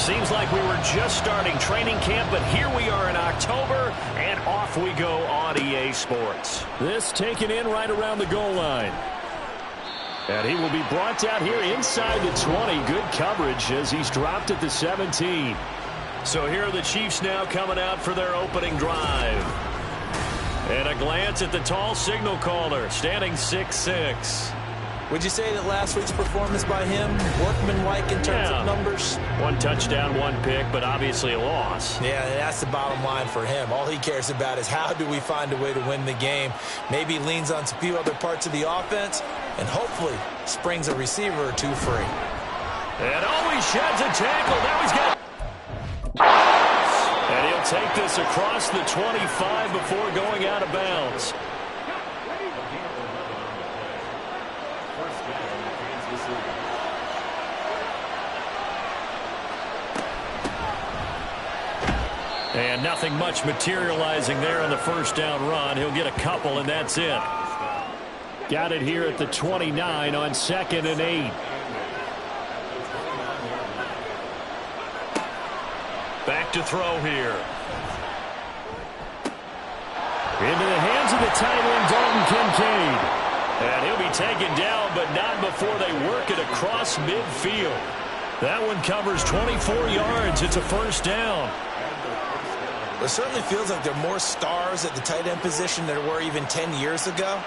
Seems like we were just starting training camp, but here we are in October, and off we go on EA Sports. This taken in right around the goal line. And he will be brought down here inside the 20. Good coverage as he's dropped at the 17. So here are the Chiefs now coming out for their opening drive. And a glance at the tall signal caller, standing 6'6". Would you say that last week's performance by him, workmanlike in terms of numbers? 1 touchdown, 1 pick, but obviously a loss. Yeah, that's the bottom line for him. All he cares about is how do we find a way to win the game. Maybe leans on a few other parts of the offense, and hopefully springs a receiver or two free. And always sheds a tackle. Now he's got... And he'll take this across the 25 before going out of bounds. And nothing much materializing there on the first down run. He'll get a couple, and that's it. Got it here at the 29 on 2nd and 8. Back to throw here. Into the hands of the tight end, Dalton Kincaid. And he'll be taken down, but not before they work it across midfield. That one covers 24 yards. It's a first down. It certainly feels like there are more stars at the tight end position than there were even 10 years ago.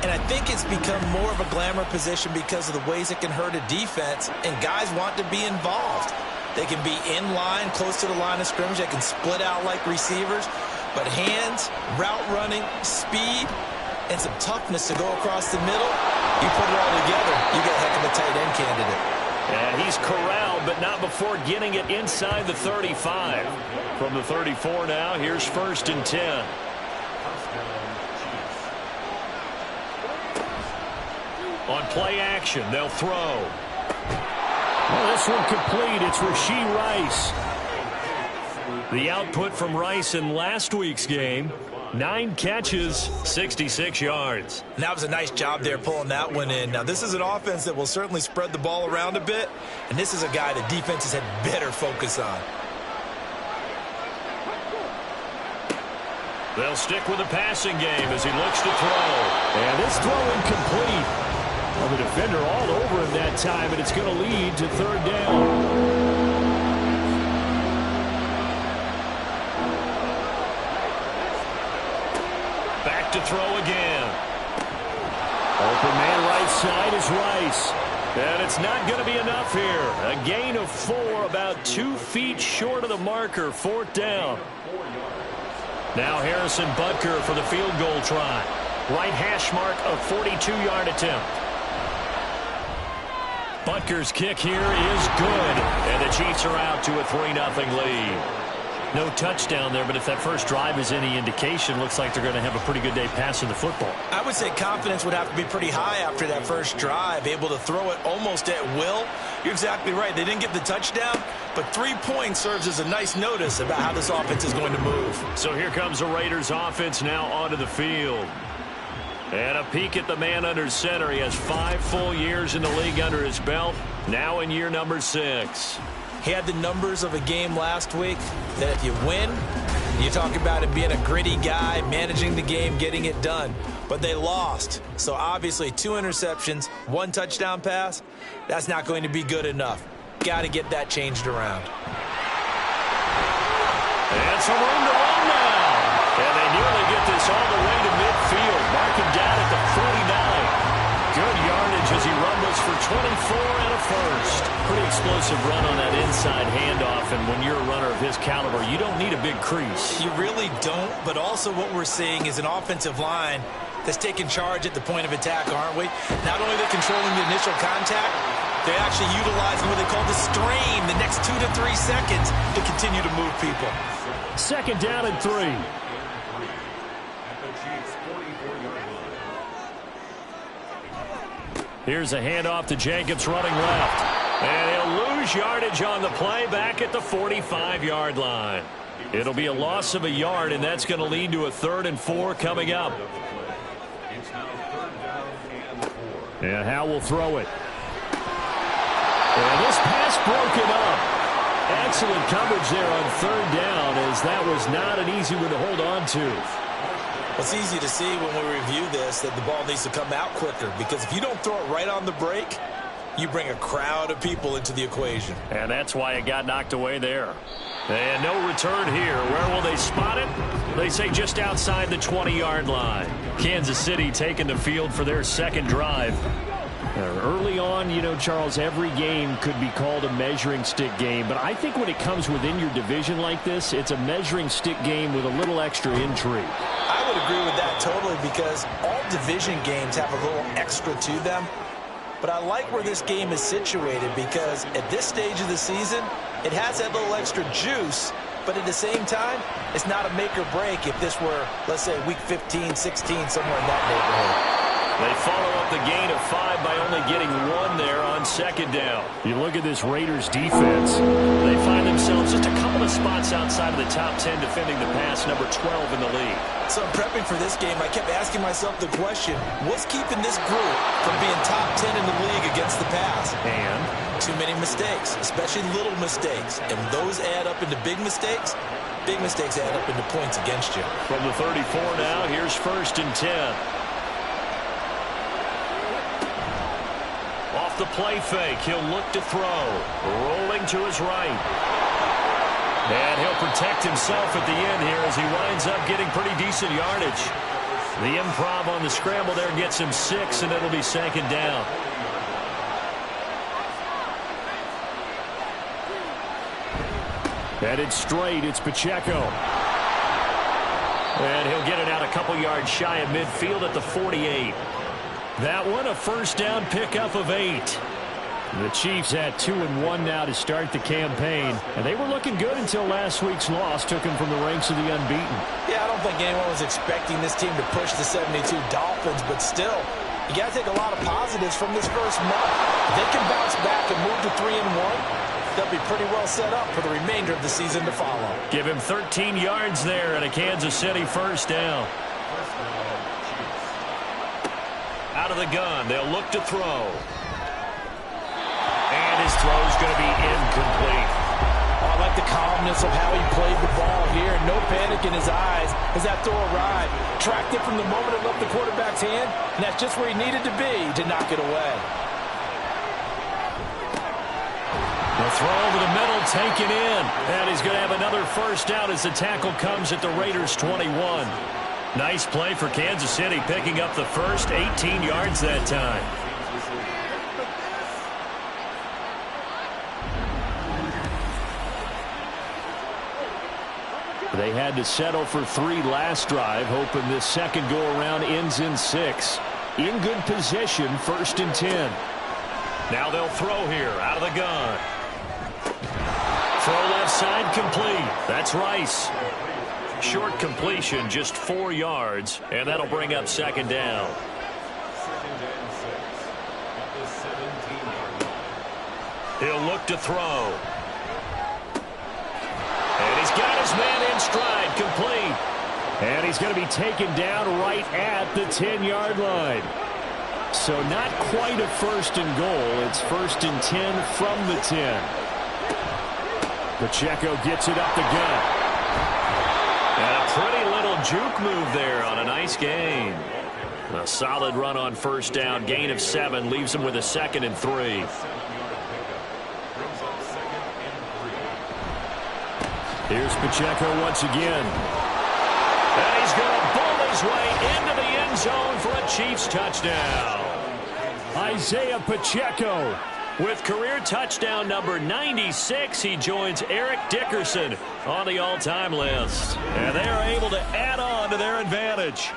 And I think it's become more of a glamour position because of the ways it can hurt a defense, and guys want to be involved. They can be in line, close to the line of scrimmage. They can split out like receivers. But hands, route running, speed, and some toughness to go across the middle, you put it all together, you got a heck of a tight end candidate. And he's corralled, but not before getting it inside the 35. From the 34 now, here's 1st and 10. On play action, they'll throw. Well, this one complete. It's Rashee Rice. The output from Rice in last week's game, 9 catches, 66 yards. And that was a nice job there pulling that one in. Now, this is an offense that will certainly spread the ball around a bit, and this is a guy that defenses had better focus on. They'll stick with the passing game as he looks to throw. And this throw incomplete. Well, the defender all over him that time, and it's going to lead to 3rd down. Back to throw again. Open man right side is Rice. And it's not going to be enough here. A gain of 4, about 2 feet short of the marker, 4th down. Now Harrison Butker for the field goal try. Right hash mark of 42-yard attempt. Butker's kick here is good. And the Chiefs are out to a 3-0 lead. No touchdown there, but if that first drive is any indication, looks like they're going to have a pretty good day passing the football. I would say confidence would have to be pretty high after that first drive, able to throw it almost at will. You're exactly right. They didn't get the touchdown, but 3 points serves as a nice notice about how this offense is going to move. So here comes the Raiders offense now onto the field. And a peek at the man under center. He has 5 full years in the league under his belt, now in year number 6. He had the numbers of a game last week that if you win, you talk about it being a gritty guy, managing the game, getting it done. But they lost. So obviously 2 interceptions, 1 touchdown pass, that's not going to be good enough. Got to get that changed around. And some room to run now. And they nearly get this all the way to midfield. Mark him down at the 49. Good yardage as he rumbles for 24 and a first. Pretty explosive run on that inside handoff, and when you're a runner of his caliber, you don't need a big crease. You really don't, but also what we're seeing is an offensive line that's taking charge at the point of attack, aren't we? Not only are they controlling the initial contact, they're actually utilizing what they call the strain, the next 2 to 3 seconds to continue to move people. 2nd down and 3. Here's a handoff to Jacobs running left. And he'll lose yardage on the play back at the 45-yard line. It'll be a loss of a yard, and that's going to lead to a 3rd and 4 coming up. And Howe will throw it. And this pass broken up. Excellent coverage there on 3rd down, as that was not an easy one to hold on to. It's easy to see when we review this that the ball needs to come out quicker, because if you don't throw it right on the break, you bring a crowd of people into the equation. And that's why it got knocked away there. And no return here. Where will they spot it? They say just outside the 20-yard line. Kansas City taking the field for their 2nd drive. Early on, you know, Charles, every game could be called a measuring stick game. But I think when it comes within your division like this, it's a measuring stick game with a little extra intrigue. I would agree with that totally, because all division games have a little extra to them. But I like where this game is situated, because at this stage of the season, it has that little extra juice. But at the same time, it's not a make or break if this were, let's say, week 15, 16, somewhere in that neighborhood. They follow up the gain of 5 by only getting 1 there on 2nd down. You look at this Raiders defense. They find themselves just a couple of spots outside of the top 10 defending the pass, number 12 in the league. So prepping for this game, I kept asking myself the question, what's keeping this group from being top 10 in the league against the pass? And too many mistakes, especially little mistakes. And those add up into big mistakes. Big mistakes add up into points against you. From the 34 now, here's 1st and 10. Off the play fake, he'll look to throw. Rolling to his right. And he'll protect himself at the end here as he winds up getting pretty decent yardage. The improv on the scramble there gets him 6, and it'll be 2nd down. Headed straight, it's Pacheco. And he'll get it out a couple yards shy of midfield at the 48. That one, a 1st down pickup of 8. The Chiefs at 2-1 now to start the campaign. And they were looking good until last week's loss took them from the ranks of the unbeaten. Yeah, I don't think anyone was expecting this team to push the 72 Dolphins, but still, you got to take a lot of positives from this first month. If they can bounce back and move to 3-1, they'll be pretty well set up for the remainder of the season to follow. Give him 13 yards there and a Kansas City first down. Out of the gun, they'll look to throw. And his throw's going to be incomplete. Oh, I like the calmness of how he played the ball here. No panic in his eyes as that throw arrived. Tracked it from the moment it left the quarterback's hand, and that's just where he needed to be to knock it away. The throw over the middle, taken in. And he's going to have another first down as the tackle comes at the Raiders' 21. Nice play for Kansas City, picking up the first 18 yards that time. They had to settle for 3 last drive, hoping this second go-around ends in 6. In good position, 1st and 10. Now they'll throw here, out of the gun. Throw left side, complete. That's Rice. Short completion, just 4 yards, and that'll bring up second down. He'll look to throw. And he's got his man in stride, complete. And he's going to be taken down right at the 10-yard line. So not quite a 1st and goal. It's 1st and 10 from the 10. Pacheco gets it up the gut. And a pretty little juke move there on a nice gain. A solid run on first down. Gain of 7 leaves him with a 2nd and 3. Here's Pacheco once again. And he's going to bull his way into the end zone for a Chiefs touchdown. Isaiah Pacheco with career touchdown number 96. He joins Eric Dickerson on the all-time list. And they are able to add on to their advantage.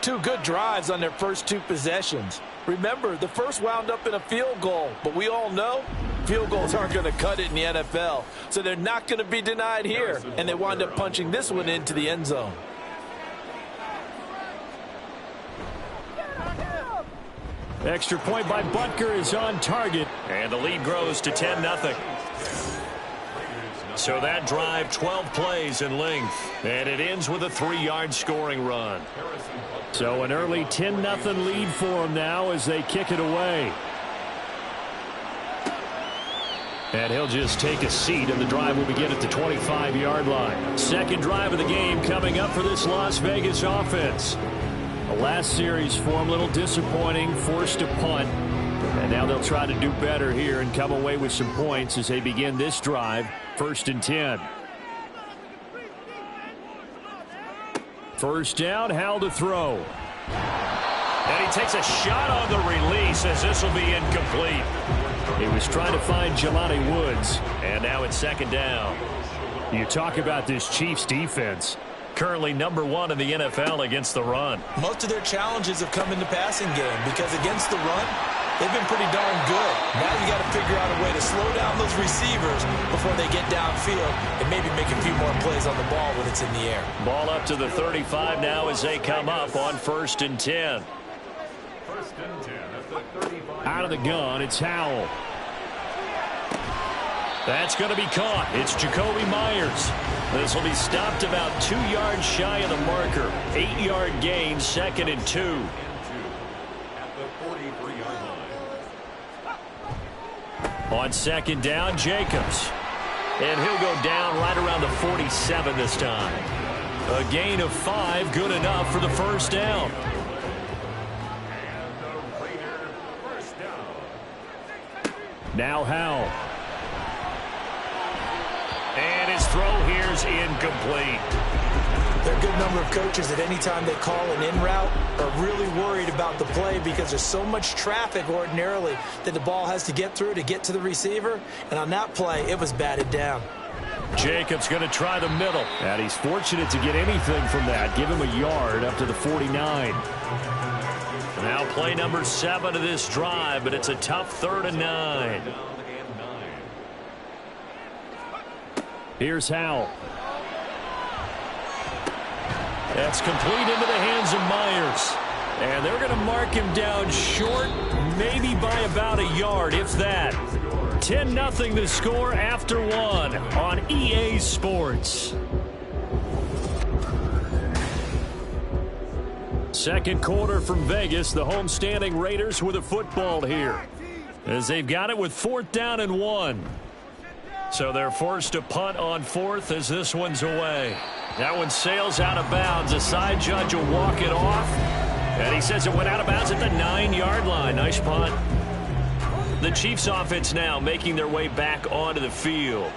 2 good drives on their first 2 possessions. Remember, the first wound up in a field goal, but we all know field goals aren't going to cut it in the NFL, so they're not going to be denied here, and they wind up punching this one into the end zone. Extra point by Butker is on target, and the lead grows to 10-0. So that drive, 12 plays in length, and it ends with a 3-yard scoring run. So an early 10-0 lead for them now as they kick it away. And he'll just take a seat, and the drive will begin at the 25-yard line. Second drive of the game coming up for this Las Vegas offense. The last series for them, a little disappointing, forced a punt. And now they'll try to do better here and come away with some points as they begin this drive, 1st and 10. First down, Howell to throw. And he takes a shot on the release as this will be incomplete. He was trying to find Jelani Woods, and now it's 2nd down. You talk about this Chiefs defense. Currently number 1 in the NFL against the run. Most of their challenges have come in the passing game because against the run, they've been pretty darn good. Now you got to figure out a way to slow down those receivers before they get downfield and maybe make a few more plays on the ball when it's in the air. Ball up to the 35 now as they come up on 1st and 10. Out of the gun, it's Howell. That's going to be caught. It's Jacoby Myers. This will be stopped about 2 yards shy of the marker. 8-yard gain, 2nd and 2. On 2nd down, Jacobs. And he'll go down right around the 47 this time. A gain of 5, good enough for the first down. Now Howell. And his throw here is incomplete. There are a good number of coaches that any time they call an in route are really worried about the play because there's so much traffic ordinarily that the ball has to get through to get to the receiver. And on that play, it was batted down. Jacobs going to try the middle. And he's fortunate to get anything from that. Give him a yard up to the 49. Now play number 7 of this drive, but it's a tough 3rd and 9. Here's Howell. That's complete into the hands of Myers. And they're going to mark him down short, maybe by about a yard, if that. 10-0 the score after one on EA Sports. Second quarter from Vegas. The homestanding Raiders with a football here, as they've got it with 4th down and 1. So they're forced to punt on 4th as this one's away. That one sails out of bounds. A side judge will walk it off. And he says it went out of bounds at the 9-yard line. Nice punt. The Chiefs offense now making their way back onto the field.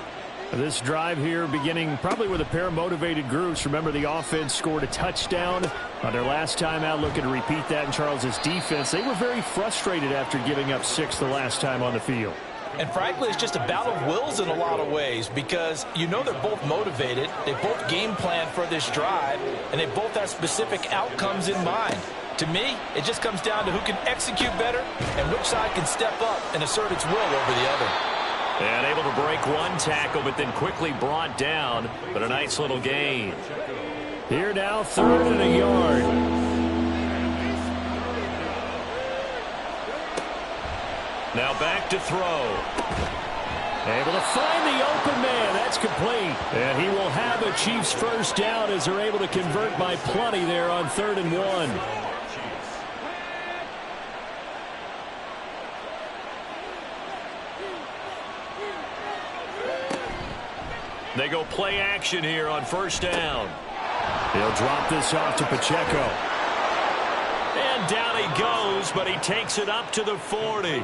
This drive here beginning probably with a pair of motivated groups. Remember, the offense scored a touchdown on their last time out, looking to repeat that in Charles's defense. They were very frustrated after giving up 6 the last time on the field. And frankly, it's just a battle of wills in a lot of ways, because you know they're both motivated, they both game plan for this drive, and they both have specific outcomes in mind. To me, it just comes down to who can execute better and which side can step up and assert its will over the other. And able to break one tackle, but then quickly brought down, but a nice little gain. Here now, 3rd and a yard. Now back to throw. Able to find the open man. That's complete. And he will have a Chiefs first down as they're able to convert by plenty there on 3rd and 1. They go play action here on 1st down. He'll drop this off to Pacheco. And down he goes, but he takes it up to the 40.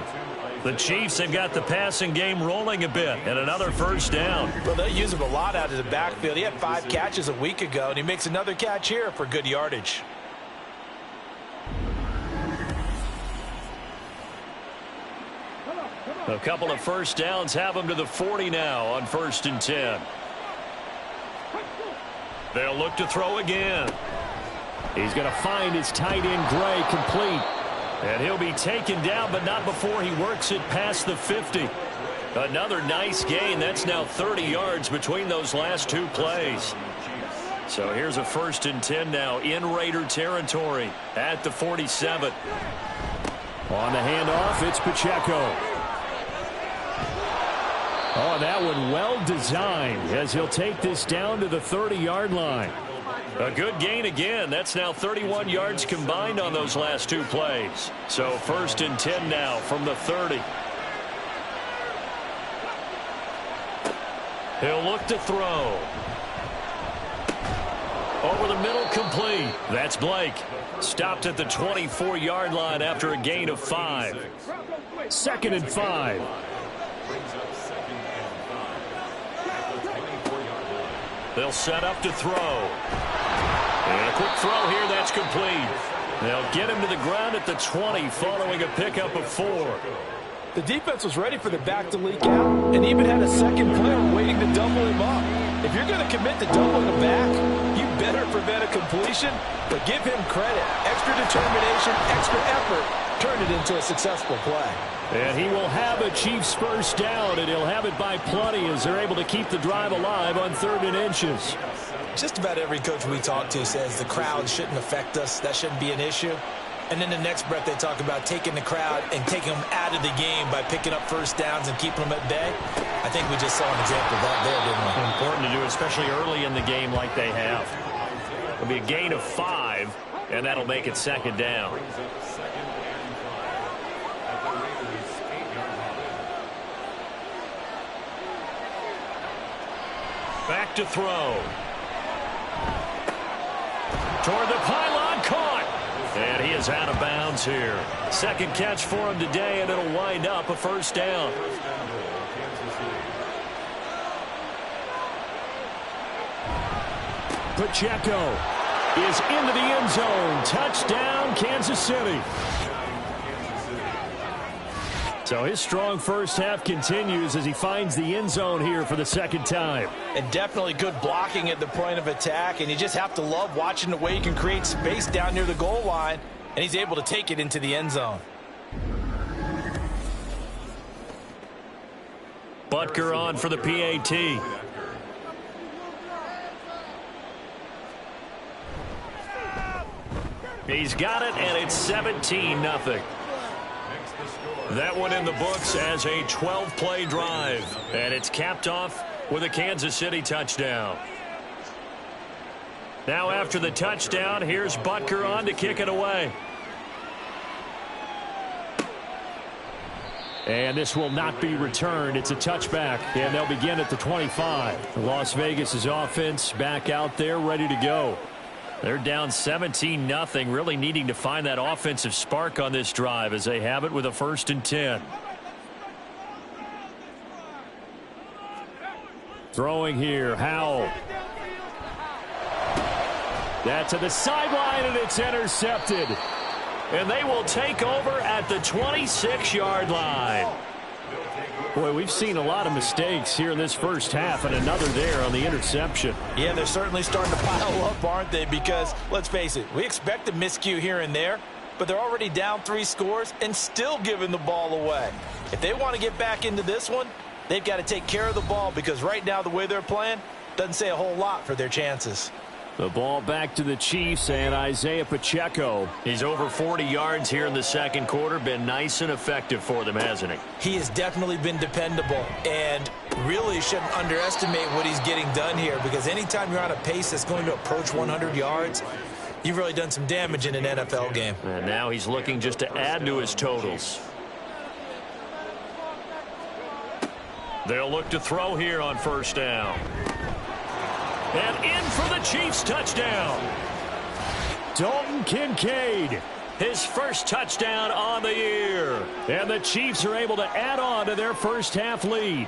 The Chiefs have got the passing game rolling a bit, and another 1st down. Well, they use him a lot out of the backfield. He had 5 catches a week ago, and he makes another catch here for good yardage. A couple of 1st downs have him to the 40 now on 1st and 10. They'll look to throw again. He's going to find his tight end, Gray, complete. And he'll be taken down, but not before he works it past the 50. Another nice gain. That's now 30 yards between those last 2 plays. So here's a 1st and 10 now in Raider territory at the 47. On the handoff, it's Pacheco. Oh, that one well designed as he'll take this down to the 30-yard line. A good gain again. That's now 31 yards combined on those last 2 plays. So 1st and 10 now from the 30. He'll look to throw. Over the middle, complete. That's Blake. Stopped at the 24-yard line after a gain of 5. 2nd and 5. They'll set up to throw. And a quick throw here, that's complete. They'll get him to the ground at the 20 following a pickup of 4. The defense was ready for the back to leak out and even had a second player waiting to double him up. If you're going to commit to doubling him back, you better prevent a completion, but give him credit. Extra determination, extra effort, turned it into a successful play. And he will have a Chiefs first down, and he'll have it by plenty as they're able to keep the drive alive on 3rd and inches. Just about every coach we talk to says the crowd shouldn't affect us. That shouldn't be an issue. And then the next breath they talk about taking the crowd and taking them out of the game by picking up 1st downs and keeping them at bay. I think we just saw an example of that there, didn't we? Important to do, especially early in the game like they have. It'll be a gain of 5, and that'll make it 2nd down. Back to throw. Toward the pylon, caught. And he is out of bounds here. 2nd catch for him today, and it'll wind up a 1st down. Pacheco is into the end zone. Touchdown, Kansas City. So his strong first half continues as he finds the end zone here for the 2nd time. And definitely good blocking at the point of attack, and you just have to love watching the way he can create space down near the goal line, and he's able to take it into the end zone. Butker on for the PAT. He's got it, and it's 17-0. That one in the books as a 12-play drive. And it's capped off with a Kansas City touchdown. Now after the touchdown, here's Butker on to kick it away. And this will not be returned. It's a touchback, and they'll begin at the 25. Las Vegas' offense back out there ready to go. They're down 17-0, really needing to find that offensive spark on this drive as they have it with a 1st and 10. Throwing here, Howell. That to the sideline, and it's intercepted. And they will take over at the 26-yard line. Boy, we've seen a lot of mistakes here in this first half, and another there on the interception. Yeah, they're certainly starting to pile up, aren't they? Because, let's face it, we expect a miscue here and there, but they're already down 3 scores and still giving the ball away. If they want to get back into this one, they've got to take care of the ball, because right now the way they're playing doesn't say a whole lot for their chances. The ball back to the Chiefs and Isaiah Pacheco. He's over 40 yards here in the second quarter. Been nice and effective for them, hasn't he? He has definitely been dependable, and really shouldn't underestimate what he's getting done here, because anytime you're on a pace that's going to approach 100 yards, you've really done some damage in an NFL game. And now he's looking just to add to his totals. They'll look to throw here on 1st down. And in for the Chiefs touchdown. Dalton Kincaid, his first touchdown on the year. And the Chiefs are able to add on to their first half lead.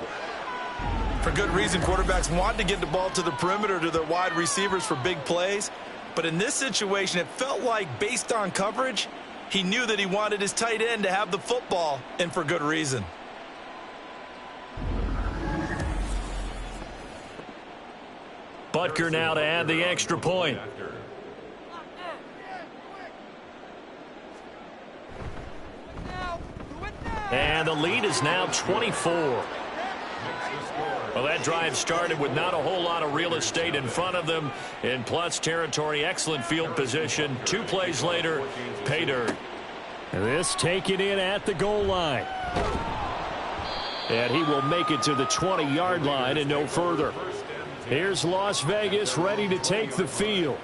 For good reason, quarterbacks want to get the ball to the perimeter to their wide receivers for big plays. But in this situation, it felt like, based on coverage, he knew that he wanted his tight end to have the football, and for good reason. Butker now to add the extra point. And the lead is now 24. Well, that drive started with not a whole lot of real estate in front of them. In plus territory, excellent field position. 2 plays later, pay dirt. This taken in at the goal line. And he will make it to the 20-yard line and no further. Here's Las Vegas ready to take the field.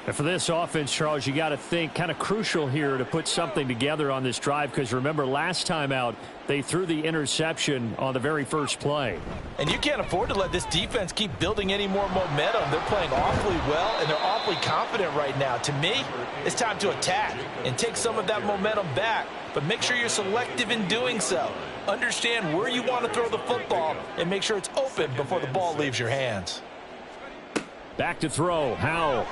And for this offense, Charles, you got to think kind of crucial here to put something together on this drive, because remember last time out they threw the interception on the very first play. And you can't afford to let this defense keep building any more momentum. They're playing awfully well, and they're awfully confident right now. To me, it's time to attack and take some of that momentum back, but make sure you're selective in doing so. Understand where you want to throw the football and make sure it's open before the ball leaves your hands. Back to throw, Howell.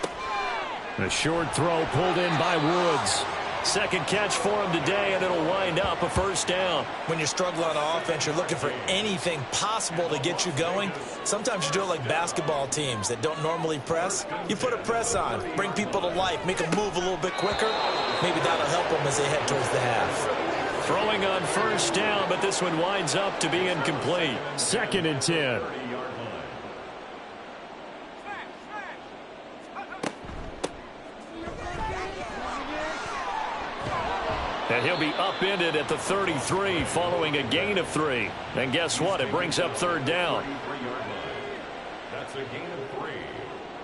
A short throw pulled in by Woods. Second catch for him today, and it'll wind up a 1st down. When you struggle on offense, you're looking for anything possible to get you going. Sometimes you do it like basketball teams that don't normally press. You put a press on, bring people to life, make them move a little bit quicker. Maybe that'll help them as they head towards the half. Throwing on 1st down, but this one winds up to be incomplete. 2nd and 10. And he'll be upended at the 33 following a gain of 3. And guess what? It brings up 3rd down. That's a gain of 3.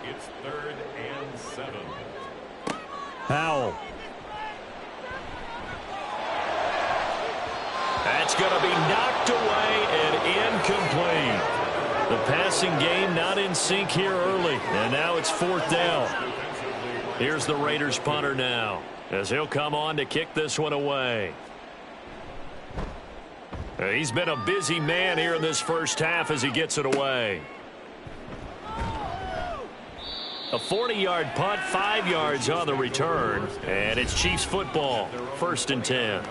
It's 3rd and 7. Howell. That's going to be knocked away and incomplete. The passing game not in sync here early. And now it's 4th down. Here's the Raiders punter now, as he'll come on to kick this one away. He's been a busy man here in this first half as he gets it away. A 40-yard punt, 5 yards on the return, and it's Chiefs football, 1st and 10.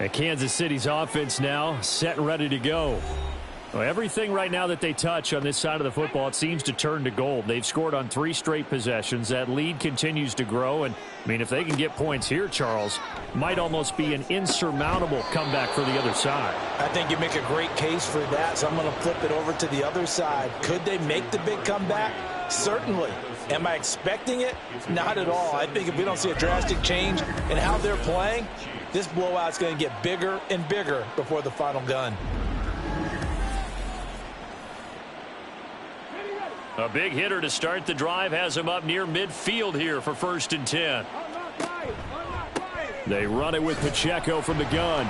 And Kansas City's offense now set and ready to go. Well, everything right now that they touch on this side of the football, it seems to turn to gold. They've scored on 3 straight possessions. That lead continues to grow. And, I mean, if they can get points here, Charles, might almost be an insurmountable comeback for the other side. I think you make a great case for that, so I'm going to flip it over to the other side. Could they make the big comeback? Certainly. Am I expecting it? Not at all. I think if we don't see a drastic change in how they're playing, this blowout's going to get bigger and bigger before the final gun. A big hitter to start the drive has him up near midfield here for 1st and 10. They run it with Pacheco from the gun.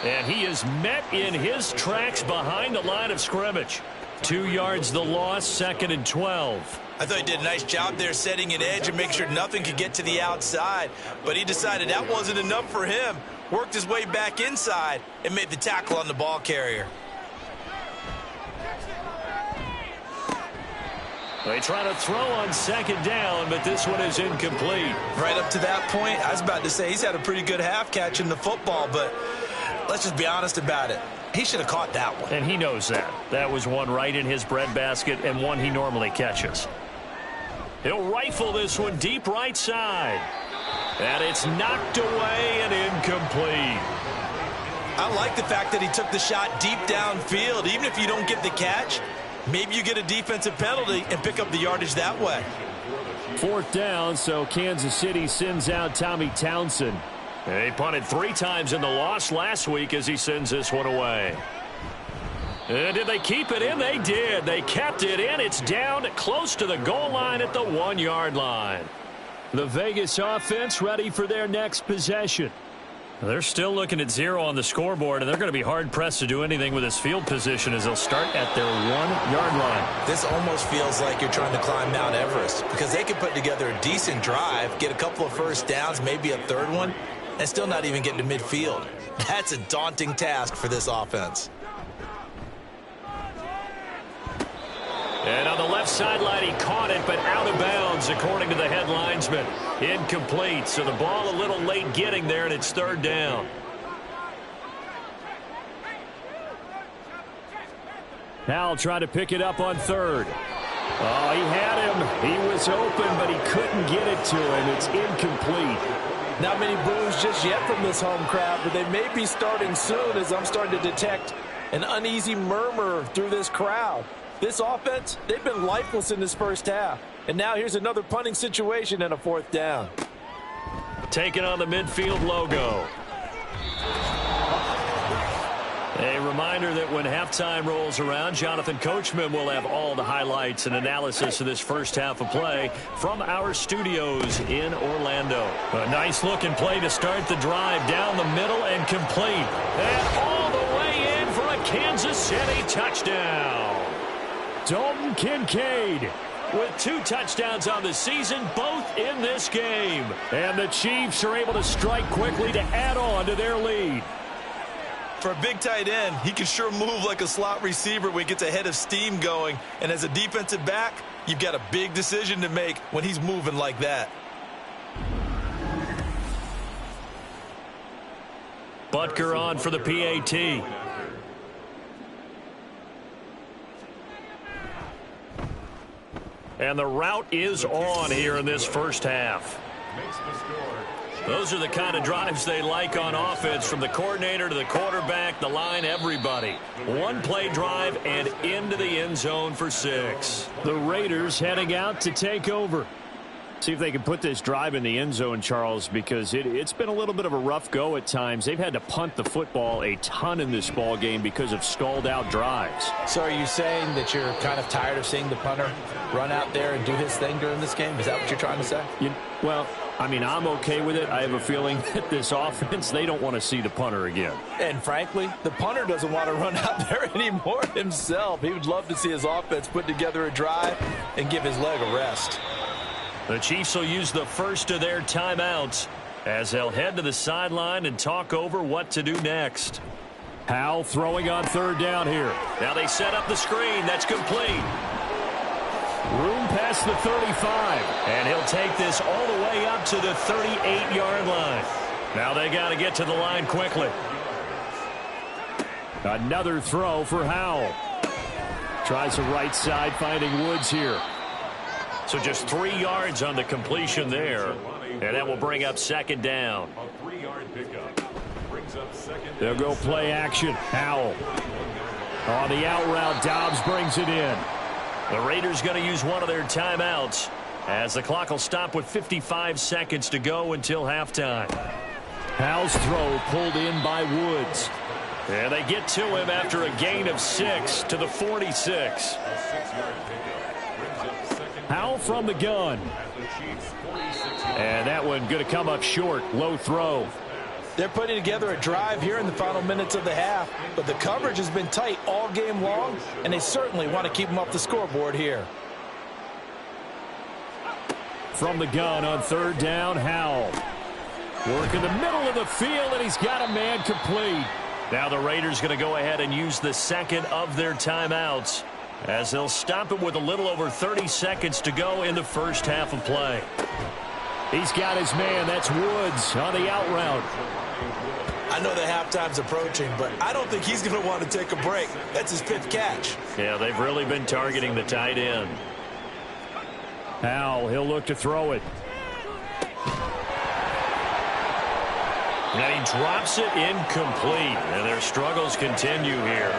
And he is met in his tracks behind the line of scrimmage. 2 yards the loss, 2nd and 12. I thought he did a nice job there setting an edge and making sure nothing could get to the outside. But he decided that wasn't enough for him. Worked his way back inside and made the tackle on the ball carrier. They try to throw on 2nd down, but this one is incomplete. Right up to that point, I was about to say he's had a pretty good half catching the football, but let's just be honest about it. He should have caught that one. And he knows that. That was one right in his breadbasket and one he normally catches. He'll rifle this one deep right side. And it's knocked away and incomplete. I like the fact that he took the shot deep downfield. Even if you don't get the catch, maybe you get a defensive penalty and pick up the yardage that way. 4th down, so Kansas City sends out Tommy Townsend. He punted 3 times in the loss last week as he sends this one away. And did they keep it in? They did. They kept it in. It's down close to the goal line at the 1-yard line. The Vegas offense ready for their next possession. They're still looking at 0 on the scoreboard, and they're going to be hard-pressed to do anything with this field position as they'll start at their 1-yard line. This almost feels like you're trying to climb Mount Everest because they could put together a decent drive, get a couple of first downs, maybe a 3rd one, and still not even get to midfield. That's a daunting task for this offense. And on the left sideline, he caught it, but out of bounds, according to the head linesman. Incomplete, so the ball a little late getting there, and it's 3rd down. Howell tried to pick it up on 3rd. Oh, he had him. He was open, but he couldn't get it to him. It's incomplete. Not many boos just yet from this home crowd, but they may be starting soon as I'm starting to detect an uneasy murmur through this crowd. This offense, they've been lifeless in this first half. And now here's another punting situation and a 4th down. Taking on the midfield logo. A reminder that when halftime rolls around, Jonathan Coachman will have all the highlights and analysis of this first half of play from our studios in Orlando. A nice-looking play to start the drive down the middle and complete. And all the way in for a Kansas City touchdown. Dalton Kincaid with 2 touchdowns on the season, both in this game. And the Chiefs are able to strike quickly to add on to their lead. For a big tight end, he can sure move like a slot receiver when he gets a head of steam going. And as a defensive back, you've got a big decision to make when he's moving like that. Butker on for the PAT. And the route is on here in this first half. Those are the kind of drives they like on offense, from the coordinator to the quarterback, the line, everybody. 1-play drive and into the end zone for 6. The Raiders heading out to take over. See if they can put this drive in the end zone, Charles, because it's been a little bit of a rough go at times. They've had to punt the football a ton in this ball game because of stalled-out drives. So are you saying that you're kind of tired of seeing the punter run out there and do his thing during this game? Is that what you're trying to say? Well, I mean, I'm okay with it. I have a feeling that this offense, they don't want to see the punter again. And frankly, the punter doesn't want to run out there anymore himself. He would love to see his offense put together a drive and give his leg a rest. The Chiefs will use the first of their timeouts as they'll head to the sideline and talk over what to do next. Howell throwing on 3rd down here. Now they set up the screen. That's complete. Room past the 35. And he'll take this all the way up to the 38-yard line. Now they got to get to the line quickly. Another throw for Howell. Tries the right side, finding Woods here. So just 3 yards on the completion there. And that will bring up 2nd down. A 3-yard pickup brings up 2nd. They'll go play action. Howell. On the out route, Dobbs brings it in. The Raiders going to use one of their timeouts as the clock will stop with 55 seconds to go until halftime. Howell's throw pulled in by Woods. And they get to him after a gain of 6 to the 46. Howell from the gun. And that one going to come up short. Low throw. They're putting together a drive here in the final minutes of the half, but the coverage has been tight all game long, and they certainly want to keep them off the scoreboard here. From the gun on third down, Howell. Work in the middle of the field, and he's got a man complete. Now the Raiders going to go ahead and use the second of their timeouts as they'll stop it with a little over 30 seconds to go in the first half of play. He's got his man. That's Woods on the out route. I know the halftime's approaching, but I don't think he's going to want to take a break. That's his 5th catch. Yeah, they've really been targeting the tight end. Howell, he'll look to throw it. And he drops it incomplete, and their struggles continue here.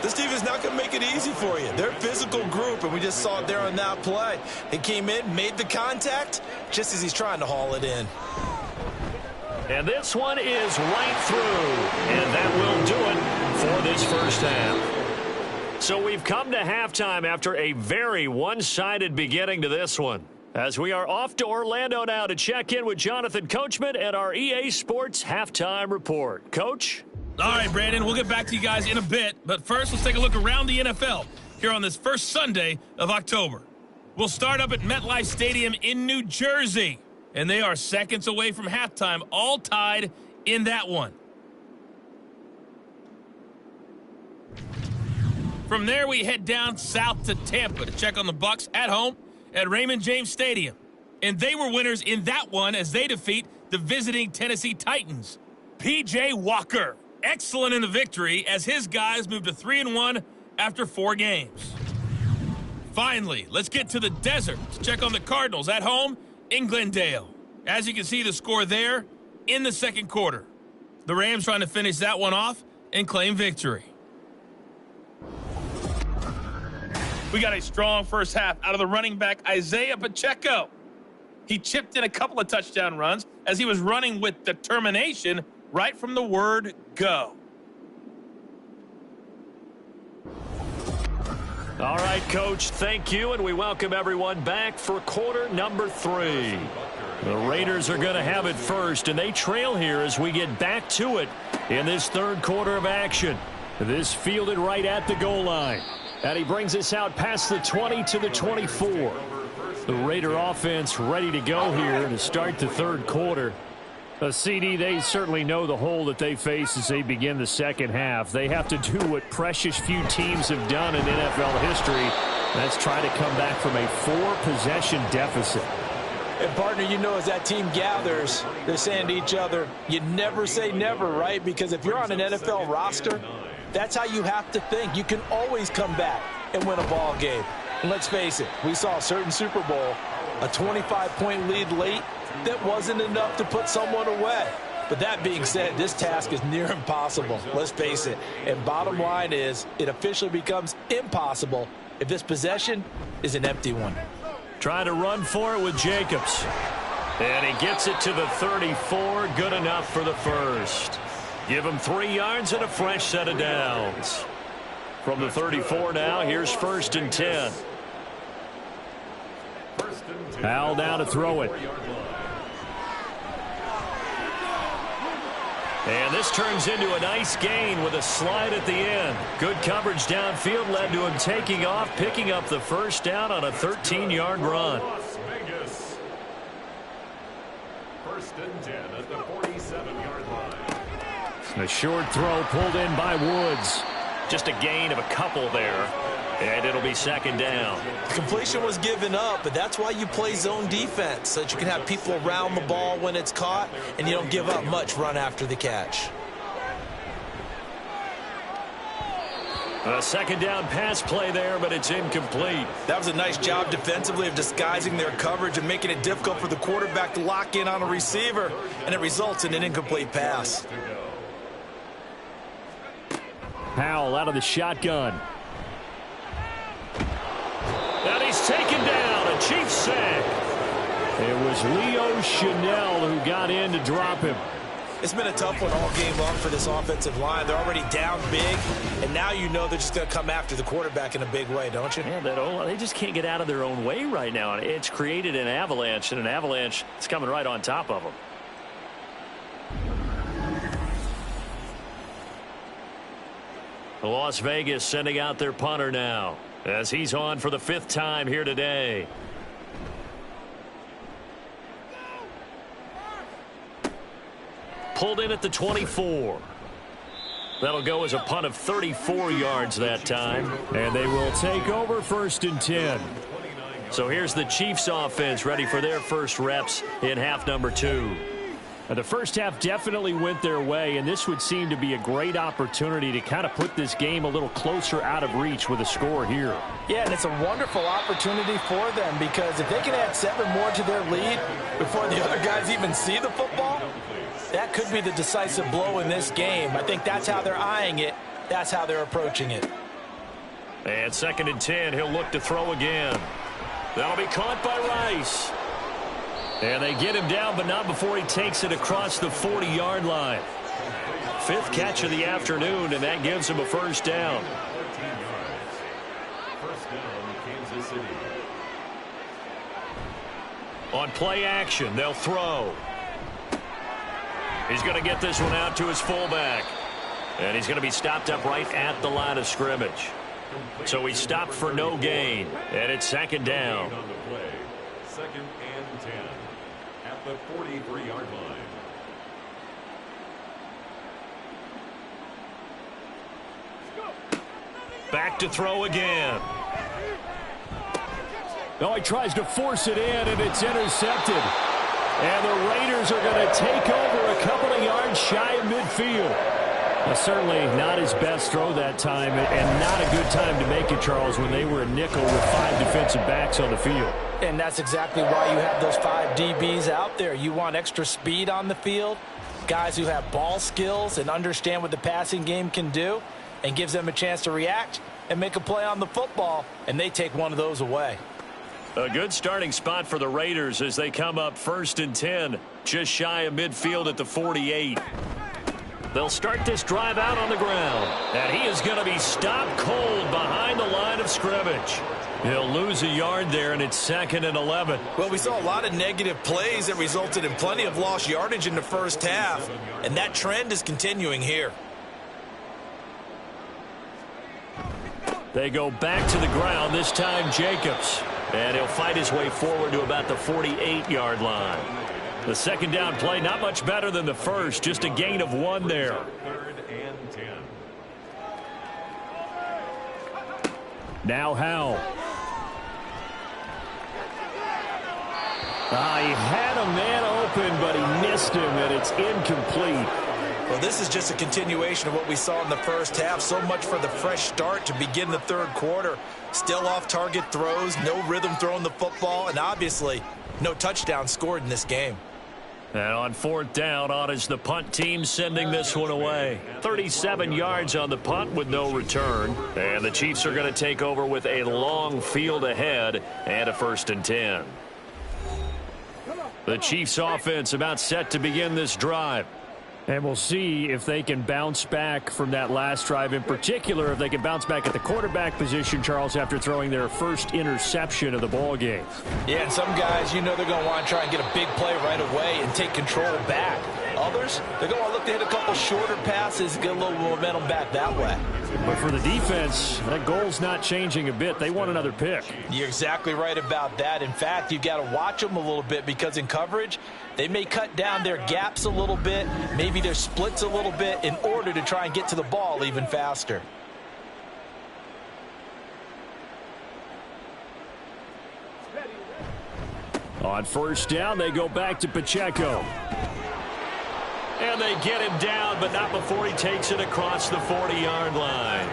This team is not going to make it easy for you. They're a physical group, and we just saw it there on that play. They came in, made the contact, just as he's trying to haul it in. And this one is right through, and that will do it for this first half. So we've come to halftime after a very one-sided beginning to this one. As we are off to Orlando now to check in with Jonathan Coachman and our EA Sports Halftime Report. Coach? All right, Brandon, we'll get back to you guys in a bit. But first, let's take a look around the NFL here on this first Sunday of October. We'll start up at MetLife Stadium in New Jersey. And they are seconds away from halftime, all tied in that one. From there, we head down south to Tampa to check on the Bucs at home at Raymond James Stadium. And they were winners in that one as they defeat the visiting Tennessee Titans. P.J. Walker, excellent in the victory as his guys moved to 3-1 after 4 games. Finally, let's get to the desert to check on the Cardinals at home in Glendale. As you can see, the score there in the second quarter. The Rams trying to finish that one off and claim victory. We got a strong first half out of the running back, Isaiah Pacheco. He chipped in a couple of touchdown runs as he was running with determination right from the word go. All right, Coach, thank you, and we welcome everyone back for quarter number 3. The Raiders are going to have it first, and they trail here as we get back to it in this third quarter of action. This fielded right at the goal line. And he brings us out past the 20 to the 24. The Raider offense ready to go here to start the third quarter. CD, they certainly know the hole that they face as they begin the second half. They have to do what precious few teams have done in NFL history. That's try to come back from a 4-possession deficit. And, partner, you know, as that team gathers, they're saying to each other, you never say never, right? Because if you're on an NFL roster, that's how you have to think. You can always come back and win a ball game. And let's face it, we saw a certain Super Bowl, a 25-point lead late, that wasn't enough to put someone away. But that being said, this task is near impossible. Let's face it. And bottom line is, it officially becomes impossible if this possession is an empty one. Trying to run for it with Jacobs. And he gets it to the 34. Good enough for the first. Give him 3 yards and a fresh set of downs. From the 34 now, here's 1st and 10. Howell down to throw it. And this turns into a nice gain with a slide at the end. Good coverage downfield led to him taking off, picking up the first down on a 13-yard run. First and 10 at the 47-yard line. A short throw pulled in by Woods. Just a gain of a couple there. And it'll be 2nd down. The completion was given up, but that's why you play zone defense, so that you can have people around the ball when it's caught, and you don't give up much run after the catch. A 2nd down pass play there, but it's incomplete. That was a nice job defensively of disguising their coverage and making it difficult for the quarterback to lock in on a receiver, and it results in an incomplete pass. Howell out of the shotgun. Chiefs sack. It was Leo Chanel who got in to drop him. It's been a tough one all game long for this offensive line. They're already down big, and now you know they're just going to come after the quarterback in a big way, don't you? Yeah, they just can't get out of their own way right now. It's created an avalanche, and an avalanche is coming right on top of them. Las Vegas sending out their punter now as he's on for the 5th time here today. Pulled in at the 24. That'll go as a punt of 34 yards that time. And they will take over 1st and 10. So here's the Chiefs offense ready for their first reps in half number 2. The first half definitely went their way, and this would seem to be a great opportunity to kind of put this game a little closer out of reach with a score here. Yeah, and it's a wonderful opportunity for them because if they can add 7 more to their lead before the other guys even see the football, that could be the decisive blow in this game. I think that's how they're eyeing it. That's how they're approaching it. And 2nd and 10, he'll look to throw again. That'll be caught by Rice. And they get him down, but not before he takes it across the 40-yard line. 5th catch of the afternoon, and that gives him a first down. First down, Kansas City. On play action, they'll throw. He's going to get this one out to his fullback. And he's going to be stopped up right at the line of scrimmage. So he stopped for no gain, and it's 2nd down. On the play, 2nd and 10 at the 43-yard line. Back to throw again. Oh, he tries to force it in, and it's intercepted. And the Raiders are going to take over a couple of yards shy of midfield. Certainly not his best throw that time, and not a good time to make it, Charles, when they were a nickel with 5 defensive backs on the field. And that's exactly why you have those 5 DBs out there. You want extra speed on the field, guys who have ball skills and understand what the passing game can do, and gives them a chance to react and make a play on the football, and they take one of those away. A good starting spot for the Raiders as they come up 1st and 10, just shy of midfield at the 48. They'll start this drive out on the ground, and he is going to be stopped cold behind the line of scrimmage. He'll lose a yard there, and it's 2nd and 11. Well, we saw a lot of negative plays that resulted in plenty of lost yardage in the first half, and that trend is continuing here. They go back to the ground, this time Jacobs. And he'll fight his way forward to about the 48-yard line. The 2nd down play, not much better than the first, just a gain of 1 there. 3rd and 10. Now Howell. He had a man open, but he missed him, and it's incomplete. Well, this is just a continuation of what we saw in the first half. So much for the fresh start to begin the 3rd quarter. Still off-target throws, no rhythm throwing the football, and obviously no touchdown scored in this game. And on 4th down, on is the punt team sending this one away. 37 yards on the punt with no return. And the Chiefs are going to take over with a long field ahead and a 1st and 10. The Chiefs offense about set to begin this drive. And we'll see if they can bounce back from that last drive, in particular if they can bounce back at the quarterback position, Charles, after throwing their first interception of the ball game. Yeah, and some guys, you know, they're going to want to try and get a big play right away and take control back. Others, they're going to look to hit a couple shorter passes, get a little momentum back that way. But for the defense, that goal's not changing a bit. They want another pick. You're exactly right about that. In fact, you've got to watch them a little bit because in coverage, they may cut down their gaps a little bit, maybe their splits a little bit in order to try and get to the ball even faster. On 1st down, they go back to Pacheco. And they get him down, but not before he takes it across the 40-yard line.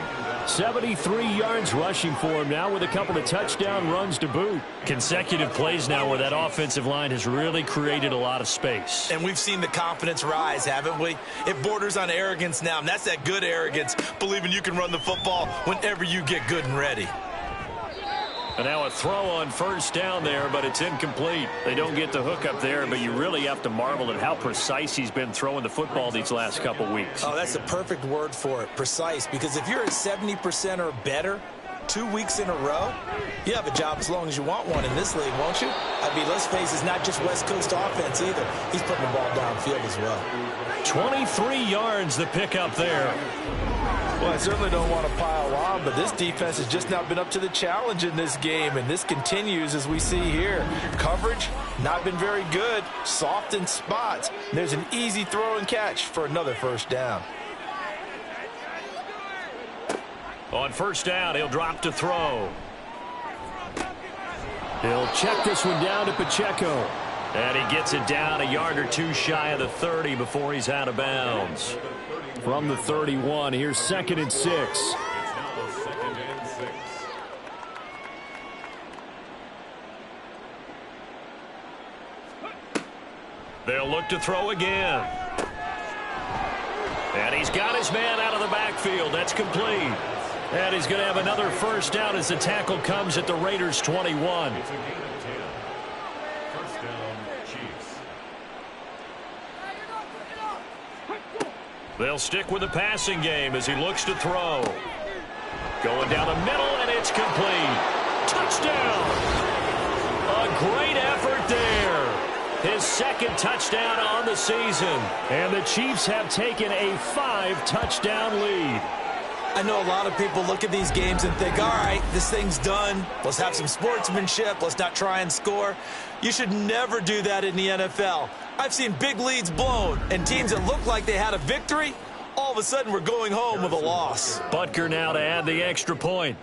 73 yards rushing for him now with a couple of touchdown runs to boot. Consecutive plays now where that offensive line has really created a lot of space. And we've seen the confidence rise, haven't we? It borders on arrogance now, and that's that good arrogance, believing you can run the football whenever you get good and ready. And now a throw on first down there, but it's incomplete. They don't get the hook up there, but you really have to marvel at how precise he's been throwing the football these last couple weeks. Oh, that's the perfect word for it, precise, because if you're at 70% or better 2 weeks in a row, you have a job as long as you want one in this league, won't you? I mean, let's face it, it's not just West Coast offense either. He's putting the ball downfield as well. 23 yards the pick up there. Well, I certainly don't want to pile on, but this defense has just not been up to the challenge in this game, and this continues as we see here. Coverage, not been very good, soft in spots. There's an easy throw and catch for another first down. On first down, he'll drop to throw. He'll check this one down to Pacheco. And he gets it down a yard or two shy of the 30 before he's out of bounds. From the 31, here's 2nd and 6. They'll look to throw again. And he's got his man out of the backfield. That's complete. And he's going to have another first down as the tackle comes at the Raiders' 21. They'll stick with the passing game as he looks to throw. Going down the middle, and it's complete. Touchdown! A great effort there. His 2nd touchdown on the season. And the Chiefs have taken a 5-touchdown lead. I know a lot of people look at these games and think, all right, this thing's done. Let's have some sportsmanship. Let's not try and score. You should never do that in the NFL. I've seen big leads blown, and teams that look like they had a victory, all of a sudden we're going home with a loss. Butker now to add the extra point.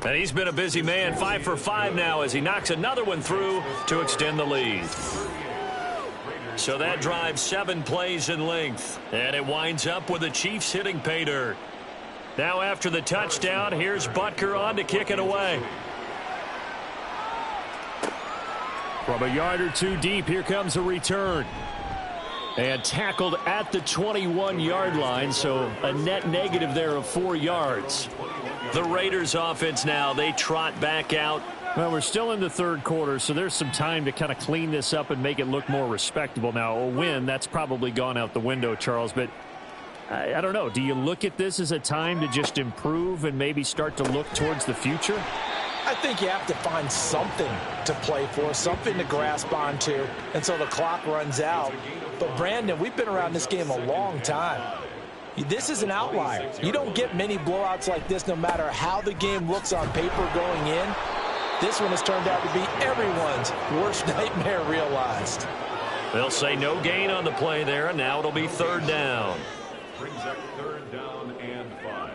And he's been a busy man, 5 for 5 now as he knocks another one through to extend the lead. So that drives 7 plays in length. And it winds up with the Chiefs hitting pay dirt. Now after the touchdown, here's Butker on to kick it away. From a yard or two deep, here comes a return. And tackled at the 21-yard line, so a net negative there of 4 yards. The Raiders offense now, they trot back out. Well, we're still in the third quarter, so there's some time to kind of clean this up and make it look more respectable. Now, a win, that's probably gone out the window, Charles, but I don't know. Do you look at this as a time to just improve and maybe start to look towards the future? I think you have to find something to play for, something to grasp onto until the clock runs out. But, Brandon, we've been around this game a long time. This is an outlier. You don't get many blowouts like this no matter how the game looks on paper going in. This one has turned out to be everyone's worst nightmare realized. They'll say no gain on the play there, and now it'll be 3rd down. Brings up 3rd down and 5.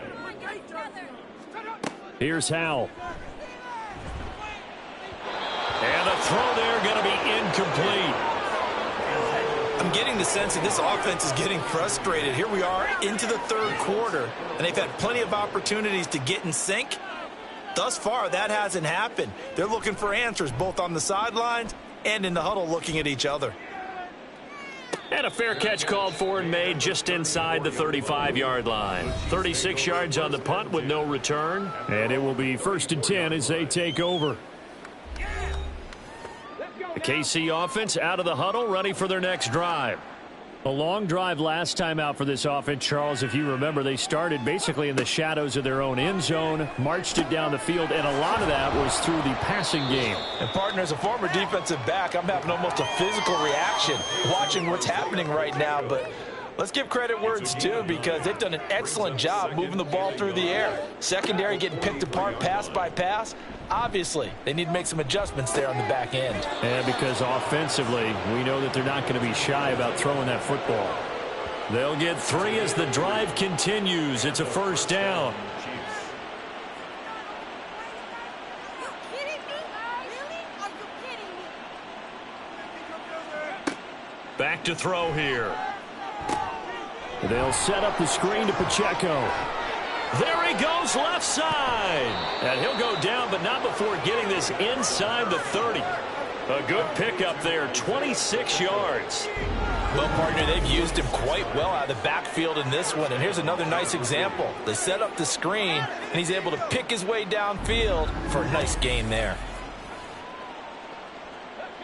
Here's Howell. And a throw there going to be incomplete. I'm getting the sense that this offense is getting frustrated. Here we are into the 3rd quarter, and they've had plenty of opportunities to get in sync. Thus far, that hasn't happened. They're looking for answers both on the sidelines and in the huddle looking at each other. And a fair catch called for and made just inside the 35-yard line. 36 yards on the punt with no return. And it will be 1st and 10 as they take over. The KC offense out of the huddle, ready for their next drive. A long drive last time out for this offense, Charles. If you remember, they started basically in the shadows of their own end zone, marched it down the field, and a lot of that was through the passing game. And, partner, as a former defensive back, I'm having almost a physical reaction watching what's happening right now. But let's give credit where it's due because they've done an excellent job moving the ball through the air. Secondary getting picked apart pass by pass. Obviously, they need to make some adjustments there on the back end. And because offensively, we know that they're not going to be shy about throwing that football. They'll get 3 as the drive continues. It's a 1st down. Back to throw here. They'll set up the screen to Pacheco. There he goes left side. And he'll go down, but not before getting this inside the 30. A good pickup there, 26 yards. Well, partner, they've used him quite well out of the backfield in this one. And here's another nice example. They set up the screen, and he's able to pick his way downfield for a nice gain there.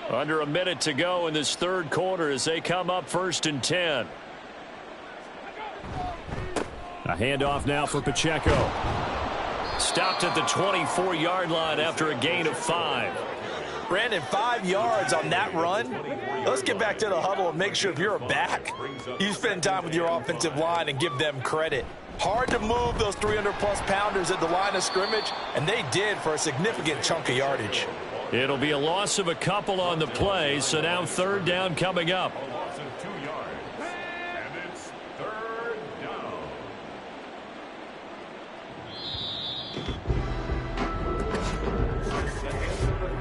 Under a minute to go in this third quarter as they come up 1st and 10. A handoff now for Pacheco. Stopped at the 24-yard line after a gain of 5. Brandon, 5 yards on that run. Let's get back to the huddle and make sure if you're a back, you spend time with your offensive line and give them credit. Hard to move those 300-plus pounders at the line of scrimmage, and they did for a significant chunk of yardage. It'll be a loss of a couple on the play, so now 3rd down coming up. Loss of 2 yards. And it's 3rd down.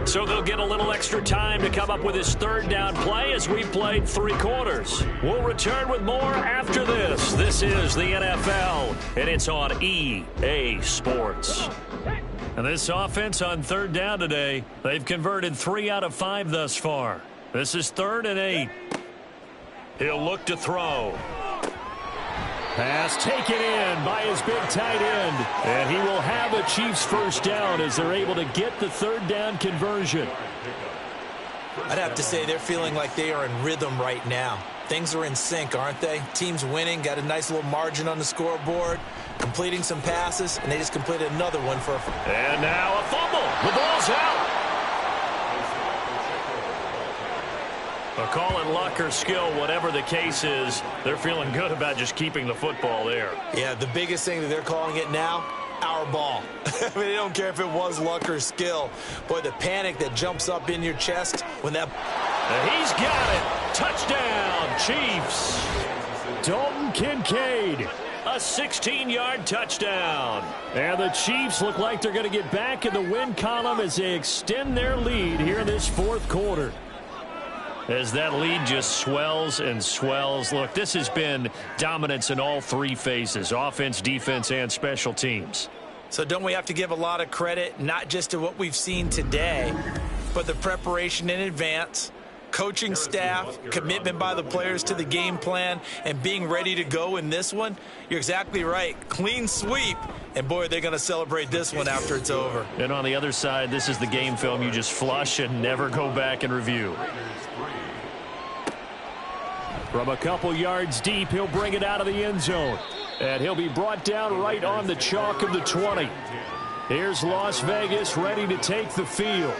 So they'll get a little extra time to come up with his 3rd down play as we've played 3 quarters. We'll return with more after this. This is the NFL, and it's on EA Sports. And this offense on 3rd down today, they've converted 3 out of 5 thus far. This is 3rd and 8. He'll look to throw. Pass taken in by his big tight end. And he will have a Chiefs 1st down as they're able to get the 3rd down conversion. I'd have to say they're feeling like they are in rhythm right now. Things are in sync, aren't they? Team's winning, got a nice little margin on the scoreboard, completing some passes, and they just completed another one for a... And now a fumble. The ball's out. A call it luck or skill, whatever the case is, they're feeling good about just keeping the football there. Yeah, the biggest thing that they're calling it now, our ball. I mean, they don't care if it was luck or skill. Boy, the panic that jumps up in your chest when that... He's got it. Touchdown, Chiefs. Dalton Kincaid, a 16-yard touchdown. And the Chiefs look like they're going to get back in the win column as they extend their lead here in this 4th quarter. As that lead just swells and swells. Look, this has been dominance in all 3 phases, offense, defense, and special teams. So don't we have to give a lot of credit, not just to what we've seen today, but the preparation in advance, coaching staff, commitment by the players to the game plan, and being ready to go in this one? You're exactly right. Clean sweep. And, boy, they're going to celebrate this one after it's over. And on the other side, this is the game film you just flush and never go back and review. From a couple yards deep, he'll bring it out of the end zone. And he'll be brought down right on the chalk of the 20. Here's Las Vegas ready to take the field.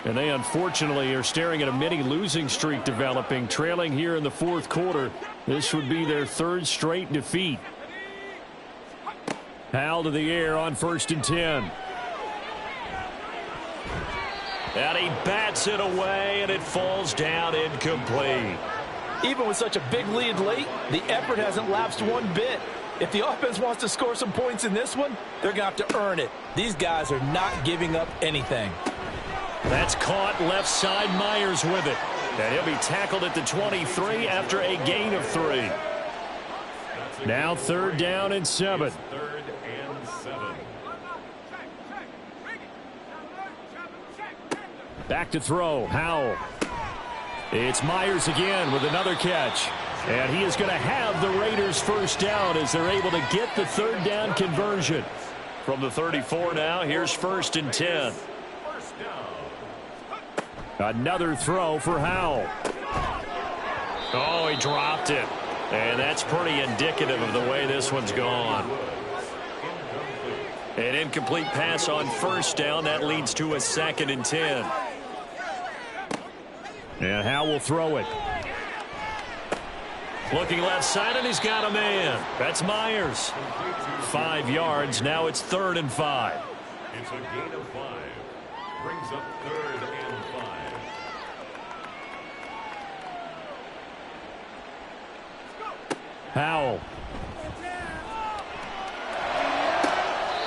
And they unfortunately are staring at a mini losing streak developing, trailing here in the 4th quarter. This would be their 3rd straight defeat. Howell to the air on 1st and 10. And he bats it away, and it falls down incomplete. Even with such a big lead late, the effort hasn't lapsed one bit. If the offense wants to score some points in this one, they're going to have to earn it. These guys are not giving up anything. That's caught left side. Myers with it. And he'll be tackled at the 23 after a gain of 3. Now 3rd down and 7. 3rd and 7. Back to throw. Howell. It's Myers again with another catch. And he is going to have the Raiders 1st down as they're able to get the 3rd down conversion. From the 34 now, here's 1st and 10. Another throw for Howell. Oh, he dropped it. And that's pretty indicative of the way this one's gone. An incomplete pass on 1st down. That leads to a 2nd and 10. And Howell will throw it. Looking left side, and he's got a man. That's Myers. 5 yards. Now it's 3rd and 5. It's a gain of 5. Brings up 3rd and 5. Howell.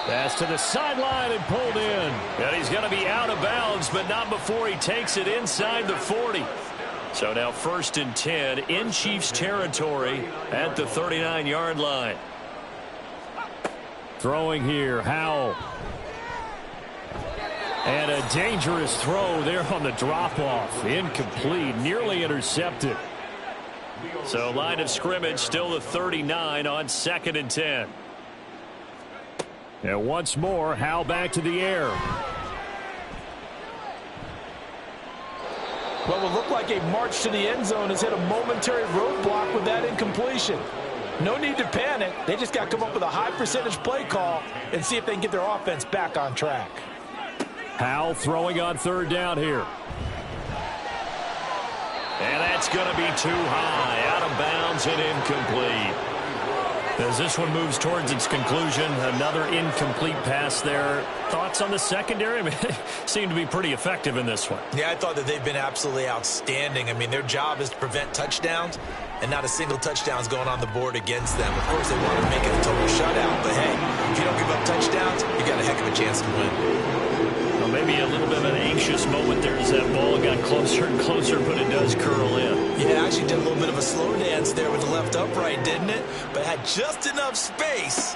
Pass to the sideline and pulled in. And he's going to be out of bounds, but not before he takes it inside the 40. So now 1st and 10 in Chiefs territory at the 39-yard line. Throwing here, Howell. And a dangerous throw there on the drop-off. Incomplete, nearly intercepted. So line of scrimmage still the 39 on 2nd and 10. And once more, Howell back to the air. What will look like a march to the end zone has hit a momentary roadblock with that incompletion. No need to panic. They just got to come up with a high percentage play call and see if they can get their offense back on track. Howell throwing on 3rd down here. And that's going to be too high. Out of bounds and incomplete. As this one moves towards its conclusion, another incomplete pass there. Thoughts on the secondary? I mean, they seem to be pretty effective in this one. Yeah, I thought that they've been absolutely outstanding. I mean, their job is to prevent touchdowns, and not a single touchdown is going on the board against them. Of course, they want to make it a total shutout, but hey, if you don't give up touchdowns, you got a heck of a chance to win. Well, maybe a little bit of an anxious moment there as that ball got closer and closer, but it does curl in. Yeah, actually did a little bit of a slow dance there with the left upright, didn't it? But had just enough space,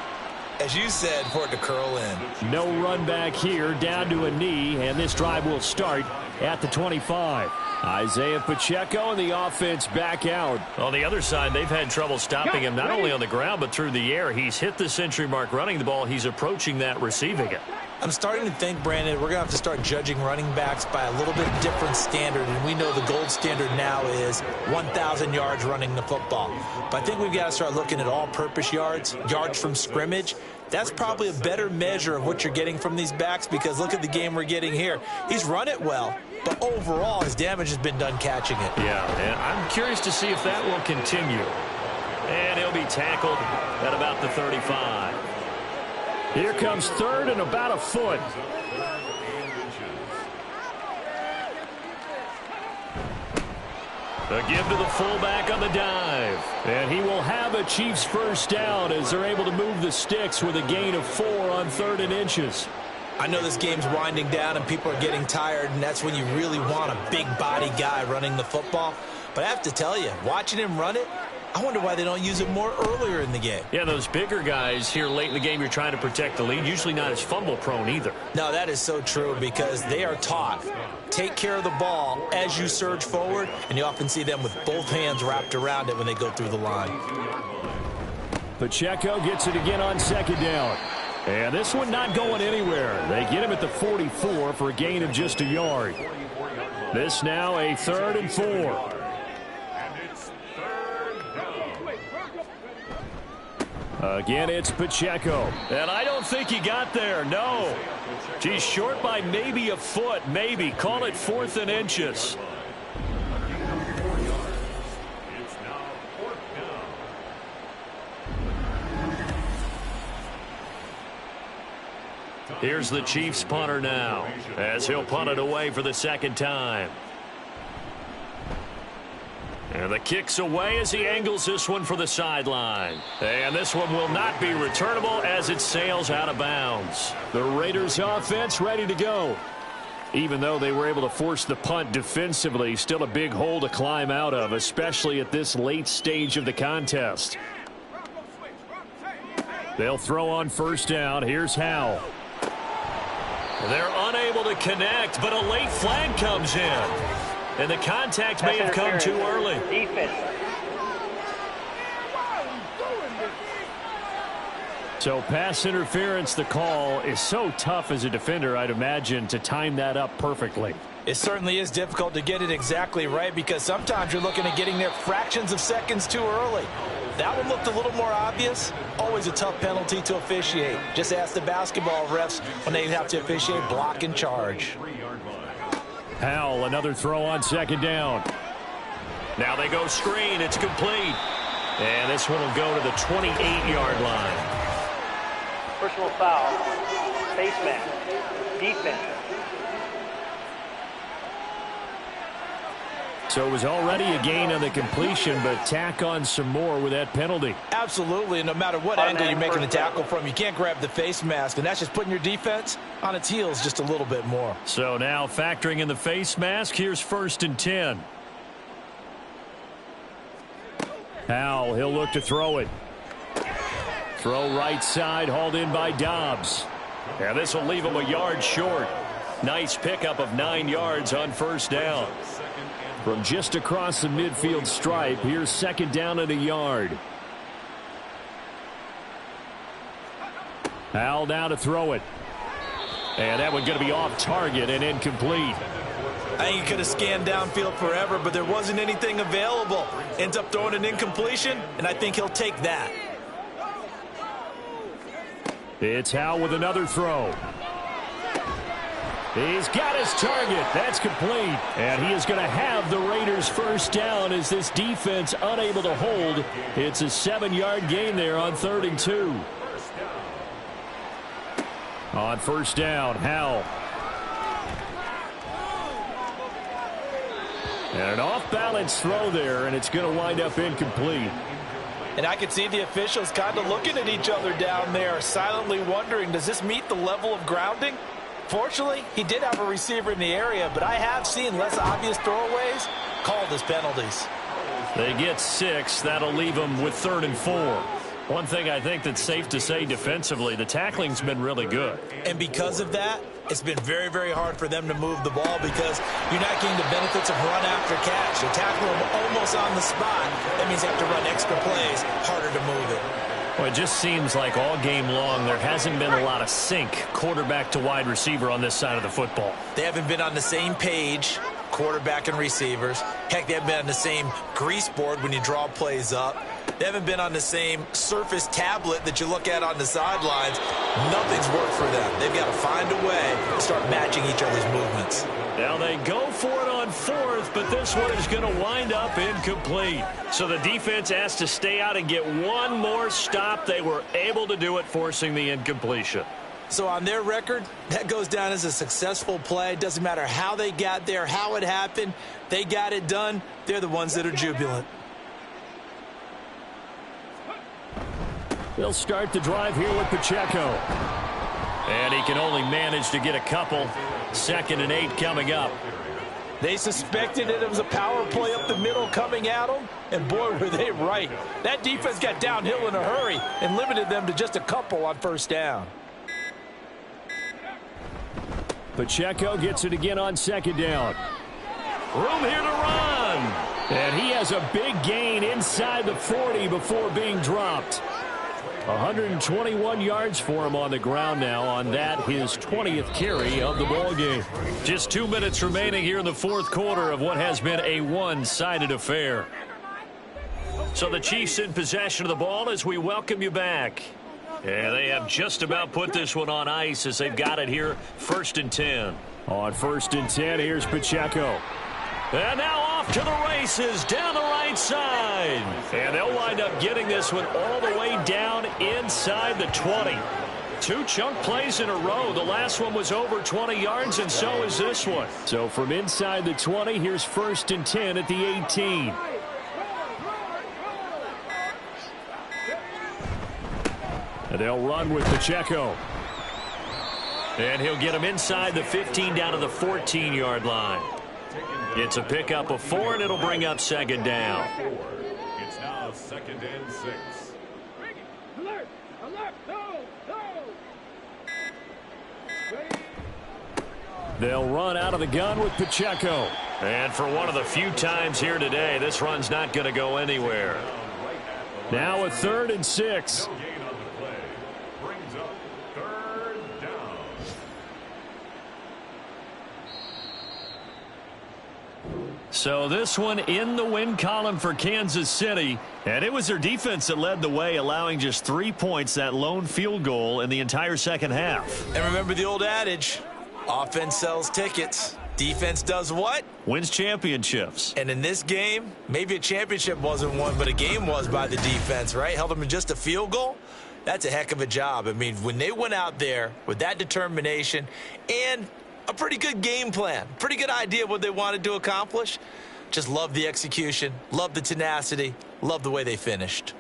as you said, for it to curl in. No run back here, down to a knee, and this drive will start at the 25. Isaiah Pacheco and the offense back out. On the other side, they've had trouble stopping him not only on the ground but through the air. He's hit the century mark running the ball. He's approaching that receiving it. I'm starting to think, Brandon, we're going to have to start judging running backs by a little bit different standard, and we know the gold standard now is 1,000 yards running the football. But I think we've got to start looking at all-purpose yards, yards from scrimmage. That's probably a better measure of what you're getting from these backs, because look at the game we're getting here. He's run it well, but overall his damage has been done catching it. Yeah, and I'm curious to see if that will continue. And he'll be tackled at about the 35. Here comes 3rd and about a foot. A give to the fullback on the dive. And he will have a Chiefs first down as they're able to move the sticks with a gain of 4 on 3rd and inches. I know this game's winding down and people are getting tired, and that's when you really want a big body guy running the football. But I have to tell you, watching him run it, I wonder why they don't use it more earlier in the game. Yeah, those bigger guys here late in the game, you're trying to protect the lead. Usually not as fumble prone either. No, that is so true, because they are taught, take care of the ball as you surge forward, and you often see them with both hands wrapped around it when they go through the line. Pacheco gets it again on 2nd down. And this one not going anywhere. They get him at the 44 for a gain of just a yard. This now a 3rd and 4. Again, it's Pacheco. And I don't think he got there, no. He's short by maybe a foot, maybe. Call it 4th and inches. Here's the Chiefs punter now, as he'll punt it away for the 2nd time. And the kick's away as he angles this one for the sideline. And this one will not be returnable as it sails out of bounds. The Raiders offense ready to go. Even though they were able to force the punt defensively, still a big hole to climb out of, especially at this late stage of the contest. They'll throw on 1st down. Here's Howell. They're unable to connect, but a late flag comes in. And the contact may have come too early. Defense. So pass interference, the call is so tough as a defender, I'd imagine, to time that up perfectly. It certainly is difficult to get it exactly right, because sometimes you're looking at getting there fractions of seconds too early. That one looked a little more obvious. Always a tough penalty to officiate. Just ask the basketball refs when they have to officiate block and charge. Howell, another throw on 2nd down. Now they go screen. It's complete. And this one will go to the 28-yard line. Personal foul. Face mask. Defense. So it was already a gain on the completion, but tack on some more with that penalty. Absolutely, and no matter what angle you're making a tackle from, you can't grab the face mask, and that's just putting your defense on its heels just a little bit more. So now factoring in the face mask, here's 1st and 10. Howell, he'll look to throw it. Throw right side, hauled in by Dobbs. And this will leave him a yard short. Nice pickup of 9 yards on first down. From just across the midfield stripe, here's second down and a yard. Howell now to throw it. And that one going to be off target and incomplete. I think he could have scanned downfield forever, but there wasn't anything available. Ends up throwing an incompletion, and I think he'll take that. It's Howell with another throw. He's got his target. That's complete. And he is going to have the Raiders first down as this defense unable to hold. It's a 7-yard gain there on 3rd and 2. On first down, Howell. And an off-balance throw there, and it's going to wind up incomplete. And I could see the officials kind of looking at each other down there, silently wondering, does this meet the level of grounding? Fortunately, he did have a receiver in the area, but I have seen less obvious throwaways called as penalties. They get 6. That'll leave them with 3rd and 4. One thing I think that's safe to say defensively, the tackling's been really good. And because of that, it's been very, very hard for them to move the ball because you're not getting the benefits of run after catch. You tackle them almost on the spot. That means you have to run extra plays, harder to move it. Well, it just seems like all game long there hasn't been a lot of sync quarterback to wide receiver on this side of the football. They haven't been on the same page, quarterback and receivers. Heck, they haven't been on the same grease board when you draw plays up. They haven't been on the same surface tablet that you look at on the sidelines. Nothing's worked for them. They've got to find a way to start matching each other's movements. Now they go for it on 4th, but this one is going to wind up incomplete. So the defense has to stay out and get one more stop. They were able to do it, forcing the incompletion. So on their record, that goes down as a successful play. It doesn't matter how they got there, how it happened. They got it done. They're the ones that are jubilant. They'll start the drive here with Pacheco. And he can only manage to get a couple. 2nd and 8 coming up. They suspected it was a power play up the middle coming at them, and boy, were they right. That defense got downhill in a hurry and limited them to just a couple on first down. Pacheco gets it again on 2nd down. Room here to run. And he has a big gain inside the 40 before being dropped. 121 yards for him on the ground now on that, his 20th carry of the ball game. Just 2 minutes remaining here in the 4th quarter of what has been a one-sided affair. So the Chiefs in possession of the ball as we welcome you back. And they have just about put this one on ice as they've got it here, 1st and 10. On 1st and 10, here's Pacheco. And now off to the races down the right side. And they'll wind up getting this one all the way down inside the 20. 2 chunk plays in a row. The last one was over 20 yards, and so is this one. So from inside the 20, here's 1st and 10 at the 18. And they'll run with Pacheco. And he'll get him inside the 15 down to the 14-yard line. It's a pickup of 4, and it'll bring up 2nd down. It's now 2nd and 6. Alert! Alert! Go! Go! They'll run out of the gun with Pacheco. And for one of the few times here today, this run's not going to go anywhere. Now a 3rd and 6. No gain on the play. Brings up 3rd down. So this one in the win column for Kansas City. And it was their defense that led the way, allowing just 3 points, that lone field goal in the entire second half. And remember the old adage, offense sells tickets. Defense does what? Wins championships. And in this game, maybe a championship wasn't won, but a game was by the defense, right? Held them in just a field goal. That's a heck of a job. I mean, when they went out there with that determination and a pretty good game plan, pretty good idea of what they wanted to accomplish, just love the execution, love the tenacity, love the way they finished.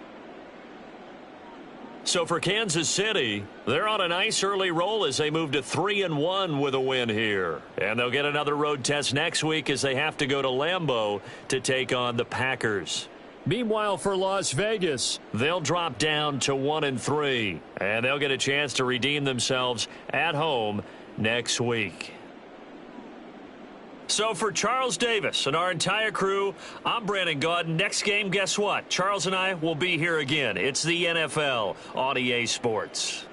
So for Kansas City, they're on a nice early roll as they move to 3-1 with a win here. And they'll get another road test next week as they have to go to Lambeau to take on the Packers. Meanwhile, for Las Vegas, they'll drop down to 1-3. And they'll get a chance to redeem themselves at home next week. So for Charles Davis and our entire crew, I'm Brandon Gaudin. Next game, guess what? Charles and I will be here again. It's the NFL on EA Sports.